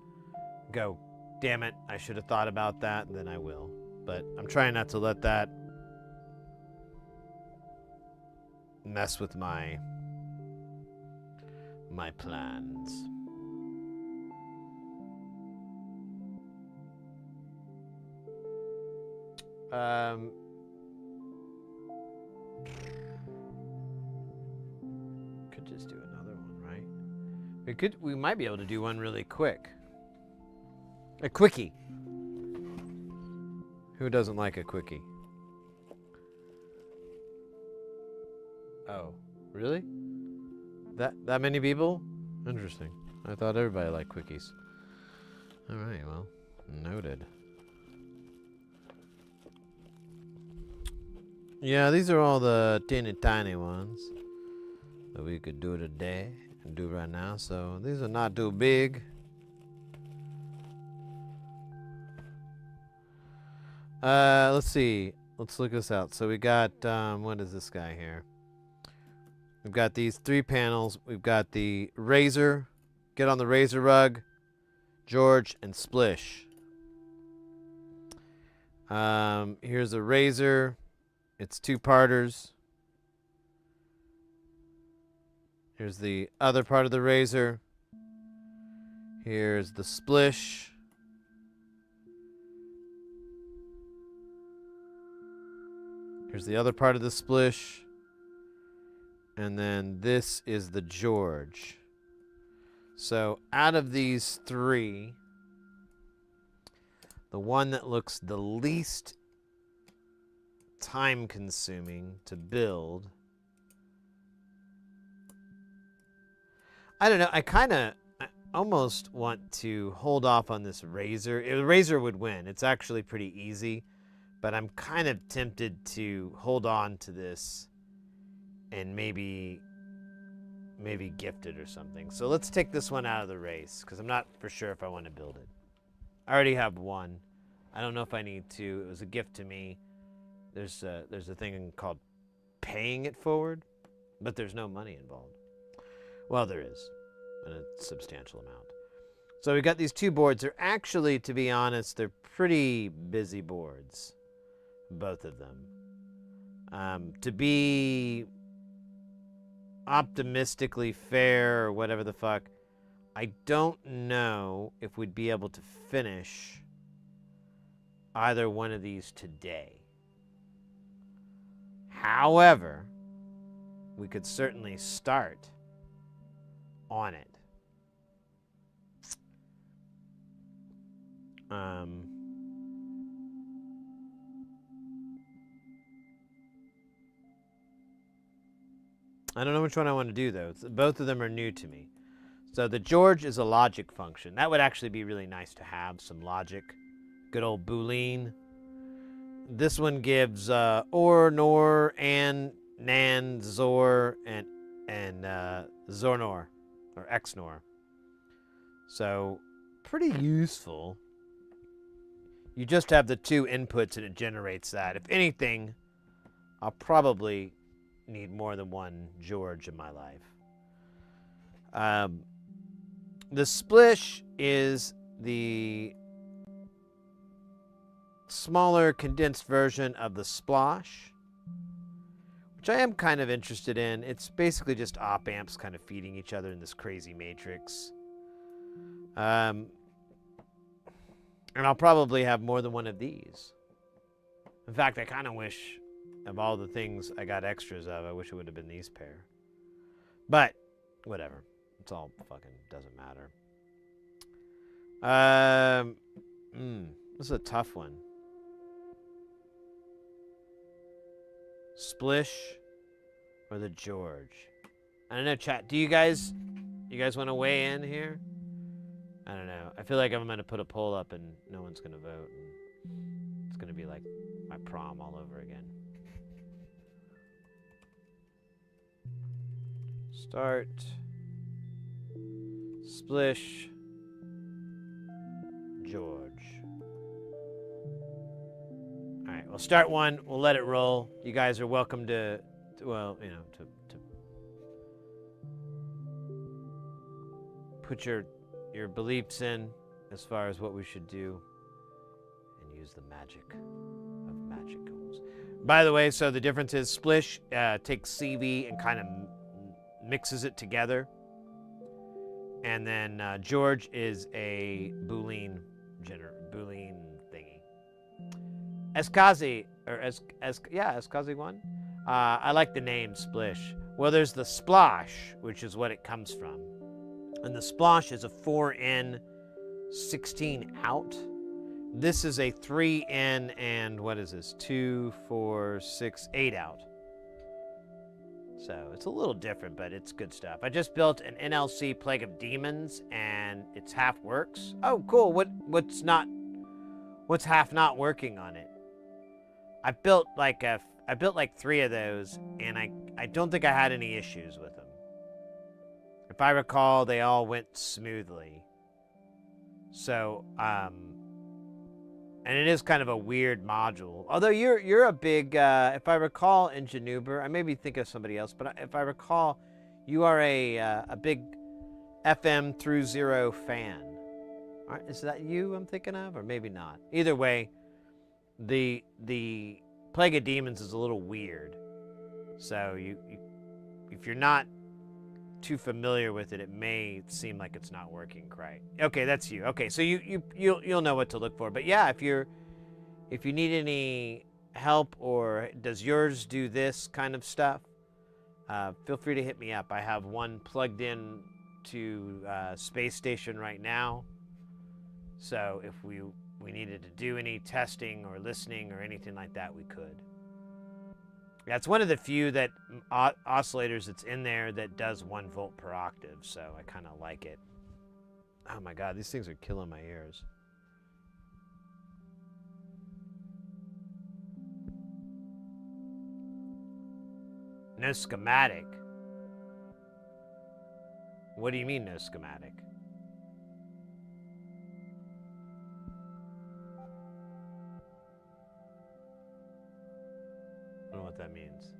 go, damn it, I should have thought about that, then I will. But I'm trying not to let that mess with my plans. Could just do another one, right? We might be able to do one really quick. A quickie. Who doesn't like a quickie? Oh, really? That many people? Interesting. I thought everybody liked quickies. All right, well, noted. Yeah, these are all the teeny tiny ones that we could do today and do right now. So these are not too big. Let's see. Let's look this out. So we got, what is this guy here? We've got these 3 panels. We've got the razor, get on the razor rug, George, and Splish. Here's a razor. It's 2-parters. Here's the other part of the razor. Here's the Splish. Here's the other part of the Splish. And then this is the George. So out of these 3, the one that looks the least time consuming to build, I don't know, I almost want to hold off on this razor. The razor would win. It's actually pretty easy, but I'm kind of tempted to hold on to this and maybe gift it or something. So let's take this one out of the race because I'm not for sure if I want to build it. I already have one. I don't know if I need to. It was a gift to me. There's a thing called paying it forward, but there's no money involved. Well, there is, in a substantial amount. So we got these 2 boards. They're actually, to be honest, they're pretty busy boards, both of them. To be optimistically fair or whatever the fuck, I don't know if we'd be able to finish either one of these today. However, we could certainly start on it. I don't know which one I want to do, though. Both of them are new to me. So the George is a logic function. That would actually be really nice to have, some logic. Good old Boolean. This one gives or, nor, and, nan, zor, and zornor, or xnor. So pretty useful. You just have the two inputs and it generates that. If anything, I'll probably need more than one George in my life. The splish is the smaller condensed version of the splosh, which I am kind of interested in. It's basically just op amps kind of feeding each other in this crazy matrix. And I'll probably have more than one of these. In fact, I kind of wish, of all the things I got extras of, I wish it would have been these pair. But, whatever. It's all fucking doesn't matter. This is a tough one. Splish or the George? I don't know, chat. Do you guys want to weigh in here? I don't know. I feel like I'm going to put a poll up and no one's going to vote. And it's going to be like my prom all over again. Start. Splish. George. All right, we'll start one. We'll let it roll. You guys are welcome to put your beliefs in as far as what we should do and use the magic of magicals. By the way, so the difference is Splish takes CV and kind of mixes it together. And then George is a Boolean thingy. Eskazi, or Eskazi one. I like the name Splish. Well, there's the Splosh, which is what it comes from. And the Splosh is a 4in, 16 out. This is a 3in and what is this? 2, 4, 6, 8 out. So it's a little different, but it's good stuff. I just built an NLC Plague of Demons, and it's half works. Oh, cool. What's half not working on it? I built like 3 of those, and I don't think I had any issues with them. If I recall, they all went smoothly. So, and it is kind of a weird module. Although you're a big, if I recall, Ingenuber, I maybe think of somebody else, but if I recall, you are a big FM through zero fan. All right, is that you I'm thinking of, or maybe not? Either way, the Plague of Demons is a little weird. So if you're not too familiar with it, it may seem like it's not working right. Okay, that's you. Okay, so you'll know what to look for. But yeah, if you need any help, or does yours do this kind of stuff, feel free to hit me up. I have one plugged in to Space Station right now. So if we needed to do any testing or listening or anything like that, we could. Yeah, it's one of the few that oscillators that's in there that does 1 volt per octave, so I kind of like it. Oh my god, these things are killing my ears. No schematic? What do you mean, no schematic? I don't know what that means.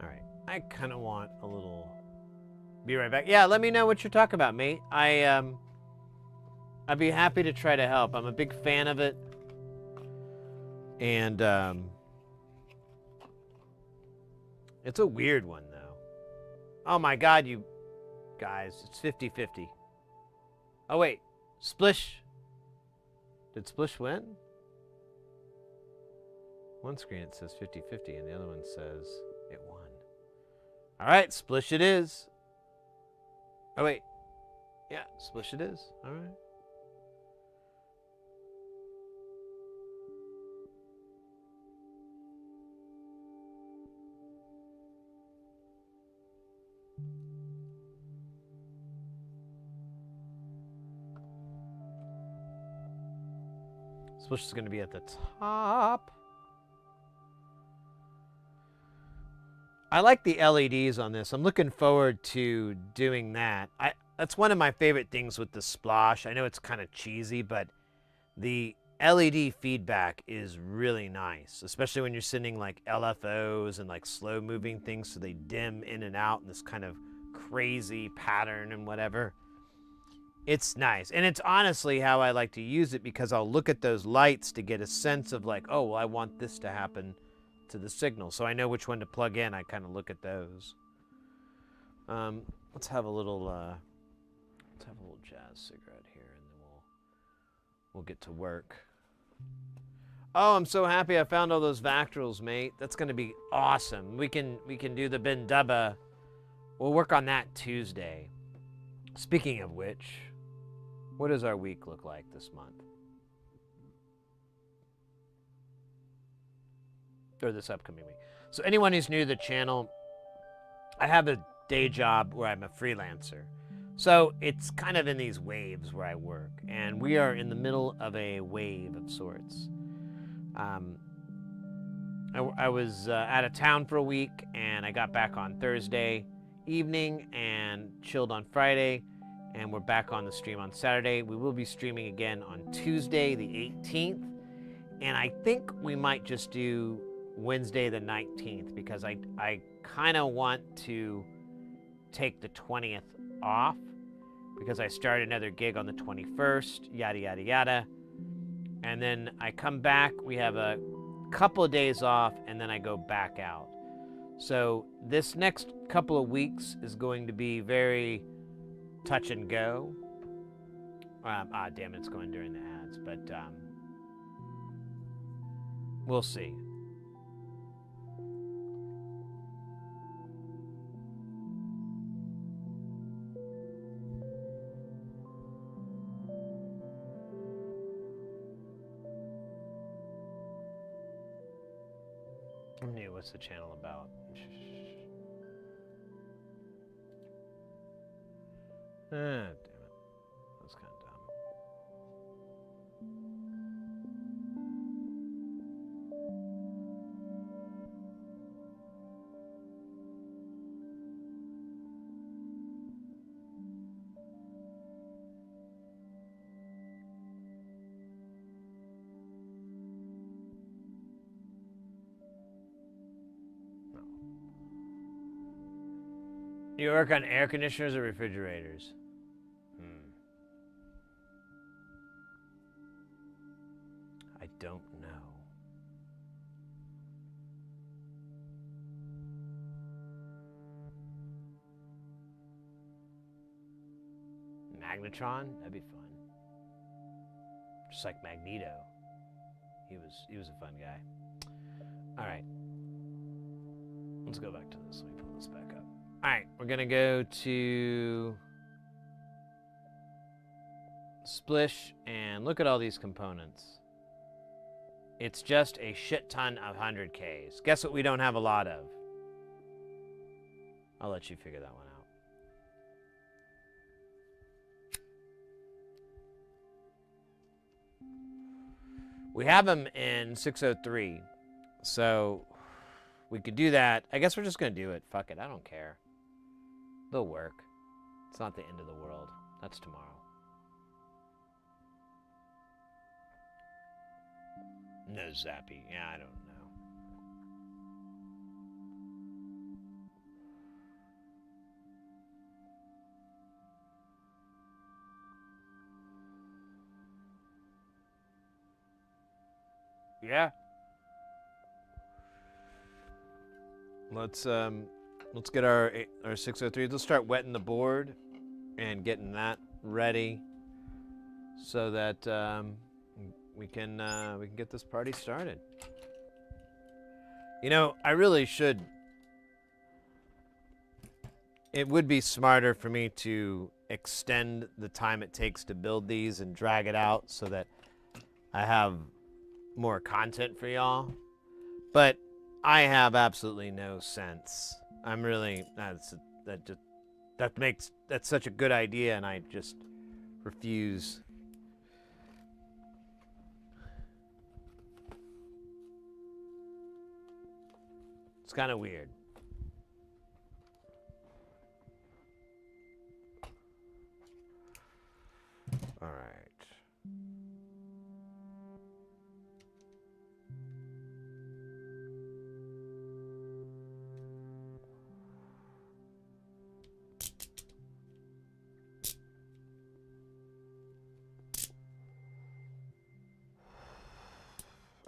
All right, I kind of want a little. Be right back. Yeah, let me know what you're talking about, mate. I'd be happy to try to help. I'm a big fan of it, and it's a weird one, though. Oh my god, you guys. It's 50-50. Oh wait. Splish. Did Splish win? One screen it says 50-50 and the other one says it won. Alright, Splish it is. Oh wait. Yeah, Splish it is. Alright. Splish is going to be at the top. I like the LEDs on this. I'm looking forward to doing that. That's one of my favorite things with the Splosh. I know it's kind of cheesy, but the LED feedback is really nice, especially when you're sending like LFOs and like slow moving things so they dim in and out in this kind of crazy pattern and whatever. It's nice. And it's honestly how I like to use it, because I'll look at those lights to get a sense of like, oh, well, I want this to happen to the signal. So I know which one to plug in. I kind of look at those. Let's have a little jazz cigarette here, and then we'll get to work. Oh, I'm so happy I found all those Vactrals, mate. That's going to be awesome. We can do the Bindubba. We'll work on that Tuesday. Speaking of which, what does our week look like this month? Or this upcoming week. So anyone who's new to the channel, I have a day job where I'm a freelancer. So it's kind of in these waves where I work. And we are in the middle of a wave of sorts. I was out of town for a week, and I got back on Thursday evening and chilled on Friday. And we're back on the stream on Saturday. We will be streaming again on Tuesday, the 18th. And I think we might just do Wednesday, the 19th, because I kind of want to take the 20th off, because I start another gig on the 21st, yada, yada, yada. And then I come back, we have a couple of days off, and then I go back out. So this next couple of weeks is going to be very touch and go. Damn, it's going during the ads, but we'll see. What's the channel about? Damn it. That's kind of dumb. You work on air conditioners or refrigerators? I don't know. Magnetron? That'd be fun. Just like Magneto. He was a fun guy. All right. Let's go back to this. Let me pull this back up. All right, we're gonna go to Splish and look at all these components. It's just a shit ton of 100Ks. Guess what we don't have a lot of? I'll let you figure that one out. We have them in 603, so we could do that. I guess we're just gonna do it. Fuck it, I don't care. They'll work. It's not the end of the world. That's tomorrow. No Zappy. Yeah, I don't know. Yeah. Let's let's get our 603. Let's start wetting the board and getting that ready so that we can get this party started. You know, I really should. It would be smarter for me to extend the time it takes to build these and drag it out so that I have more content for y'all. But I have absolutely no sense. I'm really that's such a good idea, and I just refuse. It's kind of weird. All right.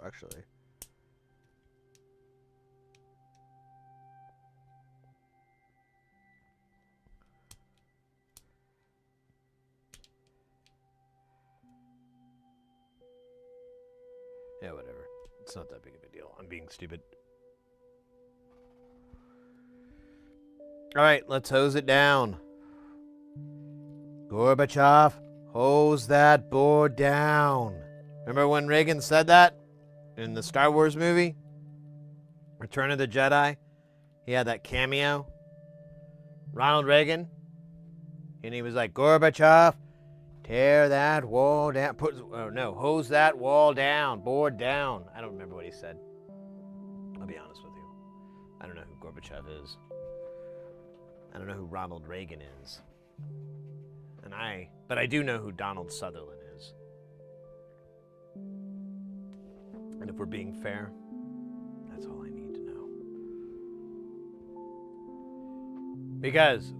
Actually. Yeah, whatever. It's not that big of a deal. I'm being stupid. All right, let's hose it down. Gorbachev, hose that board down. Remember when Reagan said that in the Star Wars movie? Return of the Jedi? He had that cameo. Ronald Reagan. And he was like, Gorbachev, tear that wall down. Hose that wall down. Board down. I don't remember what he said. I'll be honest with you. I don't know who Gorbachev is. I don't know who Ronald Reagan is. But I do know who Donald Sutherland is. And if we're being fair, that's all I need to know. Because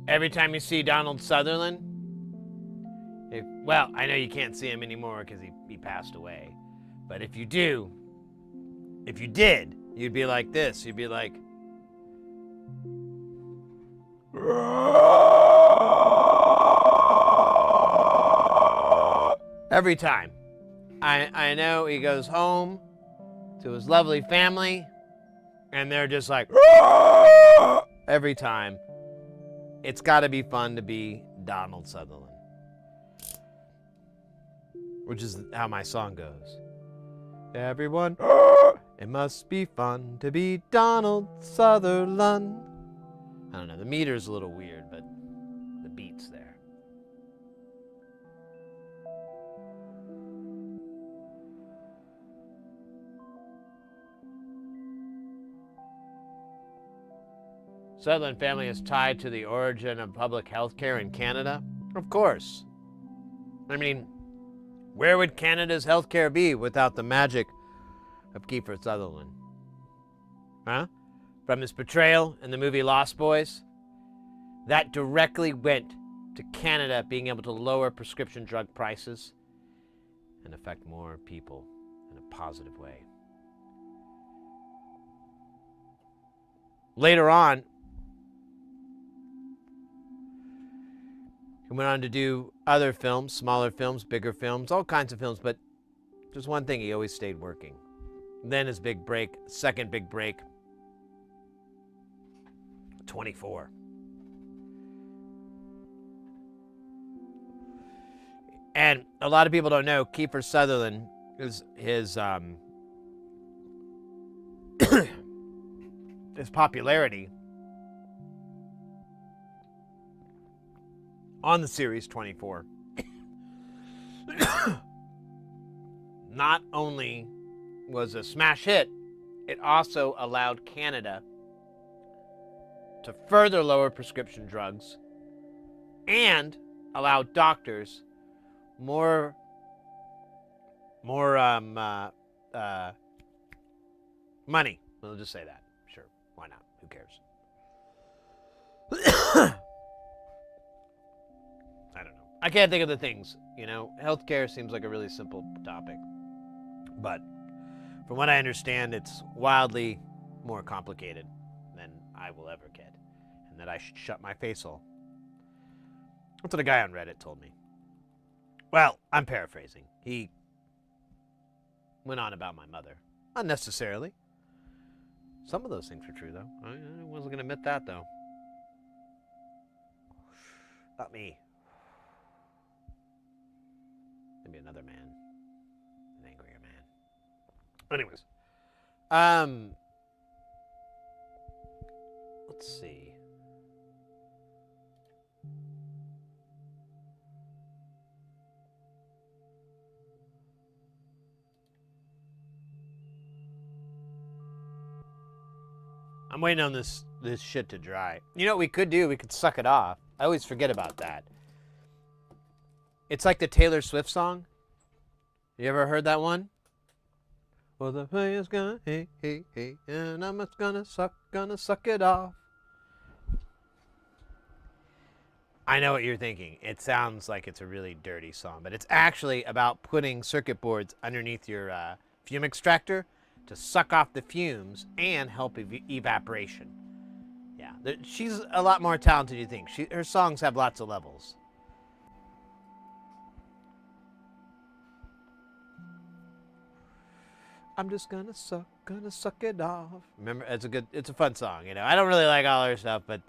every time you see Donald Sutherland, I know you can't see him anymore because he passed away. But if you did, you'd be like this. You'd be like, every time. I know he goes home to his lovely family, and they're just like, every time. It's got to be fun to be Donald Sutherland. Which is how my song goes. Everyone, it must be fun to be Donald Sutherland. I don't know, the meter's a little weird, but the beat's there. Sutherland family is tied to the origin of public health care in Canada? Of course. I mean, where would Canada's healthcare be without the magic of Kiefer Sutherland? Huh? From his portrayal in the movie Lost Boys, that directly went to Canada being able to lower prescription drug prices and affect more people in a positive way. Later on, he went on to do other films, smaller films, bigger films, all kinds of films, but just one thing, he always stayed working. Then his big break, second big break, 24. And a lot of people don't know, Kiefer Sutherland is his popularity on the series 24 not only was a smash hit, it also allowed Canada to further lower prescription drugs and allow doctors more money. We'll just say that. Sure, why not? Who cares? I don't know. I can't think of the things. You know, healthcare seems like a really simple topic. But from what I understand, it's wildly more complicated than I will ever get. that I should shut my face hole. That's what a guy on Reddit told me. Well, I'm paraphrasing. He went on about my mother. Unnecessarily. Some of those things were true, though. I wasn't going to admit that, though. Not me. Maybe another man. An angrier man. Anyways. Let's see. I'm waiting on this shit to dry. You know what we could do? We could suck it off. I always forget about that. It's like the Taylor Swift song. You ever heard that one? Well, the hay is gonna hey, hey, hey, and I'm just gonna suck it off. I know what you're thinking. It sounds like it's a really dirty song, but it's actually about putting circuit boards underneath your fume extractor to suck off the fumes and help evaporation. Yeah, she's a lot more talented than you think. Her songs have lots of levels. I'm just gonna suck it off. Remember, it's a fun song, you know. I don't really like all her stuff, but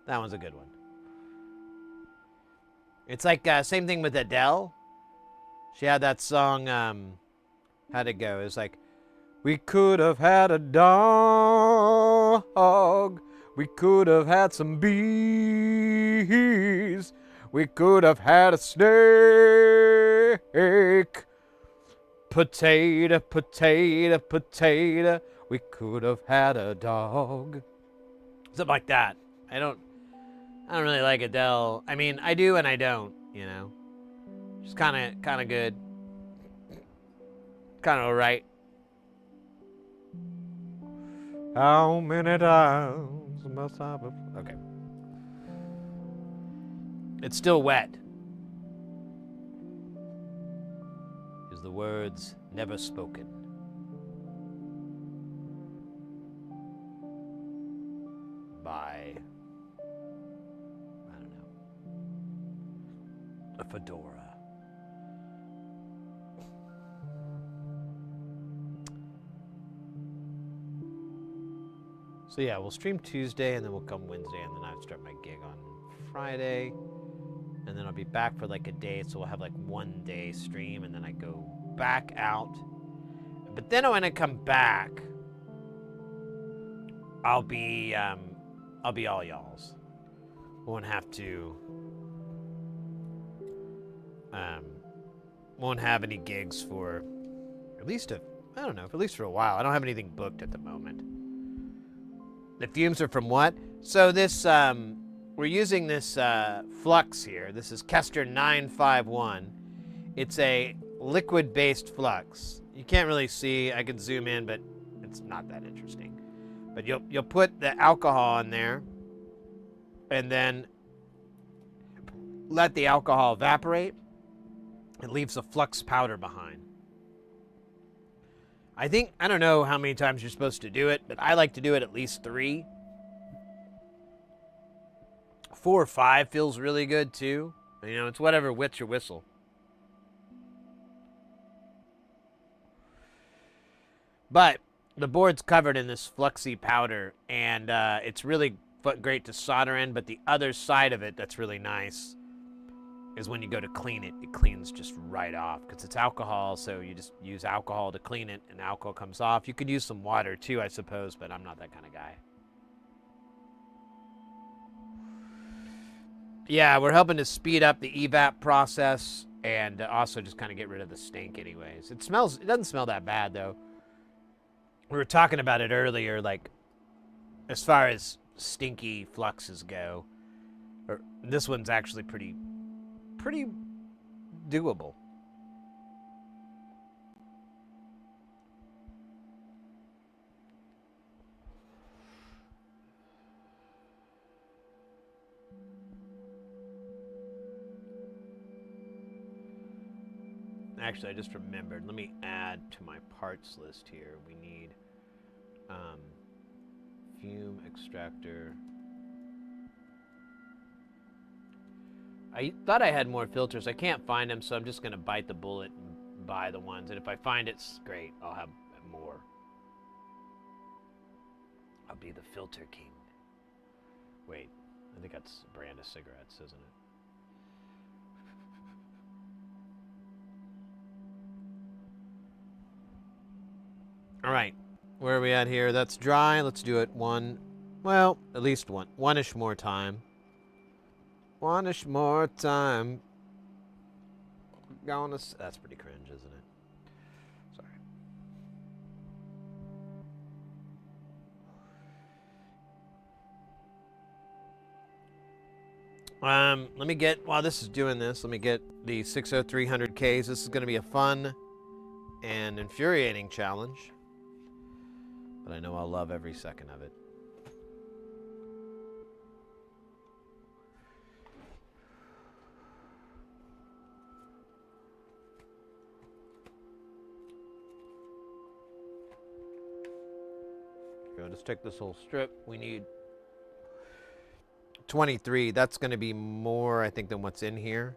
that one's a good one. It's like same thing with Adele. She had that song. How'd it go? It was like, we could have had a dog. We could have had some bees. We could have had a snake. Potato, potato, potato. We could have had a dog. Something like that. I don't really like Adele. I mean, I do and I don't, you know. She's kind of good. Kind of alright. How many times must I be... Okay. It's still wet. Is the words never spoken. By... I don't know. A fedora. So yeah, we'll stream Tuesday, and then we'll come Wednesday, and then I'll start my gig on Friday. And then I'll be back for like a day, so we'll have like 1 day stream, and then I go back out. But then when I come back, I'll be all y'all's. Won't have to won't have any gigs for at least for a while. I don't have anything booked at the moment. The fumes are from what? So this, we're using this flux here. This is Kester 951. It's a liquid-based flux. You can't really see. I can zoom in, but it's not that interesting. But you'll put the alcohol in there, and then let the alcohol evaporate. It leaves a flux powder behind. I don't know how many times you're supposed to do it, but I like to do it at least 3. 4 or 5 feels really good too. You know, it's whatever wets your whistle. But the board's covered in this fluxy powder, and it's really great to solder in, but the other side of it that's really nice is when you go to clean it, it cleans just right off because it's alcohol, so you just use alcohol to clean it, and alcohol comes off. You could use some water too, I suppose, but I'm not that kind of guy. Yeah, we're helping to speed up the evap process and also just kind of get rid of the stink anyways. It doesn't smell that bad though. We were talking about it earlier, like as far as stinky fluxes go, this one's actually pretty doable. Actually, I just remembered. Let me add to my parts list here. We need fume extractor I thought I had more filters. I can't find them, so I'm just going to bite the bullet and buy the ones. And if I find it's great, I'll have more. I'll be the filter king. Wait, I think that's a brand of cigarettes, isn't it? All right, where are we at here? That's dry. Let's do it at least one-ish more time. One-ish more time. That's pretty cringe, isn't it? Sorry. Let me get, while this is doing this, let me get the 60300Ks. This is going to be a fun and infuriating challenge, but I know I'll love every second of it. Go, just take this whole strip. We need 23. That's going to be more, I think, than what's in here.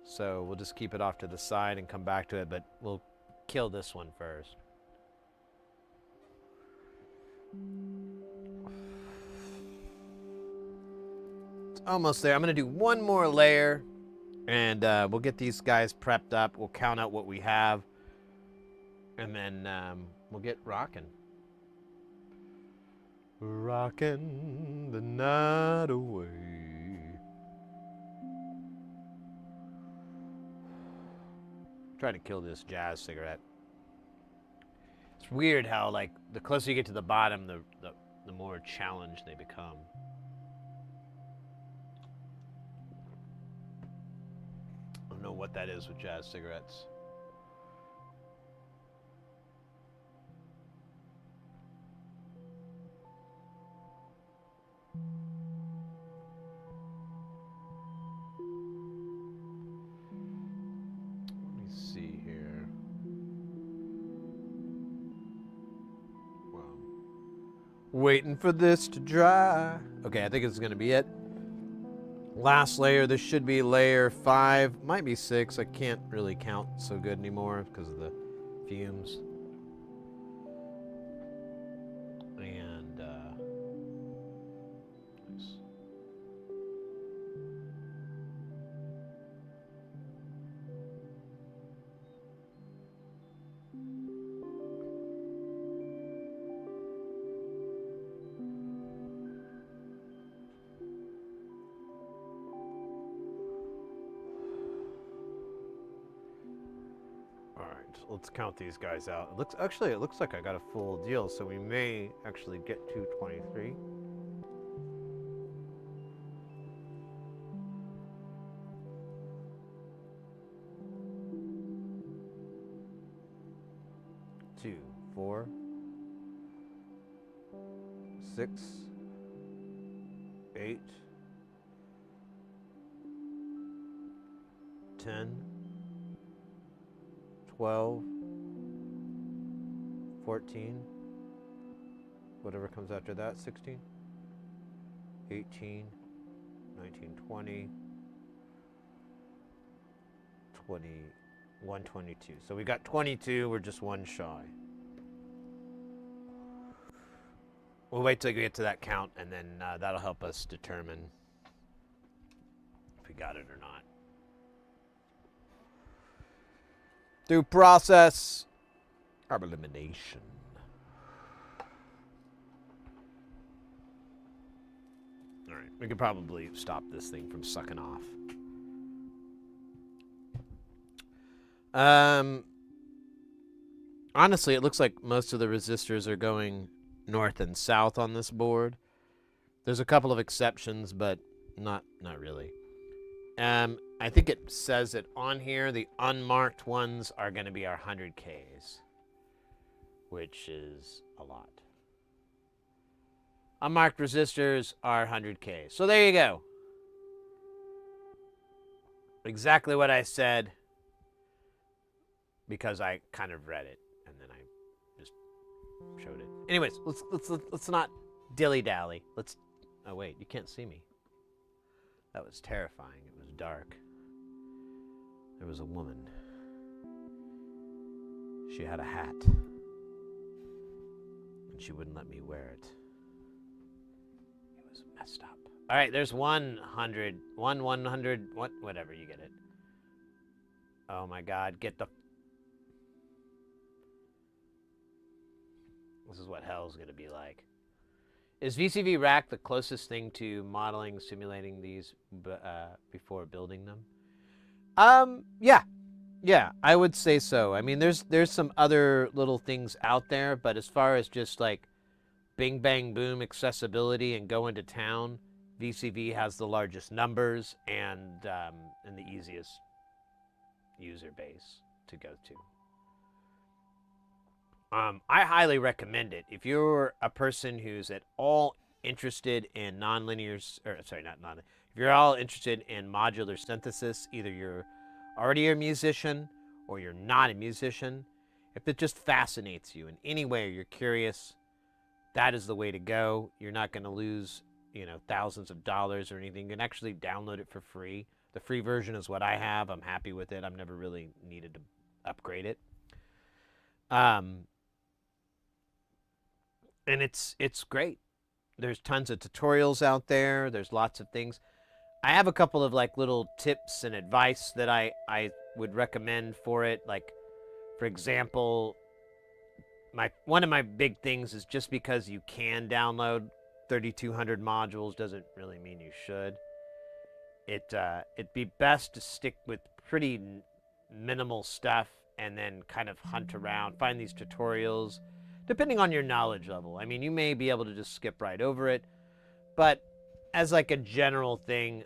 So we'll just keep it off to the side and come back to it, but we'll kill this one first. It's almost there. I'm going to do one more layer, and we'll get these guys prepped up. We'll count out what we have, and then we'll get rocking. Rocking the night away. Try to kill this jazz cigarette. It's weird how, like, the closer you get to the bottom, the more challenged they become. I don't know what that is with jazz cigarettes. Let me see here. Wow. Waiting for this to dry. Okay, I think it's going to be it. Last layer, this should be layer 5, might be 6. I can't really count so good anymore because of the fumes. And nice. Let's count these guys out. It looks like I got a full deal, so we may actually get to 23. Two, 4, 6, 8, 10, 12, 14, whatever comes after that, 16, 18, 19, 20, 21, 22. So we got 22, we're just one shy. We'll wait till we get to that count, and then that'll help us determine if we got it or not. Through process of elimination. All right, we could probably stop this thing from sucking off. Honestly, it looks like most of the resistors are going north and south on this board. There's a couple of exceptions, but not really. I think it says it on here, the unmarked ones are going to be our 100Ks, which is a lot. Unmarked resistors are 100Ks. So there you go. Exactly what I said, because I kind of read it and then I just showed it. Anyways, let's not dilly-dally. Oh wait, you can't see me. That was terrifying. It was was dark. There was a woman. She had a hat. And she wouldn't let me wear it. It was messed up. All right, there's 100, whatever, you get it. Oh my God, get the... This is what hell's gonna be like. Is VCV Rack the closest thing to modeling, simulating these before building them? Yeah, I would say so. I mean, there's some other little things out there, but as far as just like bing bang boom accessibility and go into town, VCV has the largest numbers and the easiest user base to go to. I highly recommend it. If you're a person who's at all interested in if you're all interested in modular synthesis, either you're already a musician or you're not a musician, if it just fascinates you in any way, you're curious, that is the way to go. You're not going to lose, thousands of dollars or anything. You can actually download it for free. The free version is what I have. I'm happy with it. I've never really needed to upgrade it. And it's great. There's tons of tutorials out there. There's lots of things. I have a couple of like little tips and advice that I would recommend for it. Like, for example, one of my big things is just because you can download 3,200 modules doesn't really mean you should. It'd be best to stick with pretty minimal stuff and then kind of hunt around, find these tutorials, depending on your knowledge level. I mean, you may be able to just skip right over it, but as like a general thing,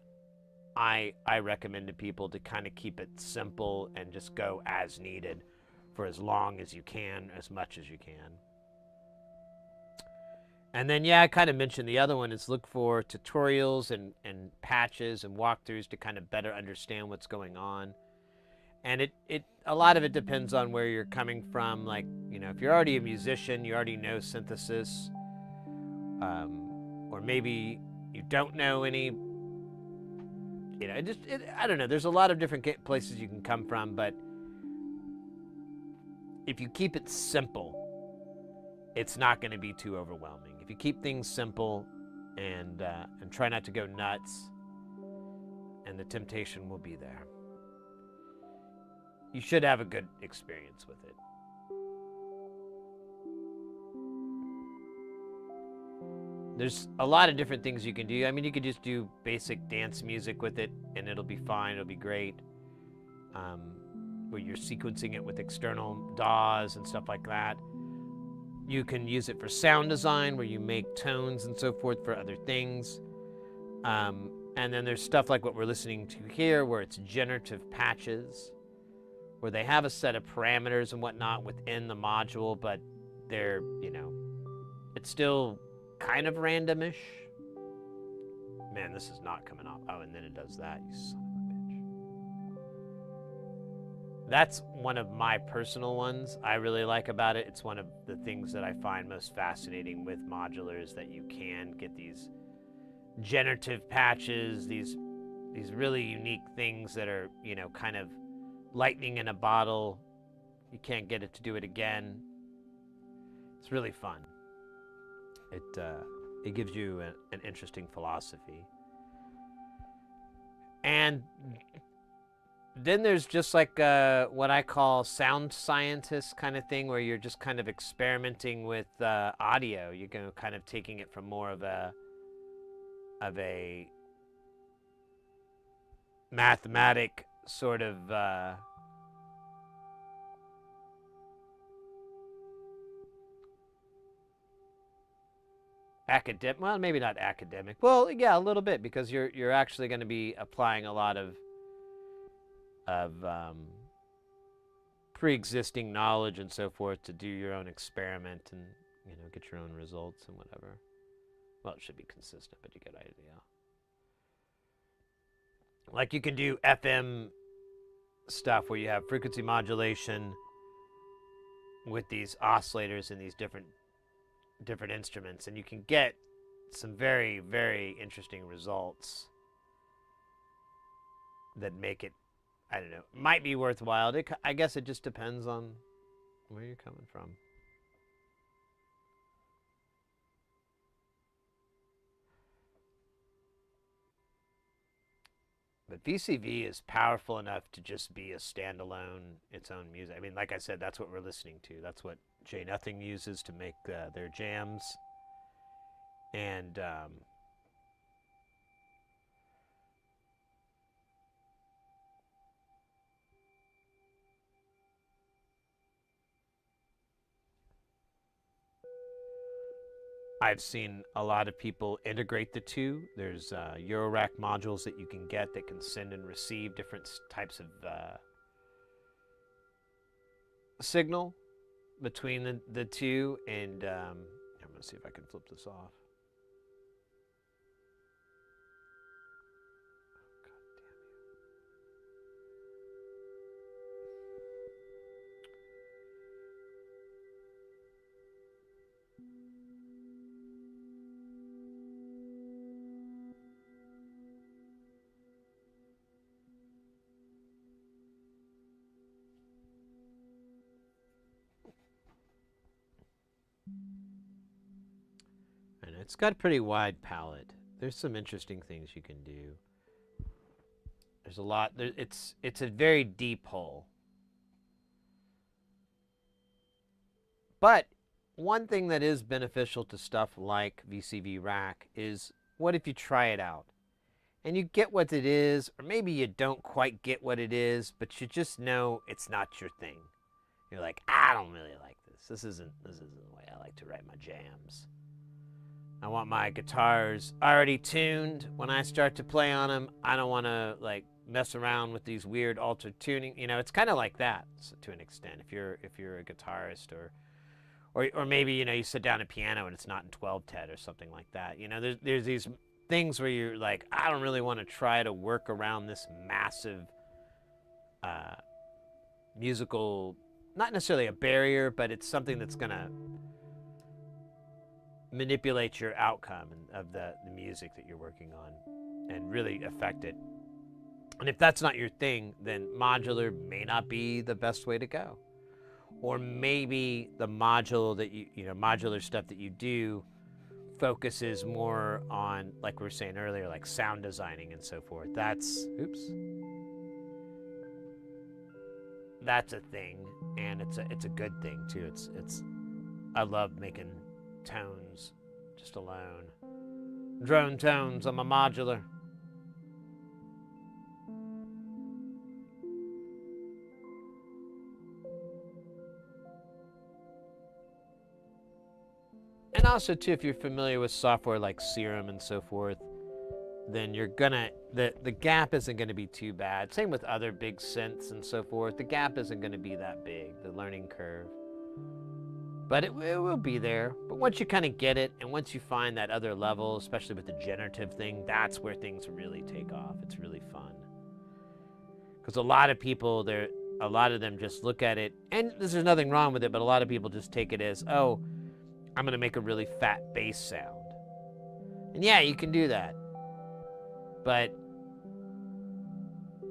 I recommend to people to kind of keep it simple and just go as needed for as long as you can, as much as you can. And then, yeah, I kind of mentioned the other one is look for tutorials and patches and walkthroughs to kind of better understand what's going on. And a lot of it depends on where you're coming from. Like, if you're already a musician, you already know synthesis, or maybe you don't know any, I don't know. There's a lot of different places you can come from, but if you keep it simple, it's not going to be too overwhelming. If you keep things simple and try not to go nuts, and the temptation will be there, you should have a good experience with it. There's a lot of different things you can do. I mean, you could just do basic dance music with it, and it'll be fine. It'll be great. Where you're sequencing it with external DAWs and stuff like that. You can use it for sound design, where you make tones and so forth for other things. And then there's stuff like what we're listening to here, where it's generative patches, where they have a set of parameters and whatnot within the module, but they're, it's still kind of randomish. Man, this is not coming off. Oh, and then it does that, you son of a bitch. That's one of my personal ones I really like about it. It's one of the things that I find most fascinating with modulars, that you can get these generative patches, these really unique things that are, kind of lightning in a bottle. You can't get it to do it again. It's really fun. It gives you an interesting philosophy. And then there's just like what I call sound scientist kind of thing, where you're just kind of experimenting with audio. You're kind of taking it from more of a mathematic sort of academic, well, maybe not academic. Well, yeah, a little bit, because you're actually going to be applying a lot of pre-existing knowledge and so forth to do your own experiment and get your own results and whatever. Well, it should be consistent, but you get an idea. Like you can do FM stuff where you have frequency modulation with these oscillators and these different instruments, and you can get some very, very interesting results that make it, I don't know, might be worthwhile. I guess it just depends on where you're coming from. But VCV is powerful enough to just be a standalone, its own music. I mean, like I said, that's what we're listening to. That's what J Nothing uses to make their jams. And I've seen a lot of people integrate the two. There's Eurorack modules that you can get that can send and receive different types of signal between the two. And I'm going to see if I can flip this off. And it's got a pretty wide palette. There's some interesting things you can do. There's a lot. It's a very deep hole. But one thing that is beneficial to stuff like VCV Rack is, what if you try it out and you get what it is, or maybe you don't quite get what it is, but you just know it's not your thing. You're like, I don't really like this. This isn't the way I like to write my jams. I want my guitars already tuned when I start to play on them. I don't want to like mess around with these weird altered tuning. You know, it's kind of like that to an extent. If you're a guitarist, or maybe, you know, you sit down at piano and it's not in 12/10 or something like that. You know, there's these things where you're like, I don't really want to try to work around this massive musical, not necessarily a barrier, but it's something that's gonna manipulate your outcome of the music that you're working on and really affect it. And if that's not your thing, then modular may not be the best way to go. Or maybe the module that modular stuff that you do focuses more on, like we were saying earlier, like sound designing and so forth. That's a thing, and it's a good thing too. I love making tones just alone. Drone tones on my modular. And also too, if you're familiar with software like Serum and so forth, then you're gonna, the gap isn't gonna be too bad. Same with other big synths and so forth. The gap isn't gonna be that big, the learning curve. But it will be there. But once you kind of get it, and once you find that other level, especially with the generative thing, that's where things really take off. It's really fun. Because a lot of them just look at it, and there's nothing wrong with it, but a lot of people just take it as, oh, I'm going to make a really fat bass sound. And yeah, you can do that. But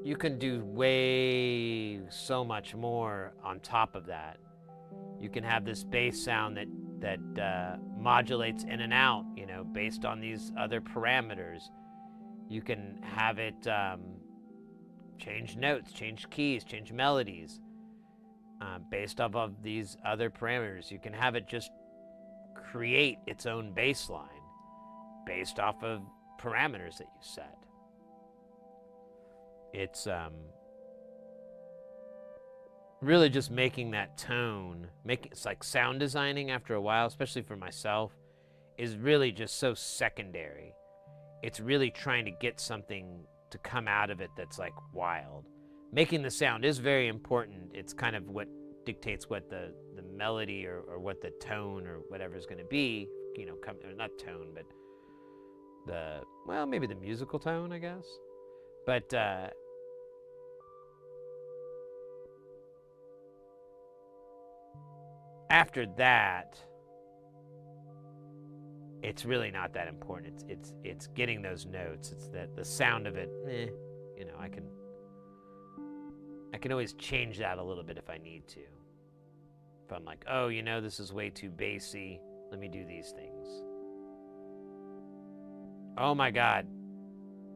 you can do so much more on top of that. You can have this bass sound that modulates in and out, you know, based on these other parameters. You can have it change notes, change keys, change melodies based off of these other parameters. You can have it just create its own bass line based off of parameters that you set. It's really just making that tone, it's like sound designing after a while, especially for myself, is really just so secondary. It's really trying to get something to come out of it that's like wild. Making the sound is very important. It's kind of what dictates what the melody or what the tone or whatever is going to be, you know, not tone, but maybe the musical tone, I guess. But after that, it's really not that important. It's getting those notes. It's that the sound of it, you know, I can always change that a little bit if I need to. If I'm like, oh, you know, this is way too bassy, let me do these things. Oh my God.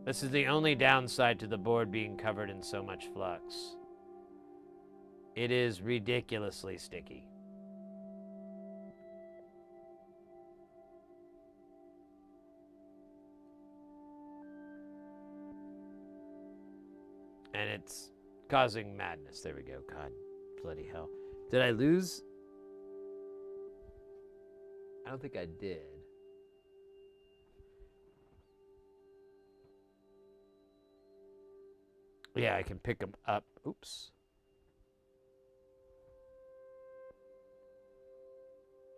This is the only downside to the board being covered in so much flux. It is ridiculously sticky. And it's causing madness. There we go. God, bloody hell. Did I lose? I don't think I did. Yeah, I can pick them up. Oops.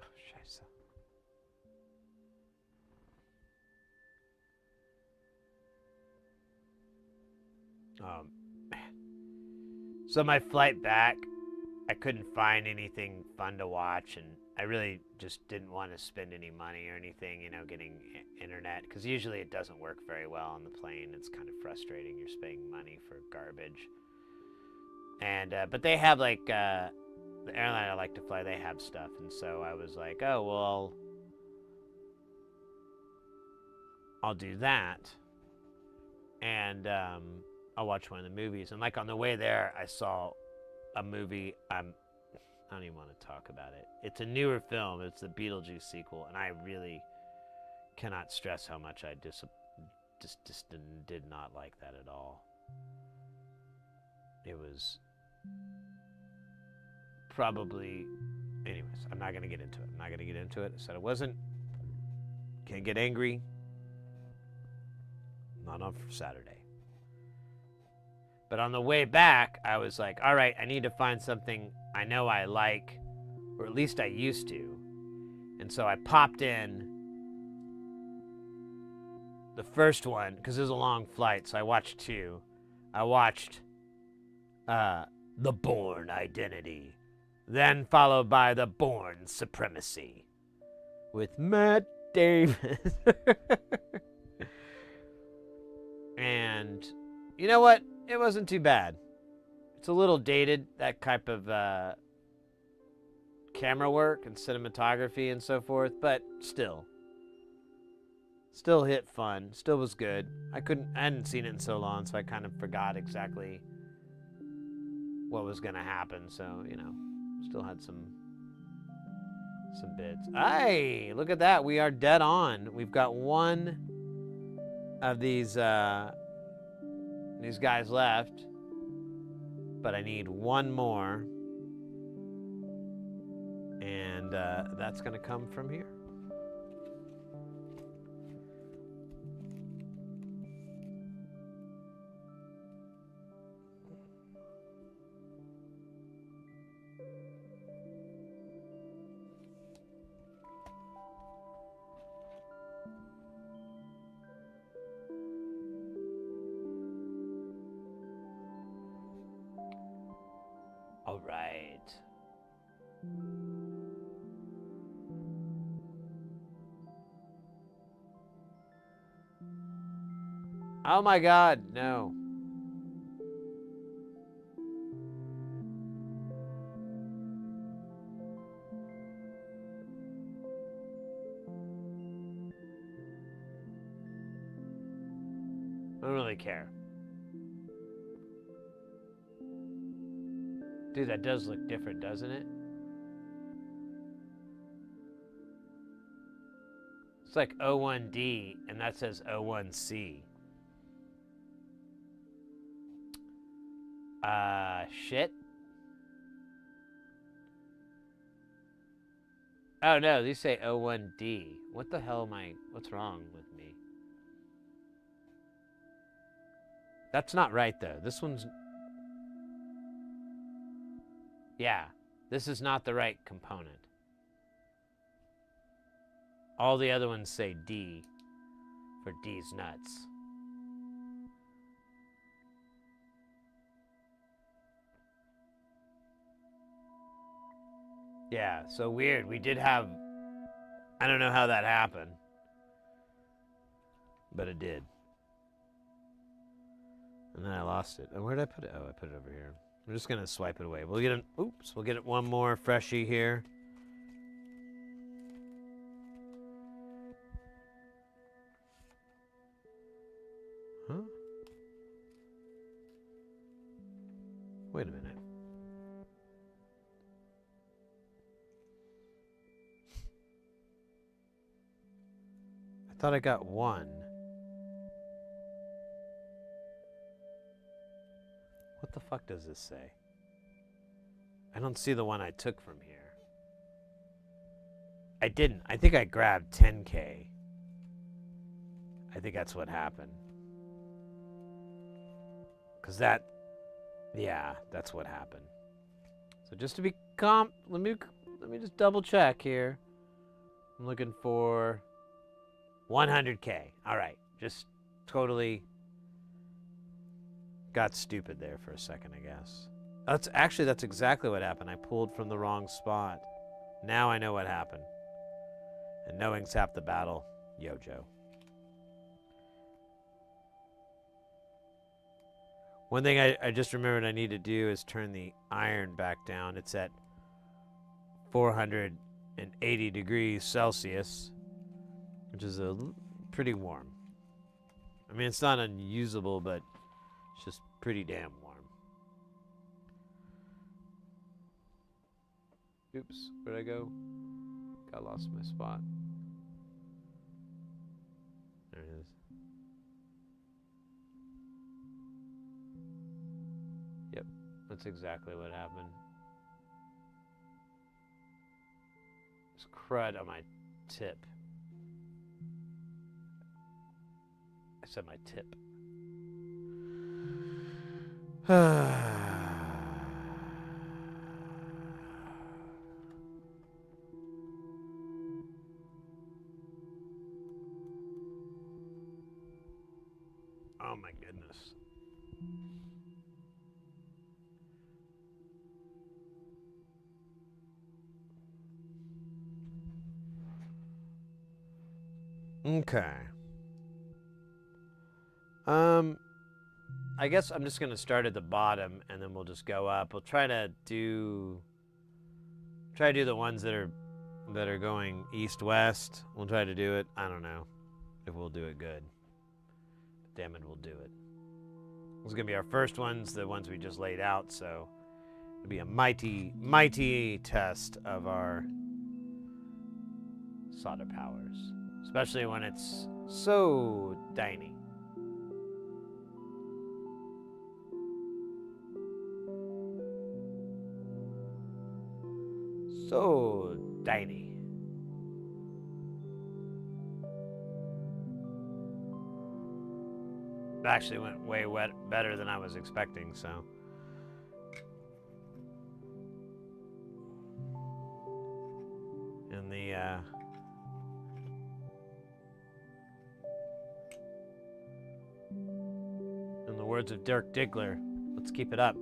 Oh, scheiße. Man. So my flight back, I couldn't find anything fun to watch, and I really just didn't want to spend any money or anything, you know, getting internet, because usually it doesn't work very well on the plane. It's kind of frustrating. You're spending money for garbage. And but they have like the airline I like to fly, they have stuff, and so I was like, oh well, I'll do that, and I'll watch one of the movies. And like on the way there, I saw a movie. I don't even want to talk about it. It's a newer film. It's the Beetlejuice sequel, and I really cannot stress how much I just did not like that at all. It was probably, anyways, I'm not going to get into it. I said I wasn't. Can't get angry. Not on Saturday. But on the way back, I was like, all right, I need to find something I know I like, or at least I used to. And so I popped in the first one, because it was a long flight, so I watched two. I watched The Bourne Identity, then followed by The Bourne Supremacy with Matt Davis. And you know what? It wasn't too bad. It's a little dated, that type of camera work and cinematography and so forth, but still hit fun. Still was good. I hadn't seen it in so long, so I kind of forgot exactly what was going to happen. So, you know, still had some bits. Hey, look at that. We are dead on. We've got one of these guys left, but I need one more, and that's going to come from here. All right. Oh my God, no. I don't really care. Dude, that does look different, doesn't it? It's like O1D, and that says O1C. Shit. Oh no, these say O1D. What the hell what's wrong with me? That's not right though. This one's, yeah, this is not the right component. All the other ones say D for D's nuts. Yeah, so weird. We did have, I don't know how that happened, but it did. And then I lost it. And where did I put it? Oh, I put it over here. I'm just gonna swipe it away. We'll get we'll get it one more freshie here. Huh? Wait a minute. I thought I got one. What the fuck does this say? I don't see the one I took from here. I didn't. I think I grabbed 10K. I think that's what happened. Because that, yeah, that's what happened. So just to be let me just double check here. I'm looking for 100K. All right, just totally got stupid there for a second, I guess. That's exactly what happened. I pulled from the wrong spot. Now I know what happened. And knowing's half the battle. Yo, Joe. One thing I just remembered I need to do is turn the iron back down. It's at 480 degrees Celsius, which is pretty warm. I mean, it's not unusable, but it's just pretty damn warm. Oops, where'd I go? Got lost my spot. There it is. Yep, that's exactly what happened. There's crud on my tip. I said my tip. Oh my goodness. Okay. I guess I'm just going to start at the bottom and then we'll just go up. We'll try to do the ones that are going east west. We'll try to do it. I don't know if we'll do it good. Damn it, we'll do it. This is going to be our first ones, the ones we just laid out, so it'll be a mighty test of our solder powers, especially when it's so tiny. So tiny. It actually went way better than I was expecting, so. And in the words of Dirk Diggler, let's keep it up.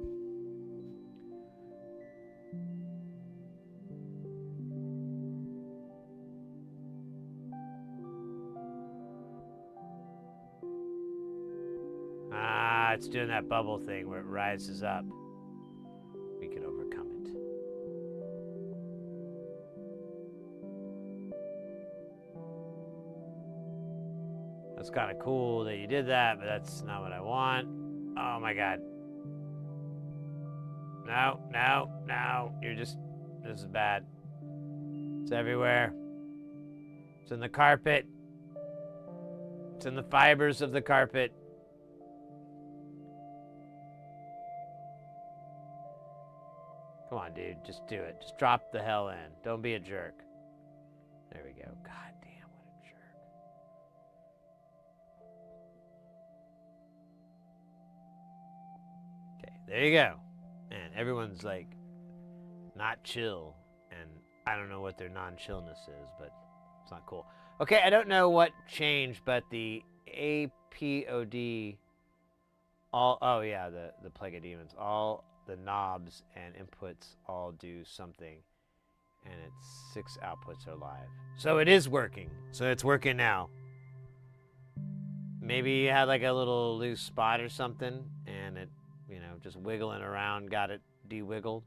It's doing that bubble thing where it rises up. We can overcome it. That's kind of cool that you did that, but that's not what I want. Oh my God. No. This is bad. It's everywhere. It's in the carpet. It's in the fibers of the carpet. Come on, dude. Just do it. Just drop the hell in. Don't be a jerk. There we go. God damn, what a jerk. Okay, there you go. Man, everyone's like not chill. And I don't know what their non-chillness is, but it's not cool. Okay, I don't know what changed, but the APOD, oh yeah, the Plague of Demons, all the knobs and inputs all do something, and its 6 outputs are live. So it is working. So it's working now. Maybe you had like a little loose spot or something, and it, just wiggling around, got it de-wiggled.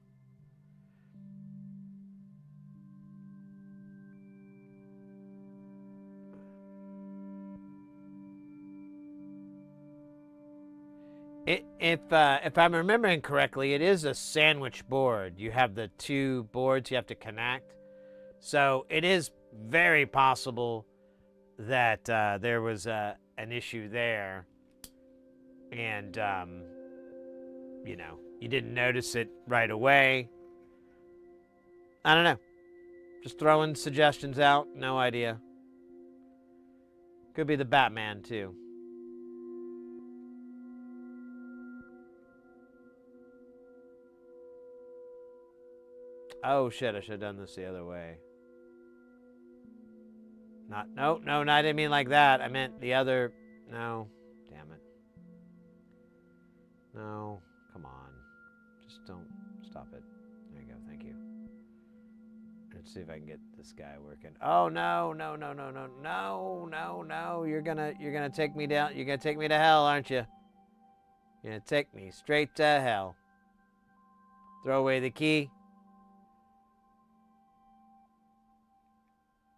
If I'm remembering correctly, it is a sandwich board. You have the two boards you have to connect. So it is very possible that there was an issue there. And, you know, you didn't notice it right away. I don't know. Just throwing suggestions out. No idea. Could be the Batman, too. Oh, shit. I should have done this the other way. No, I didn't mean like that. I meant the other. No. Damn it. No. Come on. Just don't stop it. There you go. Thank you. Let's see if I can get this guy working. Oh, no. You're gonna take me down. You're gonna take me to hell, aren't you? You're gonna take me straight to hell. Throw away the key.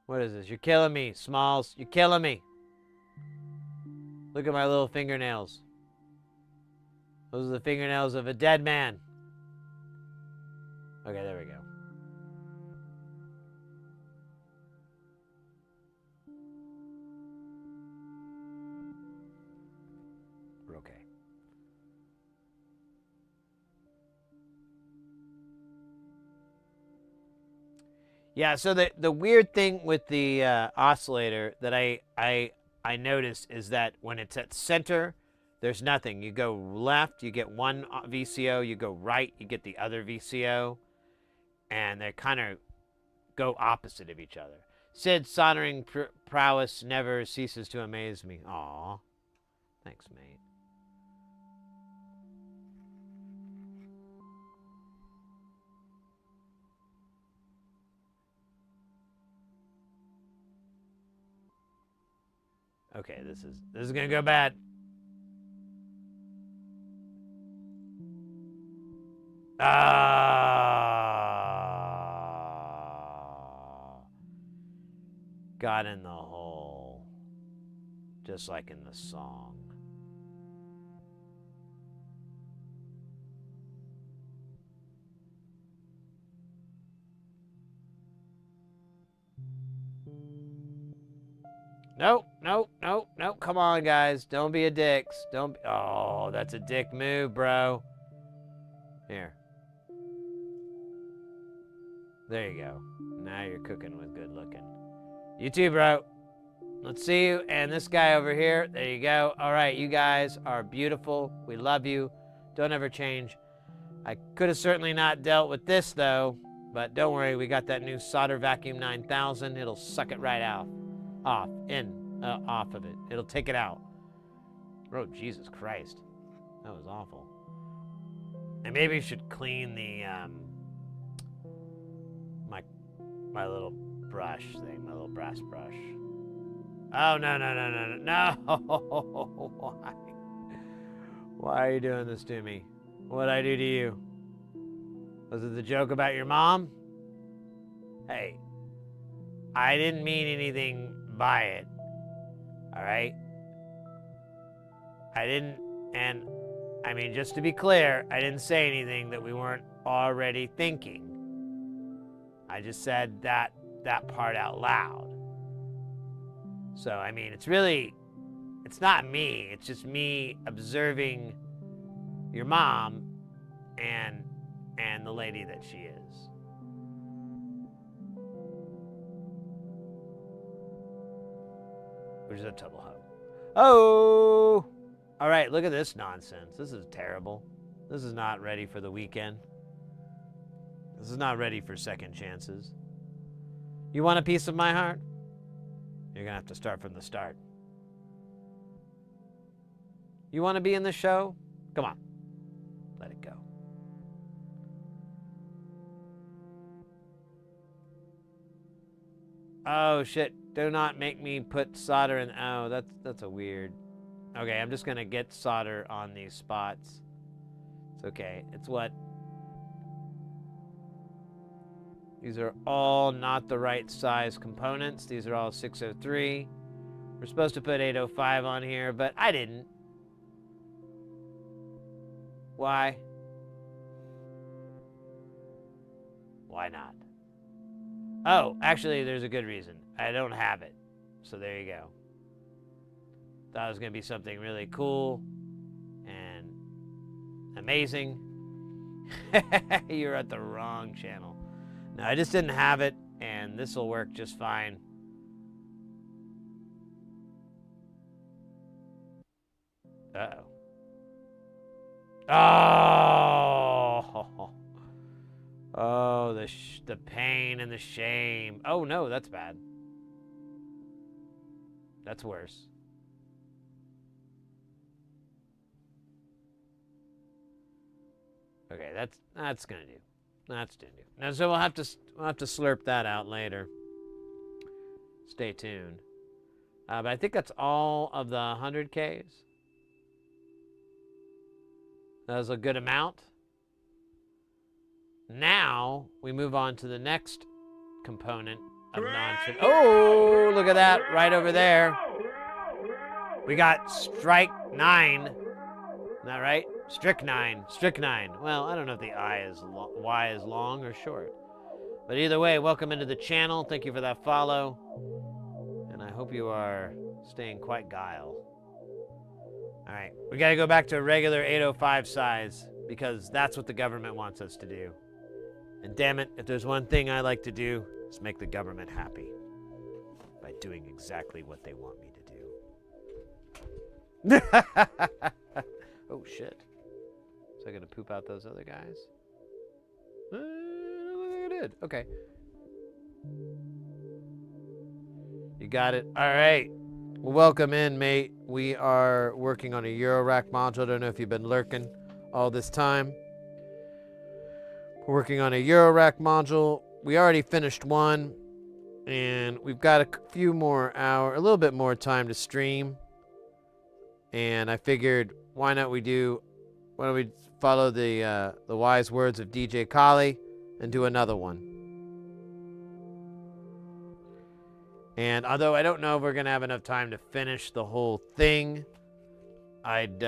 What is this? You're killing me, Smalls. You're killing me. Look at my little fingernails. Those are the fingernails of a dead man. Okay, there we go. We're okay. Yeah, so the weird thing with the oscillator that I noticed is that when it's at center, there's nothing. You go left, you get one VCO. You go right, you get the other VCO. And they kind of go opposite of each other. Sid's soldering prowess never ceases to amaze me. Aw. Thanks, mate. Okay, this is gonna go bad. Got in the hole, just like in the song. Nope. Come on, guys. Don't be a dicks. Don't be... Oh, that's a dick move, bro. Here. There you go. Now you're cooking with good looking. You too, bro. Let's see you. And this guy over here. There you go. All right, you guys are beautiful. We love you. Don't ever change. I could have certainly not dealt with this, though. But don't worry. We got that new Solder Vacuum 9000. It'll suck it right out. Off of it. It'll take it out. Oh, Jesus Christ. That was awful. And maybe you should clean the, my little brush thing, my little brass brush. Oh, no. Why? Why are you doing this to me? What'd I do to you? Was it the joke about your mom? Hey, I didn't mean anything by it. All right? I didn't, and I mean, just to be clear, I didn't say anything that we weren't already thinking. I just said that part out loud. So, I mean, it's not me. It's just me observing your mom and the lady that she is. Which is a total hoe. Oh! All right, look at this nonsense. This is terrible. This is not ready for the weekend. This is not ready for second chances. You want a piece of my heart? You're gonna have to start from the start. You want to be in the show? Come on. Let it go. Oh, shit. Do not make me put solder in. Oh, that's a weird. Okay, I'm just going to get solder on these spots. It's okay. It's what? These are all not the right size components. These are all 603. We're supposed to put 805 on here, but I didn't. Why? Why not? Oh, actually, there's a good reason. I don't have it. So there you go. Thought it was going to be something really cool and amazing. You're at the wrong channel. No, I just didn't have it, and this will work just fine. Uh-oh. Oh! Oh, the pain and the shame. Oh, no, that's bad. That's worse. Okay, that's gonna do. That's gonna do. Now, so we'll have to slurp that out later. Stay tuned. But I think that's all of the 100Ks. That was a good amount. Now we move on to the next component of non-trip. Oh, look at that right over there. We got strike 9. Isn't that right? Strychnine. Strychnine. Well, I don't know if the Y is long or short. But either way, welcome into the channel. Thank you for that follow. And I hope you are staying quite guile. All right, we got to go back to a regular 805 size because that's what the government wants us to do. And damn it, if there's one thing I like to do, it's make the government happy by doing exactly what they want me to do. Oh, shit. So I got to poop out those other guys? I don't think I did. Okay. You got it. All right. Well, welcome in, mate. We are working on a Eurorack module. I don't know if you've been lurking all this time. We're working on a Eurorack module. We already finished one, and we've got a few more hours, a little bit more time to stream. And I figured, why don't we follow the wise words of DJ Kali and do another one. And although I don't know if we're gonna have enough time to finish the whole thing, I'd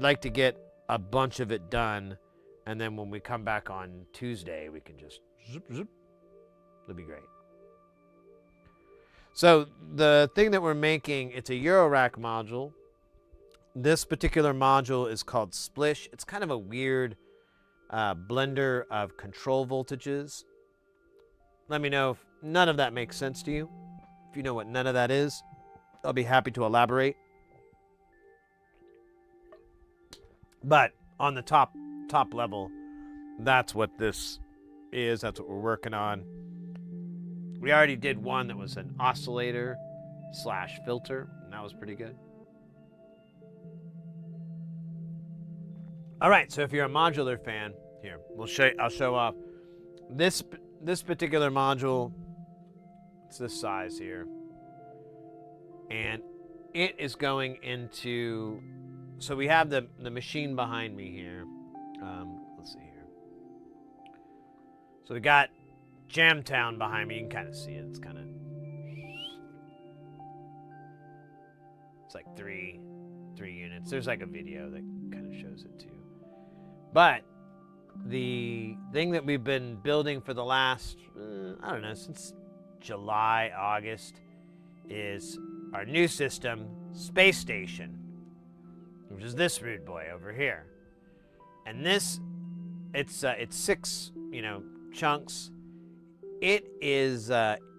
like to get a bunch of it done, and then when we come back on Tuesday, we can just zip zip. It'll be great. So the thing that we're making, it's a Eurorack module. This particular module is called Splish. It's kind of a weird blender of control voltages. Let me know if none of that makes sense to you. If you know what none of that is, I'll be happy to elaborate. But on the top level, that's what this is. That's what we're working on. We already did one that was an oscillator / filter, and that was pretty good. All right, so if you're a modular fan, here, I'll show off this particular module. It's this size here. And it is going into, so we have the machine behind me here. Let's see here. So we got Jamtown behind me. You can kind of see it. It's kind of, it's like three units. There's like a video that kind of shows it too. But the thing that we've been building for the last, I don't know, since July, August, is our new system, Space Station, which is this rude boy over here. And this, it's 6, chunks. It is,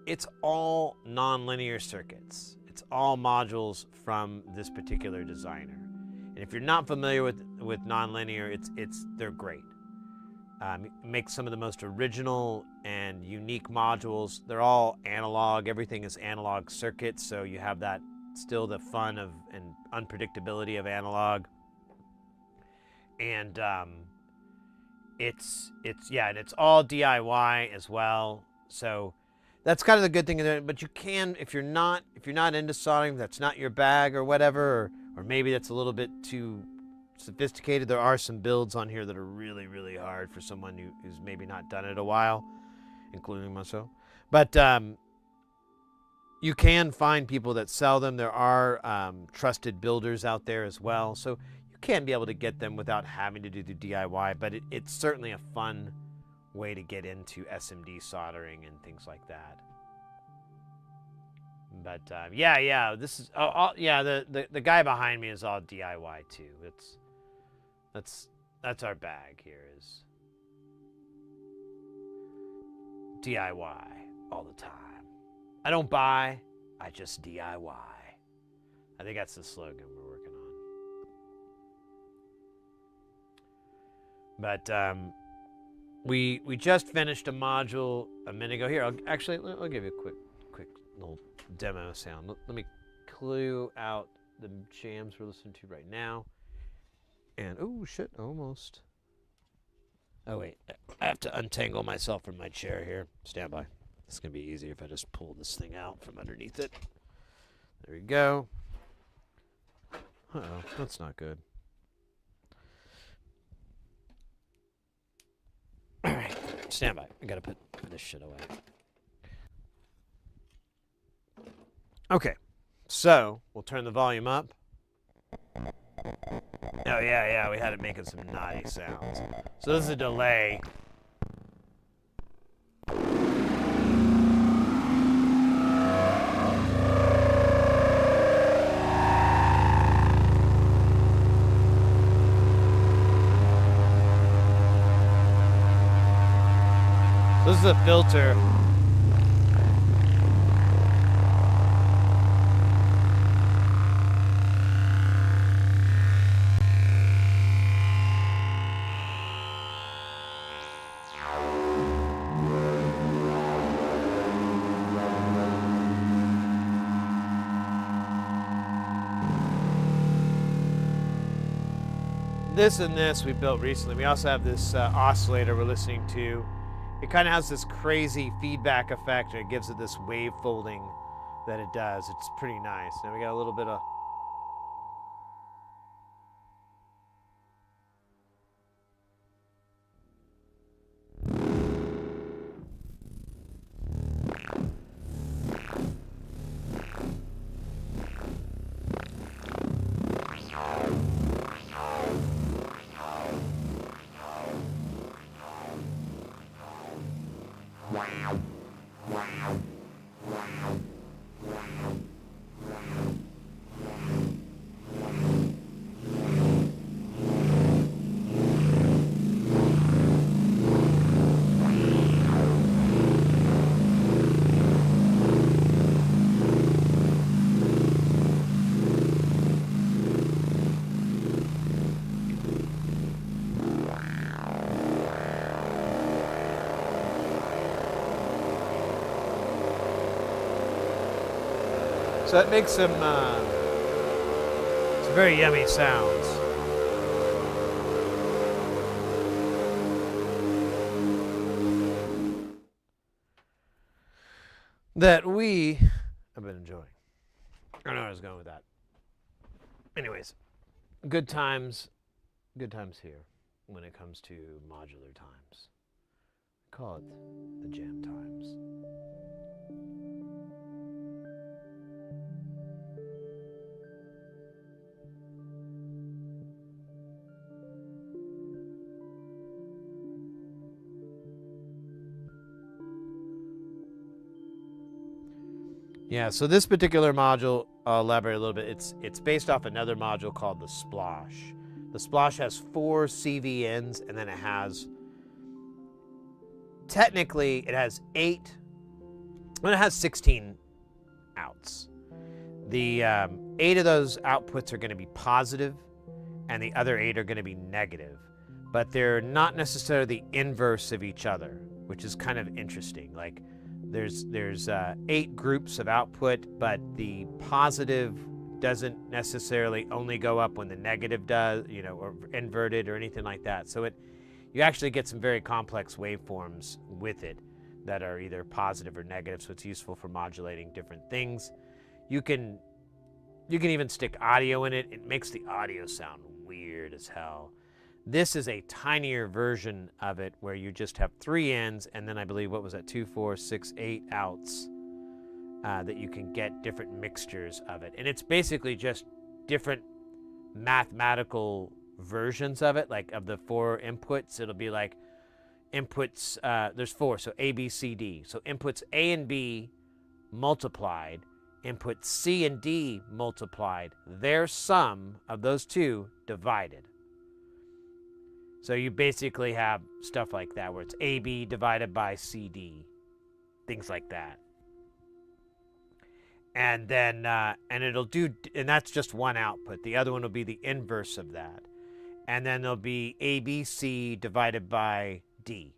it's all nonlinear circuits. It's all modules from this particular designer. And if you're not familiar with nonlinear, they're great. Make some of the most original and unique modules. They're all analog. Everything is analog circuits, so you have that still the fun of and unpredictability of analog. And it's all DIY as well. So that's kind of the good thing of it. But you can, if you're not into soldering, that's not your bag or whatever, or maybe that's a little bit too sophisticated. There are some builds on here that are really, really hard for someone who's maybe not done it a while, including myself. But you can find people that sell them. There are trusted builders out there as well. So you can be able to get them without having to do the DIY, but it's certainly a fun way to get into SMD soldering and things like that. But yeah, this is the guy behind me is all DIY too. That's our bag here, is DIY all the time. I don't buy, I just DIY. I think that's the slogan we're working on. But we just finished a module a minute ago. Here, I'll give you a quick little demo sound. Let me clue out the jams we're listening to right now. And oh shit, almost. Oh wait, I have to untangle myself from my chair here. Stand by. It's gonna be easier if I just pull this thing out from underneath it. There we go. Uh-oh, that's not good. All right, stand by. I gotta put this shit away. Okay, so we'll turn the volume up. Oh yeah, we had it making some naughty sounds. So this is a delay. This is a filter. This and this we built recently. We also have this oscillator we're listening to. It kind of has this crazy feedback effect, and it gives it this wave folding that it does. It's pretty nice. Now we got a little bit of... So that makes some very yummy sounds. That we have been enjoying. I don't know where I was going with that. Anyways, good times here when it comes to modular times. Call it the jam times. Yeah, so this particular module, I'll elaborate a little bit. It's based off another module called the Splosh. The Splosh has 4 CVNs, and then it has, technically, it has 8, well, it has 16 outs. The 8 of those outputs are going to be positive, and the other 8 are going to be negative. But they're not necessarily the inverse of each other, which is kind of interesting. Like, there's 8 groups of output, but the positive doesn't necessarily only go up when the negative does, you know, or inverted or anything like that. So you actually get some very complex waveforms with it that are either positive or negative, so it's useful for modulating different things. You can even stick audio in it. It makes the audio sound weird as hell. This is a tinier version of it where you just have 3 ins and then I believe, what was that, 2, 4, 6, 8 outs that you can get different mixtures of it. And it's basically just different mathematical versions of it, like of the 4 inputs. It'll be like inputs, there's 4, so A, B, C, D. So inputs A and B multiplied, inputs C and D multiplied, their sum of those 2 divided. So you basically have stuff like that where it's AB divided by CD, things like that. And then, and it'll do, and that's just one output. The other one will be the inverse of that. And then there'll be ABC divided by D.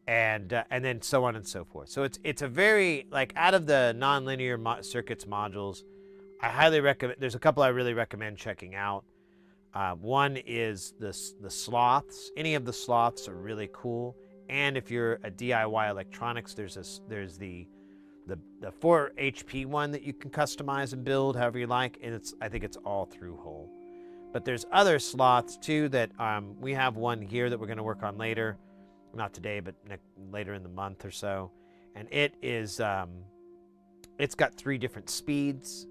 And then so on and so forth. So it's a very, like, out of the nonlinear circuits modules, I highly recommend, there's a couple I really recommend checking out. One is the sloths. Any of the sloths are really cool. And if you're a DIY electronics, there's the 4 HP one that you can customize and build however you like, and I think it's all through hole. But there's other sloths too that we have one here that we're going to work on later, not today, but later in the month or so. And it is it's got 3 different speeds,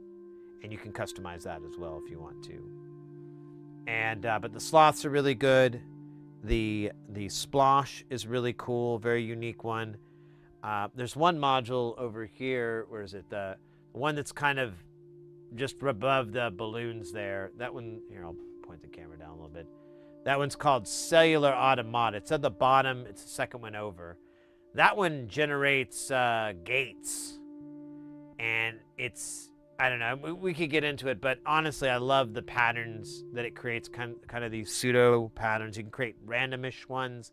and you can customize that as well if you want to. And but the sloths are really good. The splosh is really cool, very unique one. There's one module over here. Where is it? The one that's kind of just above the balloons there. That one, here, I'll point the camera down a little bit. That one's called Cellular Automata. It's at the bottom. It's the second one over. That one generates gates. And it's, I don't know, we could get into it, but honestly, I love the patterns that it creates, kind of these pseudo patterns. You can create randomish ones.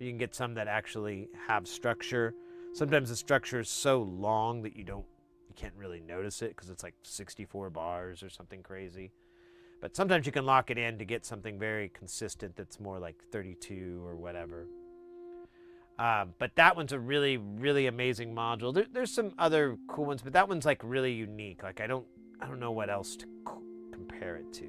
You can get some that actually have structure. Sometimes the structure is so long that you can't really notice it because it's like 64 bars or something crazy. But sometimes you can lock it in to get something very consistent that's more like 32 or whatever. But that one's a really, really amazing module. There's some other cool ones, but that one's like really unique. Like I don't know what else to compare it to.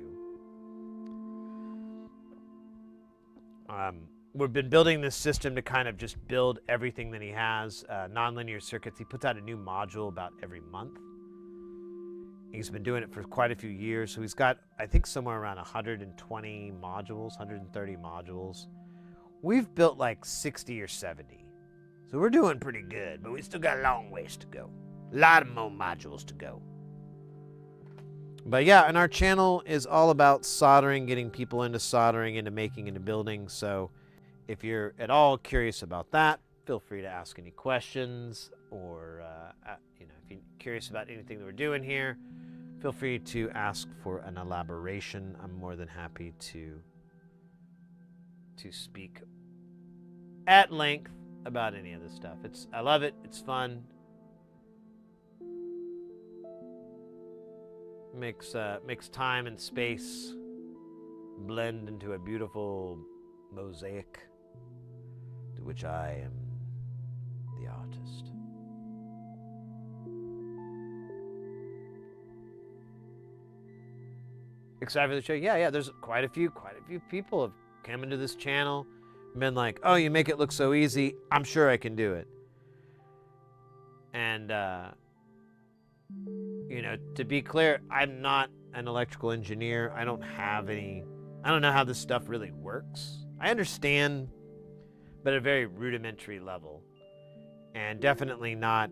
We've been building this system to kind of just build everything that he has. Nonlinear circuits. He puts out a new module about every month. He's been doing it for quite a few years. So he's got, I think, somewhere around 120 modules, 130 modules. We've built like 60 or 70. So we're doing pretty good, but we still got a long ways to go. A lot of more modules to go. But yeah, and our channel is all about soldering, getting people into soldering, into making, into building. So if you're at all curious about that, feel free to ask any questions, or if you're curious about anything that we're doing here, feel free to ask for an elaboration. I'm more than happy to speak at length about any of this stuff. I love it. It's fun. Makes time and space blend into a beautiful mosaic, to which I am the artist. Excited for the show? Yeah. There's quite a few people have come into this channel and been like, "Oh, you make it look so easy. I'm sure I can do it." And to be clear, I'm not an electrical engineer. I don't know how this stuff really works. I understand, but at a very rudimentary level. And definitely not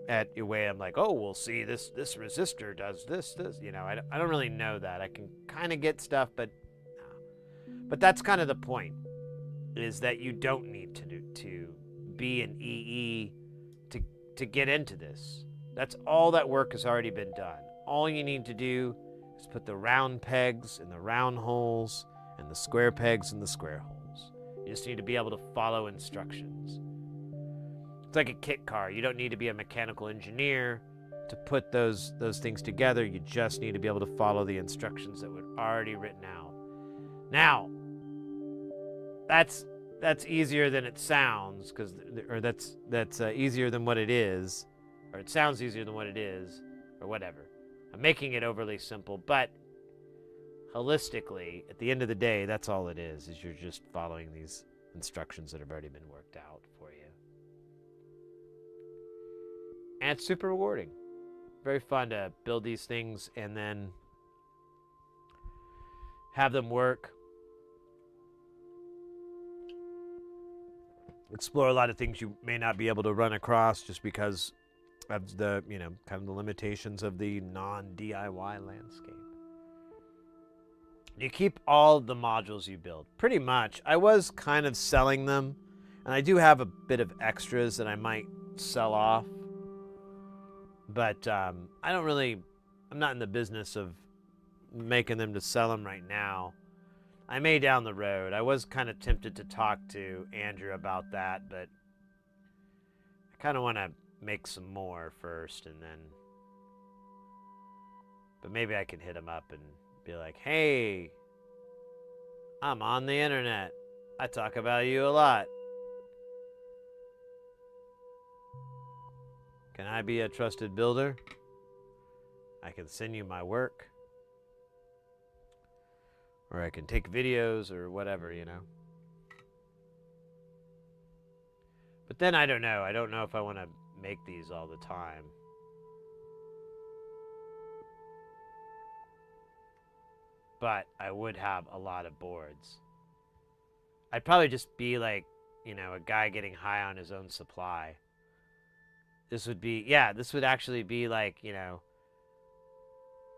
at a way I'm like, oh, well, see, this resistor does this. I don't really know that. I can kind of get stuff, but no. But that's kind of the point, is that you don't need to be an EE to get into this. That's all that work has already been done. All you need to do is put the round pegs in the round holes and the square pegs in the square holes. You just need to be able to follow instructions. It's like a kit car. You don't need to be a mechanical engineer to put those things together. You just need to be able to follow the instructions that were already written out. Now, that's easier than it sounds, that's easier than what it is. Or it sounds easier than what it is, or whatever. I'm making it overly simple, but holistically, at the end of the day, that's all it is you're just following these instructions that have already been worked out for you. And it's super rewarding. Very fun to build these things and then have them work. Explore a lot of things you may not be able to run across just because of the, kind of the limitations of the non-DIY landscape. You keep all the modules you build. Pretty much. I was kind of selling them, and I do have a bit of extras that I might sell off. But I'm not in the business of making them to sell them right now. I may down the road. I was kind of tempted to talk to Andrew about that, but I kind of want to make some more first and then. But maybe I can hit him up and be like, hey, I'm on the internet. I talk about you a lot. Can I be a trusted builder? I can send you my work. Or I can take videos or whatever, But then I don't know. I don't know if I want to make these all the time. But I would have a lot of boards. I'd probably just be like, a guy getting high on his own supply. This would actually be like,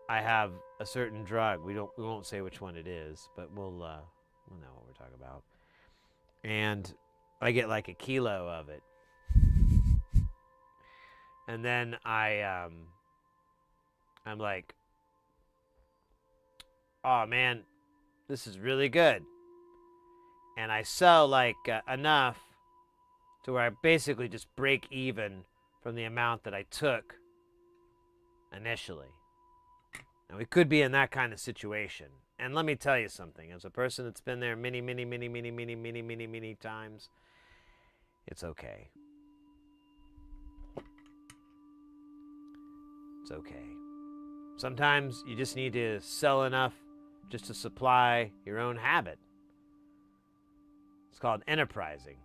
I have a certain drug. We won't say which one it is, but we'll know what we're talking about. And I get like a kilo of it. And then I'm like, oh man, this is really good. And I sell like enough to where I basically just break even from the amount that I took initially. Now, we could be in that kind of situation. And let me tell you something. As a person that's been there many times, it's okay. It's okay. Sometimes you just need to sell enough just to supply your own habit. It's called enterprising.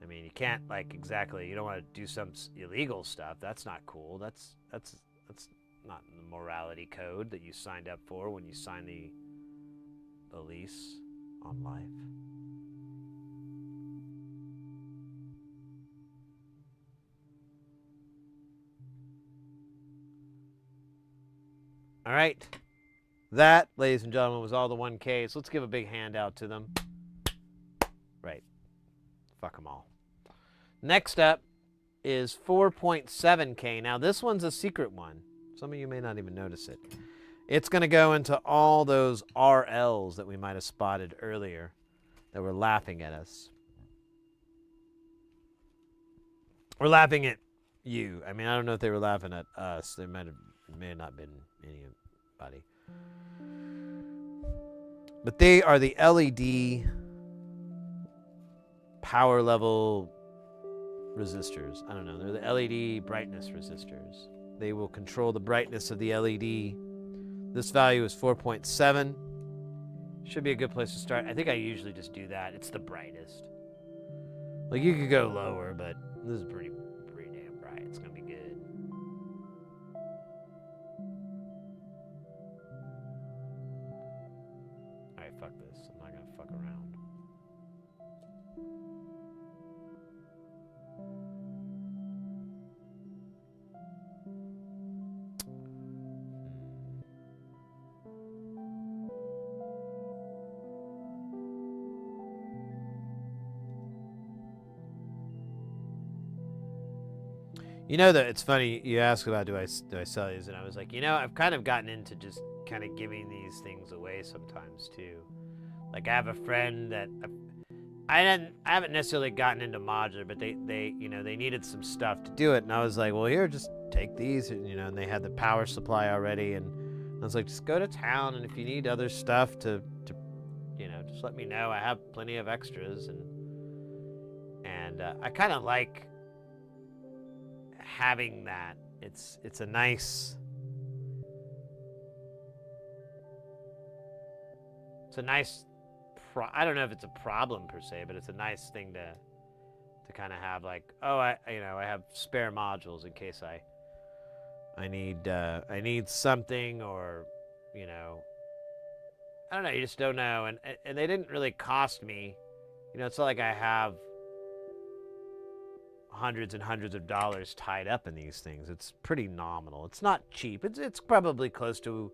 I mean, you can't you don't want to do some illegal stuff. That's not cool. That's not the morality code that you signed up for when you signed the lease on life. All right. That, ladies and gentlemen, was all the 1Ks. Let's give a big hand out to them. Right. Fuck them all. Next up is 4.7K. Now, this one's a secret one. Some of you may not even notice it. It's going to go into all those RLs that we might have spotted earlier that were laughing at us. We're laughing at you. I mean, I don't know if they were laughing at us. They may have not been anybody. But they are the LED power level resistors. I don't know. They're the LED brightness resistors. They will control the brightness of the LED. This value is 4.7. Should be a good place to start. I think I usually just do that. It's the brightest. Like, you could go lower, but this is pretty damn bright. It's going to be good. Alright, fuck this. I'm not going to fuck around. That it's funny you ask about do I sell these, and I was like, I've kind of gotten into just kind of giving these things away sometimes too. Like, I have a friend that I haven't necessarily gotten into modular, but they needed some stuff to do it, and I was like, well, here, just take these, and they had the power supply already, and I was like, just go to town, and if you need other stuff to just let me know. I have plenty of extras, and I kind of like having that. It's a nice It's a nice, I don't know if it's a problem per se, but it's a nice thing to kind of have, like, oh, I have spare modules in case I need something, or, you know, I don't know, you just don't know. And they didn't really cost me, you know, it's not like I have hundreds and hundreds of dollars tied up in these things. It's pretty nominal. It's not cheap. It's probably close to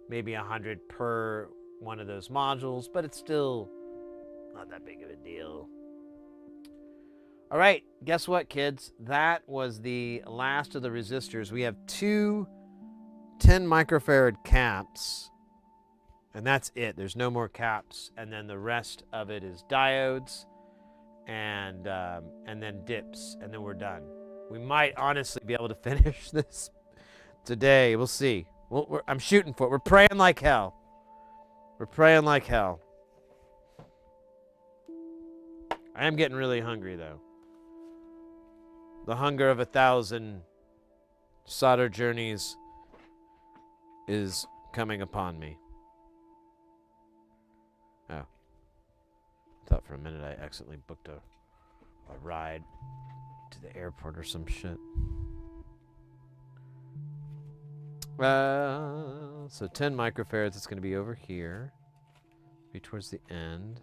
maybe $100 per one of those modules, but it's still not that big of a deal. All right, guess what, kids? That was the last of the resistors. We have 2 10 microfarad caps, and that's it. There's no more caps, and then the rest of it is diodes, and then dips, and then we're done. We might honestly be able to finish this today. We'll see. I'm shooting for it. We're praying like hell. We're praying like hell. I am getting really hungry, though. The hunger of 1,000 solder journeys is coming upon me. Oh. I thought for a minute I accidentally booked a ride to the airport or some shit. So 10 microfarads, it's going to be over here. Be towards the end.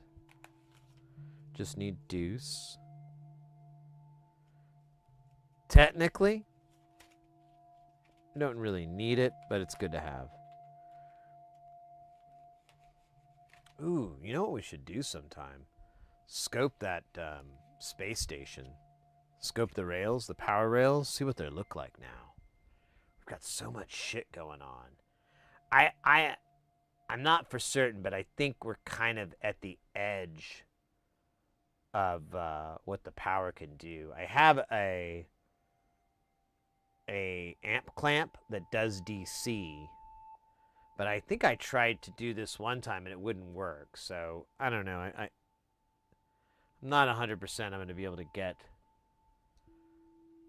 Just need deuce. Technically, I don't really need it, but it's good to have. Ooh, you know what we should do sometime? Scope that space station. Scope the rails, the power rails, see what they look like now. We've got so much shit going on. I'm not for certain, but I think we're kind of at the edge of what the power can do. I have a amp clamp that does DC, but I think I tried to do this one time and it wouldn't work. So I don't know. I'm not 100% I'm going to be able to get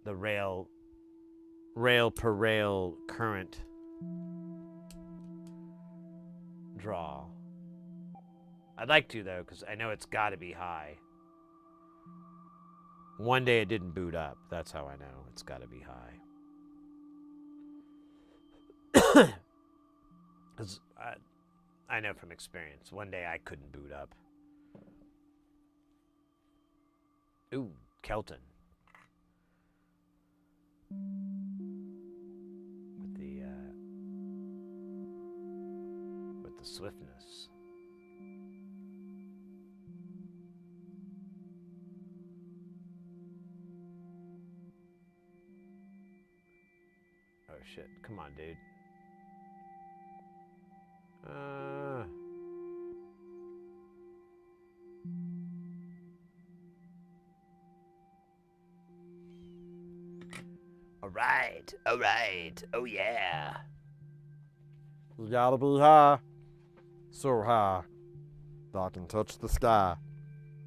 the rail per rail current draw. I'd like to, though, because I know it's got to be high. One day it didn't boot up. That's how I know it's got to be high. Because I know from experience, one day I couldn't boot up. Ooh, Kelton. With the swiftness. Oh shit, come on, dude. All right, oh yeah. You gotta be high, so high, that I can touch the sky.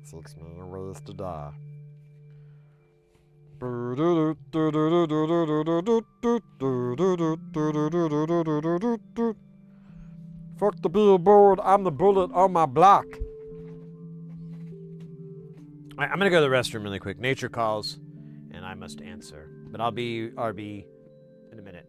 6 million ways to die. Fuck the billboard, I'm the bullet on my block. I'm gonna go to the restroom really quick. Nature calls, and I must answer. But I'll be RB in a minute.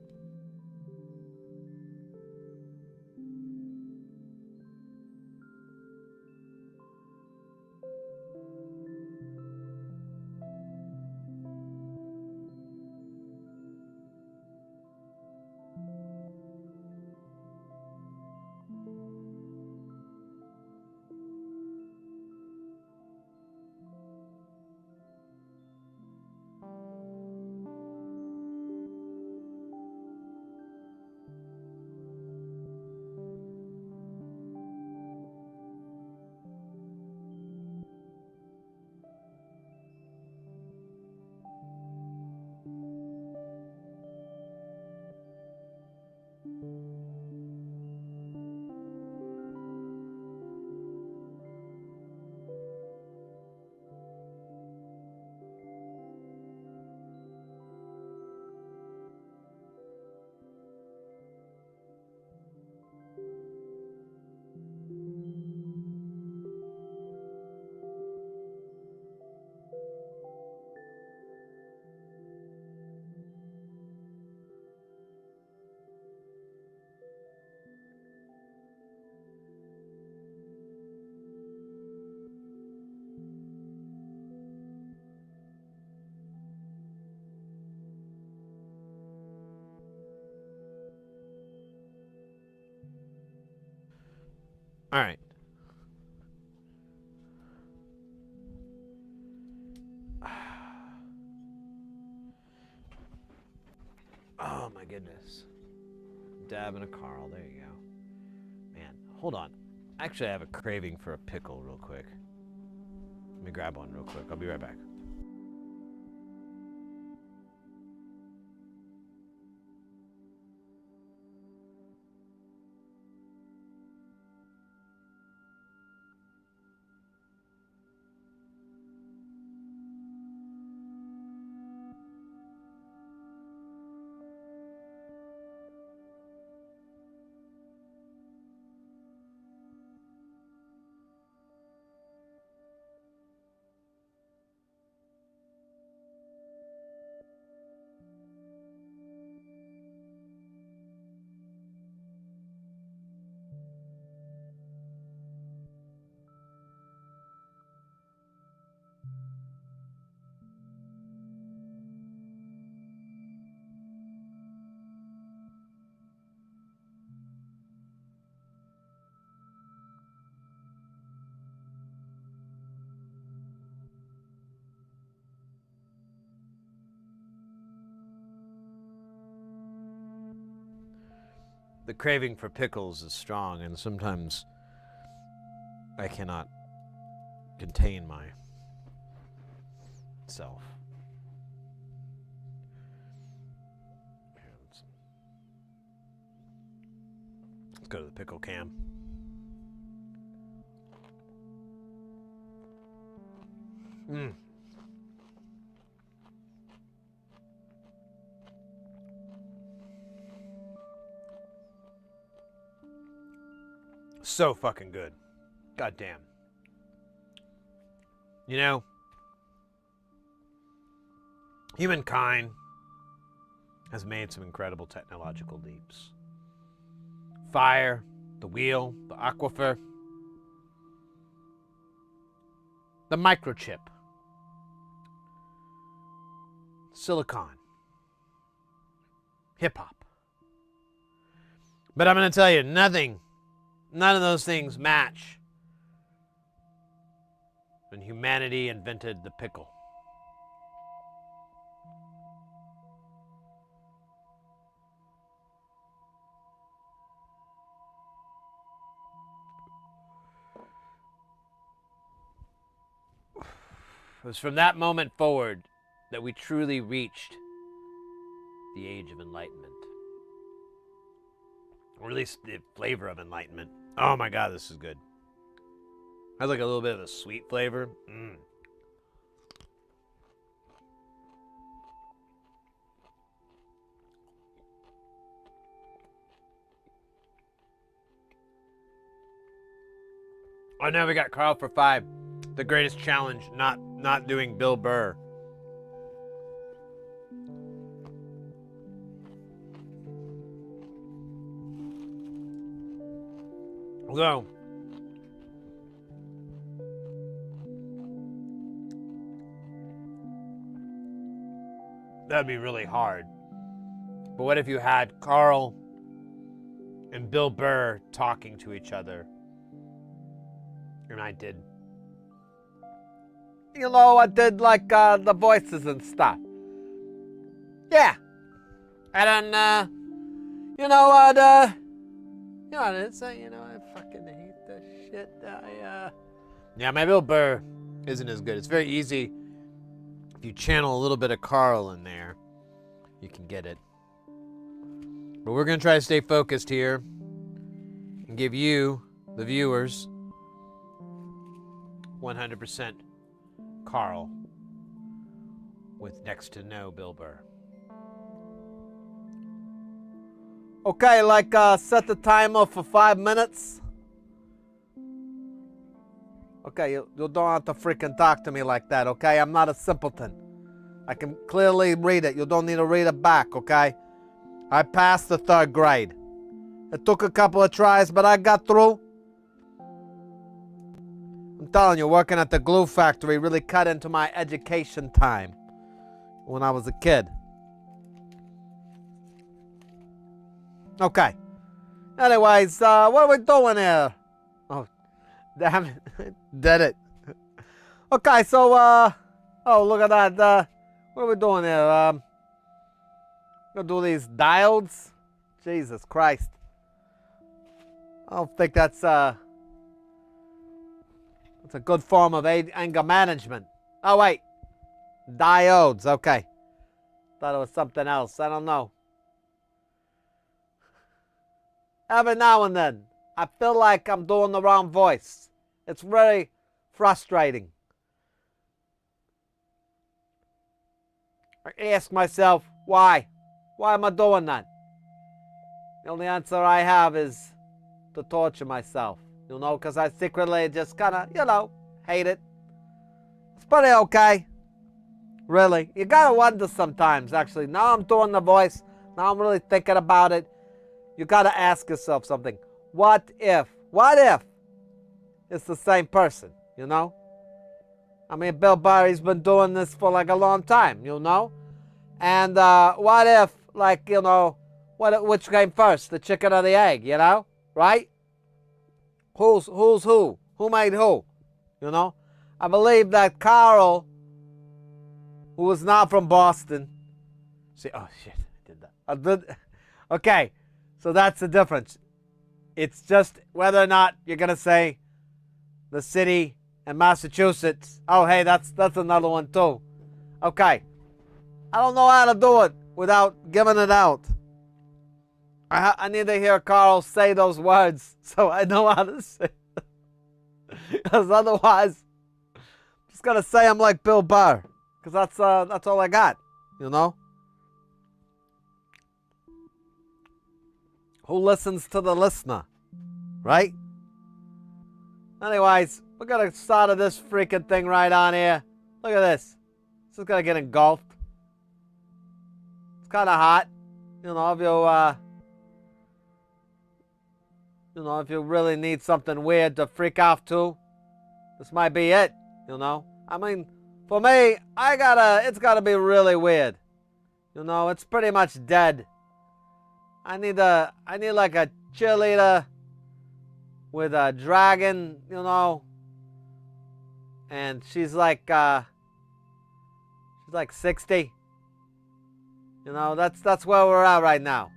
All right. Oh my goodness. Dab and a Carl. There you go. Man, hold on. Actually, I have a craving for a pickle real quick. Let me grab one real quick. I'll be right back. The craving for pickles is strong, and sometimes I cannot contain myself. Let's go to the pickle cam. So fucking good. God damn. You know, humankind has made some incredible technological leaps. Fire, the wheel, the aquifer, the microchip, silicon, hip hop. But I'm going to tell you, none of those things match when humanity invented the pickle. It was from that moment forward that we truly reached the age of enlightenment. Or at least the flavor of enlightenment. Oh my God, this is good. Has like a little bit of a sweet flavor. Oh, now we got Carl for 5. The greatest challenge, not doing Bill Burr. So, that'd be really hard. But what if you had Carl and Bill Burr talking to each other? And I did. You know, I did like the voices and stuff. Yeah. And then, you know what, I fucking hate this shit. Yeah, my Bill Burr isn't as good. It's very easy. If you channel a little bit of Carl in there, you can get it. But we're going to try to stay focused here and give you, the viewers, 100% Carl with next to no Bill Burr. Okay, set the timer for 5 minutes. Okay, you don't have to freaking talk to me like that, okay? I'm not a simpleton. I can clearly read it. You don't need to read it back, okay? I passed the 3rd grade. It took a couple of tries, but I got through. I'm telling you, working at the glue factory really cut into my education time when I was a kid. Okay. Anyways, what are we doing here? Oh, damn it. Did it. Okay, so, oh, look at that. What are we doing here? Gonna do these diodes? Jesus Christ. I don't think that's a good form of anger management. Oh, wait. Diodes, okay. Thought it was something else. I don't know. Every now and then, I feel like I'm doing the wrong voice. It's very frustrating. I ask myself, why? Why am I doing that? The only answer I have is to torture myself, you know, because I secretly just kind of, you know, hate it. It's pretty okay. Really. You gotta wonder sometimes, actually. Now I'm doing the voice. Now I'm really thinking about it. You gotta ask yourself something. What if it's the same person, you know? I mean, Bill Burr's been doing this for like a long time, you know? And what if, like, you know, which came first, the chicken or the egg, you know? Right? Who's who? Who made who? You know? I believe that Carl, who was not from Boston. See, oh shit, I did that. Okay, so that's the difference. It's just whether or not you're gonna say the city and Massachusetts. Oh, hey, that's another one too. Okay, I don't know how to do it without giving it out. I need to hear Carl say those words so I know how to say it. Because otherwise, I'm just gonna say I'm like Bill Burr. Because that's all I got, you know? Who listens to the listener, right? Anyways, we're gonna start this freaking thing right on here. Look at this. This is gonna get engulfed. It's kind of hot, you know. If you really need something weird to freak off to, this might be it, you know. I mean, for me, it's gotta be really weird. You know, it's pretty much dead. I need like a cheerleader with a dragon, you know. And she's like 60. You know, that's where we're at right now.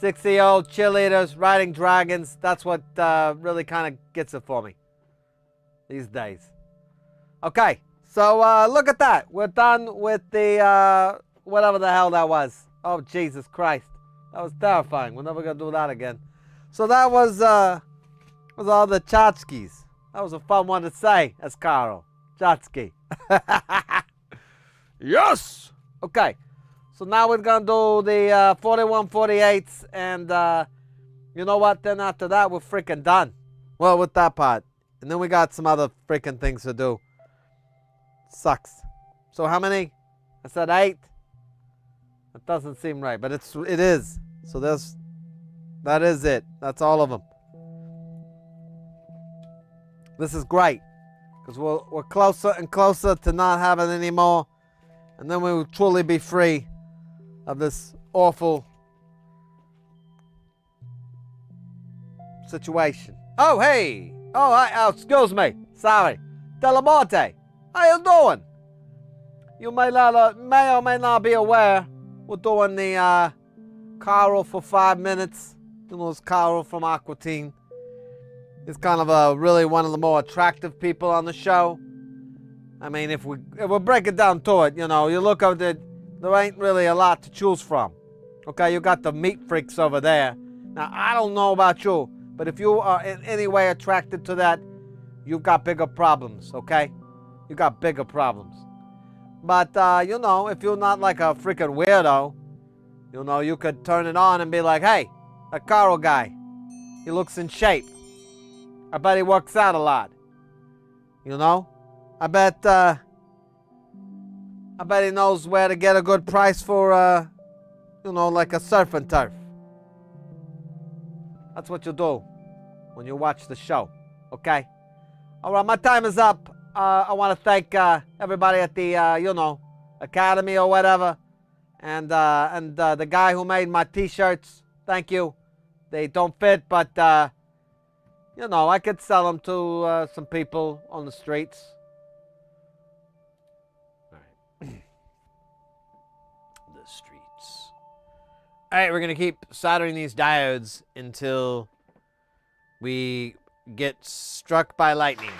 60-year-old cheerleaders riding dragons. That's what really kind of gets it for me these days. Okay, so look at that. We're done with the whatever the hell that was. Oh, Jesus Christ. That was terrifying. We're never going to do that again. So that was all the tchotchkes. That was a fun one to say, as Carl. Tchotchke. Yes! Okay. So now we're going to do the 4148s, and you know what? Then after that, we're freaking done. Well, with that part. And then we got some other freaking things to do. Sucks. So how many? I said 8. That doesn't seem right, but it is. So that is it. That's all of them. This is great, because we're closer and closer to not having any more, and then we will truly be free of this awful situation. Oh, hey! Oh, hi, oh, excuse me. Sorry. Telemonte, how you doing? You may or may not be aware, we're doing the Carl for 5 minutes. You know, it's Carl from Aqua Teen. He's kind of really one of the more attractive people on the show. I mean, if we break it down to it, you know, you look at it, there ain't really a lot to choose from. Okay, you got the meat freaks over there. Now, I don't know about you, but if you are in any way attracted to that, you've got bigger problems, okay? You got bigger problems. But, you know, if you're not like a freaking weirdo, you know, you could turn it on and be like, hey, that Carl guy, he looks in shape. I bet he works out a lot. You know? I bet he knows where to get a good price for, you know, like a surf and turf. That's what you do when you watch the show, okay? All right, my time is up. I want to thank everybody at the, you know, Academy or whatever, and the guy who made my T-shirts. Thank you. They don't fit, but you know, I could sell them to some people on the streets. All right. The streets. All right, we're gonna keep soldering these diodes until we get struck by lightning.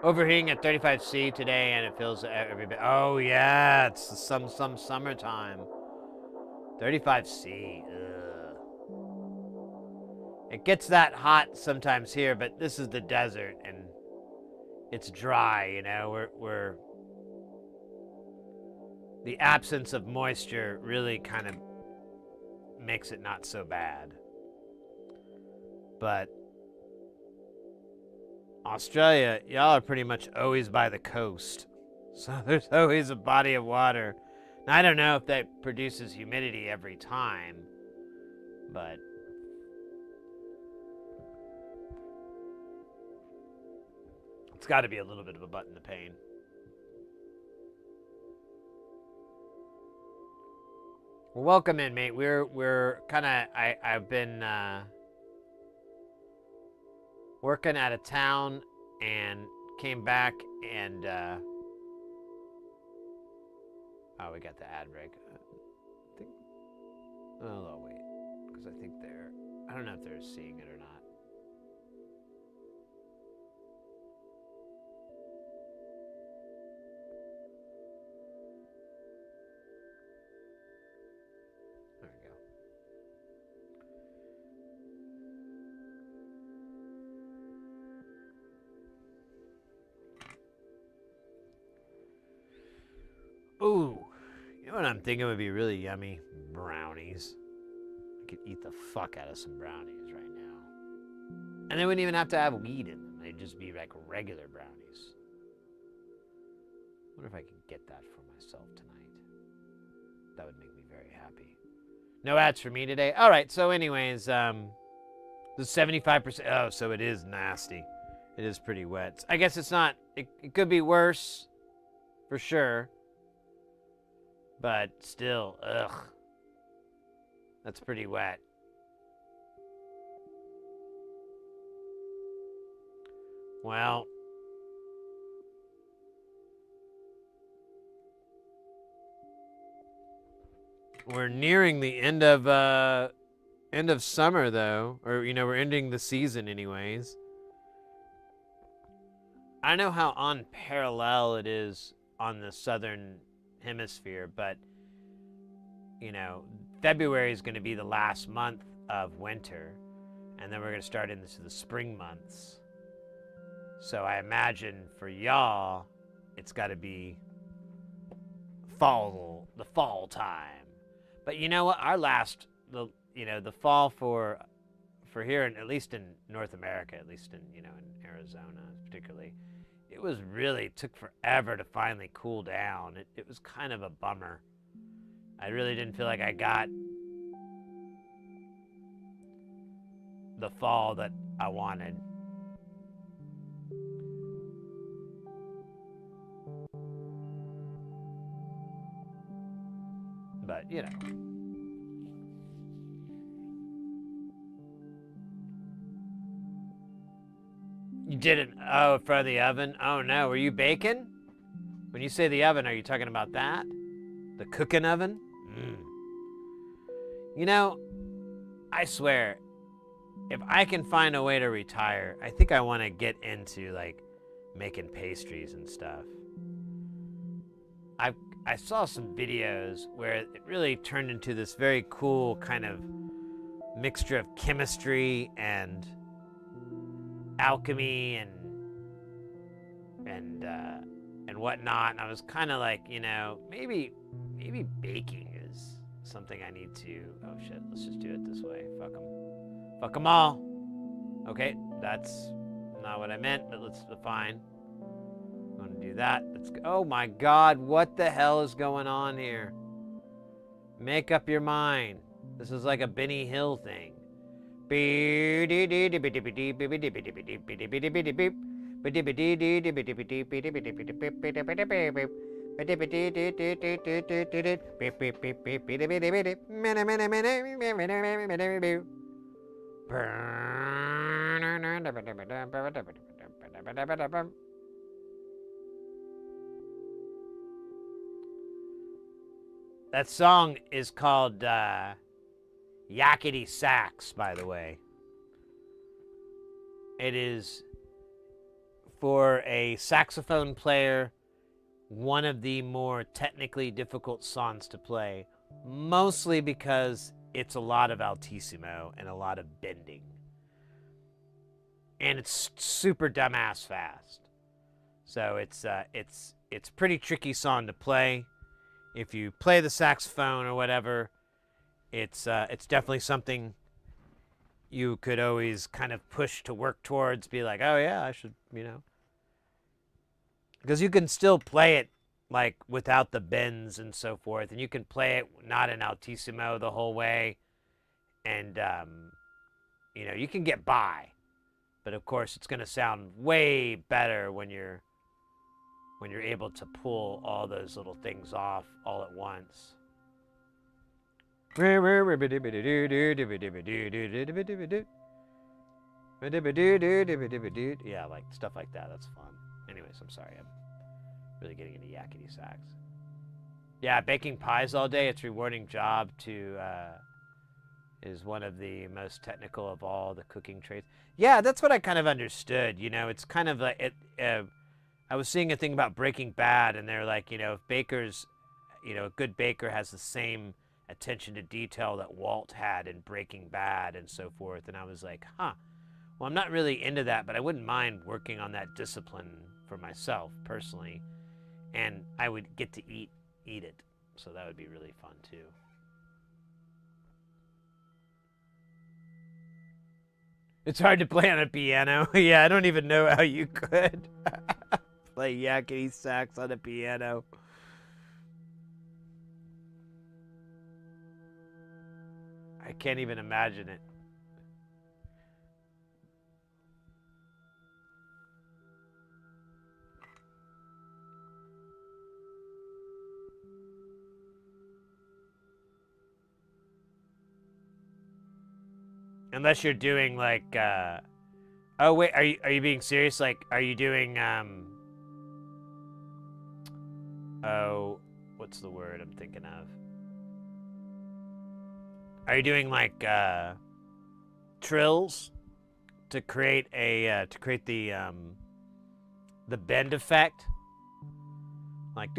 Overheating at 35C today, and it feels every bit. Oh yeah, it's some summertime. 35C. Ugh. It gets that hot sometimes here, but this is the desert, and it's dry. You know, we're the absence of moisture really kind of makes it not so bad. But Australia, y'all are pretty much always by the coast. So there's always a body of water. Now, I don't know if that produces humidity every time, but it's got to be a little bit of a button to pain. Well, welcome in, mate. We're kind of I've been working out of town and came back and oh, we got the ad break. I think. Oh, I'll wait, because I think I don't know if they're seeing it or not. There we go. Ooh, you know what I'm thinking would be really yummy? Brownies. I could eat the fuck out of some brownies right now. And they wouldn't even have to have weed in them. They'd just be like regular brownies. I wonder if I could get that for myself tonight. That would make me very happy. No ads for me today. All right, so anyways, the 75%. Oh, so it is nasty. It is pretty wet. I guess it's not, it could be worse, for sure. But still, ugh. That's pretty wet. Well, we're nearing the end of summer, though, or you know, we're ending the season, anyways. I know how unparalleled it is on the southern hemisphere, but you know, February is going to be the last month of winter, and then we're going to start into the spring months. So I imagine for y'all, it's got to be the fall time. But you know what? The fall for here, and at least in North America, at least in Arizona particularly, it took forever to finally cool down. It was kind of a bummer. I really didn't feel like I got the fall that I wanted. But, you know. You didn't? Oh, in front of the oven? Oh, no. Were you baking? When you say the oven, are you talking about that? The cooking oven? Mm. You know, I swear, if I can find a way to retire, I think I want to get into, like, making pastries and stuff. I saw some videos where it really turned into this very cool kind of mixture of chemistry and alchemy and whatnot. And I was kind of like, you know, maybe baking is something I need to. Oh shit! Let's just do it this way. Fuck them all. Okay, that's not what I meant, but let's fine. I'm gonna do that. Let's go. Oh my God! What the hell is going on here? Make up your mind. This is like a Benny Hill thing. That song is called Yakety Sax, by the way. It is, for a saxophone player, one of the more technically difficult songs to play, mostly because it's a lot of altissimo and a lot of bending. And it's super dumbass fast. So it's pretty tricky song to play. If you play the saxophone or whatever, it's definitely something you could always kind of push to work towards, be like, oh yeah, I should, because you can still play it like without the bends and so forth, and you can play it not in altissimo the whole way, and you can get by, but of course it's going to sound way better when you're able to pull all those little things off all at once. Yeah, like stuff like that. That's fun. Anyways, I'm sorry. I'm really getting into yakety sax. Yeah, baking pies all day. It's a rewarding job is one of the most technical of all the cooking trades. Yeah, that's what I kind of understood. It's kind of like I was seeing a thing about Breaking Bad, and they're like, if bakers, a good baker has the same attention to detail that Walt had in Breaking Bad and so forth. And I was like, well, I'm not really into that, but I wouldn't mind working on that discipline for myself personally. And I would get to eat it. So that would be really fun too. It's hard to play on a piano. Yeah, I don't even know how you could play yakety sax on a piano. I can't even imagine it. Unless you're doing like oh wait, are you being serious? Like, are you doing oh, what's the word I'm thinking of? Are you doing like trills to create the bend effect? Like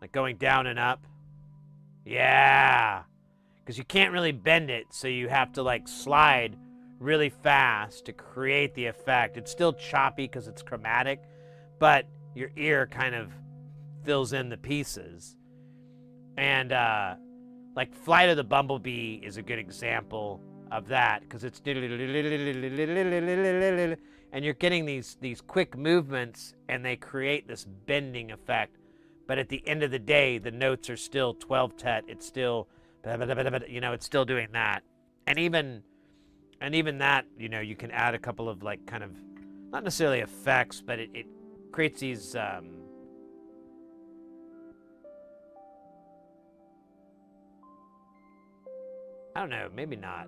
like going down and up? Yeah. Because you can't really bend it, so you have to like slide really fast to create the effect. It's still choppy because it's chromatic, but your ear kind of fills in the pieces. And like Flight of the Bumblebee is a good example of that, because it's and you're getting these quick movements, and they create this bending effect. But at the end of the day, the notes are still 12-tet. It's still it's still doing that. And even that, you can add a couple of like kind of not necessarily effects, but it creates these I don't know, maybe not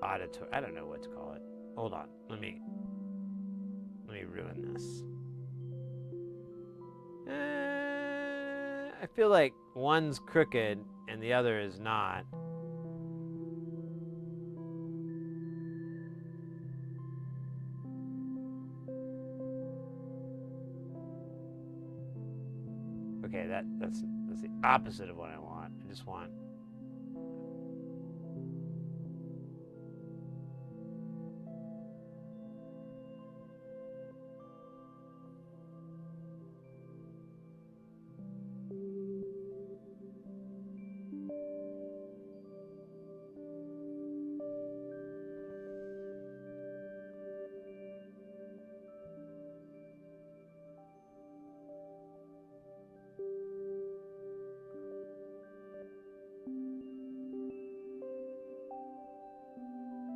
auditory. I don't know what to call it. Hold on. Let me ruin this. I feel like one's crooked and the other is not. Okay, that's the opposite of what I want. I just want.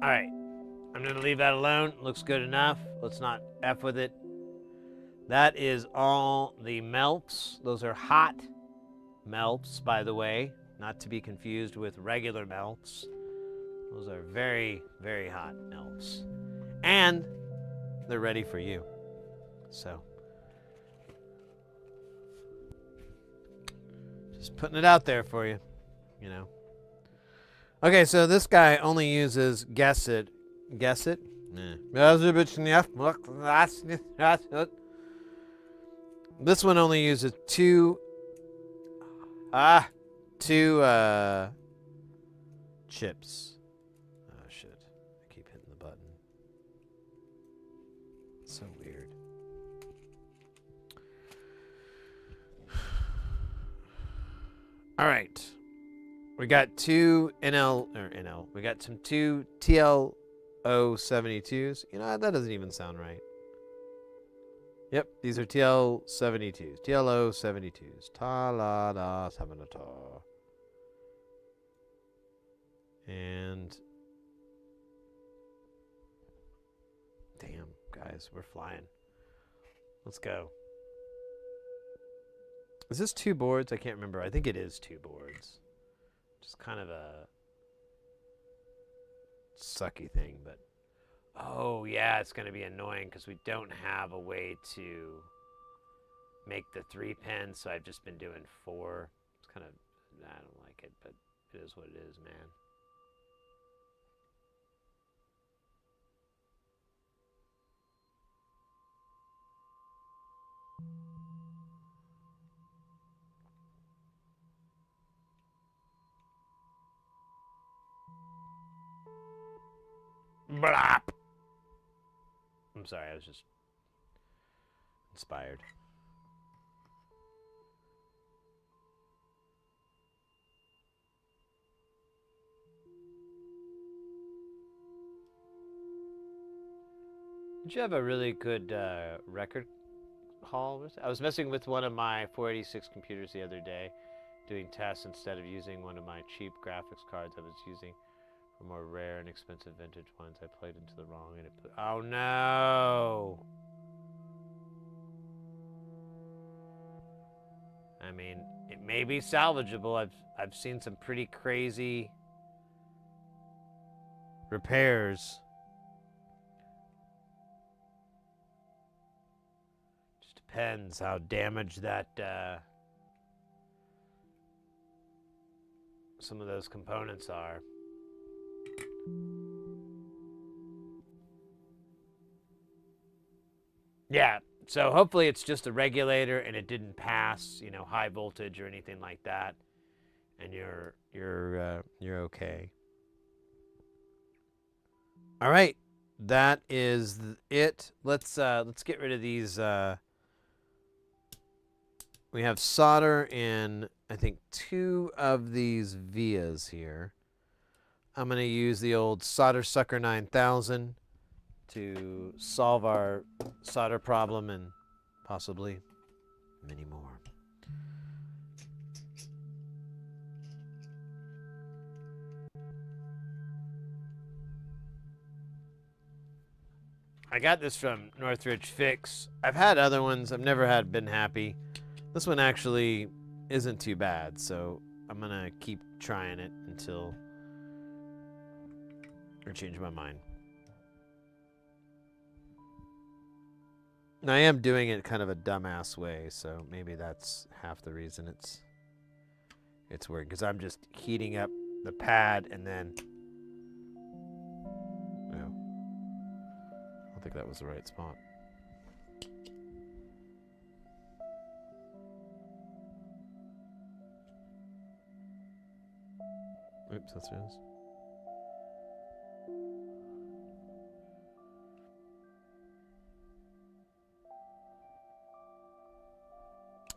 All right, I'm gonna leave that alone. Looks good enough. Let's not F with it. That is all the melts. Those are hot melts, by the way, not to be confused with regular melts. Those are very, very hot melts. And they're ready for you. So, just putting it out there for you, you know. Okay, so this guy only uses guess it. Guess it? This one only uses two chips. Oh shit. I keep hitting the button. It's so weird. All right. We got two we got some two TL072s. You know, that doesn't even sound right. Yep, these are TL72s. TL072s. Ta-la-da, sabanata. And damn, guys, we're flying. Let's go. Is this two boards? I can't remember. I think it is two boards. Just kind of a sucky thing, but oh yeah, it's going to be annoying because we don't have a way to make the 3 pins, so I've just been doing 4. It's kind of, I don't like it, but it is what it is, man. Blop. I'm sorry, I was just inspired. Did you have a really good record haul? I was messing with one of my 486 computers the other day, doing tests instead of using one of my cheap graphics cards I was using. For more rare and expensive vintage ones, I played into the wrong and it put, oh no! I mean, it may be salvageable. I've seen some pretty crazy repairs. Just depends how damaged that some of those components are. Yeah, so hopefully it's just a regulator and it didn't pass, you know, high voltage or anything like that, and you're okay. All right, that is it. Let's get rid of these. We have solder in, I think, 2 of these vias here. I'm going to use the old Solder Sucker 9000 to solve our solder problem and possibly many more. I got this from Northridge Fix. I've had other ones. I've never been happy. This one actually isn't too bad, so I'm going to keep trying it until I change my mind. And I am doing it kind of a dumbass way, so maybe that's half the reason it's working. Because I'm just heating up the pad and then... No. I don't think that was the right spot. Oops, that's yours.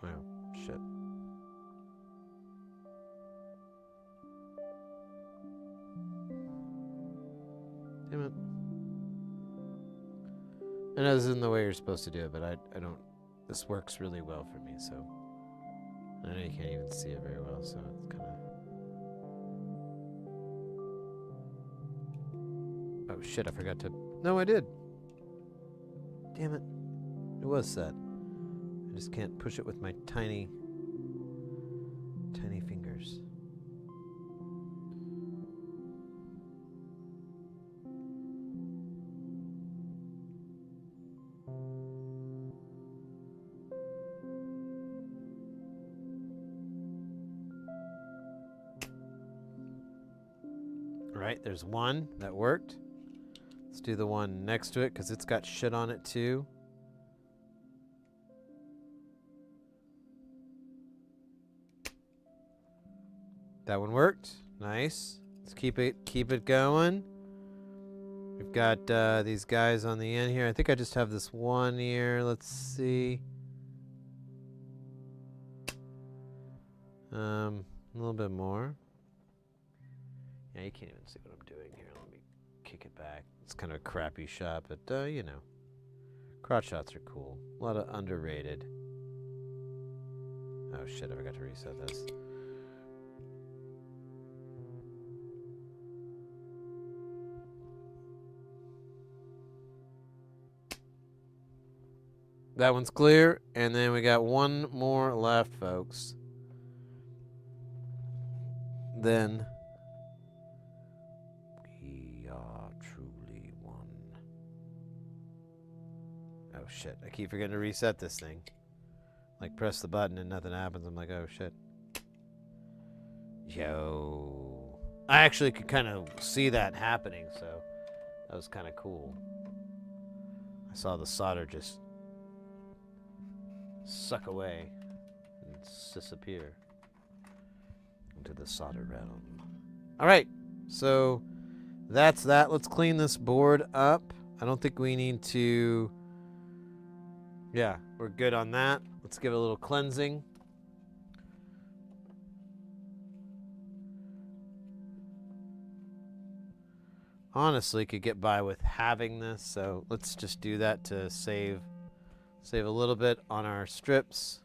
Oh, shit. Damn it. I know this isn't the way you're supposed to do it, but I don't... This works really well for me, so... I know you can't even see it very well, so it's kind of... Oh shit, I forgot to... No, I did! Damn it. It was set. just can't push it with my tiny fingers. All right, there's one that worked. Let's do the one next to it because it's got shit on it too. That one worked. Nice. Let's keep it going. We've got these guys on the end here. I think I just have this one here. Let's see. A little bit more. Yeah, you can't even see what I'm doing here. Let me kick it back. It's kind of a crappy shot, but you know, crotch shots are cool. A lot of underrated. Oh shit! I forgot to reset this. That one's clear, and then we got one more left, folks. Then we are truly one. Oh shit, I keep forgetting to reset this thing. Like press the button and nothing happens. I'm like, oh shit. Yo. I actually could kind of see that happening, so that was kind of cool. I saw the solder just suck away and disappear into the solder realm. All right, so that's that. Let's clean this board up. I don't think we need to. Yeah, we're good on that. Let's give it a little cleansing. Honestly, could get by with having this, so let's just do that to save a little bit on our strips.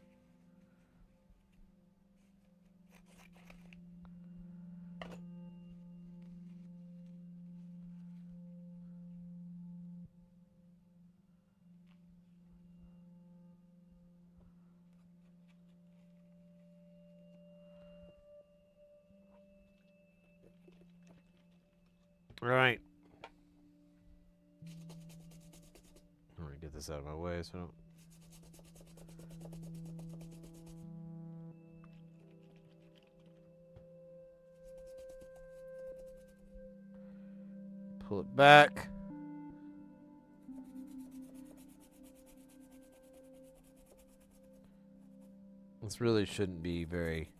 All right. I'm gonna get this out of my way so I don't. Pull it back. This really shouldn't be very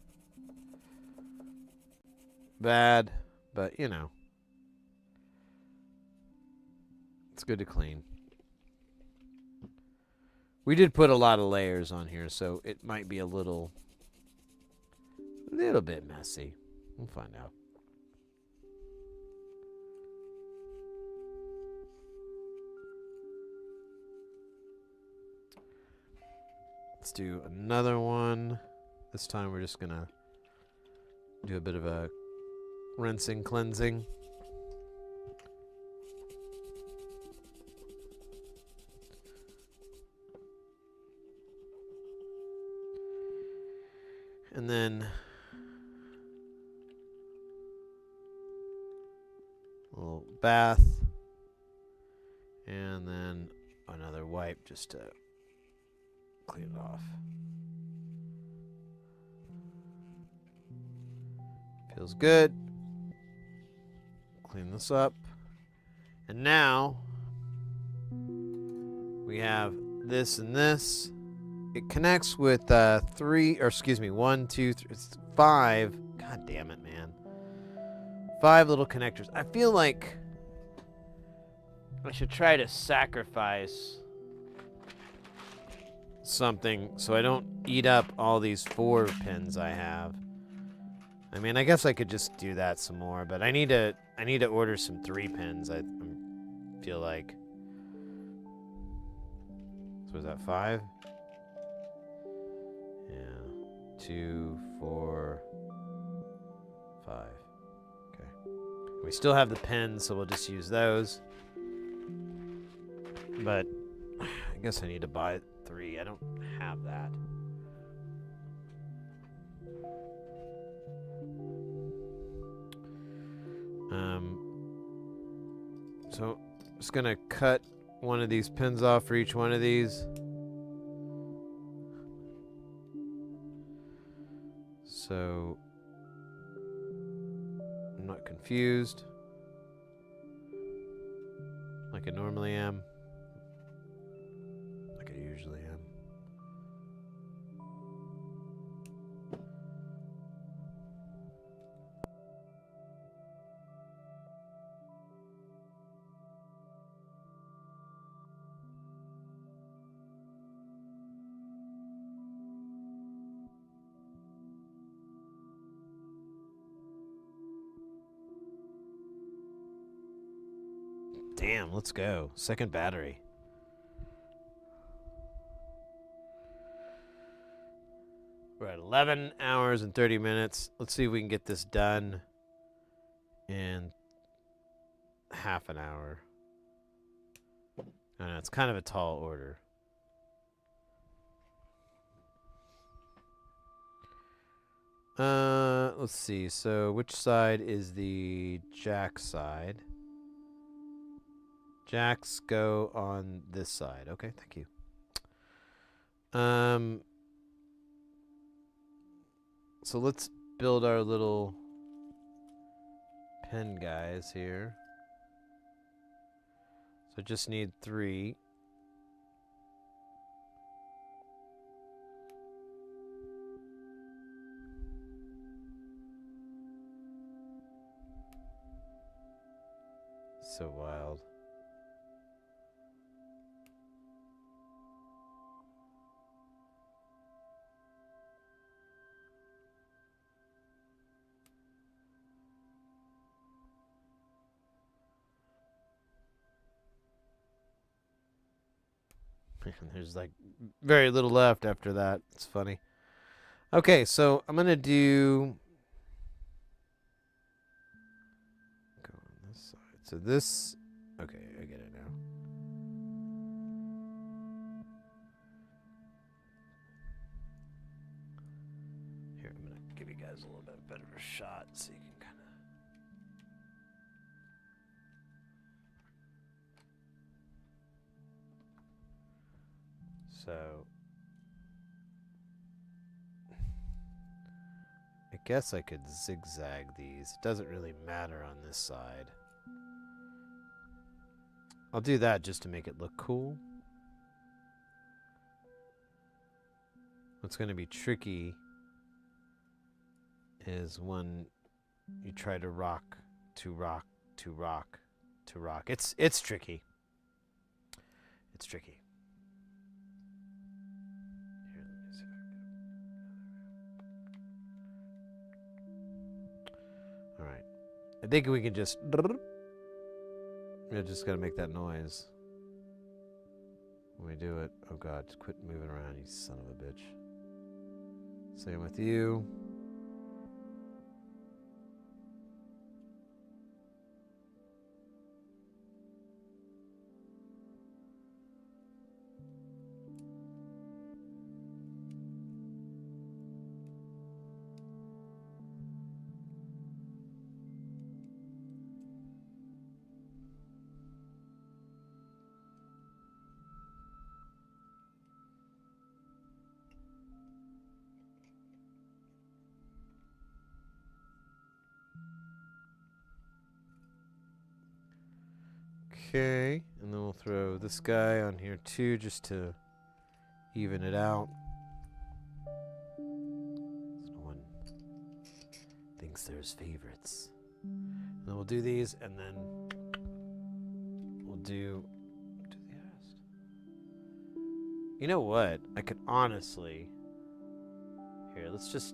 bad, but you know, it's good to clean. We did put a lot of layers on here, so it might be a little bit messy. We'll find out. Let's do another one. This time we're just gonna do a bit of a rinsing, cleansing. And then a little bath. And then another wipe just to clean it off. Feels good. Clean this up. And now we have this and this. It connects with 1, 2, 3, 5. God damn it, man. 5 little connectors. I feel like I should try to sacrifice something so I don't eat up all these 4 pins I have. I mean, I guess I could just do that some more, but I need to order some 3 pins. I feel like. So is that 5? Yeah. 2, 4, 5. Okay. We still have the pins, so we'll just use those. But I guess I need to buy 3. I don't have have that. So I'm just gonna cut one of these pins off for each one of these. So I'm not confused like I normally am. Like I usually am. Damn, let's go. Second battery. We're at 11 hours and 30 minutes. Let's see if we can get this done in half an hour. I know, it's kind of a tall order. Let's see. So which side is the jack side? Jacks go on this side. Okay, thank you. So let's build our little pen guys here. So I just need 3. So wild. There's like very little left after that. It's funny. Okay, so I'm gonna do go on this side. So this, okay, I get it now. Here, I'm gonna give you guys a little bit better of a shot so you can kind of. So I guess I could zigzag these. It doesn't really matter on this side. I'll do that just to make it look cool. What's going to be tricky is when you try to rock to rock to rock to rock. It's tricky. It's tricky. Here, let me see if I can get another. All right. I think we can just. Yeah, just gotta make that noise when we do it. Oh God, just quit moving around, you son of a bitch. Same with you. Okay, and then we'll throw this guy on here too, just to even it out. So no one thinks there's favorites. And then we'll do these, and then we'll do the rest. You know what? I could honestly here. Let's just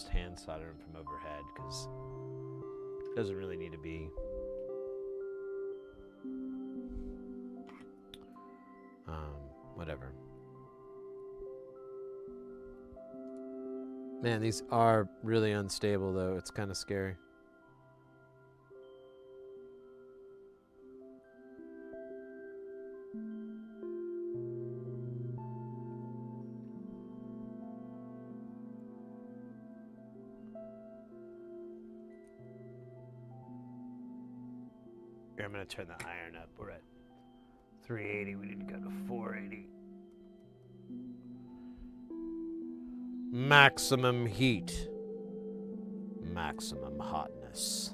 hand solder them from overhead because it doesn't really need to be. Whatever. Man, these are really unstable though. It's kind of scary. Here, I'm going to turn the iron up. We're at 380. We need to go to 480. Maximum heat. Maximum hotness.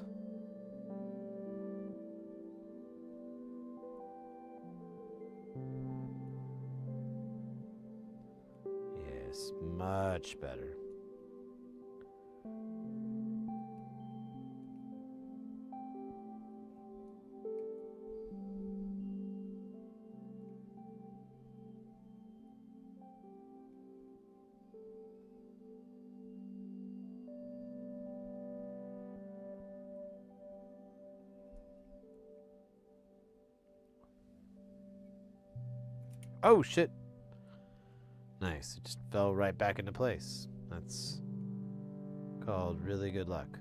Yes, much better. Oh, shit. Nice. It just fell right back into place. That's called really good luck.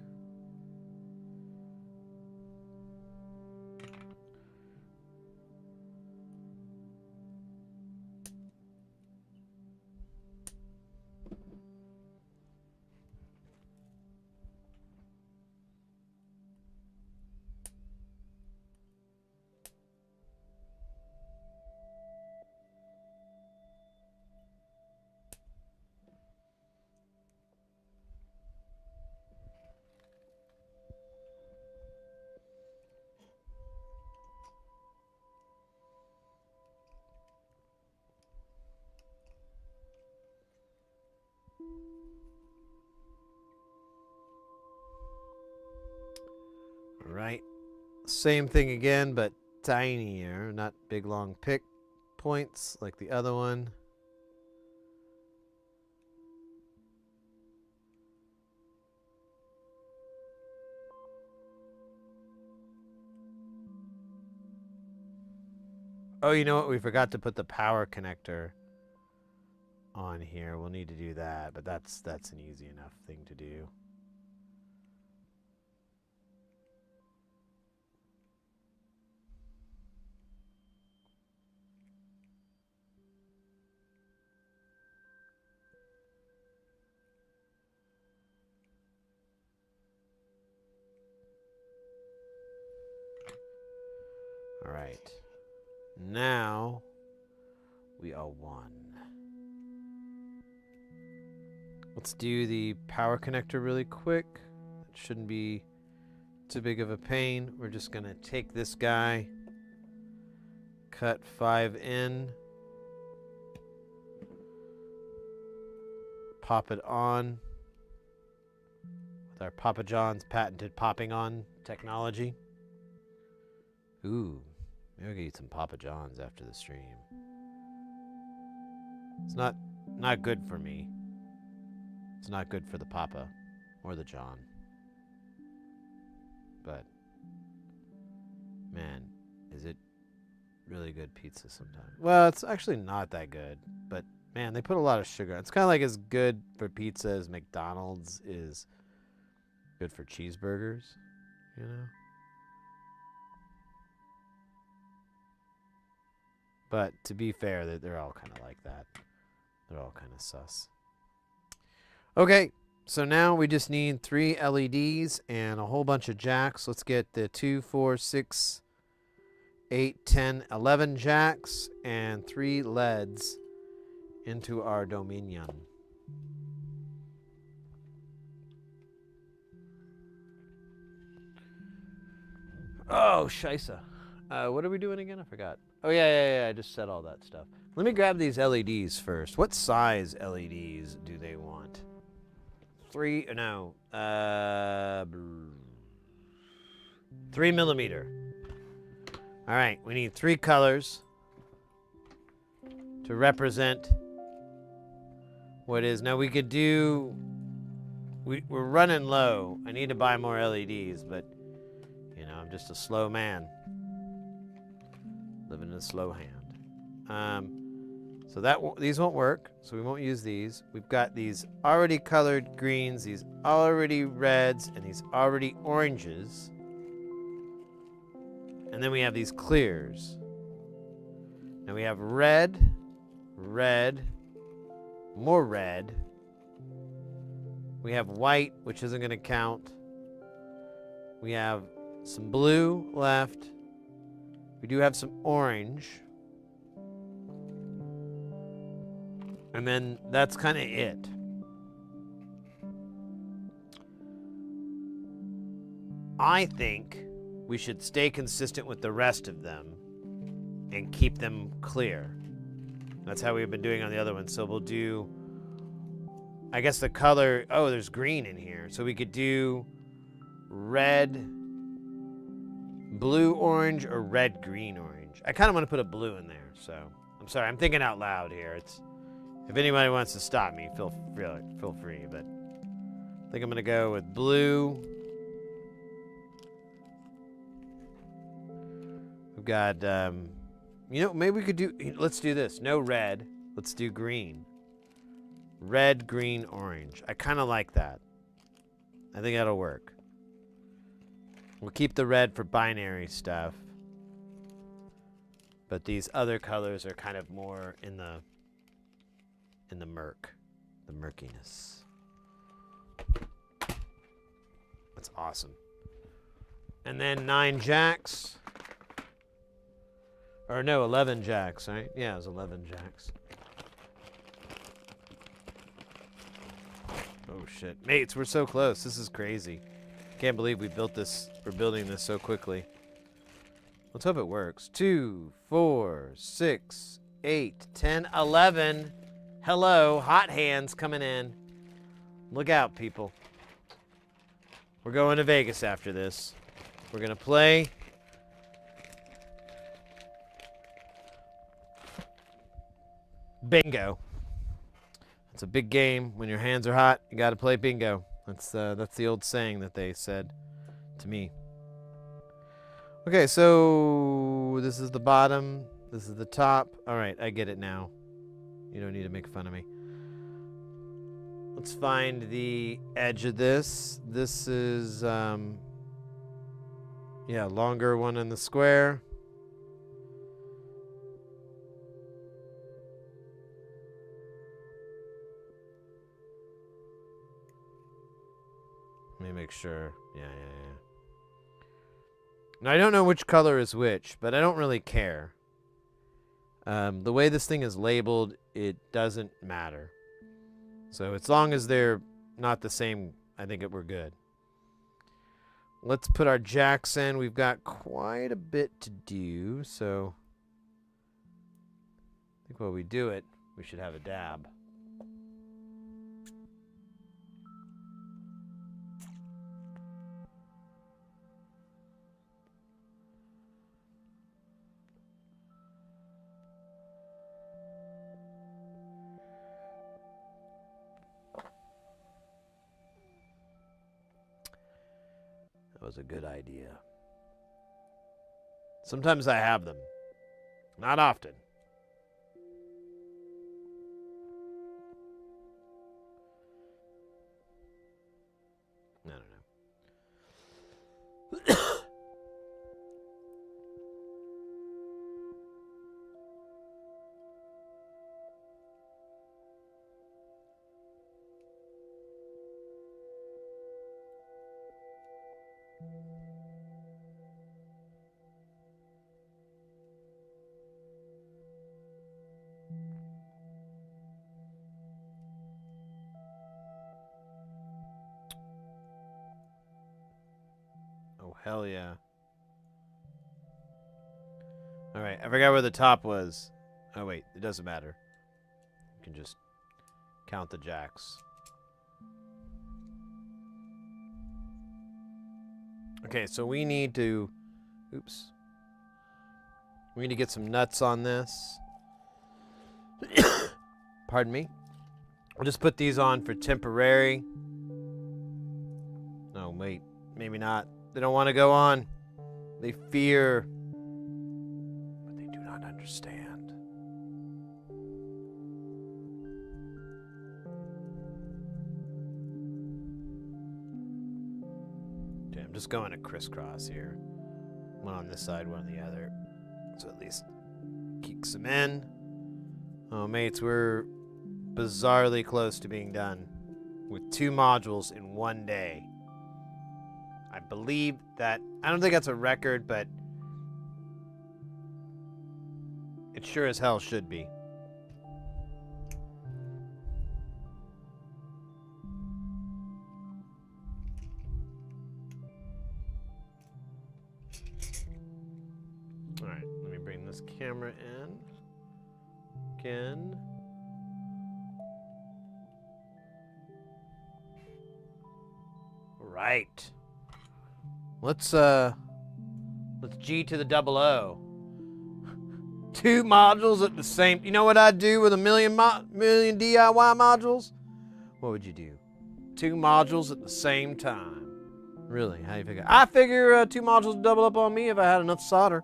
Right. Same thing again, but tinier. Not big, long pick points like the other one. Oh, you know what? We forgot to put the power connector on here. We'll need to do that, but that's an easy enough thing to do. All right. Now we are one. Let's do the power connector really quick. It shouldn't be too big of a pain. We're just going to take this guy, cut 5 in, pop it on with our Papa John's patented popping on technology. Ooh, maybe we could eat some Papa John's after the stream. It's not good for me. It's not good for the Papa or the John. But, man, is it really good pizza sometimes? Well, it's actually not that good. But, man, they put a lot of sugar. It's kind of like as good for pizza as McDonald's is good for cheeseburgers, you know? But to be fair, they're all kind of like that. They're all kind of sus. Okay, so now we just need 3 LEDs and a whole bunch of jacks. Let's get the 2, 4, 6, 8, 10, 11 jacks and 3 LEDs into our Dominion. Oh, scheisse. What are we doing again? I forgot. Oh, yeah. I just said all that stuff. Let me grab these LEDs first. What size LEDs do they want? 3 millimeter. All right, we need 3 colors to represent what is. Now we could do, we're running low. I need to buy more LEDs, but you know, I'm just a slow man. Living in a slow hand. So these won't work, so we won't use these. We've got these already colored greens, these already reds, and these already oranges. And then we have these clears. Now we have red, more red. We have white, which isn't going to count. We have some blue left, We do have some orange. And then that's kind of it. I think we should stay consistent with the rest of them and keep them clear. That's how we've been doing on the other one. So we'll do, I guess the color, oh, there's green in here. So we could do red, blue, orange, or red, green, orange. I kind of want to put a blue in there. So I'm sorry, I'm thinking out loud here. If anybody wants to stop me, feel free. But I think I'm going to go with blue. We've got, maybe we could do, let's do this. No red. Let's do green. Red, green, orange. I kind of like that. I think that'll work. We'll keep the red for binary stuff. But these other colors are kind of more in the murkiness. That's awesome. And then 9 jacks. Or no, 11 jacks, right? Yeah, it was 11 jacks. Oh shit. Mates, we're so close. This is crazy. Can't believe we're building this so quickly. Let's hope it works. 2, 4, 6, 8, 10, 11. Hello, hot hands coming in. Look out, people. We're going to Vegas after this. We're going to play. Bingo. It's a big game. When your hands are hot, you got to play bingo. That's the old saying that they said to me. Okay, so this is the bottom. This is the top. All right, I get it now. You don't need to make fun of me. Let's find the edge of this. This is, longer one in the square. Let me make sure. Yeah. Now, I don't know which color is which, but I don't really care. The way this thing is labeled, it doesn't matter. So as long as they're not the same, I think we're good. Let's put our jacks in. We've got quite a bit to do, so I think while we do it, we should have a dab. That was a good idea. Sometimes I have them. Not often. I don't know. Oh, hell yeah. All right, I forgot where the top was. Oh, wait, it doesn't matter. You can just count the jacks. Okay, so we need to... Oops. We need to get some nuts on this. Pardon me. I'll just put these on for temporary. Oh, wait. Maybe not. They don't want to go on. They fear. But they do not understand. Okay, I'm just going to crisscross here. One on this side, one on the other. So at least keeps them in. Oh, mates, we're bizarrely close to being done with 2 modules in 1 day. I believe that, I don't think that's a record, but It sure as hell should be. All right, let me bring this camera in again. Right. Let's G to the double O. 2 modules at the same. You know what I'd do with a million DIY modules? What would you do? 2 modules at the same time. Really? How do you figure? I figure 2 modules would double up on me if I had enough solder.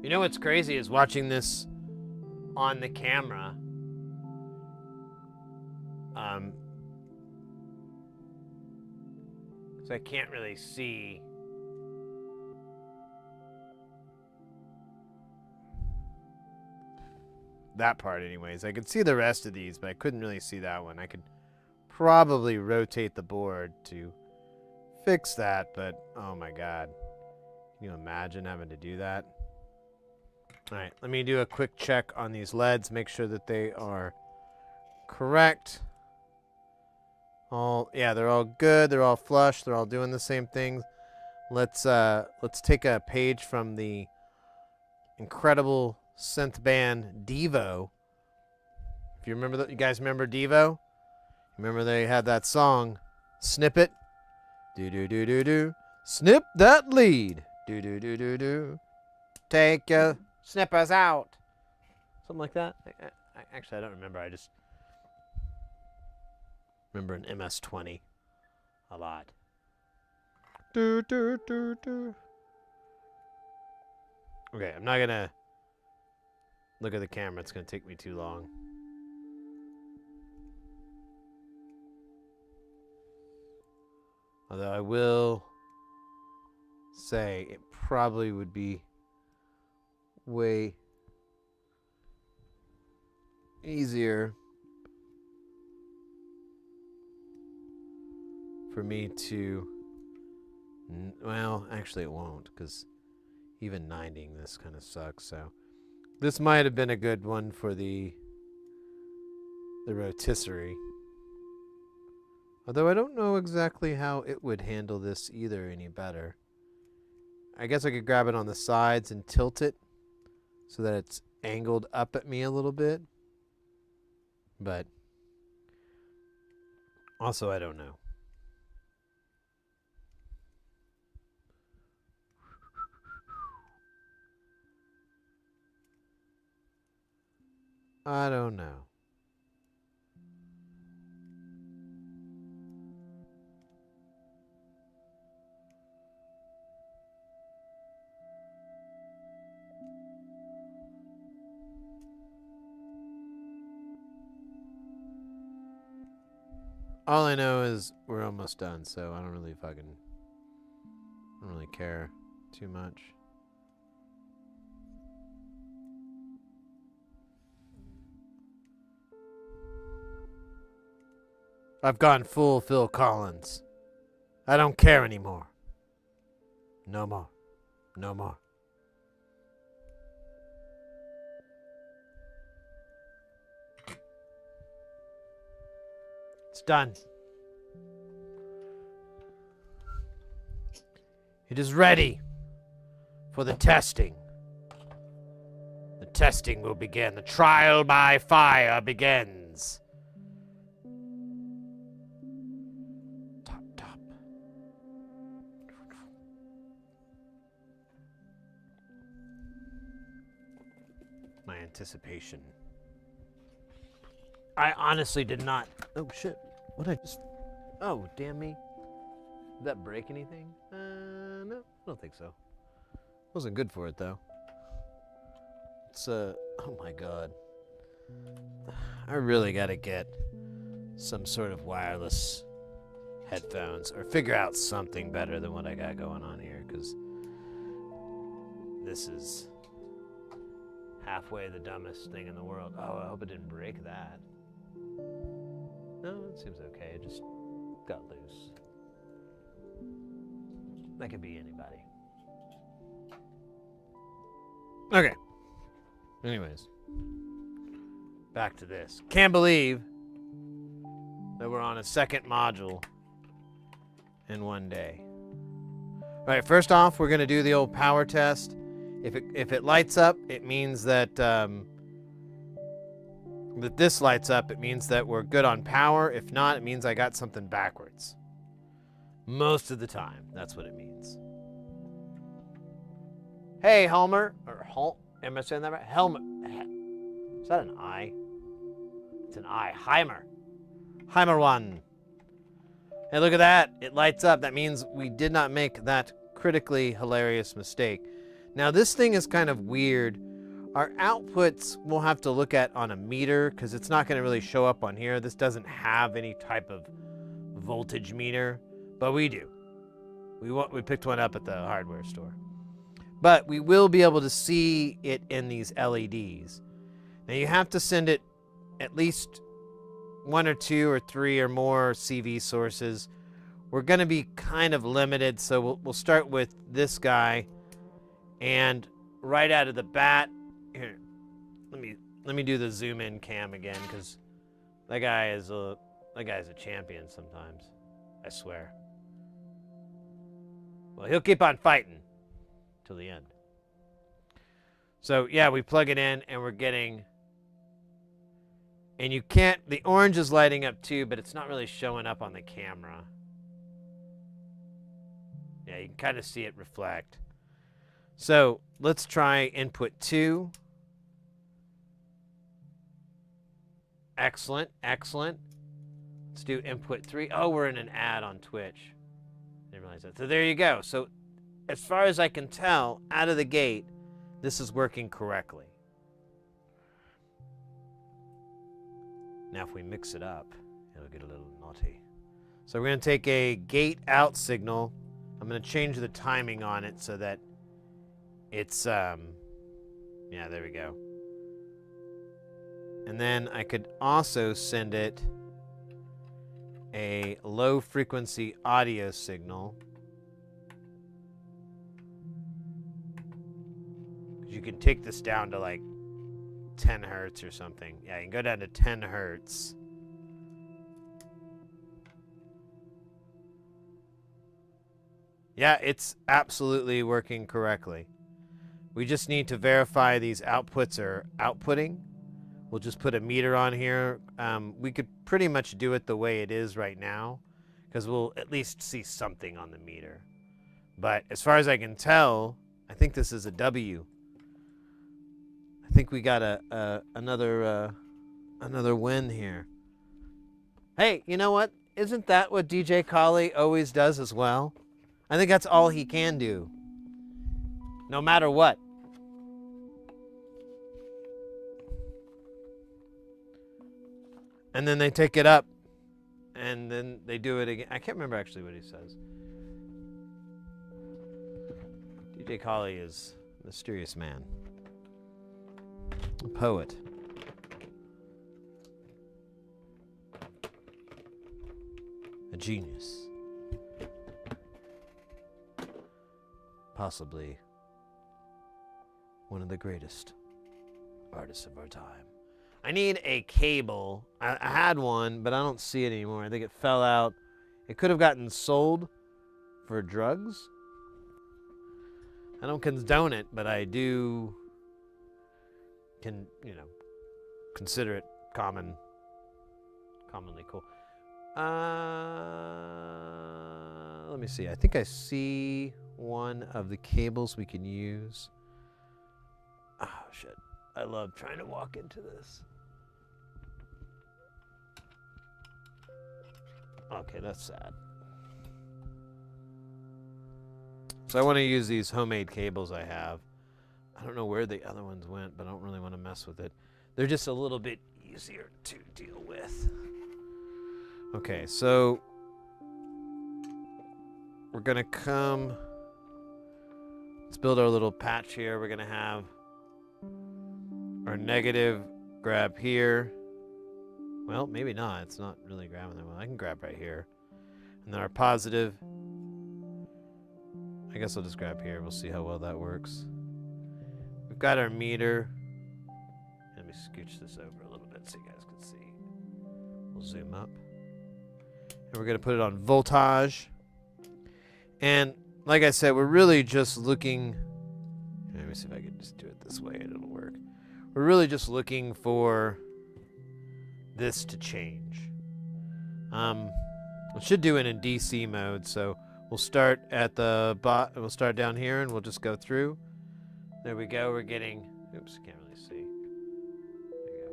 You know what's crazy is watching this on the camera. So I can't really see. That part anyways. I could see the rest of these, but I couldn't really see that one. I could probably rotate the board to fix that, but oh my god. Can you imagine having to do that? Alright, let me do a quick check on these LEDs, make sure that they are correct. Yeah, they're all good, they're all flush, they're all doing the same thing. Let's take a page from the incredible synth band Devo. If you remember that, you guys remember Devo? Remember they had that song, Snippet? Do do do do do. Snip that lead. Do do do do do. Take your snippers out. Something like that. Actually, I don't remember. I just remember an MS-20 a lot. Do do do do. Okay, I'm not gonna look at the camera. It's gonna take me too long. Although I will say it probably would be way easier for me to, well, actually it won't, because even 90ing this kind of sucks. So this might have been a good one for the rotisserie. Although I don't know exactly how it would handle this either any better. I guess I could grab it on the sides and tilt it so that it's angled up at me a little bit. But also I don't know. I don't know. All I know is we're almost done, so I don't really care too much. I've gone full Phil Collins. I don't care anymore. No more. No more. It's done. It is ready for the testing. The testing will begin. The trial by fire begins. Top, top. My anticipation. I honestly did not. Oh shit! What I just? Oh damn me! Did that break anything? No, I don't think so. Wasn't good for it though. It's oh my god! I really gotta get some sort of wireless headphones or figure out something better than what I got going on here, because this is halfway the dumbest thing in the world. Oh, I hope it didn't break that. No, it seems okay. It just got loose. That could be anybody. Okay. Anyways. Back to this. Can't believe that we're on a second module in one day. All right, first off, we're going to do the old power test. If it lights up, it means that that this lights up. It means that we're good on power. If not, it means I got something backwards. Most of the time, that's what it means. Hey, Helmer, or am I saying that right? Helmer. Is that an I? It's an I. Heimer. Heimer 1. Hey, look at that. It lights up. That means we did not make that critically hilarious mistake. Now, this thing is kind of weird. Our outputs we'll have to look at on a meter because it's not going to really show up on here. This doesn't have any type of voltage meter, but we do. We picked one up at the hardware store. But we will be able to see it in these LEDs. Now, you have to send it at least 1 or 2 or 3 or more CV sources. We're going to be kind of limited, so we'll start with this guy. And right out of the bat, here, let me do the zoom in cam again, because that guy's a champion sometimes. I swear. Well, he'll keep on fighting till the end. So yeah, we plug it in and we're getting. And you can't, the orange is lighting up too, but it's not really showing up on the camera. Yeah, you can kind of see it reflect. So let's try input 2. Excellent, excellent. Let's do input 3. Oh, we're in an ad on Twitch. Didn't realize that. So there you go. So as far as I can tell, out of the gate, this is working correctly. Now, if we mix it up, it'll get a little naughty. So we're going to take a gate out signal. I'm going to change the timing on it so that it's, yeah, there we go. And then I could also send it a low frequency audio signal. You can take this down to like 10 hertz or something. Yeah, you can go down to 10 hertz. Yeah, it's absolutely working correctly. We just need to verify these outputs are outputting. We'll just put a meter on here. We could pretty much do it the way it is right now, because we'll at least see something on the meter. But as far as I can tell, I think this is a W. I think we got another win here. Hey, you know what? Isn't that what DJ Collie always does as well? I think that's all he can do, no matter what. And then they take it up, and then they do it again. I can't remember actually what he says. DJ Collie is a mysterious man. A poet. A genius. Possibly one of the greatest artists of our time. I need a cable. I had one, but I don't see it anymore. I think it fell out. It could have gotten sold for drugs. I don't condone it, but I do consider it commonly cool. Let me see. I think I see one of the cables we can use. Oh, shit. I love trying to walk into this. Okay, that's sad. So I want to use these homemade cables I have. I don't know where the other ones went, but I don't really want to mess with it. They're just a little bit easier to deal with. Okay, so we're going to come. Let's build our little patch here. We're going to have our negative grab here. Well, maybe not. It's not really grabbing that well. I can grab right here. And then our positive. I guess I'll just grab here. We'll see how well that works. we've got our meter. Let me scooch this over a little bit so you guys can see. We'll zoom up. And we're going to put it on voltage. And like I said, we're really just looking... Let me see if I can just do it this way and it'll work. We're really just looking for this to change. We should do it in DC mode, so we'll start at the we'll start down here and we'll just go through. There we go. We're getting... Oops, can't really see. There you go.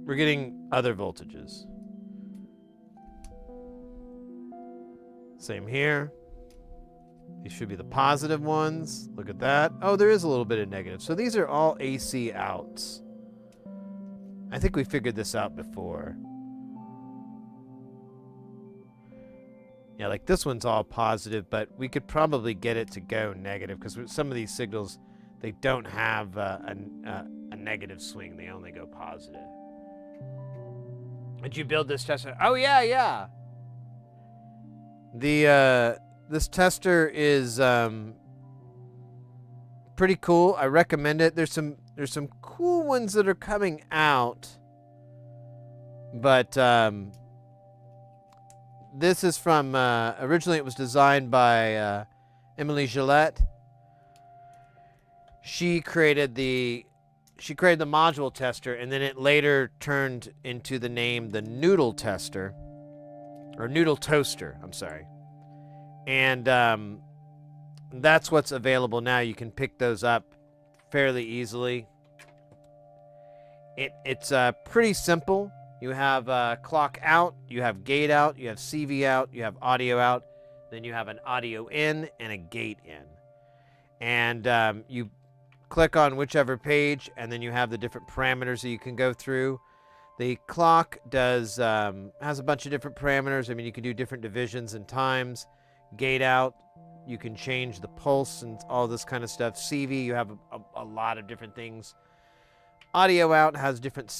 We're getting other voltages. Same here. These should be the positive ones. Look at that. Oh, there is a little bit of negative. So these are all AC outs. I think we figured this out before. Yeah, like this one's all positive, but we could probably get it to go negative because some of these signals, they don't have a negative swing. They only go positive. Did you build this tester? Oh, yeah. This tester is pretty cool. I recommend it. There's some cool ones that are coming out, but this is from originally it was designed by Emily Gillette. She created the module tester, and then it later turned into the name the noodle tester, or noodle toaster. I'm sorry. And that's what's available now. You can pick those up fairly easily. It's pretty simple. You have clock out, you have gate out, you have CV out, you have audio out, then you have an audio in and a gate in. And you click on whichever page, and then you have the different parameters that you can go through. The clock has a bunch of different parameters. I mean, you can do different divisions and times. Gate out, you can change the pulse and all this kind of stuff. CV, you have a lot of different things. Audio out has different sounds.